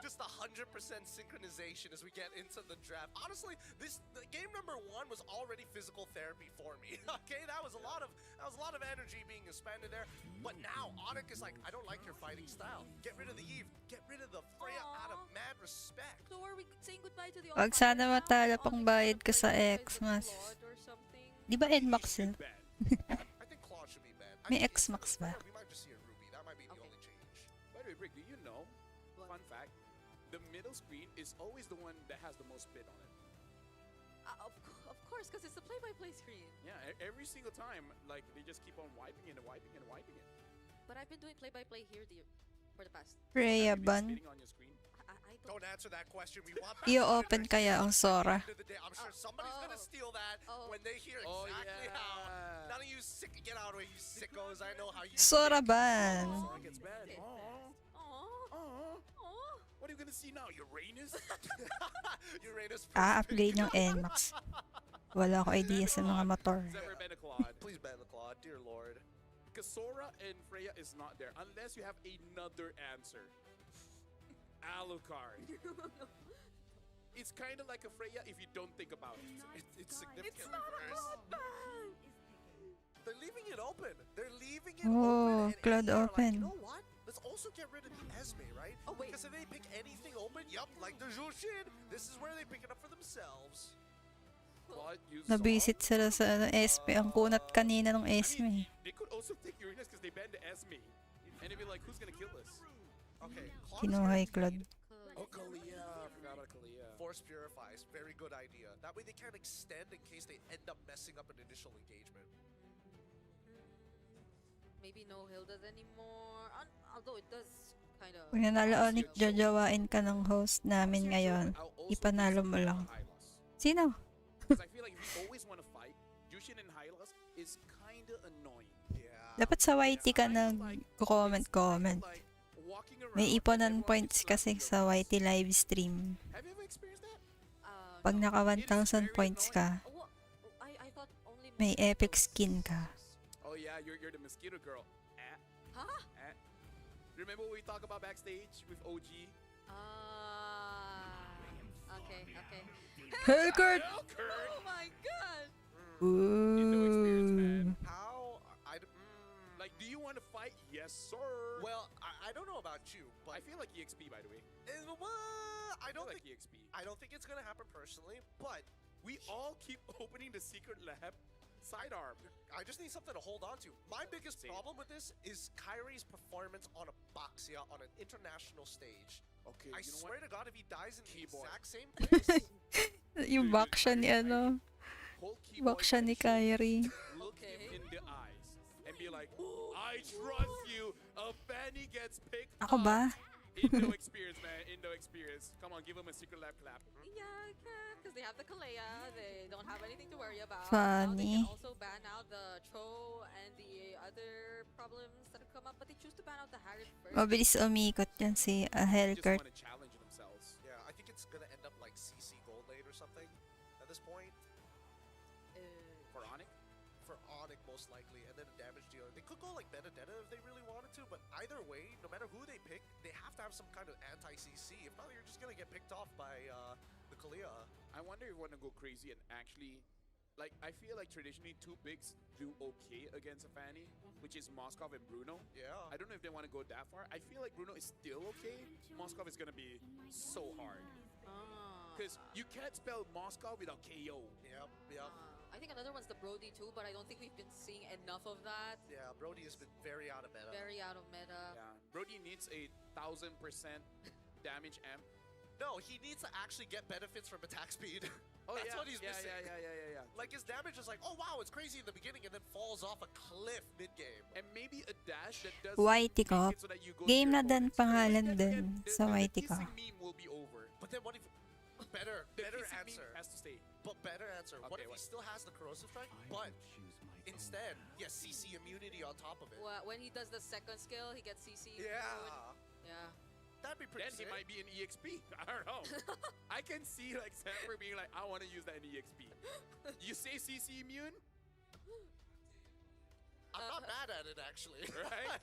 U: Just 100% synchronization as we get into the draft. Honestly, the game number 1 was already physical therapy for me. Okay, that was a lot of energy being expended there. But now ONIC is like, I don't like your fighting style. Get rid of the Eve. Get rid of the Freya out of mad respect.
T: So are we saying goodbye to the
C: Wag sana matala pang bayad ka sa Xmas. Di ba NMAX yun?
U: I think Claude should be banned.
C: May Xmax ba?
U: We might just see a Ruby. That might be the only change.
D: By the way, Rick, do you know, fun fact, the middle screen is always the one that has the most bit on it.
T: Of course, because it's a play-by-play screen.
D: Yeah, every single time, like, they just keep on wiping it and wiping it and wiping it.
T: But I've been doing play-by-play here for the past.
C: Freya ban.
D: Spitting on your screen.
T: I
U: Don't answer that question. We want
C: I-open kaya ang Sora.
U: I'm sure somebody's gonna steal that when they hear exactly how. None of you get out of it, you sickos. I know how you.
C: Sora ban.
D: Sora gets bad. What are you gonna see now? Uranus?
U: Uranus.
C: Upgrade ng NMAX. Wala ko idea sa mga motor.
D: Never ban a Claude.
U: Please ban the Claude, dear lord.
D: Because Sora and Freya is not there unless you have another answer. Alucard. It's kind of like a Freya if you don't think about it.
U: It's significant.
T: It's not a Claude ban.
U: They're leaving it open.
C: Oh, Claude open.
U: You know what? Let's also get rid of the Esme, right?
T: Oh, wait.
U: Because if they pick anything open, like the Jushin, this is where they pick it up for themselves.
C: Nabisit sila sa SP. Ang kunat kanina ng Esme.
D: They could also take Uranus because they banned the Esme. And they'd be like, who's gonna kill us?
U: Okay.
C: Kinuhay Claude.
U: Oh, Kalia. I forgot about Kalia. Force Purifies. Very good idea. That way they can't extend in case they end up messing up an initial engagement.
T: Maybe no Hildas anymore. Although it does kind of.
C: Kung nanalo ONIC, jajawain ka ng host namin ngayon. Ipanalo mo lang. Sino?
D: Because I feel like if you always want to fight, Jushin and Hylas is kind of annoying.
C: Dapat sa YT ka nag-comment. May iponan points kasi sa YT live stream.
D: Have you ever experienced that?
C: Pag naka 1,000 points ka,
T: I thought only.
C: may epic skin ka.
D: Oh yeah, you're the mosquito girl.
T: Huh?
D: Remember what we talked about backstage with OG?
T: Okay.
C: Hey, Kurt!
T: Oh my god!
C: Ooh.
U: How?
D: Like, do you want to fight? Yes, sir.
U: Well, I don't know about you, but
D: I feel like EXP, by the way.
U: I don't
D: like
U: think
D: EXP.
U: I don't think it's gonna happen personally, but
D: We all keep opening the secret lab sidearm.
U: I just need something to hold on to. My biggest problem with this is Kyrie's performance on a Boxia on an international stage.
D: Okay,
U: I
D: you know
U: swear
D: what?
U: to God, if he dies in the
D: Keyboard.
U: exact same place,
C: Yung back siya ni ano.
D: Whole
C: Back siya ni Kyrie.
D: Look him in the eyes and be like, I trust you. A Fanny gets picked
C: Ako ba?
D: Indo experience, man. Indo experience. Come on, give him a secret lab clap.
T: Yeah, because they have the Kalea. They don't have anything to worry about. Now
C: Funny.
T: they can also ban out the Cho and the other problems that have come up, but they choose to ban out the Harriet first.
C: Mabilis umikot yan si
D: They just
C: Helkert.
D: want to challenge themselves.
U: yeah, I think it's gonna end up like CC Gold Lane or something at this point
D: For ONIC?
U: for ONIC most likely, and then a damage dealer. They could go like Benedetta if they really wanted to, but either way, no matter who they pick, they have to have some kind of anti-CC. If not, you're just gonna get picked off by the Kalia.
D: I wonder if we want to go crazy and actually, like, I feel like traditionally two bigs do okay against a Fanny, which is Moskov and Bruno.
U: Yeah.
D: I don't know if they want to go that far. I feel like Bruno is still okay. Moskov is going to be so hard. Because you can't spell Moskov without KO.
U: Yep.
T: I think another one's the Brody too, but I don't think we've been seeing enough of that.
U: Yeah, Brody has been very out of meta.
T: Very out of meta.
D: Yeah. Brody needs a 1000% damage amp.
U: No, he needs to actually get benefits from attack speed.
D: Oh,
U: That's
D: yeah.
U: what he's missing.
D: Yeah.
U: Like his damage is like, oh wow, it's crazy in the beginning, and then falls off a cliff mid-game.
D: And maybe a dash that does
C: Whitey Cop. Game na din pangalan din sa Whitey Cop.
D: meme will be over.
U: But then what if better
D: kissing
U: answer
D: meme has to stay.
U: But better answer. What
D: Okay,
U: if he
D: what?
U: still has the corrosive strike, but instead, yes, CC immunity on top of it.
T: When he does the second skill, he gets CC.
U: Yeah.
T: Yeah.
U: That'd be pretty
D: Then
U: sick.
D: he might be an EXP. I don't know. I can see like Samper being like, I want to use that in EXP. You say CC immune?
U: I'm not mad at it actually.
D: Right?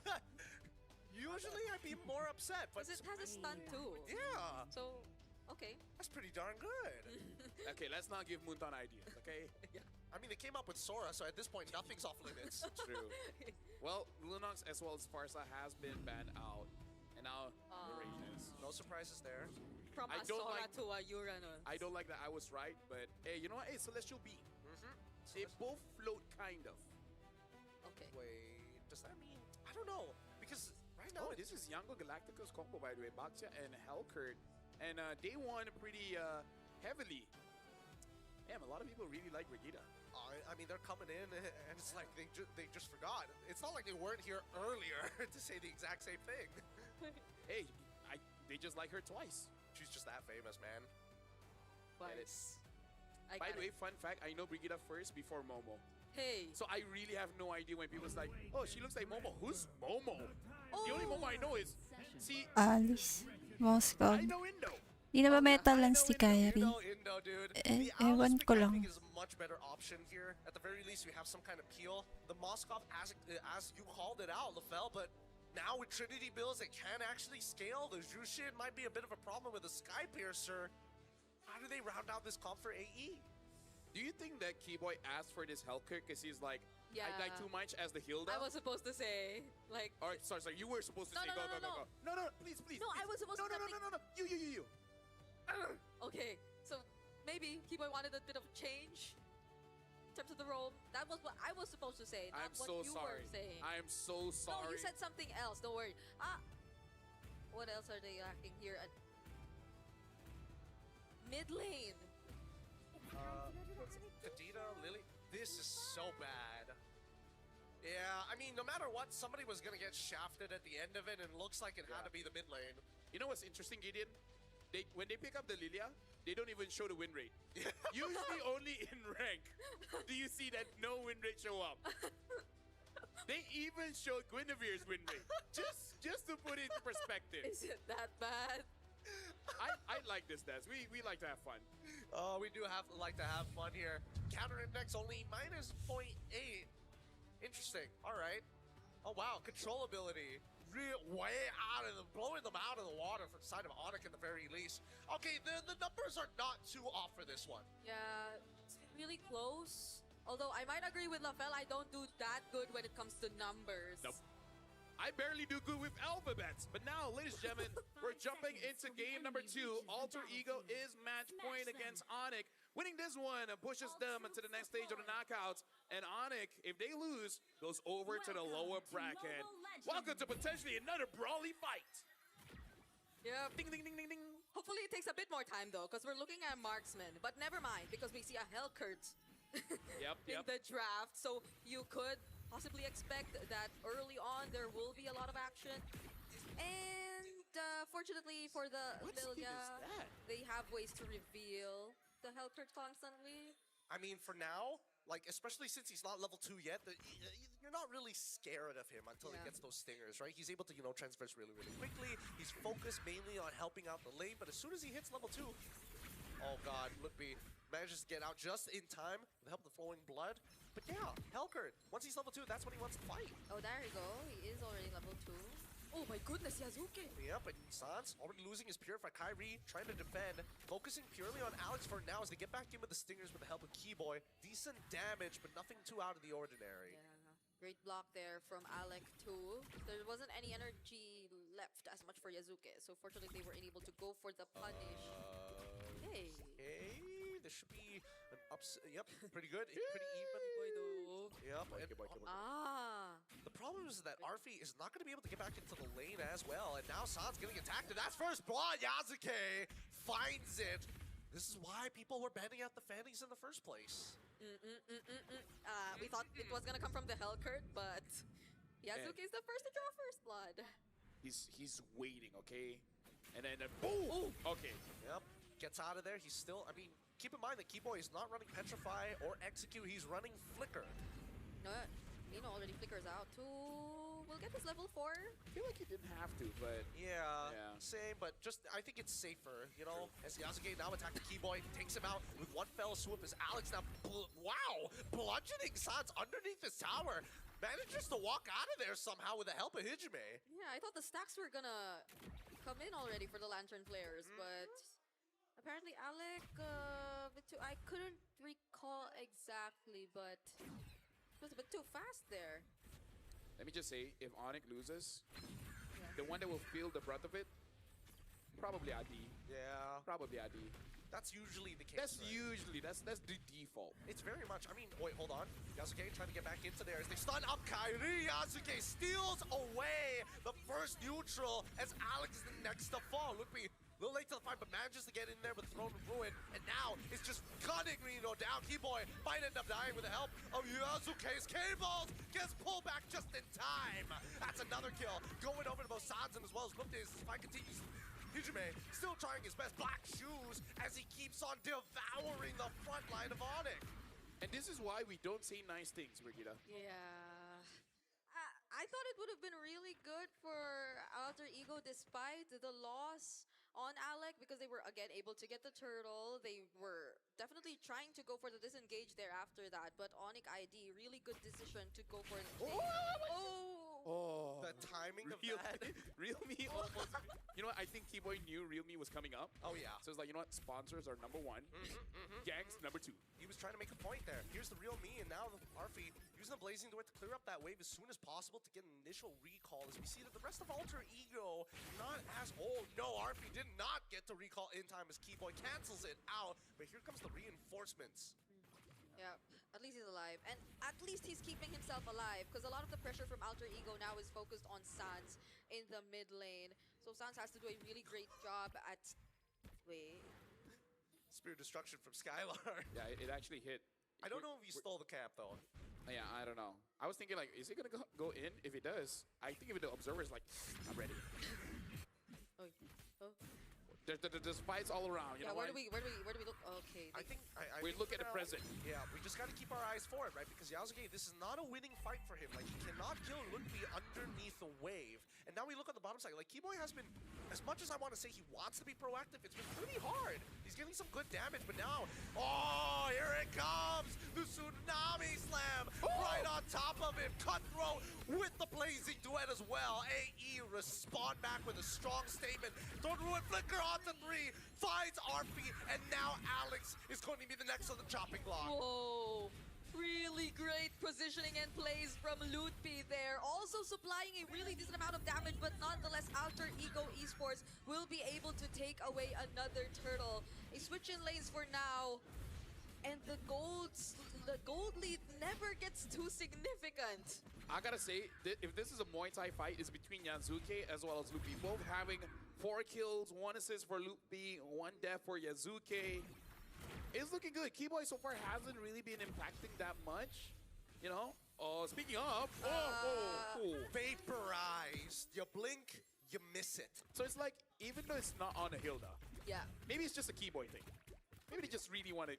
U: Usually I'd be more upset, but
T: Because it has a stun too.
U: yeah,
T: So, okay.
U: that's pretty darn good.
D: Okay, let's not give Munton ideas, okay?
U: I mean, they came up with Sora, so at this point, nothing's off limits.
D: True. Well, Lunox as well as Farsa has been banned out. And now, Reyes.
U: No surprises there.
T: From
D: I
T: a
D: don't
T: Sora
D: like-
T: to a Uranus.
D: I don't like that I was right, but hey, you know what? Hey, Celestial B.
U: Mm-hmm.
D: They both float kind of.
T: Okay.
U: Wait, does that mean? I don't know, because right now
D: Oh, this is Yango Galacticos combo, by the way. Baxia and Helkert. And they won pretty heavily. Damn, a lot of people really like Regida.
U: I mean, they're coming in, and it's like they just forgot. It's not like they weren't here earlier to say the exact same thing.
D: Hey, they just like her twice.
U: She's just that famous, man.
D: Get it.
T: Twice.
D: By the way, fun fact, I know Brigida first before Momo.
T: Hey.
D: So I really have no idea when people's like, oh, she looks like Momo. Who's Momo? The only Momo I know is, see,
C: Alice. Moskov.
D: I know Indo.
C: Di na ba metal lang si Kyrie?
U: Indo, dude.
C: Eh,
U: The
C: ewan
U: Alice
C: ko
U: pick, I
C: lang.
U: think, is a much better option here. At the very least, we have some kind of peel. The Moskov, as you called it out, LaFell, but now with Trinity builds that can actually scale, the Jushin might be a bit of a problem with the Sky Piercer. How do they round out this comp for AE?
D: Do you think that Keyboy asked for this Helkert because he's like, I like too much as the Hilda?
T: I was supposed to say, like...
D: Or, sorry, you were supposed to say, go. No, please.
T: No, I was supposed to...
D: No. You.
T: Okay, so maybe Keyboy wanted a bit of change in terms of the role. That was what I was supposed to say, not
D: I'm
T: what
D: so
T: you
D: sorry.
T: were saying.
D: I am so sorry.
T: No, you said something else. Don't worry. What else are they lacking here? Mid lane.
U: Kadena, Lily, this is so bad. Yeah, I mean, no matter what, somebody was gonna get shafted at the end of it, and it looks like it had to be the mid lane.
D: You know what's interesting, Gideon? When they pick up the Lilia, they don't even show the win rate. Usually only in rank do you see that no win rate show up. They even show Guinevere's win rate. Just to put it into perspective.
T: Is it that bad?
D: I like this dance. We like to have fun.
U: Oh, we do like to have fun here. Counter index only minus 0.8. Interesting. All right. Oh wow, controllability. Way out of blowing them out of the water from the side of ONIC at the very least. Okay, the numbers are not too off for this one.
T: Yeah, it's really close. Although I might agree with LaFell, I don't do that good when it comes to numbers.
D: Nope. I barely do good with alphabets. But now, ladies and gentlemen, we're jumping into game number 2. Alter Ego is match point against ONIC. Winning this one pushes them into the next stage of the knockouts. And ONIC, if they lose, goes over to the lower bracket. Welcome to potentially another brawly fight.
T: Yep.
D: Ding, ding, ding, ding, ding.
T: Hopefully it takes a bit more time though, because we're looking at marksman. But never mind, because we see a Hellkurt in the draft. So you could possibly expect that early on there will be a lot of action. And fortunately for the Lilia, they have ways to reveal the Hellkurt constantly.
U: I mean, for now, like, especially since he's not level 2 yet, you're not really scared of him until he gets those stingers, right? He's able to, you know, transverse really, really quickly. He's focused mainly on helping out the lane, but as soon as he hits level 2, oh god, Lutby manages to get out just in time with the help of the flowing blood. But yeah, Hellkurt, once he's level 2, that's when he wants to fight.
T: Oh, there you go. He is already level 2. Oh my goodness, Yasuke.
U: Yep, but Sans already losing his Purify. Kyrie trying to defend, focusing purely on Alex for now as they get back in with the stingers with the help of Keyboy. Decent damage, but nothing too out of the ordinary.
T: Yeah, great block there from Alec too. There wasn't any energy left as much for Yasuke, so fortunately they were able to go for the punish. Hey.
U: Okay, there should be an ups. Yep, pretty good. Pretty even. Yep. The problem is that Arfi is not going to be able to get back into the lane as well, and now San's getting attacked, and that's first blood. Yasuke finds it. This is why people were banning out the Fannies in the first place.
T: We thought it was going to come from the Hellkurt, but Yasuke is the first to draw first blood.
D: He's waiting, okay? And then boom! Okay.
U: Yep. Gets out of there. He's still, I mean, keep in mind that Keyboy is not running Petrify or Execute. He's running Flicker.
T: Nino already flickers out too. We'll get his level 4.
D: I feel like he didn't have to, but...
U: Yeah, same, but just, I think it's safer, you know? As Yasuke now attacks the Keyboy, takes him out with one fell swoop as Alex now, wow! Bludgeoning Sans underneath his tower. Manages to walk out of there somehow with the help of Hijime.
T: Yeah, I thought the stacks were gonna come in already for the Lantern players, but... Apparently Alec, I couldn't recall exactly, but it was a bit too fast there.
D: Let me just say, if ONIC loses, the one that will feel the brunt of it, probably ID.
U: Yeah.
D: Probably ID.
U: That's usually the case.
D: That's the default.
U: It's very much, I mean, wait, hold on. Yasuke trying to get back into there as they stun up Kyrie. Yasuke steals away the first neutral as Alex is the next to fall. Lutby a little late to the fight, but manages to get in there with Throne of Ruin. And now it's just gunning Reno down. Keyboy might end up dying with the help of Yasuke's K-Balls. Gets pulled back just in time. That's another kill. Going over to both sides and as well as Luptes. This fight continues. Hijime still trying his best. Black shoes as he keeps on devouring the front line of ONIC.
D: And this is why we don't say nice things, Brigitte.
T: Yeah. I thought it would have been really good for Alter Ego despite the loss on Alec because they were again able to get the turtle. They were definitely trying to go for the disengage there after that, but ONIC ID, really good decision to go for it.
U: Oh, the timing of that.
D: Realme almost. You know what? I think Keyboy knew Realme was coming up.
U: Oh, yeah.
D: So it's like, you know what? Sponsors are number 1. Gangs, number 2.
U: He was trying to make a point there. Here's the Realme, and now Arfi using the Blazing Door to clear up that wave as soon as possible to get an initial recall. As we see that the rest of Alter Ego not as old. No, Arfi did not get to recall in time as Keyboy cancels it out. But here comes the reinforcements.
T: Yeah, at least he's alive. And at least he's keeping himself alive because a lot of the pressure from Alter Ego now is focused on Sans in the mid lane. So Sans has to do a really great job at... Wait.
U: Spirit Destruction from Skylar.
D: Yeah, it actually hit.
U: I don't know if he stole the cap, though.
D: Yeah, I don't know. I was thinking, like, is he going to go in? If he does, I think if the Observer is like, I'm ready. There's fights all around. You know
T: where do we look? Okay.
U: I think
D: we look at the present.
U: Yeah, we just got to keep our eyes forward, right? Because Yasuke, this is not a winning fight for him. Like, he cannot kill Lutby underneath the wave. And now we look on the bottom side. Like, Keyboy has been, as much as I want to say he wants to be proactive, it's been pretty hard. He's getting some good damage, but now, oh, here it comes! The Tsunami Slam right on top of him. Cutthroat with the Blazing Duet as well. AE respond back with a strong statement. Don't ruin Flicker on to 3, finds Arfi, and now Alex is going to be the next on the chopping block.
T: Whoa. really great positioning and plays from Lutpi there. Also supplying a really decent amount of damage, but nonetheless, Alter Ego Esports will be able to take away another turtle. A switch in lanes for now. And the gold lead never gets too significant.
S: I gotta say, if this is a Muay Thai fight, it's between Yazuke as well as Lutpi. Both having 4 kills, 1 assist for Lutpi, 1 death for Yazuke. It's looking good. Keyboy so far hasn't really been impacting that much, you know? Speaking of,
U: vaporized. You blink, you miss it.
S: So it's like, even though it's not on a Hilda,
T: yeah,
S: maybe it's just a Keyboy thing. Maybe they just really want to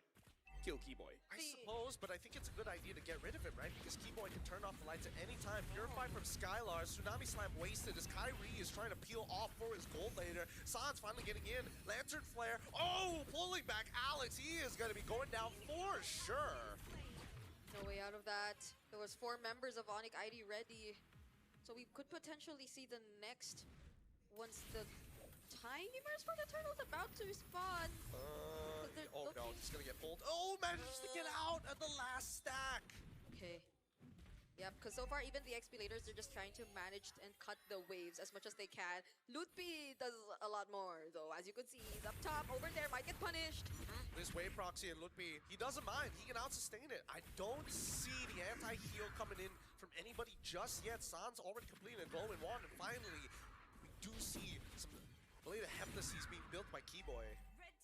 S: kill Keyboy.
U: I suppose, but I think it's a good idea to get rid of it, right? Because Keyboy can turn off the lights at any time. Purify from Skylar, Tsunami Slam wasted as Kyrie is trying to peel off for his gold later. San's finally getting in. Lantern Flare. Oh, pulling back Alex. He is going to be going down for sure.
T: No way out of that. There was 4 members of ONIC ID ready. So we could potentially see the next once the timers for the turtles about to spawn.
U: Oh no, he's gonna get pulled. Oh, manages to get out at the last stack.
T: Okay. Yep, because so far even the XP leaders, they're just trying to manage and cut the waves as much as they can. Lutpi does a lot more though. As you can see, he's up top, over there, might get punished.
U: This wave proxy and Lutpi, he doesn't mind. He can out-sustain it. I don't see the anti-heal coming in from anybody just yet. San's already completing a golden wand, and finally, we do see some Blade of Heptases being built by Keyboy.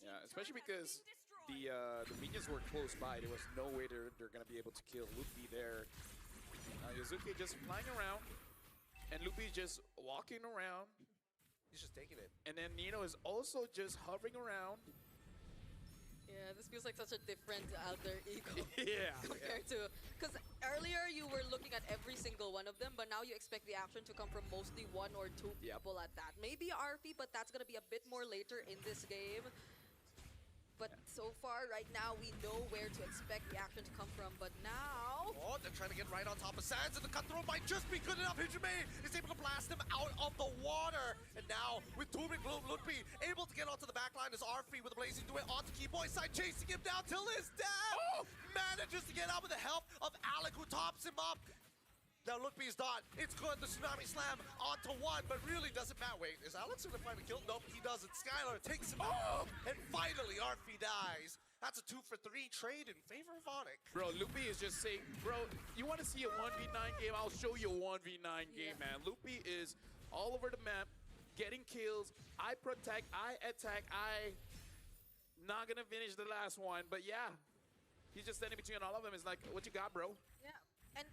S: Yeah, especially because the minions were close by. There was no way they're going to be able to kill Lutpi there. Yazuki just flying around, and Lutpi just walking around.
U: He's just taking it.
S: And then Nino is also just hovering around.
T: Yeah, this feels like such a different Alter Ego.
S: Yeah.
T: Compared to, because earlier you were looking at every single one of them, but now you expect the action to come from mostly 1 or 2 people at that. Maybe RP, but that's gonna be a bit more later in this game. But so far, right now, we know where to expect the action to come from. But now...
U: Oh, they're trying to get right on top of Sands, and the cutthroat might just be good enough. Hijime is able to blast him out of the water. And now, with Doom and Gloom, Lutpi able to get onto the backline as Arfi with a blazing duet onto Keyboy side, chasing him down till his death. Oh! Manages to get out with the help of Alec, who tops him up. Now Lutpi's done. It's good. The Tsunami Slam onto 1, but really doesn't matter. Wait, is Alex gonna find a kill? Nope, he doesn't. Skylar takes him out. And finally, Arfi dies. That's a 2-for-3 trade in favor of ONIC.
S: Bro, Lutpi is just saying, bro, you want to see a 1v9 game? I'll show you a 1v9 game, man. Lutpi is all over the map, getting kills. I protect, I attack, I not gonna finish the last one, but yeah. He's just standing between all of them. It's like, what you got, bro?
T: Yeah, and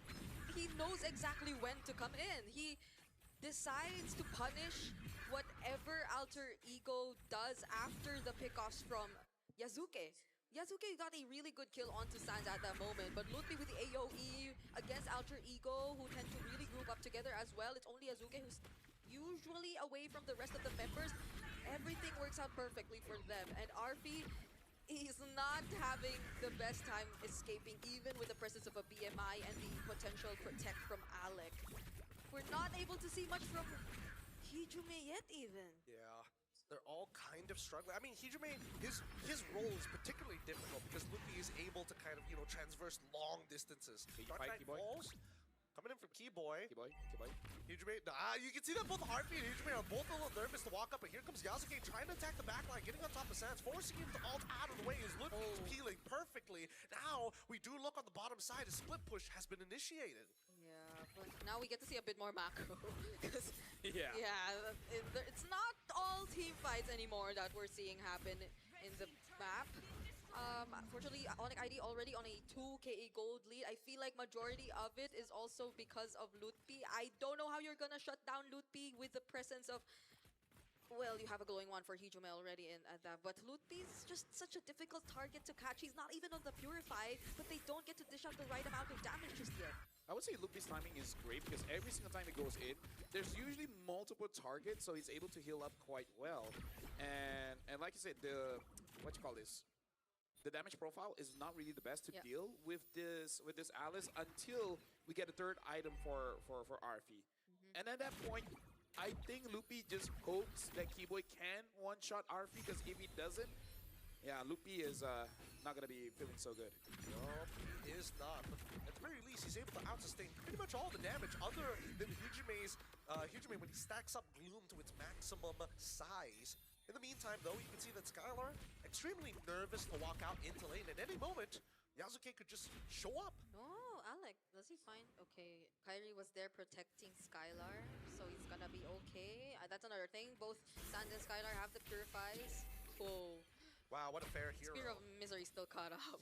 T: he knows exactly when to come in. He decides to punish whatever Alter Ego does after the pickoffs from Yazuke. Yazuke got a really good kill onto Sans at that moment, but Lutpi with the AoE against Alter Ego, who tend to really group up together as well. It's only Yazuke who's usually away from the rest of the members. Everything works out perfectly for them, and RP, he's not having the best time escaping, even with the presence of a BMI and the potential protect from Alec. We're not able to see much from Hijime yet even.
U: Yeah, they're all kind of struggling. I mean, Hijime, his role is particularly difficult because Lutpi is able to kind of, you know, transverse long distances. Dark Knight Falls, coming in from Keyboy. Hijime, you can see that both Arfi and Hijime are both a little nervous to walk up, but here comes Yazuke trying to attack the backline, getting on top of Sans, forcing him to ult out of the way. His Lutpi is peeling perfectly. Now, we do look on the bottom side. A split push has been initiated.
T: Yeah, but now we get to see a bit more macro.
S: Yeah.
T: It's not all team fights anymore that we're seeing happen in the map. Unfortunately, ONIC ID already on a 2 KE gold lead. I feel like majority of it is also because of Lutpi. I don't know how you're gonna shut down Lutpi with the presence of... Well, you have a glowing one for Hijime already in at that, but Lutpi is just such a difficult target to catch. He's not even on the Purify, but they don't get to dish out the right amount of damage just yet.
S: I would say Lutpi's timing is great because every single time it goes in, there's usually multiple targets, so he's able to heal up quite well. And like you said, the damage profile is not really the best to deal with this Alice until we get a third item for Arfi. And at that point, I think Lutpi just hopes that Keyboy can one-shot Arfi, because if he doesn't, Yeah, Lupi is not gonna be feeling so good.
U: No, he is not. But at the very least, he's able to out-sustain pretty much all the damage other than Hijume's. Hijume, when he stacks up Gloom to its maximum size. In the meantime, though, you can see that Skylar extremely nervous to walk out into lane. At any moment, Yasuke could just show up.
T: Oh, Alec, does he find... Okay, Kyrie was there protecting Skylar, so he's gonna be okay. That's another thing. Both Sand and Skylar have the Purifies. Whoa.
U: Wow, what a fair hero.
T: Spear of Misery still caught up.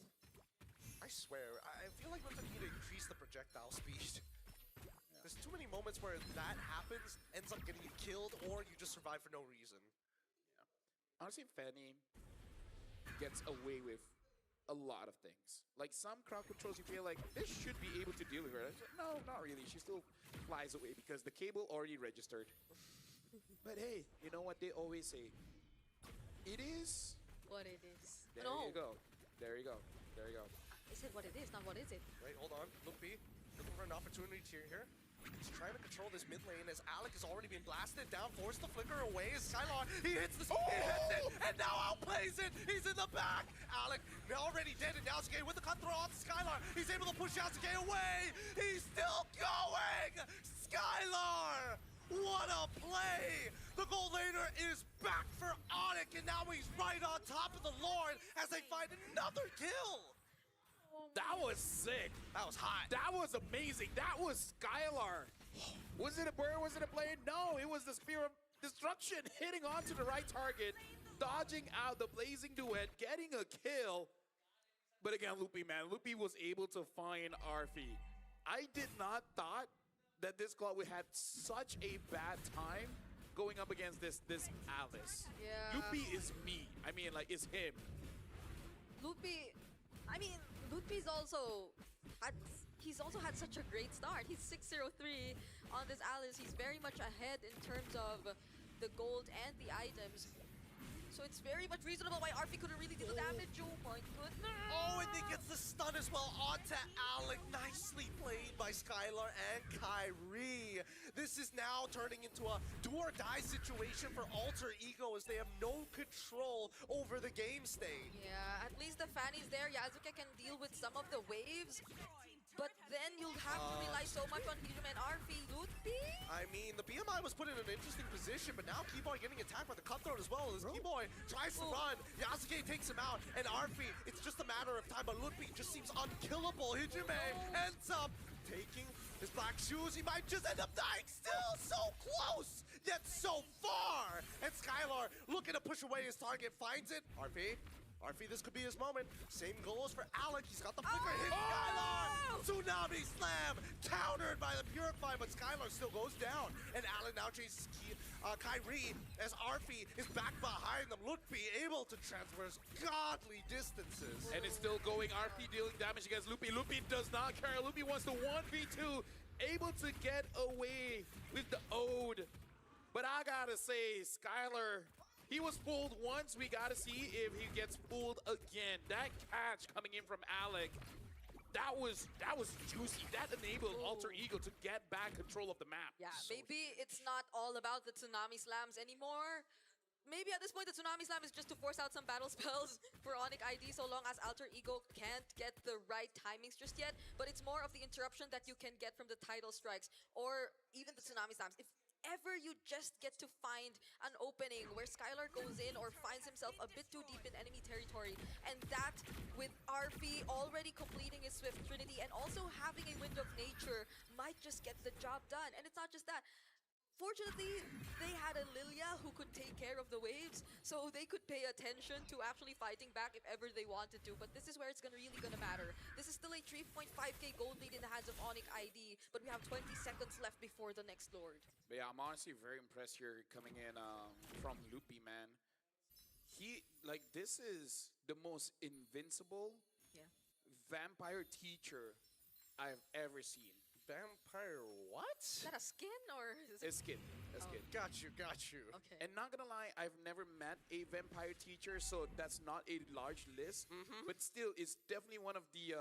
U: I swear, I feel like we're gonna need to increase the projectile speed. There's too many moments where that happens, ends up getting you killed, or you just survive for no reason.
S: Honestly, Fanny gets away with a lot of things. Like some crowd controls, you feel like this should be able to deal with her. No, not really. She still flies away because the cable already registered. But hey, you know what they always say? It is
T: what it is.
S: There you go. There you go. There you go.
T: I said what it is, not what is it.
U: Wait, hold on. Lupi looking for an opportunity here. He's trying to control this mid lane as Alec has already been blasted down, forced the flicker away. Skylon, he hits the he hits it, and now outplays it. He's in the back. Alec already dead, and Yasuke with the cutthroat on Skylar. He's able to push Yasuke away. He's still going. Skylar, what a play! The gold laner is back for ONIC, and now he's right on top of the Lord as they find another kill.
S: That was sick.
U: That was hot.
S: That was amazing. That was Skylar. Was it a bird? Was it a blade? No, it was the Spear of Destruction hitting onto the right target, dodging out the Blazing Duet, getting a kill. But again, Lupi, man, Lupi was able to find Arfi. I did not thought that this squad would have such a bad time going up against this Alice.
T: Yeah.
S: Lupi is me. I mean, like, it's him.
T: Lupi's also had such a great start. He's 603 on this Alice. He's very much ahead in terms of the gold and the items. So it's very much reasonable why Arfi couldn't really do the damage. Oh my goodness.
U: Oh, and he gets the stun as well onto Alec. Nicely played by Skylar and Kyrie. This is now turning into a do-or-die situation for Alter Ego as they have no control over the game state.
T: Yeah, at least the Fanny's there. Yasuke can deal with some of the waves. But then you'll have to rely so much on Hijume and Arfi. Lupi?
U: I mean, the BMI was put in an interesting position, but now Keyboy getting attacked by the Cutthroat as well. As Keyboy tries to run, Yasuke takes him out, and Arfi, it's just a matter of time, but Lupi just seems unkillable. Hijume ends up taking his black shoes. He might just end up dying. Still so close, yet so far. And Skylar looking to push away his target, finds it. Arfi, this could be his moment. Same goals for Alec. He's got the flicker. Hit Skylar! Tsunami slam! Countered by the Purify, but Skylar still goes down. And Alec now chases Kyrie as Arfi is back behind them. Lupi able to traverse godly distances.
S: And it's still going. Arfi dealing damage against Lupi. Lupi does not care. Lupi wants to 1v2. Able to get away with the Ode. But I gotta say, Skylar, he was fooled once. We gotta see if he gets fooled again. That catch coming in from Alec, that was juicy. That enabled Alter Ego to get back control of the map.
T: Yeah, maybe it's not all about the Tsunami Slams anymore. Maybe at this point the Tsunami Slam is just to force out some battle spells for ONIC ID so long as Alter Ego can't get the right timings just yet. But it's more of the interruption that you can get from the tidal strikes or even the Tsunami Slams. If ever you just get to find an opening where Skylar goes in or finds himself a bit too deep in enemy territory, and that with Arfi already completing his Swift Trinity and also having a Wind of Nature might just get the job done. And it's not just that. Fortunately, they had a Lilia who could take care of the waves, so they could pay attention to actually fighting back if ever they wanted to. But this is where it's really gonna matter. This is still a 3.5k gold lead in the hands of ONIC ID, but we have 20 seconds left before the next Lord.
S: But yeah, I'm honestly very impressed here coming in from Lupi, man. This is the most invincible vampire teacher I've ever seen.
U: Vampire what?
T: Is that a skin or is it?
S: It's skin. It's skin.
U: Got you.
T: Okay.
S: And not gonna lie, I've never met a vampire teacher, so that's not a large list. But still, it's definitely one of the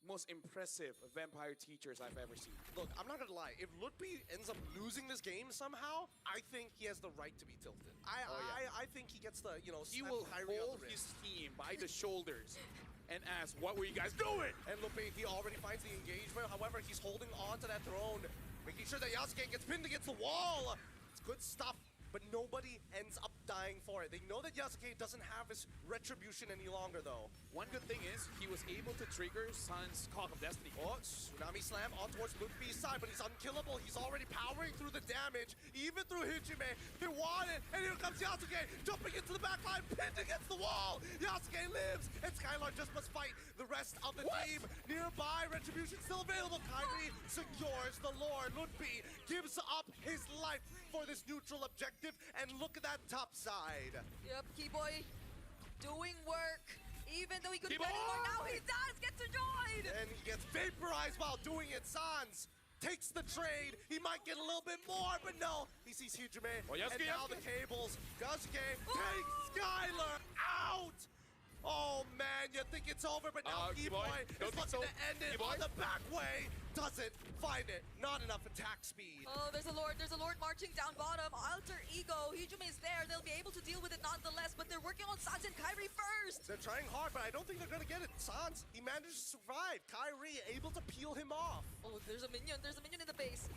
S: most impressive vampire teachers I've ever seen.
U: Look, I'm not gonna lie. If Lutpi ends up losing this game somehow, I think he has the right to be tilted. I think he gets the, you know,
S: He
U: slap
S: will
U: Kyrie on
S: hold
U: the
S: his
U: wrist.
S: team by the shoulders and ask, what were you guys doing?
U: And Lupe, he already finds the engagement. However, he's holding on to that throne, making sure that Yasuke gets pinned against the wall. It's good stuff, but nobody ends up dying for it. They know that Yasuke doesn't have his retribution any longer, though.
S: One good thing is he was able to trigger Sun's Clock of Destiny.
U: Oh, Tsunami Slam on towards Luffy's side, but he's unkillable. He's already powering through the damage, even through Hijime. They want it, and here comes Yasuke, jumping into the backline, pinned against the wall. Yasuke lives, and Skylar just must fight the rest of the team. Nearby, Retribution still available. Kyrie secures the Lord. Ludpi gives up his life for this neutral objective, and look at that top side.
T: Yep, Keyboy doing work. Even though he couldn't get anymore, now he does get to join!
U: And he gets vaporized while doing it. Sans takes the trade. He might get a little bit more, but no. He sees Hijime, and now the cables. Yasuke takes Skylar out! Oh man, you think it's over, but now Keyboy is looking to end it on the back way. Doesn't find it. Not enough attack speed.
T: Oh, there's a Lord marching down bottom. Alter Ego, Hijime is there. They'll be able to deal with it nonetheless, but they're working on Sans and Kyrie first.
U: They're trying hard, but I don't think they're gonna get it. Sans, he managed to survive. Kyrie able to peel him off.
T: Oh, there's a minion in the base.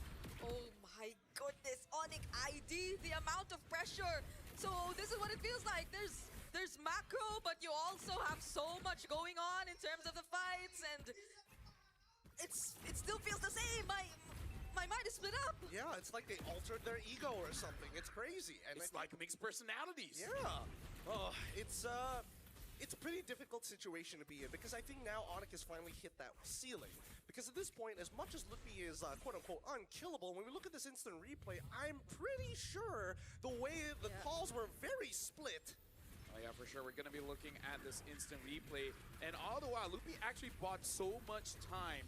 T: Oh my goodness, ONIC ID, the amount of pressure. So this is what it feels like. There's macro, but you also have so much going on in terms of the fights, and it still feels the same. My mind is split up.
U: Yeah, it's like they altered their ego or something. It's crazy. And
S: It's like mixed personalities.
U: Yeah. Oh, it's a pretty difficult situation to be in, because I think now ONIC has finally hit that ceiling. Because at this point, as much as Luffy is quote-unquote unkillable, when we look at this instant replay, I'm pretty sure the way the calls were very split.
S: Oh yeah, for sure. We're going to be looking at this instant replay. And all the while, Luffy actually bought so much time.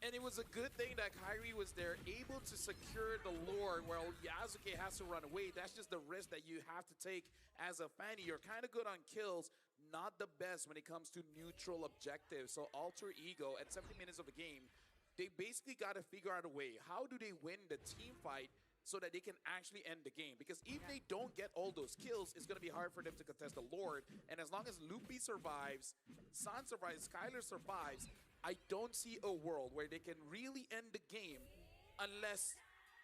S: And it was a good thing that Kyrie was there, able to secure the Lord, while Yasuke has to run away. That's just the risk that you have to take as a Fanny. You're kind of good on kills, not the best when it comes to neutral objectives. So Alter Ego, at 70 minutes of the game, they basically got to figure out a way. How do they win the team fight so that they can actually end the game? Because if they don't get all those kills, it's going to be hard for them to contest the Lord. And as long as Luffy survives, San survives, Skylar survives, I don't see a world where they can really end the game unless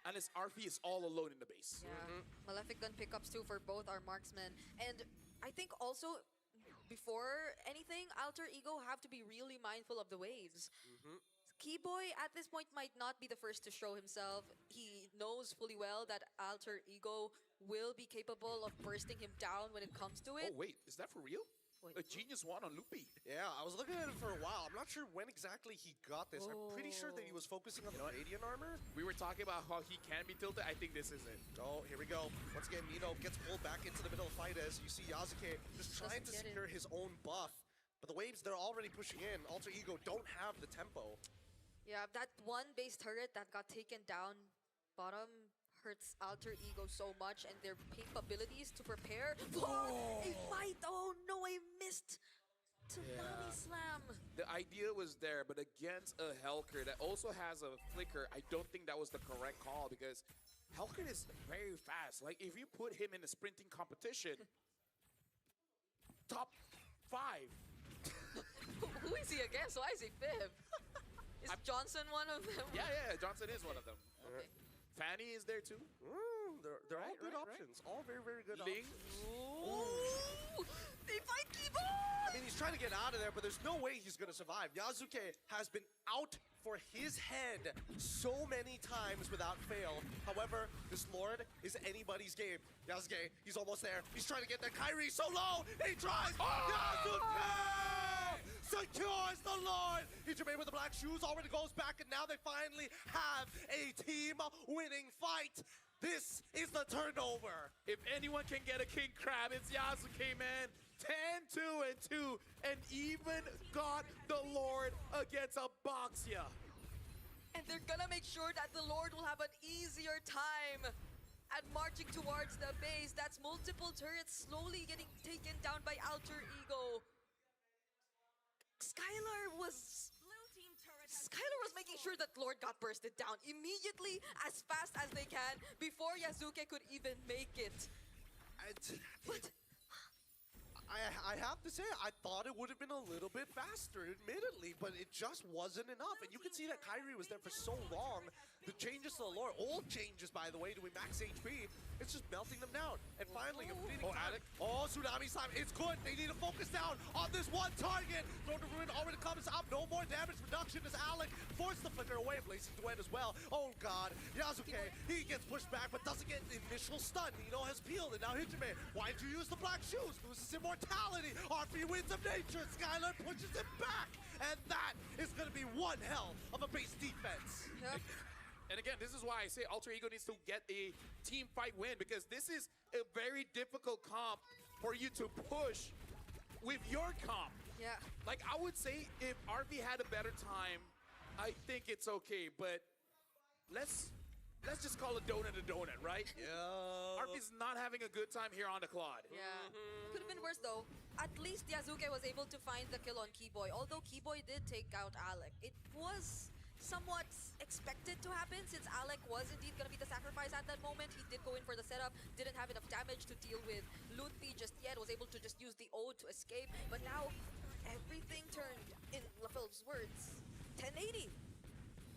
S: RP is all alone in the base.
T: Yeah, Malefic gun pickups too for both our marksmen. And I think also, before anything, Alter Ego have to be really mindful of the waves. Keyboy at this point might not be the first to show himself. He knows fully well that Alter Ego will be capable of bursting him down when it comes to it.
S: Oh wait, is that for real? A genius one on Luffy.
U: Yeah, I was looking at it for a while. I'm not sure when exactly he got this. I'm pretty sure that he was focusing on the radiant armor.
S: We were talking about how he can be tilted. I think this is it.
U: Oh, here we go. Once again, Nino gets pulled back into the middle of the fight as you see Yasuke just trying to secure his own buff. But the waves, they're already pushing in. Alter Ego don't have the tempo.
T: Yeah, that one base turret that got taken down bottom hurts Alter Ego so much, and their pink abilities to prepare for a fight. Oh no, I missed Tsunami Slam.
S: The idea was there, but against a Helker that also has a flicker, I don't think that was the correct call, because Helker is very fast. Like, if you put him in a sprinting competition, top 5.
T: Who is he against? Why is he fifth? Is Johnson one of them?
S: Yeah, Johnson is one of them.
T: Okay.
S: Fanny is there too.
U: They're all good options. All very, very good
S: Ling.
U: options.
T: Ooh, they fight Keyboy!
U: I mean, he's trying to get out of there, but there's no way he's going to survive. Yasuke has been out for his head so many times without fail. However, this Lord is anybody's game. Yasuke, he's almost there. He's trying to get there. Kyrie so low. He tries. Yasuke secures the Lord. Hijime with the black shoes already goes back, and now they finally have a team-winning fight. This is the turnover.
S: If anyone can get a king crab, it's Yasuke, man. 10-2-2, and even got the Lord against a Boxia.
T: And they're gonna make sure that the Lord will have an easier time at marching towards the base. That's multiple turrets slowly getting taken down by Alter Ego. Skylar was making sure that Lord got bursted down immediately as fast as they can before Yasuke could even make it.
U: I have to say, I thought it would have been a little bit faster, admittedly, but it just wasn't enough. And you can see that Kyrie was there for so long. The changes to the lore, old changes, by the way, doing max HP, it's just melting them down. And finally, a fleeting time. Oh, Tsunami's time. It's good. They need to focus down on this one target. Throw to Ruin already comes up. No more damage reduction as Alec forced the flicker away. Blazing Duet as well. Oh, God. Yasuke, he gets pushed back, but doesn't get the initial stun. Nino has peeled, and now Hijime. Why did you use the black shoes? Loses immortality. RP Winds of Nature. Skylar pushes him back. And that is going to be one hell of a base defense.
T: Yep.
D: And again, this is why I say Alter Ego needs to get a team fight win, because this is a very difficult comp for you to push with your comp.
T: Yeah.
D: Like, I would say if RV had a better time, I think it's okay, but let's just call a donut, right?
U: Yeah.
D: RV's not having a good time here on the Claude.
T: Yeah. Could have been worse though. At least Yasuke was able to find the kill on Keyboy. Although Keyboy did take out Alec, it was somewhat expected to happen since Alec was indeed going to be the sacrifice at that moment. He did go in for the setup, didn't have enough damage to deal with Lutfi just yet, was able to just use the ode to escape. But now everything turned, in LaFel's words, 1080.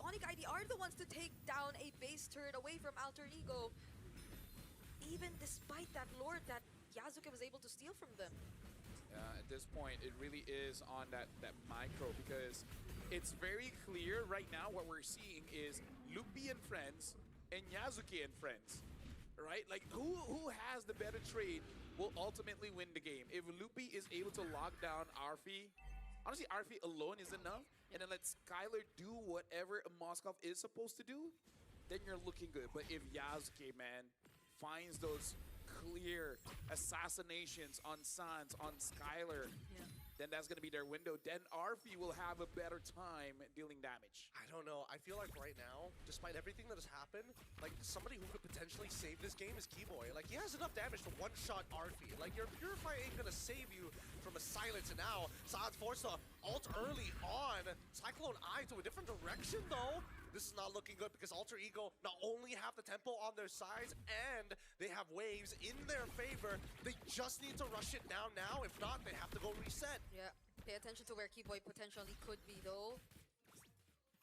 T: ONIC ID are the ones to take down a base turret away from Alter Ego, even despite that lord that Yasuke was able to steal from them.
D: At this point, it really is on that micro, because it's very clear right now what we're seeing is Lupi and friends and Yasuke and friends, right? Like, who has the better trade will ultimately win the game. If Lupi is able to lock down Arfi, honestly, Arfi alone is enough, and then let Skylar do whatever Moskov is supposed to do, then you're looking good. But if Yasuke, man, finds those clear assassinations on Sans, on Skylar, then that's going to be their window. Then Arfi will have a better time dealing damage.
U: I don't know. I feel like right now, despite everything that has happened, like somebody who could potentially save this game is Keyboy. Like, he has enough damage to one-shot Arfi. Like, your Purify ain't gonna save you from a silence. And now, Sans forced to ult early on. Cyclone Eye to a different direction, though. This is not looking good because Alter Ego not only have the tempo on their sides and they have waves in their favor. They just need to rush it down now. If not, they have to go reset.
T: Yeah, pay attention to where Keyboy potentially could be though.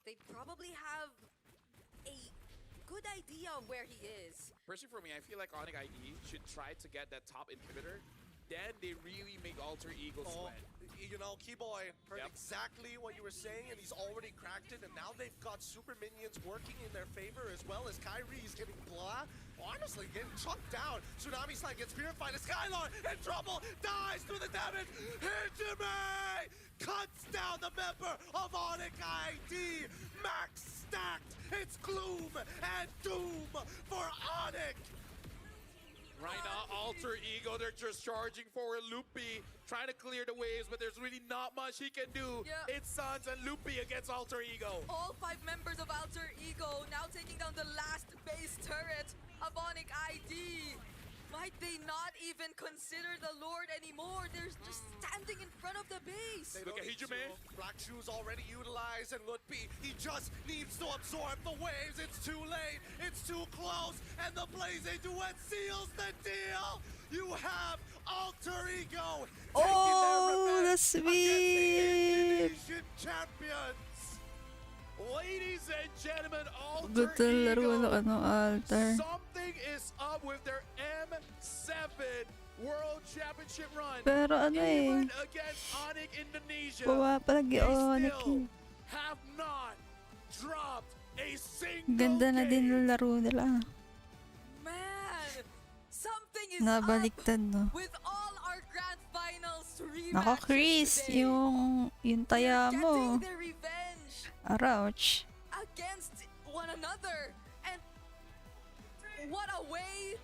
T: They probably have a good idea of where he is.
D: Personally for me, I feel like ONIC ID should try to get that top inhibitor. Then they really make Alter Ego sweat.
U: You know, Keyboy heard exactly what you were saying, and he's already cracked it, and now they've got super minions working in their favor, as well as Kyrie's getting honestly getting chunked down. Tsunami's like gets purified, and Skylar in trouble, dies through the damage. Hijime cuts down the member of ONIC ID. Max stacked. It's gloom and doom for ONIC.
D: Right now, Alter Ego, they're just charging forward. Lupi trying to clear the waves, but there's really not much he can do.
T: Yeah.
D: It's Sans and Lupi against Alter Ego.
T: All 5 members of Alter Ego now taking down the last base turret of ONIC ID. Might they not even consider the Lord anymore? They're just standing in front of the base.
U: Look at Hijime. Black Shoes already utilized, and Lutfi, he just needs to absorb the waves. It's too late. It's too close. And the Blazing Duet seals the deal. You have Alter Ego taking their revenge
C: the sweep!
U: against the Indonesian champions.
D: Ladies and gentlemen, Alter
C: Betul laro
D: Ego,
C: altar.
D: something is up with their M7 World Championship run.
C: Pero ano
D: Even against ONIC Indonesia,
C: Pumapalagi
D: they
C: ONIC
D: still have not dropped a single
C: Ganda na din
D: game.
C: ng laro nila.
T: Man, something is
C: Nabaliktad, no?
T: up with all our grand finals
C: Nako,
T: rematches
C: Chris,
T: today.
C: yung taya mo.
T: Getting their revenge
C: Arauch.
T: against one another, and what a way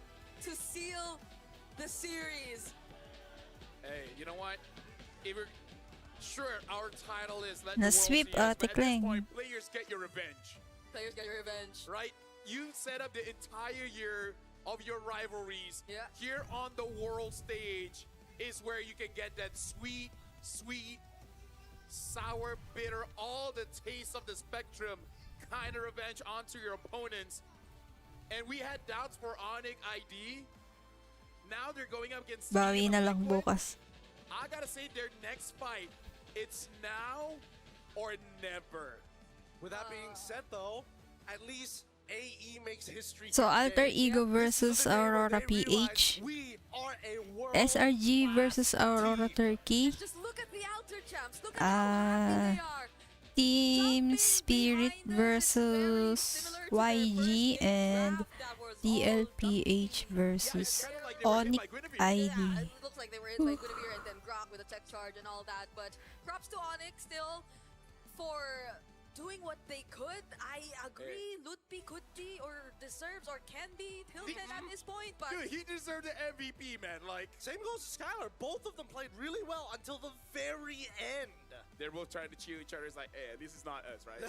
T: to seal the series.
D: Hey, you know what? If we're sure our title is Let the World
C: Na-sweep,
D: See Us, but
C: Ate
D: at this
C: Kleng.
D: point, players get your revenge.
T: Players get your revenge.
D: Right? You set up the entire year of your rivalries.
T: Yeah.
D: Here on the world stage is where you can get that sweet, sweet
S: sour, bitter, all the taste of the spectrum kind of revenge onto your opponents. And we had doubts for ONIC ID. Now they're going up against
C: Bawi
S: Team
C: na lang
S: Liquid.
C: bukas.
S: I gotta say, their next fight, it's now or never.
U: With that being said, though, at least AE makes history.
C: So Alter
U: today.
C: Ego versus Aurora PH.
U: We are a world
C: SRG versus Aurora Turkey.
T: Just look at the Alter champs. Look at how happy they are.
C: Team Spirit versus YG and TLPH versus ONIC ID.
T: It looks like they were hit by Guinevere and then Grok with a tech charge and all that. But props to ONIC still for doing what they could. I agree, Lutpi could be or deserves or can be tilted at this point, but
S: Dude, he deserved the MVP, man. Like,
U: same goes to Skylar. Both of them played really well until the very end.
S: They're both trying to chew each other. It's like, hey, at least it's not us, right?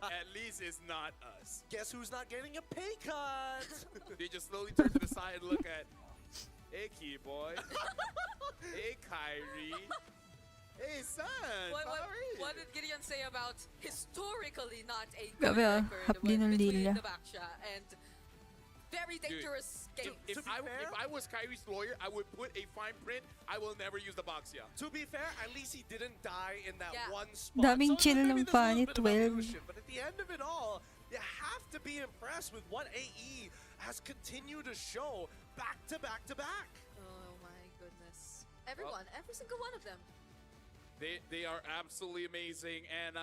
S: At least it's not us.
U: Guess who's not getting a pay cut?
S: They just slowly turn to the side and look at, hey, key boy. Hey, Kyrie. Hey, son.
T: what did Gideon say about historically not a good
C: Grabe ah,
T: record
C: hapli ng
T: between
C: lila.
T: the Baksha and very dangerous game.
S: If I was Kyrie's lawyer, I would put a fine print. I will never use the Boxia.
U: To be fair, at least he didn't die in that one spot.
C: Daming chill
U: maybe
C: ng
U: there's a little
C: pani,
U: bit of
C: 12.
U: evolution, but at the end of it all, you have to be impressed with what AE has continued to show back to back to back.
T: Oh my goodness. Everyone, every single one of them.
S: They are absolutely amazing, and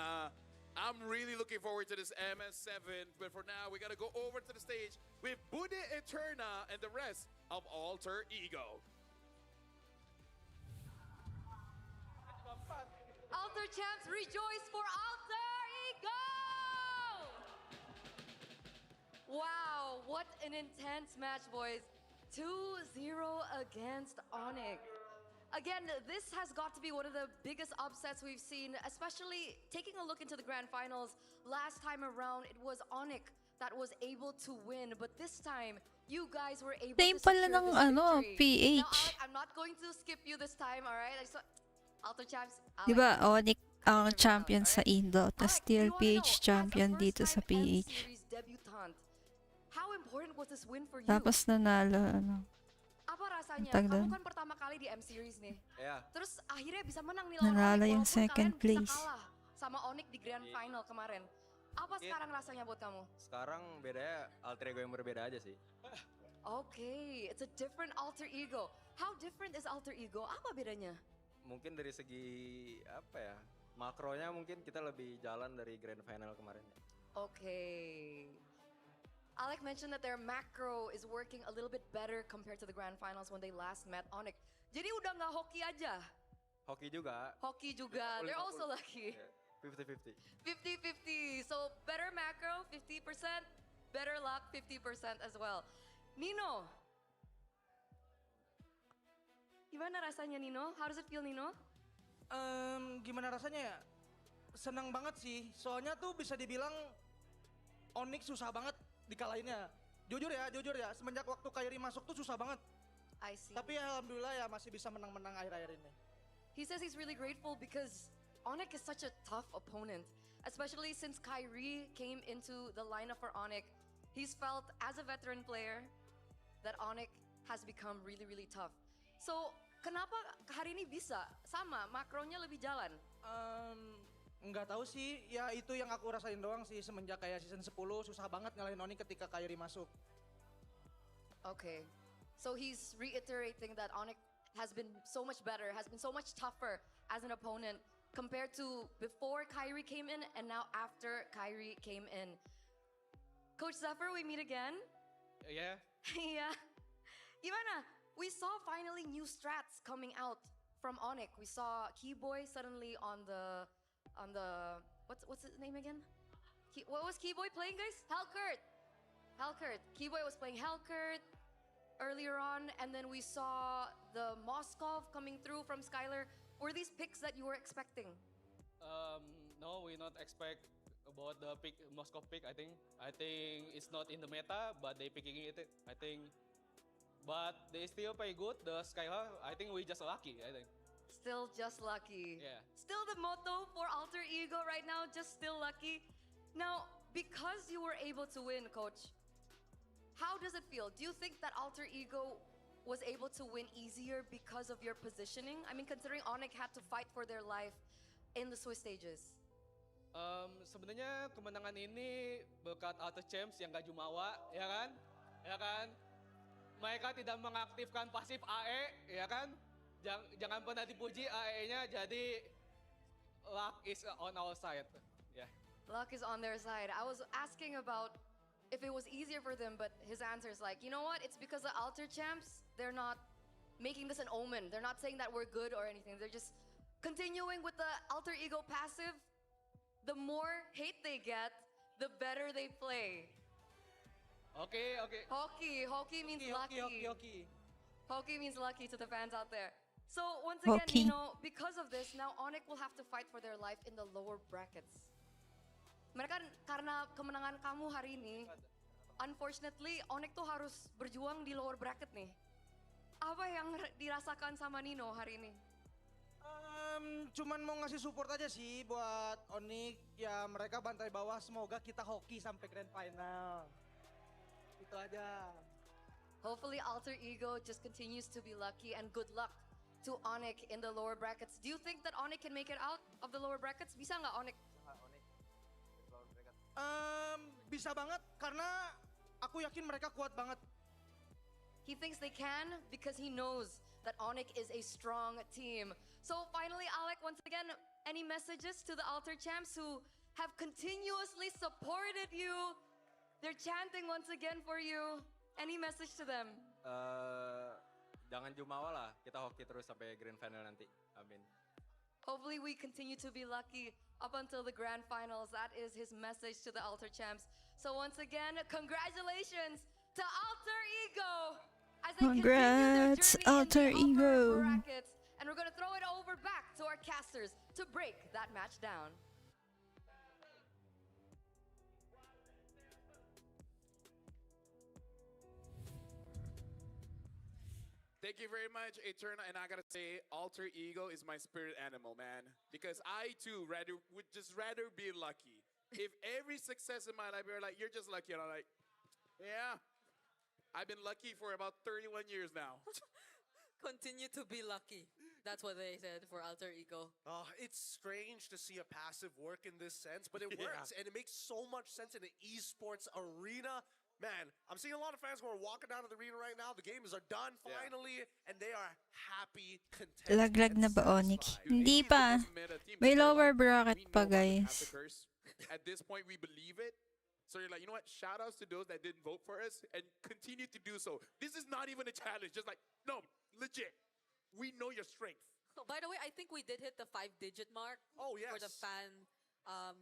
S: I'm really looking forward to this MS7. But for now, we gotta go over to the stage with Bude Eterna and the rest of Alter Ego.
F: Alter champs, rejoice for Alter Ego! Wow, what an intense match, boys. 2-0 against ONIC. Again, this has got to be one of the biggest upsets we've seen, especially taking a look into the grand finals. Last time around, it was ONIC that was able to win, but this time, you guys were able
C: Same
F: to
C: pala
F: secure
C: ng
F: this victory.
C: PH.
F: Now, Alec, I'm not going to skip you this time, alright? Alter champs,
C: Di ba ONIC ang champion sa Indo, tas TLPH champion dito sa PH.
F: Series debutant. How important was this win for you?
C: Tapos nanalo, ano.
F: Apa rasanya?
C: Tag
F: Kamu
C: doon.
F: kan pertama kali di M Series nih.
V: Yeah.
F: Terus akhirnya bisa menang nih lawan
C: Nanalo
F: ONIC,
C: yung
F: walaupun
C: second
F: kalian bisa
C: place.
F: kalah sama ONIC di grand final kemarin. Apa sekarang rasanya buat kamu?
V: Sekarang bedanya alter ego yang berbeda aja sih.
F: Okay, it's a different alter ego. How different is alter ego? Apa bedanya?
V: Mungkin dari segi apa ya, makronya mungkin kita lebih jalan dari grand final kemarin.
F: Okay. Alec mentioned that their macro is working a little bit better compared to the grand finals when they last met ONIC. Jadi udah nggak hoki aja.
V: Hoki juga.
F: Hoki juga. They're also lucky.
V: 50-50.
F: 50-50. So better macro, 50%. Better luck, 50% as well. Nino. Gimana rasanya, Nino? How does it feel, Nino?
Y: Gimana rasanya ya? Senang banget sih. Soalnya tuh bisa dibilang ONIC susah banget dikalahinnya. Jujur ya, semenjak waktu Kyrie masuk tuh susah banget.
F: I see.
Y: Tapi alhamdulillah ya masih bisa menang-menang akhir-akhir ini.
F: He says he's really grateful because ONIC is such a tough opponent, especially since Kyrie came into the lineup for ONIC. He's felt as a veteran player that ONIC has become really, really tough. So, kenapa hari ini bisa sama makronya lebih jalan?
Y: Nggak tahu sih, ya itu yang aku rasain doang sih semenjak kayak season 10 susah banget ngalahin ONIC ketika Kyrie masuk.
F: Okay, so he's reiterating that ONIC has been so much better, has been so much tougher as an opponent compared to before Kyrie came in and now after Kyrie came in. Coach Zephyr, we meet again.
V: Yeah.
F: Yeah. Gimana? We saw finally new strats coming out from ONIC. We saw Keyboy suddenly on the what's his name again? What was Keyboy playing, guys? Hellcurt. Keyboy was playing Hellcurt earlier on, and then we saw the Moskov coming through from Skylar. Were these picks that you were expecting?
E: No, we not expect about the pick Moskov pick. I think it's not in the meta, but they picking it. I think, but they still play good. The Skylar, I think we just lucky. I think.
F: Still just lucky.
E: Yeah.
F: Still the motto for Alter Ego right now, just still lucky. Now, because you were able to win, Coach, how does it feel? Do you think that Alter Ego was able to win easier because of your positioning? I mean, considering ONIC had to fight for their life in the Swiss stages.
E: Sebenarnya kemenangan ini berkat Auto Champs yang gak jumawa, ya kan? Ya kan? Mereka tidak mengaktifkan pasif AE, ya kan? Jangan pernah dipuji AE-nya, jadi luck is on our side. Yeah.
F: Luck is on their side. I was asking about if it was easier for them, but his answer is like, you know what? It's because the Alter Champs, they're not making this an omen. They're not saying that we're good or anything. They're just continuing with the Alter Ego passive. The more hate they get, the better they play.
E: Okay.
F: Hockey means lucky.
E: Hockey.
F: Hockey means lucky to the fans out there. So once again,
C: Hockey.
F: you know, because of this, now ONIC will have to fight for their life in the lower brackets. Mereka karena kemenangan kamu hari ini, unfortunately, ONIC tuh harus berjuang di lower bracket nih. Apa yang dirasakan sama Nino hari ini?
N: Cuman mau ngasih support aja sih buat ONIC. Ya mereka bantai bawah, semoga kita hoki sampai grand final. Itu aja.
F: Hopefully Alter Ego just continues to be lucky, and good luck to ONIC in the lower brackets. Do you think that ONIC can make it out of the lower brackets? Bisa nggak ONIC?
N: Bisa banget karena aku yakin mereka kuat banget.
F: He thinks they can because he knows that ONIC is a strong team. So finally, Alec, once again, any messages to the Alter Champs who have continuously supported you? They're chanting once again for you. Any message to them?
G: Jangan jumawa lah, kita hoki terus sampai grand final nanti. Amin.
F: Hopefully we continue to be lucky up until the grand finals. That is his message to the Alter Champs. So once again, congratulations to Alter Ego as they
C: Congrats,
F: continue their
C: Alter
F: journey in the upper
C: Ego.
F: brackets. And we're going to throw it over back to our casters to break that match down.
S: Thank you very much, Eterna. And I gotta say, Alter Ego is my spirit animal, man. Because I too would just rather be lucky. If every success in my life, you're like, you're just lucky, and I'm like, yeah, I've been lucky for about 31 years now.
T: Continue to be lucky. That's what they said for Alter Ego.
U: It's strange to see a passive work in this sense, but it works, and it makes so much sense in an esports arena. Man, I'm seeing a lot of fans who are walking down to the arena right now. The games are done finally, and they are happy, content.
C: Laglag na ba, ONIC? Hindi pa. May lower bracket pa, guys.
S: At this point, we believe it. So you're like, you know what? Shout outs to those that didn't vote for us and continue to do so. This is not even a challenge. Just like, no, legit. We know your strength.
T: Oh, by the way, I think we did hit the 5-digit mark.
U: Oh, yes.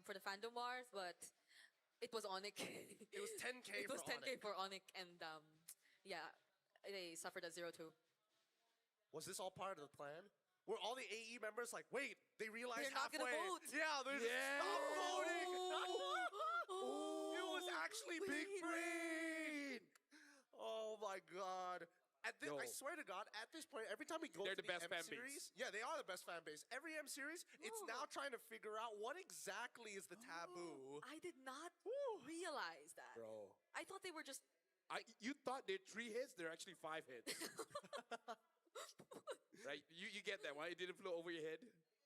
T: For the fandom wars, but it was ONIC.
U: It was 10K
T: It was
U: for
T: 10K
U: ONIC.
T: for ONIC, and yeah, they suffered a 0-2.
U: Was this all part of the plan? Were all the AE members like, wait, they realized
T: They're not
U: halfway.
T: gonna vote.
U: Yeah, they're stop voting. It was actually big brain. Oh my God. I swear to God, at this point, every time we go
S: They're
U: to
S: the best
U: M
S: fan
U: series,
S: base.
U: yeah, they are the best fan base. Every M series, it's now trying to figure out what exactly is the taboo.
T: I did not realize that.
S: Bro.
T: I thought they were just.
S: You thought they're 3 hits, they're actually 5 hits. Right? You get that one. It didn't flow over your head.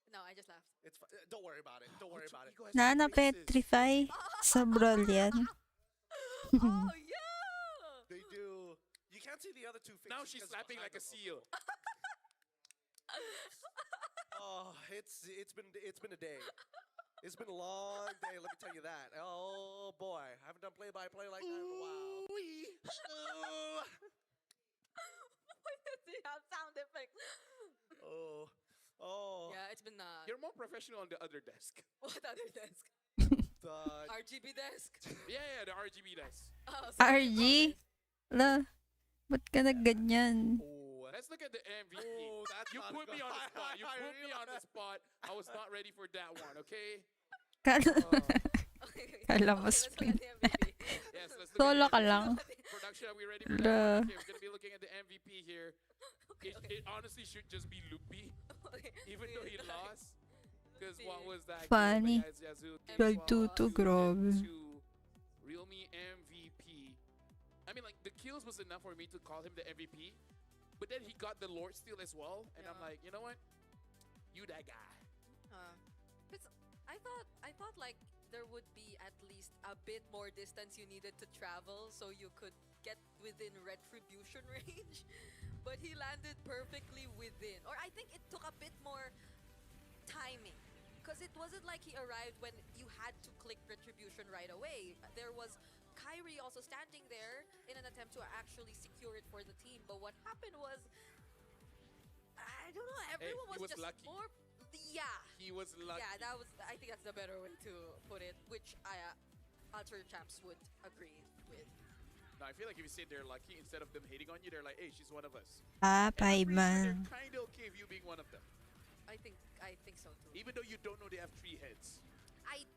T: No, I just laughed.
U: It's don't worry about it. Don't worry about it.
C: Na-petrify sa brawl yan.
T: Oh, yeah!
U: They do. You can't see the other two faces.
S: Now she's slapping like a seal.
U: Oh, it's been a day. It's been a long day, let me tell you that. Oh boy, I haven't done play-by-play like that in a while.
T: Why does he have sound effects?
U: Oh.
T: Yeah, it's been.
S: You're more professional on the other desk.
T: What other desk?
U: The
T: RGB desk.
S: Yeah, the RGB desk.
T: Oh,
C: RG? La, ba't ka nagganyan?
S: Let's look at the MVP. You put me on the spot. You put me on the spot. I was not ready for that one, okay?
C: Kala mo spin.
S: Yes, let's look
C: Solo
S: at
C: ka lang.
S: Production, are we ready for that one? Okay, we're going to be looking at the MVP here.
D: It honestly should just be Lupi, even though he lost. Because what was that?
C: Funny. 12-2, grabe.
D: Realme MVP. I mean, like, the kills was enough for me to call him the MVP. But then he got the Lord Steal as well. And I'm like, you know what? You that guy.
T: I thought like there would be at least a bit more distance you needed to travel so you could get within retribution range. But he landed perfectly within. Or I think it took a bit more timing. Because it wasn't like he arrived when you had to click retribution right away. There was Kyrie also standing there in an attempt to actually secure it for the team. But what happened was, I don't know, everyone
D: he was
T: just
D: lucky.
T: more... Yeah.
D: He was lucky.
T: Yeah, I think that's the better way to put it, which Alter Champs would agree with.
D: No, I feel like if you say they're lucky, instead of them hating on you, they're like, hey, she's one of us.
C: Man.
D: They're kind of okay with you being one of them.
T: I think so too.
D: Even though you don't know they have 3 heads.
T: I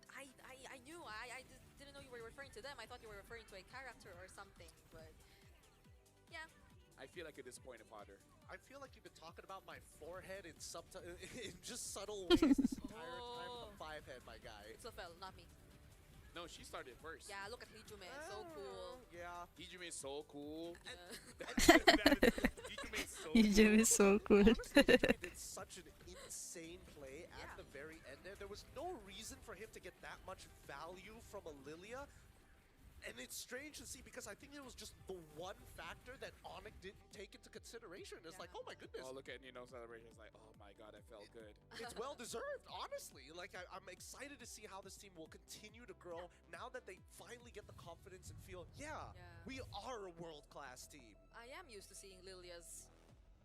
T: knew. I just didn't know you were referring to them. I thought you were referring to a character or something, but yeah.
D: I feel like a disappointed father.
U: I feel like you've been talking about my forehead in in just subtle ways this entire time with the 5 head, my guy.
T: It's Lafel, not me.
D: No, she started first.
T: Yeah, look at Hijume, so cool.
U: Yeah.
D: Hijume is so cool.
C: Hijume is so cool.
U: Hijume did such an insane play at the very end there. There was no reason for him to get that much value from a Lilia. And it's strange to see because I think it was just the one factor that ONIC didn't take into consideration. It's like, oh my goodness.
D: Oh, look at Nino's celebration. It's like, oh my god, I felt good.
U: It's well deserved, honestly. Like, I'm excited to see how this team will continue to grow now that they finally get the confidence and feel, we are a world-class team.
T: I am used to seeing Lilias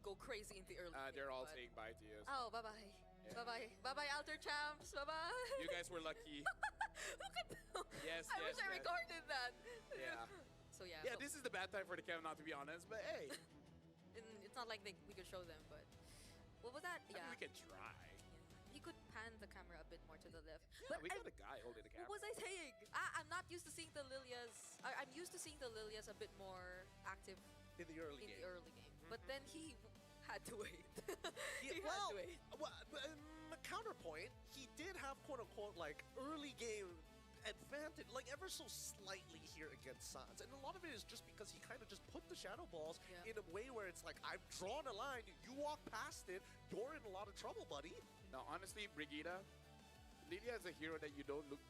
T: go crazy in the early game.
D: They're all saying bye to you.
T: Oh, bye-bye. Yeah. Bye-bye. Bye-bye, Alter Champs. Bye-bye.
D: You guys were lucky.
T: Look at them.
D: Yes,
T: I wish I recorded that.
D: Yeah.
T: So yeah.
D: Yeah, this is the bad time for the camera, not to be honest, but hey.
T: It's not like we could show them, but what was that?
D: I mean, we can try.
T: He could pan the camera a bit more to the left.
D: Yeah, but we got a guy holding the camera.
T: What was I saying? I'm not used to seeing the Lilias. I'm used to seeing the Lilias a bit more active
U: in the early game.
T: But then he had to wait.
U: He had to wait. Counterpoint, he did have quote-unquote like early game advantage, like ever so slightly here against Sans. And a lot of it is just because he kind of just put the shadow balls in a way where it's like, I've drawn a line, you walk past it, you're in a lot of trouble, buddy.
D: Now, honestly, Brigida, Lilia is a hero that you don't look,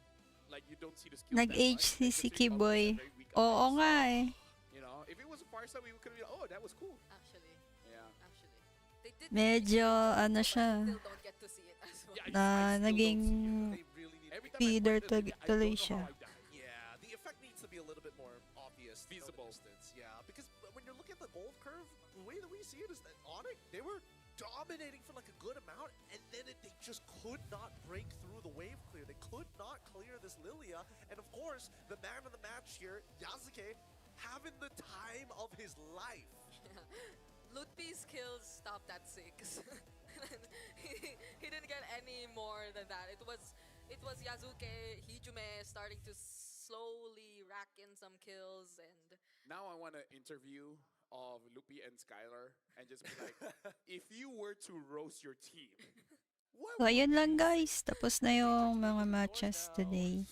D: like you don't see the skill.
C: Nag-HC si Kiboy. Oo nga eh.
D: You know, if it was a Farsa, we could be like, oh, that was cool.
T: Actually.
D: Yeah.
T: They did
C: Medyo, ano siya,
T: still don't get to see it as well.
C: na naging feeder tuloy siya.
U: Yeah, the effect needs to be a little bit more obvious.
D: Feasible.
U: Yeah, because when you're looking at the gold curve, the way that we see it is that ONIC, they were dominating for like a good amount, and then they just could not break through the wave clear. They could not clear this Lilia, and of course, the man of the match here, Yasuke, having the time of his life.
T: Lutpi's kills stopped at 6. he didn't get any more than that. It was Yasuke, Hijume starting to slowly rack in some kills, and
D: now I want to interview of Lupi and Skylar and just be like, if you were to roast your team,
C: So, ayun lang guys. Tapos na yung mga matches today.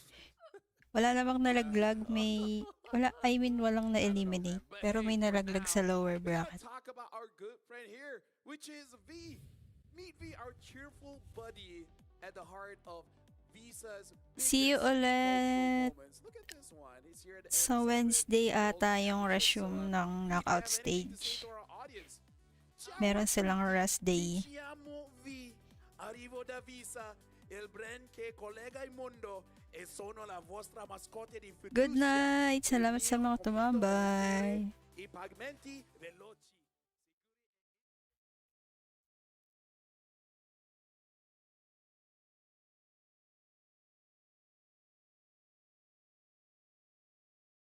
C: Wala namang nalaglag. Walang na-eliminate. Pero may nalaglag sa lower bracket.
D: Talk about our good friend here, which is V. Meet V, our cheerful buddy at the heart of Visa's
C: See you ulit
D: Look at this one. He's here at the
C: sa Wednesday ata yung resume ng knockout stage. Meron silang rest day.
D: Arrivo da Visa, il brand che collega il mondo e sono la vostra mascotte di fiducia.
C: Good night! Salamat sa mga tumambay.
D: I pagmenti veloci.